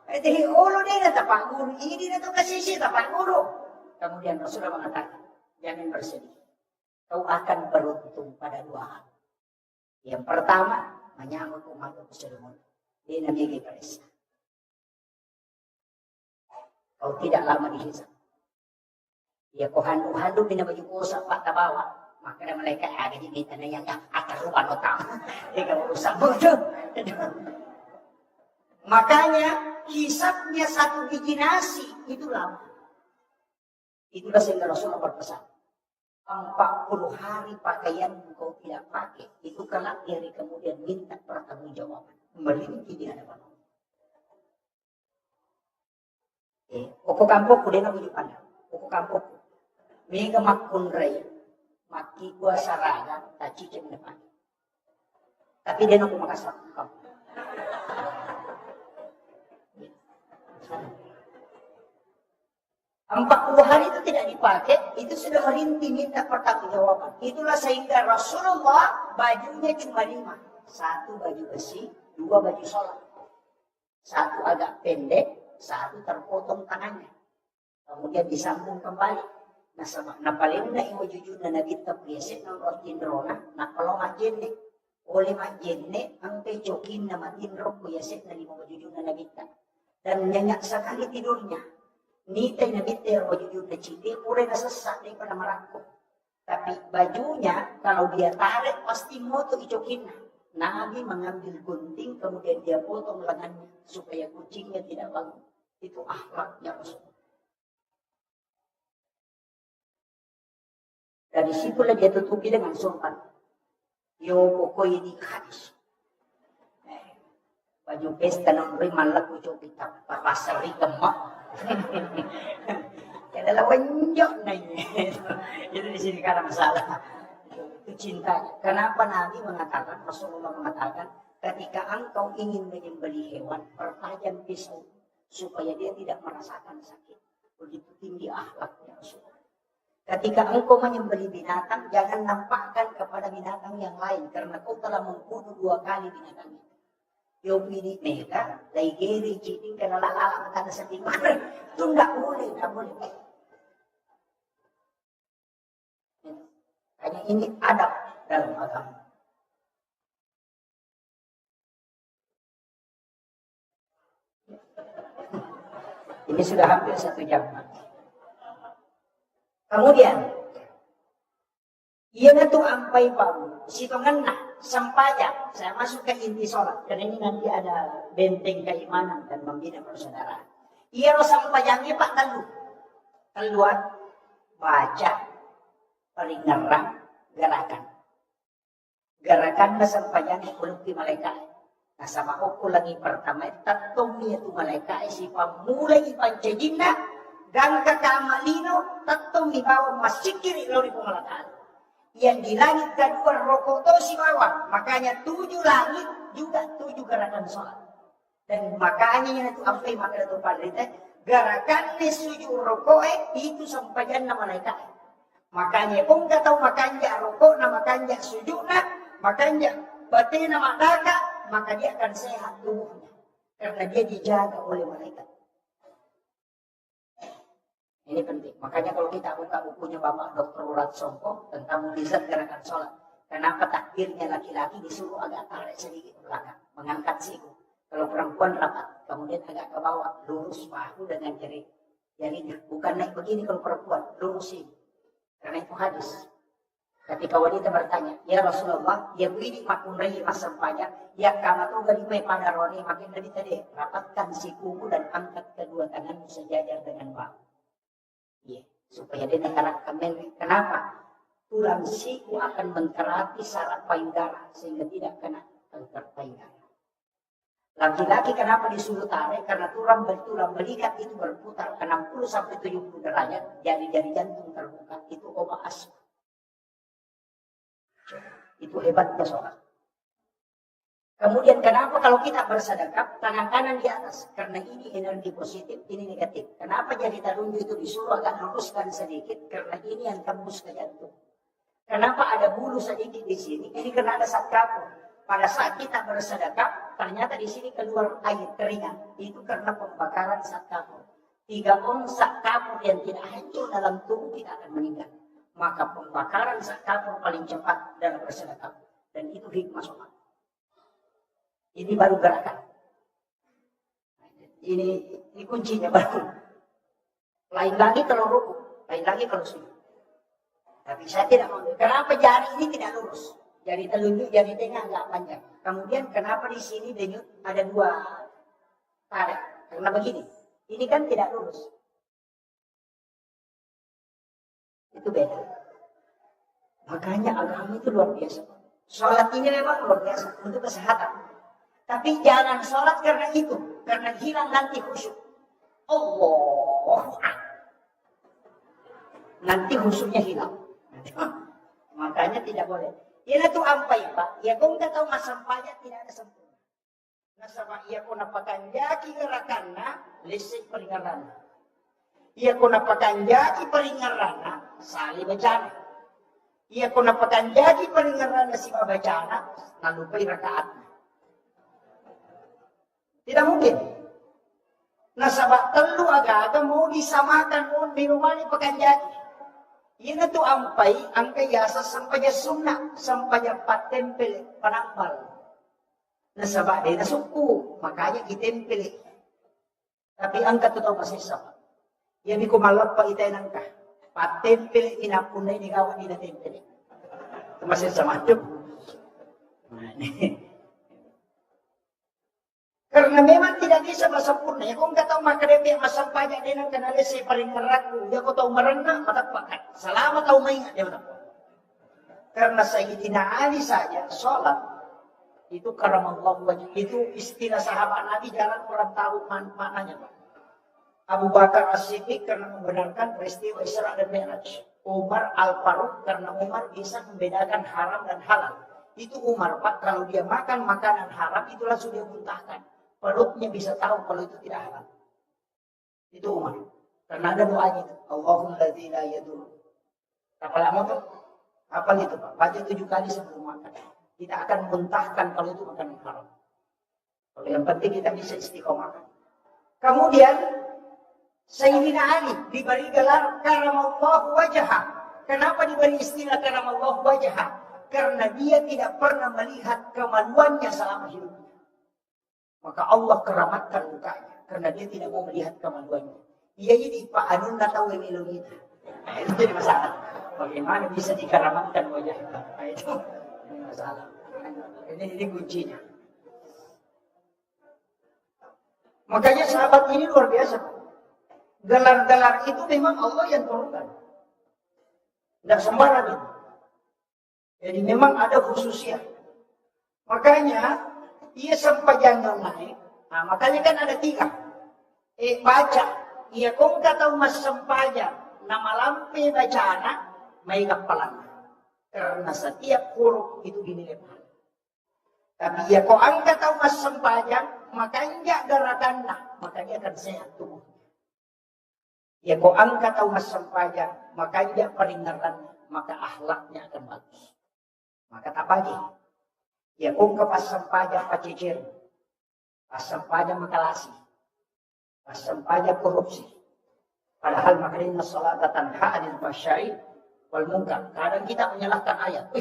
Jadi ulo din na Pak Guru ini na to kasi si Pak Guru. Kemudian Rasulullah mengatakan jangan bersedih. Kau akan beruntung pada 2 hal. Yang pertama, menyambut umat Muslimin. Dia Nabi Ibrahim. Kau tidak lama dihisap. Dia kau handu-handu bina baju usap pak tabawa. Maka ada malaikat ada di tanah yang akan lupa otak. Dia kau usap bodoh. Makanya hisapnya 1 biji nasi itu lama. Itulah sehingga Rasulullah berpesan. 40 hari pakaian kau tidak pakai. Itu kelak dari kemudian minta pertanggungjawaban. Melinti di hadapan Allah. Oko kampok kuda na bujukan. Oko kampok. Mega makunray. Maki gua saraga. Taci cem depan. Tapi dia nak makasak. 40 hari itu tidak dipakai, itu sudah merintih minta pertanggungjawaban. Itulah sehingga Rasulullah bajunya cuma 5. 1 baju besi, 2 baju sholat. 1 agak pendek, 1 terpotong tangannya. Kemudian disambung kembali. Nah paling na iwajujud na nabita priyasit ng rotindrona, na kalau majenne, oleh majenne, ang pecokin na matindrok priyasit na iwajujud na nabita. Dan nyenyak sekali tidurnya. Nitay na bitter o jujur na citi, pura na sesak daripada merangkuk. Tapi bajunya, kalau dia tarik, pasti mau tuh icokin. Nabi mengambil gunting, kemudian dia potong lengannya, supaya kucingnya tidak bangun. Itu akhlaknya Rasulullah. Dari situlah dia tutupi dengan sumpah. Yo pokoknya di hadis. Baju pesta ng rimalak ko kita papasari kemak. Kaya lawanyo na yun. Itu di sini karena masalah. Itu cintanya. Kenapa Nabi mengatakan, Rasulullah mengatakan, ketika engkau ingin menyembelih hewan, pertajam pisau supaya dia tidak merasakan sakit. Begitu tinggi akhlaknya Rasulullah. Ketika engkau menyembelih binatang, jangan nampakkan kepada binatang yang lain karena kau telah membunuh 2 kali binatangnya. Yung pinik mereka, dahil kiri, cheating ka nalalala ka na sa timar. Itu nggak boleh. Hanya ini adab dalam agama. Ini sudah hampir 1 jam. Kemudian, iya na tuh ampai paru, sitongan na. Sampainya, saya masuk ke inti sholat. Karena ini nanti ada benteng keimanan dan membina persaudaraan. Iya lo sampainya Pak Teluan, baca, paling ngerang, gerakan. Gerakan na sampainya ulung di malaikat. Nah sama aku lagi pertama, tatong niya tu malaikat, si pamulay ipancajin na, Gangka kamalino tattong di bawah masikiri lo di pemelataan. Yang di langit kedua rokok to si bawah. Makanya 7 langit juga 7 gerakan sholat. Dan makanya itu sampai maka itu padrita gerakan sujud rokok itu sampai jannah malaikat. Makanya kung tahu makanya rokok na makanya sujud na makanya batin na madaka maka dia akan sehat tubuhnya karena dia dijaga oleh malaikat. Ini penting. Makanya kalau kita buka bukunya Bapak Dr. Urat Songko tentang mukjizat gerakan sholat, kenapa takbirnya laki-laki disuruh agak tarik sedikit ke belakang, mengangkat siku. Kalau perempuan rapat, kemudian agak ke bawah, lurus bahu dengan jarinya. Bukan naik begini kalau perempuan, lurus ini. Karena itu hadis. Ketika wanita bertanya, ya Rasulullah, ya begini makun rai masampanya, ya kama tu gani may padaroni makin dari tadi, rapatkan sikumu dan angkat kedua tanganmu sejajar dengan bahu. Ya, supaya dia menggerakkan memory. Kenapa? Tulang siku akan mengkerati saraf payudara sehingga tidak kena kanker payudara. Laki-laki kenapa disuruh tarik? Karena tulang belikat itu berputar 60-70 derajat. Jari-jari jantung terbuka. Itu obat asma. Itu hebatnya sholat. Kemudian kenapa kalau kita bersedekap tangan kanan di atas? Karena ini energi positif, ini negatif. Kenapa jari telunjuk itu disuruh agak luruskan sedikit? Karena ini yang tembus ke jantung. Kenapa ada bulu sedikit di sini? Ini karena ada zat kapur. Pada saat kita bersedekap, ternyata di sini keluar air keringat. Itu karena pembakaran zat kapur. 3 ons zat kapur yang tidak hancur dalam tubuh kita akan meninggal. Maka pembakaran zat kapur paling cepat dalam bersedekap. Dan itu hikmah sholat. Ini baru gerakan. Ini kuncinya baru. Lain lagi kalau ruku, lain lagi kalau sujud. Tapi saya tidak mau. Kenapa jari ini tidak lurus? Jari telunjuk, jari tengah agak panjang. Kemudian kenapa di sini denyut ada 2 tarik? Karena begini. Ini kan tidak lurus. Itu beda. Makanya agama itu luar biasa. Sholat ini memang luar biasa untuk kesehatan. Tapi jangan sholat karena itu. Karena hilang nanti khusyuk. Allah. Nanti khusyuknya hilang. Makanya tidak boleh. Ia itu ampai Pak. Ya kau tidak tahu masampanya tidak ada sempurna. Nasaba ia kau napakan jaki gerakanna. Lisik peringarana. Ia kau napakan jaki peringarana. Sali bacana. Ia kau napakan jaki peringarana si bacana. Nalupai rakaatnya. Tidak mungkin. Nasabak telu agak mau disamakan mau dirumani pakai jaki. Ini tuh ampai angka yasa sampainya sunnah sampainya patempel panambal. Nasabak dia suku makanya ditempel. Tapi angka tuh tahu masih sama. Yang kumalap pa itay nangka patempel inapunay ni gawa ni natempel. Masih sama tuh. Karena memang tidak bisa sempurna. Ya kung kataw makarebe masampanya din ang kanala sa paling karaku. Ya ko taw marana matapakat. Salamat taw maingat dia matapakat. Karena Sayyidina Ali saja sholat itu karamallahu wajah. Itu istilah sahabat Nabi jalan orang tahu maknanya. Abu Bakar As-Siddiq karena membenarkan peristiwa Isra dan Mi'raj. Umar Al-Faruq karena Umar bisa membedakan haram dan halal. Itu Umar Pak kalau dia makan makanan haram itu langsung dia muntahkan. Perutnya bisa tahu kalau itu tidak halal. Itu Umar. Karena ada doanya itu. Allahumma ladzi la yadur. Apa lama tuh? Apa itu Pak? Baca 7 kali sebelum makan. Kita akan muntahkan kalau itu makanan haram. Kalau yang penting kita bisa istiqomah. Kemudian Sayyidina Ali diberi gelar karamallahu wajha. Kenapa diberi istilah karamallahu wajha? Karena dia tidak pernah melihat kemaluannya selama hidupnya. Maka Allah keramatkan mukanya. Karena dia tidak mau melihat kemaluannya. Ia jadi Pak Anun na tahu yang ilong itu. Nah, itu jadi masalah. Bagaimana bisa dikeramatkan wajahnya? Nah, itu masalah. Ini kuncinya. Makanya sahabat ini luar biasa. Gelar-gelar itu memang Allah yang turunkan. Tidak sembarangan. Jadi memang ada khususnya. Makanya ia sampai jangan naik. Nah, makanya kan ada 3. Baca. ia kong kataw mas sampajan na malampi bacana may kapalan. Karena setiap huruf itu dinilai pahala. Tapi ia kong ang kataw mas sampajan, makanya garakanna, makanya akan sehat tubuh. Ya kau angkat tahu mas sampajan, makanya peringatannya, maka akhlaknya akan bagus. Maka tak pagi. Ya kau ke pas sampajan pacicir, pas sampajan makalasi, pas sampajan korupsi. Padahal makanya salat tanha anil fahsya'i wal munkar. Kadang kita menyalahkan ayat.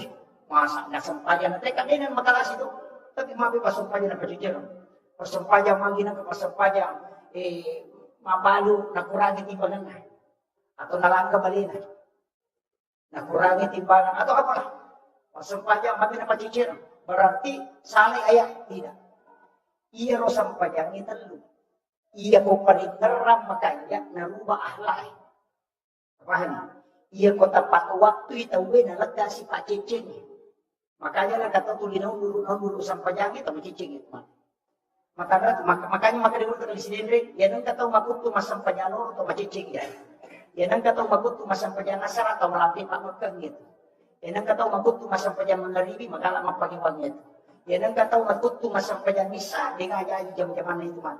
Masa nak sampajan nanti kan ini makalasi tu. Tapi maaf pas sampajan pacicir. Pas sampajan mangina ke pas sampajan mabalu nakurangi timbangan atau nalangka balina nakurangi timbangan atau apalah sampajang mati na pacicir berarti salih ayat tidak iya ro sampajang itu iya ko palingeram makanya narubah akhlak paham iya ko tepat waktu itu we nalega si pacicing makanya nak kata tulinaw dulu sampajang itu pacicing itu makanya dulu dari sini yan ang kataw makuto masang panyalo atau macicing yan. Yan ang kataw makuto masang panyanasar atau malampi pamagkang gitu. Yan ang kataw makuto masang panyan mangaribi magala magpagiwag yan. Yan ang kataw makuto masang panyan misa di nga jam-jaman na ito man.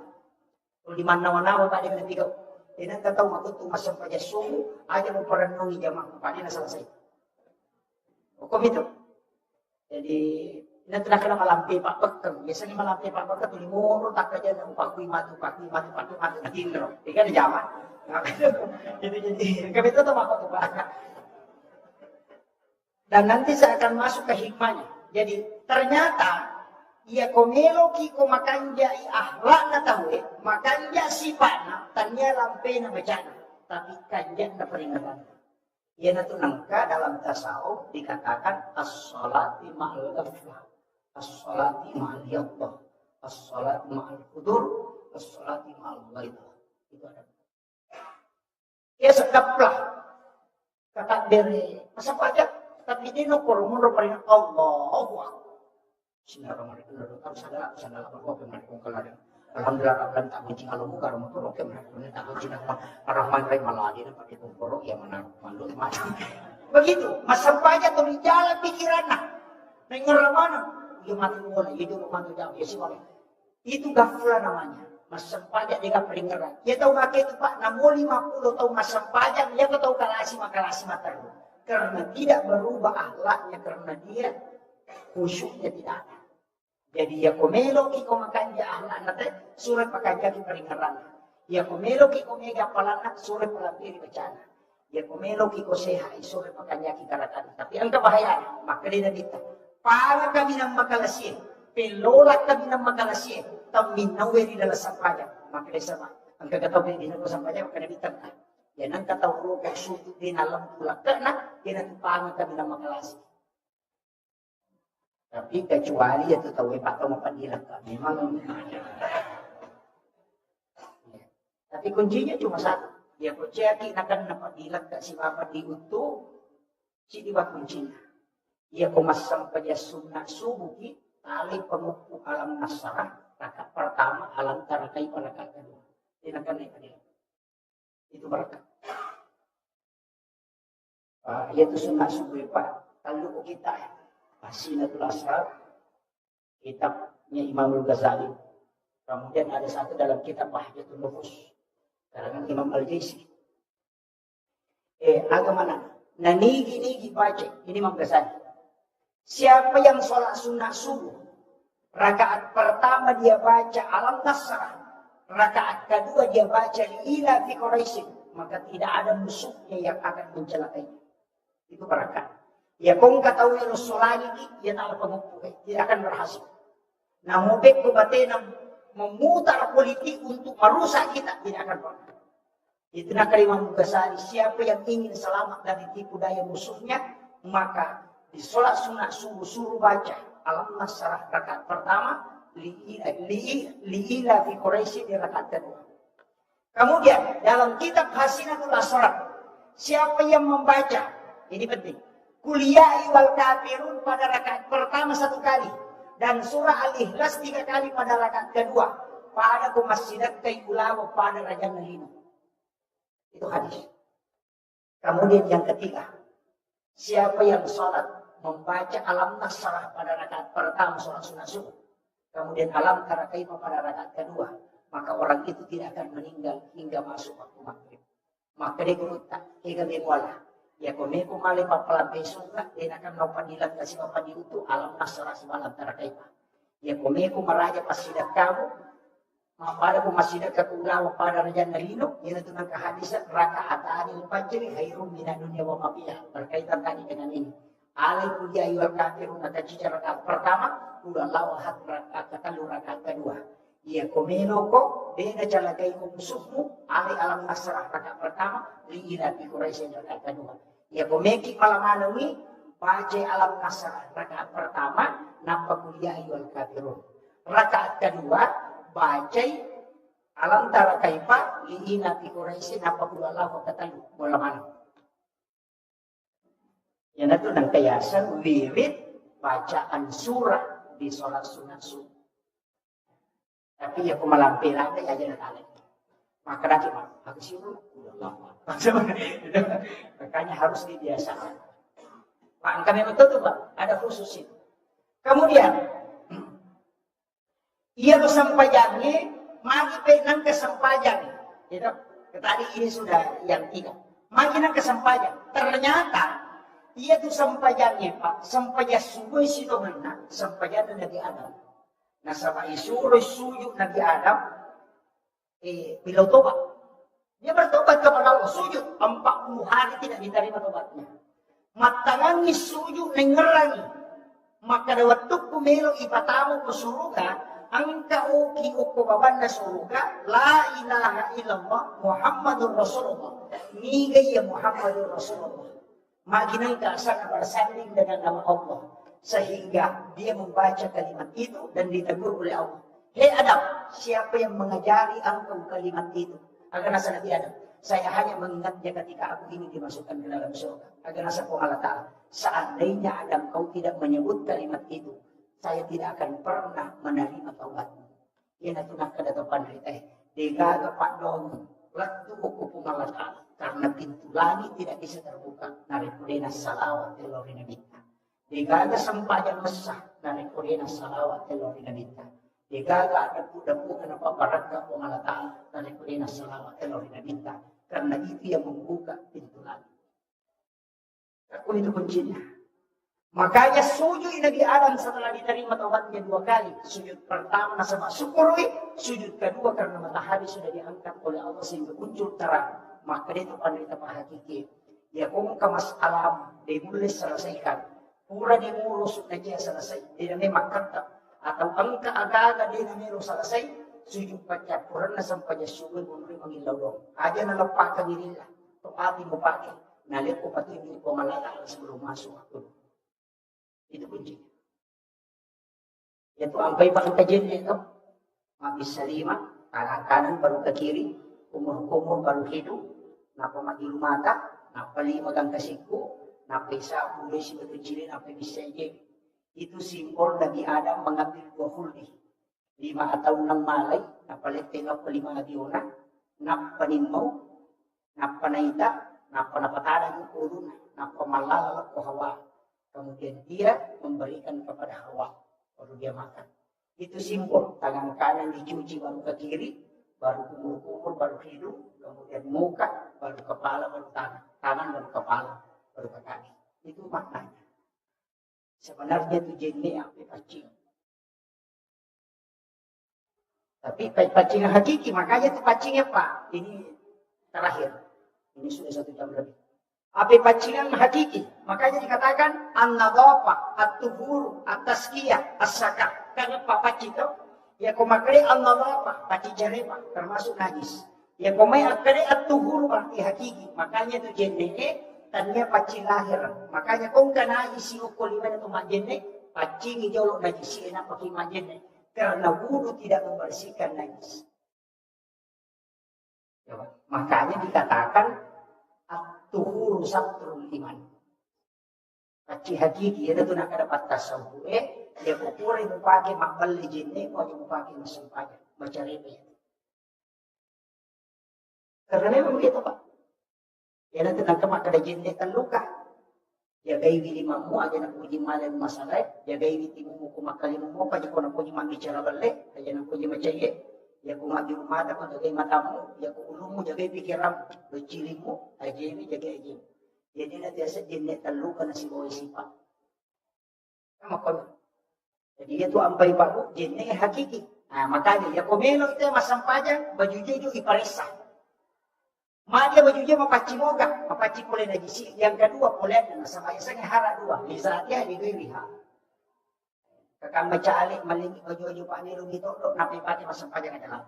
O di man nawa-nawa pa di natigaw. Yan ang kataw makuto masang panyan sumo aja mo paranong ijamang pa di nasalasay. O komito. Jadi nanti nak malampi pak bekeng, biasanya malampi pak bekeng tuh limur tak aja yang pakai matu tindro, ikan di zaman. Jadi itu tuh makot tuh pak. Dan nanti saya akan masuk ke hikmahnya. Jadi ternyata ia komelo kiko makanja akhlak na tahu, makanja sifatna tanya lampe na bacana, tapi kanja na peringatan. Ia natu nangka dalam tasawuf dikatakan as-salati ma'al ghaflah. As-salati ma'al yaqdah, as-salati ma'al qudur, as-salati ma'al ghaidah. Itu ada. Ya sekaplah. Kata dari masa pajak, tapi dia no korumur paling Allahu Akbar. Bismillahirrahmanirrahim. Sadar berkopi mereka kalarin. Alhamdulillah akan tak benci kalau muka rumah tu rokem mereka tak benci nak Ar-Rahman Rahim malah dia pakai kumpulok yang mana mandul macam. Begitu, masa pajak tu di jalan pikiran nak. Dengar mana? Dia mati mulai, dia dulu mati jauh, ya sih itu gafla namanya. Masa pajak dia peringatan. Dia tahu pakai itu pak, namun 50 tahun masa pajak dia tahu makalasi mata dulu. Karena tidak berubah akhlaknya, karena dia khusyuknya tidak ada. Jadi ya komelo kiko makanja akhlak nate surat pakanja ki peringatan. Ya komelo kiko mega palanak surat pelampiri bacana. Ya komelo kiko seha surat pakanja ki karatan. Tapi ang kabahayaan makadina dita. Para kami ng makalasih, pelolak kami ng makalasih, taminaweri dalam sampajang. Makadina sama. Ang kagataw din ko sampajang makadina ka. Yan ang katawro kay sutu din alam tulak kana kinatupangan kami ng makalasih. Tapi kecuali ya tu tahu pak tahu mapandilat memang. Tapi kuncinya cuma satu. Ya kunci akan napandilat kat si bapak diutuh si dibuat kuncinya. Ya kumasang pada sunnah subuh tali pengukuh alam nasarah rakaat pertama alam tarakai rakaat kedua. Tindakan naik itu berkat. Yaitu sunnah subuh pak. Kalau kita ya. Hasinatul Asrar, kitabnya Imam Ghazali. Kemudian ada satu dalam kitab Bahjatul Nufus, karangan Imam Al-Jaisi. Agamana, nigi baca, ini Imam Ghazali. Siapa yang sholat sunnah subuh, rakaat pertama dia baca Alam Nasrah, rakaat kedua dia baca Ila fi Quraisy, maka tidak ada musuhnya yang akan mencelakainya. Itu berkat. Ya kung katawi Rasulullah ya tak pengukuh, tidak akan berhasil. Nah mubek kebatin memutar politik untuk merusak kita tidak akan pernah. Itu nak Imam Ghazali, siapa yang ingin selamat dari tipu daya musuhnya, maka di sholat sunat subuh suruh baca Alam Nasrah rakaat pertama, li'ila fi Quraisy di rakaat kedua. Kemudian dalam kitab Hasinatul Asrar, siapa yang membaca, ini penting. Kuliah wal kafirun pada rakaat pertama 1 kali dan surah Al-Ikhlas 3 kali pada rakaat kedua. Pada masjidat Kaibulawa pada Raja 5. Itu hadis. Kemudian yang ketiga, siapa yang sholat membaca alam nasrah pada rakaat pertama sholat sunat subuh, kemudian alam tara kaifa pada rakaat kedua, maka orang itu tidak akan meninggal hingga masuk waktu maghrib. Maka dia kurutak, hingga dia wala. Ya kome kumali papalan besuka, dia akan mau padilan kasih papadi itu alam nasrah semalam tara kaifa. Ya kome kumaraja pasidak kamu, pada pemasidat kekulawa pada raja nalino, yaitu tentang kehadisan rakaat anil fajr khairum minan dunya wa ma fiha. Berkaitan tadi dengan ini. Alaikum ya ayyuhal kafirun, kata cica rakaat pertama, udah lawahat rakaat rakaat kedua. Ya komeno ko, beda calakai musuhmu, ali alam nasrah rakaat pertama, liilat di Quraisy rakaat kedua. Ya komeki malam manumi, baca alam nasrah rakaat pertama, nampak ya ayyuhal kafirun. Rakaat kedua, bacai alam tara kaifa liina fi Quraisy napakudallah wa katalu wala mana. Yan itu nang kayasan wirid bacaan surah di sholat sunat subuh. Tapi ya kumalampiran deh aja nak maka nanti aku siul Allah. Makanya harus dibiasakan. Pak kami betul tuh Pak, ada khusus itu. Kemudian ia kesampaiannya, magi penang kesampaian. Itu tadi ini sudah yang tiga. Magi nang kesampaian. Ternyata ia tuh sampaiannya Pak, sampaian subuh itu benar, sampaian Nabi Adam. Nah sama isuruh sujud Nabi Adam, bila tobat. Dia bertobat kepada Allah, sujud 40 hari tidak diterima tobatnya. Matangangi sujud nengerangi. Maka waktu kumelo ipatamu ke surga, angka uki uko babanda surga, la ilaha illallah Muhammadur Rasulullah. Niga ya Muhammadur Rasulullah. Makin keasaan bersanding dengan nama Allah. Sehingga dia membaca kalimat itu dan ditegur oleh Allah. Hei Adam, siapa yang mengajari engkau kalimat itu? Agar nasa Nabi Adam, saya hanya mengingatnya ketika aku ini dimasukkan ke dalam surga. Agar nasa Allah Ta'ala, seandainya Adam kau tidak menyebut kalimat itu, saya tidak akan pernah menerima taubatmu. Yan ito nakadatapan rita Dega Pak Dong, latu ko Allah Ta'ala. Karena pintu langit tidak bisa terbuka. Naripudena salawat telorina bita. Dega sampayang mesah. Naripudena salawat telorina bita. Dega ada puda-puda na paparagka po Allah Ta'ala. Naripudena salawat telorina bita. Karena itu yang membuka pintu langit. Aku itu kuncinya. Makanya sujud Nabi Adam setelah diterima taubatnya 2 kali. Sujud pertama sama syukuri, sujud kedua karena matahari sudah diangkat oleh Allah sehingga muncul terang. Maka itu penderita hakiki. Ya kung kamas alam, dia mulai selesaikan. Pura di mulus na dia selesai. Dia memang kata. Atau angka agaga dia namero selesai. Sujud pacar, pura na sampai sugod mulai mangilaw dong. Aja na lapakan nila. Tupati mo pakai. Nalit ko pati hindi ko malala sebelum masuk waktu. Itu kuncinya. Yaitu ampai pakai kajian itu. Habis salima, tangan kanan baru ke kiri, kumur-kumur baru hidup, napa madilu mata, napa lima gang kasiku, napa isa mulai si berkecilin, napa bisa jadi. Itu simbol Nabi Adam mengambil 2 huldi. 5 atau 6 malay, napa letengah ke 5 adiona, napa nimau, napa naita, napa napatada yung uruna, napa malala ko hawa. Kemudian dia memberikan kepada Hawa. Baru dia makan. Itu simbol. Tangan kanan dicuci baru ke kiri. Baru kumur-kumur baru hidung. Kemudian muka. Baru kepala baru tangan. Tangan baru kepala. Baru ke kaki. Itu maknanya. Sebenarnya itu jenisnya pacing. Tapi pacing hakiki. Makanya itu pacingnya Pak. Ini terakhir. Ini sudah 1 jam lebih. Api pacingan hakiki. Makanya dikatakan an-nadhafa, at-tuhur, at-tazkiyah, as-sakat. Karena papaci itu ya kumakri an-nadhafa, paci jareba termasuk najis. Ya kumai akri at-tuhur berarti hakiki. Makanya itu jendeke tanya paci lahir. Makanya kung kana isi ukuliman itu majene, paci ngijolok najis enak pakai majene. Karena wudu tidak membersihkan najis. Ya, makanya dikatakan tuhuru satrul iman. Paci hakiki itu nak dapat tasawuf. Dia kupuri mupake makbal jinne, mau mupake masumpanya, baca rebe. Karena memang begitu Pak. Ya nanti nangkama kada jende terluka. Jagai wili mamu aja nak puji malam masalah. Jagai wili timu ku makali mu apa je kona puji mami cara balik. Aja nak puji macaye. Ya ku magi rumah tak kau jagai matamu. Ya ku ulumu jagai pikiran. Bercirimu aja ini jagai aja. Jadi nanti asal jende terluka nasi bawa sifat. Sama kau. Jadi itu ampai baru jende hakiki. Nah makanya ya komelo itu masampajan baju jeju iparisa. Madia bajunya mapaci moga, mapaci pole najisi. Yang kedua pole na sama isang hara dua. Lihatnya di liha. Kakang baca alik malingi baju pak nilu gitu, napi pati masampajan adalah.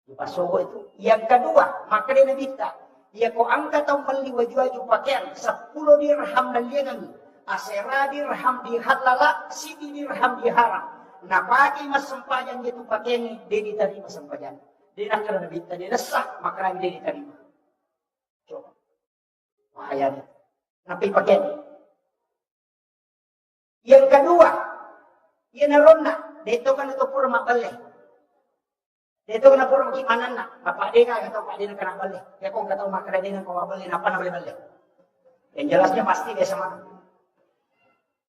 Di pasogo itu. Yang kedua maka dia nabita. Dia ko angkat tau mali baju pakaian 10 dirham dan dia ngangi. Asera dirham di halala, sidi dirham di haram. Napaki masampajan gitu pakaian dia diterima masampajan. Dia nak kena minta dia sah, maka dia diterima. Coba. Bahaya ni. Napi pakai ni. Yang kedua, ia narona. Dito kan itu pura mabalik. Dito kan pura makimanan na. Bapak dia kan kata pak dia nak kena balik. Ya kau kata maka dia nak kau balik. Apa nak balik? Yang jelasnya pasti dia sama.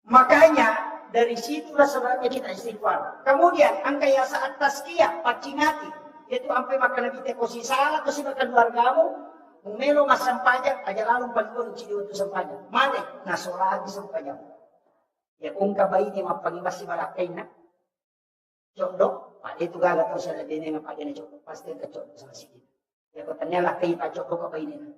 Makanya dari situlah sebabnya kita istighfar. Kemudian angka yang saat tazkiyah, pacingati. Itu sampai makan nabi teko si salah tu si makan keluargamu umelo mas sampajak aja lalu paling ciri untuk sampajak mane nasolagi sampajak ya kung kabay ni mapangibas si malakay na cokdok pak itu gagal tau sa ladini nga pagyan na cokdok pasti ang kacokdok sa sige ya ko tanya lakay pa cokdok kabay ni na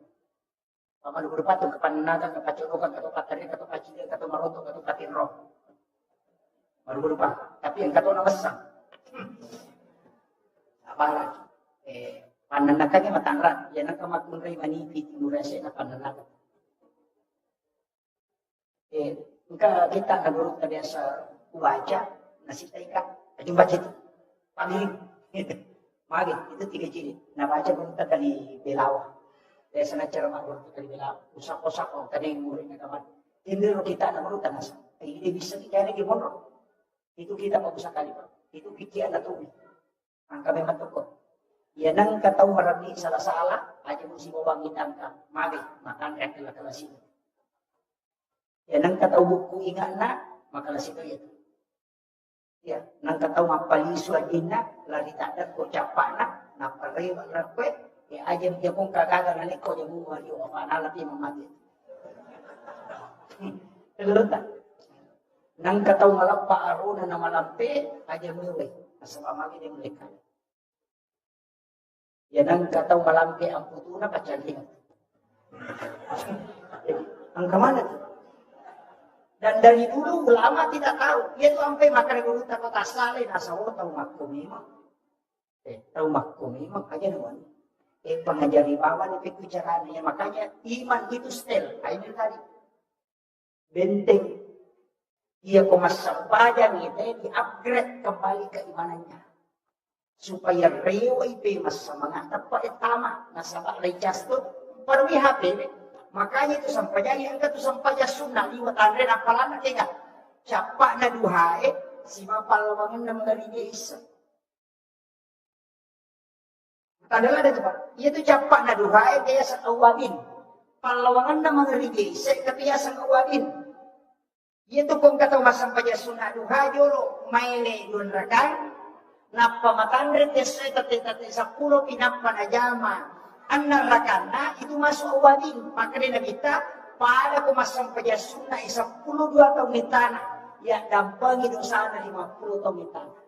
pamanugudo pa itong kapananagan kapacokdokan kato patari kato pachigan kato maroto kato patinro manugudo pa tapi ang kato na masang apalagi pananakannya matangran yan ang kamakmunray manipit inurasya na pananakan kita nagurot na biya sa uwaja nasitay ka ajumbaca itu pamiling magin itu 3 ciri nabaca gurot na kali belawa dahil sa nacara magurot na kali belawa usak-usak o tadi yung murid na kaman hindi ro kita nagurot na nasa ay hindi bisa kaya nagimon itu kita mag-usak kali pa itu pikian na tubig ang kami matukot. Yan ang kataw marami sa lasala, aja mo si bawangin ang magi, makan kaya kalasido. Yan ang kataw buku inga na, makalasido yan. Yan, nang kataw mapaliso adin na, lari tadat ko capa na, naparayo ang rakwet, aja mo kung kagagangan ko, yung mga yung panalap yung mamagi. Kalutan. Nang kataw malapa aro na malampi, aja mo yung asal amagi dia mereka. Ya nang kata malampi ang putuna pacaling. Ang kemana tu? Dan dari dulu ulama tidak tahu. Dia tu sampai makan dulu tak kota saleh nasa tahu makumima. Tahu makumima aja nawan. Pengajari bawah ni pikucarannya makanya iman itu stel. Ini tadi benteng. Ia kumasampajan itu di-upgrade kembali keimanannya. Supaya reway pemas sa mga tapa tama na sa baklay to parwi happy. Makanya itu sampajan yang itu sampajan sunnah liwatan rin ang palana kaya capa na duhae si mapalawangan ng garinya isa. Adalah ada coba. Itu capa na duhae kaya sa awabin. Palawangan ng mga rigisa kaya sa awabin. Itu kung kataw masampajan sunnah duha jolo maile dun rakan napamatan rin tesay tate sa pulo pinapanajaman ang narakan na itu masuk awabin maka rin nabita para kung masampajan sunnah 12 taong mitana ya dampangi doon sana 50 taong mitana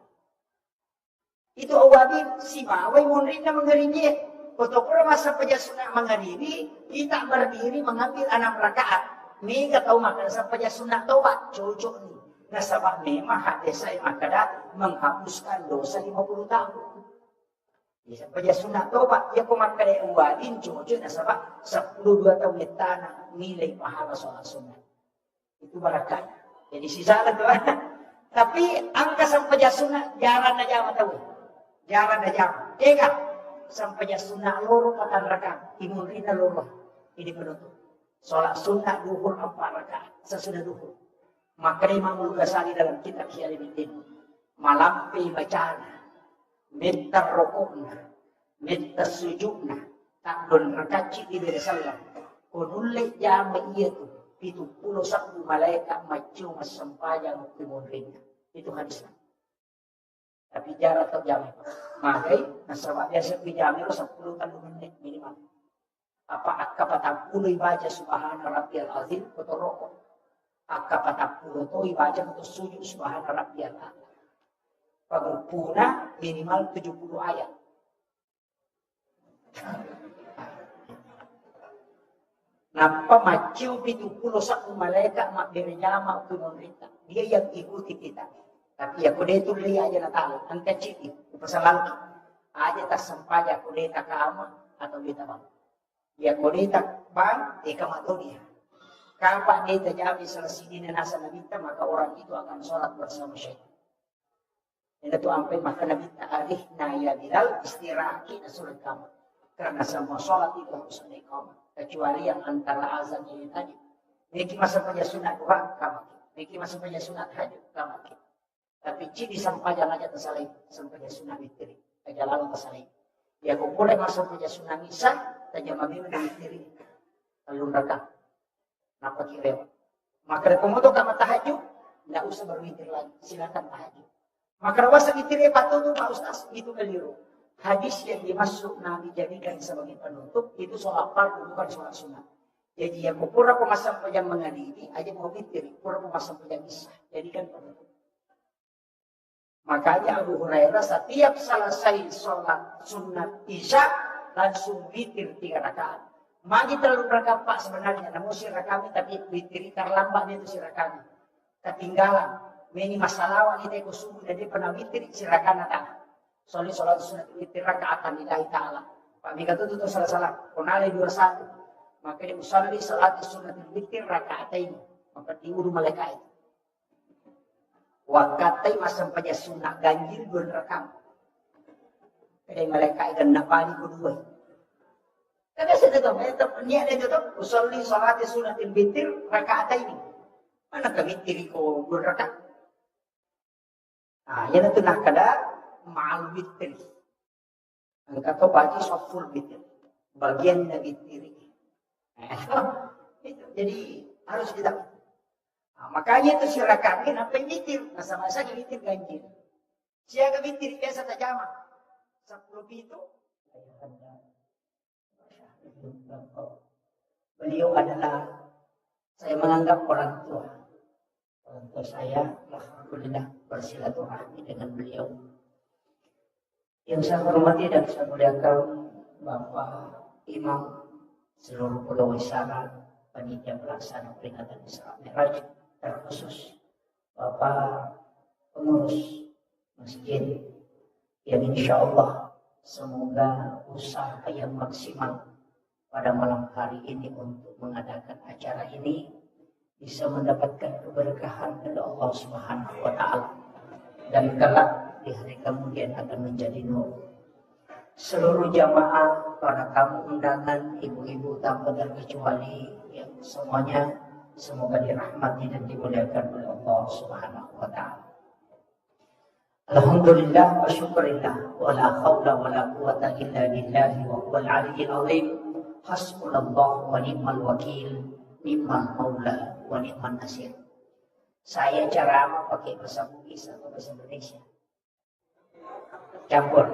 itu awabin si baway mo rin na mga rinye kung pura masampajan sunnah mga rini kita berdiri mengambil 6 rakaat ni kataw maka sampajan sunnah taubat cocok ni nasabak memang hati saya makada menghapuskan dosa 50 tahun. Sampajan sunnah taubat ya kumakada yang wadin cocok nasabak 12 tahun tanah nilai pahala soal sunnah. Itu barakah. Jadi sisa lah tu. Tapi angka sampajan sunnah jaran aja tahu. Jaran aja. Ega sampajan sunnah loro katan rakam imurina loro. Ini penutup. Sholat sunnah duhur 4 rakaat sesudah duhur. Maka Imam Al-Ghazali dalam kitab Syaribiddin malampi bacaan, minta rukukna, minta sujudna, Tak don rakaci di beresalah. Kodulek jama iya tu. 71 malaikat macu masampayang timurnya. Itu hadisnya. Tapi jarak atau jam. Makai nasabah biasa pijami 10 menit minimal. Apa patang puluh baca subhana rabbiyal azim atau rokok. Patang puluh tu baca atau sujud subhana rabbiyal azim. Pagupuna minimal 70 ayat. Napa maciu 71 malaikat mak berjama untuk pemerintah. Dia yang ikuti kita. Tapi ya kuda itu beli aja natal. Angka citi. Pasalan aja tak sempaja kuda tak kama atau kita bang. Ya kuda tak bang, kamat dia. Kapan dia terjadi selesai di nasa nabita maka orang itu akan sholat bersama syaitan. Ini tu sampai maka nabita alih naya bilal istiraki dan surat kamu. Karena semua sholat itu harus ada iqamah. Kecuali yang antara azan ini tadi. Niki masa saja sunat duha, kamu. Niki masa saja sunat hajat, kamu. Tapi ciri sampaian aja tersalih, sampaian sunat witri. Aja lalu tersalih. Ya kau boleh masuk saja sunat misah, saja mabim dan witri. Lalu mereka, napa kira? Maka kamu tu kamu tahajud, tidak usah berwitir lagi. Silakan tahajud. Maka wasa witri patuh tu Pak Ustaz, itu keliru. Hadis yang dimasuk Nabi jadikan sebagai penutup itu sholat fardu bukan sholat sunat. Jadi yang pura pemasang pejam mengadili aja mau witir, pura pemasang pejam isya jadikan penutup. Makanya Abu Hurairah setiap selesai sholat sunat isya langsung witir 3 rakaat. Magi terlalu rakaat Pak sebenarnya, namun si kami tapi witir terlambat itu si kami. Ketinggalan. Ini masalah kita ikut subuh jadi pernah witir si rakaat datang. Soalnya sholat sunat witir rakaatan lillahi ta'ala. Pak Mika itu salah-salah. Konali 21. Maka dia usalli sholat sunat witir rakaatain. Maka diuruh malaikat itu. Wakatai masam pada sunat ganjil 2 rakaat. Kadang malaikat itu napani kedua. Tapi saya tahu, ini ada itu tuh. Usalli sholat sunat witir rakaatain. Mana kewitir ko 2 rakaat? Nah, yan itu nak kada. Ma'al witri. Angkat tu bagi soful witri. Bagian dari witri. Jadi harus kita. Nah, makanya itu si rakamin apa yang witir. Masa-masa witir ganjil. Siaga witir biasa tak jama. 10 itu. Beliau adalah saya menganggap orang tua. Orang tua saya alhamdulillah bersilaturahmi dengan beliau. Yang saya hormati dan saya muliakan Bapak Imam seluruh pegawai Syarat panitia pelaksana peringatan Isra Mi'raj terkhusus Bapak pengurus masjid yang insya Allah semoga usaha yang maksimal pada malam hari ini untuk mengadakan acara ini bisa mendapatkan keberkahan dari Allah Subhanahu wa Ta'ala dan kelak di hari kemudian akan menjadi nur. Seluruh jamaah, para tamu undangan, ibu-ibu tanpa terkecuali, yang semuanya semoga dirahmati dan dimuliakan oleh Allah Subhanahu wa Ta'ala. Alhamdulillah wa syukurillah wa la hawla wa la quwata illa billahi wa huwal aliyyil azim. Hasbunallah wa ni'mal wakil, ni'mal maula wa ni'man nasir. Saya ceramah pakai bahasa Bugis atau bahasa Indonesia. Campur.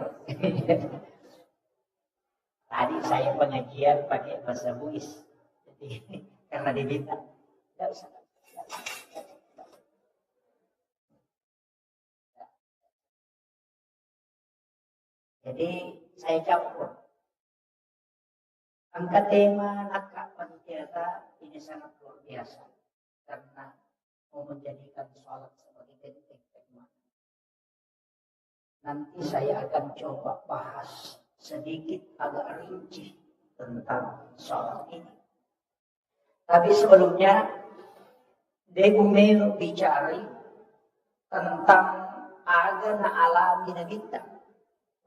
Tadi saya pengajian pakai bahasa Bugis. Jadi karena diminta. Tidak usah. Jadi saya campur. Angkat tema nakak panitia ini sangat luar biasa. Karena mau menjadikan sholat sebagai titik tekma. Nanti saya akan coba bahas sedikit agak rinci tentang sholat ini. Tapi sebelumnya, Debu Melo bicara tentang agama alami Nabi kita.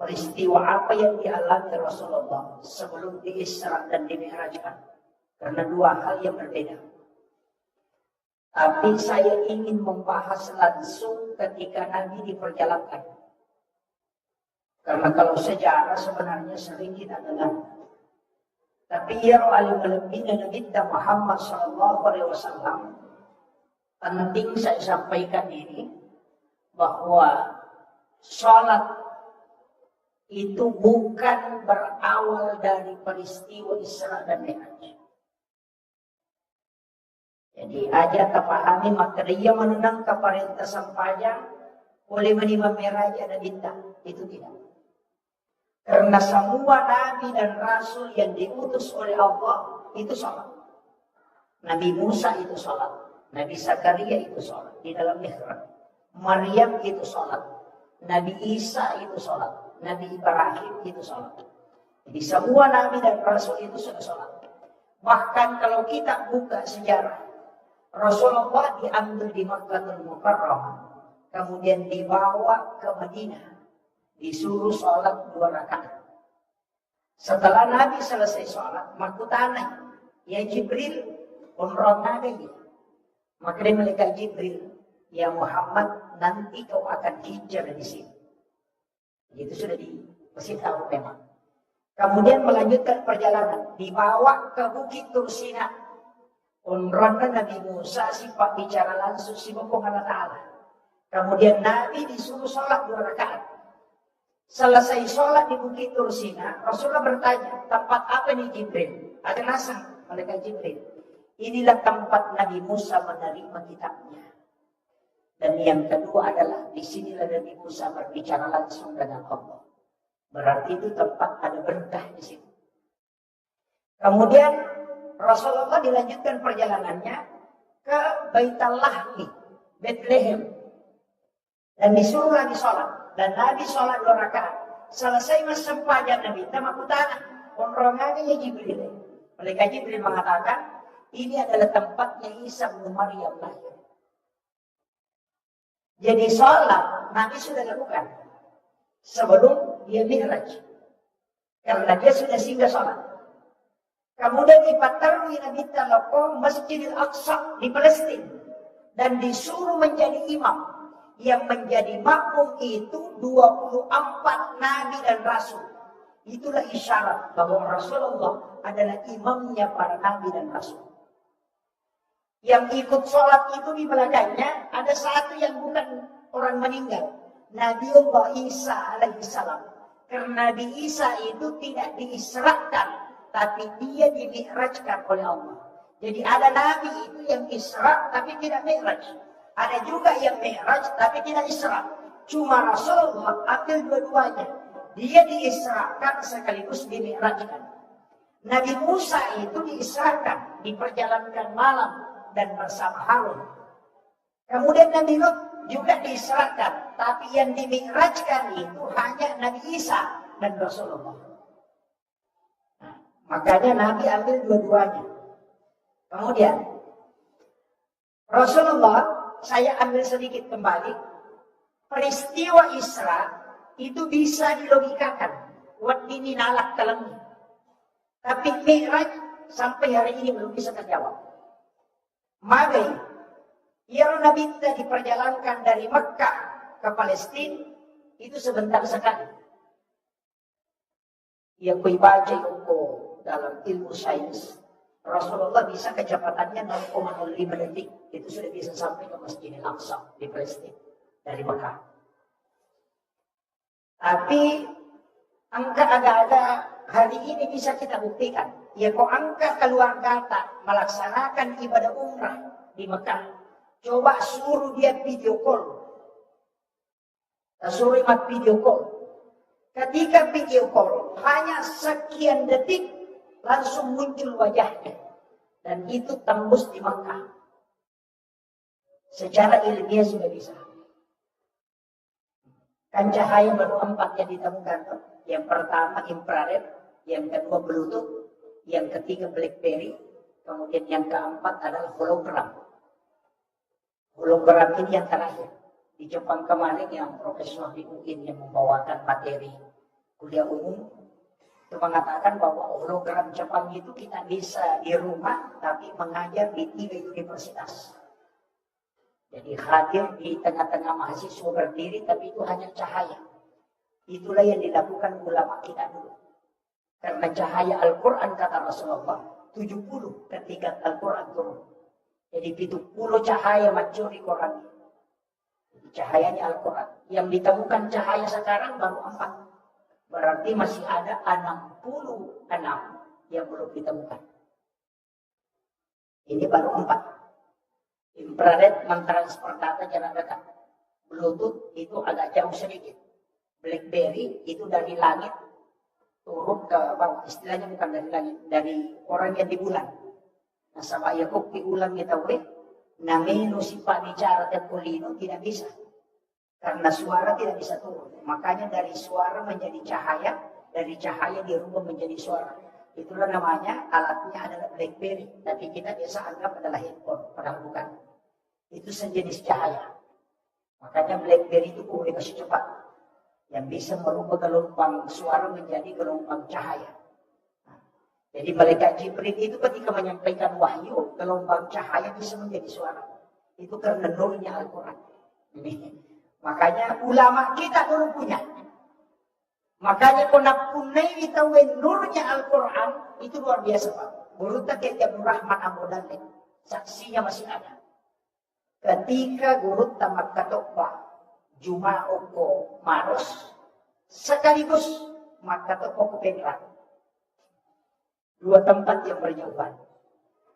Peristiwa apa yang dialami Rasulullah sebelum di Isra dan di Mi'rajkan. Karena 2 hal yang berbeda. Tapi saya ingin membahas langsung ketika Nabi diperjalankan. Karena kalau sejarah sebenarnya sering kita dengar Tapi ya al-malabina Nabi Muhammad SAW, penting saya sampaikan ini, bahwa sholat itu bukan berawal dari peristiwa Isra dan Mi'raj. Jadi aja terpahami materia menunang keperintah sampajang oleh menimam Mi'raj ada bintang. Itu tidak. Karena semua nabi dan rasul yang diutus oleh Allah itu sholat. Nabi Musa itu sholat. Nabi Zakaria itu sholat di dalam mihrab. Maryam itu sholat. Nabi Isa itu sholat. Nabi Ibrahim itu sholat. Jadi semua nabi dan rasul itu sudah sholat. Bahkan kalau kita buka sejarah, Rasulullah diambil di Makkahul Mukarramah, kemudian dibawa ke Madinah, disuruh sholat 2 rakaat. Setelah Nabi selesai sholat, makutana, ya Jibril, umroh Nabi. Maka malaikat Jibril, ya Muhammad, nanti kau akan hijrah di sini. Itu sudah dikasih tahu memang. Kemudian melanjutkan perjalanan, dibawa ke Bukit Tursina. Umrohkan Nabi Musa, sifat bicara langsung, sifat Allah Ta'ala. Kemudian Nabi disuruh sholat 2 rakaat. Selesai sholat di Bukit Tursina, Rasulullah bertanya, tempat apa nih Jibril? Ada nasang, malaikat Jibril. Inilah tempat Nabi Musa menerima kitabnya. Dan yang kedua adalah, disinilah Nabi Musa berbicara langsung dengan Allah. Berarti itu tempat ada berkah di sini. Kemudian Rasulullah dilanjutkan perjalanannya ke Baitul Lahmi, Bethlehem. Dan disuruh lagi sholat. Dan Nabi sholat 2 rakaat. Selesai masa pajak Nabi, tamakutana, onrongannya ya Jibril. Malaikat Jibril mengatakan, ini adalah tempatnya Isa bin Maryam lahir. Jadi sholat Nabi sudah lakukan sebelum dia mi'raj. Karena dia sudah singgah sholat. Kemudian dipatarui Nabi Talaqo Masjidil Aqsa di Palestina. Dan disuruh menjadi imam. Yang menjadi makmum itu 24 nabi dan rasul. Itulah isyarat bahwa Rasulullah adalah imamnya para nabi dan rasul. Yang ikut sholat itu di belakangnya ada satu yang bukan orang meninggal. Nabiullah Isa alaihissalam. Karena Nabi Isa itu tidak diisrakan, tapi dia dimi'rajkan oleh Allah. Jadi ada nabi itu yang isra tapi tidak mi'raj. Ada juga yang mi'raj tapi tidak isra. Cuma Rasulullah ambil dua-duanya. Dia diisrakan sekaligus dimi'rajkan. Nabi Musa itu diisrakan, diperjalankan malam dan bersama Harun. Kemudian Nabi Lut juga diisrakan, tapi yang dimi'rajkan itu hanya Nabi Isa dan Rasulullah. Nah, makanya Nabi ambil dua-duanya. Kemudian Rasulullah, saya ambil sedikit kembali, peristiwa Isra itu bisa dilogikakan. Wadini nalak telengi. Tapi Mi'raj sampai hari ini belum bisa terjawab. Magai, yang Nabi diperjalankan dari Mekah ke Palestina itu sebentar sekali. Yang kuibaca itu dalam ilmu sains, Rasulullah bisa kecepatannya 0,05 detik. Itu sudah bisa sampai ke Masjidil Aqsa di Palestina dari Mekah. Tapi angka agak-agak hari ini bisa kita buktikan. Ya kok angka keluar data melaksanakan ibadah umrah di Mekah. Coba suruh dia video call. Suruh imat video call. Ketika video call hanya sekian detik langsung muncul wajahnya. Dan itu tembus di Mekah. Secara ilmiah sudah bisa. Kan cahaya baru 4 yang ditemukan. Yang pertama infrared, yang kedua Bluetooth, yang ketiga BlackBerry, kemudian yang keempat adalah hologram. Hologram ini yang terakhir. Di Jepang kemarin yang Profesor di UIN yang membawakan materi kuliah umum, itu mengatakan bahwa hologram Jepang itu kita bisa di rumah, tapi mengajar di 3 universitas. Jadi hadir di tengah-tengah mahasiswa berdiri, tapi itu hanya cahaya. Itulah yang dilakukan ulama kita dulu. Karena cahaya Al-Quran kata Rasulullah 70 ketika Al-Quran turun. Jadi 70 cahaya mencuri Quran. Cahayanya Al-Quran. Yang ditemukan cahaya sekarang baru 4. Berarti masih ada 66 yang belum ditemukan. Ini baru 4. Infrared mentransfer data jarak dekat. Bluetooth itu agak jauh sedikit. BlackBerry itu dari langit turun ke bawah. Istilahnya bukan dari langit, dari orang yang di bulan. Nah, sama Yakub di ulang kita namenu sifat bicara tekulino tidak bisa. Karena suara tidak bisa turun. Makanya dari suara menjadi cahaya, dari cahaya dirubah menjadi suara. Itulah namanya, alatnya adalah BlackBerry. Tapi kita biasa anggap adalah handphone, padahal bukan. Itu sejenis cahaya. Makanya BlackBerry itu komunikasi cepat. Yang bisa merubah gelombang suara menjadi gelombang cahaya. Jadi malaikat Jibril itu ketika menyampaikan wahyu, gelombang cahaya bisa menjadi suara. Itu karena nurnya Al-Quran. Makanya ulama kita dulu punya. Makanya kena punai tahu nurnya Al-Quran itu luar biasa Pak. Guru Takek Abdul Rahman Abu Dalil, saksinya masih ada. Ketika guru tamat katokpa Juma Oko Maros sekaligus maka toko Pengrang. 2 tempat yang berjauhan.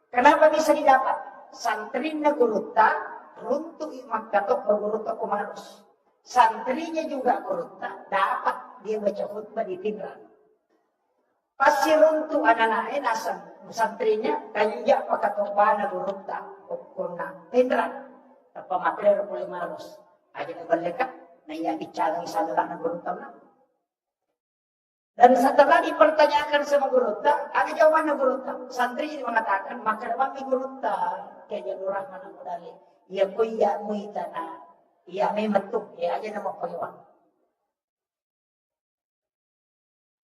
Kenapa bisa didapat? Santrinya guru tak runtuh maka toko guru toko Maros. Santrinya juga guru tak dapat dia baca khutbah di Pengrang. Pasti runtuh anak-anaknya nasang santrinya kaya pakai topana guru tak pokoknya Pengrang. Apa materi boleh Maros. Aja berlekat, nah ia bicara salah na guru tahu. Dan setelah dipertanyakan sama guru tak, ada jawaban na guru tak. Santri mengatakan, maka kami guru tak, kaya Nur Rahman Al-Mudali. Ia kuya muitana, ia memetuk, ia aja nama pengewang.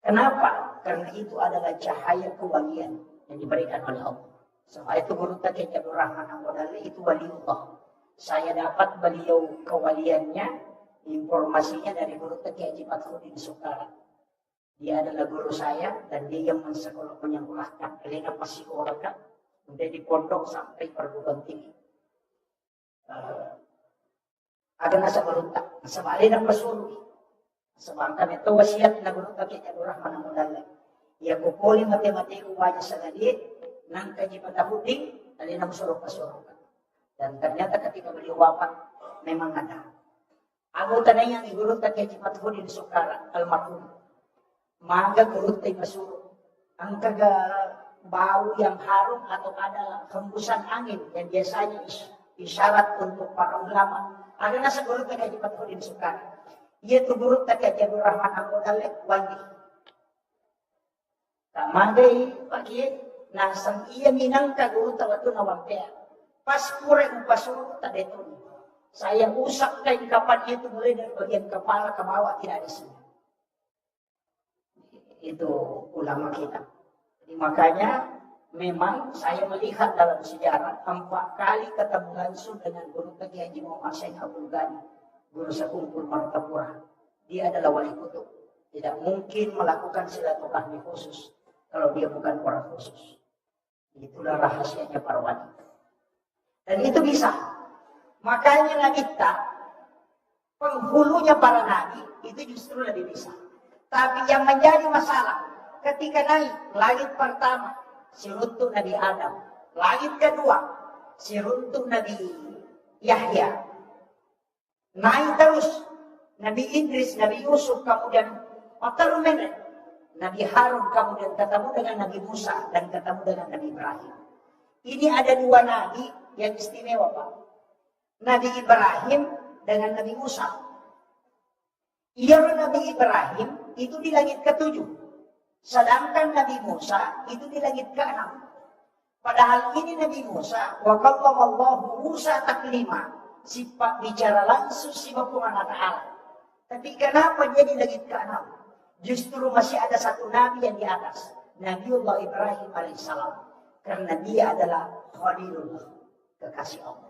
Kenapa? Karena itu adalah cahaya kewalian yang diberikan oleh Allah. Sebab itu guru tak kaya Nur Rahman Al-Mudali itu waliullah. Saya dapat beliau kewaliannya, informasinya dari guru Teki Haji Fathuddin Sukara. Dia adalah guru saya dan dia yang menyekolahkan Elena Pasikorakan menjadi pondok sampai perguruan tinggi. Ada nasa guru tak, nasa Elena Pasuri. Sebab kami itu wasiat na guru Teki Haji Rahman Al-Mudalla. Ia kukuli matematika wajah sagadi, nang Haji Fathuddin, Elena Pasikorakan. Dan ternyata ketika beliau wafat memang ada. Anggota yang guru Teki Haji Fathuddin Sukara almarhum. Maka guru Teki Masuru. Angka bau yang harum atau ada hembusan angin yang biasanya isyarat untuk para ulama. Ada nasa guru Teki Haji Fathuddin Sukara. Ia itu guru Teki Haji Abdul Rahman Al-Mudali wajib. Tak mandai pagi nasang ia minangka guru tawatu nawampea. Pas kurang pasur tak itu. Saya usap kain kapan itu mulai dari bagian kepala ke bawah tidak ada sini. Itu ulama kita. Jadi makanya memang saya melihat dalam sejarah 4 kali ketemu langsung dengan guru Teki Haji Muhammad Syekh Abdul Ghani, guru sekumpul Martapura. Dia adalah wali kutub. Tidak mungkin melakukan silaturahmi khusus kalau dia bukan orang khusus. Itulah rahasianya para wali. Dan itu bisa. Makanya Nabi kita, penghulunya para nabi, itu justru lebih bisa. Tapi yang menjadi masalah, ketika naik, langit pertama, si runtuh Nabi Adam. Langit kedua, si runtuh Nabi Yahya. Naik terus, Nabi Idris, Nabi Yusuf, kemudian Nabi Harun, kemudian ketemu dengan Nabi Musa, dan ketemu dengan Nabi Ibrahim. Ini ada 2 nabi yang istimewa Pak. Nabi Ibrahim dengan Nabi Musa. Ia Nabi Ibrahim itu di langit ke-7. Sedangkan Nabi Musa itu di langit ke-6. Padahal ini Nabi Musa, wa kallamallahu Musa taklima. Sifat bicara langsung si Allah Ta'ala. Tapi kenapa dia di langit ke-6? Justru masih ada satu nabi yang di atas. Nabiullah Ibrahim alaihissalam. Karena dia adalah Khalilullah, kekasih Allah.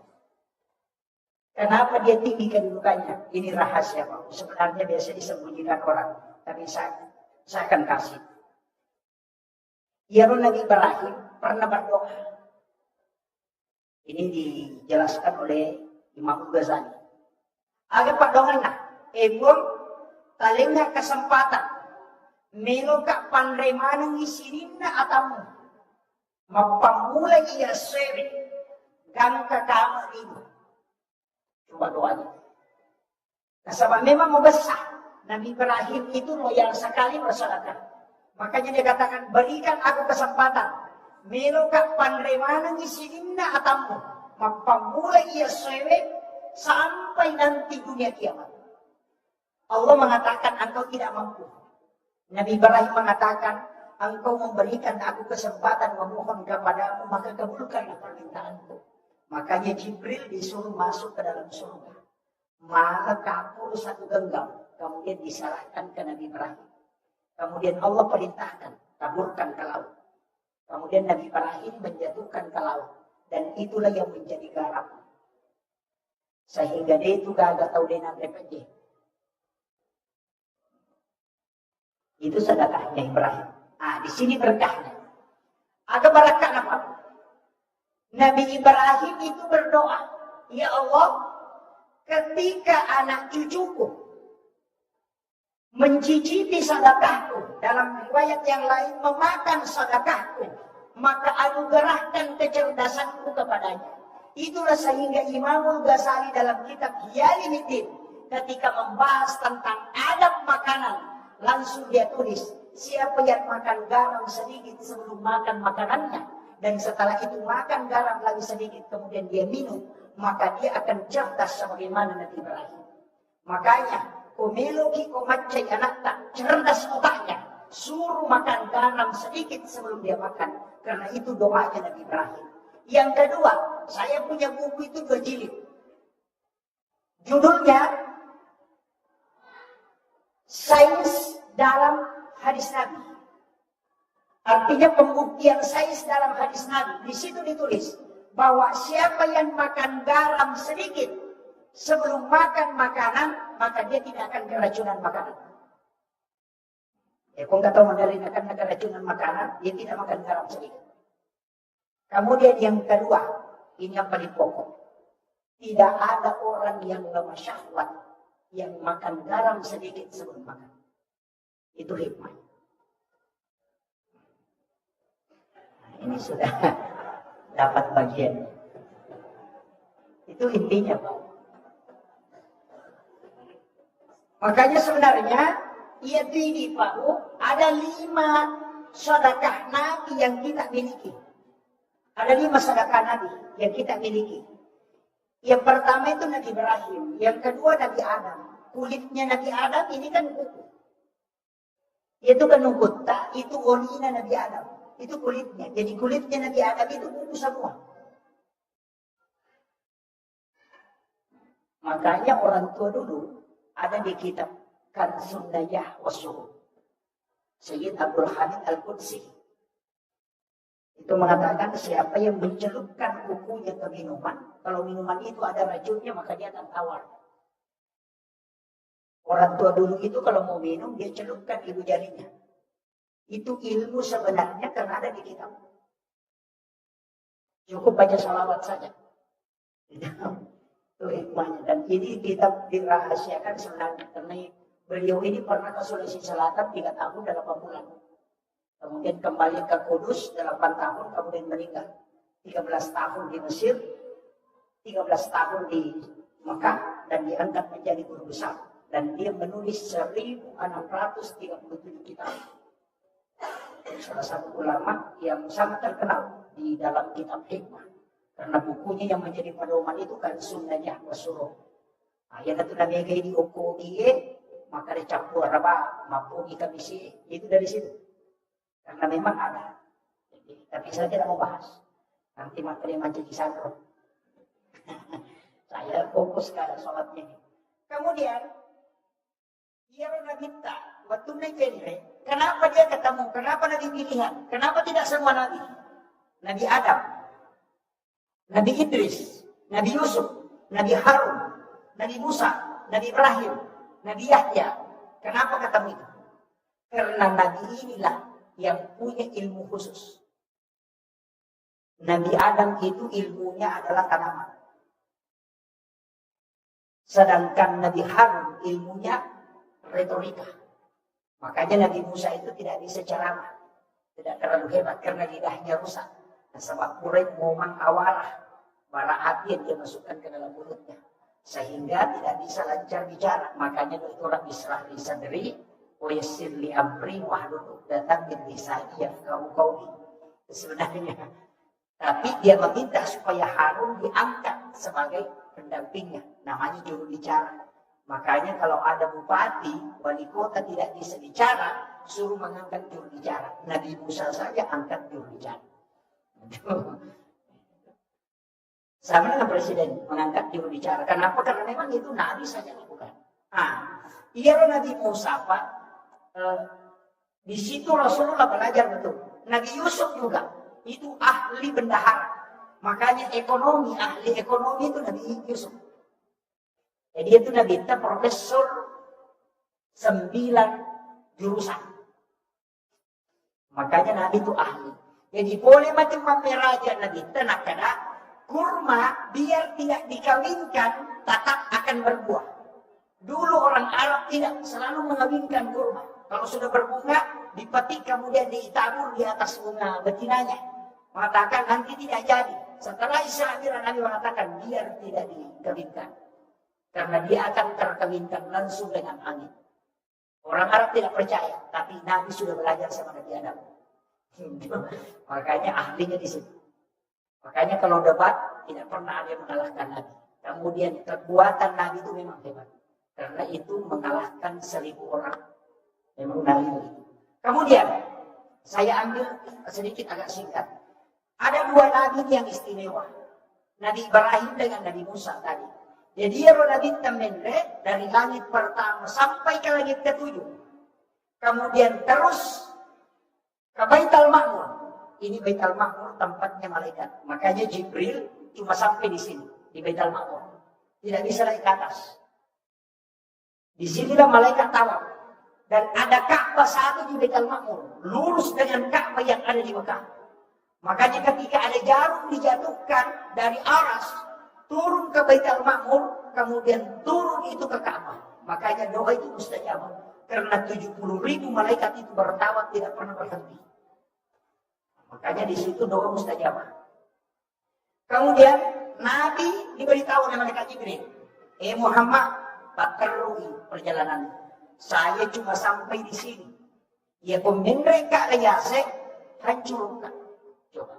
Kenapa dia tinggi kedudukannya? Ini rahasia Pak. Sebenarnya biasa disembunyikan orang. Tapi saya akan kasih. Ya Nabi Ibrahim pernah berdoa. Ini dijelaskan oleh Imam Ghazali. Agak padongan ebon talingnya kesempatan meluka panremanang isirinna atamu mapamulai ia sewe gangka kama ini. Coba doanya. Sebab memang mau besar. Nabi Ibrahim itu loyal sekali bersedekah. Makanya dia katakan, berikan aku kesempatan. Meluka panremanang isirinna atamu mapamulai ia sewe sampai nanti dunia kiamat. Allah mengatakan engkau tidak mampu. Nabi Ibrahim mengatakan, engkau memberikan aku kesempatan memohon kepadamu, maka kabulkanlah permintaanku. Makanya Jibril disuruh masuk ke dalam surga. Maka kabur satu genggam, kemudian disalahkan ke Nabi Ibrahim. Kemudian Allah perintahkan, taburkan ke laut. Kemudian Nabi Ibrahim menjatuhkan ke laut. Dan itulah yang menjadi garam. Sehingga dia itu gak tahu dia nak PPJ. Itu sedekahnya Ibrahim. Di sini berkahnya. Ada berkah apa? Nabi Ibrahim itu berdoa, ya Allah, ketika anak cucuku mencicipi sedekahku, dalam riwayat yang lain memakan sedekahku, maka anugerahkan kecerdasanku kepadanya. Itulah sehingga Imam Ghazali dalam kitab Hiyaliddin ketika membahas tentang adab makanan, langsung dia tulis, siapa yang makan garam sedikit sebelum makan makanannya, dan setelah itu makan garam lagi sedikit, kemudian dia minum, maka dia akan cerdas sebagaimana Nabi Ibrahim. Makanya, kumiluki kumacai anakta, cerdas otaknya, suruh makan garam sedikit sebelum dia makan. Karena itu doanya Nabi Ibrahim. Yang kedua, saya punya buku itu berjilid. Judulnya, Sains dalam Hadis Nabi. Artinya pembuktian sains dalam hadis Nabi. Di situ ditulis bahwa siapa yang makan garam sedikit sebelum makan makanan, maka dia tidak akan keracunan makanan. Kau nggak tahu mandarin akan keracunan makanan, dia tidak makan garam sedikit. Kemudian yang kedua, ini yang paling pokok. Tidak ada orang yang lemah syahwat yang makan garam sedikit sebelum makan. Itu hikmah. Ini sudah dapat bagian. Itu intinya, Pak. Makanya sebenarnya yaitu ini, Pak, ada 5 sedekah Nabi yang kita miliki. Ada 5 sedekah Nabi yang kita miliki. Yang pertama itu Nabi Ibrahim, yang kedua Nabi Adam. Kulitnya Nabi Adam ini kan kuku. Itu kan nukutta, itu olinya Nabi Adam. Itu kulitnya. Jadi kulitnya Nabi Adam itu kuku semua. Makanya orang tua dulu ada di kitab Kanzun Najah Wasuh. Sayyid Abdul Hamid Al-Qudsi. Itu mengatakan siapa yang mencelupkan kukunya ke minuman. Kalau minuman itu ada racunnya maka dia akan tawar. Orang tua dulu itu kalau mau minum dia celupkan ibu jarinya. Itu ilmu sebenarnya karena ada di kitab. Cukup baca salawat saja. Itu hikmahnya. Dan ini kitab dirahasiakan sebenarnya. Karena beliau ini pernah ke Sulawesi Selatan 3 tahun dan 8 bulan. Kemudian kembali ke Kudus 8 tahun, kemudian meninggal. 13 tahun di Mesir, 13 tahun di Mekah, dan diangkat menjadi guru besar. Dan dia menulis 1637 kitab. Salah satu ulama yang sangat terkenal di dalam kitab hikmah. Karena bukunya yang menjadi pedoman itu kan Sunnahnya Wasuruh. Yang itu namanya di Okogie, maka dicampur apa, mapugi kamisi, itu dari situ. Karena memang ada. Tapi saya tidak mau bahas. Nanti materi majelis santro. Saya fokus ke sholatnya. Kemudian, dia Nabi tak, waktu naik genre. Kenapa dia ketemu? Kenapa Nabi pilihan? Kenapa tidak semua Nabi? Nabi Adam, Nabi Idris, Nabi Yusuf, Nabi Harun, Nabi Musa, Nabi Ibrahim, Nabi Yahya. Kenapa ketemu itu? Karena Nabi inilah yang punya ilmu khusus. Nabi Adam itu ilmunya adalah tanaman. Sedangkan Nabi Harun ilmunya retorika. Makanya Nabi Musa itu tidak bisa ceramah. Tidak terlalu hebat karena lidahnya rusak. Nah, sebab Quraisy mau mengkawalah bara api yang dia masukkan ke dalam mulutnya. Sehingga tidak bisa lancar bicara. Makanya itu orang Israel sadri wa yassir li amri wahlul 'uqdatam min lisani yafqahu qawli. Sebenarnya. Tapi dia meminta supaya Harun diangkat sebagai pendampingnya. Namanya juru bicara. Makanya kalau ada bupati, wali kota tidak bisa bicara, suruh mengangkat juru bicara. Nabi Musa saja angkat juru bicara. Sama dengan presiden mengangkat juru bicara. Kenapa? Karena memang itu Nabi saja lakukan. Iya Nabi Musa Pak. Di situ Rasulullah belajar betul. Nabi Yusuf juga itu ahli bendahara. Makanya ahli ekonomi itu Nabi Yusuf. Jadi itu Nabi itu profesor 9 jurusan. Makanya Nabi itu ahli. Jadi boleh macam raja Nabi itu nak kada kurma biar tidak dikawinkan tetap akan berbuah. Dulu orang Arab tidak selalu mengawinkan kurma. Kalau sudah berbunga dipetik kemudian ditabur di atas bunga betinanya. Mengatakan nanti tidak jadi. Setelah Israel Nabi mengatakan biar tidak dikawinkan. Karena dia akan terkawinkan langsung dengan angin. Orang Arab tidak percaya, tapi Nabi sudah belajar sama Nabi Adam. Makanya ahlinya di situ. Makanya kalau debat tidak pernah ada yang mengalahkan Nabi. Kemudian kekuatan Nabi itu memang hebat. Karena itu mengalahkan 1000 orang. Memang Nabi itu. Kemudian saya ambil sedikit agak singkat. Ada 2 Nabi yang istimewa. Nabi Ibrahim dengan Nabi Musa tadi. Jadi Nabi Tamendre dari langit pertama sampai ke langit ke-7. Kemudian terus ke Baitul Ma'mur. Ini Baitul Ma'mur tempatnya malaikat. Makanya Jibril cuma sampai di sini, di Baitul Ma'mur. Tidak bisa naik ke atas. Di sinilah malaikat tawaf. Dan ada Ka'bah satu di Baitul Ma'mur, lurus dengan Ka'bah yang ada di Mekah. Makanya ketika ada jarum dijatuhkan dari aras turun ke Baitul Ma'mur, kemudian turun itu ke Ka'bah. Makanya doa itu mustajabah. Karena 70.000 malaikat itu bertawaf tidak pernah berhenti. Makanya di situ doa mustajabah. Kemudian Nabi diberitahu oleh malaikat Jibril, Muhammad, perlu perjalanan. Saya cuma sampai di sini. Ya mereka ayasek hancurkan. Coba.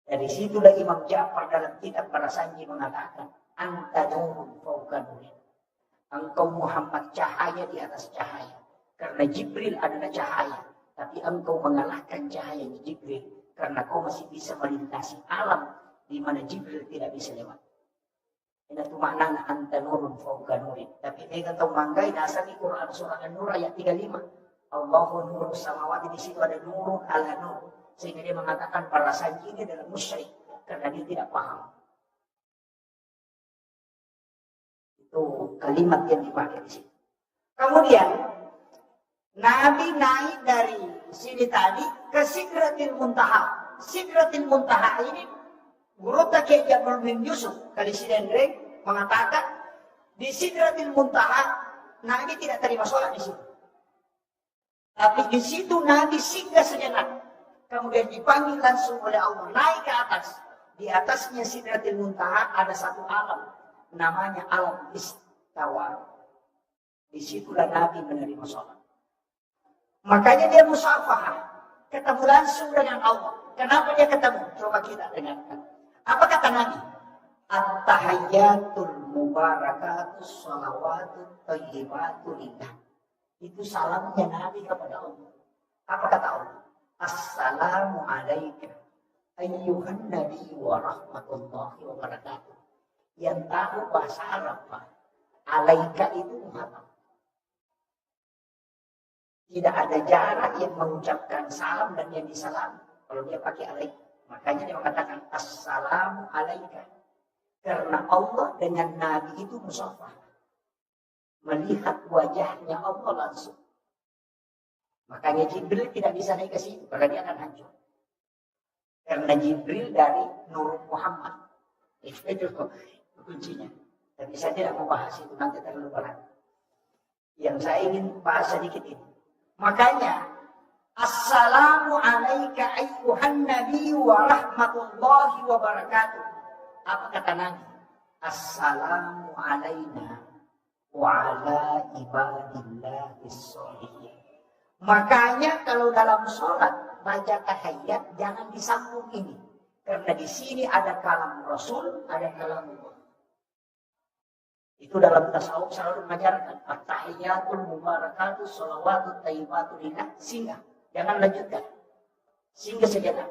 Dari situlah Imam Ja'far dalam kitab Para Sanji mengatakan, Anta nurun fauqa nurin. Engkau Muhammad cahaya di atas cahaya. Karena Jibril adalah cahaya. Tapi engkau mengalahkan cahaya Jibril. Karena kau masih bisa melintasi alam di mana Jibril tidak bisa lewat. Ini itu maknanya anta nurun fauqa nurin. Tapi mereka tahu manggai dasar di Quran surah An-Nur ayat 35. Allahu nurus samawati, di situ ada nurun ala nur. Sehingga dia mengatakan para sanji ini adalah musyrik. Karena dia tidak paham. Itu kalimat yang dipakai di sini. Kemudian, Nabi naik dari sini tadi ke Sidratil Muntaha. Sidratil Muntaha ini, Guru Takiyah Jabal bin Yusuf, kali Sidendreng, mengatakan, di Sidratil Muntaha, Nabi tidak terima sholat di situ. Tapi di situ Nabi singgah sejenak. Kemudian dipanggil langsung oleh Allah naik ke atas. Di atasnya Sidratil Muntaha ada satu alam. Namanya alam istawa. Di situlah Nabi menerima sholat. Makanya dia musafahah. Ketemu langsung dengan Allah. Kenapa dia ketemu? Coba kita dengarkan. Apa kata Nabi? At-tahayyatul mubarakatus sholawatut thayyibatul lillah. Itu salamnya Nabi kepada Allah. Apa kata Allah? Assalamu alaika ayyuhan nabi wa rahmatullahi wa barakatuh. Yang tahu bahasa Arab, Pak. Alaika itu Muhammad. Tidak ada jarak yang mengucapkan salam dan yang disalam. Kalau dia pakai alaika. Makanya dia mengatakan assalamu alaika. Karena Allah dengan Nabi itu musafah. Melihat wajahnya Allah langsung. Makanya Jibril tidak bisa naik ke situ, karena dia akan hancur. Karena Jibril dari Nur Muhammad. Itu kuncinya. Tapi saya tidak mau bahas itu, nanti terlalu berat. Yang saya ingin bahas sedikit ini. Makanya, Assalamu alaika ayyuhan nabi wa rahmatullahi wa barakatuh. Apa kata Nabi? Assalamu alaina wa ala ibadillahis sholihin. Makanya kalau dalam sholat baca tahiyat jangan disambung ini. Karena di sini ada kalam Rasul, ada kalam Allah. Itu dalam tasawuf selalu mengajarkan at-tahiyatul mubarakatuh sholawatut thayyibatun lillah. Singgah, jangan lanjutkan. Singgah sejenak.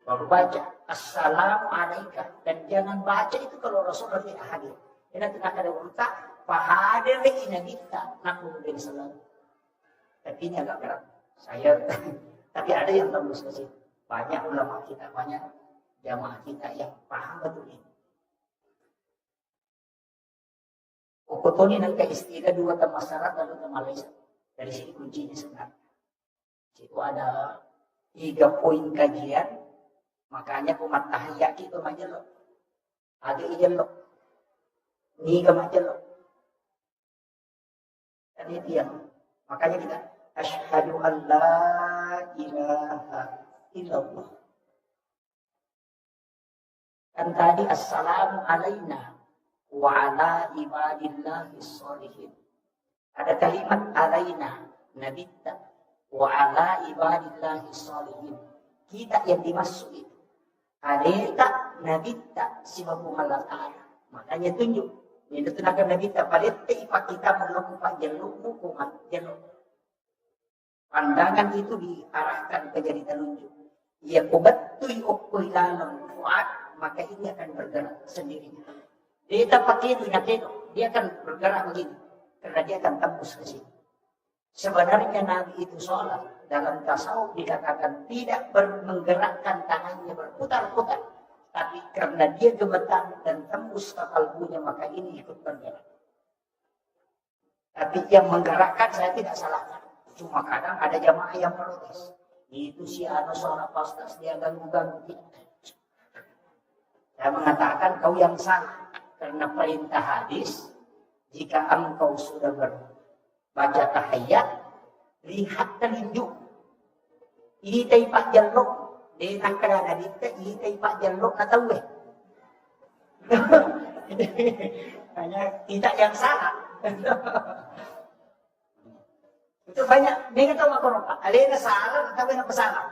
Baru baca assalamu alaika, dan jangan baca itu kalau Rasulullah tidak hadir. Ini tidak ada urta fahadir inagita nakum bin salam. Tapi ini agak berat. Tapi ada yang tembus ke situ. Banyak ulama kita, banyak jamaah kita yang paham betul ini. Ukutoni nangka istilah dua masyarakat dan dua Malaysia. Dari sini kuncinya sebenarnya. Situ ada 3 poin kajian. Makanya umat tahiyat itu majelok. Ada ijelok. Ni majelok. Dan itu yang makanya kita asyhadu an la ilaha illallah. Kan tadi assalamu alaina wa ala ibadillahis sholihin. Ada kalimat alaina nabitta wa ala ibadillahis sholihin. Kita yang dimaksud itu. Alaika nabitta sibabu Allah Ta'ala. Makanya tunjuk. Ini tenaga nabitta palette ipak kita melakukan jaluk hukuman jaluk. Pandangan itu diarahkan ke jari telunjuk. Ya kubatui ukuilalon fuad, maka ini akan bergerak sendirinya. Dia tak pakai itu, dia akan bergerak begini. Karena dia akan tembus ke sini. Sebenarnya Nabi itu sholat. Dalam tasawuf dikatakan tidak menggerakkan tangannya berputar-putar. Tapi karena dia gemetar dan tembus ke kalbunya, maka ini ikut bergerak. Tapi yang menggerakkan saya tidak salahkan. Cuma kadang ada jamaah yang protes. Itu si anu sholat pastas, dia ganggu-ganggu. Saya mengatakan kau yang salah. Karena perintah hadis, jika engkau sudah baca tahiyat, lihat telunjuk. Ini taipak jaluk. Dia nak kerana dita, ini taipak jaluk na tahu eh. Hanya tidak yang salah. Itu banyak. Dia kata makropa. Alina salah, tapi nak salah.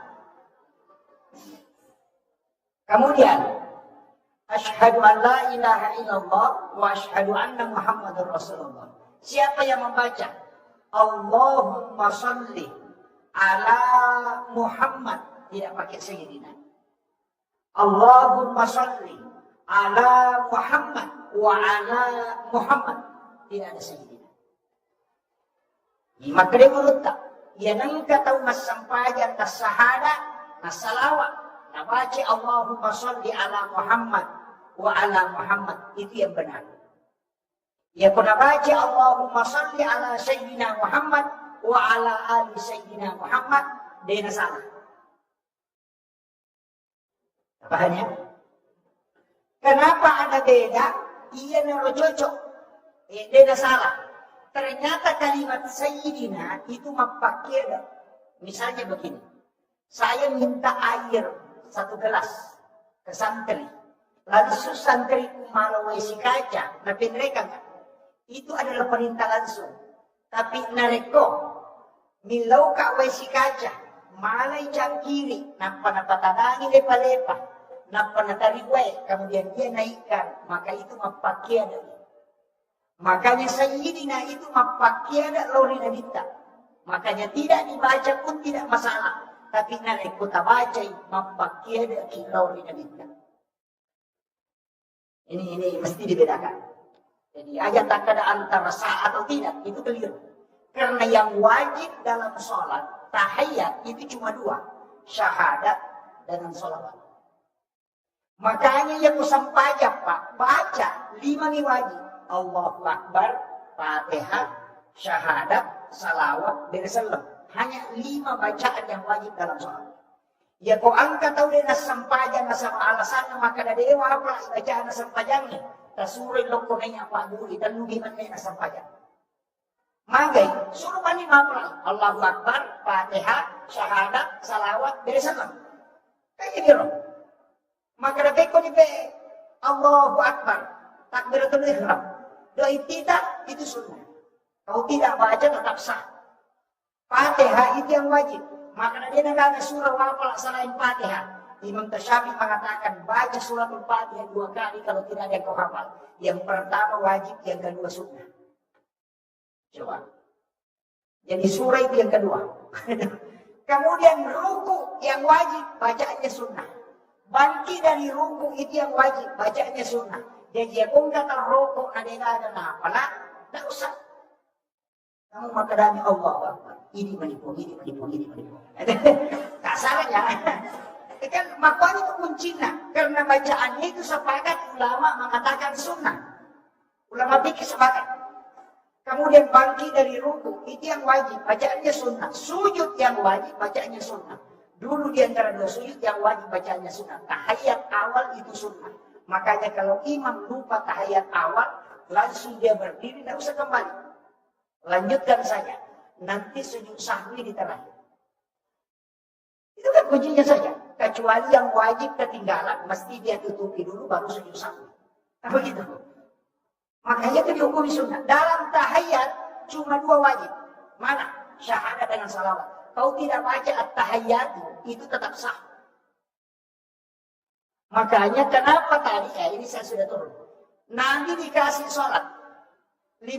Kemudian, asyhadu an la ilaha illallah wa asyhadu anna Muhammadur Rasulullah. Siapa yang membaca Allahumma sholli ala Muhammad, tidak pakai sayyidina. Allahumma sholli ala Muhammad wa ala Muhammad, tidak ada sayyidina. Maka dia mengutak. Ia nangka tahu mas sampajan tas sahada, nas salawat. Nabaca Allahumma sholli ala Muhammad wa ala Muhammad, itu yang benar. Ya kuna baca Allahumma sholli ala Sayyidina Muhammad wa ala ali Sayyidina Muhammad, dia salah. Pahamnya? Kenapa ada beda? Ia nero cocok. Dia salah. Ternyata kalimat Sayyidina itu memakai, misalnya begini. Saya minta air 1 gelas ke santri. Lalu santri kumalawai si kaca, tapi mereka enggak. Itu adalah perintah langsung. Tapi nareko, milau ka si kaca, malay jang kiri, napanapatanangin lepa-lepa, napanatariwe, kemudian dia naikkan, maka itu mapakiada. Makanya Sayyidina itu mapakiada lori nabita. Makanya tidak dibaca pun tidak masalah. Tapi nareko tabaca mapakiada ki lori nabita. Ini mesti dibedakan. Jadi ayat tak ada antara sah atau tidak, itu keliru. Karena yang wajib dalam sholat, tahiyat itu cuma 2. Syahadat dan sholawat. Makanya yang musampajak Pak, baca 5 nih wajib. Allahu Akbar, Fatihah, Syahadat, Salawat, Bersalam. Hanya 5 bacaan yang wajib dalam sholat. Ya kau angkat tahu dia nasampajan sama alasannya maka ada dewa apa bacaan nasampajannya. Tasuri lokonenya apa dulu dan lugi mana nasampajan. Magai suruh mani mapra Allahu Akbar, Fatihah, syahadat, salawat, beresakan. Kayak gitu. Maka ada beko di be Allahu Akbar, takbiratul ihram. Doa tidak itu sunnah. Kalau tidak baca tetap sah. Fatihah itu yang wajib. Maka dia nggak surah wafal selain Fatihah. Imam Tasyafi mengatakan baca suratul Fatihah 2 kali kalau tidak ada yang kau hafal. Yang pertama wajib, yang kedua sunnah. Coba. Jadi surah itu yang kedua. Kemudian ruku yang wajib, bacaannya sunnah. Bangkit dari ruku itu yang wajib, bacaannya sunnah. Jadi kau kata ruku ada apalah, tak usah. Kamu makadami Allah Akbar. Ini menipu. Tak salah ya. Kan makanya itu kuncinya. Karena bacaannya itu sepakat ulama mengatakan sunnah. Ulama fikih sepakat. Kemudian bangkit dari ruku itu yang wajib, bacaannya sunnah. Sujud yang wajib, bacaannya sunnah. Dulu di antara 2 sujud yang wajib bacaannya sunnah. Tahiyat awal itu sunnah. Makanya kalau imam lupa tahiyat awal, langsung dia berdiri, tidak usah kembali. Lanjutkan saja. Nanti sujud sahwi di terakhir. Itu kan kuncinya saja. Kecuali yang wajib ketinggalan, mesti dia tutupi dulu baru sujud sahwi. Nah begitu. Makanya itu dihukumi sunnah. Dalam tahiyat cuma 2 wajib. Mana? Syahadat dengan salawat. Kau tidak baca at-tahiyyat itu tetap sah. Makanya kenapa tadi, ini saya sudah turun. Nabi dikasih sholat 50.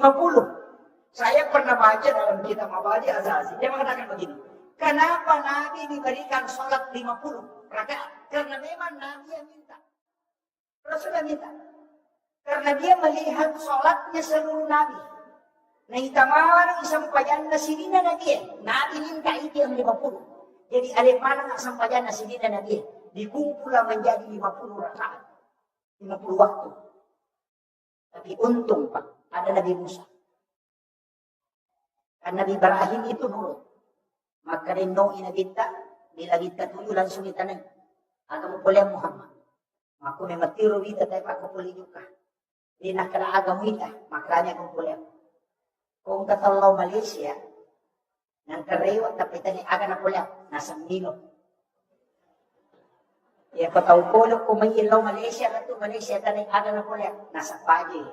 Saya pernah baca dalam kitab Mabadi Azazi. Dia mengatakan begini. Kenapa Nabi diberikan sholat 50 rakaat? Karena memang Nabi yang minta. Rasulullah minta. Karena dia melihat sholatnya seluruh Nabi. Nah itamawar isampayan na sinina na dia. Nabi minta itu yang 50. Jadi ada mana nak sampayan na sinina na dia. Dikumpullah menjadi 50 rakaat. 50 waktu. Tapi untung Pak, ada Nabi Musa. Kan Nabi Ibrahim itu nurut. Maka rindong ina kita, bila kita tuju langsung itanay. Aga mo pala Muhammad. Maka may matiro kita tayo pakapuli juga. Di nakala mo ita, makanya kong pula. Kung katalaw Malaysia, nang karewa tapitan ni aga na pula, nasa Milo. Ya patawpolo kung may ilaw Malaysia na to, Malaysia tanay aga na pula, nasa Paje.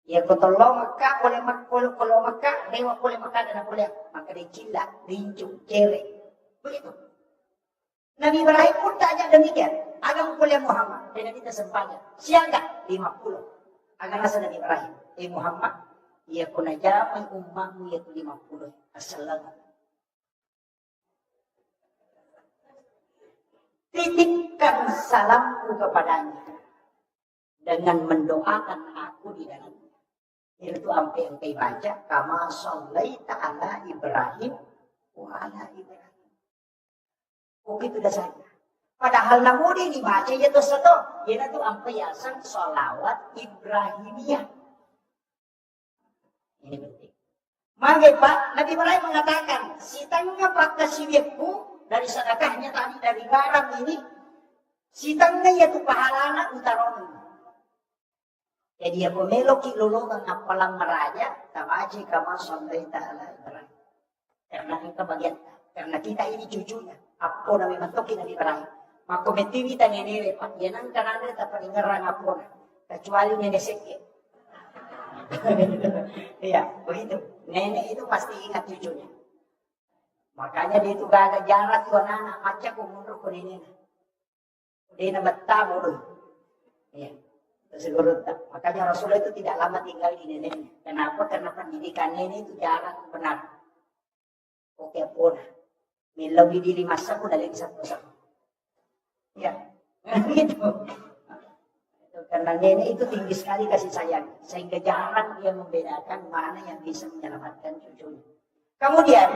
Ya kotolo maka boleh makpolo kalau maka dewa boleh makan dan boleh maka dicila rincu cere begitu. Nabi Ibrahim pun tanya demikian. Agam boleh Muhammad dan kita sempanya siaga 50. Agak nasa Nabi Ibrahim. Muhammad ya kuna jaman ummahmu ya 50. Assalamu. Titipkan salamku kepadanya dengan mendoakan aku di dalam. Itu sampai baca kama shallaita ala Ibrahim wa ala Ibrahim. Oh itu dah saja. Padahal namudi dibaca ya to satu. Ia tu sampai yasan sholawat Ibrahimiyah. Ini penting. Maka Pak Nabi Ibrahim mengatakan si tangga pak kasibku dari sedekahnya tadi dari garam ini si tangga ya tu pahalana utaron. Jadi aku meloki lulungan apalang meraja, tabaji kama shallaita ala Ibrahim. Karena kita bagian, karena kita ini cucunya. Apo na memantoki Nabi Ibrahim. Maka metiwita ngenere, yan ang kanana tapalingarang apo na. Kecuali nenek seke. Iya, begitu. Nenek itu pasti ingat cucunya. Makanya dia itu gak ada jarak tuan anak, macam kumundur ke nenek. Dia nak betah bodoh. Iya. Segera tak. Makanya Rasulullah itu tidak lama tinggal di neneknya. Kenapa? Karena pendidikan nenek itu jarang benar. Oke pun. Milau di 5 tahun dari 1 tahun. Ya. Gitu. Karena nenek itu tinggi sekali kasih sayang. Sehingga jarang dia membedakan mana yang bisa menyelamatkan cucunya. Kemudian.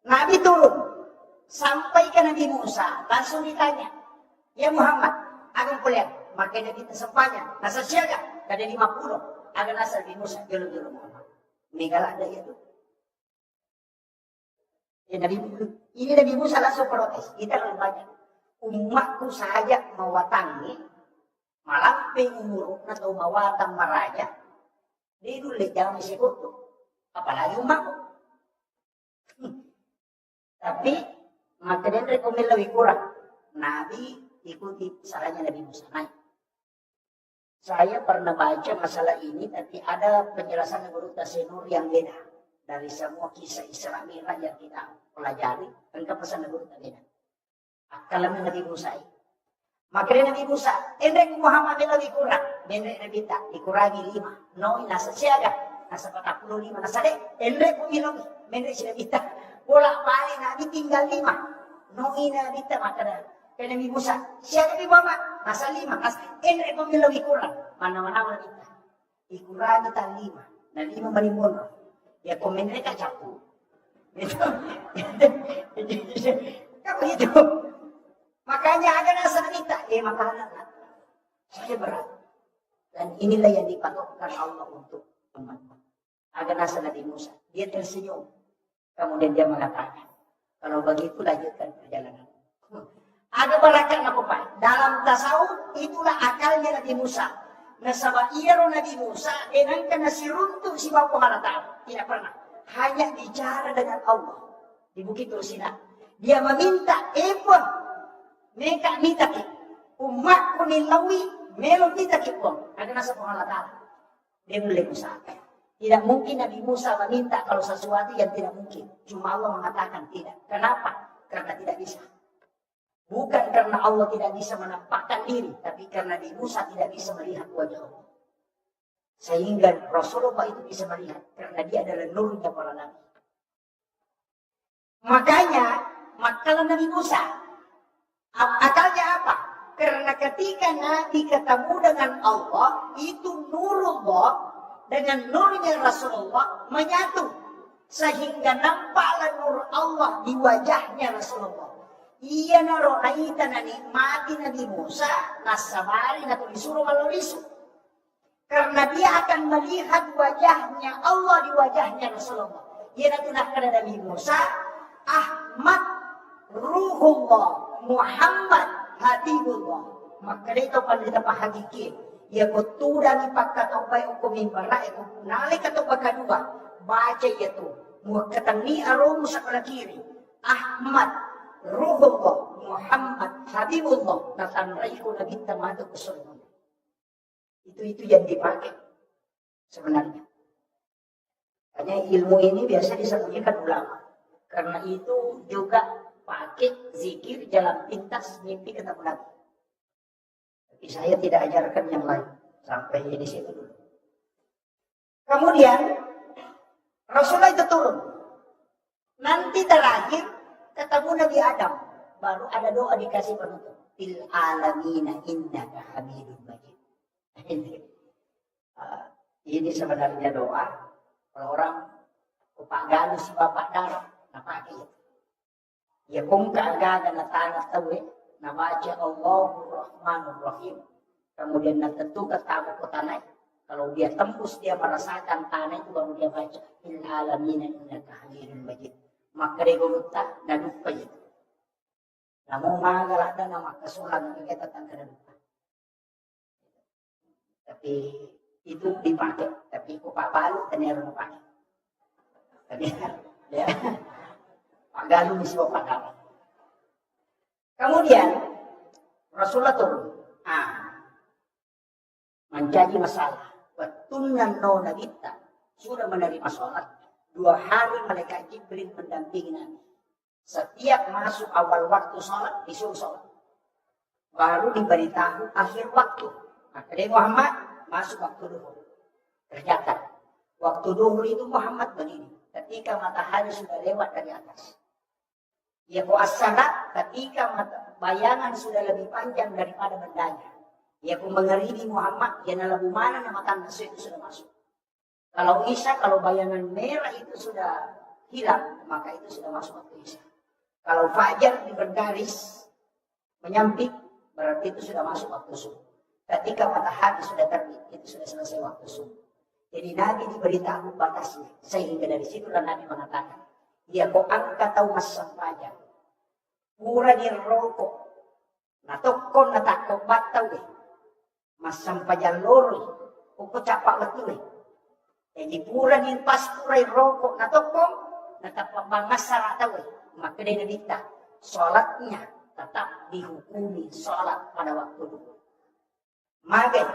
Nabi turun. Sampai ke Nabi Musa. Langsung ditanya. Ya Muhammad. Agang kuliah. Makanya kita sempanya. Nasa siaga. Kada 50. Ada nasa di Musa. Jolo-jolo Muhammad. Migala ada itu. Ini Nabi Musa langsung protes. Kita lebih banyak. Umatku saja mawatangi, malamping umur atau mawatang maraja. Dia dulu jangan disebut. Apalagi umatku. Tapi makanya rekomend lebih kurang. Nabi ikuti salahnya Nabi Musa. Nah, saya pernah baca masalah ini, tapi ada penjelasan menurut Tasenur yang beda dari semua kisah Isra Mi'raj yang kita pelajari. Engkau pesan menurut beda. Akalan Nabi Musa. Makanya Nabi Musa, endek Muhammad lebih kurang, endek Nabi tak dikurangi 5. No, nasa siaga, nasa 45, nasa dek, endek pemilu, endek sudah kita. Bolak balik Nabi tinggal 5. No, Nabi tak makanya. Kaya Nabi Musa, siapa Nabi Muhammad? Nasa 5. Nasa endek pemilu lebih kurang. Mana-mana kita. Dikurangi tak 5. Nah 5 malimun. Ya komen mereka campur. Itu. Kan begitu. Makanya ada nasa kita. Makanan. Saya berat. Dan inilah yang dipatokkan Allah untuk umat. Ada nasa Nabi Musa. Dia tersenyum. Kemudian dia mengatakan, kalau begitu lanjutkan perjalanan. Ada barakan apa Pak? Dalam tasawuf itulah akalnya Nabi Musa. Nasabah iya Nabi Musa dengan kena siruntuk si Bapak Malatang. Tidak pernah. Hanya bicara dengan Allah. Di Bukit Rusina. Dia meminta epon. Mereka minta ki. Umat kunilawi melon minta ki pun. Ada nasa Malatang. Dia boleh usahakan. Tidak mungkin Nabi Musa meminta kalau sesuatu yang tidak mungkin. Cuma Allah mengatakan tidak. Kenapa? Karena tidak bisa. Bukan karena Allah tidak bisa menampakkan diri, tapi karena Nabi Musa tidak bisa melihat wajah Allah. Sehingga Rasulullah itu bisa melihat, karena dia adalah nurnya para nabi. Makanya, makalah Nabi Musa, akalnya apa? Karena ketika Nabi ketemu dengan Allah, itu nurullah dengan nurnya Rasulullah menyatu. Sehingga nampaklah nur Allah di wajahnya Rasulullah. Iya naro naita na nikmati Nabi Musa nasabari na disuruh malurisu. Karena dia akan melihat wajahnya Allah di wajahnya Rasulullah. Ia natunahkan Nabi Musa, Ahmad Ruhullah, Muhammad Habibullah. Maka itu pandita pahagiki. Ia kutuda ni pagkatawbay o kumimbara, nalik atau pagkadua. Baca itu. Muakatang ni aromo sa kalakiri. Ahmad Ruhullah, Muhammad, Habibullah, natanray ko na bintang ke surga. Itu yang dipakai sebenarnya. Hanya ilmu ini biasa disembunyikan ulama. Karena itu juga pakai zikir jalan pintas mimpi ketemu Nabi. Tapi saya tidak ajarkan yang lain. Sampai di situ dulu. Kemudian Rasulullah itu turun. Nanti terakhir ketemu Nabi Adam, baru ada doa dikasih penutup. Fil alamina innaka hamidun majid. Ini sebenarnya doa kalau orang upagalu si bapak darah, napake itu. Ya kung kaagaga na tanah tawi, na baca Allahur Rahmanur Rahim. Kemudian natentu ketemu ko tanah. Kalau dia tembus dia merasakan tanah itu baru dia baca fil alamina innaka hamidun majid. Maka reguluta na lupa ito. Namun magalada na makasulan ng kita tangga na lupa. Tapi itu dipakai. Tapi kung papalo, tanero na pakai. Tapi ya, pagalo mismo pagalo. Kemudian, Rasulullah turun. Menjadi masalah. Betunan no na kita sudah menerima sholat. 2 hari malaikat Jibril mendampingi Nabi. Setiap masuk awal waktu sholat, disuruh sholat. Baru diberitahu akhir waktu. Maka dari Muhammad, masuk waktu duhur. Tercatat. Waktu duhur itu Muhammad begini. Ketika matahari sudah lewat dari atas. Ya as-salat ketika bayangan sudah lebih panjang daripada bendanya. Ya mengeribi Muhammad, ya nalabu mana nama tanda itu sudah masuk. Kalau Isya, kalau bayangan merah itu sudah hilang, maka itu sudah masuk waktu Isya. Kalau Fajar di bergaris menyamping, berarti itu sudah masuk waktu subuh. Ketika matahari sudah terbit, itu sudah selesai waktu subuh. Jadi Nabi diberitahu batasnya. Sehingga dari situlah Nabi mengatakan, Ia ko angka tahu mas sampaya. Pura di rokok. Natokon natakot bataw eh. Mas sampaya lori. Uko capak betul eh. Jadi pura di pastura di rokok. Natokon natapak bangasara tahu eh. Maka dia nabita. Sholatnya tetap dihukumi sholat pada waktu dulu. Magay.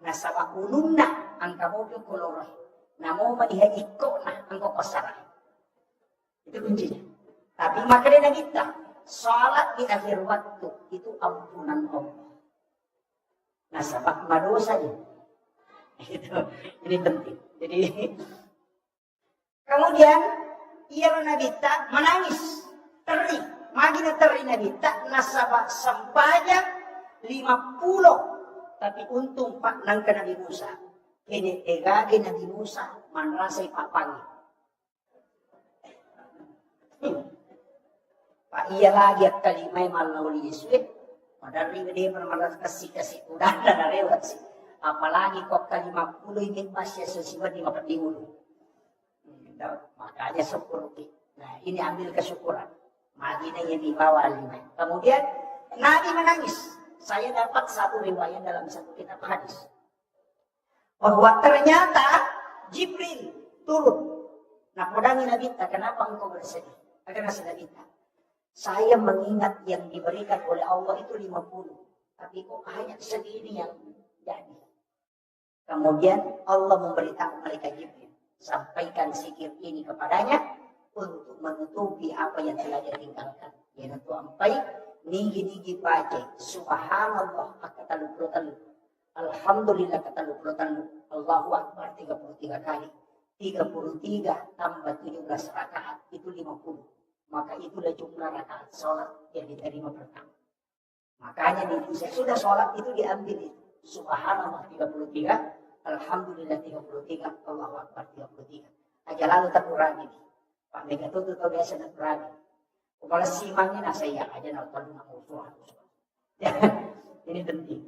Nasa makulong na ang kamobil koloroy. Namo maniha iko na ang kopasara. Itu kuncinya. Tapi maka dia kita salat di akhir waktu itu ampunan Allah. Nah, sebab madosa ini penting. Jadi kemudian ia nabita menangis, teri, magina teri nabita nasabak sampajak 50. Tapi untung pak nang Nabi Musa. Kini egage Nabi Musa manrasay papangi. Pak iya lagi at kalimay malawli Yesus. Madari dia malas kasih udah ada lewat sih. Apalagi kok ke-50 ini pas Yesus di mapadiulo. Makanya syukur. Nah, ini ambil kesyukuran. Magina yang dibawa 5. Kemudian Nabi menangis. Saya dapat satu riwayat dalam satu kitab hadis. Bahwa ternyata Jibril turun. Nah, podangi Nabi, kenapa engkau bersedih? Agar Nabi, saya mengingat yang diberikan oleh Allah itu 50. Tapi kok hanya segini yang jadi. Kemudian Allah memberitahu malaikat Jibril. Sampaikan zikir ini kepadanya untuk menutupi apa yang telah dia tinggalkan. Yaitu sampai ninggi-ninggi baca. Subhanallah katalu. Alhamdulillah katalu. Allahu Akbar 33 kali. 33 tambah 17 rakaat itu 50. Maka itulah jumlah rakaat sholat yang diterima pertama. Makanya di Indonesia sudah sholat itu diambil itu. Subhanallah 33, Alhamdulillah 33, Allahu Akbar 33. Aja lalu tak kurangi. Pak Mega itu biasa nak kurangi. Kalau simangnya saya aja nonton nak usul. Ini penting.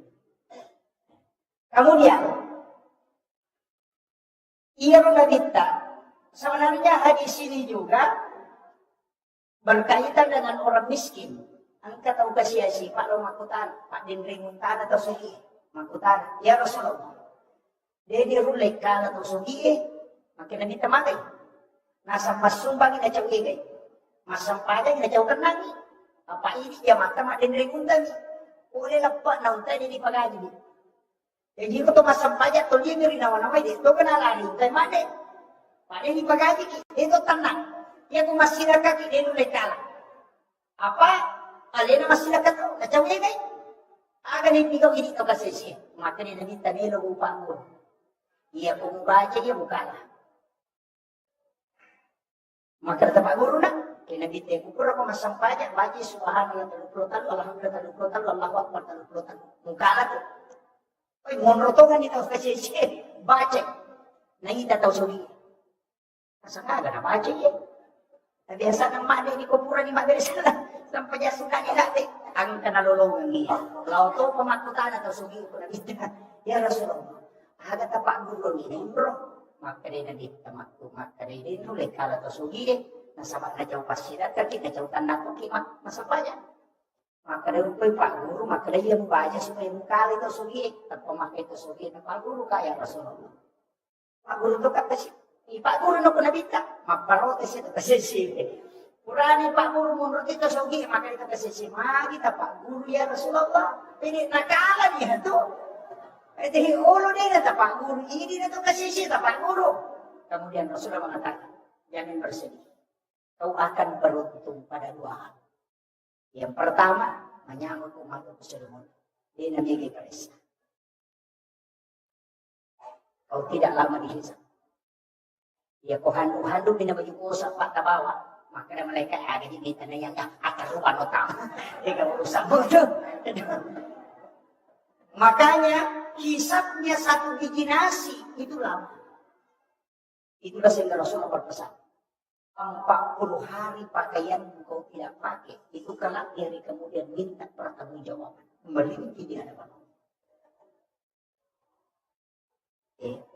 Kemudian ia kita sebenarnya hadis ini juga berkaitan dengan orang miskin. Angka tahu kasih si Pak lo makutan, Pak Dendringuntan atau sugi makutan. Ya Rasulullah. Dia dirulek kan atau sugi, makin nabi temakai. Nasa masumbang ina cawi gay. Masampaya ina cawi tenang. Apa ini dia mata Mak Dendringuntan. Boleh lepas nauntan ini pagaji. Jadi ko to masampaya to dia miri nawa-nawa dia to kenalari tay made. Pada ini pagaji itu tenang. Dia ko masyarakat dia nulay kala. Apa? Alena masyarakat to na cawi gay. Aga ni pigaw ini to kasi siya. Maka ni nabi tanilo upang mo. Iya ko mubaca dia bukala. Maka tapak guru na. Kaya nabi te ko ko masampaya baca subhanallah 30 alhamdulillah 30 Allahu akbar 30. Mukala to. Oy, monrotongan ito kasi siya, bache. Nangita tayo sugi. Asa nga, na bache eh. Nabiasa ng mali ni Kupura ni Madre sampai niya suka ni natin. Ang kanalulungan niya. Lauto pamakutan na tayo sugi ko na kita. Ya Rasulullah, agad tapak gulo ni bro. Maka rin nandita maka rin ulit kala tayo sugi eh. Nasama na tayo pasirat kaki, na tayo tanak ko kimak masapaya. Maka dari Pak Guru, maka dari yang baca supaya mukali itu sugi, tanpa memakai itu sugi. Pak Guru kaya Rasulullah. Pak Guru itu kata si, Pak Guru nak kena bita, maparotes itu kasih. Kurani Pak Guru menurut itu sugi, maka kita kasih magi Pak Guru ya Rasulullah. Ini nakalan ya tu. Jadi ulu dia kata Pak Guru, ini dia tu kasih Pak Guru. Kemudian Rasulullah mengatakan, jangan bersedih. Kau akan beruntung pada 2 hal. Yang pertama, menyambut umat Muslim. Dia namanya Kristen. Kau tidak lama dihisap. Ya kau handu-handu bina baju kosak pak tabawa. Maka mereka ada di tanah yang akan lupa otak. Dia kau usah bodoh. Makanya hisapnya 1 biji nasi itu lama. Itulah sehingga Rasulullah berpesan. 40 hari pakaian kau tidak pakai. Itu kelak dari kemudian minta pertanggungjawaban. Melinti di hadapan Allah.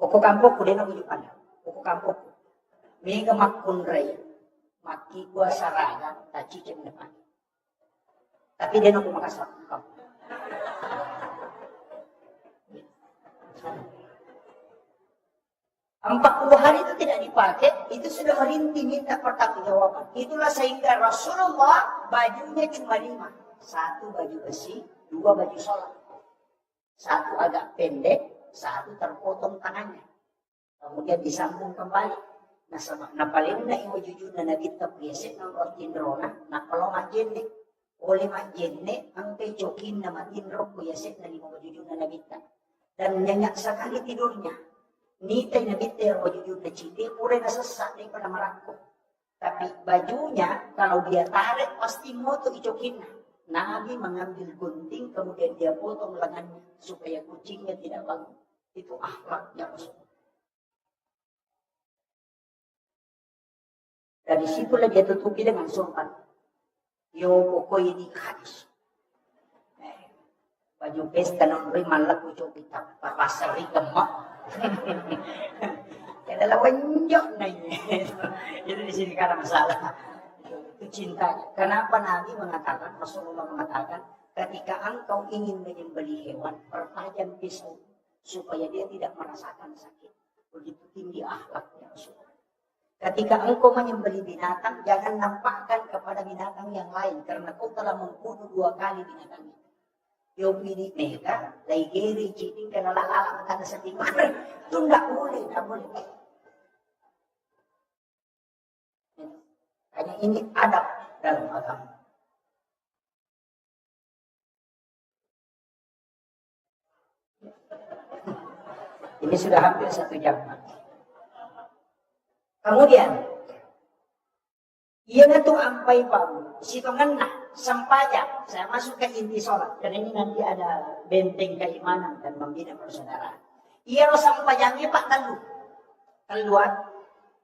Oko kampok ku dena ujuk anda. Oko kampok. Mega makun raya. Maki gua saraga, tak cicing depan. Tapi dia nunggu makasar. Empat 40 hari itu tidak dipakai, itu sudah merintih minta pertanggungjawaban. Itulah sehingga Rasulullah bajunya cuma 5. 1 baju besi, 2 baju sholat. 1 agak pendek, 1 terpotong tangannya. Kemudian disambung kembali. Nah paling na iwajujud na nagitap yesek ng ortindrona, na kalau majenne, oleh majenne, ang pecokin na matinrok ko yesek na iwajujud na nagitap. Dan nyenyak sekali tidurnya. Nitay na bitter wajujud na citi, pure na sesak daripada merangkuk. Tapi bajunya, kalau dia tarik, pasti mau tuh icokin. Nabi mengambil gunting, kemudian dia potong lengannya, supaya kucingnya tidak bangun. Itu akhlaknya Rasulullah. Dari situlah dia tutupi dengan sumpah. Yo pokoknya di hadis. Baju pesta nombri malak ucap kita. Papasari kemak. Adalah wenjok nanya. Itu di sini karena masalah. Itu cintanya. Kenapa Nabi mengatakan, Rasulullah mengatakan, ketika engkau ingin menyembelih hewan, pertajam pisau supaya dia tidak merasakan sakit. Begitu tinggi akhlaknya Rasulullah. Ketika engkau menyembelih binatang, jangan nampakkan kepada binatang yang lain. Karena kau telah membunuh 2 kali binatang itu. Yung ini mereka, laigeri, citing, karena lalala, karena setinggal. Itu tidak boleh, tidak boleh. Hanya ini adab dalam agama. Ini sudah hampir 1 jam. Kemudian, ia tu ampai pau, si tengah sampajak. Saya masuk ke inti sholat, karena ini nanti ada benteng keimanan dan membina persaudaraan. Ia sampajangnya Pak keluar,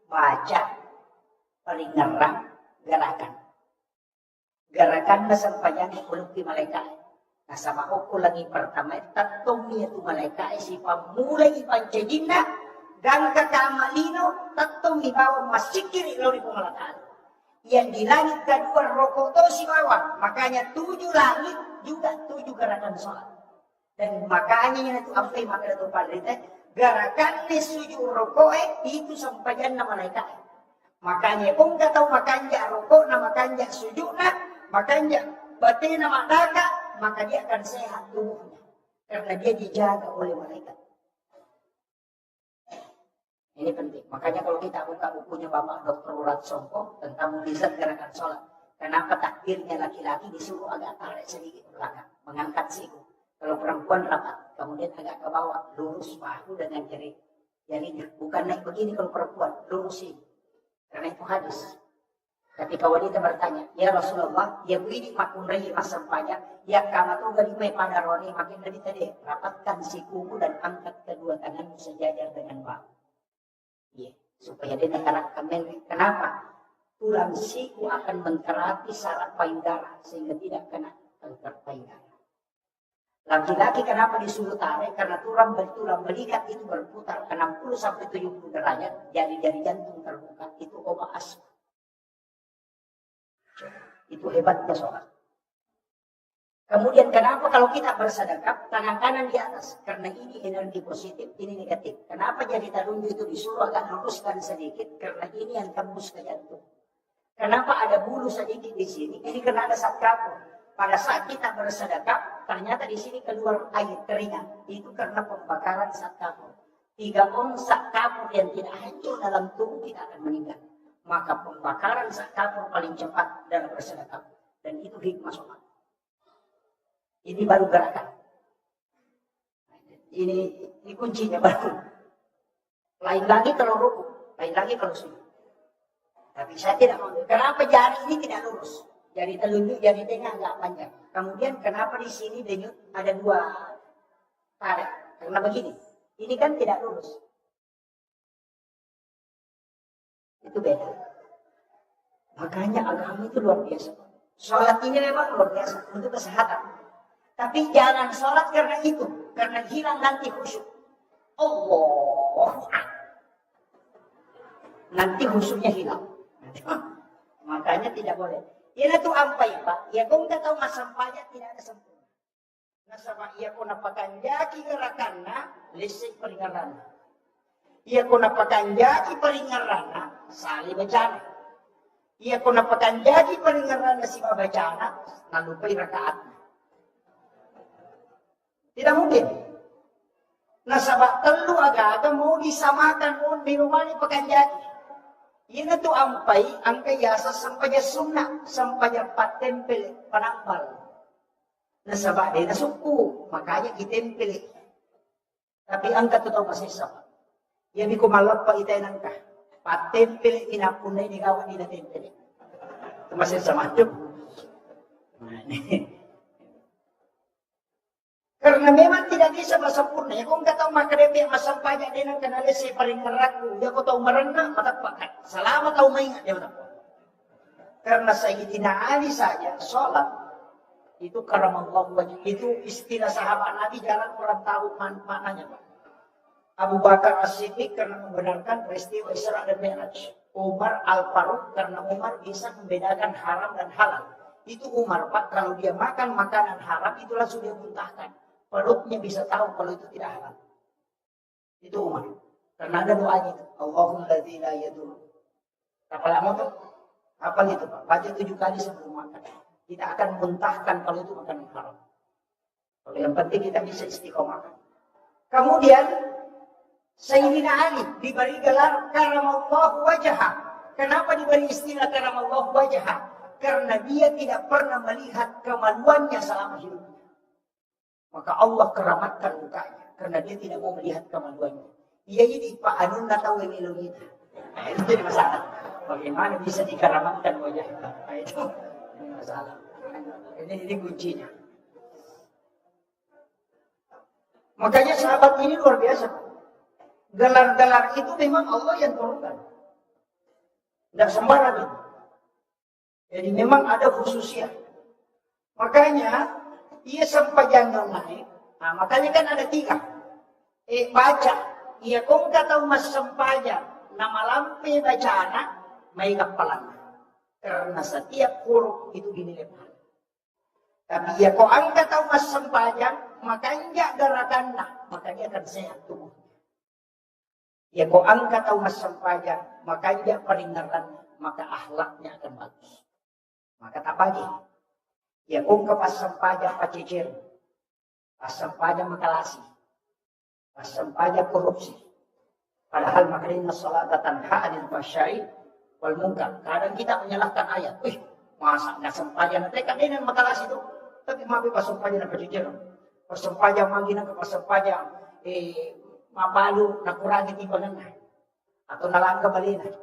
baca, paling ngerang, gerakan. Gerakan na sampajangnya kuluk di malaikat. Nah sama aku lagi pertama, tatungnya tu malaikat, si pamulai pancajinna, gangka kamalino, tatong di bawah masikiri lo di pemelataan. Yang di langit kedua rokok to si bawah. Makanya 7 langit juga 7 gerakan sholat. Dan makanya itu sampai maka itu padrita gerakan ni 7 rokok itu sampaian nama malaikat. Makanya kung kataw makanya rokok na makanya sujud na makanya batin na makaka, maka dia akan sehat tubuhnya. Karena dia dijaga oleh malaikat. Ini penting. Makanya kalau kita buka bukunya Bapak Dr. Urat Songko tentang mukjizat gerakan sholat. Kenapa takdirnya laki-laki disuruh agak tarik sedikit ke belakang. Mengangkat siku. Kalau perempuan rapat. Kemudian agak ke bawah. Lurus bahu dengan jarinya. Bukan naik begini kalau perempuan. Lurusin. Karena itu hadis. Ketika wanita bertanya. Ya Rasulullah. Ya begini makun rehi masam pajak. Ya kama tu galimai pada roni. Makin dari tadi. Rapatkan sikumu dan angkat kedua tanganmu sejajar dengan bahu. Ya, supaya dia terangkan. Kenapa? Tulang siku akan menterapi saraf payudara sehingga tidak kena kanker payudara. Laki-laki kenapa disuruh tarik? Karena tulang belikat itu berputar 60-70 derajat, jari-jari jantung terbuka. Itu obat asma. Itu hebatnya sholat. Kemudian kenapa kalau kita bersedekap, tangan kanan di atas? Karena ini energi positif, ini negatif. Kenapa jari telunjuk itu disuruh agak luruskan sedikit? Karena ini yang tembus ke jantung. Kenapa ada bulu sedikit di sini? Ini karena ada zat kapur. Pada saat kita bersedekap, ternyata di sini keluar air keringat. Itu karena pembakaran zat kapur. 3 ons zat kapur yang tidak hancur dalam tubuh kita akan meninggal. Maka pembakaran zat kapur paling cepat dalam bersedekap. Dan itu hikmah sholat. Ini baru gerakan. Ini kuncinya baru. Lain lagi kalau ruku, lain lagi kalau sujud. Tapi saya tidak mau. Kenapa jari ini tidak lurus? Jari telunjuk, jari tengah agak panjang. Kemudian kenapa di sini denyut ada 2 tarik? Karena begini. Ini kan tidak lurus. Itu beda. Makanya agama itu luar biasa. Sholat ini memang luar biasa untuk kesehatan. Tapi jangan sholat karena itu. Karena hilang nanti khusyuk. Allah. Nanti khusyuknya hilang. Makanya tidak boleh. Ia tu ampai Pak. Ia kung tahu masampanya tidak ada sempurna. Nasaba ia kung napakanjaki gerakanna lisik peringaran. Ia kung napakanjaki peringaran sali bacana. Ia kung napakanjaki peringaran si babacana nalupay rakaatna. Tidak mungkin. Nasaba telu aga mau disamakan mo di rumah ni pakanjaki. Yan tu ampay ang kayasa sampaya sumna, sampaya patempel panambal. Nasaba din nasuku, makanya itempel. Tapi ang katotoo masisa. Yan ko malapa itay nang ka. Patempel inapunay ni gawa ni natempel. Masisa matyo. Karena memang tidak bisa masempurna. Ya kung kataw makarebe masampanya din ang kanali si paringarak. Ya ko taw marana matapakan. Salamat taw maingat. Ya karena Sayyidina Ali saja sholat itu karamallahu wajah. Itu istilah sahabat Nabi jangan orang tahu maknanya Pak. Abu Bakar As-Siddiq karena membenarkan peristiwa Isra dan Mi'raj. Umar Al-Faruq karena Umar bisa membedakan haram dan halal. Itu Umar Pak kalau dia makan makanan haram itu langsung dia muntahkan. Perutnya bisa tahu kalau itu tidak halal. Itu Umar. Karena ada doanya itu. Allahumma la yadur. Kapal lama tuh? Kapal itu Pak. Baca 7 kali sebelum makan. Kita akan muntahkan kalau itu makanan haram. Kalau yang penting kita bisa istiqomah. Kemudian Sayyidina Ali diberi gelar karamallahu wajha. Kenapa diberi istilah karamallahu wajha? Karena dia tidak pernah melihat kemaluannya selama hidupnya. Maka Allah keramatkan mukanya. Karena dia tidak mau melihat kemaluannya. Ia jadi Pak Anun tahu yang ilo kita. Nah, itu jadi masalah. Bagaimana bisa dikeramatkan wajahnya? Nah, itu masalah. Ini kuncinya. Makanya sahabat ini luar biasa. Gelar-gelar itu memang Allah yang turunkan. Tidak sembarang itu. Jadi memang ada khususnya. Makanya ia sampai jangan naik. Nah, makanya kan ada 3. Baca. Ia kung kataw mas sampayan. Nama lampi bacana. May kapalan. Karena setiap huruf itu dinilai. Tapi ia kung ang kataw mas sampayan. Makanya gerakan na. Makanya akan sehat tubuh. Ia kung ang kataw mas sampayan. Makanya peringatan. Maka akhlaknya akan bagus. Maka tak pagi. Ya kung kapasampaja pacicir, pasampaja makalasi, pasampaja korupsi. Padahal makanya salat tanha anil fahsya'i wal munkar. Kadang kita menyalahkan ayat. Masa nggak sampaja nanti kan ini makalasi itu. Tapi mapi pasampaja na pacicir, pasampaja mangina pasampaja mabalu nakurangi timbangan atau nalangka balina,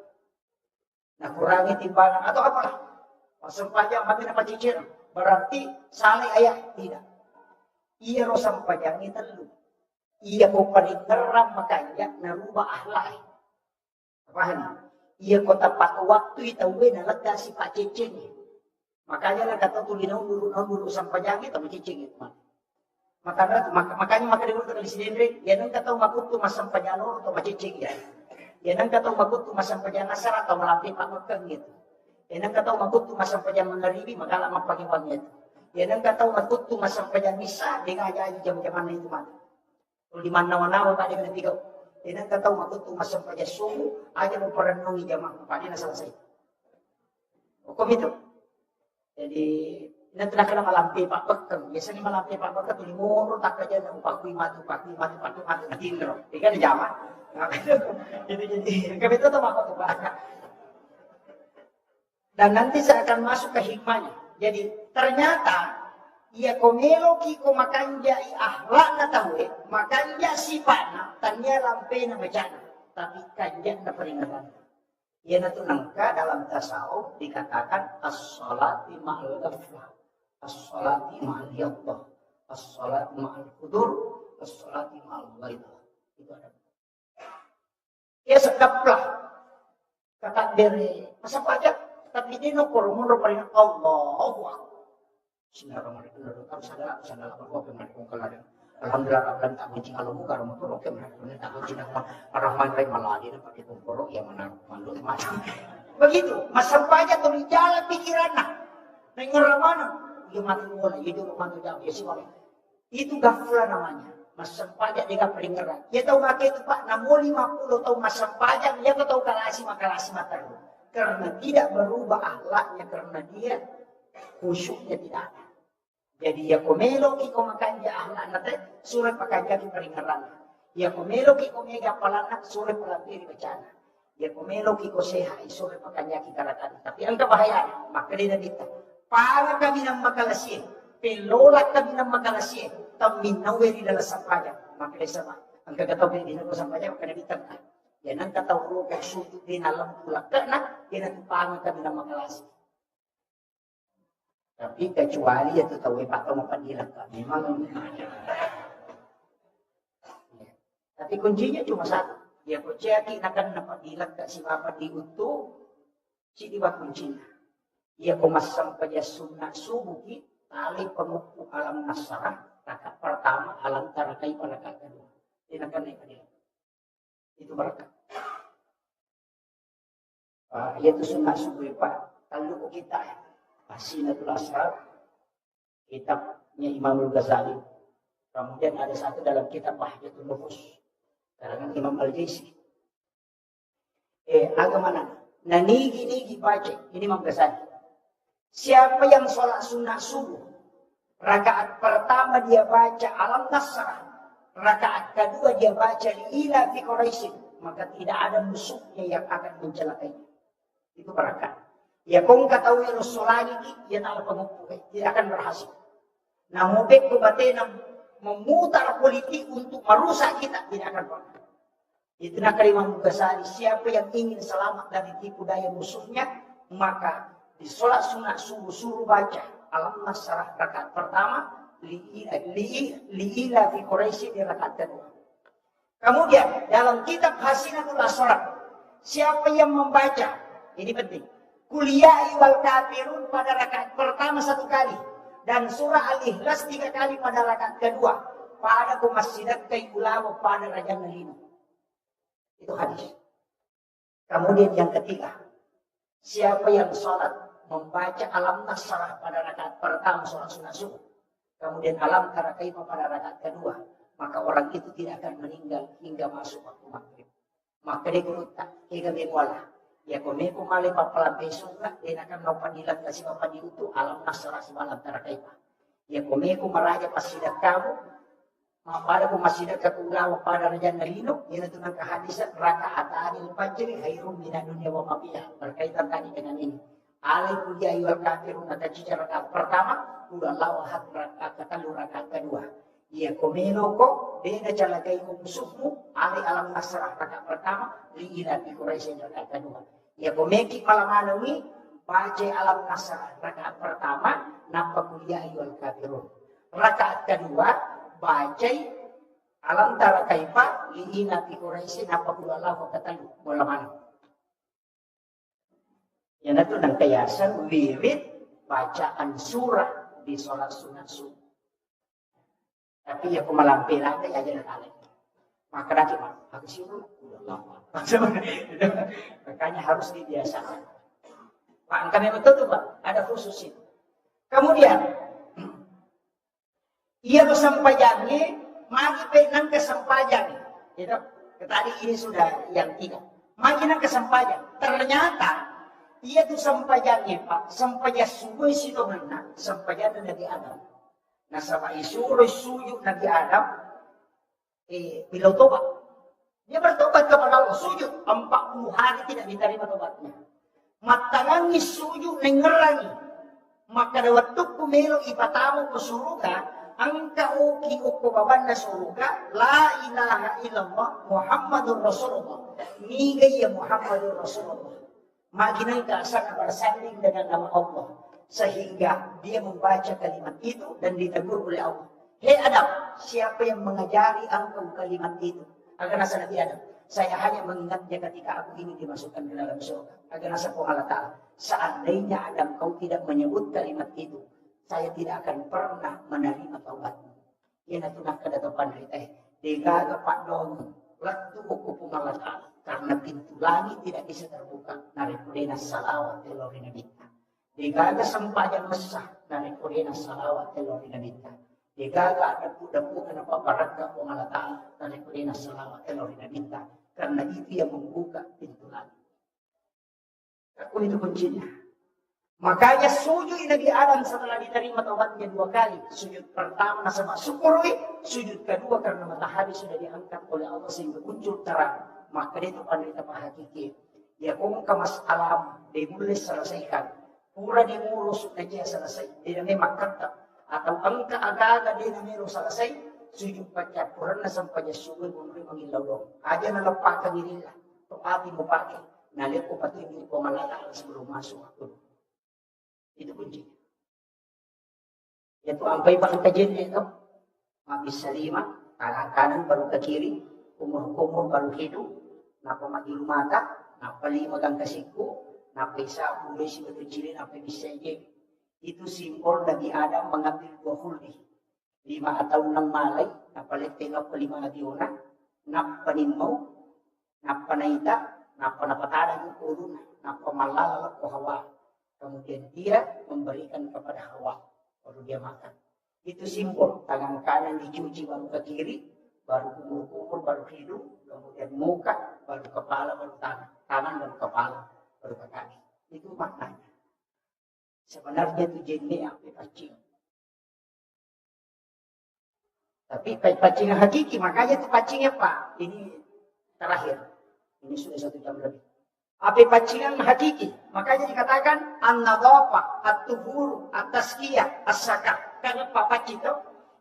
nakurangi timbangan atau apalah. Pasampaja mangina pacicir. Berarti salih ayah tidak. Ia rosam pajangnya telu. Ia ko paringeram makanya narubah ahlak. Paham? Ia ko tepat waktu itu na lega si Pak Cicing. Makanya lah kata tulinaw dulu sampajangnya tapi cicing itu. Makanya maka dulu kali sidendring, yan ang kataw makut tu masampajano atau macicing ya. Yan ang kataw makut tu masampajana sara atau melampi pakutkan gitu. Yan ang kataw magkuto masampajan mangaribi, magkala magpagibang yan. Yan ang kataw magkuto masampajan misa, di nga aja jam-jaman na ito man. Kung di man nawa-nawa, tadi ka natigaw. Yan ang kataw magkuto masampajan sumo, aja mo paranong ijamang, padi na selesai. Hukum itu. Jadi, nanti nak kena malampi pak bekeng. Biasanya malampi pak bekeng, ini moro tak aja ng pakwi matu, nanti indro. Ika di jaman. Jadi, kami itu tuh makot pak. Dan nanti saya akan masuk ke hikmahnya. Jadi ternyata ia komelo ki ko makanja akhlak na tawe, makanja sifatna tanya lampe na bacana, tapi kanja na peringatan. Ia na tunangka dalam tasawuf dikatakan as-salati ma'al ghaflah, as-salati ma'al yaqdah, as-salati ma'al hudur, as-salati ma'al ghaidah. Itu ada. Ia sekaplah kata dari masa pajak. Tapi dia no korumur paling Allahu Akbar. Bismillahirrahmanirrahim. Sadar apa pemain kongkalan. Alhamdulillah akan tak kunci kalau buka rumah korok yang tak kunci nak Ar-Rahman Rahim malah dia pakai korok yang mana mandul macam. Begitu, masampaya tuh di jalan pikiran nah. Nengar mana? Dia mati bola, dia dulu mati jauh, dia sih itu gafula namanya. Masampaya dia peringatan. Dia tahu nggak itu Pak, namun 50 tahun masampaya, dia tahu kalasi mata. Karena tidak berubah akhlaknya, karena dia khusyuknya tidak ada. Jadi ya komelo ki komakan dia akhlak nate surat pakanja ki peringatan. Ya komelo ki komega palana surat pelampiri bencana. Ya komelo ki koseha surat pakanja ki karakan. Tapi ang kabahayaan maka dia dita. Para kami ng makalasye, pelola kami ng makalasye, taminaweri dalam sampaya. Maka dia sama. Ang kagatawin din ako sampaya maka dita ka. Yan ang katawro kay sutu din alam pula kana yan ang pangan kami ng makalasye. Tapi kecuali ya tahu Pak mau padilat memang. Tapi kuncinya cuma satu. Ya kunciaki akan napadilat si Bapak diutuh si diwa kuncinya. Ya komasam pada sunnah subuh tali pengukuh alam nasarah rakaat pertama alam tarakai pada rakaat kedua. Tidak akan naik padilat. Itu berkat. Yaitu sunnah subuh Pak. Kalau kita ya. Asinatul Asrar, kitabnya Imam Al-Ghazali. Kemudian ada satu dalam kitab Bahjatul Nufus, karangan Imam Al-Jaisi. Agama mana? Nigi baca, ini Imam Ghazali. Siapa yang sholat sunnah subuh, rakaat pertama dia baca Alam Nasrah, rakaat kedua dia baca Ila fi Quraisyin, maka tidak ada musuhnya yang akan mencelakai. Itu berkat. Ya kung katawi Rasulullah yan ang pagpupuhay, tidak akan berhasil. Namun ko bate na memutar politik untuk merusak kita, tidak akan pernah. Itu nak Imam Ghazali, siapa yang ingin selamat dari tipu daya musuhnya, maka di sholat sunat suruh baca Alam Nasrah rakaat pertama, li'ila fi Quraisy di rakaat kedua. Kemudian dalam kitab Hasinatul Asrar, siapa yang membaca, ini penting. Kuliah wal kafirun pada rakaat pertama 1 kali dan surah Al-Ikhlas 3 kali pada rakaat kedua. Pada kumasidat kay ulawa pada Raja Nalino. Itu hadis. Kemudian yang ketiga, siapa yang sholat membaca Alam Nasrah pada rakaat pertama sholat sunnah subuh, kemudian Alam Tarakaima pada rakaat kedua, maka orang itu tidak akan meninggal hingga masuk waktu maghrib. Maka dia tak hingga wala. Ya kami kumali papalang besok lah, dia akan mau padilat kasi mapadiuto Alam Nasrah si malam Tarakaima. Ya kami kumaraja pasidat kamu, mapada kumasidat kakulawa pada Raja Nalino, yan ito ng kahadisan, rakaat anil pajri, hayrum mina dunia wa mapiyah. Berkaitan tadi dengan ini. Alay kuliah iwal kafirun na tajijar rakaat pertama, udah lawahat rakaat katalu rakaat kedua. Ya komeno ko, beda calagay ko musuhmu, alay Alam Nasrah rakaat pertama, liilan di Quraisy rakaat kedua. Ya komeki malamanawi, baca Alam Nasrah rakaat pertama, nampakuliah iwal kafirun. Rakaat kedua, baca Alam Tarakaipa, liilan di Quraisy nampakuliah katalu malamanawi. Yan ito ng kayasan, wirid, bacaan surah di sholat sunat subuh. Tapi ya kumalampi lang kaya dyan nakalay. Maka nanti, aku siapa? Udah lama. Makanya harus dibiasakan. Pak, kami betul Pak, ada khusus itu. Kemudian, ia kesampaiannya, magi penang kesampaian. Gitu. Tadi ini sudah yang 3. Magi nang kesampaian. Ternyata, ia itu sampaiannya Pak, sampaian subuh itu benar, sampaian Nabi Adam. Nah sama isuroy suyuk Nabi Adam, bila tobat. Dia bertobat kepada Allah, sujud 40 hari tidak diterima tobatnya. Matangangi sujud nengerangi. Maka waktu kumelo ipatamu ke surga, angka uki ukubaban na surga, la ilaha illallah Muhammadur Rasulullah. Nigay ya Muhammadur Rasulullah. Maginang keasaan bersanding dengan nama Allah. Sehingga dia membaca kalimat itu dan ditegur oleh Allah. Hei Adam, siapa yang mengajari engkau kalimat itu? Agar nasa Nabi Adam, saya hanya mengingatnya ketika aku ini dimasukkan ke dalam surga. Agar nasa po Allah Ta'ala, seandainya Adam kau tidak menyebut kalimat itu, saya tidak akan pernah menerima taubatmu. Yan at tunang kadatapan rin. Digaga pa doon, lagtuko po Allah Ta'ala. Karena pintu langit tidak bisa terbuka. Narikudena salawat telorina bita. Digaga sampajan mesah. Narikudena salawat telorina bita. Digaga ada dapu kenapa paraka pengalatan. Narikudena salawat telorina bita. Karena itu yang membuka pintu langit. Aku itu kuncinya. Makanya sujud Nabi Adam setelah diterima taubatnya 2 kali. Sujud pertama sama syukur. Sujud kedua karena matahari sudah diangkat oleh Allah sehingga muncul terang. Maka itu penderita hakiki. Ya kung mas alam dimulai selesaikan. Pura dimulus na dia selesai. Dia memang kata. Atau angka aga-aga dia memang selesai. Sujud baca Quran na sampai sujud memberi mengilau dong. Aja nalapakan diri lah. Tuati mo pakai. Nalik ko pati diri ko malala sebelum masuk aku. Itu kuncinya. Itu ampai pak kajian itu. Mabis salima, kanan baru ke kiri, kumur baru hidup, napa mati mata, napa lima gang kasiku, napa isa boleh si berkecilin, napa bisa jadi. Itu simbol Nabi Adam mengambil 2 huldi. 5 tahun ng malay, napa leteng 5 diuna, napa nimau, napa naita, napa napatada yung urun, napa malala ko hawa. Kemudian dia memberikan kepada Hawa. Baru dia makan. Itu simbol. Tangan kanan dicuci baru ke kiri. Baru kumur-kumur baru hidung. Kemudian muka. Baru kepala baru tangan. Tangan baru kepala. Baru ke kaki. Itu maknanya. Sebenarnya itu jenis yang pacing. Tapi pacing yang hakiki. Makanya itu pacingnya Pak. Ini terakhir. Ini sudah 1 jam lebih. Api pacingan hakiki. Makanya dikatakan an-nadhafa, at-tuhur, at-tazkiyah, as-sakat. Karena papaci itu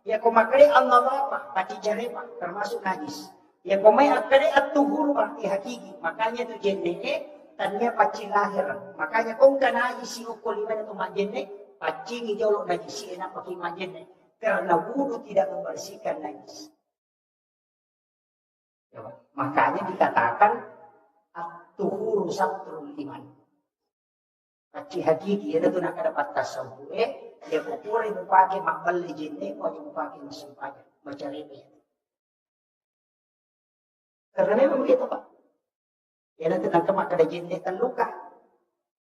ya kumakari an-nadhafa, paci jareba termasuk najis. Ya kumai akari at-tuhur berarti hakiki. Makanya itu jenne tanya paci lahir. Makanya kung kanajis si ukuliman itu majenne, paci ngijolok najis enak pakai majenne. Karena wudu tidak membersihkan najis. Ya, makanya dikatakan tuhuru satrul iman. Kaci hakiki itu nak dapat tasawuf. Dia pupuri mupake makbal jinne ko yung mupake masumpaya. Macaribe. Karena memang begitu Pak. Ya nanti nak makada jinne terluka.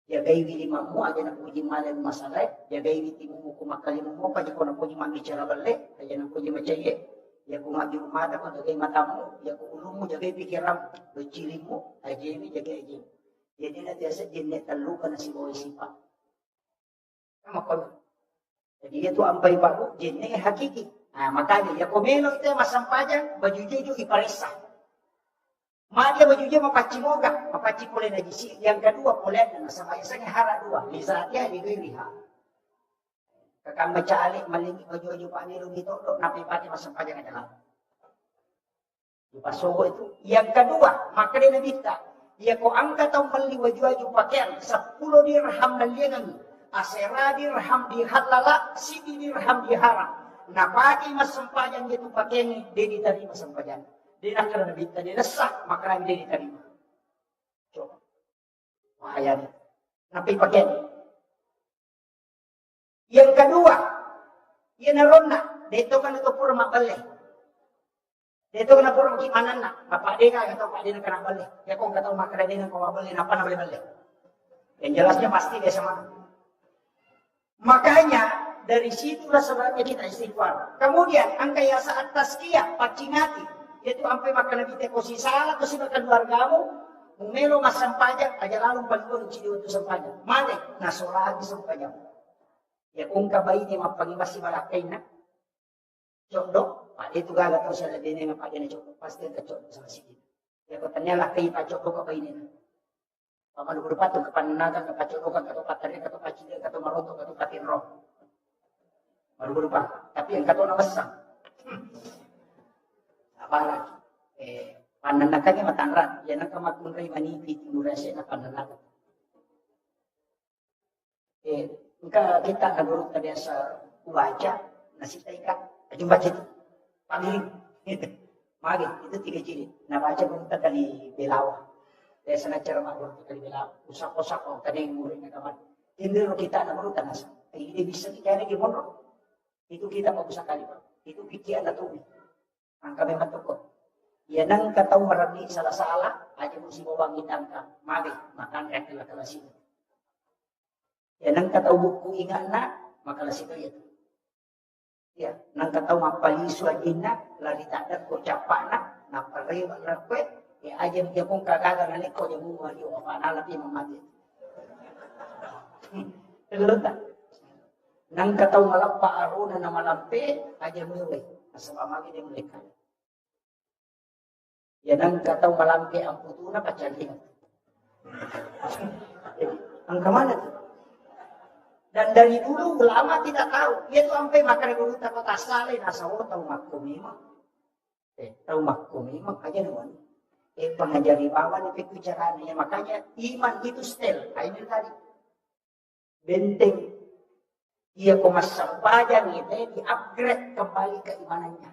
Ya gaiwi limamu aja nak puji malam masalah. Ya gaiwi timu kumakali mo pa ko na puji magicara balle. Aja nak puji macaye. Ya ku maju mata ko jagai matamu, ya ku ulumu jagai pikiran, do cilimu, ajemi jagai ajemi. Jadi nanti asa jinne terluka na si boy sipa. Sama kono. Jadi itu ampai baru jinne hakiki. Nah, makanya ya komelo itu masampajan baju jeju iparisa. Madia baju jeju mapaci moga, mapaci pole najisi. Yang kedua pole na sama isanya hara 2. Lisatnya digiriha. Kakang baca alik malingi baju-baju Pak Niru gitu, napi pati masampajan aja lah. Pasogo itu. Yang kedua, maka dia nabita. Ya ko angka tau mali waju-waju pakaian 10 dirham dan dia ngangi. Asera dirham dihalala, 10 dirham diharam. Napaki masampajan gitu pakaian dia diterima masampajan. Dia nak kena nabita, dia sah maka dia diterima. Coba. Wahayani. Napi pakaian. Yang kedua, ia naronna, dito kan ito puro mabali. Dito kan puro makimanan na. Mapade ka, ito pade na kena bali. Ya kung kataw makarade ng kumabali, napa na bali-bali. Yang jelasnya pasti dia sama. Makanya, dari situlah sebabnya kita istighfar. Kemudian, ang kaya saat tazkiyah, pacingati. Yaitu sampai makan nabi teko si salah, atau si makan keluargamu, mumelo mas sampajan, aja lalu pagkuhan cido itu sampajan. Mali, nasolagi sampajan. Ya kung kabay ni mapangimasi malakay na. Chokdo, itu gaga to sa ladin nga pagya na chokdo. Pasti ang kachokdo sa masigit. Ya ko tanya lakay pa chokdo kabay nila. Pamalugro pa to kapananagan kapachokdo ka to patari ka to pachide ka to maroto ka to patinro. Malugro pa. Tapi ang kato na masang. Apalagi pananagan nga matanran. Yan ang kamagunray manipit murasya na pananagan. Maka kita nagurut tadi sa ubaca, nasita ikan, ajumbaca itu, pangiling, magi, itu 3 jilid. Nabaca kung tadi belawa. Dahil sa nacara magurut tadi belawa, usak-usak tadi yung murid na kaman. Hindi ro kita nagurut na nasa. Ay, hindi bisa kita lagi monro. Itu kita mag-usak kali pa. Itu pikian na tubig. Ang kami matukot. Ya nang kataw marami salah-salah, aja mesti bawangin angka, mari makan kila kalasino. Ya nang kataw buku ingat na, makalasino ya. Ya, nang kataw mapaliso agina, lari tadat ko capak na, naparewa rakwe, ya aja dia kong kagaga na liko, yung mga liyo, apa nalapi mamati. Kelutan. Nang kataw malapa aruna na malampi, aja mulai, asa pamagi dia mulai kaya. Ya nang kataw malampi ang puto na pacalin. Ang kamana itu? Dan dari dulu ulama tidak tahu. Dia tuh sampai makan dulu takut asale nasa tahu makumima. Tahu makumima aja naman. Pengajari bawan itu caranya. Makanya iman itu stel. Ini tadi. Benteng. Dia kumasampajan itu di-upgrade kembali keimanannya.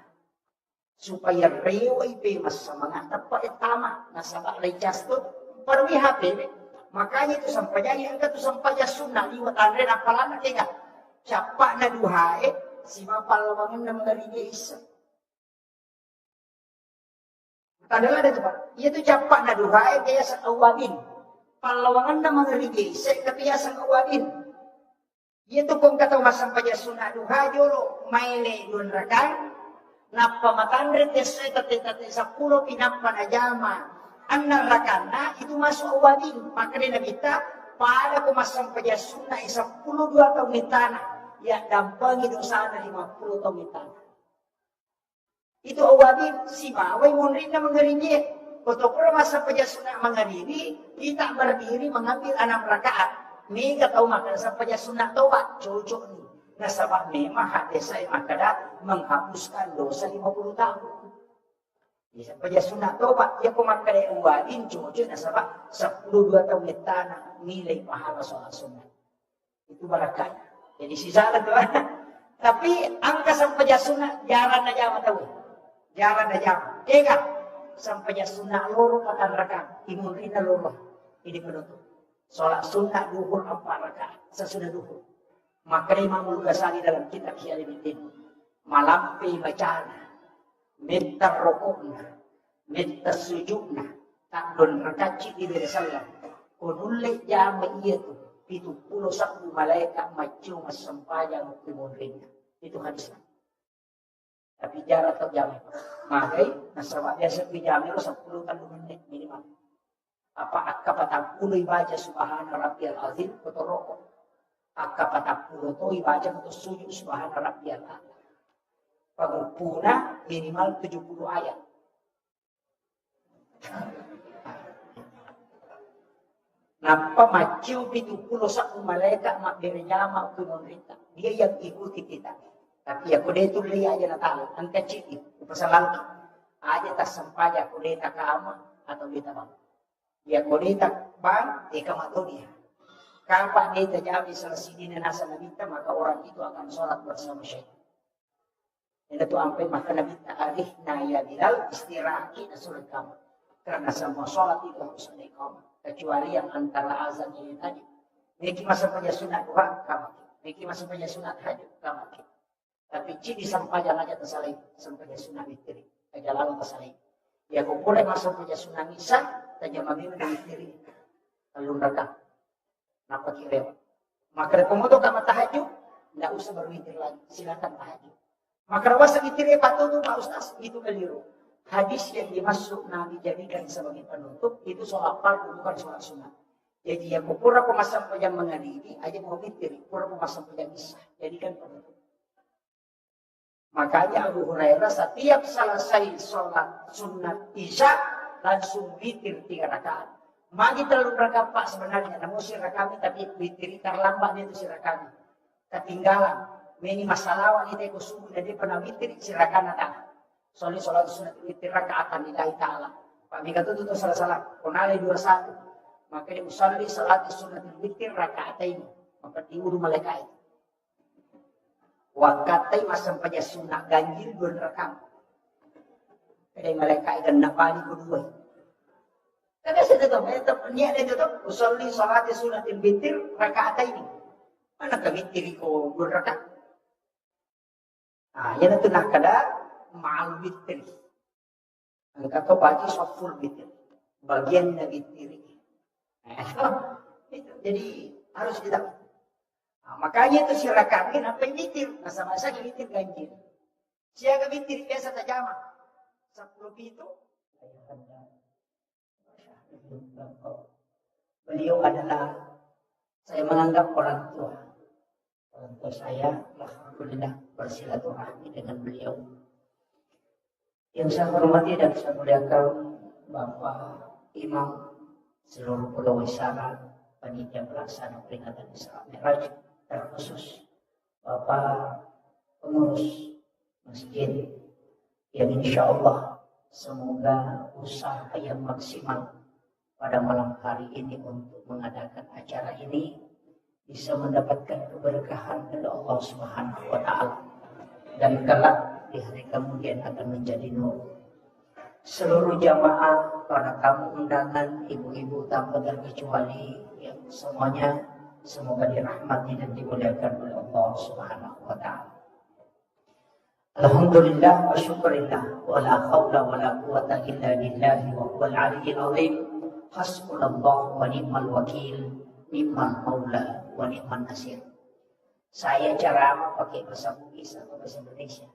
Supaya reway pe mas mga tapa tama nasa baklay jasto parmi happy makanya itu sampaya yang itu sampaya sunnah liwat andre na pala na kaya siapa na duhae si mapalawangan na mga isa kadang ada coba itu siapa na duhae kaya sa awabin palawangan na mga isa kaya sa awabin itu kung kataw masampaya sunnah duha jolo maile dun rakan na pamatandre tesay tate sa pulo pinapanajama ang narakana itu masuk awadin makanya nabita para kumasampaya sunna isa 12 tahun mitana ya dampangi dosa na 50 tahun mitana itu awadin si maway munrin na manggarinye kutopura masampaya sunna mangariri kita berdiri mengambil 6 rakaat ni kataw makan sampaya sunna toba cocok ni nasabah memang hadis saya makada menghapuskan dosa 50 tahun. Bisa saja sunat tobat dia pemakai uwadin cuma nasabah 12 tahun tanah nilai pahala soal sunat. Itu barakahnya. Jadi sisa itu. Tapi angka sampai sunat jalan aja tahu. Jalan aja. Ega sampai sunat loro makan rakaat imun rina loro. Ini penutup. Salat sunat duhur 4 rakaat sesudah duhur. Maka Imam Al-Ghazali dalam kitab Syari'uddin malampi bacana, minta rokokna, minta sujudna, takdon rakaci di beresalam. Konulai jama iya tu, 71 malaikat macu masampayang timunrinnya. Itu hadisnya. Tapi jarak tak jam. Makai nasabah biasa pijama itu 10 menit minimal. Apa akapatang puluh baca subhana rabbiyal azim atau rokok. Akapatang puluh tu baca untuk sujud subhana rabbiyal a'la. Pagupuna minimal 70 ayat. Napa maciu 71 malaikat mak berjama pemerintah. Dia yang ikuti kita. Tapi ya kuda itu lihat aja natalo. Angka citi. Upasalang aja tak sampaja kuda tak kama atau kita bang. Ya kuda tak bang, ikamat dia. Kapan dia terjadi selesai na nasa nabita, maka orang itu akan sholat bersama syaitan. Dan itu sampai maka nabita alih naya Bilal istirahat na surat kamu. Karena semua sholat itu harus ada iqamah. Kecuali yang antara azan ini tadi. Niki masa saja sunat duha, kamu. Niki masa saja sunat hajud, kamu. Tapi ciri sampaian aja tersalai, sampaian sunat witir. Aja lalu tersalai. Ya kau boleh masuk saja sunat nisa, saja mami witir. Lalu mereka. Napa kira? Maka komodo kama tahajud, tidak usah berwitir lagi. Silakan tahajud. Maka wasa witir patuh Pak Ustaz itu keliru. Hadis yang dimasuk Nabi jadikan sebagai penutup itu soal fardu bukan soal sunat. Jadi yang pura pemasang pejam mengadili aja mau witir, pura pemasang pejam isya jadikan penutup. Makanya Abu Hurairah setiap selesai sholat sunat isya langsung witir 3 rakaat. Magi terlalu rakaat Pak sebenarnya, namun sirah kami tapi witir terlambatnya itu sirah kami. Ketinggalan, ini masalah wanita itu subuh dan dia pernah witir sirah kanan tak. Soalnya sholat sunat witir rakaatan lillahi ta'ala. Pak Mika itu salah-salah, konali 21. Maka dia usalli salat sunat witir rakaatain, maka diuruh malaikat itu. Wakatai masam pada sunat ganjil 2 rakaat. Kadang malaikat dan napani kedua. Kada sa dito, niya na dito, usalli salati sunatil witir rakaatain. Mana ka witir ko 2 rakaat? Yan ito na kada ma'al witir. Angkat baju soful gitu. Bagian dari diri. Jadi harus ditahu. Nah, makanya itu si rakamin apa witir, masa-masa witir ganjil. Siaga witir biasa tajama. 10 itu. Beliau adalah, saya menganggap orang tua. Orang tua saya, alhamdulillah bersilaturahmi dengan beliau. Yang saya hormati dan saya muliakan Bapak Imam seluruh Pulau Wisara, panitia pelaksana peringatan Isra Mi'raj, terkhusus Bapak pengurus masjid yang insya Allah semoga usaha yang maksimal pada malam hari ini untuk mengadakan acara ini bisa mendapatkan keberkahan dari Allah Subhanahu wa Ta'ala, dan kelak di hari kemudian akan menjadi nur. Seluruh jamaah, para tamu undangan, ibu-ibu tanpa terkecuali, yang semuanya semoga dirahmati dan dimuliakan oleh Allah Subhanahu wa Ta'ala. Alhamdulillah wa syukurillah wa la hawla wa la quwata illa billahi wa huwal aliyyil azim. Hasbunallah wa ni'mal wakil, ni'mal maula wa ni'man nasir. Saya ceramah pakai bahasa Bugis atau bahasa Indonesia?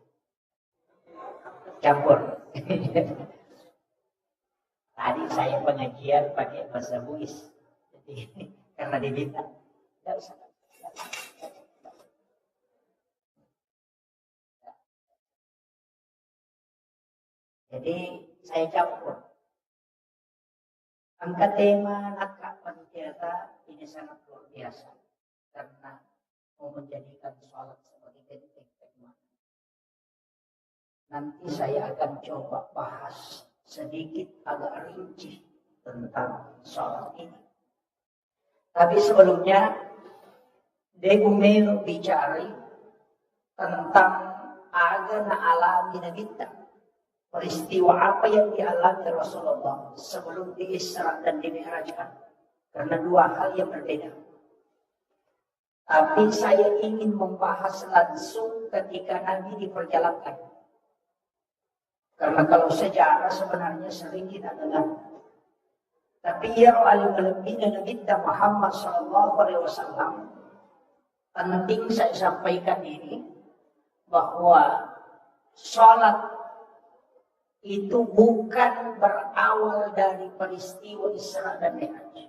Campur. Tadi saya pengajian pakai bahasa Bugis. Jadi karena diminta. Tidak usah. Jadi saya campur. Angkat tema nakak panitia ini sangat luar biasa karena mau menjadikan sholat sebagai benteng keimanan. Nanti saya akan coba bahas sedikit agak rinci tentang sholat ini. Tapi sebelumnya, Degumel bicara tentang agama alami Nabi kita. Peristiwa apa yang dialami Rasulullah sebelum di Isra dan di Mi'rajkan. Karena dua hal yang berbeda. Tapi saya ingin membahas langsung ketika Nabi diperjalankan. Karena kalau sejarah sebenarnya sering kita dengar. Tapi ya alim lebihnya Nabi Muhammad SAW, penting saya sampaikan ini bahwa sholat itu bukan berawal dari peristiwa Isra dan Mi'raj.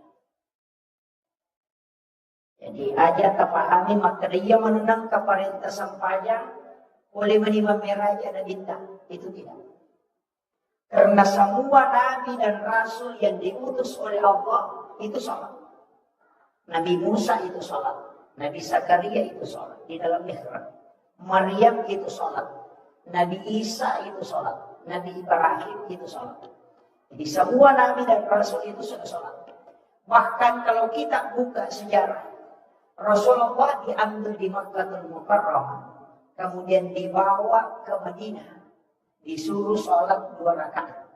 Jadi aja terpahami material menenang ke perintah sampaian oleh menimam Mi'raj ada bintang. Itu tidak. Karena semua nabi dan rasul yang diutus oleh Allah itu sholat. Nabi Musa itu sholat. Nabi Zakaria itu sholat di dalam mihrab. Maryam itu sholat. Nabi Isa itu sholat. Nabi Ibrahim itu sholat. Jadi semua nabi dan rasul itu sudah sholat. Bahkan kalau kita buka sejarah, Rasulullah diambil di Makkahul Mukarramah, kemudian dibawa ke Madinah, disuruh sholat 2 rakaat.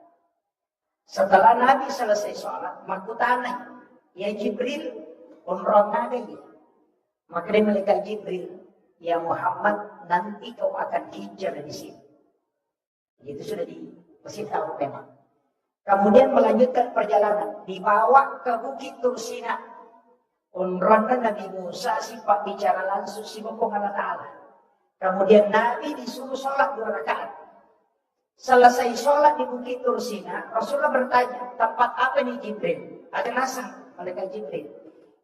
Setelah Nabi selesai sholat, makutana ya Jibril umrohna dia. Maka dia malaikat Jibril, ya Muhammad, nanti kau akan hijrah di sini. Itu sudah dikasih tahu memang. Kemudian melanjutkan perjalanan, dibawa ke Bukit Tursina. Umrahnya Nabi Musa sifat bicara langsung si Allah Ta'ala. Kemudian Nabi disuruh sholat 2 rakaat. Selesai sholat di Bukit Tursina, Rasulullah bertanya, tempat apa nih Jibril? Ada nasang malaikat Jibril.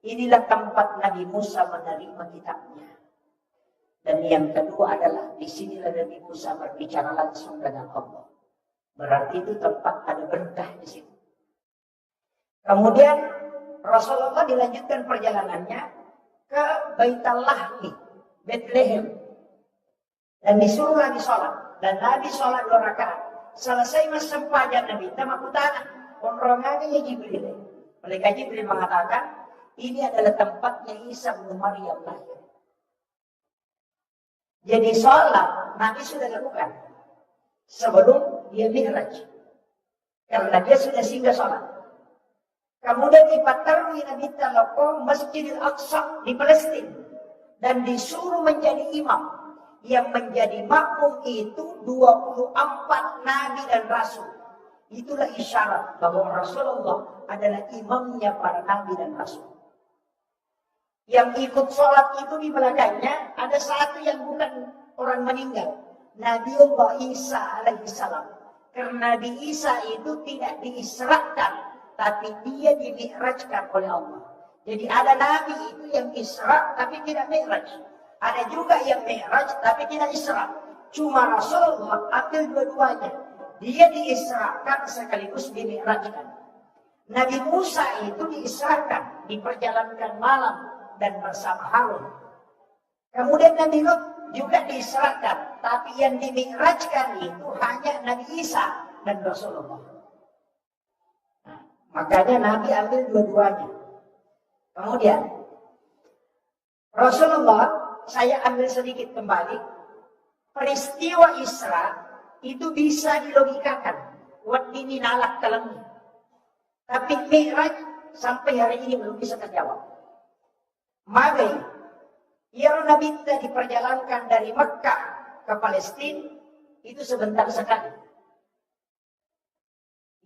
Inilah tempat Nabi Musa menerima kitabnya. Dan yang kedua adalah disinilah Nabi Musa berbicara langsung dengan Allah. Berarti itu tempat ada berkah di situ. Kemudian Rasulullah dilanjutkan perjalanannya ke Baitul Lahmi, Bethlehem. Dan disuruh lagi sholat. Dan Nabi sholat 2 rakaat. Selesai masa sempadan Nabi, kita makutana. Onrongannya Jibril. Malaikat Jibril mengatakan, ini adalah tempatnya Isa bin Maryam lahir. Jadi sholat Nabi sudah lakukan sebelum dia mi'raj. Karena dia sudah singgah sholat. Kemudian dipatarwi Nabi Talakom Masjidil Aqsa di Palestina. Dan disuruh menjadi imam. Yang menjadi makmum itu 24 Nabi dan Rasul. Itulah isyarat bahwa Rasulullah adalah imamnya para nabi dan rasul. Yang ikut sholat itu di belakangnya ada satu yang bukan orang meninggal. Nabiullah Isa alaihissalam. Karena Nabi Isa itu tidak diisrakan, tapi dia dimi'rajkan oleh Allah. Jadi ada nabi itu yang isra tapi tidak mi'raj. Ada juga yang mi'raj tapi tidak isra. Cuma Rasulullah ambil dua-duanya. Dia diisrakan sekaligus dimi'rajkan. Nabi Musa itu diisrakan, diperjalankan malam dan bersama Harun. Kemudian Nabi Lut juga diisrakan, tapi yang dimi'rajkan itu hanya Nabi Isa dan Rasulullah. Nah, makanya Nabi ambil dua-duanya. Kemudian Rasulullah, saya ambil sedikit kembali, peristiwa Isra itu bisa dilogikakan. Wadini nalak telengi. Tapi Mi'raj sampai hari ini belum bisa terjawab. Magai, yang Nabi diperjalankan dari Mekah ke Palestina itu sebentar sekali.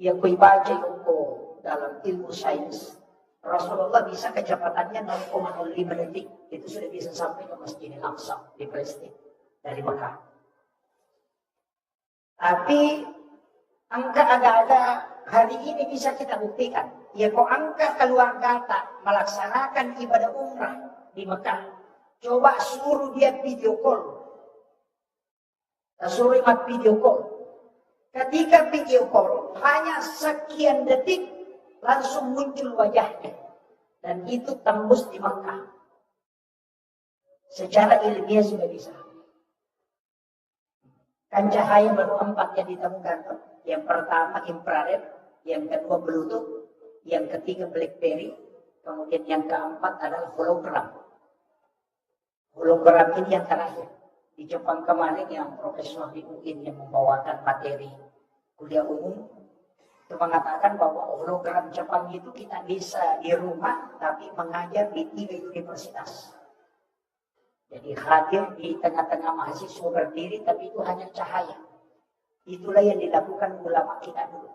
Yang kui baca itu dalam ilmu sains, Rasulullah bisa kecepatannya 0,05 detik. Itu sudah bisa sampai ke Masjidil Aqsa di Palestina dari Mekah. Tapi angka agak-agak hari ini bisa kita buktikan. Ya kok angka keluar data melaksanakan ibadah umrah di Mekah. Coba suruh dia video call. Suruh imat video call. Ketika video call hanya sekian detik langsung muncul wajahnya. Dan itu tembus di Mekah. Secara ilmiah sudah bisa. Kan cahaya baru 4 yang ditemukan. Yang pertama infrared, yang kedua Bluetooth, yang ketiga BlackBerry, kemudian yang keempat adalah hologram. Hologram ini yang terakhir. Di Jepang kemarin yang Profesor di UIN yang membawakan materi kuliah umum, itu mengatakan bahwa hologram Jepang itu kita bisa di rumah, tapi mengajar di 3 universitas. Jadi hadir di tengah-tengah mahasiswa berdiri, tapi itu hanya cahaya. Itulah yang dilakukan ulama kita dulu.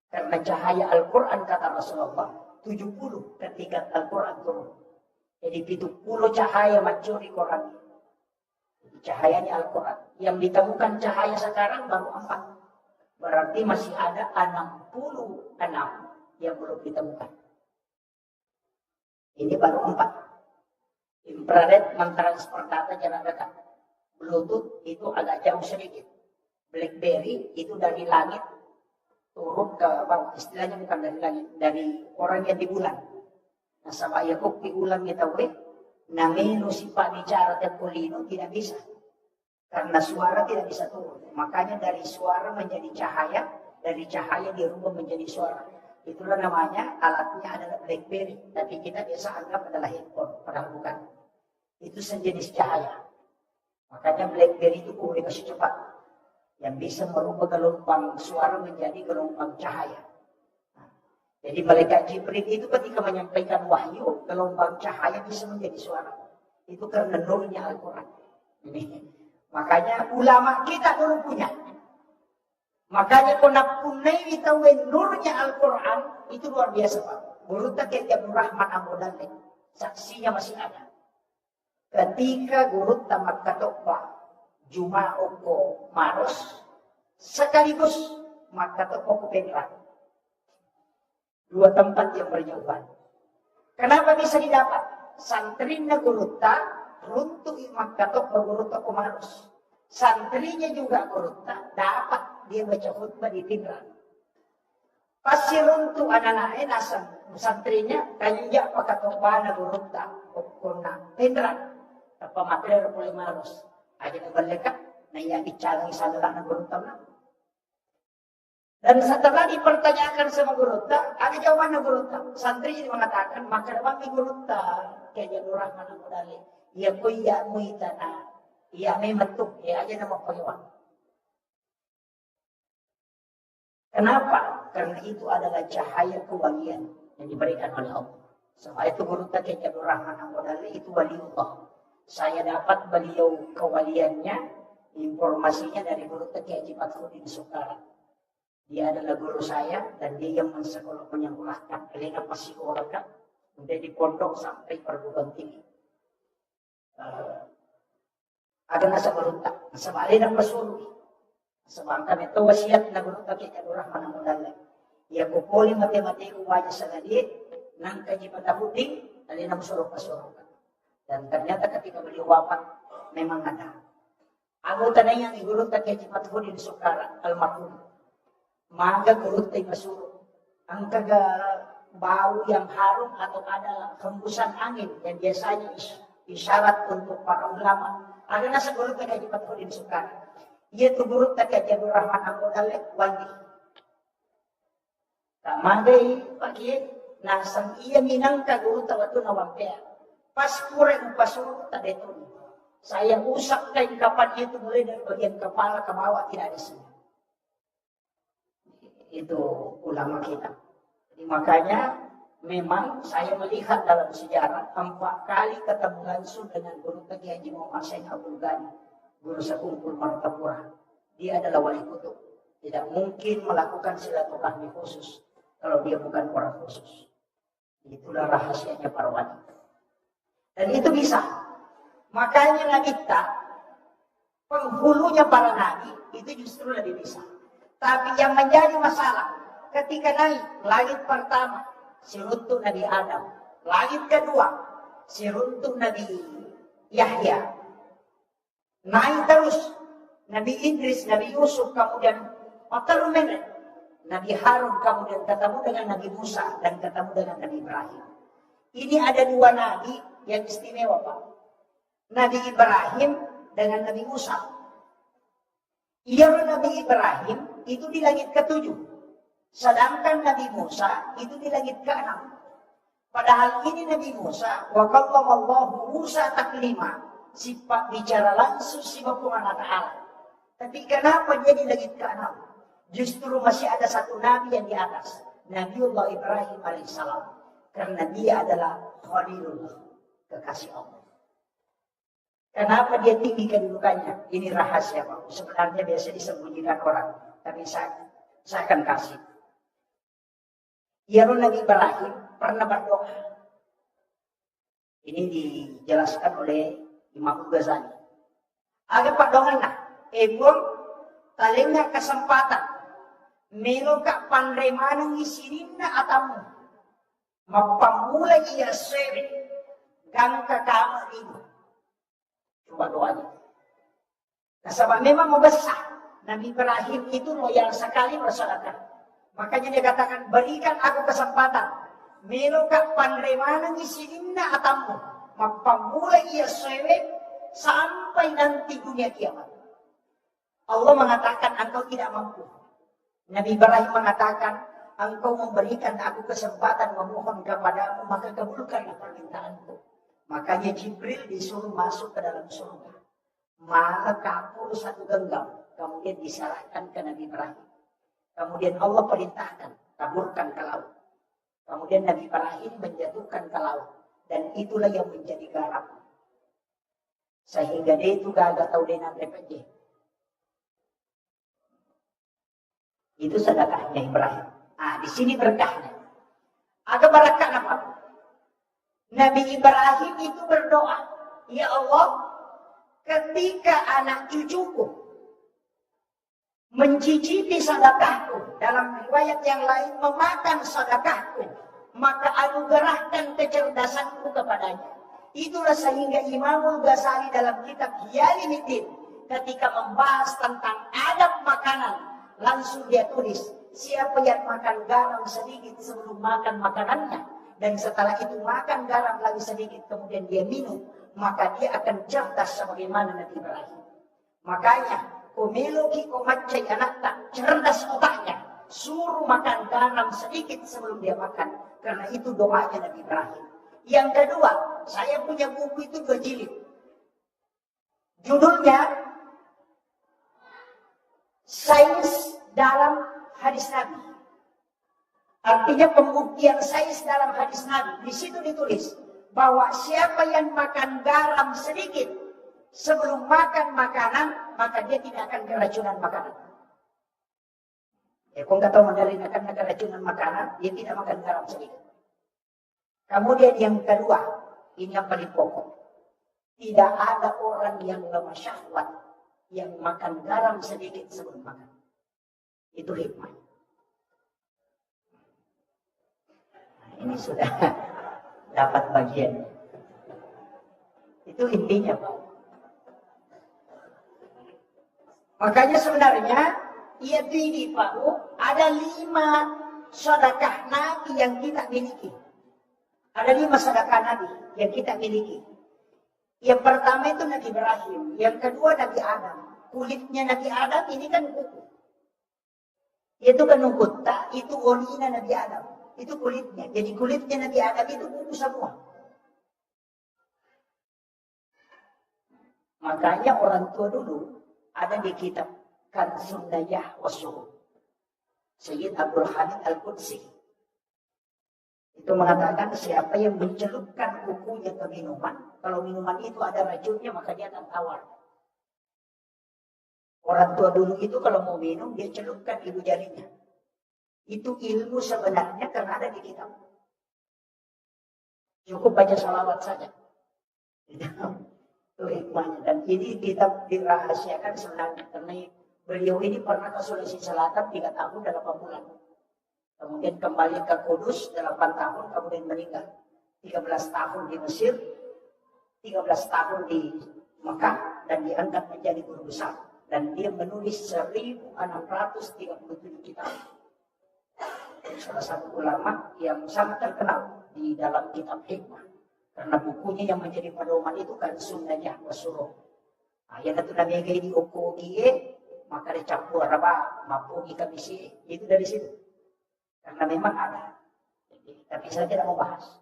Karena cahaya Al-Quran kata Rasulullah, 70 ketika Al-Quran turun. Jadi 70 cahaya mencuri Quran. Jadi cahayanya Al-Quran. Yang ditemukan cahaya sekarang baru 4. Berarti masih ada 66 yang belum ditemukan. Ini baru 4. Infrared mentransfer data jarak dekat. Bluetooth itu agak jauh sedikit. BlackBerry itu dari langit turun ke bawah. Istilahnya bukan dari langit, dari orang yang di bulan. Nah, sama Yakub di bulan kita namenu sifat bicara tekulino tidak bisa. Karena suara tidak bisa turun. Makanya dari suara menjadi cahaya, dari cahaya dirubah menjadi suara. Itulah namanya, alatnya adalah BlackBerry. Tapi kita biasa anggap adalah handphone, padahal bukan. Itu sejenis cahaya. Makanya BlackBerry itu komunikasi cepat. Yang bisa merubah gelombang suara menjadi gelombang cahaya. Nah, jadi malaikat Jibril itu ketika menyampaikan wahyu, gelombang cahaya bisa menjadi suara. Itu karena nurnya Al-Quran. Makanya ulama kita dulu punya. Makanya kena punai ditawin nurnya Al-Quran, itu luar biasa Pak. Guru Takiyat Abdul Rahman Abu Dalek, saksinya masih ada. Ketika guru tamat katokwa Juma Oko Maros sekaligus maka toko Penrang. 2 tempat yang berjauhan. Kenapa bisa didapat? Santrinya guru tak runtuh maka toko guru toko Maros. Santrinya juga guru tak dapat dia baca khutbah di Penrang. Pasti runtuh anak-anaknya nasam santrinya kaya pakai tokbana guru tak kona Penrang. Apa materi boleh Maros. Aja berlekat, nah yang bicara salah na guru tamat. Dan setelah dipertanyakan sama guru tak, ada jawaban na guru tak. Santri ini mengatakan, maka dapat guru tak, kaya Nur Rahman Abu Dalek, ya kuya muitana, ya memetuk, ya aja nama pengewang. Kenapa? Karena itu adalah cahaya kewajian yang diberikan oleh Allah. Sebab itu guru tak kaya Nur Rahman Abu Dalek itu waliullah. Saya dapat beliau kewaliannya, informasinya dari guru Teki Haji Fathruddin Sukara. Dia adalah guru saya dan dia yang menyekolahkan Elena Pasikoraka dari pondok sampai perguruan tinggi. Ada nasa beruntak, nasa Elena Pasuri. Sebab kami tahu wasiat na guru kami Abdul Rahman Mudalla. Ia kupoli matematika wajah sanadit nang kaji patahuding Elena Pasuri. Dan ternyata ketika beliau wafat memang ada. Anggota na yang guru kami patahuding Sukara almarhum. Maka guru tay masuro ang bau yang harum atau ada hembusan angin yang biasanya isyarat untuk para ulama. Ada nasa guru kaya di Patulin Sukar. Ia tu guru kaya Abdul Rahman Anggodalek wali. Tamagay pagi nasang iya minangka guru tawatu na wampea. Pas kurang pasuro tadetun. Saya usap kain kapan itu mulai dari bagian kepala ke bawah tidak ada sini. Itu ulama kita. Jadi makanya memang saya melihat dalam sejarah 4 kali ketemu langsung dengan guru Kiai Haji Muhammad Said Abdul Ghani, guru sekumpul Martapura. Dia adalah wali kutub. Tidak mungkin melakukan silaturahmi khusus kalau dia bukan orang khusus. Itulah rahasianya para wali. Dan itu bisa. Makanya Nabi kita, penghulunya para nabi itu justru lebih bisa. Tapi yang menjadi masalah ketika naik langit pertama si runtuh Nabi Adam, langit kedua si runtuh Nabi Yahya, naik terus Nabi Idris, Nabi Yusuf, kemudian Matalumene, Nabi Harun, kemudian ketemu dengan Nabi Musa dan ketemu dengan Nabi Ibrahim. Ini ada 2 nabi yang istimewa, Pak. Nabi Ibrahim dengan Nabi Musa. Ia Nabi Ibrahim itu di langit ke-7. Sedangkan Nabi Musa itu di langit ke-6. Padahal ini Nabi Musa, wa kallamallahu Musa taklima. Sifat bicara langsung si Bapak Ta'ala. Tapi kenapa dia di langit ke-6? Justru masih ada satu Nabi yang di atas. Nabiullah Ibrahim alaihissalam. Karena dia adalah Khalilullah, kekasih Allah. Kenapa dia tinggi kedudukannya? Ini rahasia, Pak. Sebenarnya biasa disembunyikan orang. Tapi saya akan kasih. Ya Nabi Ibrahim pernah berdoa. Ini dijelaskan oleh Imam Ghazali. Ada padongan ebon talinga kesempatan. Meron ka panremanang isirin na atamu. Mapamulay iya sere. Gang kakama ini. Coba doanya. Nah, sebab memang membesar. Nabi Ibrahim itu loyal sekali bersedekah. Makanya dia katakan, berikan aku kesempatan. Meluka panremanang isininna atamu. Mapamulai ia sewek sampai nanti dunia kiamat. Allah mengatakan, engkau tidak mampu. Nabi Ibrahim mengatakan, engkau memberikan aku kesempatan memohon kepadamu, maka kabulkanlah permintaanku. Makanya Jibril disuruh masuk ke dalam surga. Maka kapur 1 genggam. Kemudian diserahkan ke Nabi Ibrahim. Kemudian Allah perintahkan, taburkan ke laut. Kemudian Nabi Ibrahim menjatuhkan ke laut. Dan itulah yang menjadi garam. Sehingga dia itu gak tahu dia nanti PJ. Itu sedekahnya Ibrahim. Ah, di sini berkahnya. Agak barakah apa? Nabi Ibrahim itu berdoa, ya Allah, ketika anak cucuku mencicipi sedekahku, dalam riwayat yang lain memakan sedekahku, maka anugerahkan kecerdasanku kepadanya. Itulah sehingga Imam Ghazali dalam kitab Yalimiddin ketika membahas tentang adab makanan, langsung dia tulis, siapa yang makan garam sedikit sebelum makan makanannya, dan setelah itu makan garam lagi sedikit, kemudian dia minum, maka dia akan cerdas sebagaimana Nabi Ibrahim. Makanya, kumiluki kumacay anak tak cerdas otaknya, suruh makan garam sedikit sebelum dia makan. Karena itu doanya Nabi Ibrahim. Yang kedua, saya punya buku itu 2 jilid. Judulnya, Sains dalam Hadis Nabi. Artinya pembuktian sains dalam hadis Nabi. Di situ ditulis bahwa siapa yang makan garam sedikit sebelum makan makanan, maka dia tidak akan keracunan makanan. Kau nggak tahu Mandarin akan keracunan makanan, dia tidak makan garam sedikit. Kemudian yang kedua, ini yang paling pokok. Tidak ada orang yang lemah syahwat yang makan garam sedikit sebelum makan. Itu hikmah. Nah, ini sudah dapat bagian. Itu intinya, Pak. Makanya sebenarnya ia ini Pak, ada 5 sedekah Nabi yang kita miliki. Ada 5 sedekah Nabi yang kita miliki. Yang pertama itu Nabi Ibrahim, yang kedua Nabi Adam. Kulitnya Nabi Adam ini kan kuku. Itu kan nukutta, itu olinya Nabi Adam. Itu kulitnya. Jadi kulitnya Nabi Adam itu kuku semua. Makanya orang tua dulu ada di kitab Kanzun Najah Wasuhud. Sayyid Abdul Hamid Al-Qudsi itu mengatakan siapa yang mencelupkan kukunya ke minuman, kalau minuman itu ada racunnya maka dia akan tawar. Orang tua dulu itu kalau mau minum dia celupkan ibu jarinya. Itu ilmu sebenarnya karena ada di kitab. Cukup baca salawat saja. Itu hikmahnya. Dan ini kitab dirahasiakan sebenarnya karena beliau ini pernah ke Sulawesi Selatan 3 tahun 8 bulan. Kemudian kembali ke Kudus 8 tahun, kemudian meninggal. 13 tahun di Mesir, 13 tahun di Mekah, dan diangkat menjadi guru besar. Dan dia menulis 1637 kitab. Salah satu ulama yang sangat terkenal di dalam kitab hikmah. Karena bukunya yang menjadi pedoman itu kan Sunnahnya Wasuruh. Yang itu namanya kayak di Okogie, maka dicampur apa, mapugi kamisi, itu dari situ. Karena memang ada. Jadi, tapi saya tidak mau bahas.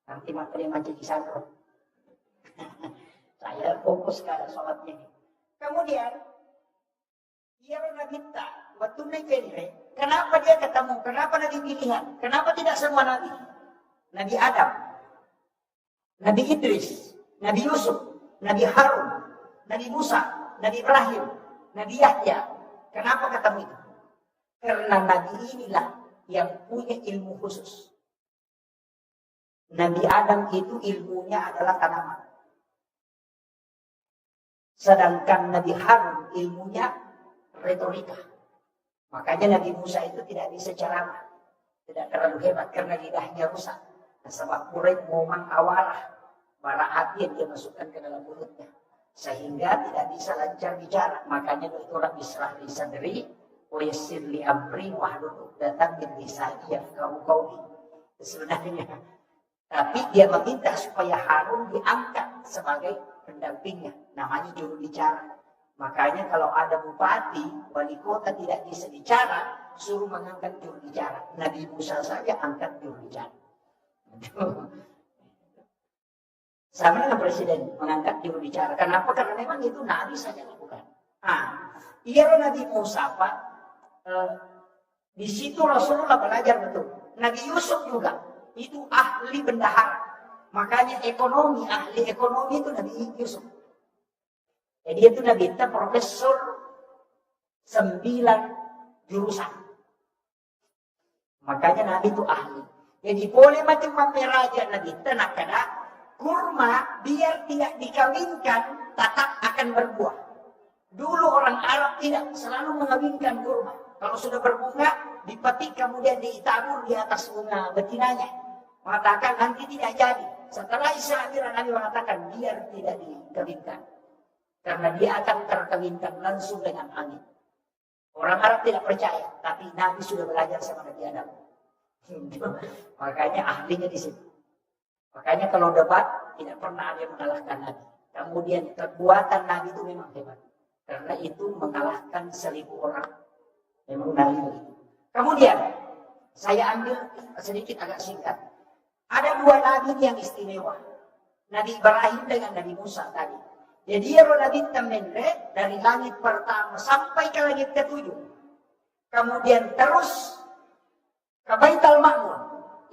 Nanti materi macam di sana. Saya fokus ke sholatnya ini. Kemudian, dia pernah minta, waktu naik ini, kenapa dia ketemu? Kenapa Nabi pilihan? Kenapa tidak semua Nabi? Nabi Adam, Nabi Idris, Nabi Yusuf, Nabi Harun, Nabi Musa, Nabi Ibrahim, Nabi Yahya. Kenapa ketemu itu? Karena Nabi inilah yang punya ilmu khusus. Nabi Adam itu ilmunya adalah tanaman. Sedangkan Nabi Harun ilmunya retorika. Makanya Nabi Musa itu tidak bisa ceramah. Tidak terlalu hebat karena lidahnya rusak. Sebab murid mau mengawalah bara api yang dia masukkan ke dalam mulutnya. Sehingga tidak bisa lancar bicara. Makanya itu Rabbi Israh li sadri wa yassir li amri wahlul 'uqdatam min lisani yafqahu qawli. Sebenarnya. Tapi dia meminta supaya Harun diangkat sebagai pendampingnya. Namanya juru bicara. Makanya kalau ada bupati, wali kota tidak bisa bicara, suruh mengangkat juru bicara. Nabi Musa saja angkat juru bicara. Sama dengan presiden mengangkat juru bicara. Kenapa? Karena memang itu Nabi saja lakukan. Iya Nabi Musa Pak. Di situ Rasulullah belajar betul. Nabi Yusuf juga itu ahli bendahara. Makanya ahli ekonomi itu Nabi Yusuf. Jadi itu Nabi kita profesor 9 jurusan. Makanya Nabi itu ahli. Jadi boleh macam raja Nabi kita nak kena kurma biar tidak dikawinkan tetap akan berbuah. Dulu orang Arab tidak selalu mengawinkan kurma. Kalau sudah berbunga, dipetik kemudian ditabur di atas bunga betinanya. Mengatakan nanti tidak jadi. Setelah Isa Nabi mengatakan biar tidak dikawinkan. Karena dia akan terkawinkan langsung dengan angin. Orang Arab tidak percaya, tapi Nabi sudah belajar sama Nabi Adam. Makanya ahlinya di situ. Makanya kalau debat tidak pernah ada yang mengalahkan Nabi. Kemudian kekuatan Nabi itu memang hebat. Karena itu mengalahkan 1000 orang. Memang Nabi begitu. Kemudian saya ambil sedikit agak singkat. Ada 2 Nabi yang istimewa. Nabi Ibrahim dengan Nabi Musa tadi. Jadi Nabi Tamendre dari langit pertama sampai ke langit ke-7. Kemudian terus ke Baitul Ma'mur.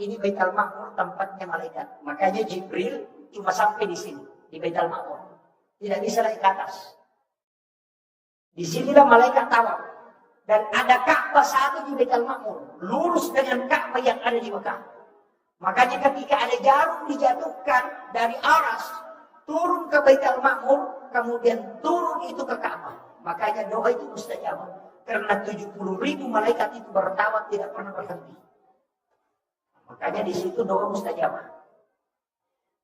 Ini Baitul Ma'mur tempatnya malaikat. Makanya Jibril cuma sampai di sini, di Baitul Ma'mur. Tidak bisa naik ke atas. Di sinilah malaikat tawaf. Dan ada Ka'bah satu di Baitul Ma'mur, lurus dengan Ka'bah yang ada di Mekah. Makanya ketika ada jarum dijatuhkan dari aras, turun ke Baitul Ma'mur, kemudian turun itu ke Ka'bah. Makanya doa itu mustajab. Karena 70.000 malaikat itu bertawaf tidak pernah berhenti. Makanya di situ doa mustajab.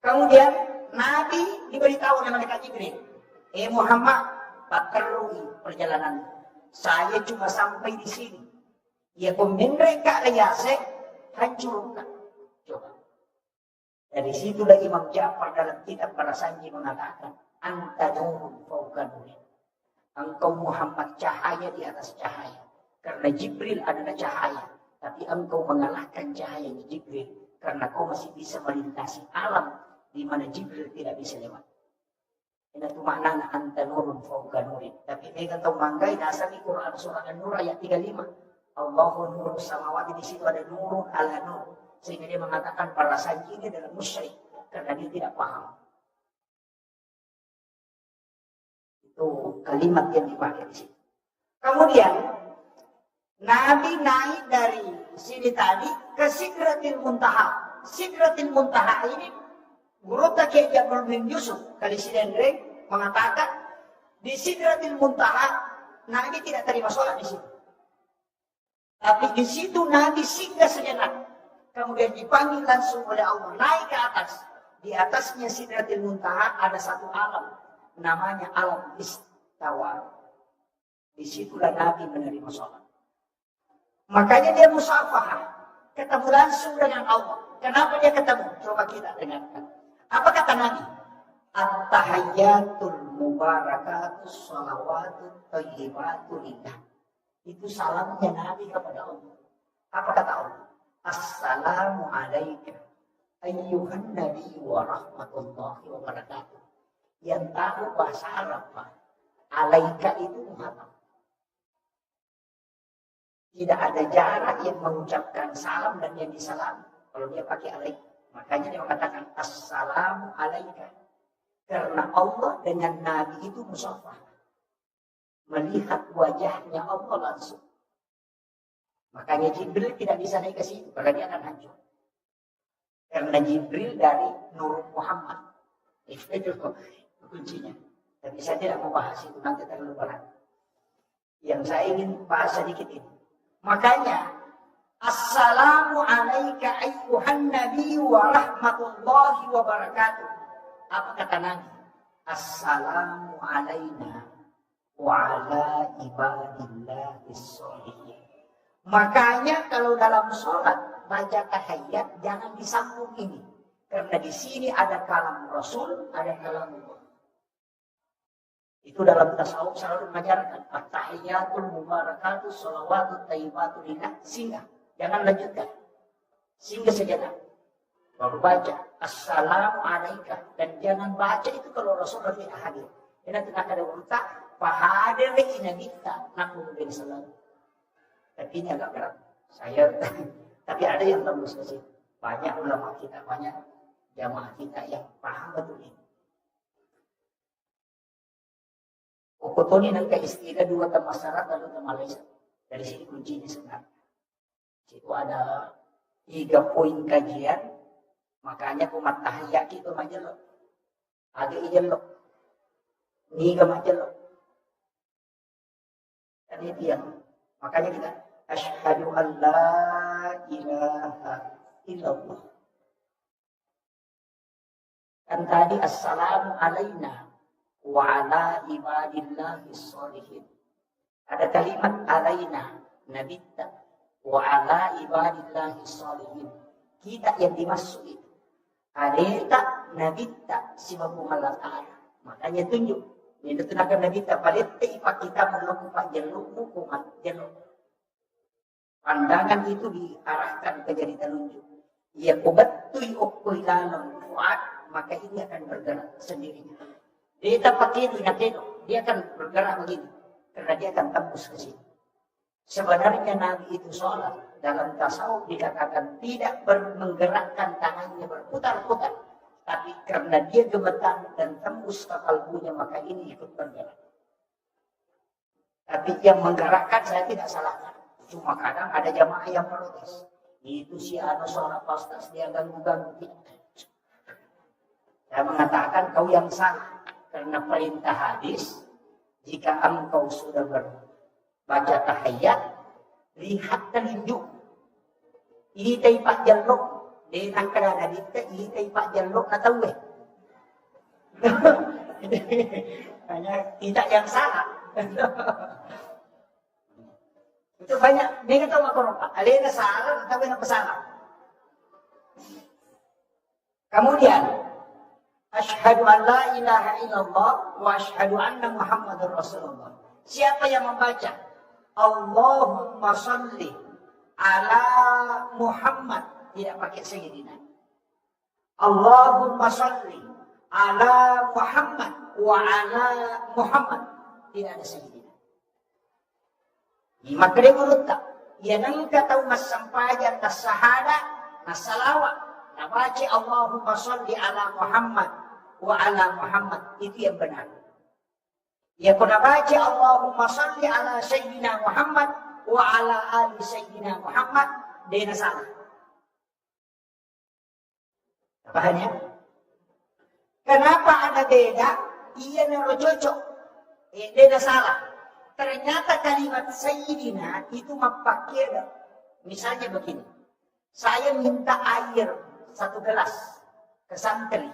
Kemudian Nabi diberitahu oleh malaikat Jibril, Muhammad, perlu perjalanan. Saya cuma sampai di sini. Ya mereka ayase hancurkan. Coba. Dari situlah Imam Ja'far dalam kitab Para Sanji mengatakan, anta nurun fauqa nurin. Engkau Muhammad cahaya di atas cahaya. Karena Jibril adalah cahaya. Tapi engkau mengalahkan cahaya Jibril. Karena kau masih bisa melintasi alam di mana Jibril tidak bisa lewat. Ini itu maknanya anta nurun fauqa nurin. Tapi mereka tahu manggai dasar di Quran surah An-Nur ayat 35. Allahu nurus samawati, di situ ada nurun ala nur. Sehingga dia mengatakan para sanji ini adalah musyrik karena dia tidak paham. Itu kalimat yang dipakai di sini. Kemudian Nabi naik dari sini tadi ke Sidratil Muntaha. Sidratil Muntaha ini Guru Takiyah Jabal bin Yusuf kali Sidendreng mengatakan di Sidratil Muntaha Nabi tidak terima sholat di situ. Tapi di situ Nabi singgah sejenak. Kemudian dipanggil langsung oleh Allah naik ke atas. Di atasnya Sidratil Muntaha ada satu alam namanya alam istawa. Di situlah Nabi menerima sholat. Makanya dia musafahah, ketemu langsung dengan Allah. Kenapa dia ketemu? Coba kita dengarkan. Apa kata Nabi? At-tahayyatul mubarakatus sholawatut thayyibatu lillah. Itu salamnya Nabi kepada Allah. Apa kata Allah? Assalamu alaika ayyuhan nabi wa rahmatullahi wa barakatuh. Yang tahu bahasa Arab, Pak. Alaika itu Muhammad. Tidak ada jarak yang mengucapkan salam dan yang disalam. Kalau dia pakai alaika. Makanya dia mengatakan assalamu alaika. Karena Allah dengan Nabi itu musafah. Melihat wajahnya Allah langsung. Makanya Jibril tidak bisa naik ke situ. Karena dia akan hancur. Karena Jibril dari Nur Muhammad. Itu kuncinya. Tapi saya tidak mau bahas itu. Nanti terlalu berat. Yang saya ingin bahas sedikit ini. Makanya assalamu alaika ayyuhan nabi wa rahmatullahi wa barakatuh. Apa kata Nabi? Assalamu alaina wa ala ibadillahis sholihin. Makanya kalau dalam sholat baca tahiyat jangan disambung ini. Karena di sini ada kalam Rasul, ada kalam Allah. Itu dalam tasawuf selalu mengajarkan at-tahiyyatul mubarakatuh sholawatut thayyibatu lillah. Singgah, jangan lanjutkan. Singgah sejenak. Baru baca assalamu alaika, dan jangan baca itu kalau Rasulullah tidak hadir. Karena tidak ada urta fahadir inabita nakul bin salam. Tapi ini agak berat. Saya tapi ada yang tembus ke situ. Banyak ulama kita, banyak jamaah kita yang paham betul ini. Ukutoni nangka istilah dua temasarat lalu ke Malaysia. Dari sini kuncinya sebenarnya. Situ ada 3 poin kajian. Makanya kumat tahiyat itu majelok. Ada ijelok. Niga majelok. Dan itu yang makanya kita asyhadu an la ilaha illallah. Dan tadi assalamu alaina wa ala ibadillahis sholihin. Ada kalimat alaina nabitta wa ala ibadillahis sholihin. Kita yang dimaksud itu. Alita nabitta sibabu Allah Ta'ala. Makanya tunjuk. Ini tunakan nabitta palette ipa kita melakukan jalukmu kumat jaluk. Pandangan itu diarahkan ke jari telunjuk. Ya kubatui ukuilanon fuad, maka ini akan bergerak sendirinya. Dia tak pakai itu, dia akan bergerak begini. Karena dia akan tembus ke sini. Sebenarnya Nabi itu sholat. Dalam tasawuf dikatakan tidak menggerakkan tangannya berputar-putar. Tapi karena dia gemetar dan tembus ke kalbunya, maka ini ikut bergerak. Tapi yang menggerakkan saya tidak salahkan. Cuma kadang ada jamaah yang protes. Itu si anu sholat pastas dia ganggu-ganggu. Saya mengatakan kau yang salah. Karena perintah hadis, jika engkau sudah berbaca tahiyat, lihat telunjuk. Ihitay pak jalok. Denang kadana dita, ihitay pak jalok na tawe. Hanya tidak yang salah. Itu banyak. Dia kata makhluk. Alena salah, tapi nak salah. Kemudian, asyhadu an la ilaha illallah wa asyhadu anna Muhammadar Rasulullah. Siapa yang membaca Allahumma shalli ala Muhammad, tidak pakai sayyidina. Allahumma shalli ala Muhammad wa ala Muhammad, tidak ada sayyidina. Maka dia menurut yang kata mas sampajan tas sahada nas salawat nabaca Allahumma shalli ala Muhammad wa ala Muhammad, itu yang benar. Ya kau nabaca Allahumma shalli ala Sayyidina Muhammad wa ala ali Sayyidina Muhammad, dia salah. Pahamnya? Kenapa ada beda? Ia naro cocok. Dia salah. Ternyata kalimat Sayyidina itu memakai, misalnya begini, saya minta air 1 gelas ke santri,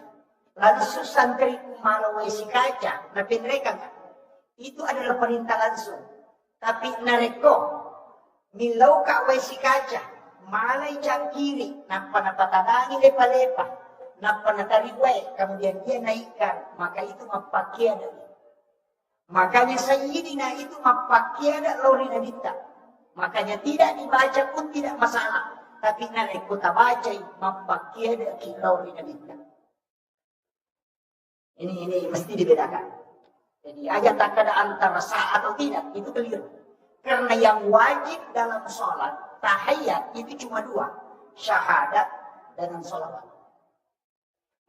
lalu santri malu wesi kaca, tapi mereka enggak. Itu adalah perintah langsung. Tapi nareko, milau ka wesi kaca, malay cang kiri, napa tadangi lepa-lepa, napa natariwe, kemudian dia naikkan, maka itu memakai ada. Makanya Sayyidina itu mapakiada lori nabita. Makanya tidak dibaca pun tidak masalah. Tapi nanti kita baca mapakiada lori nabita. Ini mesti dibedakan. Jadi ayat tak ada antara sah atau tidak, itu keliru. Karena yang wajib dalam sholat, tahiyat itu cuma 2. Syahadat dan sholawat.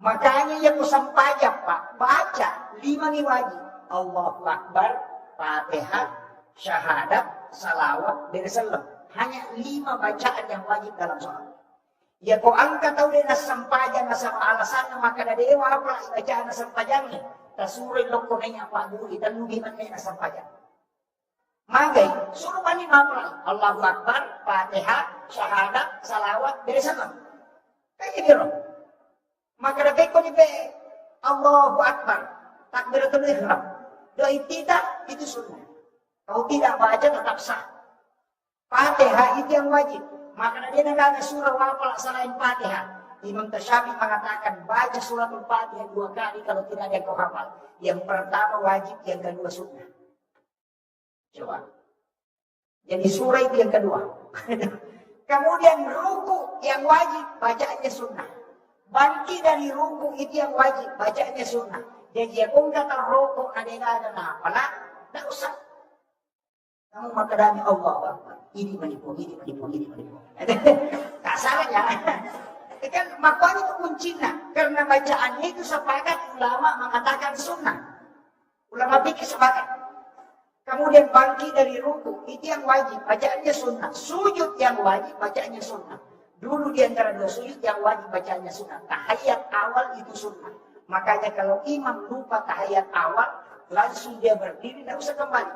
Makanya yang sampai Pak, baca 5 nih wajib. Allahu Akbar, Fatihah, Syahadat, Salawat, Bersalam. Hanya 5 bacaan yang wajib dalam sholat. Ya kau angkat tahu dia nasampajan nasama alasan maka ada dewa apa bacaan nasampajannya. Tasuri lokonenya Pak Guru dan lugi mannya nasampajan. Magai suruh bani mapra Allahu Akbar, Fatihah, Syahadat, Salawat, Bersalam. Kayak gitu. Maka ada beko ni be Allahu Akbar, takbiratul ihram. Doi tidak, itu sunnah. Kalau tidak baca tetap sah. Fatihah itu yang wajib. Maka dia nggak surah wafal selain Fatihah. Imam Tasyafi mengatakan baca suratul Fatihah 2 kali kalau tidak ada yang kau hafal. Yang pertama wajib, yang kedua sunnah. Coba. Jadi surah itu yang kedua. Kemudian ruku yang wajib, bacaannya sunnah. Bangkit dari ruku itu yang wajib, bacaannya sunnah. Jadi kung kata rokok ada apa lah, tak usah. Kamu makadami Allah Akbar. Ini menipu. Tak salah ya. Kan makanya itu kuncinya. Karena bacaannya itu sepakat ulama mengatakan sunnah. Ulama fikih sepakat. Kemudian bangkit dari ruku itu yang wajib, bacaannya sunnah. Sujud yang wajib, bacaannya sunnah. Dulu di antara 2 sujud yang wajib bacaannya sunnah. Tahiyat awal itu sunnah. Makanya kalau imam lupa tahiyat awal, langsung dia berdiri, tidak usah kembali.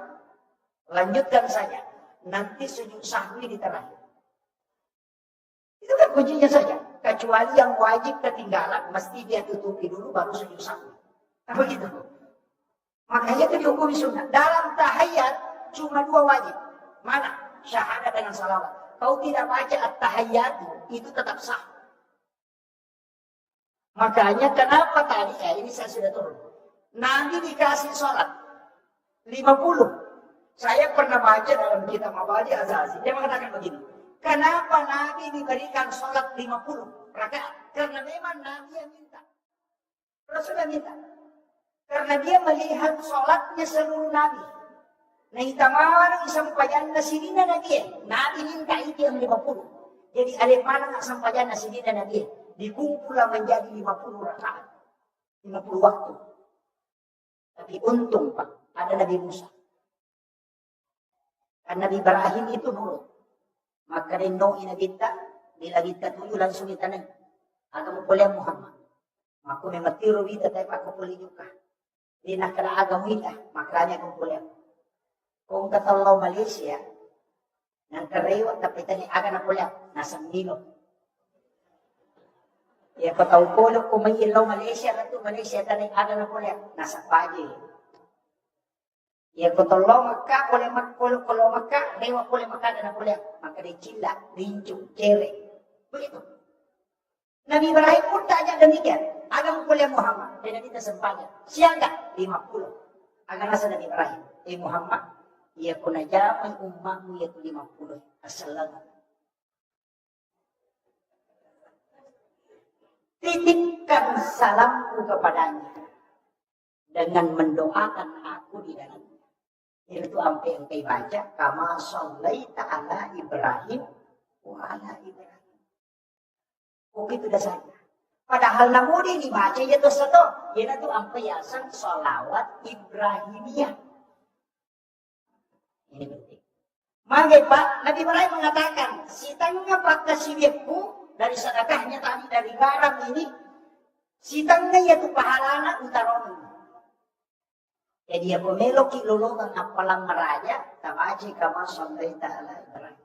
Lanjutkan saja. Nanti sujud sahwi di terakhir. Itu kan kuncinya saja. Kecuali yang wajib ketinggalan, mesti dia tutupi dulu baru sujud sahwi. Apa gitu? Makanya itu dihukumi sunnah. Dalam tahiyat cuma 2 wajib. Mana? Syahadat dengan salawat. Kau tidak baca at-tahiyyat itu tetap sah. Makanya kenapa tadi, ini saya sudah turun. Nabi dikasih sholat 50. Saya pernah baca dalam kitab Mabadi Azazi. Dia mengatakan begini. Kenapa Nabi diberikan sholat 50 rakaat? Karena memang Nabi yang minta. Rasulullah minta. Karena dia melihat sholatnya seluruh Nabi. Nah itamawan sampayan na sinina na dia. Nabi minta itu yang 50. Jadi ada mana nak sampayan na sinina na dia. Dikumpullah menjadi 50 rakaat. 50 waktu. Tapi untung Pak, ada Nabi Musa. Karena Nabi Ibrahim itu nurut. Maka rendo ina kita, bila kita tuju langsung kita neng. Agama kuliah Muhammad. Maka mematiru kita tayo pagkukuli juga. Di nakala agama kita, makranya kong kuliah. Kung katalaw Malaysia, nang karewat tapi tani aga na kuliah, nasa Milo. Ya kataw kulo kung may ilaw Malaysia na to, Malaysia tani aga na kuliah, nasa Pagi. Ya kotolong maka boleh makul kalau maka dewa boleh makan dan boleh maka dicila rincuk cere begitu. Nabi Ibrahim pun tanya demikian. Agama boleh Muhammad dan kita sempatnya siaga 50. Agama nasa Nabi Ibrahim. Muhammad ia pun aja umatmu ia 50. Assalamualaikum. Titipkan salamku kepadanya dengan mendoakan aku di dalam. Itu sampai yang baca kama shallaita ala Ibrahim wa ala Ibrahim. Oh itu dah saja. Padahal namanya dibaca itu satu. Ia itu sampai yasan sholawat Ibrahimiyah. Ini penting. Maka Pak Nabi Ibrahim mengatakan si tengah pakai siwekku dari sedekahnya tadi dari garam ini si tengah yaitu pahalana utaron. Jadi aku meloki lulungan apalang meraja, tabaji kama shallaita ala Ibrahim.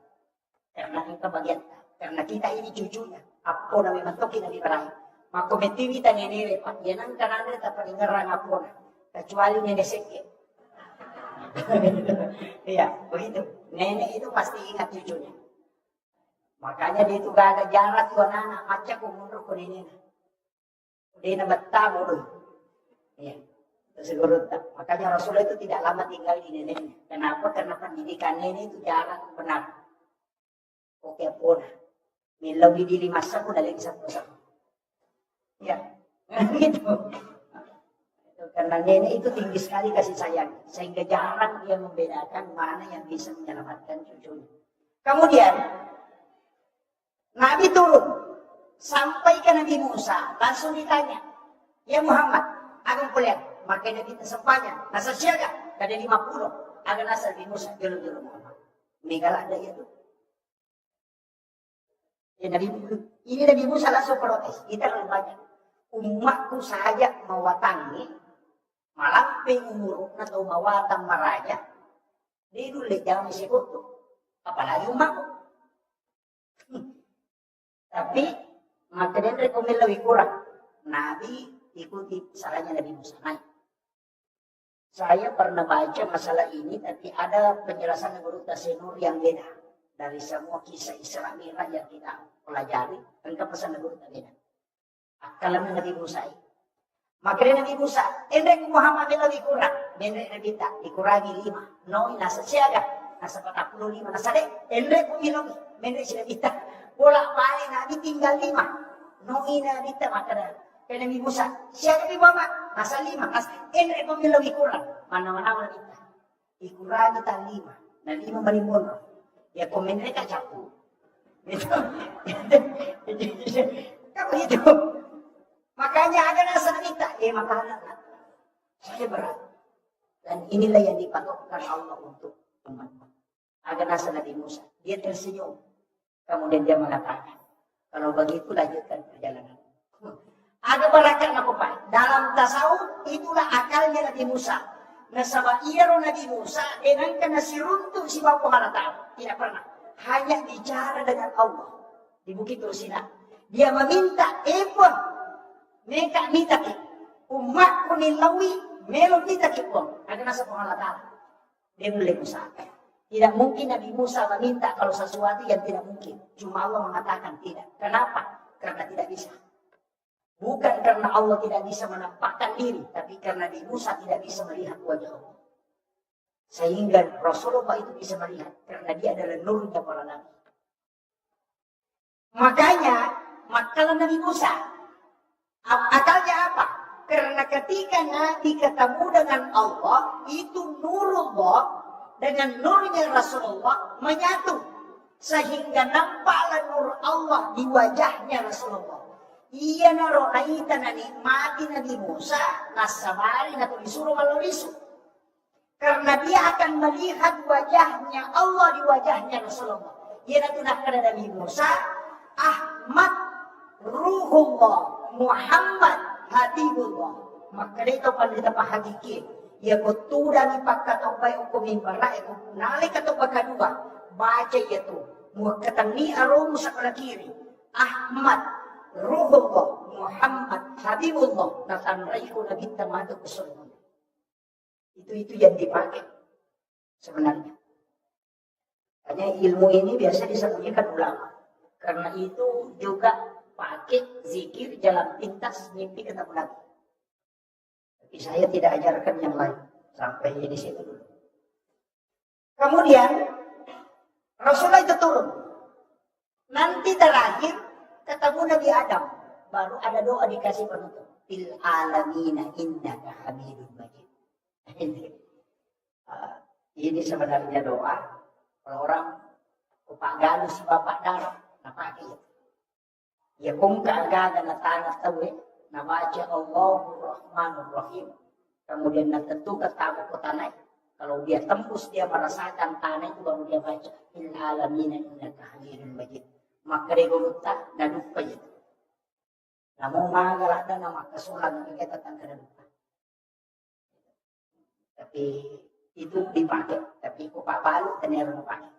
Karena kita bagian, karena kita ini cucunya. Apo na memantoki Nabi Ibrahim. Maka metiwi ta nenere pa, yanang kanana ta paningarang apo na. Kecuali nenek seke. Iya, begitu. Nenek itu pasti ingat cucunya. Makanya dia itu gak ada jarak ke anak, acak mundur ke nenek. Dia nak betah bodoh. Iya. Makanya Rasulullah itu tidak lama tinggal di neneknya. Kenapa? Karena pendidikan nenek itu jarang benar. Oke pun, lebih di 5 tahun ada lagi 1 tahun. Ya, gitu. Karena nenek itu tinggi sekali kasih sayang, sehingga jarang dia membedakan mana yang bisa menyelamatkan cucunya. Kemudian Nabi turun sampai ke Nabi Musa, langsung ditanya, ya Muhammad, aku kuliah. Makanya kita sempatnya, nasa siaga, kada 50, ada nasa di Musa, jolo-jolo Muhammad. Megala ada itu. Ya, ini Nabi Musa langsung protes, kita lebih banyak. Umatku saja mewatangi, malamping umur atau mawatang maraja, dia dulu jangan disebut, apalagi umatku. Tapi, makanya rekomend lebih kurang. Nabi ikuti salahnya Nabi Musa. Naik. Saya pernah baca masalah ini, tapi ada penjelasan menurut Tasenur yang beda dari semua kisah Isra Mi'raj yang kita pelajari. Engkau pesan menurut beda. Kalau Nabi Musa, makanya Nabi Musa, endek Muhammad lebih kurang, endek Nabi tak dikurangi 5. No, nasa siaga, nasa 45, nasa dek, endek kumilogi, endek si Nabi tak. Bolak balik Nabi tinggal 5. No, Nabi tak makanya. Kaya Nabi Musa, siapa Nabi Muhammad? Nasa 5. Endek pun lebih kurang. Mana-mana kita. Ikurangi kita 5. Na 5 marimbon. Ya komen mereka capu. Itu. Kamu itu. Makanya ada nasa kita. Makanan. Saya berat. Dan inilah yang dipatokkan Allah untuk umat. Ada nasa Nabi Musa. Dia tersenyum. Kemudian dia mengatakan, kalau begitu lanjutkan perjalanan. Ada barakat apa Pak? Dalam tasawuf itulah akalnya Nabi Musa. Nasaba iyaro Nabi Musa dengan kena siruntuk si bapa harata. Tidak pernah. Hanya bicara dengan Allah di Bukit Tursina. Dia meminta epon. Mereka minta ki. Umat kunilawi melon minta ki pun. Ada nasa penghalatan. Dia boleh Musa. Tidak mungkin Nabi Musa meminta kalau sesuatu yang tidak mungkin. Cuma Allah mengatakan tidak. Kenapa? Karena tidak bisa. Bukan karena Allah tidak bisa menampakkan diri, tapi karena Nabi Musa tidak bisa melihat wajah Allah. Sehingga Rasulullah itu bisa melihat, karena dia adalah nurnya para nabi. Makanya, makalah Nabi Musa, akalnya apa? Karena ketika Nabi ketemu dengan Allah, itu nurullah dengan nurnya Rasulullah menyatu. Sehingga nampaklah nur Allah di wajahnya Rasulullah. Iya naro naita na nikmati Nabi Musa nasabari na disuruh malorisu. Karena dia akan melihat wajahnya Allah di wajahnya Rasulullah. Dia tunahkan Nabi Musa, Ahmad, Ruhullah, Muhammad, Habibullah. Maka itu pandita hakiki. Ya kutura ni pakat opay hukum imbara, ya kunalik atau kedua. Baca itu. Muakatani arum sa kiri. Ahmad, Ruhullah, Muhammad, Habibullah. Nasanray ko na bintamado Rasulullah. Itu yang dipakai sebenarnya. Hanya ilmu ini biasa disembunyikan ulama. Karena itu juga pakai zikir jalan pintas mimpi ketemu Nabi. Tapi saya tidak ajarkan yang lain. Sampai di situ dulu. Kemudian Rasulullah itu turun. Nanti terakhir ketemu Nabi Adam. Baru ada doa dikasih penutup. Fil alamina innaka hamidun majid. Ini sebenarnya doa. Kalau orang upagalu si bapak darah, napaki itu. Ya kung kaagaga na tanah tawi, na baca Allahur Rahmanur Rahim. Kemudian na tentu ketabu ko tanay. Kalau dia tembus, dia merasakan tanah itu baru dia baca. Il alamina innaka hamidun majid. Maka dia guluta na lupa itu. Namun magalada na makasulang na kita tangka na lupa. Tapi itu dipakai, tapi kok Pak Balu ternyata dipakai.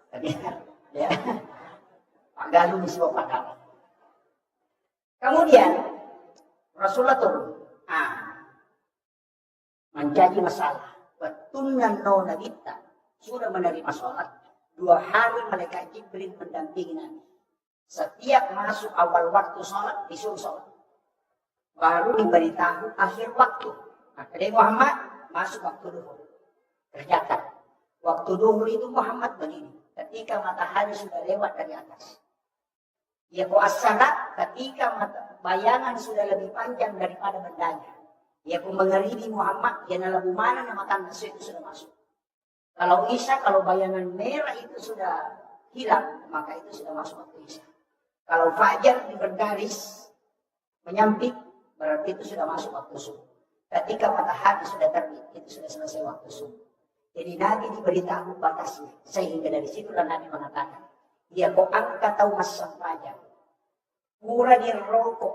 Tapi ya, Pak Galuh misal Pak Galuh. Kemudian Rasulullah turun, menjadi masalah. Betulan nona kita sudah menerima sholat. 2 hari malaikat Jibril mendampingi Nabi. Setiap masuk awal waktu sholat disuruh sholat. Baru diberitahu akhir waktu. Maka dari Muhammad masuk waktu duhur. Tercatat. Waktu duhur itu Muhammad begini. Ketika matahari sudah lewat dari atas. Ya as-salat ketika bayangan sudah lebih panjang daripada bendanya. Ya mengeribi Muhammad. Ya nalabu mana nama tanda itu sudah masuk. Kalau Isya, kalau bayangan merah itu sudah hilang. Maka itu sudah masuk waktu Isya. Kalau Fajar di bergaris menyamping. Berarti itu sudah masuk waktu subuh. Ketika matahari sudah terbit, itu sudah selesai waktu subuh. Jadi Nabi diberitahu batasnya. Sehingga dari situlah Nabi mengatakan, dia kok angkat tahu mas sampaja. Pura dia rokok.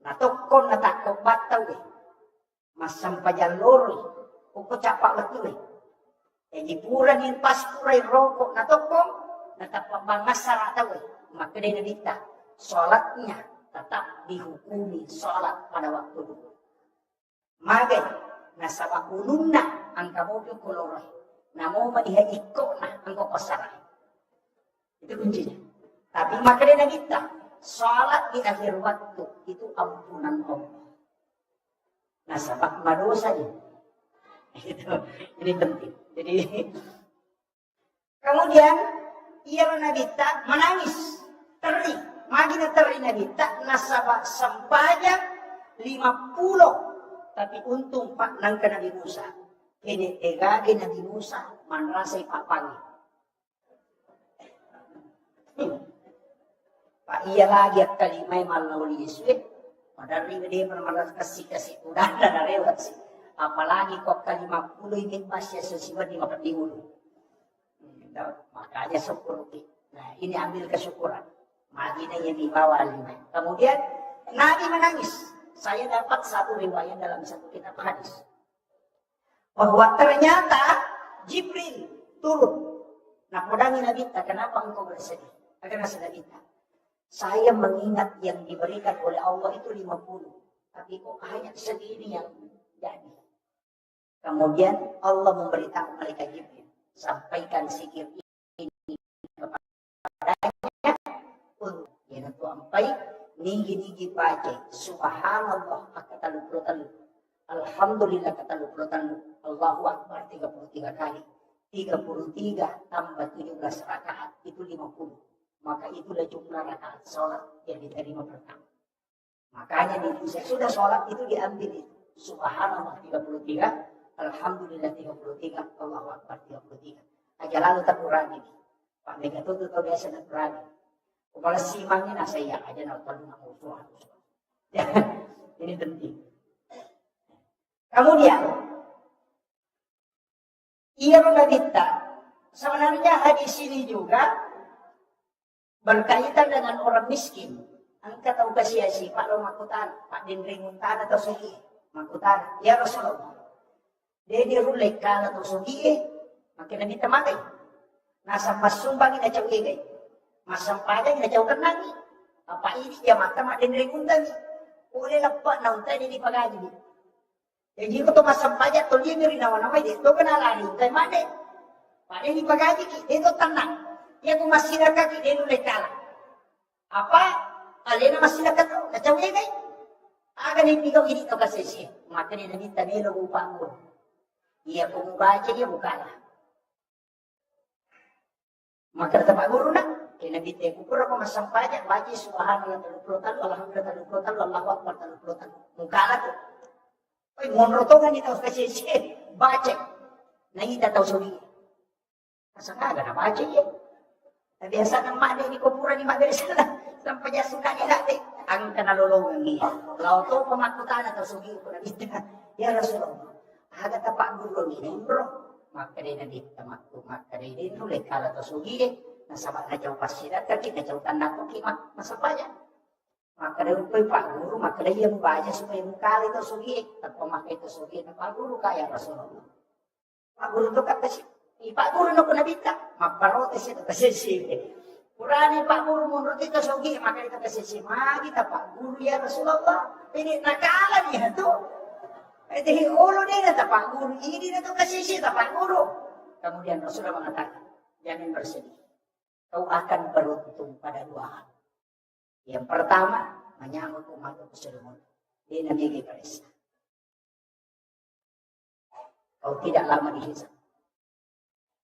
Natokon natakok bataw eh. Mas sampaja loro. Kung capak betul eh. Jadi pura dia pas pura rokok. Natokon natapabangas sarataw eh. Maka dia nabita. Sholatnya tetap dihukumi sholat pada waktu itu. Magay, nasa bakulun na ang kamobyo koloroy. Namo manihayiko na ang kapasaray. Itu kuncinya. Tapi makanya na kita, salat di akhir waktu, itu ampunan Allah. Nasa bakmadosa niya. Ini penting. Jadi, kemudian, ia nabita menangis, teri. Magi na teri nabita, nasa sampayang 50. Tapi untung Pak nang ka Nabi Musa. Kini egagi Nabi Musa manrasay papangi. Pak iya lagi at kalimay malawli Yesue. Madari dia manas kasi udah na rewat sih. Apalagi kok kalima puloy minbas siya sa siwa di mapatiulo. Makanya syukur. Nah ini ambil kesyukuran. Magi na yan ibawa limay. Kemudian Nabi menangis. Saya dapat satu riwayat dalam satu kitab hadis. Bahwa ternyata Jibril turun. Nah, mudangi Nabi, kenapa engkau bersedih? Karena sedih kita. Saya mengingat yang diberikan oleh Allah itu 50. Tapi kok hanya segini yang jadi. Kemudian Allah memberitahu malaikat Jibril. Sampaikan zikir ini kepadanya. Ya, sampai nigi-nigi pace, subhanallah katalu-talu, alhamdulillah katalu-talu, Allahu Akbar 33 kali, 33 tambah 17 rakaat, itu 50. Maka itulah jumlah rakaat sholat yang diterima pertama. Makanya di sudah sholat itu diambil itu, subhanallah 33, alhamdulillah 33, Allahu Akbar 33. Aja lalu tak kurangi. Pak Megatot itu biasa nak kurangi. Kepala simangnya nasa iya aja nonton nak usul. Ini penting. Kemudian Ia menabita. Sebenarnya hadis ini juga berkaitan dengan orang miskin. Angka tahu kasih si Pak lo makutan, Pak Dindring Untan atau Sugi makutan. Ya Rasulullah. Dia dirulek kan atau Sugi, makin nabi temakai. Nasa masumbang ina cawai gay. Masampaya ina cawai kenangi. Apa ini dia mata Mak Dindring Untan. Boleh lepak na untan ini pagaji. Jadi ko to masampaya to dia miri nama-nama dia. To kenalani untan made. Pada ini pagaji ki, dia tenang. Dia tu masih dekat ki, dia nulai kalah. Apa? Alena masih dekat tu, kacau dia kan? Agan ini kau ini tu kasih sih. Maka dia nanti tanya lo upah mu. Ia pun baca dia bukanlah. Maka tempat guru nak, kena kita ukur apa masam pajak baca subhanallah 30 tahun, alhamdulillah 30 tahun, Allahu akbar 30 tahun. Mukalah tu. Oi, monrotongan itu kasih sih, baca. Nanti tak tahu suri. Masa na baca ya. Biasa ng mali ni kumpura ni Madre sana. Sampai dia suka ni dati. Ang kanalulungan niya. Law to pamakutan atau sugi ko na kita. Ya Rasulullah. Aga tapak guru ni bro. Maka dia na dito makto. Maka dia din ulit kala to sugi eh. Nasaba na jauh pasirat. Kaki na jauh tanda ko kimak masapaya. Maka dia upoy pak guru. Maka dia yung baca supaya mukali to sugi eh. At pamakai to sugi na pak guru kaya Rasulullah. Pak guru to kapasya. Pak Guru no kunabita, magparotes ito kasi sige. Kurani Pak Guru munod ito sogi, maka ito kasi si Magi, Pak Guru ya Rasulullah. Ini nakala niya to. Ito ulo nila, Pak Guru. Ini na to kasi si Pak Guru. Kemudian Rasulullah mengatakan, jangan bersedih. Kau akan beruntung pada 2 hal. Yang pertama, menyambut umat keseluruhan. Dia nabigi perisa. Kau tidak lama dihisap.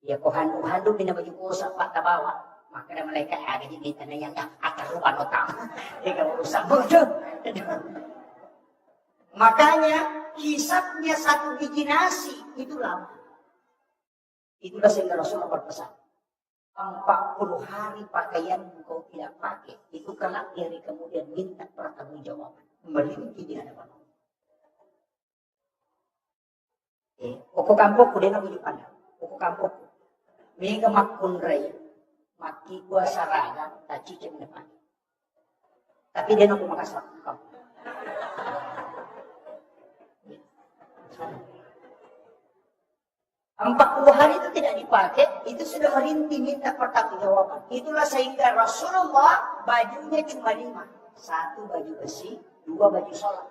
Ya ko handu-handu binabaju ko sa patabawa. Maka na malaikat ada di kita na yang akaruan otak. Ikaw usap mo ito. Makanya hisapnya 1 biji nasi itu lama. Itulah sehingga Rasulullah berpesan. 40 hari pakaian kau tidak pakai. Itu kelak dari kemudian minta pertanggungjawaban. Melinti di hadapan Allah. Oko kampung ko din ang ipanda. Oko kampung ko. Mega makunray, maki gua saraga, tak cicing depan. Tapi dia nak makasak kau. 40 hari itu tidak dipakai, itu sudah merintih minta pertanggungjawaban. Itulah sehingga Rasulullah bajunya cuma 5. 1 baju besi, 2 baju sholat.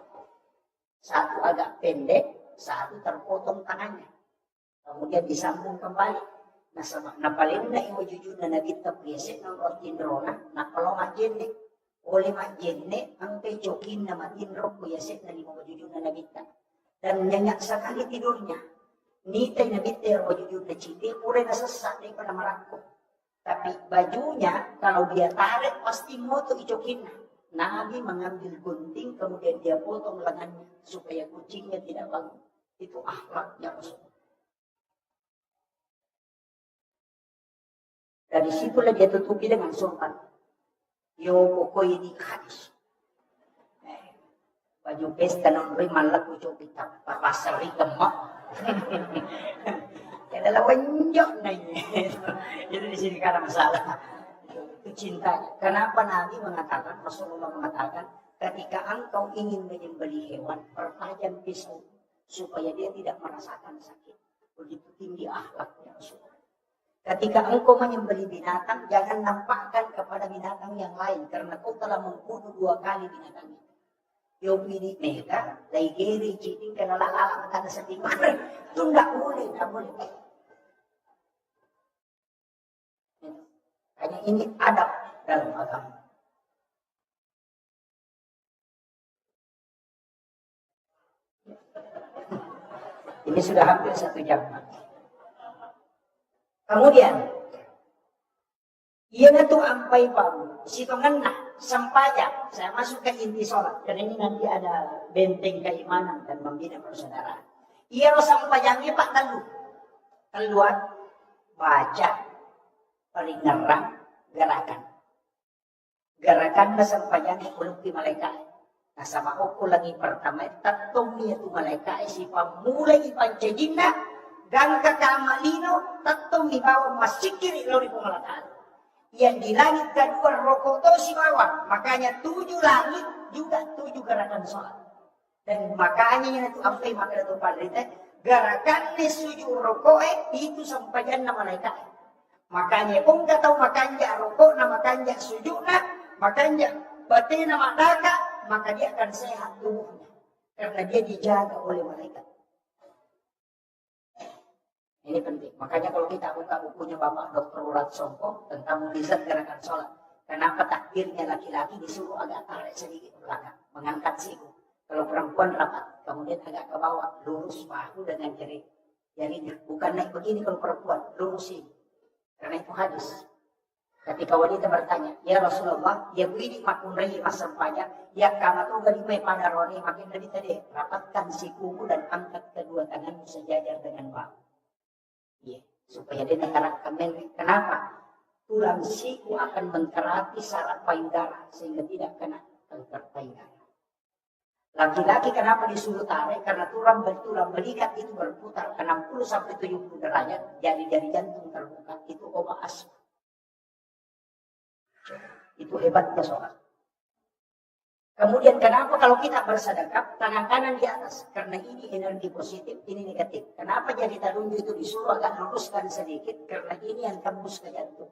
1 agak pendek, 1 terpotong tangannya. Kemudian disambung kembali. Na paling na iwajujud na nagita present ng rotindrona na kalau majenne oleh majenne ang pecokin na matinro kuyaset na lima wajujud na nagita dan nyanyak sekali tidurnya nitay na biter wajujud na citi pure na sesak di pada marako tapi bajunya kalau dia tarik pasti moto icokin na Nabi mengambil gunting kemudian dia potong lengannya supaya kucingnya tidak bangun. Itu akhlaknya Rasulullah. Dari situlah dia tutupi dengan sopan. Yo pokoknya ini hadis. Baju pesta nang rimalat ucap kita papasari kemak. Ya adalah wenjok nanya. Itu di sini karena masalah. Itu cintanya. Kenapa Nabi mengatakan, Rasulullah mengatakan, ketika engkau ingin menyembelih hewan, pertajam pisau supaya dia tidak merasakan sakit. Begitu tinggi akhlaknya Rasulullah. Ketika engkau menyembelih binatang, jangan nampakkan kepada binatang yang lain. Karena kau telah membunuh 2 kali binatang itu. Yung ini mereka, lagi cheating, kena lalala, kena sedih. Itu enggak boleh, enggak boleh. Hanya ini adab dalam agama. Ini sudah hampir 1 jam. Kemudian, ia tu ampai pau, si pengena sampajak. Saya masuk ke inti sholat, karena ini nanti ada benteng keimanan dan membina persaudaraan. Ia sampajangnya Pak keluar, baca, peringaran, gerakan na sampajangnya kulung di malaikat. Nah sama aku lagi pertama, tatong niya tu malaikat si pamulay ipancajin na. Gangka kamalino tattong di bawah masikiri lo di pemalataan. Yang di langit kedua rokok to si bawah. Makanya 7 langit juga 7 gerakan sholat. Dan makanya yang itu apa yang maka itu padrita gerakan sujud rokok itu sampai jannah malaikat. Makanya kung nggak tahu makanya rokok na makanya sujud na makanya batin na madaka maka dia akan sehat tubuhnya karena dia dijaga oleh malaikat. Ini penting. Makanya kalau kita buka bukunya Bapak Dr. Urat Songko tentang mukjizat gerakan sholat. Kenapa takdirnya laki-laki disuruh agak tarik sedikit ke belakang, mengangkat siku. Kalau perempuan rapat, kemudian agak ke bawah, lurus bahu dengan jarinya. Bukan naik begini kalau perempuan, lurus ini. Karena itu hadis. Ketika wanita bertanya, ya Rasulullah, ya begini makun rahi masampanya, ya kama tu gadimai pada roni makin dari tadi, rapatkan sikumu dan angkat kedua tanganmu sejajar dengan bahu. Ya, supaya dia mengerahkan melek. Kenapa? Tulang siku akan menterapi saraf payudara sehingga tidak kena kanker payudara. Laki-laki kenapa disuruh tarik? Karena tulang belikat itu berputar 60-70 derajat, jari-jari jantung terbuka. Itu obat asma. Itu hebatnya sholat. Kemudian kenapa kalau kita bersedekap tangan kanan di atas? Karena ini energi positif, ini negatif. Kenapa jari telunjuk itu disuruh agak luruskan sedikit? Karena ini yang tembus ke jantung.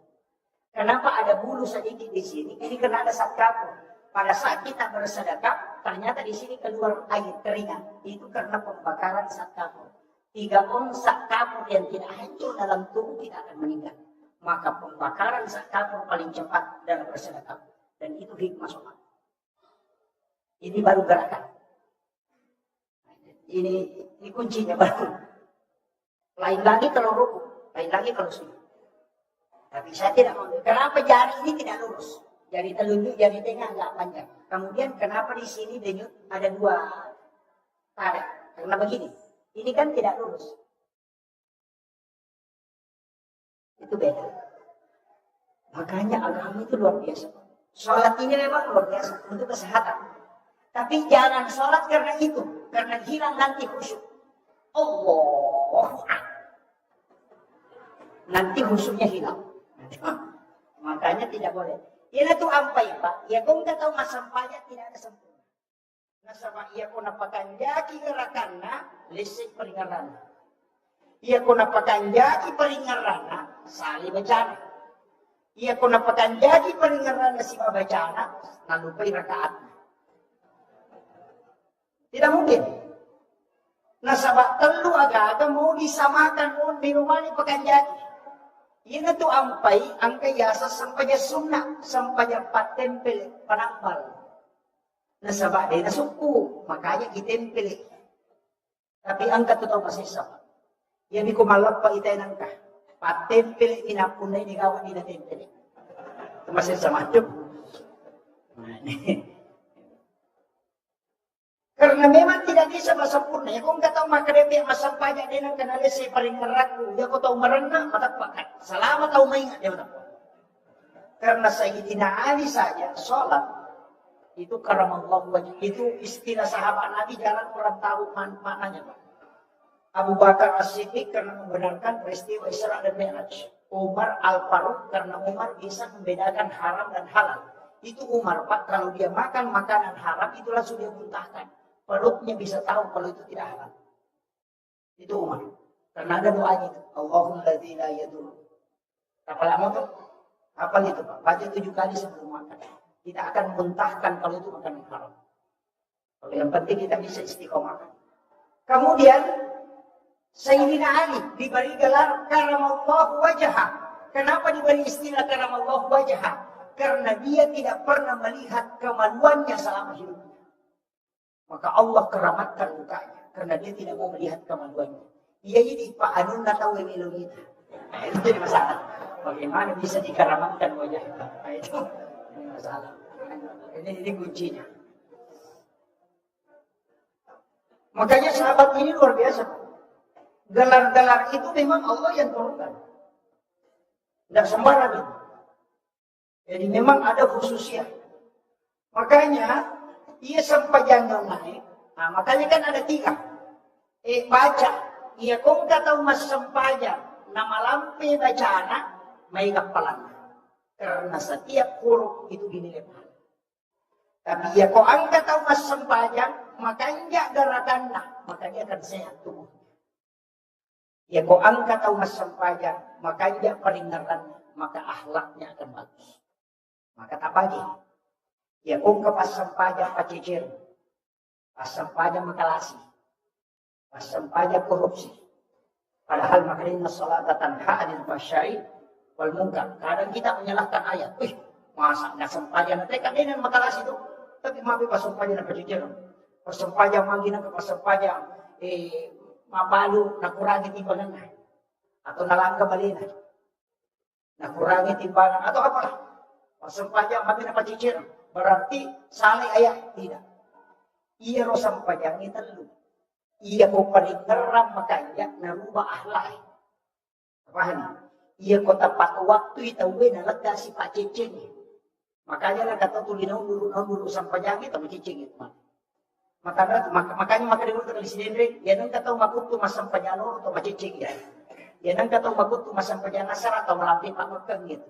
Kenapa ada bulu sedikit di sini? Ini karena ada zat kapur. Pada saat kita bersedekap, ternyata di sini keluar air keringat. Itu karena pembakaran zat kapur. 3 ons zat kapur yang tidak hancur dalam tubuh tidak akan meninggal. Maka pembakaran zat kapur paling cepat dalam bersedekap. Dan itu hikmah sholat. Ini baru gerakan. Ini kuncinya baru. Lain lagi kalau ruku, lain lagi kalau sujud. Tapi saya tidak mau. Kenapa jari ini tidak lurus? Jari telunjuk, jari tengah nggak panjang. Kemudian kenapa di sini denyut ada 2 tarik? Karena begini. Ini kan tidak lurus. Itu beda. Makanya agama itu luar biasa. Sholat ini memang luar biasa untuk kesehatan. Tapi jangan sholat karena itu. Karena hilang nanti khusyuk. Allah. Nanti khusyuknya hilang. Makanya tidak boleh. Ia itu ampai Pak. Ya kau nggak tahu masampahnya tidak ada sempurna. Nasabah ia kau napakan jaki gerakanna lisik peringaranna. Ia kau napakan jaki peringaranna sali bacana. Ia kau napakan jaki peringaranna si bacana nalupai rakaatnya. Tidak mungkin. Nasabah telu agak mau disamakan mau minumani pakai jaki. Ini tuh ampai angka yasa sampainya sunnah sampainya patempel panambal. Nasabah dia suku makanya ditempel. Tapi angka tuh tahu pasti sama. Yang di kumalap pa itay nangka patempel inapunay ni gawa ni natempel. Itu masih sama tuh. Karena memang tidak bisa sempurna. Ya kung nggak tahu makarebe masampaya din ang kanalis ay paringarak. Ya kung tahu merenang matapakan. Salamat tahu maingat dia matapakan. Karena Sayyidina Ali saja sholat itu karamallahu wajah. Itu istilah sahabat Nabi jarang orang tahu maknanya. Abu Bakar As-Siddiq karena membenarkan peristiwa Isra dan Mi'raj. Umar Al-Faruq karena Umar bisa membedakan haram dan halal. Itu Umar Pak kalau dia makan makanan haram itu langsung dia muntahkan. Perutnya bisa tahu kalau itu tidak halal. Itu Umar. Karena ada doanya itu. Allahumma ladzi la yadur. Apa lama tuh? Apa itu Pak? Baca 7 kali sebelum makan. Tidak akan muntahkan kalau itu makanan haram. Kalau yang penting kita bisa istiqomah. Kemudian Sayyidina Ali diberi gelar karamallahu wajha. Kenapa diberi istilah karamallahu wajha? Karena dia tidak pernah melihat kemaluannya selama hidupnya. Maka Allah keramatkan mukanya. Karena dia tidak mau melihat kemaluannya. Ia jadi Pak Anun nggak tahu emilu kita. Nah, itu jadi masalah. Bagaimana bisa dikeramatkan wajahnya? Nah, itu masalah. Ini kuncinya. Makanya sahabat ini luar biasa. Gelar-gelar itu memang Allah yang turunkan. Tidak sembarang itu. Jadi memang ada khususnya. Makanya ia sampai jangan naik. Nah, makanya kan ada 3. Baca. Ia kung kataw mas sampayan na malampi bacana, may kapalan. Karena setiap huruf itu dinilai pahala. Tapi ia kung ang kataw mas sampayan, makanya garakan na, makanya akan sehat tubuh. Ia kung ang kataw mas sampayan, makanya peringaran, maka akhlaknya akan bagus. Maka tapagi. Ia kung kapas sampayan pacicir, pas sampayan makalasi, pas sampayan korupsi. Padahal makanya salat tanha anil fahsya'i wal munkar. Kadang kita menyalahkan ayat. Wih, masa nggak sempajan nanti kan ini makalasi itu. Tapi maaf pas sempajan apa jujur. Pas sempajan manggil ke pas sempajan mabalu nakurangi timbangan atau nalangka balina. Nakurangi timbangan atau apa? Pas sempajan manggil apa jujur. Berarti saleh ayat tidak. Iya ro sempajan itu lu. Ia ko paringaram makanya narubah akhlak. Paham? Ia ko tepat waktu itu na lega si Pak Cicing. Makanya lah kata tulina dulu sampai jangan itu cicing itu. Makanya dulu kali sendiri, ya nang kata makut tu mas sampai jalur atau macicing ya. Ya nang kata makut tu mas sampai jangan asar atau melampi Pak Mekeng gitu.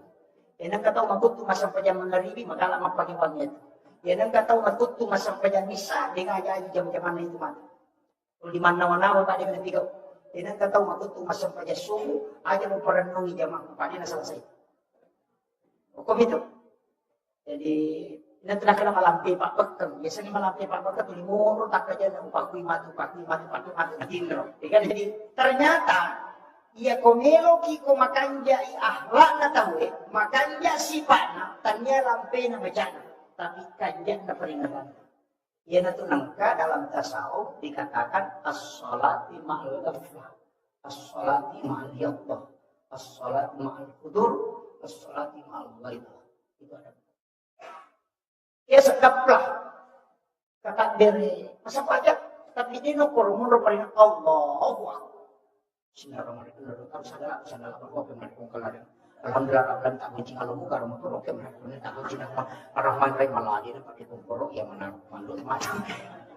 Ya nang kata makut tu mas sampai jangan mengeribi makalah mapagi wangi itu. Ya nang kata makut tu mas sampai jangan bisa dengan aja jam-jaman itu mana. Di mana-mana tak ada tiga. Tidak tahu makut tu masam pada suhu aja mau perenungi jamaah pada selesai. Hukum itu. Jadi ini tidak kena malampi Pak Bekeng. Biasanya malampi Pak Bekeng tu limur tak kerja nak pakui matu tindro. Jadi ternyata ia komelo ki ko makanja akhlak na tahu makanja sifatna tanya lampe na bacana tapi kanja na peringatan. Ia itu nangka dalam tasawuf dikatakan as-salati ma'al ghaflah, as-salati ma'al yaqdah, as-salati ma'al hudur, as-salati ma'al ghaidah. Itu ada. Ia sekaplah kata dari masa pajak tapi dia nukur mundur paling Allahu Akbar. Bismillahirrahmanirrahim. Sadar berkopi mereka kaladan. Alhamdulillah akan tak benci kalau muka rumah turun ke mereka tak benci nak Ar-Rahman Rahim malah dia pakai kumpul yang mana mandu macam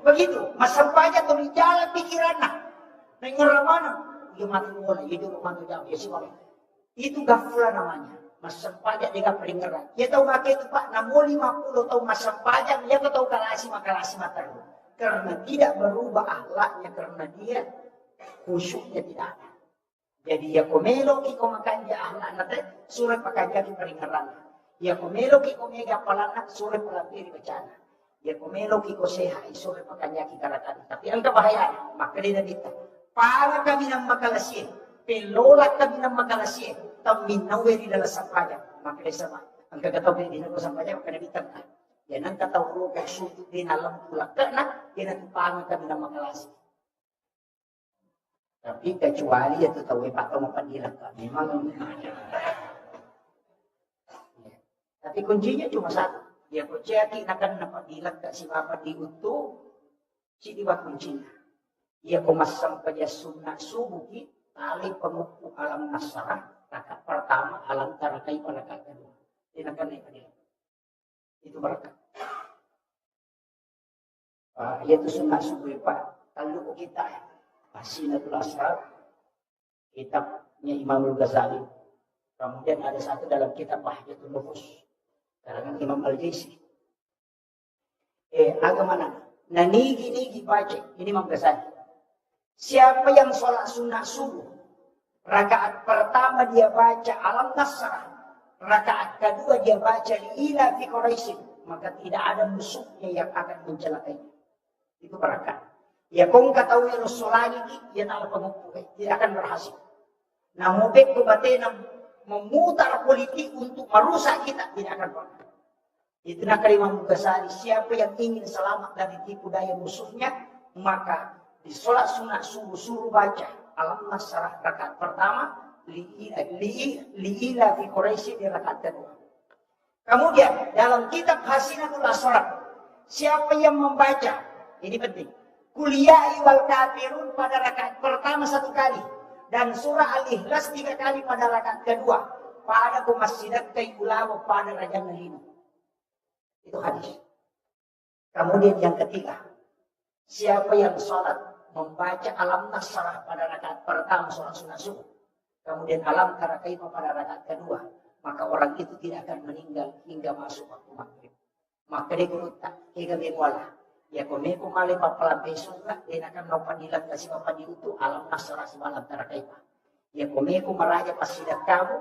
begitu masa pajak tu di jalan pikiran nak dengar mana dia mati mulai dia dulu mandu jauh ya sih itu gafla namanya masa pajak dia peringatan dia tahu nak itu Pak namun 50 tahun masa pajak dia tahu kalasi mata karena tidak berubah akhlaknya karena dia khusyuknya tidak ada. Jadi ya komelo ki ko makanja anak nate surat makanja ki peringatan. Ya komelo ki ko mega palanak surat palampiri bacana. Ya komelo ki ko seha surat makanja ki karatan. Tapi ang kabahayaan makadina dito. Para kami nang makalasih, pelola kami nang makalasih, taminawe di dalam sampajan. Makadina sama. Ang kagataw din ko sampajan makadina dito. Yan ang kataw ko kay sutu din alam pula kana yan ang pangan kami nang makalasih. Tapi kecuali ya tu tahu Pak kamu padilah memang. Tapi kuncinya cuma satu. Dia percaya akan dapat dilat si bapak diutuh si dibuat kuncinya. Ia komasam pada sunnah subuh tali pengukuh alam nasarah rakaat pertama alam tarakai pada rakaat kedua. Dia akan naik itu berkat. Yaitu sunnah subuh Pak. Kalau kita ya. Asinatul Asrar, kitabnya Imam Ghazali. Kemudian ada satu dalam kitab Bahjatul Nufus, karangan Imam Al-Jaisi. Agak mana? Nigi baca, ini Imam Ghazali. Siapa yang sholat sunnah subuh, rakaat pertama dia baca Alam Nasrah, rakaat kedua dia baca Ila fi Quraisy, maka tidak ada musuhnya yang akan mencelakai. Itu berkat. Ya kung katawi Rasulullah ya tak pengukuh, tidak akan berhasil. Nah, mubek kebatin memutar politik untuk merusak kita tidak akan pernah. Itu nak Imam Ghazali, siapa yang ingin selamat dari tipu daya musuhnya, maka di sholat sunat subuh suruh baca Alam Nasrah rakaat pertama, li'ila fi Quraisy di rakaat kedua. Kemudian dalam kitab Hasinatul Asrar, siapa yang membaca, ini penting. Kuliah wal kafirun pada rakaat pertama 1 kali dan surah Al-Ikhlas 3 kali pada rakaat kedua. Pada masjidat kai ulama pada raja Nalino. Itu hadis. Kemudian yang ketiga, siapa yang sholat membaca alam nasrah pada rakaat pertama sholat sunat subuh, kemudian alam tara kaifa pada rakaat kedua, maka orang itu tidak akan meninggal hingga masuk waktu maghrib. Maka dia kuruta, hingga mewala. Ya kome kumali papala besok lah, dia akan mau padilat kasih papadiutu alam nasrah semalam tara kaifa. Ya kome kumaraja pasidat kamu,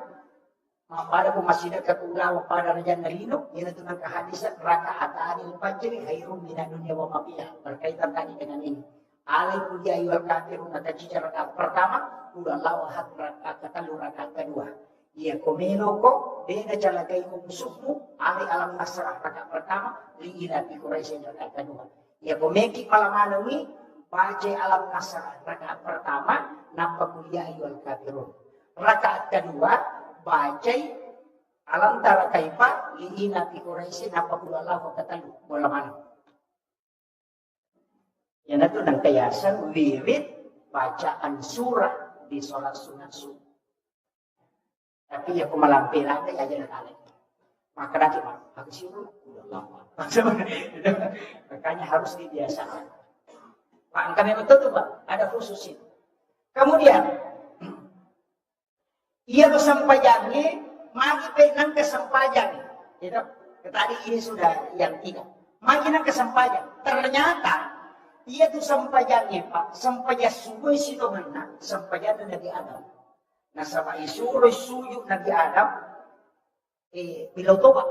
pada kumasidat kakulawa pada raja nalino, yan ito ng kahadisan, rakaat anil fajri, hayrum mina dunia wa mabiya. Berkaitan tadi dengan ini. Alay kuliah yual kafirun atau cica rakaat pertama, udah lawahat rakaat katalu rakaat kedua. Ya komeno ko, dia jalagay ko musuhmu, alay alam nasrah rakaat pertama, liilat di Quraisy rakaat kedua. Ya komeki malamanawi, baca alam nasrah rakaat pertama, nampak kuliah yual kafirun. Rakaat kedua, bacai alam tara kaifa liina fi Quraisy napakulalahu katalu bola mana. Yan itu nang kayasan wirid bacaan surah di sholat sunat subuh. Tapi ya kumalampiran ada aja nakalik. Maka nanti aku siul udah lama. Makanya harus dibiasakan. Pak, kami betul tuh Pak, ada khusus itu. Kemudian ia kesampaiannya, magi penang kesampaian. Itu tadi ini sudah yang tiga. Magi nang kesampaian. Ternyata ia tuh sampaiannya Pak, sampaian subuh situ mana, sampaian Nabi Adam. Nah sama isuro sujud Nabi Adam, bila tobat,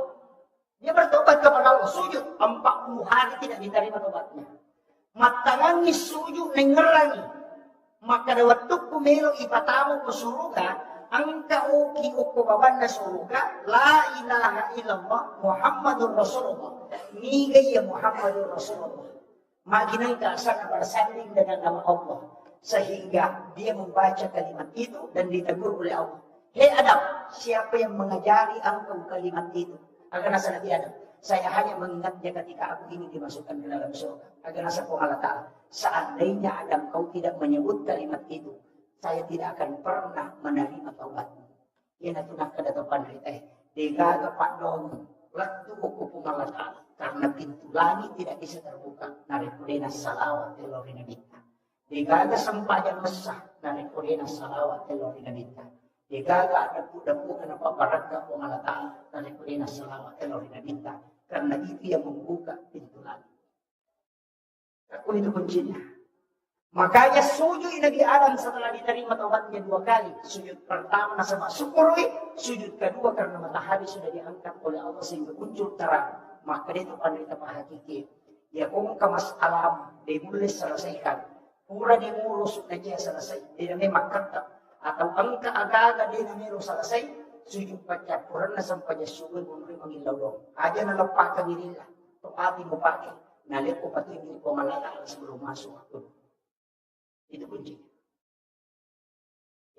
dia bertobat kepada Allah sujud 40 hari tidak diterima tobatnya. Matangangi sujud nengerangi, maka waktu kumelo ipatamu ke surga. Angka uki ukubaban na surga, la ilaha illallah Muhammadur Rasulullah. Nigay ya Muhammadur Rasulullah. Maginang kaasa bersanding dengan nama Allah. Sehingga dia membaca kalimat itu dan ditegur oleh Allah. Hei Adam, siapa yang mengajari engkau kalimat itu? Agar nasa Nabi Adam, saya hanya mengingatnya ketika aku ini dimasukkan ke dalam surga. Agar nasa po Allah Ta'ala, seandainya Adam kau tidak menyebut kalimat itu, saya tidak akan pernah menerima taubatmu. Yan ito nakadatapan rin. Digaga pa doon. Latu ko pumalata. Karena pintu langit tidak bisa terbuka. Naripulina salawat telori na bita. Digaga sampayan masah. Naripulina salawat telori na bita. Digaga dapu-dapu na paparaga pumalata. Naripulina salawat telori na bita. Karena itu yang membuka pintu langit. Aku itu kuncinya. Makanya sujud Nabi Adam setelah diterima taubatnya 2 kali. Sujud pertama sama syukuri, sujud kedua karena matahari sudah diangkat oleh Allah sehingga muncul terang. Maka itu penderita hakiki. Ya kung kamas alam, dimulai selesaikan. Pura dimulai sudah dia selesai. Dia memang kata. Atau angka agaga dia memang selesai. Sujud pacak, kurang na sampai sujud memberi mengilau dong. Aja na lepak kagirilah. Topati mo pakai. Nalit ko pati hindi ko malala sebelum masuk aku. Itu kuncinya.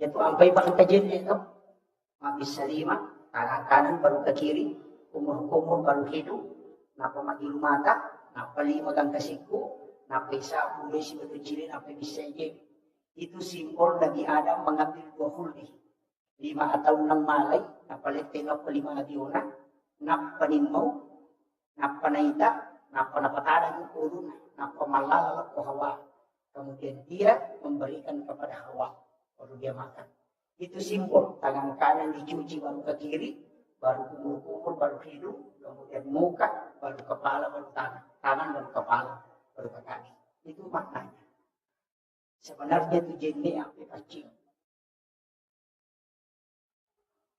Itu sampai bang tajirnya itu. Mabis salima, tangan kanan baru ke kiri, kumur-kumur baru hidup, napa magilu mata, napa lima gang kasiku, napa isa boleh si betul ciri, napa bisa aja. Itu simbol Nabi Adam mengambil 2 huldi. 5 atau 6 malay, napa letengap 5 adiona, napa nimau, napa naita, napa napatada yung kuruna, napa malalala ko hawa. Kemudian dia memberikan kepada Hawa. Baru dia makan. Itu simbol. Tangan kanan dicuci baru ke kiri. Baru kumur-kumur baru hidung. Kemudian muka. Baru kepala baru tangan. Tangan baru kepala. Baru ke kaki. Itu maknanya. Sebenarnya itu jenis api pacing.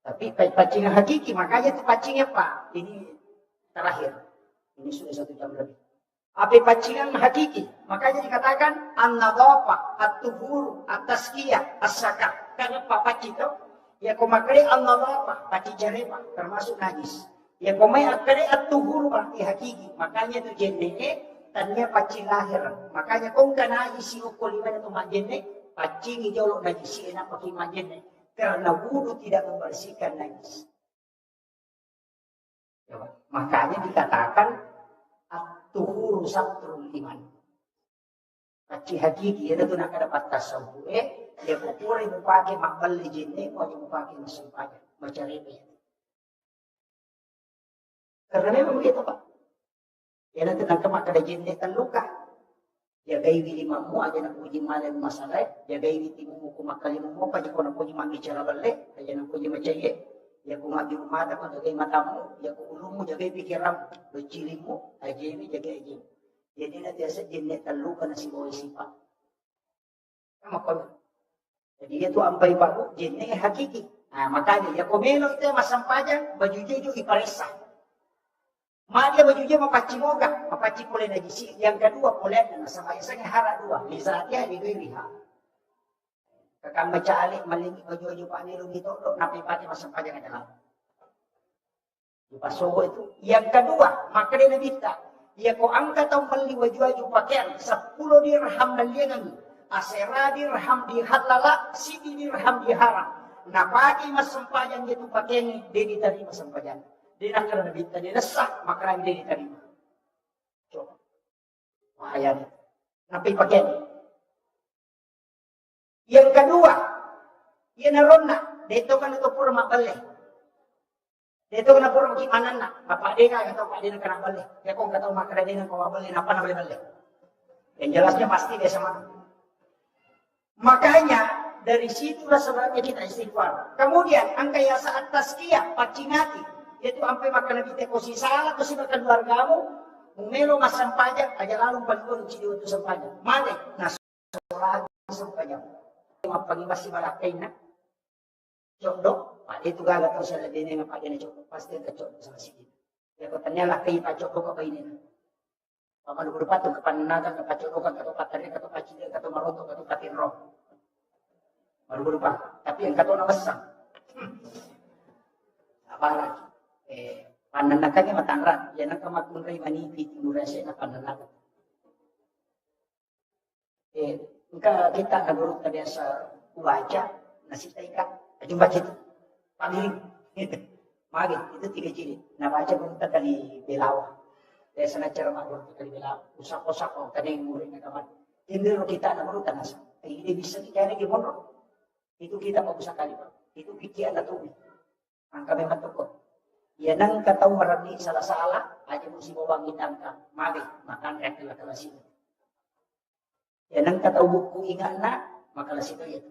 Tapi pacing yang hakiki. Makanya itu pacingnya Pak. Ini terakhir. Ini sudah 1 jam lebih. Api pacingan hakiki. Makanya dikatakan an-nadhafah, at-tuhur, at-tazkiyah, as-sakah. Karena papaci itu ya kumakri an-nadhafah, paci jarepa termasuk najis. Ya kumai akri at-tuhur berarti hakiki. Makanya itu jenne tanya paci lahir. Makanya kung kana isi ukul lima itu majenne, paci ngijolok najis enak pakai majenne. Karena wudu tidak membersihkan najis. Ya, makanya dikatakan tuhuru satrul iman. Kaci hakiki itu nak dapat tasawuf. Dia pupuri mupake makbal jinne, kau dia mupake masumpanya, mencari dia. Karena memang begitu Pak. Ya nanti nak kemak ada jinne terluka. Jagai wili mamu aja nak puji malam masalah, jagai wili timu kumakali mu apa jiko nak puji mami cara balik, aja nak puji macam ya ku maju mata ko jagai matamu, ya ku ulumu jagai pikiran, bercirimu aja ini jagai aja. Jadi nanti asa jenis telu kana si boy sifat. Sama kon. Jadi itu ampai baru jenis hakiki. Nah, makanya ya komelo itu masam pajang baju juju iparisa. Dia bajunya mapaci moga, mapaci boleh najisi. Yang kedua boleh na sama isang hara dua. Bisa dia di diri ha. Kakang baca alik malingi baju-baju Pak Nilo gitu dok napi pati masam pajang adalah. Di pasogo itu. Yang kedua, maka dia nabita. Dia ko angkat atau beli baju-baju pakaian 10 dirham naliangan. Asera dirham di halala, sidi dirham di haram. Napaki masam pajang gitu pakaian dia diterima masam pajang. Dia nak kena bintang, dia sah, maka dia diterima. Coba. Bahaya ni. Napi pakai ni. Yang kedua, ia narona. Dia tu kan itu pura mak balik. Dia tu kan pura mak kimanan nak. Bapak dia kan kata, Pak dia nak kena balik. Dia kong kata, maka dia nak kena balik. Apa nak boleh balik? Yang jelasnya pasti dia sama. Makanya, dari situlah sebabnya kita istighfar. Kemudian, angka yang saat tazkiyah, pacingati. Itu sampai makan lebih tekosi salah kau makan keluargamu, melo masam pajak aja lalu paling ciri untuk sampajak. Mana nas lagi sampajak. Mapangi masih malakai nak. Cokdok, pak itu gagal tahu saya dia dengan pak dia cokdok pasti ada cokdok sama sini. Ya kau tanya lah kai pak cokdok apa ini? Paman guru patu kepannaga ke pak cokdok atau patari atau pak cili atau maroto atau patinro. Baru berupa, tapi yang kata orang besar. Apa lagi? Pananakannya matangrat, yan ang kamatmunray manipit, inurasya na pananakan. Kita nagurot na sa uwaja, nasitay ka, ajumba dito, pamiling, magin, itu 3 ciri, nabaca gurot na kali Belawa, dahil sa natsara magurot na kali Belawa, usak-usak o kanay muring na kaman, hindi ro kita nagurot na nasa, ay hindi bisa kita nagibonro, itu kita mabusak kali pa, itu pikian na tubig, ang kami matukot. Ya nang kataw marami salah-salah, aja mesti bawangin angka, mari makan rekla kelas itu. Ya nang kataw buku ingat na, makalas itu ya.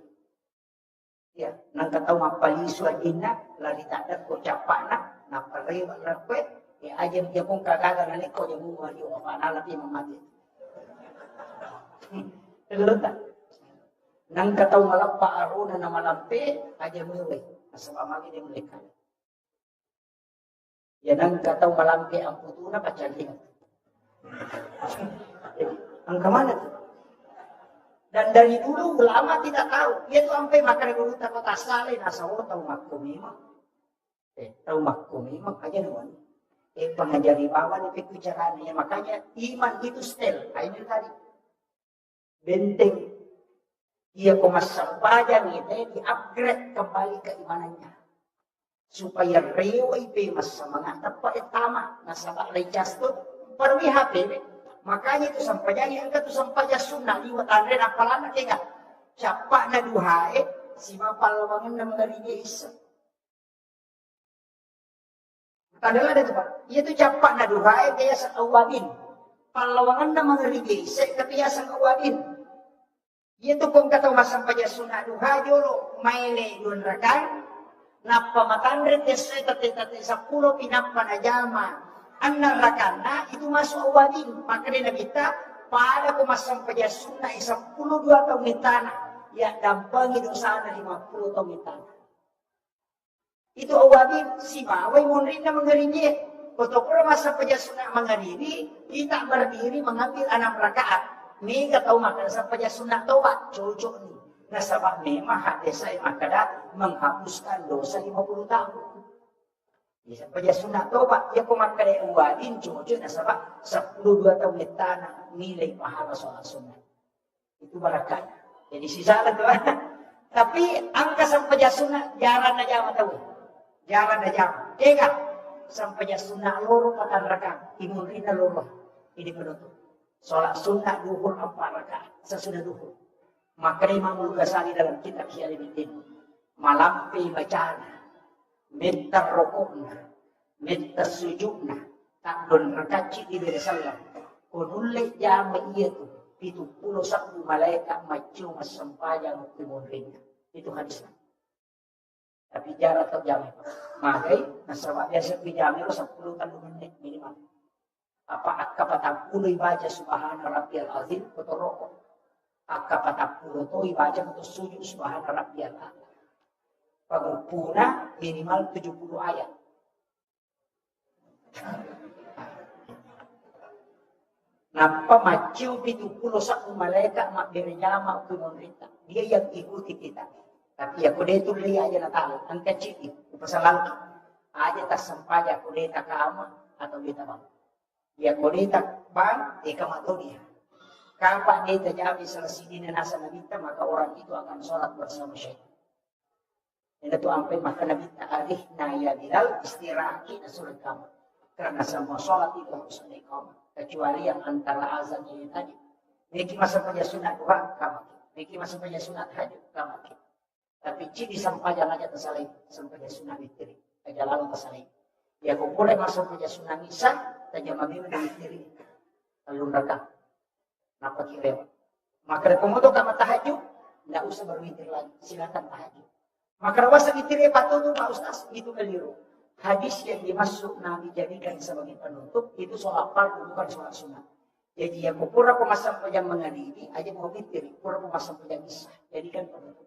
Ya nang kataw mapalisu adina, lari tadat ko capak na, naparewa rakwe, ya aja dia pun kagagan na ko yung mga yung apanalat yung mamati. Tegelutan. Nang kataw malapa aruna na malampi, aja mulai, asa pamagi dia mulai kan. Ya nang kataw malampi ang puto na pacaling. Ang kemana tu? Dan dari dulu lama tidak tahu. Dia tu sampai makan dulu takut asale nasa tahu makumima. Tahu makumima aja naman. Pengajari bawah ni pikucaranya. Makanya iman itu stel. Ini tadi. Benteng. Ia kumasampajan itu di-upgrade kembali keimanannya. Supaya reway pe mas sa mga tapa tama nasa baklay jasto parmi hape makanya itu sampayang yang katu sampaya sunnah liwatan rin ang palana kaya siapa na duhae si mapalawangan na mga rinisa adalah ada pak itu siapa na duhae kaya sa awabin palawangan na mga rinisa kaya sa awabin itu kung kataw masampaya sunnah duha jolo maile dun rakan napamatandre tesre tate sa pulo pinapanajama ang narakana itu masuk awadin makanya kita pada kumasampaya sunnah 12 tahun mitana ya dampangi dosa na 50 tahun mitana itu awadin si maway munrin na mengerinya kotopura masampaya sunnah mengeriri kita berdiri mengambil 6 rakaat ni kataw makasampaya sunnah taubat cocok ni nasabah memang hadis saya makada menghapuskan dosa 50 tahun. Bisa saja sunat tobat ya kumakada uwadin cucu nasabah 12 tahun tanah nilai pahala soal sunat. Itu barakah. Jadi sisa tu. Tapi angka sampai sunat jaran aja tahu. Jaran aja. Tega sampai sunat loro akan rakam. Imurina loro. Ini penutup. Solat sunat duhur 4 rakaat sesudah duhur. Maka Imam Al-Ghazali dalam kitab Syari'uddin malampi bacana, minta rokokna, minta sujudna, takdon rakaci di salam. Kudulle jama iya tu, 71 malaikat macu masempayang timurnya. Itu hadisnya. Tapi jarak atau jam. Makai nasabah biasa pijamnya 10 menit minimal. Apa akka patang ibaca subhana rabbiyal azim atau rokok. Akka patang to ibaca atau sujud subhana rabbiyal azim. Pagupuna minimal 70 ayat. Napa maciu 71 malaikat mak berjama ke pemerintah. Dia yang ikuti kita. Tapi ya kuda itu beli aja tahu. Angka ciki. Pasalan aja tak sempaja kuda tak kama atau kita bang. Ya kuda tak bang. Ika matu dia. Kapan dia terjadi selesai di nasa nabita maka orang itu akan sholat bersama syaitan. Ini tu sampai maka nabita alih naya bilal istirahati nasulat kamu. Karena semua sholat itu harus ada iqamah. Kecuali yang antara azan ini tadi. Niki masa punya sunat duha kamu. Niki masa punya sunat hajud kamu. Tapi ciri sampaian aja tersalih sampai sunat witri. Aja lalu tersalih. Ya kau boleh masuk punya sunat nisa, tajam mabim dan witri. Lalu mereka nampak kira. Maka komodo kama tahajud, tidak usah berwitir lagi. Silakan tahajud. Maka wasa witri patut Pak Ustaz itu keliru. Hadis yang dimasuk Nabi jadikan sebagai penutup itu sholat fardu bukan sholat sunat. Jadi ya pura pemasang pejam mengadili aja mau witri, pura pemasang pejam nisa. Jadikan penutup.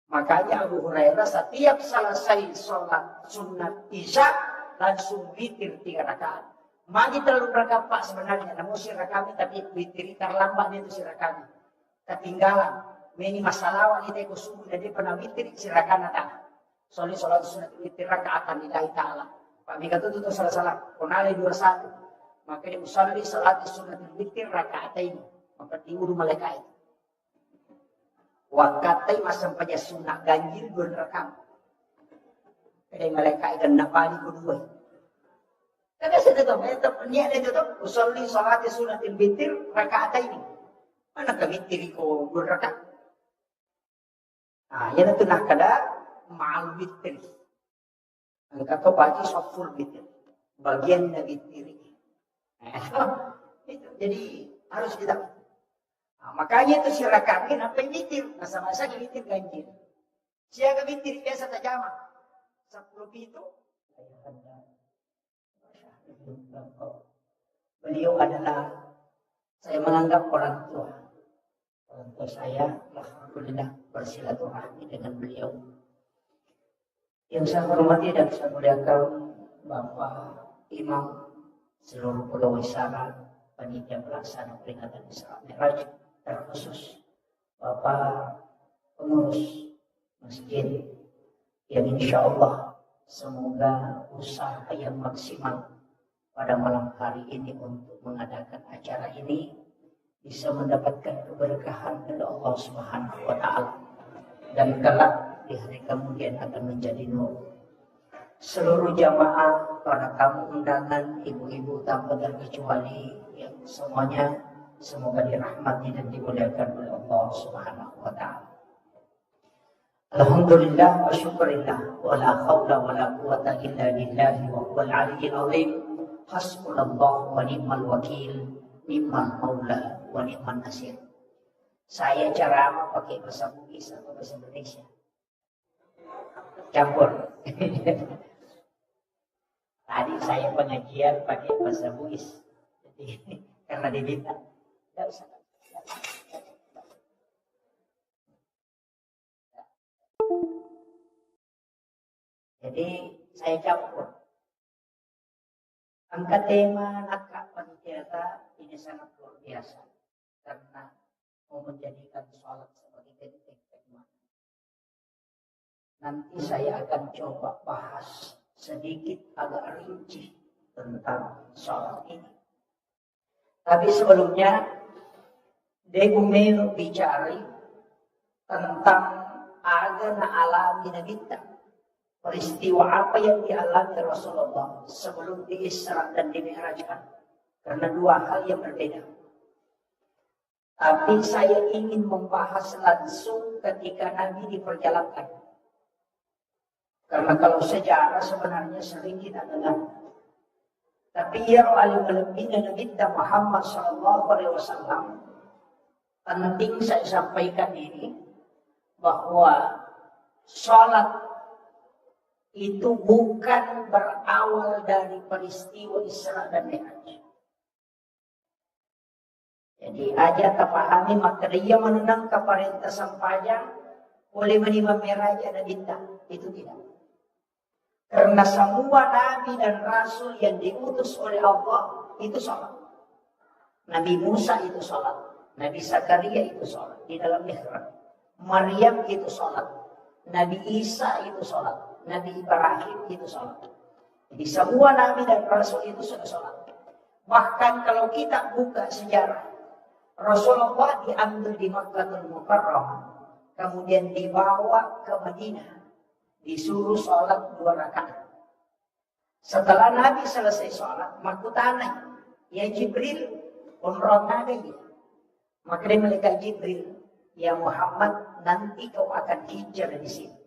Makanya Abu Hurairah setiap selesai sholat sunat isya langsung witir 3 rakaat. Magi terlalu rakaat Pak sebenarnya, namun sirah kami tapi witir terlambat itu sirah kami. Ketinggalan. Ini masalah wanita itu subuh jadi pernah witir sirah kanan tanah. Soalnya sholat sunat witir rakaatan lillahi ta'ala. Pak Mika itu salah-salah. Konali 21. Maka dia usalli sholat sunat witir rakaatain. Maka diuruh malaikat itu. Wakatai masam pada sunat ganjil 2 rakaat. Kadang malaikat itu napali kedua. Kada sudah tahu, ni ada itu tahu. Usolli salat sunatil witir rakaatain. Mana kawitir ko 2 rakaat. Ah, yan itu nak kada ma'al witir. Ang kata baca saful witir. Bagian dari witir. Itu jadi harus kita. Nah, makanya itu sirah kami apa yang witir. Masa-masa witir ganjil. Siaga witir biasa tak jama. 10 itu. Beliau adalah saya menganggap orang tua. Orang tua saya, alhamdulillah bersilaturahmi dengan beliau. Yang saya hormati dan saya muliakan Bapak Imam seluruh Pulau Wisara, panitia pelaksana peringatan Isra Mi'raj, terkhusus Bapak pengurus masjid yang insya Allah semoga usaha yang maksimal pada malam hari ini untuk mengadakan acara ini bisa mendapatkan keberkahan dari Allah Subhanahu wa Ta'ala dan kelak di hari kemudian akan menjadi nur. Seluruh jamaah, para tamu undangan, ibu-ibu tanpa terkecuali yang semuanya semoga dirahmati dan dimuliakan oleh Allah Subhanahu wa Ta'ala. Alhamdulillah wa syukurillah wa la hawla wa la quwata illa billahi wa huwal aliyyil azim. Hasbunallah wa ni'mal wakil, ni'mal maula wa ni'man nasir. Saya ceramah pakai bahasa Bugis atau bahasa Indonesia? Campur. Tadi saya pengajian pakai bahasa Bugis. Jadi karena diminta. Tidak usah. Jadi saya campur. Angkat tema nakak panitia ini sangat luar biasa karena mau menjadikan sholat sebagai titik keimanan. Nanti saya akan coba bahas sedikit agak rinci tentang sholat ini. Tapi sebelumnya, Debu Melo bicara tentang agama alami Nabi kita. Peristiwa apa yang dialami Rasulullah sebelum diisra dan dimi'rajkan. Karena 2 hal yang berbeda. Tapi saya ingin membahas langsung ketika Nabi diperjalankan. Karena kalau sejarah sebenarnya sering kita dengar. Tapi ya alim-alimina Nabi Muhammad SAW, penting saya sampaikan ini, bahwa sholat itu bukan berawal dari peristiwa Isra dan Mi'raj. Jadi aja terpahami materia menenang keperintah sampajang oleh menimam Mi'raj dan Dinta. Itu tidak. Karena semua nabi dan rasul yang diutus oleh Allah itu sholat. Nabi Musa itu sholat. Nabi Zakaria itu sholat di dalam mihrab. Maryam itu sholat. Nabi Isa itu sholat. Nabi Ibrahim itu sholat. Jadi semua nabi dan rasul itu sudah sholat. Bahkan kalau kita buka sejarah, Rasulullah diambil di Makkahul Mukarramah, kemudian dibawa ke Madinah. Disuruh sholat 2 rakaat. Setelah Nabi selesai sholat, makutana, ya Jibril, umrohnya dia. Maka malaikat Jibril, ya Muhammad, nanti kau akan hijrah di sini.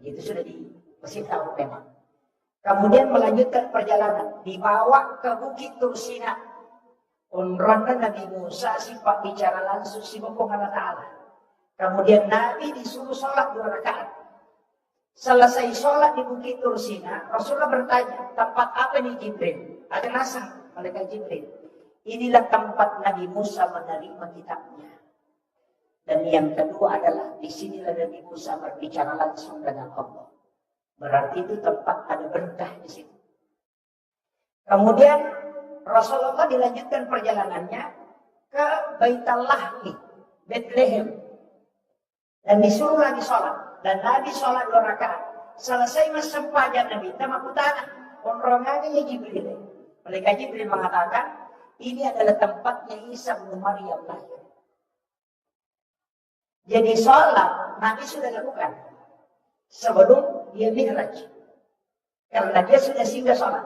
Itu sudah dikasih tahu memang. Kemudian melanjutkan perjalanan, dibawa ke Bukit Tursina. Umrohnya Nabi Musa, sifat bicara langsung, sifat Allah Ta'ala. Kemudian Nabi disuruh sholat 2 rakaat. Selesai sholat di Bukit Tursina, Rasulullah bertanya, tempat apa nih Jibril? Ada nasang, malaikat Jibril. Inilah tempat Nabi Musa menerima kitabnya. Dan yang kedua adalah, disinilah Nabi Musa berbicara langsung dengan Allah. Berarti itu tempat ada berkah di situ. Kemudian Rasulullah dilanjutkan perjalanannya ke Baitul Lahmi, Bethlehem. Dan disuruh lagi sholat. Dan Nabi sholat 2 rakaat. Selesai masa pajak Nabi, nama kutana. Onrongannya ya Jibril. Malaikat Jibril mengatakan, ini adalah tempatnya Isa bin Maryam lahir. Jadi sholat Nabi sudah lakukan sebelum dia mi'raj. Karena dia sudah singgah sholat.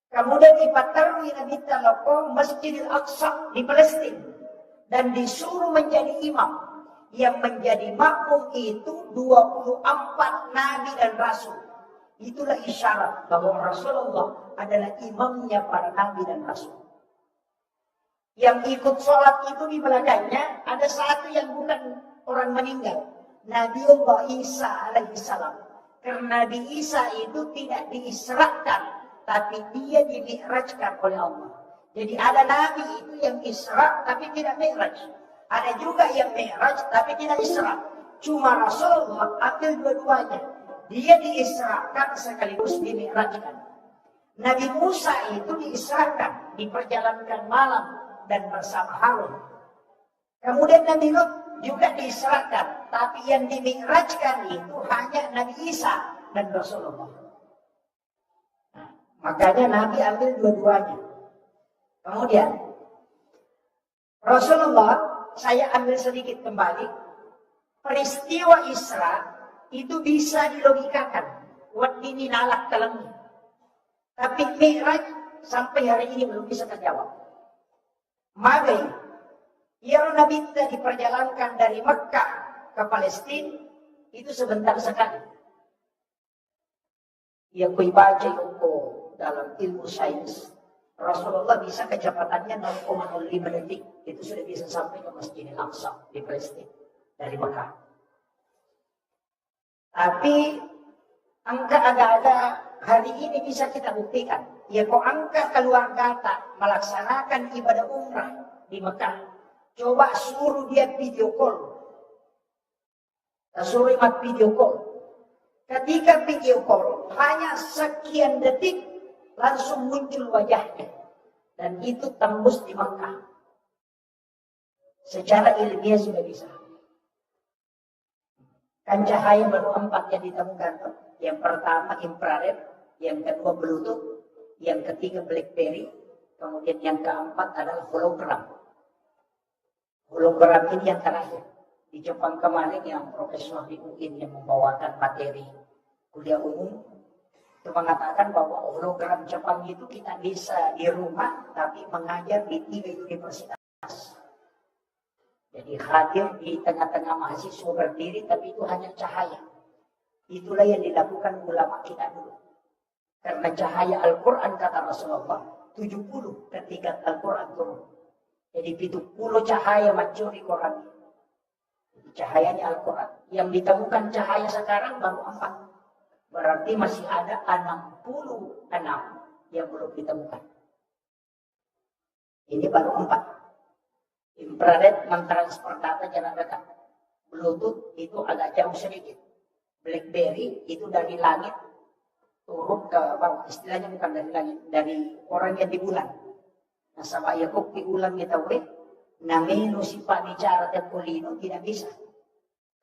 Kemudian dipatarui Nabi Talaqo Masjidil Aqsa di Palestina. Dan disuruh menjadi imam. Yang menjadi makmum itu 24 nabi dan rasul. Itulah isyarat bahwa Rasulullah adalah imamnya para nabi dan rasul. Yang ikut sholat itu di belakangnya ada satu yang bukan orang meninggal. Nabiullah Isa alaihissalam. Karena Nabi Isa itu tidak diisrakan, tapi dia dimi'rajkan oleh Allah. Jadi ada nabi itu yang isra tapi tidak mi'raj. Ada juga yang mi'raj tapi tidak isra. Cuma Rasulullah ambil dua-duanya. Dia diisrakan sekaligus dimi'rajkan. Nabi Musa itu diisrakan, diperjalankan malam dan bersama Harun. Kemudian Nabi Lut juga diisrakan, tapi yang dimi'rajkan itu hanya Nabi Isa dan Rasulullah. Nah, makanya Nabi ambil dua-duanya. Kemudian Rasulullah, saya ambil sedikit kembali, peristiwa Isra itu bisa dilogikakan. Wadini nalak telengi. Tapi Mi'raj sampai hari ini belum bisa terjawab. Magai, ya Nabi diperjalankan dari Mekah ke Palestina itu sebentar sekali. Ya kui baca itu dalam ilmu sains. Rasulullah bisa kecepatannya 0,05 detik. Itu sudah bisa sampai ke Masjidil Aqsa di Palestina dari Mekah. Tapi angka agak-agak hari ini bisa kita buktikan. Ya kok angka keluar data melaksanakan ibadah umrah di Mekah. Coba suruh dia video call. Suruh imat video call. Ketika video call hanya sekian detik langsung muncul wajahnya. Dan itu tembus di Mekah. Secara ilmiah sudah bisa. Kan cahaya baru 4 yang ditemukan. Yang pertama infrared, yang kedua Bluetooth, yang ketiga BlackBerry, kemudian yang keempat adalah hologram. Hologram ini yang terakhir. Di Jepang kemarin yang profesor di UIN yang membawakan materi kuliah umum, itu mengatakan bahwa hologram Jepang itu kita bisa di rumah, tapi mengajar di 3 universitas. Jadi hadir di tengah-tengah mahasiswa berdiri, tapi itu hanya cahaya. Itulah yang dilakukan ulama kita dulu. Karena cahaya Al-Quran kata Rasulullah 70 ketika Al-Quran turun. Jadi 70 cahaya mencuri Quran. Cahayanya Al-Quran. Yang ditemukan cahaya sekarang baru 4. Berarti masih ada 66 yang belum ditemukan. Ini baru 4. Infrared mentransfer data jarak dekat. Bluetooth itu agak jauh sedikit. BlackBerry itu dari langit turun ke bawah. Istilahnya bukan dari langit, dari orang yang di bulan. Nah, sama Yakub di ulang kita namenu si bicara tekulino tidak bisa.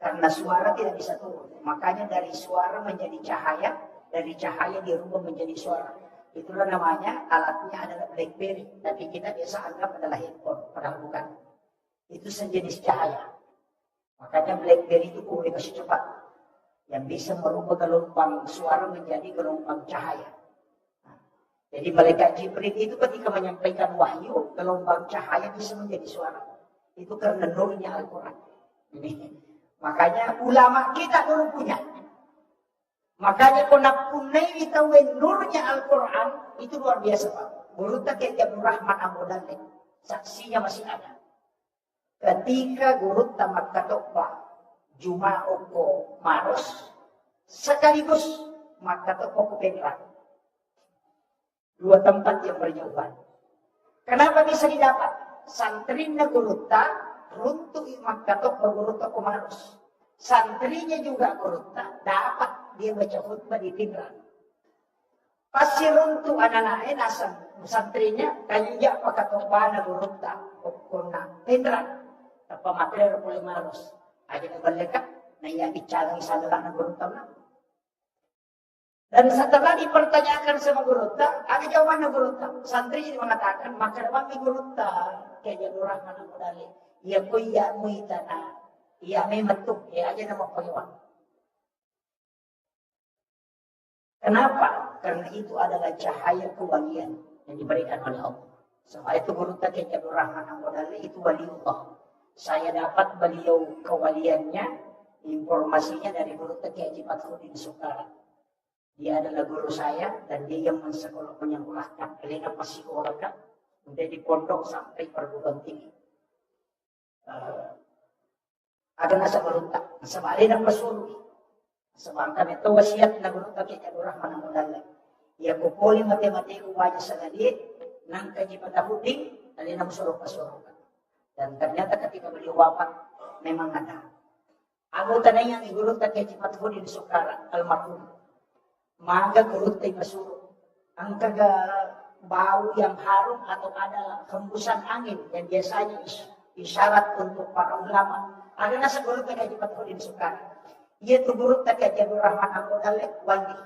Karena suara tidak bisa turun. Makanya dari suara menjadi cahaya, dari cahaya dirubah menjadi suara. Itulah namanya, alatnya adalah BlackBerry. Tapi kita biasa anggap adalah handphone, padahal bukan. Itu sejenis cahaya. Makanya BlackBerry itu komunikasi cepat. Yang bisa merubah gelombang suara menjadi gelombang cahaya. Jadi malaikat Jibril itu ketika menyampaikan wahyu, gelombang cahaya bisa menjadi suara. Itu karena nurnya Al-Quran. Makanya ulama kita dulu punya. Makanya kena punai ditawain nurnya Al-Quran, itu luar biasa Pak. Guru tak kayak Rahman Abu Dalek. Saksinya masih ada. Ketika guru tamat katokba, Juma Oko Maros, sekaligus maka toko Pengrang. 2 tempat yang berjauhan. Kenapa bisa didapat? Santrinya Gurutta, runtuh maka toko Gurutta Komaros. Santrinya juga Gurutta, dapat dia baca khutbah di Pengrang. Pasti runtuh anak-anaknya nasang. Santrinya kanjak pakai topana Gurutta, Okona Pengrang. Apa materi boleh maros. Aja ngebaleka, na iya bicara sana lang ng Gurutta na. Dan setelah dipertanyakan sama Gurutta, ada jawaban ng Gurutta. Santri mengatakan, maka naman may Gurutta, kaya Rahman Abu Dalek. Iya ko iya mo itana, iya may matuk, iya aja nama Panginoon. Kenapa? Karena itu adalah cahaya kewalian yang diberikan oleh Allah. Sama itu Gurutta kaya Rahman Abu Dalek, itu waliullah. Saya dapat beliau kewaliannya, informasinya dari Guru Kiai Haji Fathuddin Sukara. Dia adalah guru saya dan dia yang menyekolahkan Elena Pasikoraka menjadi pondok sampai perguruan tinggi. Ada nasa Gurutta, sama Elena Pasuri. Sebangkan itu wasiat na Guru Kiai Haji Rahman Amudallah. Ia kupoli matematika wajah sagadi nang Haji Fathuddin Elena Pasuri. Dan ternyata ketika beliau wafat memang ada anggota yang igurut Kiai Haji Fathuddin Sukara almarhum. Maka gurut tay masuro. Ang kaga bau yang harum atau ada hembusan angin yang biasanya isyarat untuk para ulama. Ada nasa gurut Kiai Haji Fathuddin Sukara. Ia tu gurut Kiai Haji Rahman Abu Dalek wali.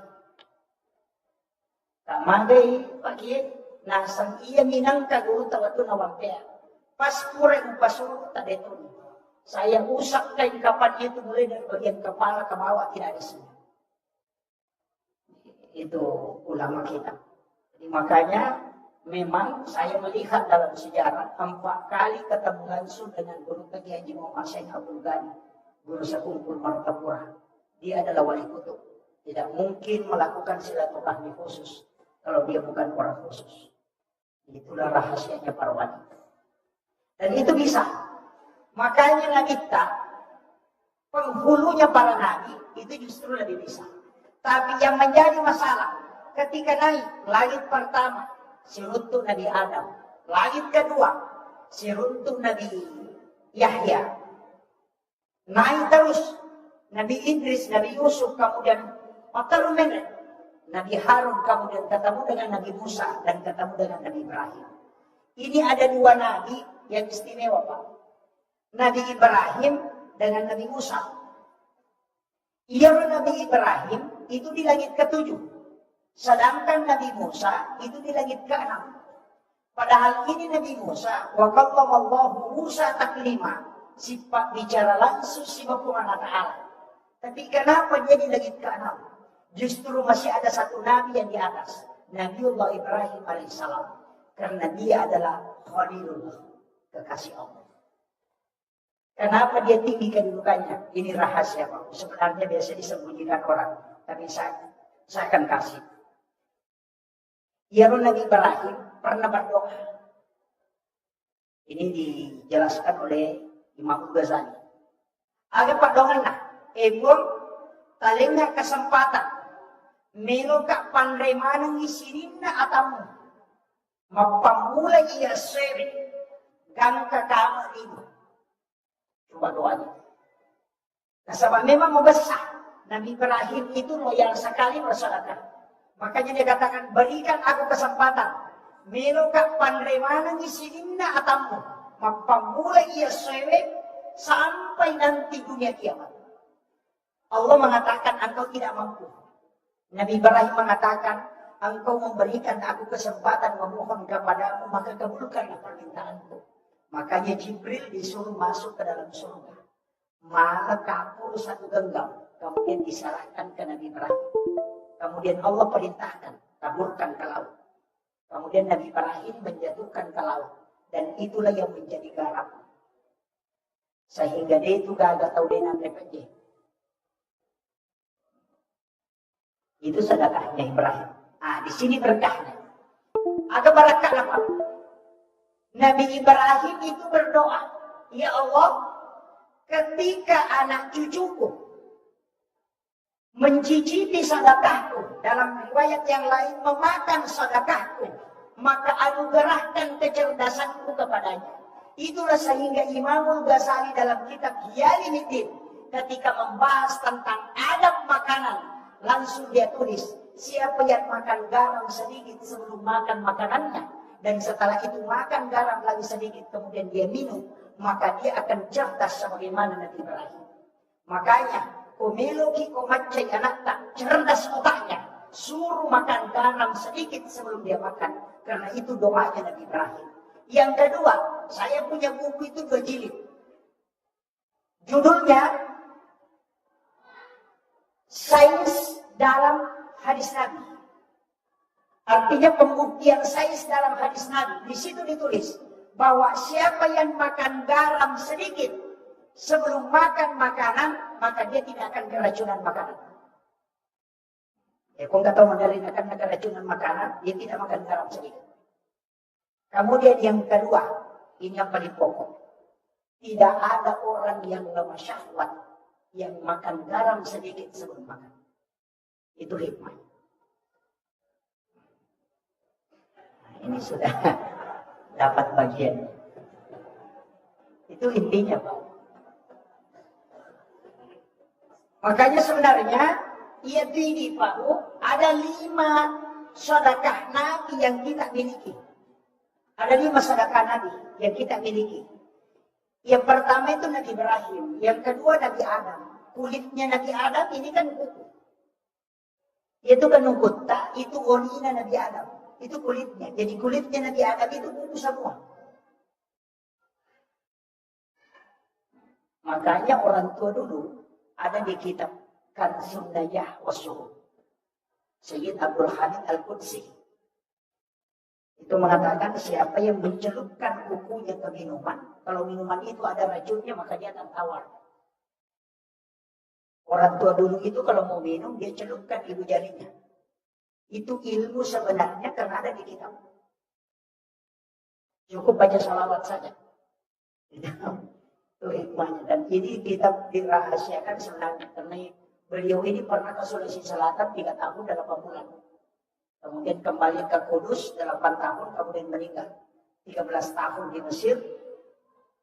Kamagay pagi nasang iya minang kagurut waktu nawampea. Pas pure upasuro tadetun. Saya usap kain kapan itu mulai dari bagian kepala ke bawah tidak ada sini. Itu ulama kita. Jadi makanya memang saya melihat dalam sejarah 4 kali ketemu langsung dengan Guru Kiai Haji Muhammad Syekh Abdul Ghani, Guru Sekumpul Martapura. Dia adalah wali kutub. Tidak mungkin melakukan silaturahmi khusus kalau dia bukan orang khusus. Itulah rahasianya para wali. Dan itu bisa. Makanya Nabi kita, penghulunya para nabi, itu justru lebih bisa. Tapi yang menjadi masalah, ketika naik, langit pertama, si runtuh Nabi Adam. Langit kedua, si runtuh Nabi Yahya. Naik terus, Nabi Idris, Nabi Yusuf, kemudian Matarumen, Nabi Harun, kemudian ketemu dengan Nabi Musa, dan ketemu dengan Nabi Ibrahim. Ini ada 2 nabi yang istimewa, Pak. Nabi Ibrahim dengan Nabi Musa. Ia Nabi Ibrahim itu di langit ke-7. Sedangkan Nabi Musa itu di langit ke-6. Padahal ini Nabi Musa, wa kallamallahu Musa taklima. Sifat bicara langsung si Bapak Ta'ala. Tapi kenapa dia di langit ke-6? Justru masih ada 1 nabi yang di atas. Nabiullah Ibrahim alaihissalam. Karena dia adalah Khalilullah, kekasih Allah. Kenapa dia tinggi kedudukannya? Ini rahasia, Pak. Sebenarnya biasa disembunyikan orang. Tapi saya akan kasih. Ya Nabi Ibrahim pernah berdoa. Ini dijelaskan oleh Imam Ghazali. Agak berdoa nah, ebon talingnya kesempatan menuka panremanang isirinna atamu mapamulai ia sewe gangka kama ini. Coba doanya. Nah, sebab memang mau besar. Nabi Ibrahim itu loyal sekali bersedekah. Makanya dia katakan, berikan aku kesempatan. Menuka panremanang isirinna atamu mapamulai ia sewe sampai nanti dunia kiamat. Allah mengatakan engkau tidak mampu. Nabi Ibrahim mengatakan, engkau memberikan aku kesempatan memohon kepadamu, maka kabulkanlah permintaanku. Makanya Jibril disuruh masuk ke dalam surga. Maka kabur satu genggam, kemudian diserahkan ke Nabi Ibrahim. Kemudian Allah perintahkan, taburkan ke laut. Kemudian Nabi Ibrahim menjatuhkan ke laut. Dan itulah yang menjadi garam. Sehingga dia itu gagak tahu dia nanti aja. Itu sedekahnya Ibrahim. Ah, di sini berkahnya. Agak barakah apa? Nabi Ibrahim itu berdoa, ya Allah, ketika anak cucuku mencicipi sedekahku, dalam riwayat yang lain memakan sedekahku, maka anugerahkan kecerdasanku kepadanya. Itulah sehingga Imam Ghazali dalam kitab Hiyaliddin ketika membahas tentang adab makanan, langsung dia tulis, siapa yang makan garam sedikit sebelum makan makanannya, dan setelah itu makan garam lagi sedikit kemudian dia minum, maka dia akan cerdas sebagaimana Nabi Ibrahim. Makanya komelogi komacai anak tak cerdas otaknya, suruh makan garam sedikit sebelum dia makan, karena itu doanya Nabi Ibrahim. Yang kedua, saya punya buku itu 2 jilid. Judulnya Sains dalam Hadis Nabi. Artinya pembuktian sains dalam hadis Nabi. Di situ ditulis bahwa siapa yang makan garam sedikit sebelum makan makanan, maka dia tidak akan keracunan makanan. Ya, kau nggak tahu Mandarin akan keracunan makanan, dia tidak makan garam sedikit. Kemudian yang kedua, ini yang paling pokok. Tidak ada orang yang lemah syahwat yang makan garam sedikit sebelum makan. Itu hikmah. Nah, ini sudah dapat bagian. Itu intinya, Pak. Makanya sebenarnya yaitu ini, Pak, ada 5 sedekah Nabi yang kita miliki. Ada 5 sedekah Nabi yang kita miliki. Yang pertama itu Nabi Ibrahim, yang kedua Nabi Adam. Kulitnya Nabi Adam ini kan kuku. Itu kan kutta, itu olinya Nabi Adam. Itu kulitnya. Jadi kulitnya Nabi Adam itu kuku semua. Makanya orang tua dulu ada di kitab Kanzun Najah Wasuruh. Sayyid Abdul Hamid Al-Qudsi. Itu mengatakan siapa yang mencelupkan kukunya ke minuman, kalau minuman itu ada racunnya maka dia akan tawar. Orang tua dulu itu kalau mau minum dia celupkan ibu jarinya. Itu ilmu sebenarnya karena ada di kitab. Cukup baca salawat saja. Itu hikmahnya. Dan ini kitab dirahasiakan sebenarnya karena beliau ini pernah ke Sulawesi Selatan 3 tahun 8 bulan. Kemudian kembali ke Kudus 8 tahun, kemudian meninggal. 13 tahun di Mesir,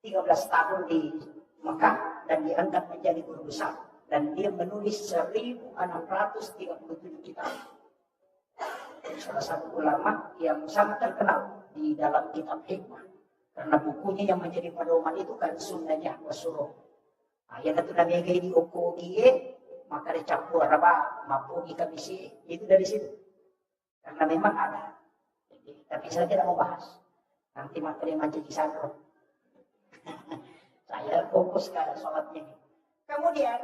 13 tahun di Mekah, dan diangkat menjadi guru besar. Dan dia menulis 1637 kitab. Salah satu ulama yang sangat terkenal di dalam kitab hikmah. Karena bukunya yang menjadi pedoman itu kan Sunnahnya Wasuruh. Yang itu namanya di Okogie, maka dicampur apa, mampu kamisi, itu dari situ. Karena memang ada. Tapi saya tidak mau bahas. Nanti materi menjadi sandro. Saya fokus ke sholatnya. Kemudian,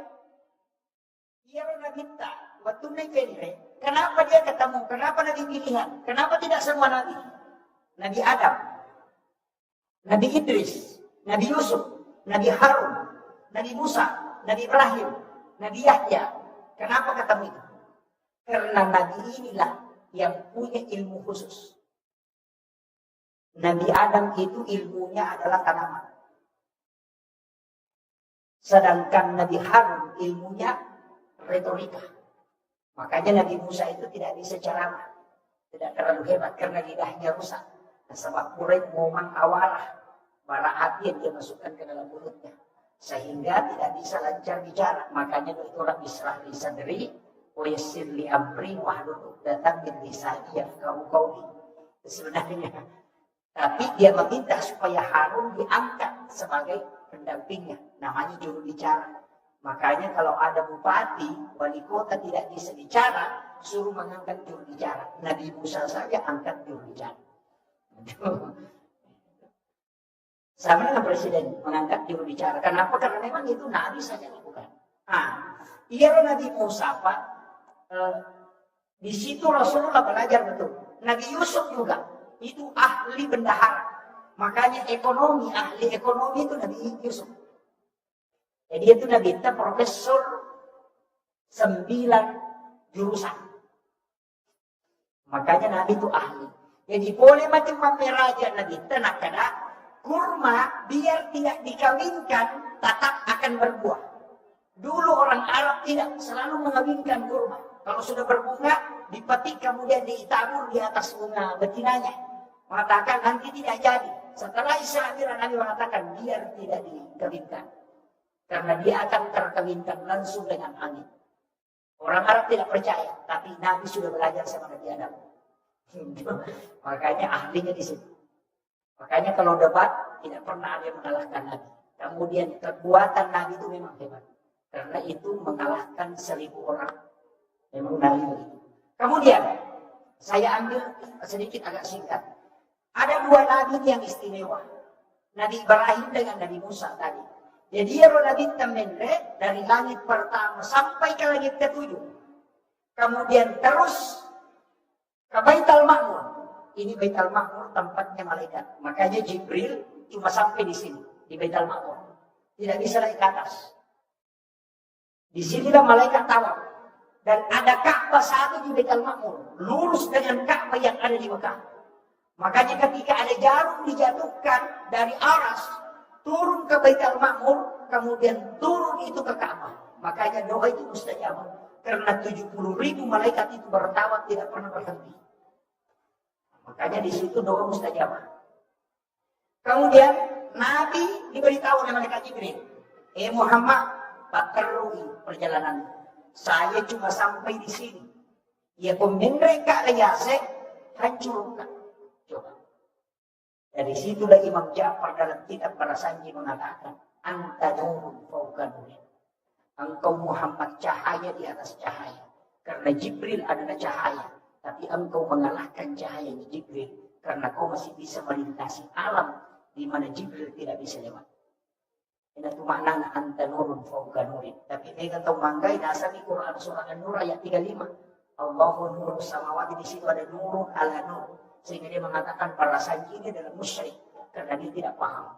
dia pernah minta, waktu naik genre, kenapa dia ketemu? Kenapa Nabi pilihan? Kenapa tidak semua Nabi? Nabi Adam, Nabi Idris, Nabi Yusuf, Nabi Harun, Nabi Musa, Nabi Ibrahim, Nabi Yahya. Kenapa ketemu itu? Karena Nabi inilah yang punya ilmu khusus. Nabi Adam itu ilmunya adalah tanaman. Sedangkan Nabi Harun ilmunya retorika. Makanya Nabi Musa itu tidak bisa ceramah. Tidak terlalu hebat karena lidahnya rusak. Sebab Quraisy mau menghawalah bara api yang dia masukkan ke dalam mulutnya. Sehingga tidak bisa lancar bicara. Makanya itu orang Israel di sadri. Wa yassir li amri wahlul 'uqdatam min lisani yafqahu qawli. Sebenarnya. Tapi dia meminta supaya Harun diangkat sebagai pendampingnya. Namanya juru bicara. Makanya kalau ada bupati, wali kota tidak bisa bicara, suruh mengangkat juru bicara. Nabi Musa saja angkat juru bicara. Sama dengan presiden mengangkat juru bicara. Kenapa? Karena memang itu Nabi saja lakukan. Iya Nabi Musa Pak. Di situ Rasulullah belajar betul. Nabi Yusuf juga itu ahli bendahara. Makanya ahli ekonomi itu Nabi Yusuf. Jadi itu Nabi kita profesor 9 jurusan. Makanya Nabi itu ahli. Jadi boleh macam raja Nabi kita nak kada kurma biar tidak dikawinkan tetap akan berbuah. Dulu orang Arab tidak selalu mengawinkan kurma. Kalau sudah berbunga dipetik kemudian ditabur di atas bunga betinanya. Mengatakan nanti tidak jadi. Setelah Isra Mi'raj Nabi mengatakan biar tidak dikawinkan. Karena dia akan terkawinkan langsung dengan angin. Orang Arab tidak percaya, tapi Nabi sudah belajar sama Nabi Adam. Makanya ahlinya di sini. Makanya kalau debat tidak pernah ada yang mengalahkan Nabi. Kemudian kekuatan Nabi itu memang hebat. Karena itu mengalahkan 1000 orang. Memang Nabi begitu. Kemudian saya ambil sedikit agak singkat. Ada 2 Nabi yang istimewa. Nabi Ibrahim dengan Nabi Musa tadi. Jadi Nabi Tamendre dari langit pertama sampai ke langit ke-7. Kemudian terus ke Baitul Ma'mur. Ini Baitul Ma'mur tempatnya malaikat. Makanya Jibril cuma sampai di sini, di Baitul Ma'mur. Tidak bisa naik ke atas. Di sinilah malaikat tawaf. Dan ada Ka'bah satu di Baitul Ma'mur, lurus dengan Ka'bah yang ada di Mekah. Makanya ketika ada jarum dijatuhkan dari aras turun ke Baitul Ma'mur, kemudian turun itu ke Ka'bah. Makanya doa itu mustajab. Karena 70.000 malaikat itu bertawaf tidak pernah berhenti. Makanya di situ doa mustajab. Kemudian Nabi diberitahu oleh malaikat Jibril, Muhammad, perlu perjalanan. Saya cuma sampai di sini. Ya mereka ayase hancurkan. Coba. Dari situlah Imam Ja'far dalam kitab Para Sanji mengatakan, Anta nurun fauqa nurin. Engkau Muhammad cahaya di atas cahaya. Karena Jibril adalah cahaya. Tapi engkau mengalahkan cahaya Jibril. Karena kau masih bisa melintasi alam di mana Jibril tidak bisa lewat. Ini itu maknanya anta nurun fauqa nurin. Tapi mereka tahu manggai dasar di Quran surah An-Nur ayat 35. Allahu nurus samawati, di situ ada nurun ala nur. Sehingga dia mengatakan para sanji ini adalah musyrik. Karena dia tidak paham.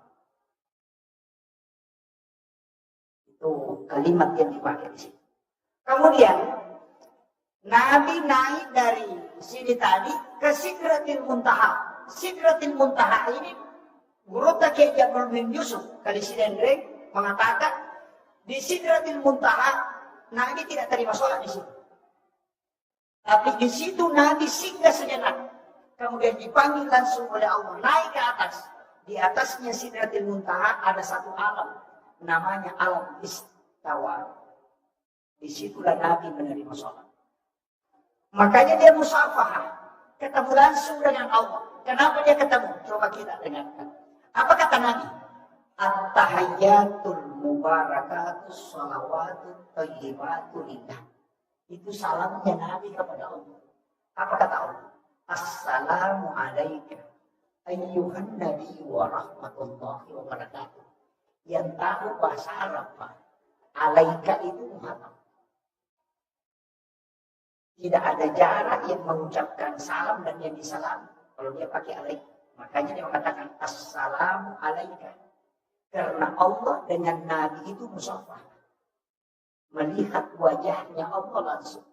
Itu kalimat yang dipakai di sini. Kemudian, Nabi naik dari sini tadi ke Sidratil Muntaha. Sidratil Muntaha ini, Guru Takiyah Jabal bin Yusuf, kali Sidendreng, mengatakan, di Sidratil Muntaha, Nabi tidak terima sholat di situ. Tapi di situ Nabi singgah sejenak. Kemudian dipanggil langsung oleh Allah naik ke atas. Di atasnya Sidratil Muntaha ada satu alam. Namanya alam istawa. Disitulah Nabi menerima sholat. Makanya dia musafahah. Ketemu langsung dengan Allah. Kenapa dia ketemu? Coba kita dengarkan. Apa kata Nabi? At-tahayyatul mubarakatus salawatut thayyibatul lillah. Itu salamnya Nabi kepada Allah. Apa kata Allah? Assalamu alaika ayyuhan nabi wa rahmatullahi wa barakatuh. Yang tahu bahasa Arab, Pak. Alaika itu Muhammad. Tidak ada jarak yang mengucapkan salam dan yang disalam kalau dia pakai alaika. Makanya dia mengatakan assalamu alaika. Karena Allah dengan Nabi itu musafah. Melihat wajahnya Allah langsung.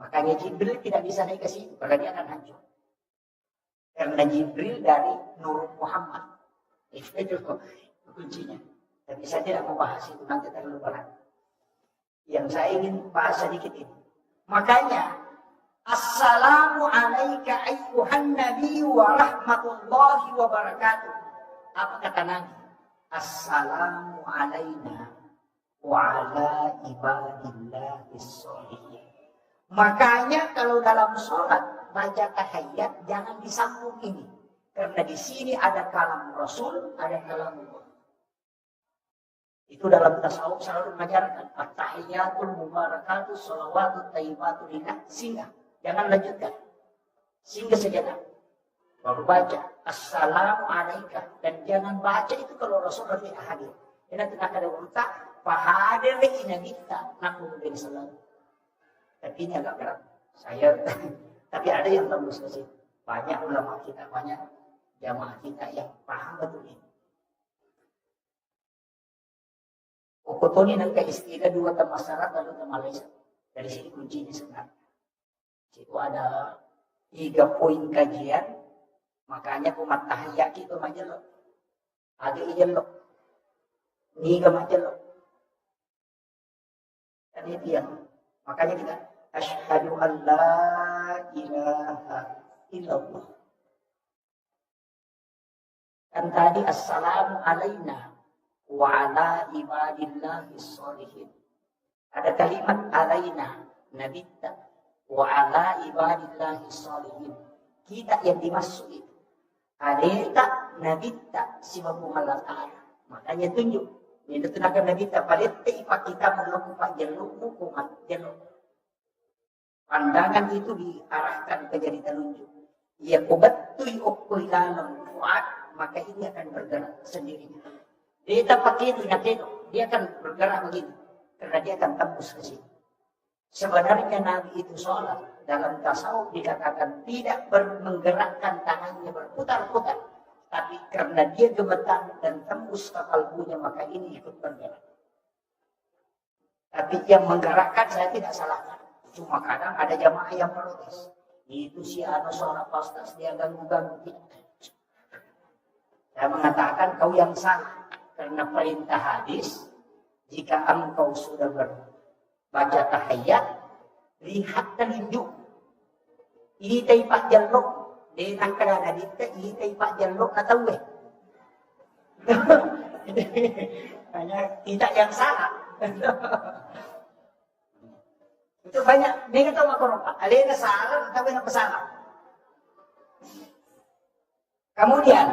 Makanya Jibril tidak bisa naik ke situ, karena dia akan hancur. Karena Jibril dari Nur Muhammad. Itu kuncinya. Tapi saya tidak mau bahas itu, nanti terlalu berat. Yang saya ingin bahas sedikit ini. Makanya, Assalamu alaika ayyuhan nabi wa rahmatullahi wa barakatuh. Apa kata Nabi? Assalamu alaina wa ala ibadillahis sholihin. Makanya kalau dalam sholat baca tahiyat jangan disambung ini. Karena di sini ada kalam Rasul, ada kalam Allah. Itu dalam tasawuf selalu mengajarkan at-tahiyatul mubarakatuh shalawatut thayyibatun lillah. Singgah, jangan lanjutkan. Singgah sejenak. Baru baca assalamu alaika, dan jangan baca itu kalau Rasulullah tidak hadir. Karena tidak ada urta pahadir inagita namun selalu. Tapi ini agak berat. Tapi ada yang tembus ke situ. Banyak ulama kita, banyak jamaah kita yang paham betul ini. Okotoni nang istilah dua temasarat lalu Malaysia. Dari sini kuncinya sebenarnya. Situ ada 3 poin kajian. Makanya umat tahiyat kita majelok. Ada ijelok. Niga majelok. Dan itu yang. Makanya kita asyhadu an la ilaha illallah. Kan tadi assalamu alaina wa ala ibadillahis sholihin. Ada kalimat alaina nabitta wa ala ibadillahis sholihin. Kita yang dimaksud itu. Adeta nabitta sibabung Allah Ta'ala. Makanya tunjuk. Ini tenaga nabitta palette ipak kita meluk pak jeluk kumat jeluk. Pandangan itu diarahkan ke jari telunjuk. Ia kobatui okoi dalam kuat, maka ini akan bergerak sendirinya. Dia pakai itu dia akan bergerak begini. Karena dia akan tembus ke sini. Sebenarnya Nabi itu sholat. Dalam tasawuf dikatakan tidak menggerakkan tangannya berputar-putar. Tapi karena dia gemetar dan tembus ke kalbunya, maka ini ikut bergerak. Tapi yang menggerakkan saya tidak salahkan. Cuma kadang ada jamaah yang protes. Itu si anu sholat pastas, dia ganggu-ganggu kita. Saya mengatakan kau yang salah. Karena perintah hadis, jika engkau sudah baca tahiyat, lihat telunjuk. Ini taipak jaluk. Dia nangkar ada dita, ini taipak jaluk na tahu eh. Hanya tidak yang salah. Itu banyak. Dia kata makoropa. Alena salah, tapi nak salah. Kemudian,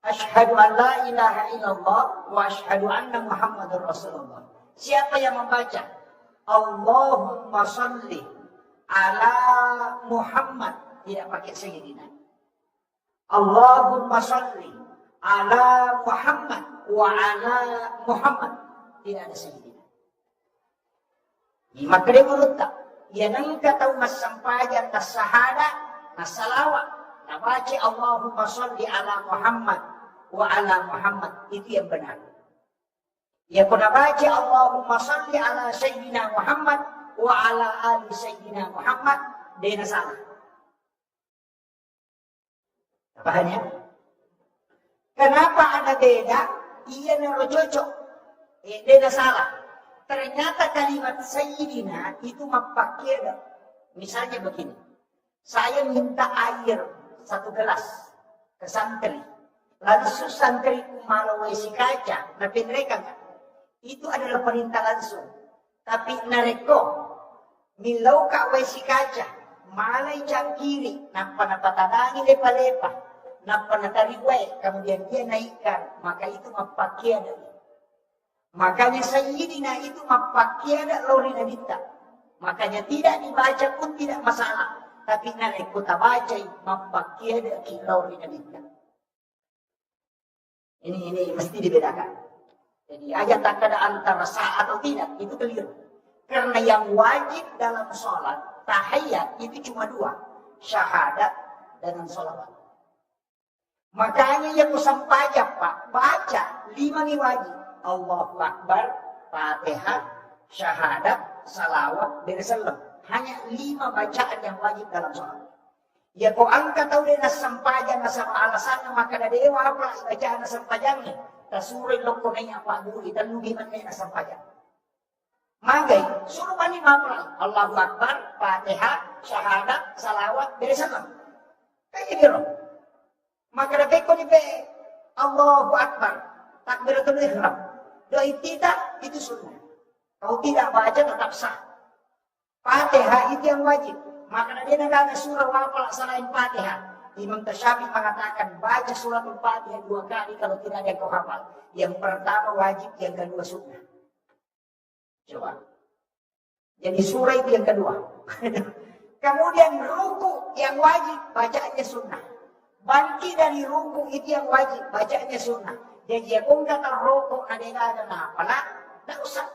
asyhadu an la ilaha illallah wa asyhadu anna Muhammadur Rasulullah. Siapa yang membaca Allahumma salli ala Muhammad, tidak pakai sayyidina. Allahumma salli ala Muhammad wa ala Muhammad, tidak ada sayyidina. Maka dia berutang. Ia nangka tahu mas sampajan tas sahada, nas salawat. Nabaca Allahumma salli ala Muhammad wa ala Muhammad, itu yang benar. Ya kuna baca Allahumma salli ala Sayyidina Muhammad wa ala ali Sayyidina Muhammad, dia salah. Pahamnya? Kenapa ada beda? Iya naro cocok. Dia salah. Ternyata kalimat Sayyidina itu mapakai. Misalnya begini. Saya minta air 1 gelas ke santri. Lalu santri malu si kaca, tapi mereka enggak. Itu adalah perintah langsung. Tapi nareko milau ka si kaca, malay jang kiri, napanapatanangin lepa-lepa, napanatariwe, kemudian dia naikkan, maka itu mapakiada. Makanya Sayyidina itu mapakiada lori nadita. Makanya tidak dibaca pun tidak masalah. Tapi nareko tabaca mapakiada ki lori nadita. Ini mesti dibedakan. Jadi ayat tak ada antara sah atau tidak, itu keliru. Karena yang wajib dalam sholat, tahiyat itu cuma 2. Syahadat dan sholawat. Makanya yang usah pajak Pak, baca 5 nih wajib. Allahu Akbar, Fatihah, Syahadat, Salawat, dan Salam. Hanya 5 bacaan yang wajib dalam sholat. Ya kau angkat tahu dia nasampajan nasama alasan maka ada dewa apa bacaan nasampajannya. Tasurin loko na apa dulu kita lugiman na nasampajan. Magay, suruh mani mapral. Allahu Akbar, Fatihah, syahadat, salawat, beresan lang. Kaya gino. Maka dapat ko ni be Allahu Akbar, takbiratul ihram. Doa tidak itu sunnah. Kalau tidak baca tetap sah. Fatihah itu yang wajib. Maka dia nggak ada surah wafal selain Fatihah. Imam Tasyafi mengatakan baca suratul Fatihah 2 kali kalau tidak ada yang kau hafal. Yang pertama wajib, yang kedua sunnah. Coba. Jadi surah itu yang kedua. Kemudian ruku yang wajib, bacaannya sunnah. Bangkit dari ruku itu yang wajib, bacaannya sunnah. Jadi ya kung kata ruku ada na pala, tak usah.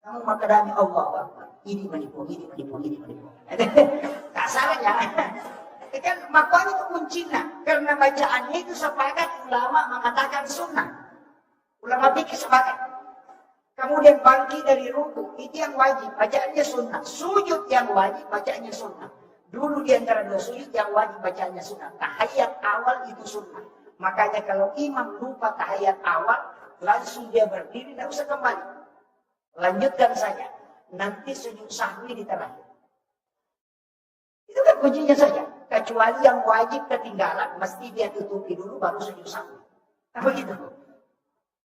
Kamu makadami Allah. Ini menipu. Kasarnya. Kan makanya itu kuncinya. Karena bacaannya itu sepakat ulama mengatakan sunnah. Ulama fikih sepakat. Kemudian bangkit dari ruku itu yang wajib, bacaannya sunnah. Sujud yang wajib, bacaannya sunnah. Dulu di antara 2 sujud yang wajib bacaannya sunnah. Tahiyat awal itu sunnah. Makanya kalau imam lupa tahiyat awal, langsung dia berdiri, tidak usah kembali. Lanjutkan saja. Nanti sujud sahwi di terakhir. Itu kan kuncinya saja. Kecuali yang wajib ketinggalan, mesti dia tutupi dulu baru sujud sahwi. Nah begitu.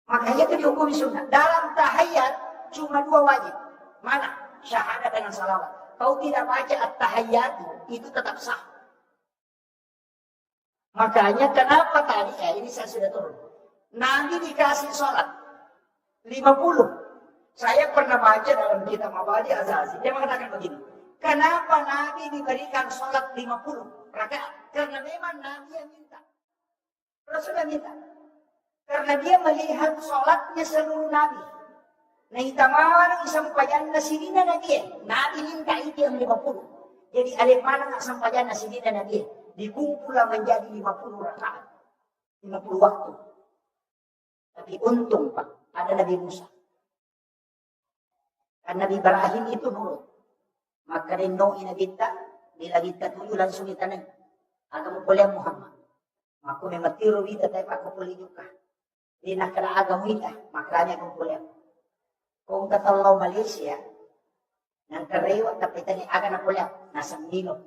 Makanya itu dihukumi sunnah. Dalam tahiyat cuma 2 wajib. Mana? Syahadat dengan salawat. Kau tidak baca at-tahiyyat itu tetap sah. Makanya kenapa tadi, ini saya sudah turun. Nabi dikasih sholat 50. Saya pernah baca dalam kitab Mabadi Azazi. Dia mengatakan begini. Kenapa Nabi diberikan sholat 50 rakaat? Karena memang Nabi yang minta. Rasul yang minta. Karena dia melihat sholatnya seluruh Nabi. Nah itamawar isampayan na sinina na dia. Nabi minta itu yang 50. Jadi alif mana nak sampayan na sinina na dia. Dikumpullah menjadi 50 rakaat. 50 waktu. Tapi untung Pak, ada Nabi Musa. Kan Nabi Ibrahim itu nurut. Maka rindong ina kita, bila kita tuju langsung kita nang. Agama kuliah Muhammad. Maka mematiru kita tayo pagkukuli juga. Di nakala agama kita, makanya kukuliah. Kung katalaw Malaysia, nang karewa tapita ni aga na kuliah, nasa Milo.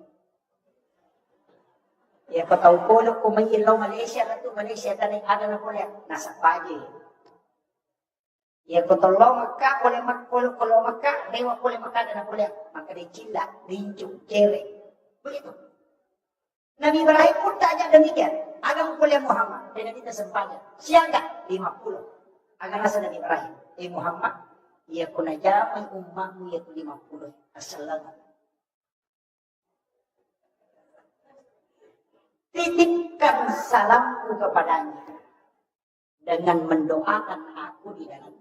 Ya kataw ko kung may ilaw Malaysia, kato Malaysia tanay aga na kuliah, nasa Paje. Ya kotolong maka boleh makul kalau maka dewa boleh makan dan boleh maka dicila rincung cere begitu. Nabi Ibrahim pun tanya demikian. Agama kuliah Muhammad dan kita sempatnya siang tak 50. Agama Nabi Ibrahim Muhammad ia kuna jamai ummahmu yaitu 50. Assalamualaikum. Titipkan salamku kepadanya dengan mendoakan aku di dalam.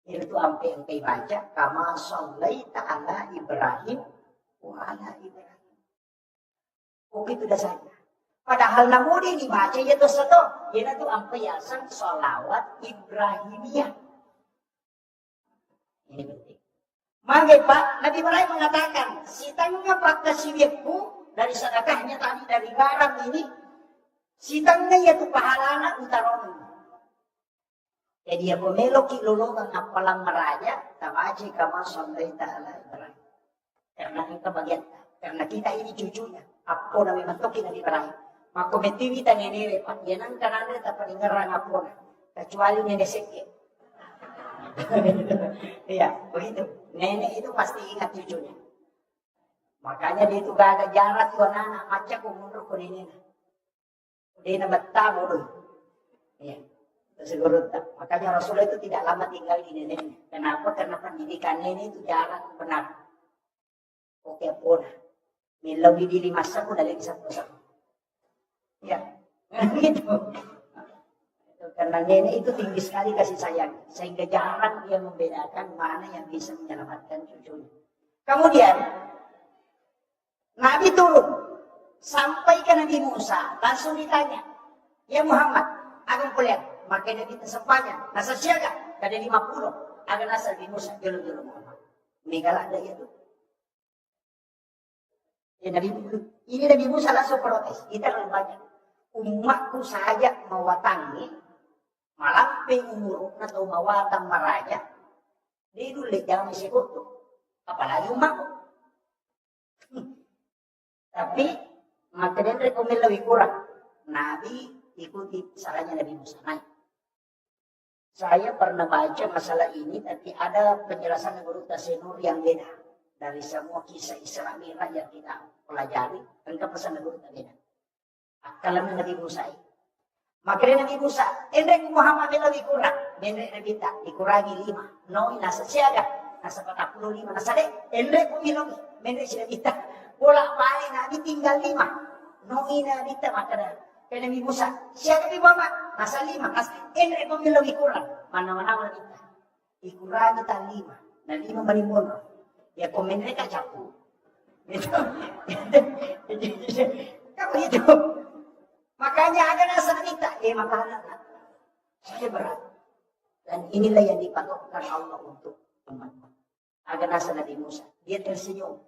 Itu sampai baca kama shallaita ala Ibrahim wa ala Ibrahim. Oh itu dah saja. Padahal namudi dibaca ya tu satu. Ia tu sampai yasan salawat Ibrahimiyah. Ini penting. Maka Pak Nabi Ibrahim mengatakan si tangga pakai siwekku dari sedekahnya tadi dari garam ini si tangga ya tu pahalana utaron. Jadi aku melok ilulungan apalang meraja, tabaji kama shallaita ala Ibrahim. Karena kita bagian, karena kita ini cucunya. Apo na memantokin na Ibrahim. Maka metiwi ta nenere pa. Yan ang kananda ta paningarang apo na. Kecuali nenek seke. Iya, begitu. Nenek itu pasti ingat cucunya. Makanya dia itu gak ada jarak tuan anak. Macam ko mundur ko nenek. Dia na betah dulu. Iya. Segera tak. Makanya Rasulullah itu tidak lama tinggal di neneknya. Kenapa? Karena pendidikan nenek itu jarang benar. Oke pun. Milau di 5 masa pun ada satu. Ya. Gitu. Karena nenek itu tinggi sekali kasih sayang. Sehingga jarang dia membedakan mana yang bisa menyelamatkan cucunya. Kemudian. Nabi turun. Sampai ke Nabi Musa. Langsung ditanya. Ya Muhammad. Akan kulihat. Maka dia kita sempanya. Nasa siaga. Kada 50. Ada nasa di Musa. Jolo-jolo Muhammad. Megala ada itu. Ini Nabi Musa langsung protes. Kita lebih banyak. Umatku saja mewatangi, malamping umur atau mawatang maraja. Dia dulu jangan sekutu. Apalagi umatku. Tapi makanya rekomend lebih kurang. Nabi ikuti salahnya Nabi Musa. Naik. Saya pernah baca masalah ini, tapi ada penjelasan Guru Tasenur yang beda dari semua kisah Isra Mi'raj yang kita pelajari. Lengkap pesan Guru beda. Akalan Nabi Musa. Makanya Nabi Musa, endek Muhammad lebih kurang, endek Nabi tak dikurangi 5. Noi nasa siaga, nasa 45 nasa dek, endek kumilogi, endek sudah kita. Bolak balik Nabi tinggal 5. Noi Nabi tak makanya. Kaya Nabi Musa, siapa Nabi Muhammad? Nasa 5, nasa endek kumilogi kurang. Mana-mana kita. Dikurangi tak 5. Nah 5 marimun. Ya komen mereka capu. Itu. Kamu itu. Makanya ada nasa kita. Makanan. Saya berat. Dan inilah yang dipatokkan Allah untuk umat. Ada nasa Nabi Musa. Dia tersenyum.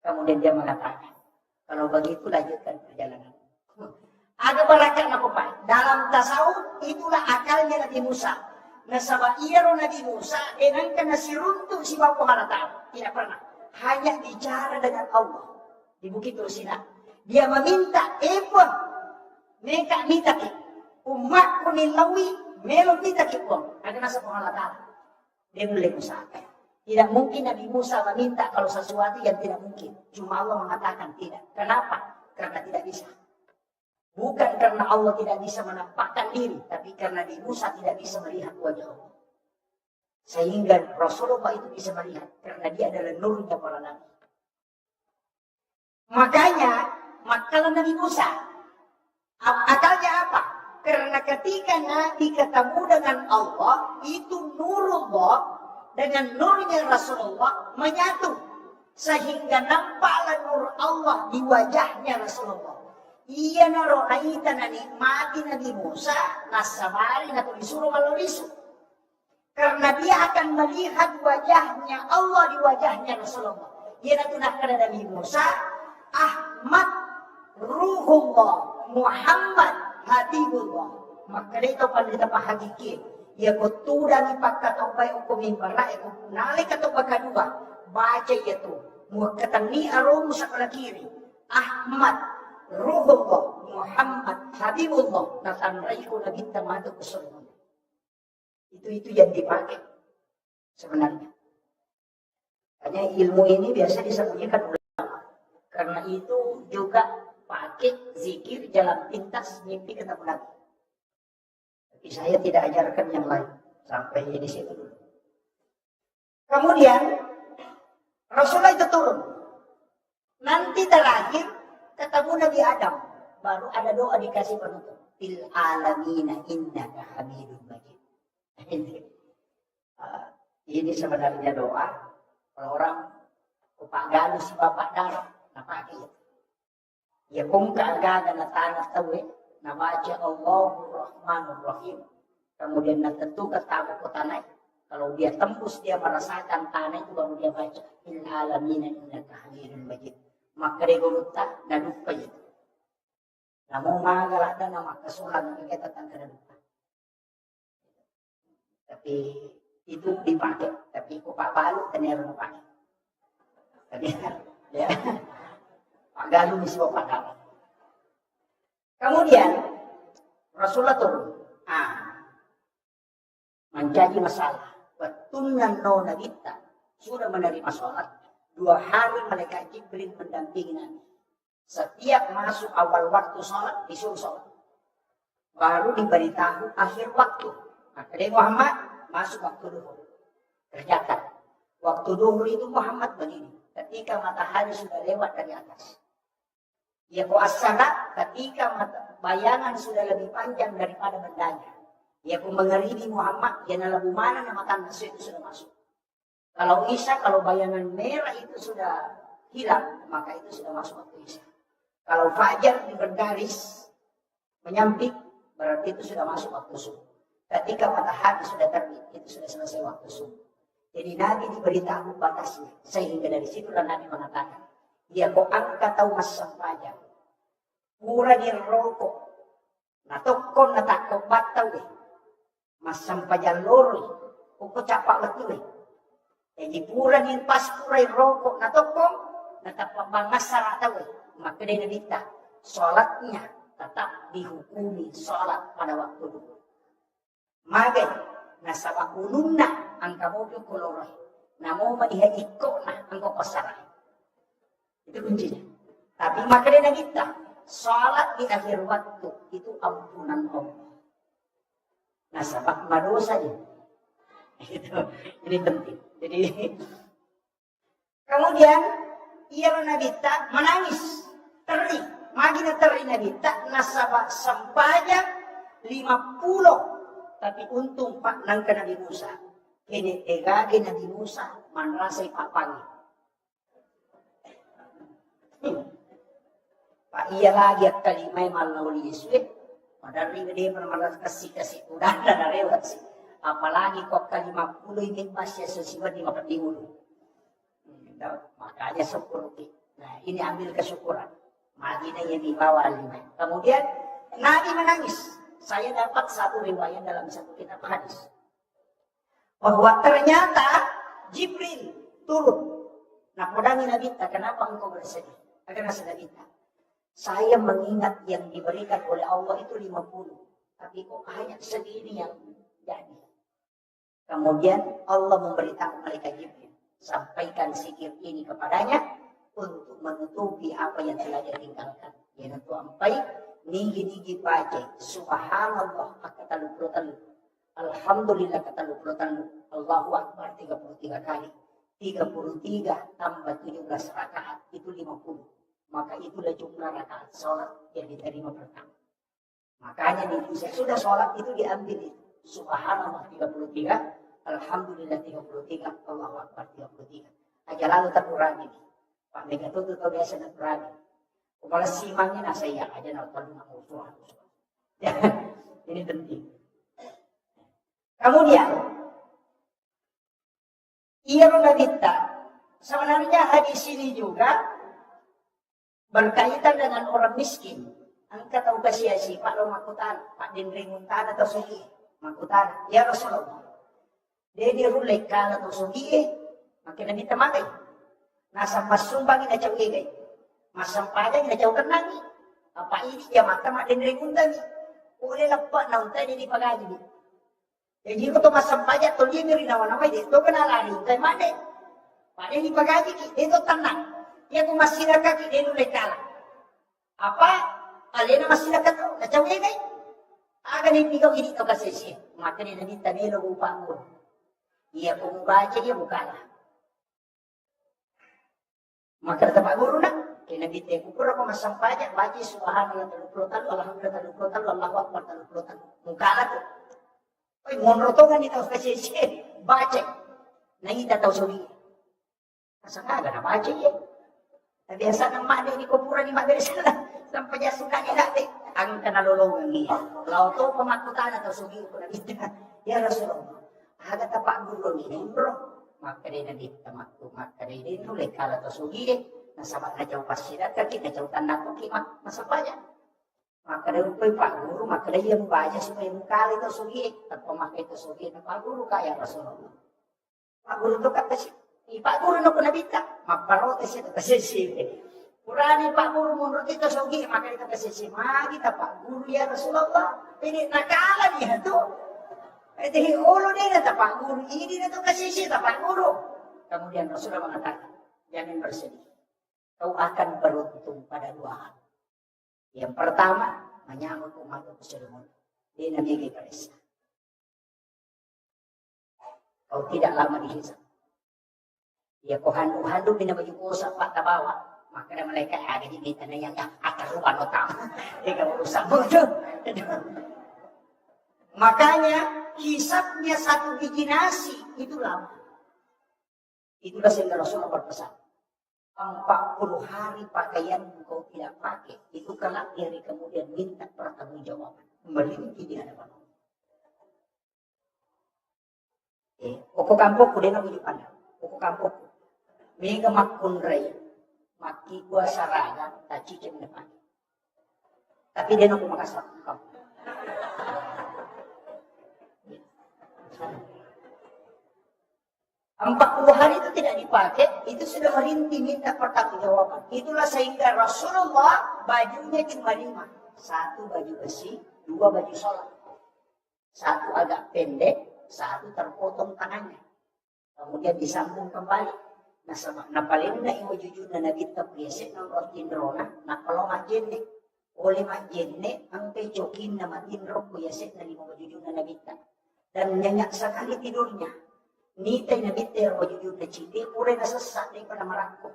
Kemudian dia mengatakan. Kalau begitu lanjutkan perjalanan. Ada barakat apa? Dalam tasawuf itulah akalnya Nabi Musa. Nasaba iyaro Nabi Musa dengan kena siruntuk si Bapa Maratau. Tidak pernah. Hanya bicara dengan Allah. Di Bukit Tursina. Dia meminta epon. Mereka minta ki. Umat kunilawi. Melon minta ki pun. Ada nasa pengalatan. Dia boleh usahakan. Tidak mungkin Nabi Musa meminta kalau sesuatu yang tidak mungkin. Cuma Allah mengatakan tidak. Kenapa? Karena tidak bisa. Bukan karena Allah tidak bisa menampakkan diri, tapi karena Nabi Musa tidak bisa melihat wajah Allah. Sehingga Rasulullah itu bisa melihat, karena dia adalah nurnya para nabi. Makanya, makalah Nabi Musa, akalnya apa? Karena ketika Nabi ketemu dengan Allah, itu nurullah dengan nurnya Rasulullah menyatu. Sehingga nampaklah nur Allah di wajahnya Rasulullah. Iya naro naita na nikmati Nabi Musa nasabarin atau disuruh malurisu. Karena dia akan melihat wajahnya Allah di wajahnya Rasulullah. Ia natunahkan Nabi Musa, Ahmad, Ruhullah, Muhammad, Habibullah. Maka itu pandita pahagiki. Ia kutuda ni pagkatobay o kumimbara, nalik katobay kadua. Baca itu. Muakatani arom sa kalakiri. Ahmad, Ruhullah, Muhammad, Habibullah, natanray ko na kita madog sa surga. Itu yang dipakai sebenarnya. Hanya ilmu ini biasa disembunyikan ulama. Karena itu juga pakai zikir jalan pintas mimpi ketemu Nabi. Tapi saya tidak ajarkan yang lain. Sampai di situ dulu. Kemudian Rasulullah itu turun. Nanti terakhir ketemu Nabi Adam, baru ada doa dikasih penutup. Fil alamina innaka hamidun majid. Ini sebenarnya doa. Kalau orang upak galu si bapak darah, pakai itu. Ya kumka agaga na tanah tawe, na baca Allahur Rahmanur Rahim. Kemudian na tentu ketabu ko tanay. Kalau dia tembus, dia merasakan tanah itu, baru dia baca. Fil alamina innaka hamidun majid. Maka reguluta dan lupa itu. Namun magalada na makasulat na kita tangkara lupa. Tapi itu dipakai. Tapi kung papalo, tanero na pakai. Tapi ya, pagalo mismo pagalo. Kemudian Rasulullah turun. Menjadi masalah. Betulan no nabita sudah menerima sholat. 2 hari malaikat Jibril mendampingi Nabi. Setiap masuk awal waktu sholat, disuruh sholat. Baru diberitahu akhir waktu. Maka dari Muhammad, masuk waktu duhur. Tercatat. Waktu duhur itu Muhammad begini. Ketika matahari sudah lewat dari atas. Ya as-salat ketika bayangan sudah lebih panjang daripada bendanya. Ya mengeribi Muhammad, ya nalabu mana nama tanda itu sudah masuk. Kalau Isya, kalau bayangan merah itu sudah hilang, maka itu sudah masuk waktu Isya. Kalau Fajar di bergaris menyamping, berarti itu sudah masuk waktu subuh. Ketika matahari sudah terbit, itu sudah selesai waktu subuh. Jadi Nabi diberitahu batasnya. Sehingga dari situlah Nabi mengatakan, Dia ko angka tahu mas sampajang. Pura di rokok. Natokon natakot bataw eh. Mas sampajang lori. Kuko capak betul eh. Jadi pura di pas pura di rokok. Natokon natapabangas sarata eh. Maka dia nabita. Sholatnya tetap dihukumi sholat pada waktu dulu. Magay, nasa wakulun na ang kamobyo koloroy. Namo manihagiko na ang kapasaray. Itu kuncinya. Tapi makanya kita salat di akhir waktu itu ampunan Allah. Nah, sabak madosa dia. Ini penting. Jadi kemudian ia nabita menangis, teri, magina teri nabita nasabak sampajak 50. Tapi untung Pak nang kena Nabi Musa. Kini egage Nabi Musa manrasay papangi. Pak iya lagi at kalimay malawli Yesus. Padahal dia pernah kasih udah dan lewat sih. Apalagi kok kali 50 ini pasnya sesiwa di makan dihulu. Makanya syukur. Nah ini ambil kesyukuran. Madinah yang dibawa 5. Kemudian Nabi menangis. Saya dapat satu riwayat dalam satu kitab hadis. Bahwa ternyata Jibril turun. Nah, podangi Nabi, kenapa engkau bersedih? Karena sedih kita. Saya mengingat yang diberikan oleh Allah itu 50. Tapi kok hanya segini yang jadi. Kemudian Allah memberitahu malaikat Jibril. Sampaikan zikir ini kepadanya untuk menutupi apa yang telah dia tinggalkan. Yaitu sampai nigi baca subhanallah kata lu alhamdulillah kata lu Allahu akbar 33 kali 33 tambah 17 rakaat itu 50 maka itulah jumlah rakaat sholat yang diterima pertama. Makanya di Indonesia sudah sholat itu diambil itu subhanallah 33 alhamdulillah 33 Allahu akbar 33 aja lalu tak kurangi Pak Megaton itu biasa nak kurangi. Kalau simangnya nah saya aja nonton musuh. Ini penting. Kemudian ia menabita sebenarnya hadis ini juga berkaitan dengan orang miskin. Angkat tahu kasih Pak lo makutan, Pak Dindring Muntana atau Sugi makutan. Ya Rasulullah. Dia dirulek kala atau Sugi makin nabi temakai. Nasa masumbangin na cawigay. Masampanya kita jauh tenang ni. Apa ini dia mata mak dendri kuntan ni. Boleh lepak na untai ni pagaji ni. Jadi kalau masampanya tu dia ngeri nama-nama dia. Tu kena lari untai mana. Pada ni pagaji ki. Dia tu tenang. Dia tu masyarakat ki. Dia tu lekala. Apa? Alena masyarakat tu. Dah jauh ni. Akan ni pikau ini tu kasih siya. Maka ni nabi tabi lo upang mo. Ia kung baca dia bukalah. Maka tempat guru nak. Kena kita ukur apa masampanya baca subhanallah 30 alhamdulillah 30 Allahu akbar 30 muka lah tu. Oi monrotongan itu kasih baca. Nah kita tahu suri. Asal kagak nak baca ya. Biasa nang mak ni kuburan ni mak dari sana sampai dia suka ni dak ang kana lolongan ni. Lau tu pemakutan atau suri ko na kita. Ya Rasulullah. Aga tapak guru ni bro. Maka dia nabi tamakku maka dia tu lekal atau suri Nasabak na jauh pasirat kaki, na jauh tanda ko kimak masapanya. Maka dia upay Pak Guru, maka dia yang baca supaya mukali itu sugi. At pemakai itu sugi na Pak Guru kaya Rasulullah. Pak Guru itu kata si, Pak Guru na ko nabita. Magparotes ito kasi si. Purani Pak Guru munurut itu sugi, maka ito kasi si. Kita Pak Guru ya Rasulullah. Ini nakala niya ito. Jadi ulo niya na Pak Guru. Ini na ito kasi si Pak Guru. Kemudian Rasulullah mengatakan, jangan bersedih. Kau akan beruntung pada 2 hal. Yang pertama, menyambut umat Muslimin. Dia Nabi Isa. Kau tidak lama dihisap. Ya kau handu-handu binabaju kusa pak tabawa. Maka ada malaikat ada di kita yang akan lupa notam. Dia kau usah bodoh. Makanya hisapnya 1 biji nasi itu lama. Itulah sehingga Rasulullah berpesan. 40 hari pakaian kau tidak pakai. Itu kelak dari kemudian minta pertanggungjawaban. Memiliki di hadapan Allah. Oko kampok ku dia nak uji pandang. Oko kampok. Mega makun ray. Maki gua saraga, tak cicim depan. Tapi dia nunggu makasar. Empat 40 hari itu tidak dipakai, itu sudah merintih minta pertanggungjawaban. Itulah sehingga Rasulullah bajunya cuma 5. 1 baju besi, 2 baju sholat. 1 agak pendek, 1 terpotong tangannya. Kemudian disambung kembali. Nah paling na imo jujur na nagita priyasit ng rotindrona, na kalau majenne, oleh majenne, ang pecokin na matindro priyasit na limo jujur na nagita. Dan nyanyak sekali tidurnya. Nitay na bitter o jujur na citi, pure na sesak na pada merangkuk.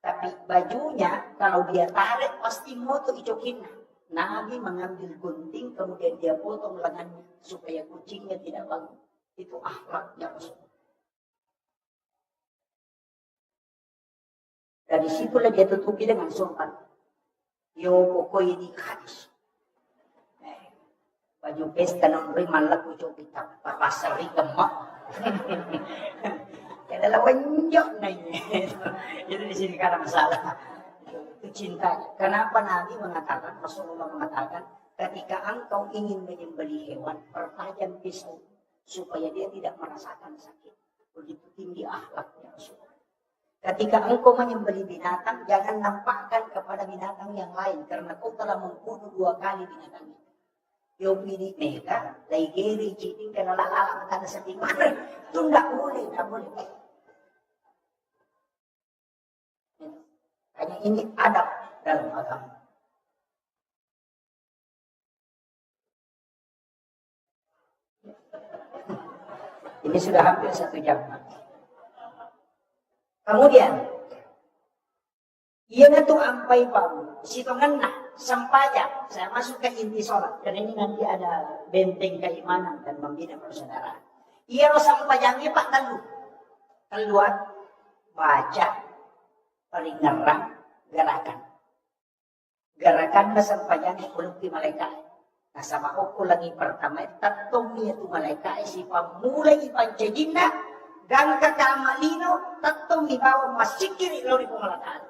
Tapi bajunya, kalau dia tarik, pasti mau tuh icokin. Nabi mengambil gunting, kemudian dia potong lengannya, supaya kucingnya tidak bangun. Itu akhlaknya Rasul. Dari situlah dia tutupi dengan sumpah. Yo pokoknya di hadis. Baju pesta nombri malak ucap kita. Papasari gemak. Ya adalah wenjok nanya. Jadi di sini karena masalah. Itu cintanya. Kenapa Nabi mengatakan, Rasulullah mengatakan, ketika engkau ingin menyembelih hewan, pertajam pisau. Supaya dia tidak merasakan sakit. Begitu tinggi akhlaknya Rasulullah. Ketika engkau menyembelih binatang, jangan nampakkan kepada binatang yang lain. Karena kau telah membunuh 2 kali binatang itu. Yung pinik mereka, laigeri, citing, kalalala, matanda sa tingman. Itu tidak boleh, tidak boleh. Hanya ini adab dalam agama. Ini sudah hampir 1 jam. Kemudian, ia itu ampai pau, situ ngena, sampajak, saya masuk ke inti sholat, karena ini nanti ada benteng keimanan dan membina persaudaraan. Ia sampajangnya pak keluar, baca, paling ngerang, gerakan sampajangnya kulukti malaikat. Nah sama aku lagi pertama, tatong itu malaikat, si pamulai pancajina, dan kakamalino, tatong ibawa masikiri lori pemalataan.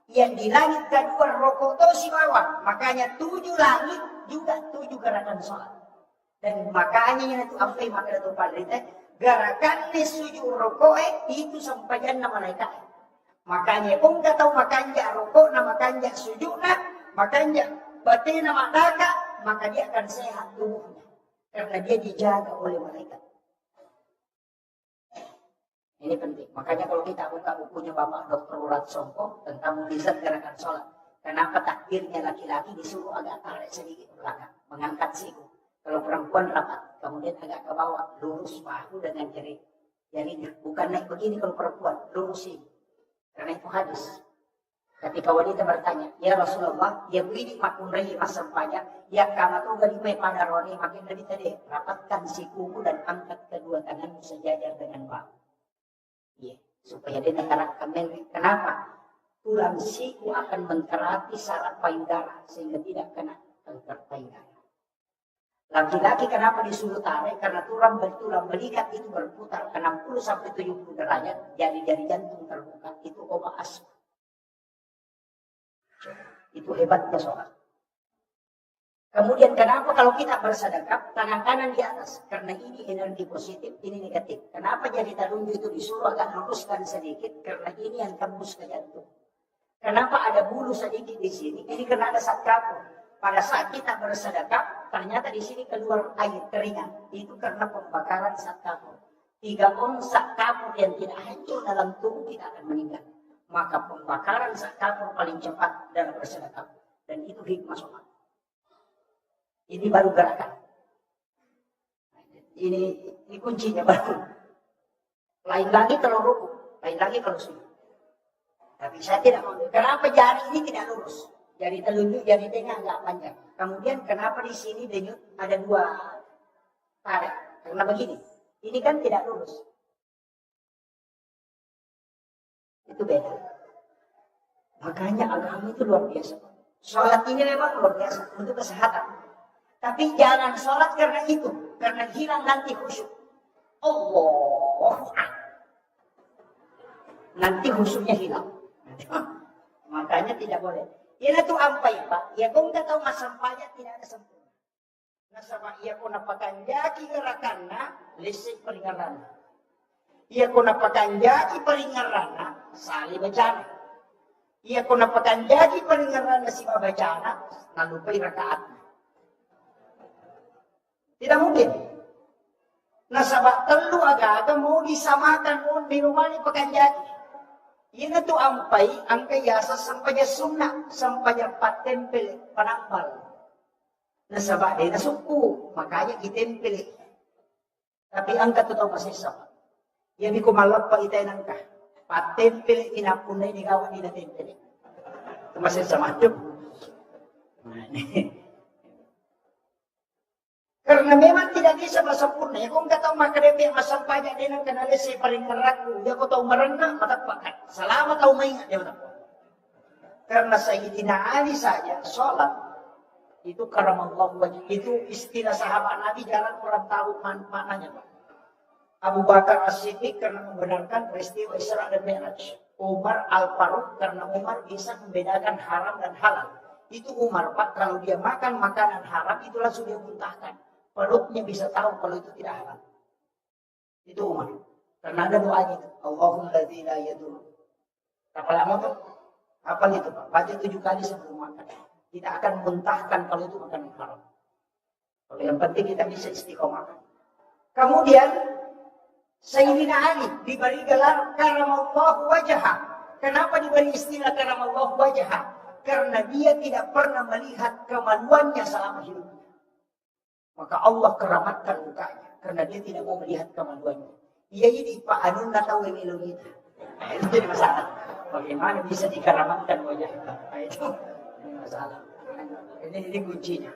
Yang di langit kedua rokok to si bawah. Makanya 7 langit juga 7 gerakan sholat. Dan makanya yang itu sampai maka itu padrita, gerakan sujud rokok itu sampaian nama malaikat. Makanya kung kataw makanya rokok na makanya sujud na, makanya batin na mataka, maka dia akan sehat tubuhnya. Karena dia dijaga oleh malaikat. Ini penting. Makanya kalau kita buka bukunya Bapak Dr. Urat Songko tentang mukjizat gerakan sholat. Kenapa takbirnya laki-laki disuruh agak tarik sedikit ke belakang. Mengangkat siku. Kalau perempuan rapat. Kemudian agak ke bawah. Lurus bahu dengan jarinya. Bukan naik begini kalau perempuan. Lurus ini. Karena itu hadis. Ketika wanita bertanya. Ya Rasulullah. Ya begini makun rahi masam pajak. Ya kama tu galimai pada roni. Makin dari tadi. Rapatkan sikumu dan angkat kedua tanganmu sejajar dengan bahu. Ya, supaya dia tergerak kemen. Kenapa? Tulang siku akan menterapi saraf payudara sehingga tidak kena kanker payudara. Laki-laki kenapa disuruh tarik? Karena tulang belikat itu berputar 60-70 derajat, jari-jari jantung terbuka. Itu obat asma. Itu hebatnya sholat. Kemudian kenapa kalau kita bersedekap, tangan kanan di atas? Karena ini energi positif, ini negatif. Kenapa jari telunjuk itu disuruh agak luruskan sedikit? Karena ini yang tembus ke jantung. Kenapa ada bulu sedikit di sini? Ini karena ada zat kapur. Pada saat kita bersedekap, ternyata di sini keluar air keringat. Itu karena pembakaran zat kapur. 3 ons zat kapur yang tidak hancur dalam tubuh kita akan meninggal. Maka pembakaran zat kapur paling cepat dalam bersedekap. Dan itu hikmah sholat. Ini baru gerakan. Ini kuncinya baru. Lain lagi kalau ruku, lain lagi kalau sujud. Tapi saya tidak mau. Kenapa jari ini tidak lurus? Jari telunjuk, jari tengah agak panjang. Kemudian kenapa di sini denyut ada 2 tarik? Karena begini. Ini kan tidak lurus. Itu beda. Makanya agama itu luar biasa. Sholat ini memang luar biasa untuk kesehatan. Tapi jangan sholat karena itu. Karena hilang nanti khusyuk. Allah. Nanti khusyuknya hilang. Katanya tidak boleh. Ia tu ampai pak. Ia kau nggak tahu masampanya tidak ada sempurna. Nasaba ia kau napakan jaki gerakanna lisik peringarana. Ia kau napakan jaki peringarana sali bacana. Ia kau napakan jaki peringarana si bacana nalupai rakaat. Tidak mungkin. Nasaba telu aga mau disamakan mau minumani pakan jaki. Ia tu ampai angka yasa sampai sunnah sampai patempel panambal. Nasaba dia nasuku, makanya ditempel. Tapi angka tu tahu masih sama. Yang ko malapa itay nangka. Patempel inapunay ni gawa ni natempel. Itu masih sama tu. Karena memang tidak bisa sempurna. Ya kung kataw makarepe masampanya din ang kanalis ay paringaraku. Ya ko taw marana matapakan. Salamat taw maingat dia matapakan. Karena Sayyidina Ali saja sholat. Itu karamallahu wajah. Itu istilah sahabat Nabi jalan orang tahu maknanya. Abu Bakar As-Siddiq karena membenarkan peristiwa Isra dan Mi'raj. Umar Al-Faruq karena Umar bisa membedakan haram dan halal. Itu Umar Pak, kalau dia makan makanan haram itu langsung dia muntahkan. Perutnya bisa tahu kalau itu tidak halal. Itu Umar. Karena ada doanya itu. Allahumma ladzi la yadur. Kapal lama tuh? Kapal itu Pak. Baca 7 kali sebelum makan. Tidak akan muntahkan kalau itu makanan haram. Kalau yang penting kita bisa istiqomah. Kemudian Sayyidina Ali diberi gelar karamallahu wajha. Kenapa diberi istilah karamallahu wajha? Karena dia tidak pernah melihat kemaluannya selama hidupnya. Maka Allah keramatkan mukanya. Karena dia tidak mau melihat kemaluannya. Ia ini Pak Anun tahu yang kita. Nah, itu jadi masalah. Bagaimana bisa dikeramatkan wajah? Nah, itu masalah. Ini kuncinya.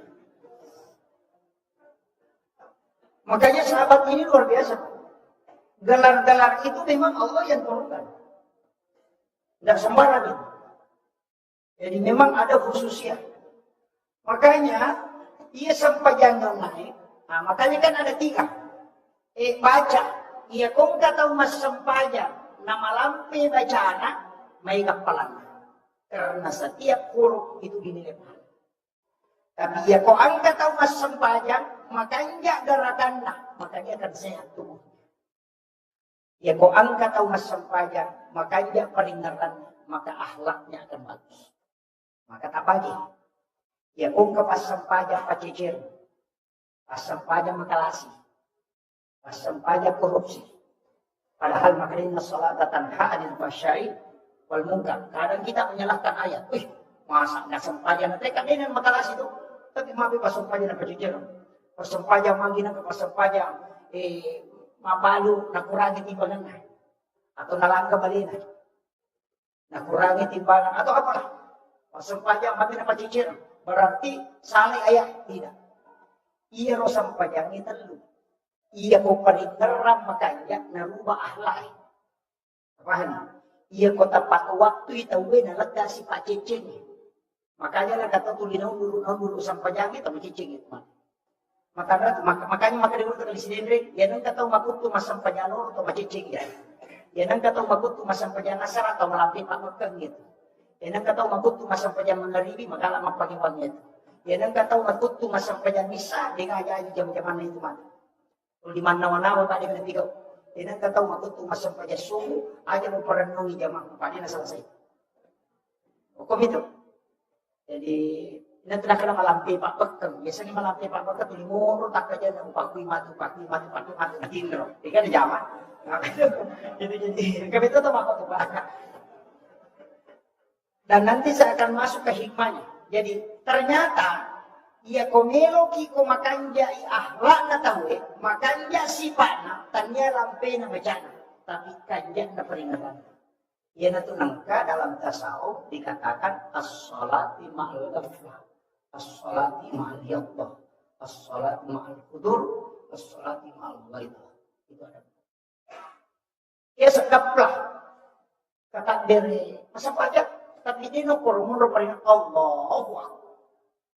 Makanya sahabat ini luar biasa. Gelar-gelar itu memang Allah yang turunkan. Tidak sembarang itu. Jadi memang ada khususnya. Makanya ia sampai jangan naik. Nah, makanya kan ada 3. Baca. Ia kong tahu mas sampajan. Nama lampe bacana. May kapalan. Karena setiap huruf itu dinilai mahal. Tapi ya kok angkat tahu mas sampajan. Makanya gerakannya. Makanya akan sehat tubuh. Ya kok angkat tahu mas sampajan. Makanya peringatannya. Maka akhlaknya akan bagus. Maka tak pagi. Ya kung pas sampajan pacicir. Pas sampajan makalasi. Pas sampajan korupsi. Padahal makanya salatatan ha'adil fasyai wal munkar. Kadang kita menyalahkan ayat. Wih, masa nggak sampajan. Mereka dengan makalasi itu. Tapi maaf pas sampajan pacicir. Pas sampajan manggina pas sampajan. Mabalu nakurangi timbangan. Atau nalangga balina. Nakurangi timbangan. Atau apalah. Pas sampajan manggina pacicir. Berarti salih ayah tidak. Ia ro sampajan itu dulu. Ia ko paringeram makanya narubah akhlak. Paham? Ia ko tepat waktu itu we nalega si Pak Cicing. Makanya lah kata tulinaw dulu sampajan itu Cicing itu. Makanya dulu dari sini yan ang kataw makuto masampajan lo atau Cicing ya. Yan ang kataw makuto masampajan nasar atau malampit pamagkang gitu. Yan ang kataw makuto masampajan mangaribi magala magpagiwag ito. Yan ang kataw makuto masampajan misa di nga aja jam-jaman na ito man. Kung di man nawa-nawa pa di nabigaw. Yan ang kataw makuto masampajan sumo aja mo paranong ijamang pa di nasalasay. O komito. Jadi nanti nak malampi pak bekam. Biasanya malampi pak bekam tuh limur tak aja nak pakai matu tindro. Ikan di zaman. Jadi komito tuh apa tuh pak? Dan nanti saya akan masuk ke hikmahnya. Jadi ternyata ia komelo ki ko makanja i akhlak na tawe, makanja sifatna tanya lampe na bacana, tapi kanja na peringatan. Ia na nangka dalam tasawuf dikatakan as-salati ma'al ghaflah, as-salati ma'al yaqdah, as-salati ma'al qudur, as-salati ma'al ghaidah. Itu ada. Ia sekaplah kata dari masa pajak. Tapi dia no korumur paling Allahu Akbar.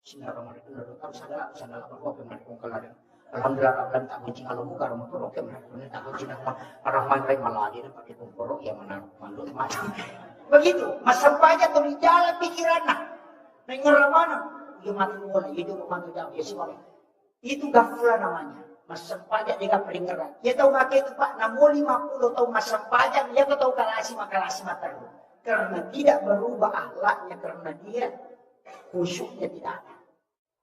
Bismillahirrahmanirrahim. Sadar apa kong kaladan. Alhamdulillah akan tak kunci kalau muka rumah korok yang tak kunci nak Ar-Rahman Rahim maladi dan pakai korok yang mana mandul macam. Begitu, masampaya tuh di jalan pikiran nah. Nengor mana? Dia mati bola, itu rumah jauh, ya sih. Itu gafula namanya. Masampaya dia peringatan. Ya tahu nggak itu Pak, namun 50 tahun masampaya, dia tahu makalasi matar. Karena tidak berubah akhlaknya, karena dia khusyuknya tidak ada.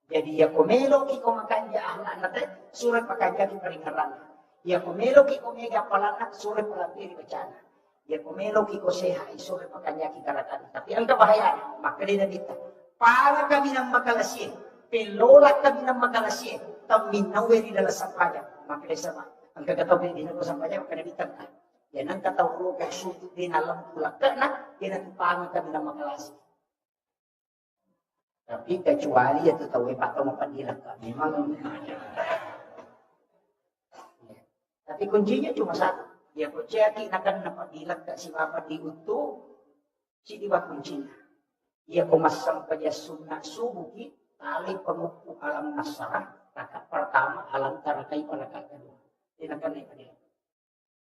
Jadi ya komelo kiko makan dia anak nate surat pakai jadi peringatan. Ya komelo kiko mega palana surat pelapiri bencana. Ya komelo kiko sehat surat makan jadi karakan. Tapi angka bahaya maka dia kita. Para kami nang makalasi, pelola kami nang makalasi, taminawe di dalam sampaya. Maka dia sama. Angka kataw di dalam sampaya maka dia ditangkap. Ya nang kataw ro kay sutu din alam pula karena dia nanti pangan kami nang makalasi. Tapi kecuali ya tu tahu Pak Tomo Padilang memang. Tapi kuncinya cuma satu. Ya kunciaki akan dapat dilang si Bapak diutuh si dibuat kuncinya. Ya kumasang pada sunnah subuh tali pengukuh alam nasarah rakaat pertama alam tarakai rakaat kedua. Dinakan ini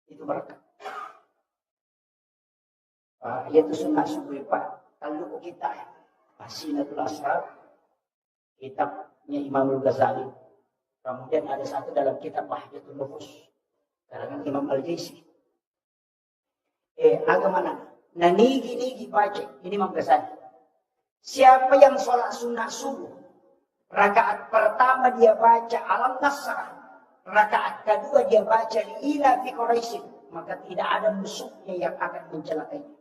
itu berkat. Yaitu sunnah subuh Pak. Kalau kita ya. Asinatul Asrar, kitabnya Imamul Ghazali. Kemudian ada satu dalam kitab Bahjatul Nufus, karangan Imam Al-Jaisi. Agak mana? Nigi baca, ini Imam Ghazali. Siapa yang sholat sunnah subuh, rakaat pertama dia baca Alam Nasrah, rakaat kedua dia baca Li'ila fi Quraisyin, maka tidak ada musuhnya yang akan mencelakainya.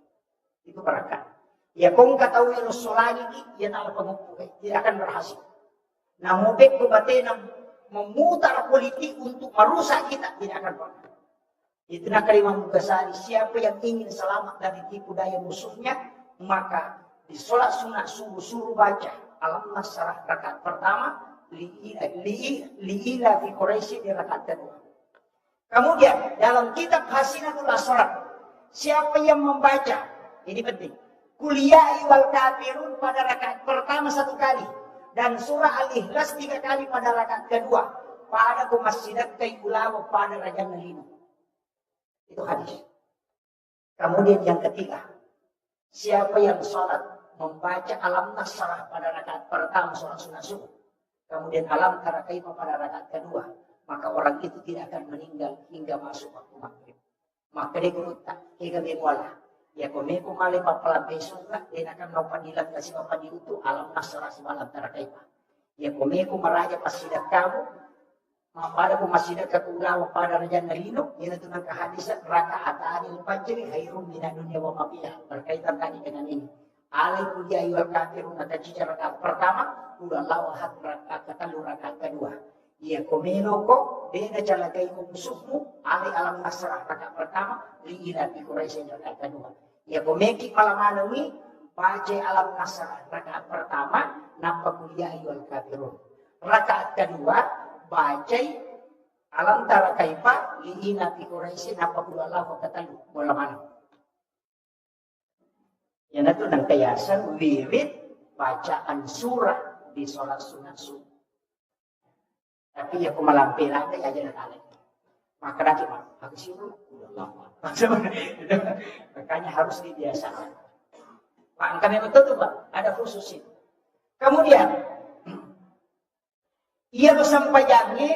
Itu berkat. Ya kung katawi Rasulani ya tak pengukuh, tidak akan berhasil. Namun bek kebatenan memutar politik untuk merusak kita tidak akan pernah. Itu nak Imam Ghazali, siapa yang ingin selamat dari tipu daya musuhnya, maka di sholat sunat subuh suruh baca Alam Nasrah rakaat pertama, Li'ila fi Quraisy di rakaat kedua. Kemudian dalam kitab Hasinatul Asrar, siapa yang membaca, ini penting. Kuliah wal kafirun pada rakaat pertama 1 kali dan surah Al-Ikhlas 3 kali pada rakaat kedua. Pada kumasidat kay ulawa pada raja nalino. Itu hadis. Kemudian yang ketiga, siapa yang sholat membaca Alam Nasrah pada rakaat pertama sholat sunat subuh, kemudian Alam Tarakaifah pada rakaat kedua, maka orang itu tidak akan meninggal hingga masuk waktu maghrib. Maka dia kurutak, hingga dia mualah. Ya kami kumali papala besok lah, dia akan mau padilan kasih apa diutuh Alam Nasrah semalam Tarakaifah. Ya kami kumaraja pasidat kamu, pada kumasidat kakulawa pada raja nalino, yan ito ng kahadisan rakaat anil fajri hayrum min dunya wa ma fiha. Berkaitan tadi dengan ini. Alai kuliah wal kafirun atau cicara rakaat pertama, udah lawahat rakaat katalu rakaat kedua. Ya komelo ko, dia calagai musuhmu, alai Alam Nasrah rakaat pertama, liila di Quraisy rakaat kedua. Ya komeki malamanami, baca Alam Nasrah rakaat pertama, nampak kuliah wal kafirun. Rakaat kedua, baca Alam Tarakaifah, liila di Quraisy nampak kuliah Allah katalu malamanam. Yan itu ng kayasan, wirid, bacaan surah di sholat sunat subuh. Tapi ya kumalampi lang, kaya dyan ang alay. Maka dati, aku siya udah lama. Makanya harus dibiasakan. Pak, ang kami betul Pak, ada khusus itu. Kemudian, ia bersampaiannya,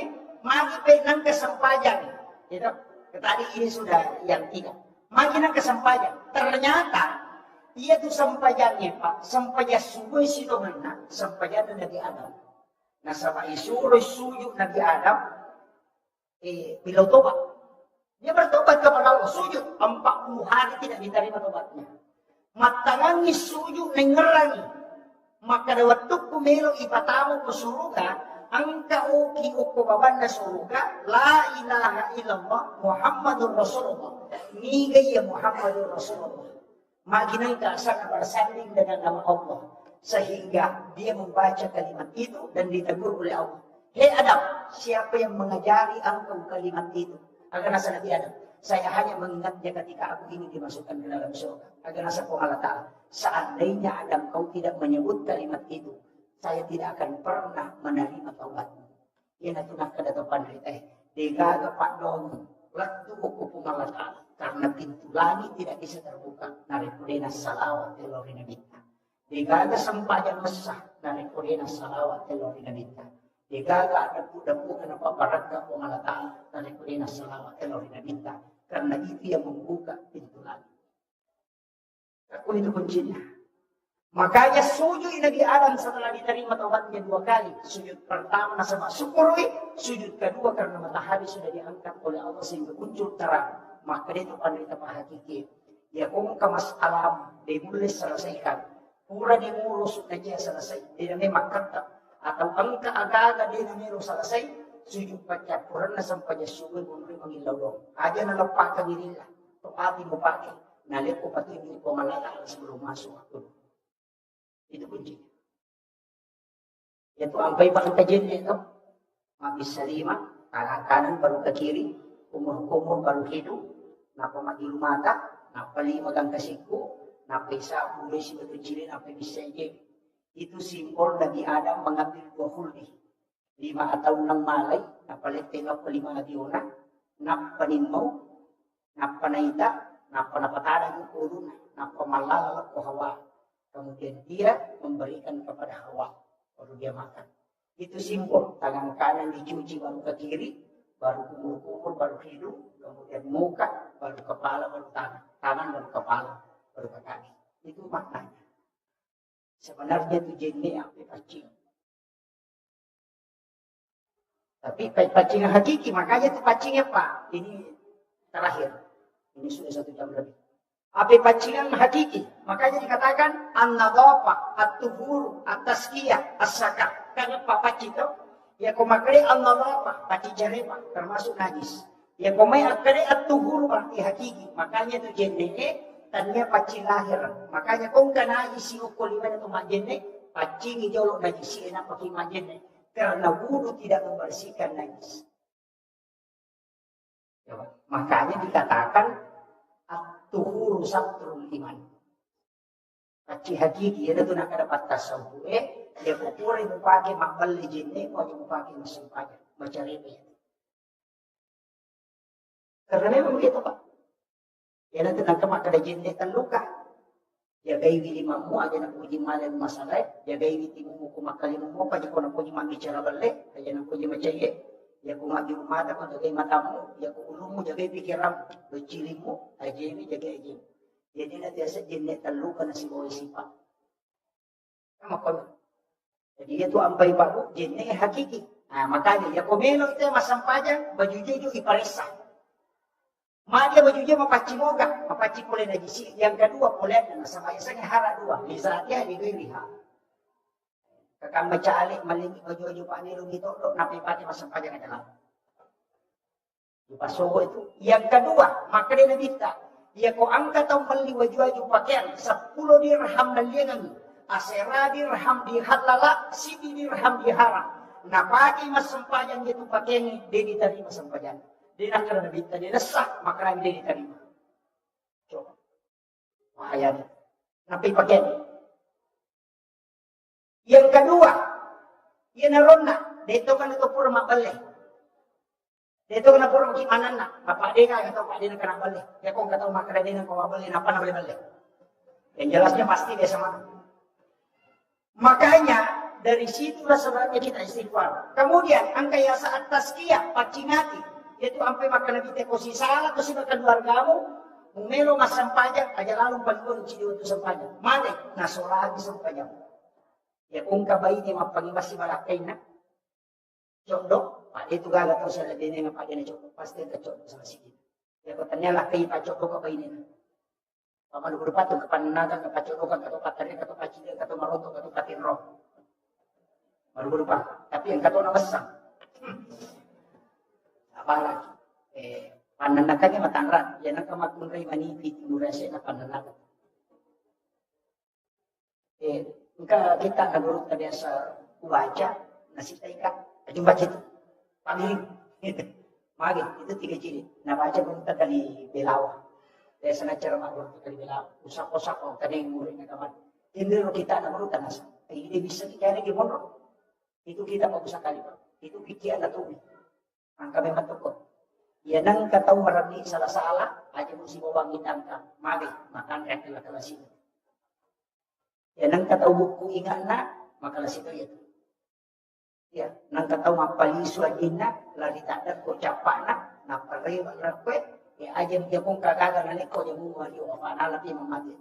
magi nang kesampaian. Itu, tadi ini sudah yang 3. Magi nang kesampaian. Ternyata, ia tu sampayannya Pak, sampaya subuh sito mana, sampayan Nabi Adam. Nah sama isuro sujud Nabi Adam, bila tobat, dia bertobat kepada Allah, sujud 40 hari tidak diterima tobatnya. Matangangi sujud nengerangi, maka waktu kumelo ipatamu ke surga, angka uki ukubabanda surga, la ilaha illallah Muhammadur Rasulullah, nigay ya Muhammadur Rasulullah. Maginang keasaan bersanding dengan nama Allah. Sehingga dia membaca kalimat itu dan ditegur oleh Allah. Hei Adam, siapa yang mengajari engkau kalimat itu? Agar nasa Nabi Adam, saya hanya mengingatnya ketika aku ini dimasukkan ke dalam surga. Agar nasa po Allah Ta'ala, seandainya Adam kau tidak menyebut kalimat itu, saya tidak akan pernah menerima taubatmu. Yan na tunang kadatapan rin. Di gagapat doon, lagdo ko po Allah Ta'ala. Karena pintu langit tidak bisa terbuka. Narikudena salawat telorina bita. Digaga sampajan mesah. Narikudena salawat telorina bita. Digaga dapu-dapu kenapa paragga pengalatan. Narikudena salawat telorina bita. Karena itu yang membuka pintu langit. Aku itu kuncinya. Makanya sujud Nabi Adam setelah diterima taubatnya 2 kali. Sujud pertama sama syukuri. Sujud kedua karena matahari sudah diangkat oleh Allah sehingga muncul terang. Maka itu penderita hakiki. Ya kung kamas alam. Dia mulai selesaikan. Pura di mulu sudah dia selesai. Dia memang kata. Atau angka agak-agak dia memang selesai. Sujud baca Quran na sampai sujud memberi mengilau dong. Aja na lepakan dirilah. Topati mo pakai. Nalik ko pati hindi ko malala sebelum masuk aku. Itu kuncinya. Itu ampai bakal kajian itu. Mabis salima, tangan kanan baru ke kiri, kumur-kumur baru hidup, napa magilu mata, napa lima gang kasiku, napa isa mulai si betul cili, napa bisa je. Itu simbol Nabi Adam mengambil 2 huldi. 5 atau 6 malay, napa letengah 5 adiona, napa nimau, napa naita, napa napatada yung uluna, napa malalala ko hawa. Kemudian dia memberikan kepada Hawa. Baru dia makan. Itu simbol. Tangan kanan dicuci baru ke kiri. Baru kumur-kumur baru hidung. Kemudian muka. Baru kepala baru tangan. Tangan baru kepala. Baru ke kaki. Itu maknanya. Sebenarnya itu jenis apa pacing. Tapi pacing yang hakiki. Makanya itu pacingnya Pak. Ini terakhir. Ini sudah 1 jam lebih. Api pacingan hakiki. Makanya dikatakan an-nadhafah, at-tuhur, at-tazkiyah, as-sakah. Karena papaci itu ya kumakri an-nadhafah, paci jarepa termasuk najis. Ya kumai akri at-tuhur berarti hakiki. Makanya itu jenne tanya paci lahir. Makanya kung ka najis si ukuliman itu majenne, paci ngijolok najis si enak pakai majenne. Karena wudu tidak membersihkan najis. Ya, makanya dikatakan tuhuru satrul iman. Paci hakiki ya itu nak dapat tasawuf. Dia kupuri mupake makbal jinne ko dia mupake masumpanya mencari dia. Karena memang begitu Pak. Ya nanti nak makada jinne terluka. Ya gaiwi limamu aja nak puji malam masalah. Ya gaiwi timu ku makali mu pa dia ko nak puji mami cara balle. Aja nak puji macam ya ku maju mata ko jaga matamu, ya ku ulumu jaga pikiran, bercilimu, ajemi jaga ajemi. Jadi nanti asa jinne terluka na si boy sipa. Sama kon. Jadi itu ampai babu jinne hakiki. Nah, makanya ya komelo itu masampajan bajuju iparisa. Madia bajuju mapaci pole najisi. Yang kedua pole na sama isanya hara 2. Lihatnya di liha. Kakang baca alik malingi baju-baju Pak Nilu gitu, napi pati masampajan aja lah. Pasogo itu. Yang kedua, maka dia nabita. Dia ko angkat atau mali baju-baju pakaian 10 dirham na liyangan. Asera dirham di halala, 7 dirham di haram. Napaki masampajan gitu pakaian, dia diterima masampajan. Dia nak kena nabita, dia nasah, maka dia diterima. Coba. Bahaya dia. Napi pakaian. Yang kedua, ia naronna, dito kan itu pura mabalik. Dito kan pura makimanan na, apa dia kata Pak dia kena balik. Ya kong kata makara dia kau balik, apa nak balik? Yang jelasnya pasti dia sama. Makanya dari situlah sebenarnya kita istighfar. Kemudian angka ya saat tazkiyah, pacingati, yaitu sampai makan lebih tekosi salah atau si makan keluargamu, mumelo mas sampajak, aja lalu pagbuan cido itu sampajak. Malik, nasolagi sampajak. Ya kung kabay ni mapangimas si malakay na. Cokdo, Pak itu gagal tau sa labi nga pag na cokdo. Pasti ka cokdo sa masigit. Ya ko tanya lakay pa cokdo kabay nila. Pamaluguro pa ito kapananagan ka pa cokdo ka kato patari kato pachida kato maroto kato katinro. Maluguro pa. Tapi yang kato na masang. Apalagi. Pananagan matangran. Yan ang kamagmunray manipit. Murasya na pananagan. Kita nagurut tadi sa uwaja, nasita ika, jumpa itu, pangling, magi itu 3 ciri. Nabaca pun tadi belawa, dari sana cara magurut tadi belawa, usak-usak kau tadi murid nagaman. Hindi ro kita nagurut nasa, hindi bisa kaya lagi monro. Itu kita mau usak kali pak, itu pikiran na tubig, ang kami matukot. Ya nang kataw marami salah-salah, aja mo si bawangin ka, magi, makan rekla kalasito. Ya nang kataw buku ingat na, makalasito yan. Ya, nang kataw mapaliso na, lari tadat ko capak na, naparewa na kwe, ya aja dia kong kagaga na liko, ya mo mariyo, apanalap yung mamati.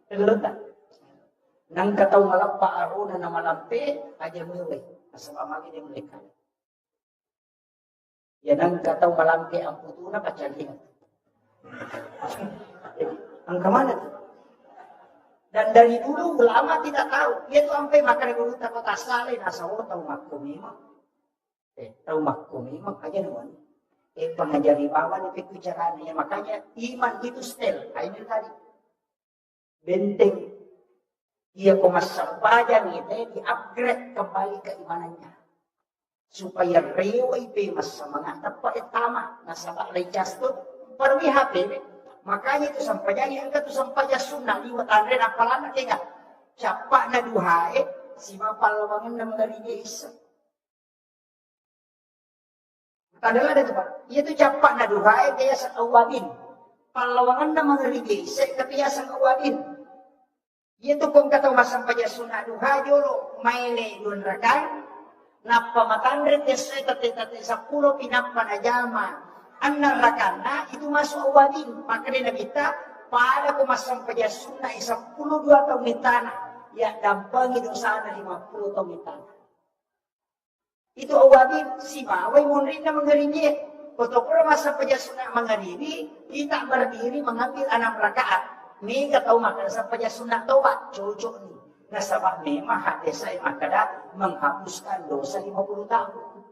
Nagalata. Nang kataw malapa aro na malampi, aja mo yun, nasa pamagin yung likan. Yan ang kataw malampi ang puto na katsyaling. Ang kamana. Dan dari dulu ulama tidak tahu. Dia tuh sampai makan dulu takut asalin nasa tahu makumimang. Tahu makumimang aja naman. Pengajari bawah ni pikucaranya. Makanya iman itu stel. Ini tadi. Benteng. Ia kumasampajan itu di-upgrade kembali keimanannya. Supaya reway pe mas semangat apa etama nasabak lecas tu parwi HP makanya itu sampainya yang itu sampainya sunnah liwat andre apalan kaya capak na duhae si mapalawangan na mga isa adalah ada coba itu capak na duhae kaya sa awadin palawangan na mga isa kaya sa awadin itu kung kataw masampainya sunnah duha jolo maile dun rakan napa matandret desre tate sa pulo pinapa na jama ang narakana itu masuk awadin maka na kita pada kumasampaya sunna 12 tahun mitana ya dampangi dosa na 50 tahun mitana itu awadin si maway munrin na mengeringi kotokura masampaya sunna mengeriri kita berdiri mengambil 6 rakaat ni katau maka sampaya sunna tobat cocok ni nasabah memang hadis saya makada menghapuskan dosa 50 tahun.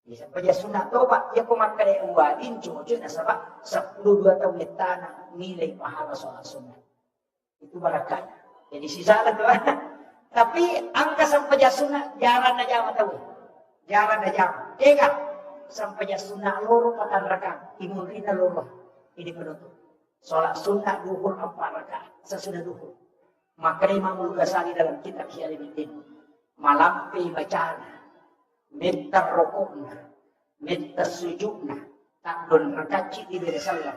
Bisa saja sunat tobat dia kumakada uwadin cucu nasabah 12 tahun tanah nilai pahala soal sunat. Itu barakah. Jadi sisa lah tuan. Tapi angka sampai sunat jaran aja tahu. Jaran aja. Ega sampai sunat loro kata rakam imurina loro. Ini penutup. Salat sunat duhur 4 rakaat sesudah duhur. Maka Imam Al-Ghazali dalam kitab Syari'uddin malampi bacana, minta rokokna, minta sujudna, takdon rakaci di dari salam.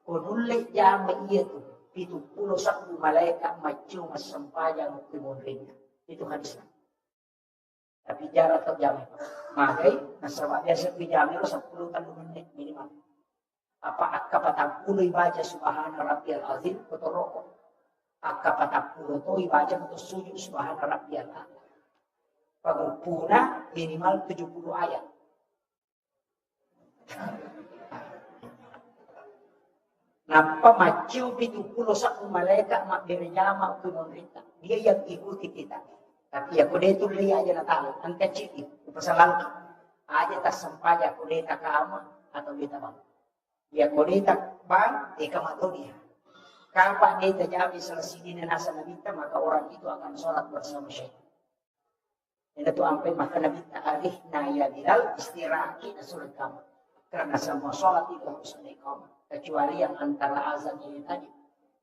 Kodule jama iya tu, 71 malaikat macu mas sempayang timurnya. Itu hadisnya. Tapi jarak terjamin. Makai, nasabah biasa pijamnya 10 menit minimal. Apa patang puluh baca subhana rabbiyal azim atau rokok. Patang puluh tu baca atau sujud subhana rabbiyal azim. Pagupuna minimal 70 ayat. Napa maciu 71 malaikat mak berjama ke pemerintah. Dia yang ikuti kita. Tapi aku dia tu beli aja na tahu. Angkat citi. Pasalan aja tak sampai aku dia tak kama atau dia tak bang. Ya aku dia tak bang, kama dia. Kapan dia terjadi selesai di nasa nabita maka orang itu akan sholat bersama syaitan. Ini tu sampai maka Nabi ta'arih ya Bilal istirahat kita surat kamu. Karena semua sholat itu harus iqamah. Kecuali yang antara azan ini tadi.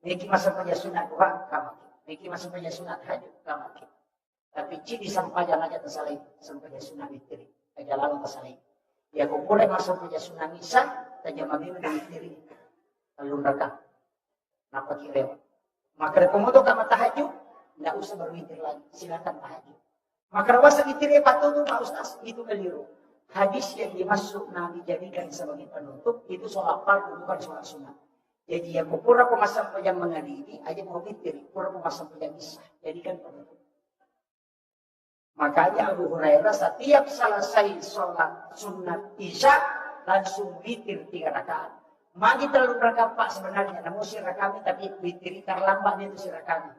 Niki masa punya sunat duha, kamu. Niki masa punya sunat hajud, kamu. Tapi ciri sampaian aja tersalih. Sampainya sunat witri. Aja lalu tersalih. Ya kau boleh masuk punya sunat misah. Tajam mami udah witri. Lalu mereka. Napa kira. Maka pemoto kamu tahajud. Tidak usah berwitir lagi. Silakan tahajud. Maka rawasa witri patuh Pak Ustaz. Itu keliru. Hadis yang dimasuk Nabi jadikan sebagai penutup itu sholat fardu bukan sholat sunat. Jadi yang pura pemasang pejam mengadili aja mau witir, pura pemasang pejam isya jadikan penutup. Makanya Abu Hurairah setiap selesai sholat sunat isya langsung witir 3 rakaat. Magi terlalu rakaat Pak sebenarnya, namun sirah kami tapi witir terlambat itu sirah kami.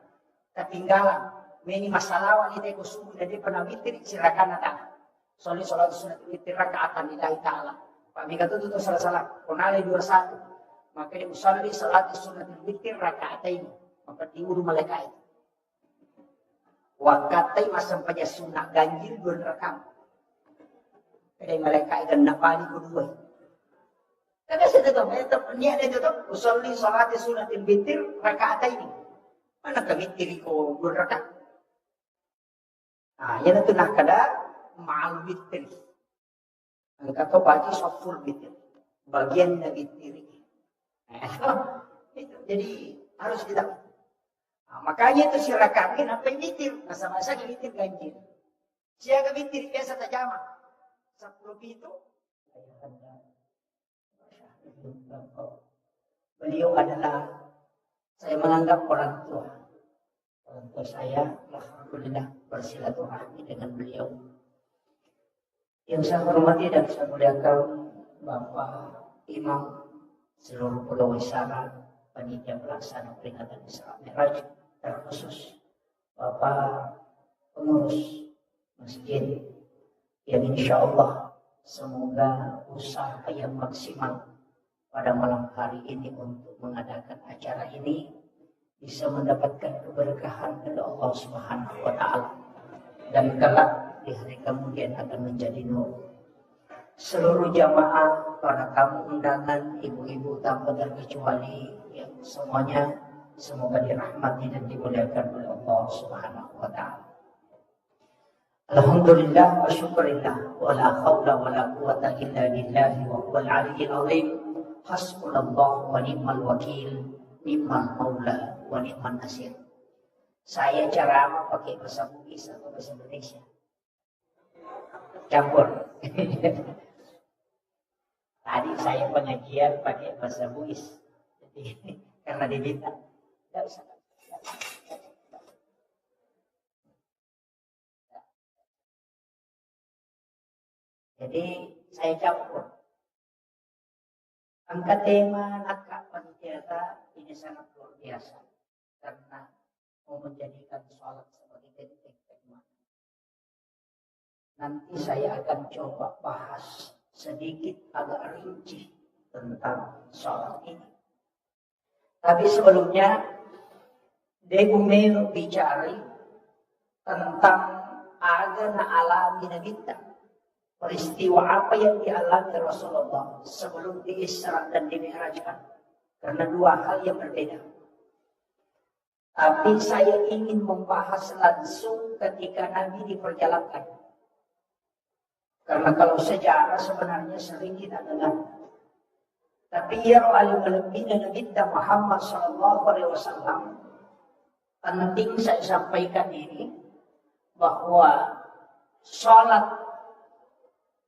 Ketinggalan, ini masalah wanita itu sungguh jadi pernah witir sirah kanan tangan. Soalnya sholat sunat witir rakaatan lillahi ta'ala. Pak Mika itu salah-salah. Konali 21. Maka dia usalli sholat sunat witir rakaatain. Maka diuruh malaikat. Wakatai masam pada sunat ganjil 2 rakaat. Kadang malaikat dan napali kedua. Kadang saya tetap ni ada tetap usalli sholat sunat witir rakaatain. Mana kewitir ko 2 rakaat? Nah, yan itu nak kada ma'al witri. Angkat baju soful gitu. Bagian dari diri. Itu. Jadi harus kita. Nah, makanya itu silakan apa yang witir. Masa-masa witir ganjil. Siaga witir biasa tajama. 10 itu. Beliau adalah, saya menganggap orang tua. Orang tua saya, alhamdulillah bersilaturahmi dengan beliau. Yang saya hormati dan saya muliakan Bapak Imam seluruh pegawai Syarat, panitia pelaksana peringatan Isra Mi'raj, terkhusus Bapak pengurus masjid yang insya Allah semoga usaha yang maksimal pada malam hari ini untuk mengadakan acara ini bisa mendapatkan keberkahan dari Allah Subhanahu wa Ta'ala, dan kelak di hari kemudian akan menjadi nur. Seluruh jamaah, para tamu undangan, ibu-ibu tanpa terkecuali, ya, semuanya semoga dirahmati dan dimuliakan oleh Allah Subhanahu wa Ta'ala. Alhamdulillah wa syukurillah wa la hawla wa la quwata illa billahi wa huwal aliyyil azim. Hasbunallah wa ni'mal wakil, ni'mal maula wa ni'man nasir. Saya ceramah pakai bahasa Bugis atau bahasa Indonesia? Campur. Tadi saya pengajian pakai bahasa Bugis. Jadi, karena diminta. Tidak usah. Jadi saya campur. Angkat tema nakak panitia ini sangat luar biasa. Karena mau menjadikan sholat sebagai titik tekma. Nanti saya akan coba bahas sedikit agak rinci tentang sholat ini. Tapi sebelumnya, Debu Mel bicara tentang agama alami Nabi kita. Peristiwa apa yang dialami Rasulullah sebelum diisra dan dimi'rajkan. Karena dua hal yang berbeda. Tapi saya ingin membahas langsung ketika Nabi diperjalankan. Karena kalau sejarah sebenarnya sering kita dengar. Tapi ya alim lebih dan Nabi Muhammad SAW, penting saya sampaikan ini bahwa sholat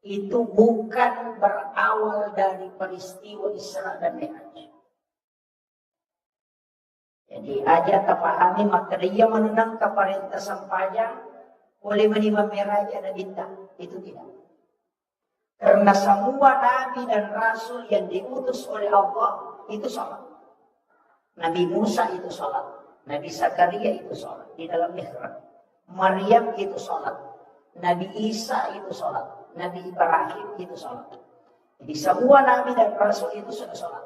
itu bukan berawal dari peristiwa Isra dan Mi'raj. Jadi aja terpahami materinya menenang ke perintah sampajang oleh menimba Mi'raj dan bintang. Itu tidak. Karena semua nabi dan rasul yang diutus oleh Allah itu sholat. Nabi Musa itu sholat. Nabi Zakaria itu sholat di dalam mihrab. Maryam itu sholat. Nabi Isa itu sholat. Nabi Ibrahim itu sholat. Jadi semua nabi dan rasul itu sudah sholat.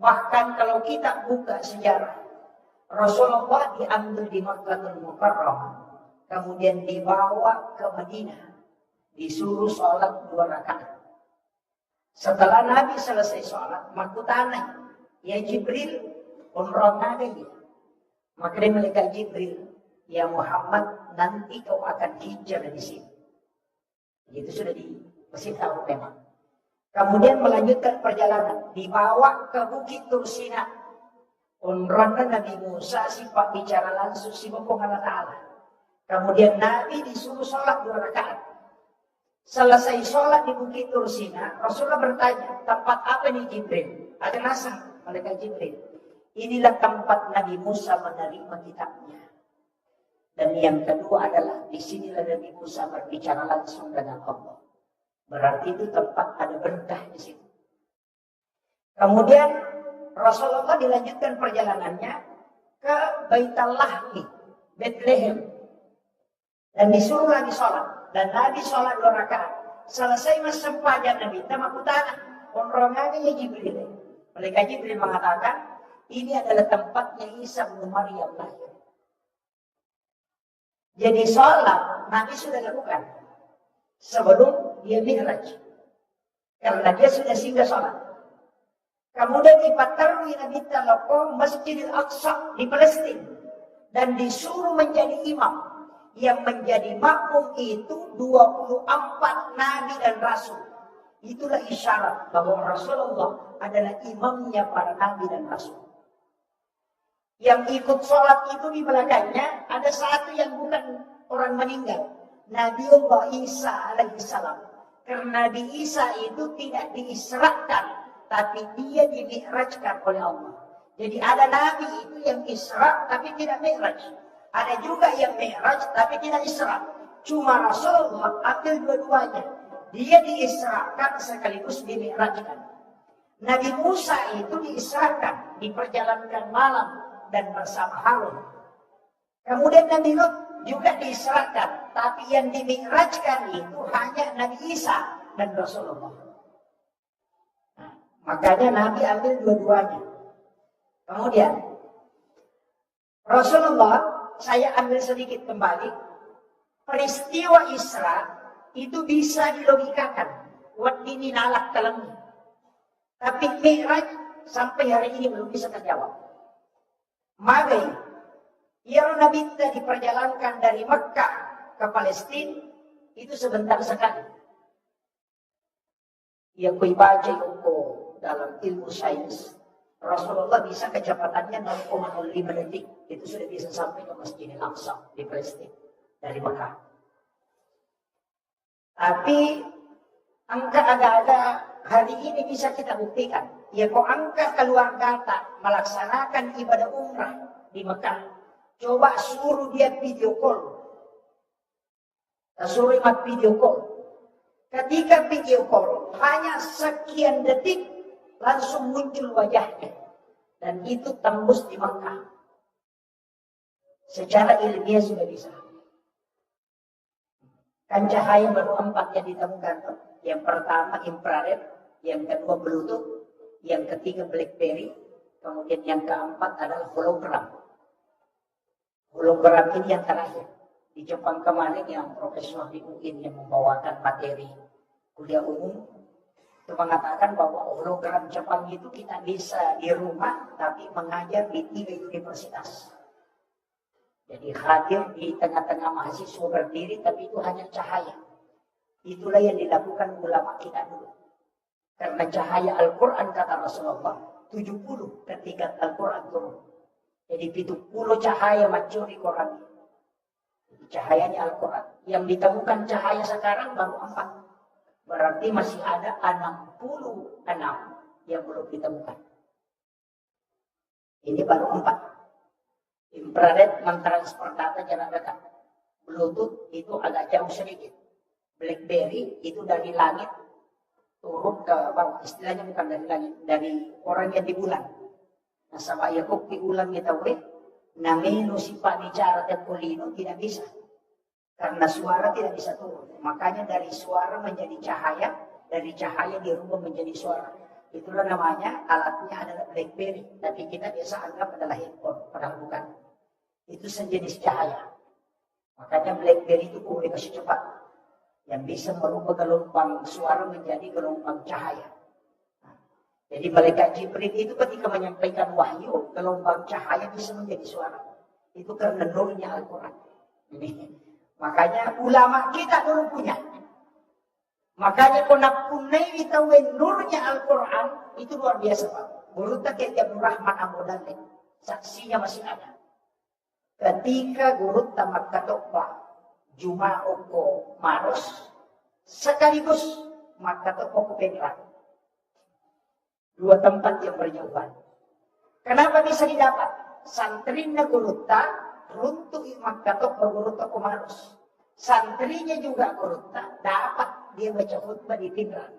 Bahkan kalau kita buka sejarah, Rasulullah diambil di Makkahul Mukarramah, kemudian dibawa ke Madinah, disuruh sholat 2 rakaat. Setelah Nabi selesai sholat, makutana, ya Jibril, umrohnya dia. Maka dia malaikat Jibril, ya Muhammad, nanti kau akan hijrah di sini. Itu sudah dikasih tahu memang. Kemudian melanjutkan perjalanan, dibawa ke Bukit Tursina. Umrohnya Nabi Musa, sifat bicara langsung, sifat Allah Ta'ala. Kemudian Nabi disuruh sholat 2 rakaat. Selesai sholat di Bukit Tursina, Rasulullah bertanya, tempat apa nih Jibril? Ada nasa, malaikat Jibril. Inilah tempat Nabi Musa menerima kitabnya. Dan yang kedua adalah disinilah Nabi Musa berbicara langsung dengan Allah. Berarti itu tempat ada berkah di situ. Kemudian Rasulullah dilanjutkan perjalanannya ke Baitul Lahmi, Bethlehem. Dan disuruh lagi sholat. Dan Nabi sholat 2 rakaat. Selesai masa pajak Nabi, kita makutana. Umrohnya ya Jibril. Malaikat Jibril mengatakan, ini adalah tempatnya Isa bin Maryam lahir. Jadi sholat Nabi sudah lakukan sebelum dia mi'raj. Karena dia sudah singgah sholat. Kemudian dipatarui Nabi Talaqo Masjidil Aqsa di Palestina. Dan disuruh menjadi imam. Yang menjadi makmum itu 24 nabi dan rasul. Itulah isyarat bahwa Rasulullah adalah imamnya para nabi dan rasul. Yang ikut sholat itu di belakangnya ada satu yang bukan orang meninggal. Nabiullah Isa alaihissalam. Karena Nabi Isa itu tidak diisrakan, tapi dia dimi'rajkan oleh Allah. Jadi ada nabi itu yang isra tapi tidak mi'raj. Ada juga yang mi'raj tapi tidak isra. Cuma Rasulullah ambil dua-duanya. Dia diisrakan sekaligus dimi'rajkan. Nabi Musa itu diisrakan, diperjalankan malam dan bersama Harun. Kemudian Nabi Lut juga diisrakan, tapi yang dimi'rajkan itu hanya Nabi Isa dan Rasulullah. Nah, makanya Nabi ambil dua-duanya. Kemudian Rasulullah, saya ambil sedikit kembali, peristiwa Isra itu bisa dilogikakan. Wat ini nalak kalamnya. Tapi Mi'raj sampai hari ini belum bisa terjawab. Maka yang Nabi diperjalankan dari Mekah ke Palestina itu sebentar sekali. Yang baca itu dalam ilmu sains, Rasulullah bisa kecepatannya 0,05 detik. Itu sudah bisa sampai ke Masjidil Aqsa di Palestina dari Mekah. Tapi angka agak-agak hari ini bisa kita buktikan. Ya kok angka keluar data melaksanakan ibadah umrah di Mekah. Coba suruh dia video call. Suruh imat video call. Ketika video call hanya sekian detik langsung muncul wajahnya. Dan itu tembus di Mekah. Secara ilmiah sudah bisa. Kan cahaya baru 4 yang ditemukan. Yang pertama infrared, yang kedua Bluetooth, yang ketiga BlackBerry, kemudian yang keempat adalah hologram. Hologram ini yang terakhir. Di Jepang kemarin yang profesor di UIN yang membawakan materi kuliah umum, itu mengatakan bahwa hologram Jepang itu kita bisa di rumah, tapi mengajar di 3 universitas. Jadi hadir di tengah-tengah mahasiswa berdiri, tapi itu hanya cahaya. Itulah yang dilakukan ulama kita dulu. Karena cahaya Al-Quran kata Rasulullah, 70 ketika Al-Quran turun. Jadi 70 cahaya mencuri Quran. Jadi cahayanya Al-Quran. Yang ditemukan cahaya sekarang baru 4. Berarti masih ada 66 yang belum ditemukan. Ini baru 4. Infrared mentransfer data jarak dekat. Bluetooth itu agak jauh sedikit. BlackBerry itu dari langit turun ke bawah. Istilahnya bukan dari langit, dari orang yang di bulan. Nah, sama Yakub di bulan kita boleh. Namenu sifat bicara tepolino tidak bisa. Karena suara tidak bisa turun. Makanya dari suara menjadi cahaya, dari cahaya dirubah menjadi suara. Itulah namanya, alatnya adalah BlackBerry. Tapi kita biasa anggap adalah handphone, padahal bukan. Itu sejenis cahaya. Makanya BlackBerry itu komunikasi cepat. Yang bisa merubah gelombang suara menjadi gelombang cahaya. Nah, jadi malaikat Jibril itu ketika menyampaikan wahyu, gelombang cahaya bisa menjadi suara. Itu karena nurnya Al-Quran. Makanya ulama kita dulu punya. Makanya konapunai ditawin nurnya Al-Quran itu luar biasa Pak. Guru tak Abdul Rahman Amudalik. Saksinya masih ada. Ketika guru tamat katokwa Juma'oko Maros sekaligus Makatoko Petra. 2 tempat yang berjauhan. Kenapa bisa didapat? Santrinya guru tak runtuh Makatoko guru toko Maros. Santrinya juga guru tak dapat dia baca khutbah di Pindrang.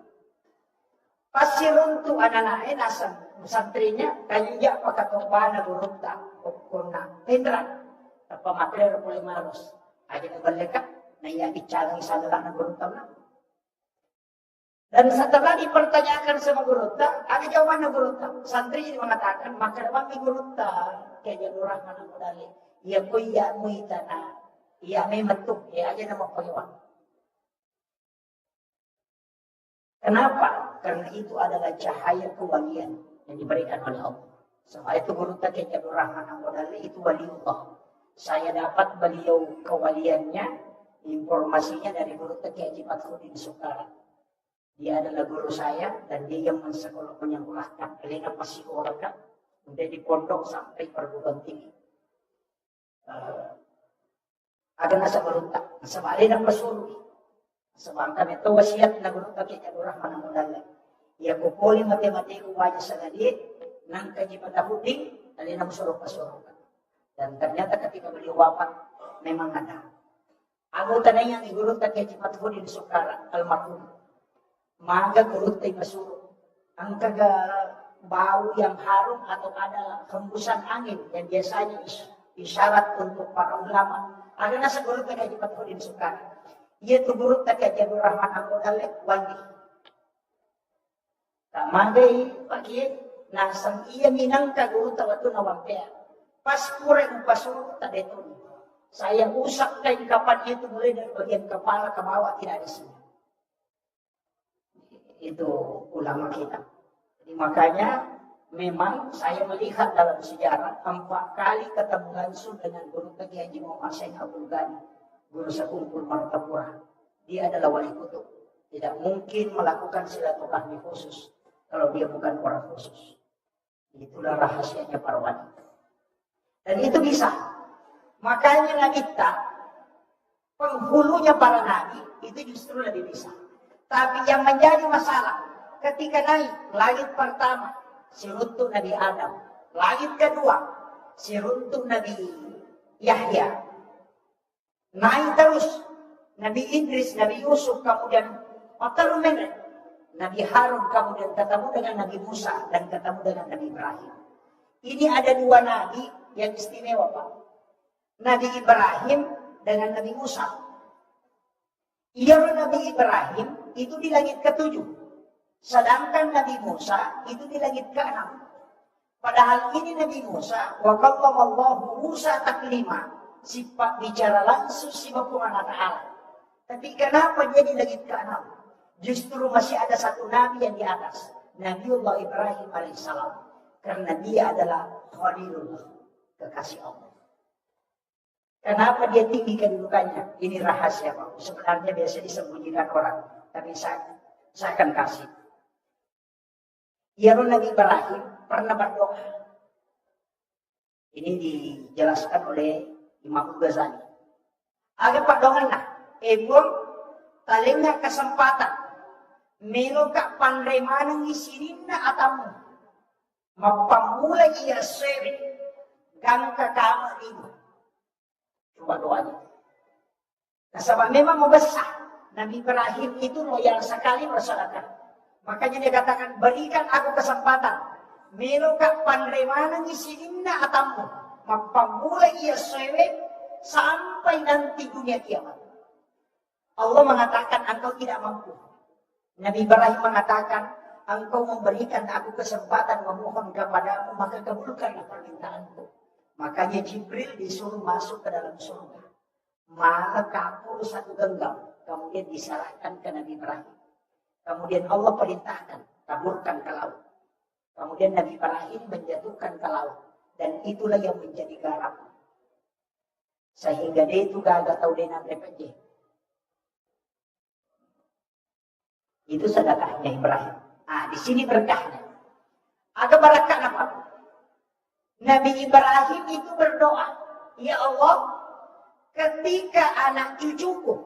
Pasti runtuh anak-anaknya nasan santrinya kanya pakatobana guru tak kokona Pindrang. Apa materi boleh Maros. Aja nabalik na iya bicara isa lang ng guru na. Dan setelah dipertanyakan sama guru ta, ada jawaban ng guru ta. Santri mengatakan, maka naman may guru ta, kaya janurang man ang mudali. Iya ko iya mo itana, iya may matuk, iya aja nama pagyawan. Kenapa? Karena itu adalah cahaya kewalian yang diberikan oleh Allah. Sama itu guru ta, kaya janurang man ang mudali, itu waliullah. Saya dapat beliau kewaliannya, informasinya dari guru Kiai Haji Fathruddin Soekar. Dia adalah guru saya dan dia yang menyekolahkan Elena Pasikolaka dari pondok sampai perguruan tinggi. Ada nasa beruntak, nasa balik ng pasuri. Sebangkan itu wasiat na beruntak kaya Rahman ang mudala. Ia kupuli matematiko wajah sa galit, nang kajipatahuding, alin ang surok-pasurok. Dan ternyata ketika beliau wafat, memang ada. Anggota na yang igurut na kajipatahuding sukara, almarhum. Maga gurut ay pasurok. Ang kaga bau yang harum atau ada hembusan angin yang biasanya isyarat untuk para ulama. Ada nasa gurut na kajipatahuding sukara. Ia tu gurut na kajipatahuding Rahman ang mudala, wajih. Tamagay pagi nasang iya minang kaguru tawatu na wampea. Pas pure upasuro tadeton. Saya usap kain kapan itu mulai dari bagian kepala ke bawah tidak ada sini. Itu ulama kita. Jadi makanya memang saya melihat dalam sejarah 4 kali ketemu langsung dengan guru Kiai Haji Muhammad Syekh Abdul Ghani, guru Sekungkul Martapura. Dia adalah wali kutub. Tidak mungkin melakukan silaturahmi khusus kalau dia bukan orang khusus. Itulah rahasianya para wali. Dan itu bisa. Makanya Nabi kita, penghulunya para nabi, itu justru lebih bisa. Tapi yang menjadi masalah, ketika naik langit pertama, si runtuh Nabi Adam. Langit kedua, si runtuh Nabi Yahya. Naik terus, Nabi Idris, Nabi Yusuf, kemudian Matarumen, Nabi Harun, kemudian ketemu dengan Nabi Musa dan ketemu dengan Nabi Ibrahim. Ini ada 2 nabi yang istimewa, Pak. Nabi Ibrahim dengan Nabi Musa. Iya, Nabi Ibrahim itu di langit ke-7. Sedangkan Nabi Musa itu di langit ke-6. Padahal ini Nabi Musa, wa kallamallahu Musa taklima. Sifat bicara langsung si Bapak Ta'ala. Tapi kenapa dia di langit ke-6? Justru masih ada satu nabi yang di atas. Nabiullah Ibrahim alaihissalam. Karena dia adalah Khalilullah, kekasih Allah. Kenapa dia tinggi kedudukannya? Ini rahasia, Pak. Sebenarnya biasa disembunyikan orang. Tapi saya akan kasih. Ya, Nabi Ibrahim pernah berdoa. Ini dijelaskan oleh Imam Ghazali. Agak Pak Dongan lah. Ebon, talingnya kesempatan. Menuka panremanang isirin na atamu. Mapamulay iya sewit. Gang kakama ibu. Coba doanya. Nasabah memang membesar. Nabi Ibrahim itu loyal sekali bersedekah. Makanya dia katakan, berikan aku kesempatan. Menuka panremanang isirin na atamu. Mapamulay iya sewit. Sampai nanti dunia kiamat. Allah mengatakan engkau tidak mampu. Nabi Ibrahim mengatakan, engkau memberikan aku kesempatan memohon kepadamu, maka kabulkanlah permintaanku. Makanya Jibril disuruh masuk ke dalam surga. Maka kapur 1 genggam, kemudian diserahkan ke Nabi Ibrahim. Kemudian Allah perintahkan, taburkan ke laut. Kemudian Nabi Ibrahim menjatuhkan ke laut. Dan itulah yang menjadi garam. Sehingga dia itu gagak tahu dia nanti penjeh. Itu sedekahnya Ibrahim. Nah, di sini berkahnya. Ada berkah apa? Nabi Ibrahim itu berdoa, ya Allah, ketika anak cucuku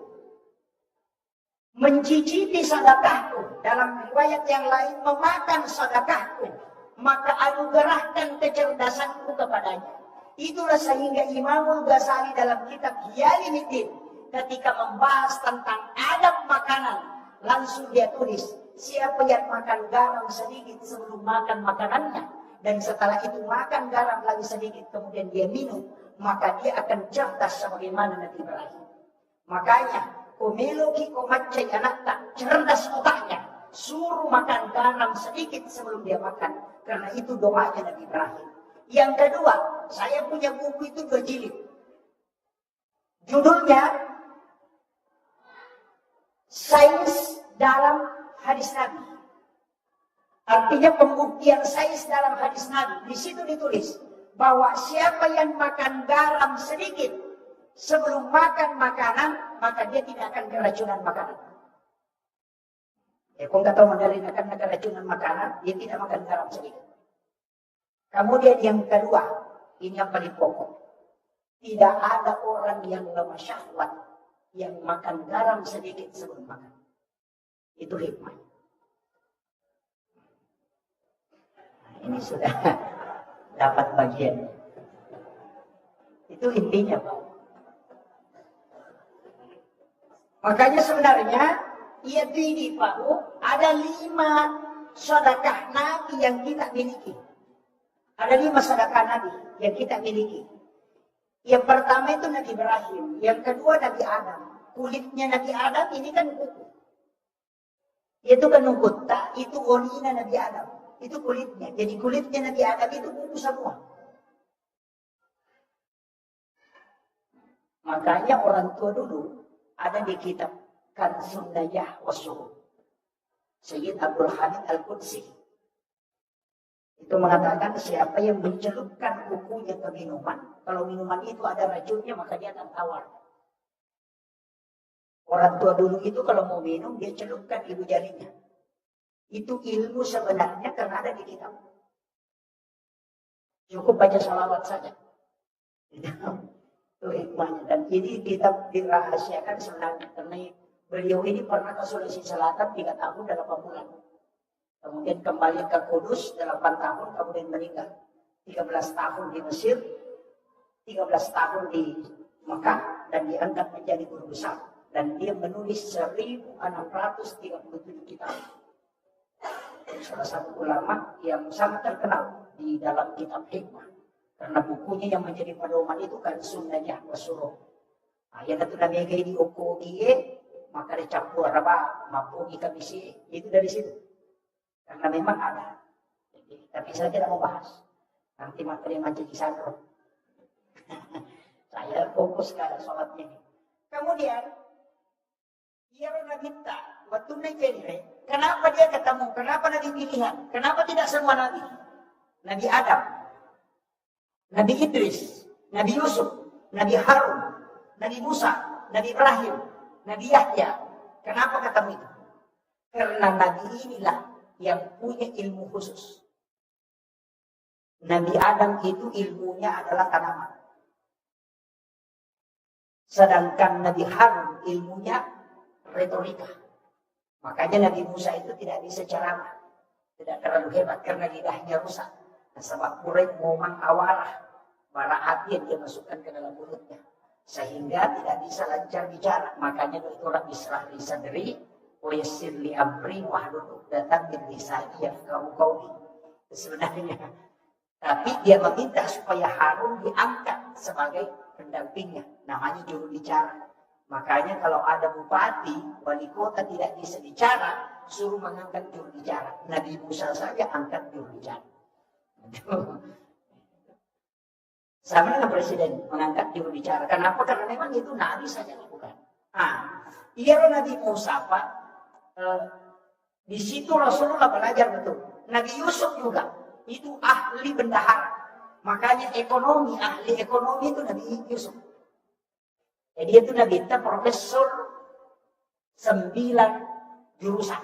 mencicipi sedekahku, dalam riwayat yang lain memakan sedekahku, maka anugerahkan kecerdasanku kepadanya. Itulah sehingga Imam Ghazali dalam kitab Hiyaliddin ketika membahas tentang adab makanan, langsung dia tulis, siapa yang makan garam sedikit sebelum makan makanannya, dan setelah itu makan garam lagi sedikit, kemudian dia minum, maka dia akan cerdas sebagaimana Nabi Ibrahim. Makanya, kumiluki kumacay anak tak cerdas otaknya, suruh makan garam sedikit sebelum dia makan, karena itu doanya Nabi Ibrahim. Yang kedua, saya punya buku itu 2 jilid. Judulnya Sains dalam Hadis Nabi. Artinya pembuktian sains dalam hadis Nabi. Di situ ditulis bahwa siapa yang makan garam sedikit sebelum makan makanan, maka dia tidak akan keracunan makanan. Kung nggak tahu Mandarin akan keracunan makanan, dia tidak makan garam sedikit. Kemudian yang kedua, ini yang paling pokok. Tidak ada orang yang lemah syahwat yang makan garam sedikit sebelum makan. Itu hikmah. Ini sudah dapat bagian. Itu intinya, Pak. Makanya sebenarnya yaitu ini, Pak, ada 5 sedekah Nabi yang kita miliki. Ada 5 sedekah Nabi yang kita miliki. Yang pertama itu Nabi Ibrahim, yang kedua Nabi Adam. Kulitnya Nabi Adam ini kan kuku. Itu kan nungkutta, itu olinya Nabi Adam. Itu kulitnya. Jadi kulitnya Nabi Adam itu kuku semua. Makanya orang tua dulu ada di kitab Kanzun Najah Wasuruh. Sayyid Abdul Hamid Al-Qudsi. Itu mengatakan siapa yang mencelupkan kukunya ke minuman, kalau minuman itu ada racunnya maka dia akan tawar. Orang tua dulu itu kalau mau minum dia celupkan ibu jarinya. Itu ilmu sebenarnya karena ada di kitab. Cukup baca salawat saja. Itu hikmahnya. Dan ini kitab dirahasiakan sebenarnya karena beliau ini pernah ke Sulawesi Selatan 3 tahun dan 8 bulan. Kemudian kembali ke Kudus 8 tahun, kemudian meninggal. 13 tahun di Mesir, 13 tahun di Mekah, dan diangkat menjadi guru besar. Dan dia menulis 1637 kitab. Salah satu ulama yang sangat terkenal di dalam kitab hikmah. Karena bukunya yang menjadi pedoman itu kan Sunnah Wasuruh. Yang itu namanya di Oko Gie, maka dicampur apa, mampu ikan misi, itu dari situ. Karena memang ada. Tapi saya tidak mau bahas. Nanti materi mancing sandro. Saya fokus ke sholatnya. Kemudian, dia Nabi minta, waktu naik kenapa dia ketemu? Kenapa Nabi pilihan? Kenapa tidak semua Nabi? Nabi Adam, Nabi Idris, Nabi Yusuf, Nabi Harun, Nabi Musa, Nabi Ibrahim, Nabi Yahya. Kenapa ketemu itu? Karena Nabi inilah yang punya ilmu khusus. Nabi Adam itu ilmunya adalah tanaman. Sedangkan Nabi Harun ilmunya retorika. Makanya Nabi Musa itu tidak bisa ceramah. Tidak terlalu hebat karena lidahnya rusak. Sebab Quraisy mau mengawarah bara api yang dia masukkan ke dalam mulutnya. Sehingga tidak bisa lancar bicara. Makanya itu orang Israel di sadri. Wayasir li amri wahlul datang di lisani yafqahu qawli. Sebenarnya. Tapi dia meminta supaya Harun diangkat sebagai pendampingnya. Namanya juru bicara. Makanya kalau ada bupati, wali kota tidak bisa bicara, suruh mengangkat juru bicara. Nabi Musa saja angkat juru bicara. Sama dengan presiden mengangkat juru bicara. Kenapa? Karena memang itu Nabi saja lakukan. Iya Nabi Musa Pak. Di situ Rasulullah belajar betul. Nabi Yusuf juga itu ahli bendahara. Makanya ahli ekonomi itu Nabi Yusuf. Jadi itu Nabi itu profesor 9 jurusan.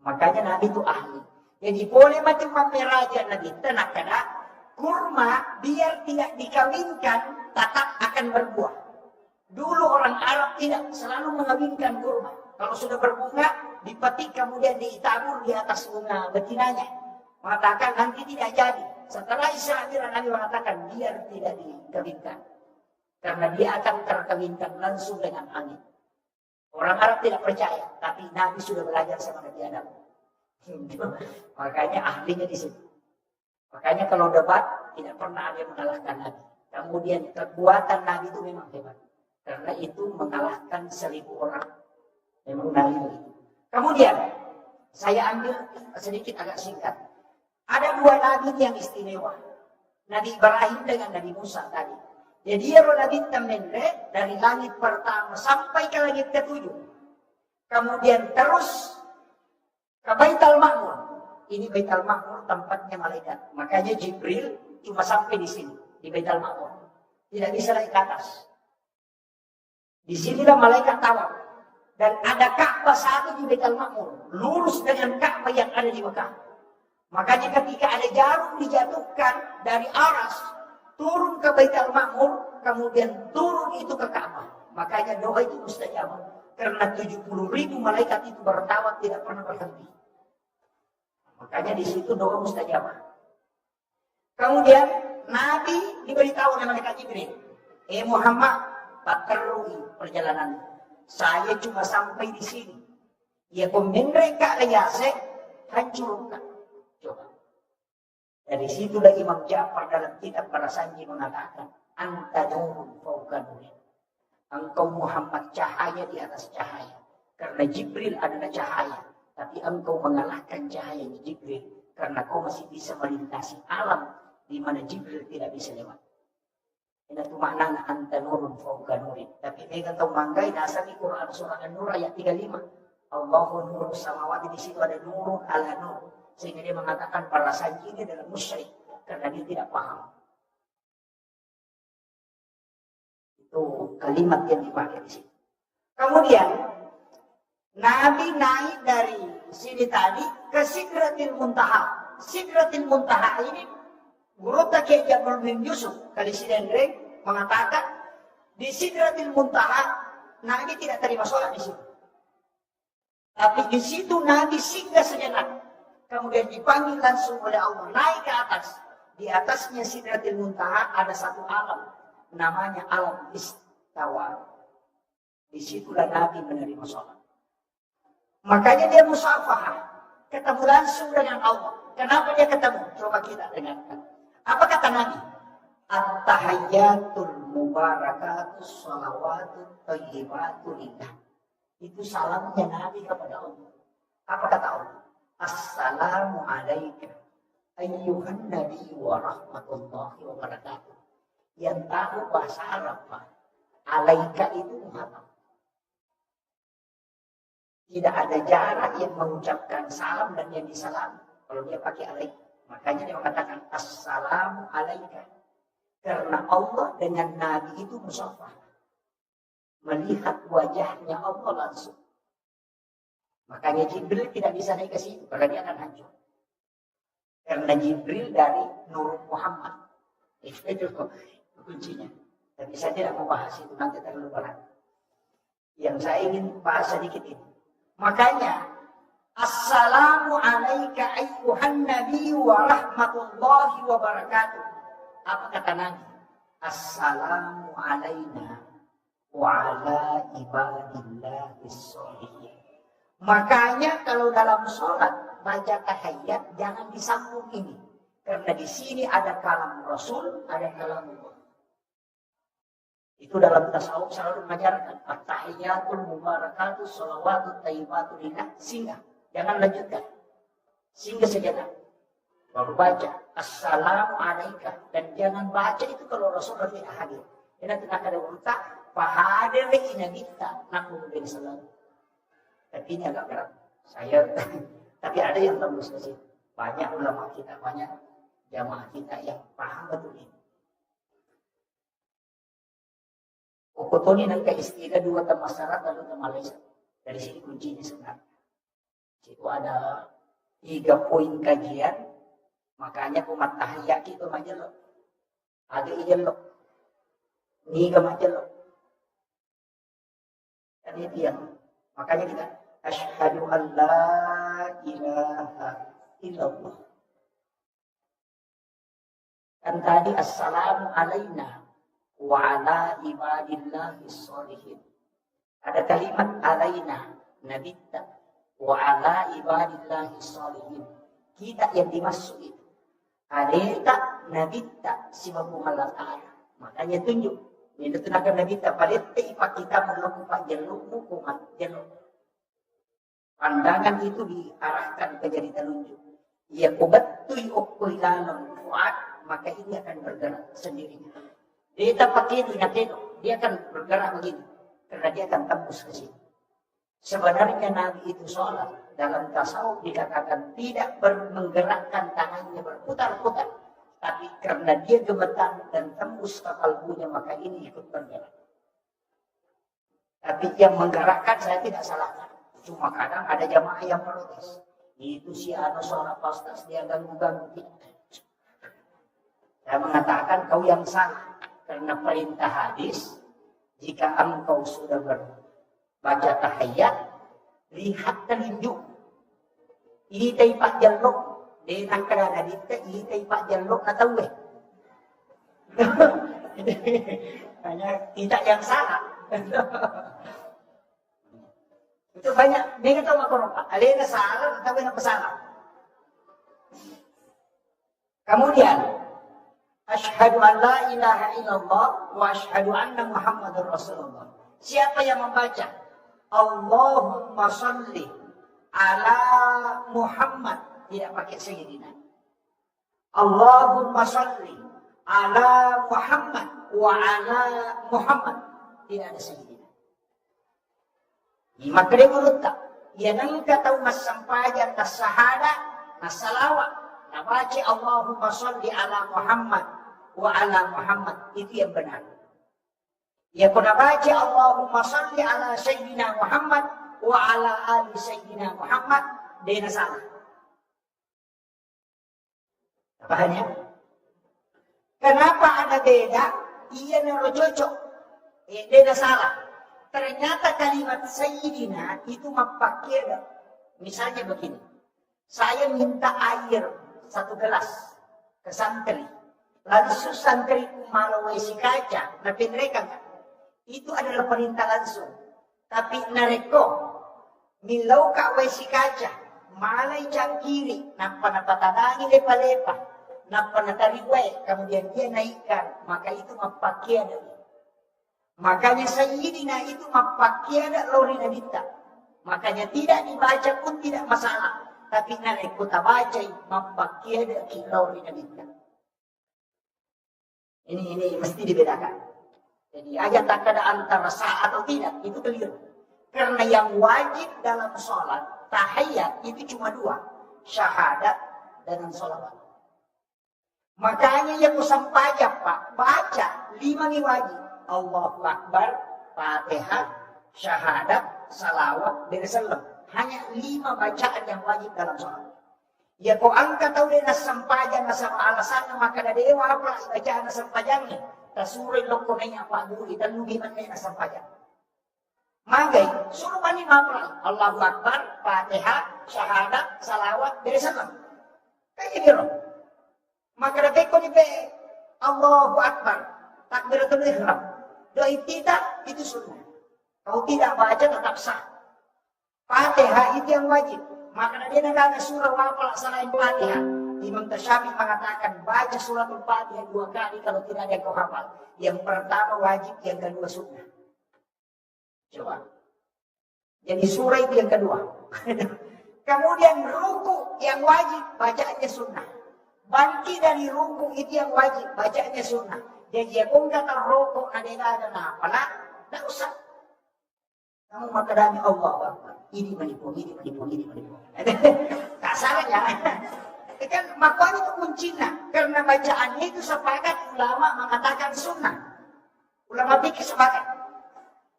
Makanya Nabi itu ahli. Jadi boleh macam raja Nabi itu nak kena kurma biar tidak dikawinkan tetap akan berbuah. Dulu orang Arab tidak selalu mengawinkan kurma. Kalau sudah berbunga, dipetik kemudian ditabur di atas bunga betinanya. Mengatakan nanti tidak jadi. Setelah Israel Nabi mengatakan biar tidak dikawinkan. Karena dia akan terkawinkan langsung dengan angin. Orang Arab tidak percaya. Tapi Nabi sudah belajar sama Nabi Adam. Makanya ahlinya di situ. Makanya kalau debat tidak pernah ada yang mengalahkan Nabi. Kemudian kekuatan Nabi itu memang hebat. Karena itu mengalahkan 1000 orang. Memang Nabi begitu. Kemudian saya ambil sedikit agak singkat. Ada 2 Nabi yang istimewa. Nabi Ibrahim dengan Nabi Musa tadi. Jadi Nabi Tamende dari langit pertama sampai ke langit ke-7. Kemudian terus ke Baitul Ma'mur. Ini Baitul Ma'mur tempatnya malaikat. Makanya Jibril cuma sampai di sini, di Baitul Ma'mur. Tidak bisa naik ke atas. Di sinilah malaikat tawaf. Dan ada Ka'bah satu di Baitul Ma'mur, lurus dengan Ka'bah yang ada di Mekah. Makanya ketika ada jarum dijatuhkan dari aras, turun ke Baitul Ma'mur, kemudian turun itu ke Ka'bah. Makanya doa itu mustajab. Karena 70.000 malaikat itu bertawaf tidak pernah berhenti. Makanya di situ doa mustajab. Kemudian Nabi diberitahu oleh malaikat Jibril, Muhammad, paterui perjalanan. Saya cuma sampai di sini. Ya mereka ayase hancurkan. Coba. Dari situlah Imam Ja'far dalam kitab Para Sanji mengatakan, anta nurun fauqa nurin. Engkau Muhammad cahaya di atas cahaya. Karena Jibril adalah cahaya. Tapi engkau mengalahkan cahaya Jibril. Karena kau masih bisa melintasi alam di mana Jibril tidak bisa lewat. Ini itu maknanya anta nurun fauqa nurin. Tapi mereka tahu manggai dasar di Quran surah An-Nur ayat 35. Allahu nurus samawati, di situ ada nurun ala nur. Sehingga dia mengatakan para sanji ini adalah musyrik. Karena dia tidak paham. Itu kalimat yang dipakai di sini. Kemudian Nabi naik dari sini tadi ke Sidratil Muntaha. Sidratil Muntaha ini Guru Takiy Jabal bin Yusuf kali Sidendreng mengatakan di Sidratil Muntaha Nabi tidak terima sholat di situ. Tapi di situ Nabi singgah sejenak. Kemudian dipanggil langsung oleh Allah naik ke atas. Di atasnya Sidratil Muntaha ada satu alam. Namanya alam istawa. Disitulah Nabi menerima sholat. Makanya dia musafahah. Ketemu langsung dengan Allah. Kenapa dia ketemu? Coba kita dengarkan. Apa kata Nabi? At-tahayyatul mubarakatus salawatut thayyibatu lillah. Itu salamnya Nabi kepada Allah. Apa kata Allah? Assalamu alaika ayyuhan nabi wa rahmatullahi wa barakatuh. Yang tahu bahasa Arab, Pak. Alaika itu Muhammad. Tidak ada jarak yang mengucapkan salam dan yang disalam. Kalau dia pakai alaika. Makanya dia mengatakan assalamu alaika. Karena Allah dengan Nabi itu musafah. Melihat wajahnya Allah langsung. Makanya Jibril tidak bisa naik ke situ. Karena dia akan hancur. Karena Jibril dari Nur Muhammad. Itu kuncinya. Tapi saya tidak mau bahas itu, nanti terlalu berat. Yang saya ingin bahas sedikit ini. Makanya, assalamu alaika ayyuhan nabi wa rahmatullahi wa barakatuh. Apa kata Nabi? Assalamu alaina wa ala ibadillahis sholihin. Makanya kalau dalam sholat baca tahiyat jangan disambung ini. Karena di sini ada kalam Rasul, ada kalam Allah. Itu dalam tasawuf selalu mengajarkan at-tahiyyatul mubarakatus shalawatut thayyibatu lillah. Singgah, jangan lanjutkan. Singgah sejenak. Baru baca assalamu alaika, dan jangan baca itu kalau Rasulullah tidak hadir. Karena tidak ada urta fahadir inagita naku bin salam. Tapi ini agak berat. Saya tapi ada yang tembus ke situ. Banyak ulama kita, banyak jamaah kita yang paham betul ini. Ukutoni nang kaistilah dua tamasarat lalu tamalesa. Dari sini kuncinya sebenarnya. Situ ada 3 poin kajian. Makanya umat tahiyat kita majelok. Ada ijelok. Niga majelok. Dan itu yang makanya kita asyhadu an la ilaha illallah. Dan tadi assalamu alaina wa ala ibadillahis sholihin. Ada kalimat alaina nabitta wa ala ibadillahis sholihin. Kita yang dimaksud itu. Aleta nabitta sibabung Allah Ta'ala. Makanya tunjuk. Ini tenaga nabitta palette ipak kita melukukan jelukmu kumat jeluk. Pandangan itu diarahkan ke jari telunjuk. Ya kubatui okuilanon fuad, maka ini akan bergerak sendirinya. Dia tak pakai itu, dia akan bergerak begini. Karena dia akan tembus ke sini. Sebenarnya Nabi itu sholat. Dalam tasawuf dikatakan tidak menggerakkan tangannya berputar-putar. Tapi karena dia gemetar dan tembus ke kalbunya, maka ini ikut bergerak. Tapi yang menggerakkan saya tidak salahkan. Cuma kadang ada jamaah yang protes. Itu si anu seorang pastor dia ganggu-ganggu kita. Saya mengatakan kau yang salah. Karena perintah hadis, jika engkau sudah berbaca tahiyat, lihat telunjuk. Ini taipak jaluk. Dia nak kerana dita, ini taipak jaluk na tahu eh. Hanya tidak yang salah. Itu banyak. Dia kata makropa. Alena salah, tapi nak salah. Kemudian, asyhadu an la ilaha illallah wa asyhadu anna Muhammadur Rasulullah. Siapa yang membaca Allahumma shalli ala Muhammad, tidak pakai sayyidina. Allahumma shalli ala Muhammad wa ala Muhammad, tidak ada sayyidina. Maka dia berutang. Ia nangka tahu mas sampajan tas sahada, mas salawat. Nabaci Allahumma sholli ala Muhammad wa ala Muhammad. Itu yang benar. Ya kuna baca Allahumma sholli ala Sayyidina Muhammad wa ala ali Sayyidina Muhammad. Dia na salah. Pahamnya? Kenapa ada beda? Ia na cocok. Dia na salah. Ternyata kalimat Sayyidina itu memakai, misalnya begini. Saya minta air 1 gelas ke santri. Lalu santri malawai si kaca, tapi mereka enggak. Itu adalah perintah langsung. Tapi nareko, milau kawai si kaca, malay jang kiri, napa tanangin lepa-lepa, napa natariwai, kemudian dia naikkan, maka itu memakai ada. Makanya Sayyidina itu memakai ada lori nadita. Makanya tidak dibaca pun tidak masalah. Tapi naik kota baca memakai ada lori nadita. Ini mesti dibedakan. Jadi ayat tak ada antara sah atau tidak, itu keliru. Karena yang wajib dalam sholat, tahiyat itu cuma 2. Syahadat dan sholawat. Makanya yang usah pajak Pak, baca 5 nih wajib. Allahu Akbar, Fatihah, Syahadat, Salawat, dan Salam. Hanya 5 bacaan yang wajib dalam sholat. Ya kau angkat tahu dia sampajan sama alasan maka ada dewa apa bacaan sampajannya. Tasurin lokonnya apa dulu kita lugi mana sampajan. Magai suruh mani mapral. Allahu Akbar, Fatihah, Syahadat, Salawat, dan Salam. Kayak gitu. Maka ada kau ni Allahu Akbar, takbiratul ihram. Doi tidak, itu sunnah. Kalau tidak baca tetap sah. Fatihah itu yang wajib. Maka dia nak surah wafal selain Fatihah. Imam Tasyafi mengatakan baca suratul Fatihah 2 kali kalau tidak ada yang kau hafal. Yang pertama wajib, yang kedua sunnah. Coba. Jadi surah itu yang kedua. Kemudian ruku yang wajib, bacaannya sunnah. Bangkit dari ruku itu yang wajib, bacaannya sunnah. Jadi kung kata rokok ada apa lah, tak usah. Kamu makadami Allah. Ini menipu. Tak salah ya. Kan makanya itu kuncinya. Karena bacaannya itu sepakat ulama mengatakan sunnah. Ulama fikih sepakat.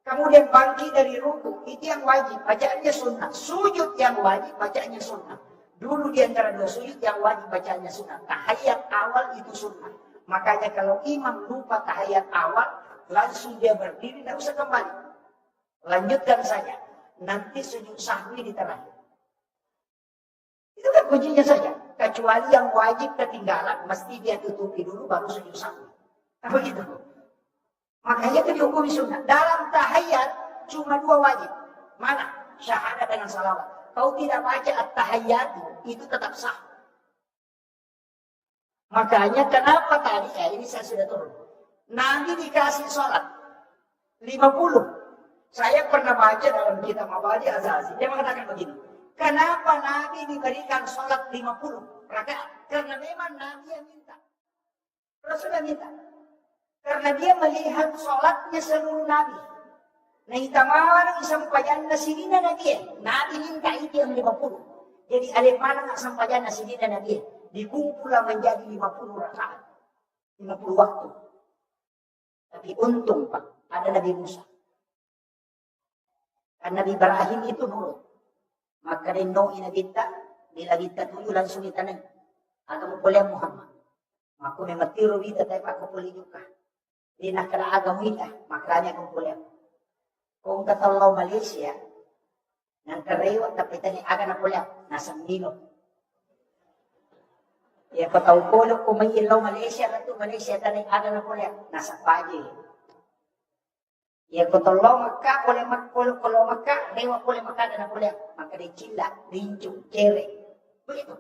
Kemudian bangkit dari ruku itu yang wajib, bacaannya sunnah. Sujud yang wajib, bacaannya sunnah. Dulu di antara 2 sujud yang wajib bacaannya sunnah. Tahiyat awal itu sunnah. Makanya kalau imam lupa tahiyat awal, langsung dia berdiri, tidak usah kembali. Lanjutkan saja. Nanti sujud sahwi di terakhir. Itu kan kuncinya saja. Kecuali yang wajib ketinggalan, mesti dia tutupi dulu baru sujud sahwi. Nah begitu. Makanya itu dihukumi sunnah. Dalam tahiyat cuma 2 wajib. Mana? Syahadat dengan salawat. Kalau tidak baca at-tahiyyat itu tetap sah. Makanya kenapa tadi, ini saya sudah turun. Nabi dikasih sholat 50. Saya pernah baca dalam kitab Mabadi Azazi. Dia mengatakan begini. Kenapa Nabi diberikan sholat 50 rakaat? Karena memang Nabi yang minta. Rasulullah minta. Karena dia melihat sholatnya seluruh Nabi. Nah itamawan sampajan nasidina Nabi. Nabi minta itu yang 50. Jadi alif mana nak sampajan nasidina Nabi. Dikumpullah menjadi 50 rakaat. 50 waktu. Tapi untung Pak, ada Nabi Musa. Kan Nabi Ibrahim itu nurut. Maka rendo ina kita, bila kita tuju langsung ditanai. Agama boleh Muhammad. Maka mematiru kita tapi aku boleh juga. Di nakala agama kita, makanya aku boleh. Kung katalau Malaysia, nang karewa tapi tani aga na boleh, nasa Milo. Ya ko tahu polo kung may ilaw Malaysia na to, Malaysia tani aga na boleh, nasa Paji. Ya ko tahu maka boleh makpolo kalau maka dewa boleh maka na boleh, maka di Cila, Rincu, Cere. Begitu.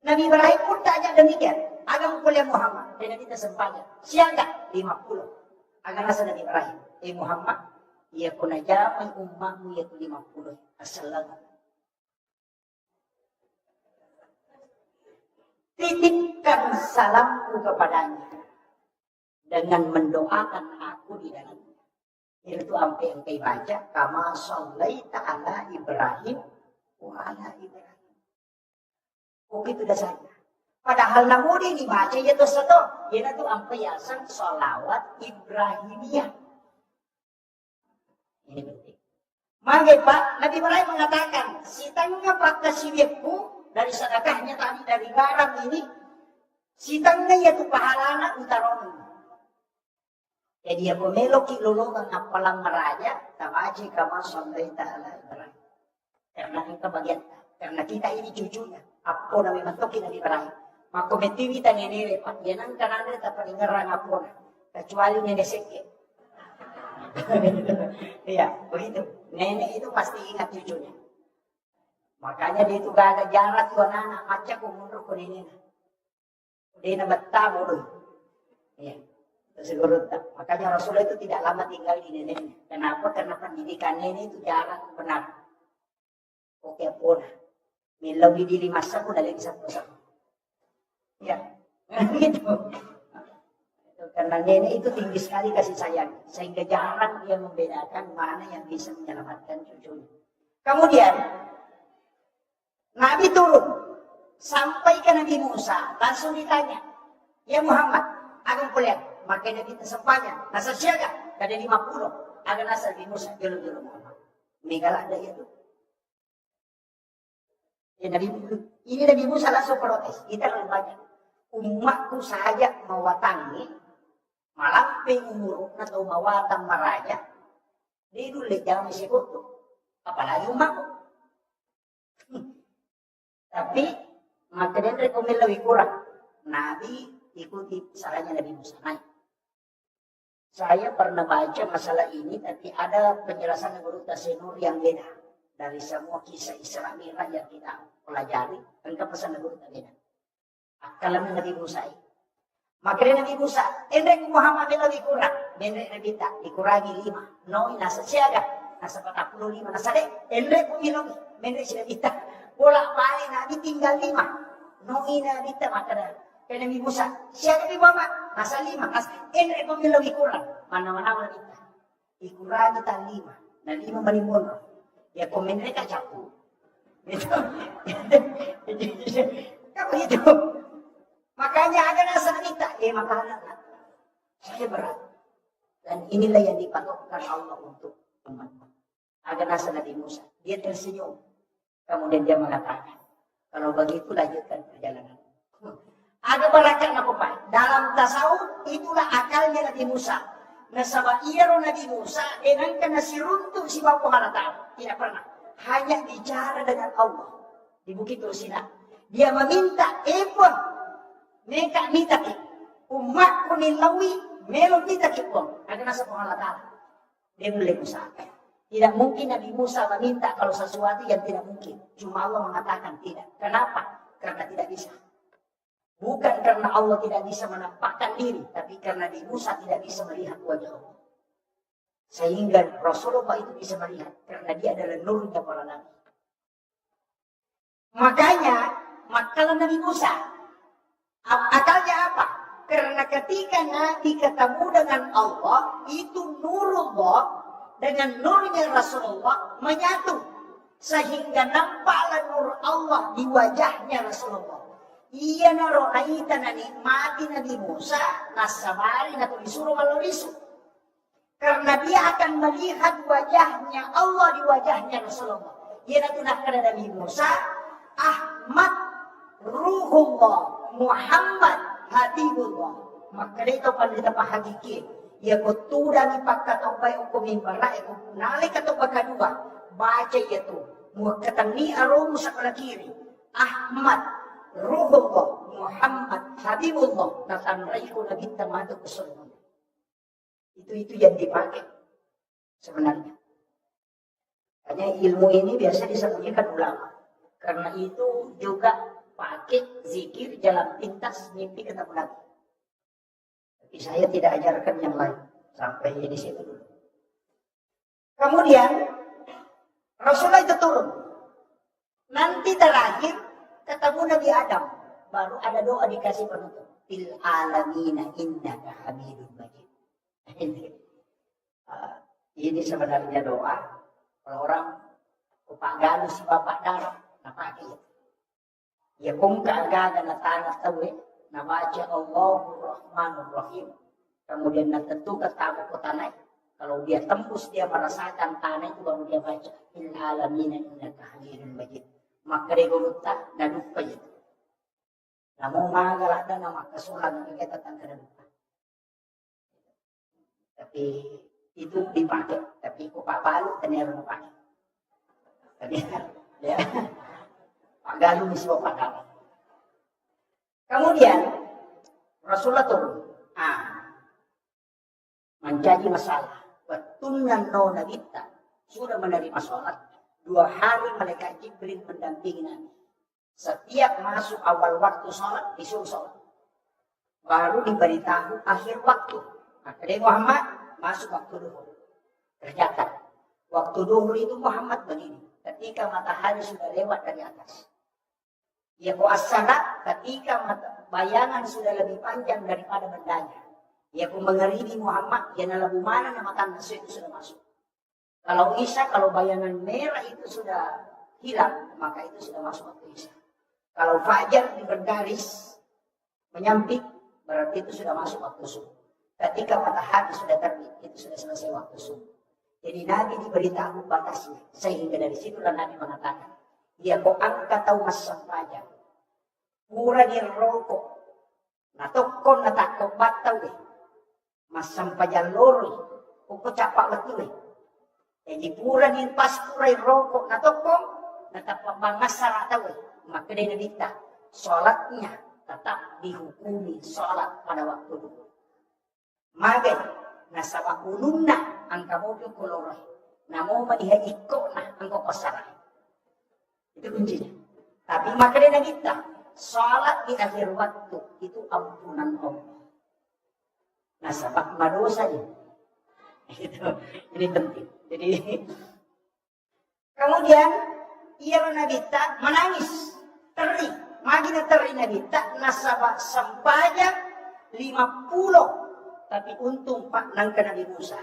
Nabi Ibrahim pun tanya demikian. Agama boleh Muhammad. Dan kita sempatnya. Siapa? 50. Agama nasa Nabi Ibrahim. Muhammad. Ia ko na jamay ummahmu yaitu 50. Assalamualaikum. Titipkan salamku kepadanya. Dengan mendoakan aku di dalamnya. Itu sampai baca. Kama shallaita ala Ibrahim. Wa ala Ibrahim. Begitu dah saja. Padahal namudi dibaca itu satu. Ia itu ampiasan sholawat Ibrahimiyah. Ini penting. Maka Pak, Nabi Ibrahim mengatakan, sitangnya pakai siwekku dari sedekahnya tadi dari garam ini, sitangnya yaitu pahalana utaron. Jadi dia memeloki lulungan apalang meraja, tabaji kama shallaita ala Ibrahim. Karena kita bagian, karena kita ini cucunya. Apo na mimantoki Nabi Ibrahim. Maka metiwi ta nenere pa. Yan ang kanana ta palingarang apo na. Kecuali nenek seke. Iya, begitu. Nenek itu pasti ingat cucunya. Makanya dia itu gak ada jarak tuan anak. Maca ko mundur ko nenek. Dia na betah mundur. Iya. Siguro tak. Makanya Rasulullah itu tidak lama tinggal di neneknya. Kenapa? Karena pendidikan nenek itu jarak benar. Oke pun. Milaw di 5 ko daling satu-satu. Ya, gitu. Karena nenek itu tinggi sekali kasih sayang. Sehingga jarang dia membedakan mana yang bisa menyelamatkan cucunya. Kemudian, Nabi turun. Sampai ke Nabi Musa. Langsung ditanya. Ya Muhammad, agang kuliah. Maka Nabi tersempatnya. Nasa siaga. Kada 50. Agang nasa Nabi Musa. Jolo-jolo Muhammad. Megala ada itu. Ya, ini Nabi Musa langsung protes. Kita lebih banyak. Umatku saja mewatangi, malamping umur atau mawatang maraja. Dia dulu jangan sekutu. Apalagi umatku. Tapi maka dia rekomend lebih kurang. Nabi ikuti sarannya Nabi Musa. Nah, saya pernah baca masalah ini, tapi ada penjelasan menurut Tasenur yang beda. Dari semua kisah Isra Mi'raj yang kita pelajari, engkau pesan Nabi beda. Akalan Nabi Musa. Maka Nabi Musa, endrek Muhammad lebih kurang, endrek Nabi tak dikurangi 5. Noi nasa siaga, nasa 45, nasa dek, endrek kumilogi, endrek sila kita. Bolak balik Nabi tinggal 5. Noi Nabi tak maka Nabi Musa, siaga Nabi Muhammad, nasa 5, nasa endrek kumilogi kurang. Mana-mana Nabi tak dikurangi tak 5. Nah 5 menimbun. Ya komen mereka campur. Itu. Kamu itu. Makanya ada nasa kita. Makanan. Saya berat. Dan inilah yang dipatokkan Allah untuk umat. Ada nasa Nabi Musa. Dia tersenyum. Kemudian dia mengatakan. Kalau begitu lanjutkan perjalanan. Ada barakat apa Pak? Dalam tasawuf itulah akalnya Nabi Musa. Nasaba iyaro Nabi Musa dengan kena siruntuk si Bapak Harata. Tidak pernah. Hanya bicara dengan Allah. Di Bukit Rusina. Dia meminta epon. Mereka minta ki. Umat kunilawi. Melon minta ki pun. Ada nasa pengalatan. Dia boleh Musa. Tidak mungkin Nabi Musa meminta kalau sesuatu yang tidak mungkin. Cuma Allah mengatakan tidak. Kenapa? Karena tidak bisa. Bukan karena Allah tidak bisa menampakkan diri, tapi karena Nabi Musa tidak bisa melihat wajah Allah. Sehingga Rasulullah itu bisa melihat, karena dia adalah nurnya para nabi. Makanya, makalah Nabi Musa, akalnya apa? Karena ketika Nabi ketemu dengan Allah, itu nurullah dengan nurnya Rasulullah menyatu. Sehingga nampaklah nur Allah di wajahnya Rasulullah. Iya naro naita na nikmati Nabi Musa nasabari na disuruh malorisu. Karena dia akan melihat wajahnya Allah di wajahnya Rasulullah. Ia tunakkan Nabi Musa, Ahmad, Ruhullah, Muhammad, Habibullah. Maka itu pandita pahagiki. Ia kutudan ipagkatubay o kumimbara, ia kunalik katubay kadua. Baca itu. Muakatani arum sa kalakiri. Ahmad, Ruhullah, Muhammad, Habibullah. Natanray ko na kita mato kesulungan. Itu yang dipakai sebenarnya. Hanya ilmu ini biasa disembunyikan ulama. Karena itu juga pakai zikir jalan pintas mimpi ketemu Nabi. Tapi saya tidak ajarkan yang lain. Sampai di situ dulu. Kemudian Rasulullah itu turun. Nanti terakhir ketemu Nabi Adam. Baru ada doa dikasih penutup. Fil alamina innaka hamidun majid. Ini sebenarnya doa. Kalau orang upagalu si bapak darah, napaki. Ya kung kaagaga na tanah tawi, nabaca Allahur Rahmanur Rahim. Kemudian natentu ketamu ko tanay. Kalau dia tembus, dia merasakan tanah itu baru dia baca. Fil alamina innaka hamidun majid. Maka dia guluta, nadupa itu. Namun magalada na makasulan na kita tangka nadupa. Tapi itu dipakai, tapi kok Pak Balu ternyata pakai. Tapi ya, Pak Galuh misi Pak Galuh. Kemudian Rasulullah turun, menjadi masalah. Betulan nona kita sudah menerima sholat. 2 hari malaikat Jibril mendampingi Nabi. Setiap masuk awal waktu sholat disuruh sholat. Baru diberitahu akhir waktu. Akhirnya Muhammad masuk waktu duhur. Kerjakan. Waktu duhur itu Muhammad begini. Ketika matahari sudah lewat dari atas. Ya as-salat ketika bayangan sudah lebih panjang daripada bendanya. Ya mengeribi Muhammad. Ya nalabu mana nama tanda itu sudah masuk. Kalau Isya, kalau bayangan merah itu sudah hilang. Maka itu sudah masuk waktu Isya. Kalau Fajar di bergaris menyamping. Berarti itu sudah masuk waktu subuh. Ketika matahari sudah terbit, itu sudah selesai waktu subuh. Jadi Nabi diberitahu batasnya. Sehingga dari situlah Nabi mengatakan, dia kok angkat tahu masang pajak. Pura di rokok. Natokon natakok bataw eh. Masang pajak lori. Koko capak betul eh. Jadi pura di pas pura di rokok. Natokon natapak bangasar ataw eh. Maka dia nabita. Sholatnya tetap dihukumi sholat pada waktu dulu. Magay, nasa wakulun na ang kamobyo koloroy. Namo manihaiko na ang kupasaray. Itu kuncinya. Tapi makanya kita, salat di akhir waktu, itu ampunan Allah. Nasa madosa yun. Ini penting. Jadi, kemudian, ia kita menangis. Teri. Magina teri na kita, nasa sampayang 50. Tapi untung Pak nang Nabi Musa.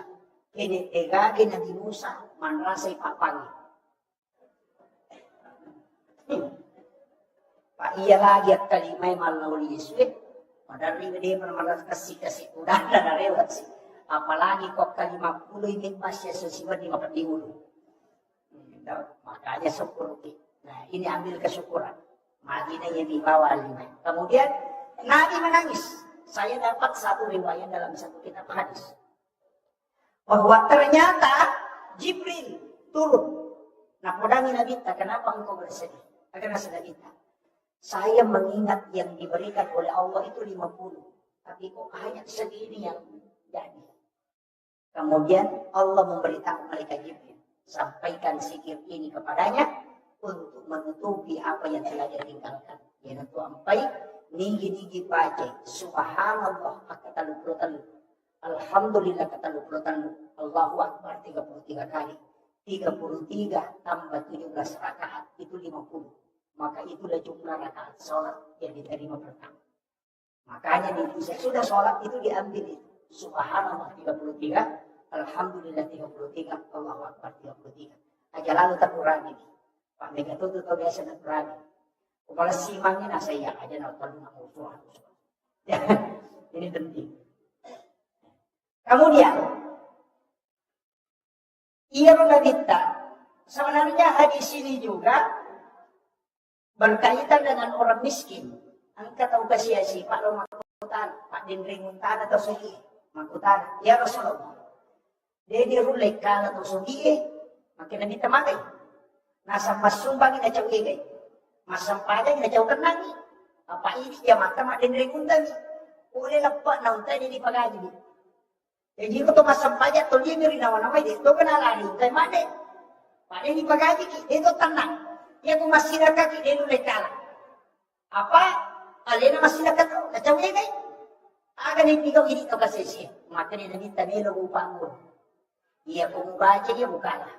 Ini egagin Nabi Musa manrasay papangi. Pak iya lagi at kalimay malawli Yesus. Padahal dia manas kasih udah na rewat sih. Apalagi kok ke-50 ini pas Yesus siwa di mapatiulo. Makanya syukur. Nah ini ambil kesyukuran. Magina yang dibawa 5. Kemudian Nabi menangis. Saya dapat satu riwayat dalam satu kitab hadis. Bahwa ternyata Jibril turun. Nah, podangi Nabi kita, kenapa engkau bersedih? Karena sedih kita. Saya mengingat yang diberikan oleh Allah itu 50. Tapi kok hanya segini yang jadi. Kemudian Allah memberitahu malaikat Jibril. Sampaikan zikir ini kepadanya untuk menutupi apa yang telah dia tinggalkan. Yaitu sampai nigi-nigi baca subhanallah kata lu. Alhamdulillah kata lu. Allahu Akbar 33 kali. 33 tambah 17 rakaat itu 50. Maka itulah jumlah rakaat sholat yang diterima pertama. Makanya di sudah sholat itu diambil itu. Subhanallah 33, Alhamdulillah 33, Allahu Akbar 33. Aja lalu terkurangi. Pak Megatun itu biasa terkurangi. Kepala simangnya nasa iya aja nonton mengusuh. Ini penting. Kemudian Ia menabita. Sebenarnya hadis ini juga berkaitan dengan orang miskin. Angkat tahu kasih si Pak Roma Makutan, Pak Dindring Muntan atau Sugi Makutan. Ya Rasulullah. Dia dirulai kala atau Sugi, makin nabita makai. Nasa masumbang ina caw igay. Masampadan ina caw kanangi. Apa ini dia mata Pak Dindring Muntan. Uli lapak na untay ni pagaji. Jadi ko to masampadan to dia rin naman di. To kanalari untay made. Pada ni pagaji ki itu tenang. Dia tu masyarakat ki dia nulai kala. Apa? Alena masyarakat tu, kacau dia kan? Akan ipikaw ini to kasi siya. Maka ni nabita nilo upang mo. Iya kung baca dia bukalah.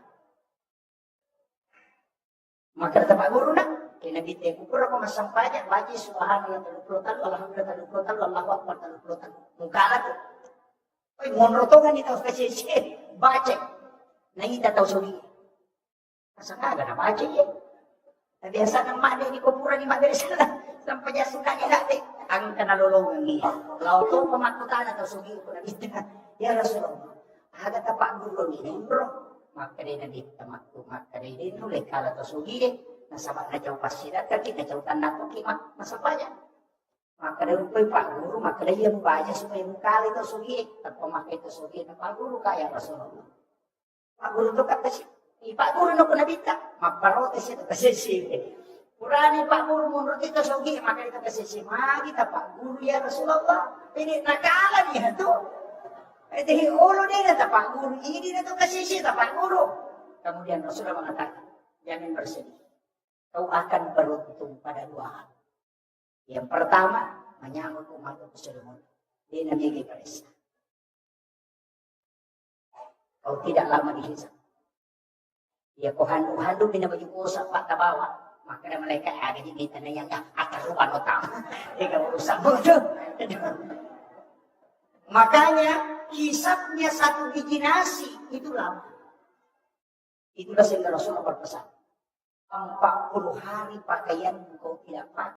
Maka tapak guru na. Kinabita ko pura ko masampaya. Baca subhanallah 30 alhamdulillah 30 Allahu akbar 30. Mukalah tu. Ay monrotongan ito kasi siya. Baca. Nangita tau suri. Kasangga na baca dia. Biasa ng mali ni kupura ni Madre sana. Sampai dia suka ni natin. Ang kanalulungan niya. Law to pamakutan atau sugi ko na kita. Ya Rasulullah. Aga tapak guru ni bro. Maka dia nabi tamakku. Maka dia nulai kala to sugi. Nasabak na jauh pasirat kaki. Na jauh tanah ko kimak masapaya. Maka dia upay pak guru. Maka dia membaca supaya mukali to sugi. At pemakai to sugi. Na pak guru kaya Rasulullah. Pak guru to kata siya. Pak guru no ko nabita, magparotes ito kasi siya. Purani Pak guru mundur ito sogi, maka ito kasi siya. Kita Pak guru ya Rasulullah, ini nakala niya ito. Ito ulo din ito Pak guru, ini na ito kasi siya Pak guru. Kemudian Rasulullah mengatakan, jangan bersedih. Kau akan beruntung pada 2 hal. Yang pertama, menyambut umat Muslim. Dia Nabi Isa. Kau tidak lama dihisap. Ya ko handog binabagi ko sa patabawa. Maka na malaikat agad yung kita na yan. Ataruan o tama. Ikaw usap mo ito. Makanya hisapnya 1 biji nasi itu lama. Itulah sehingga Rasulullah berpesan. 40 hari pakaian kau tidak pakai.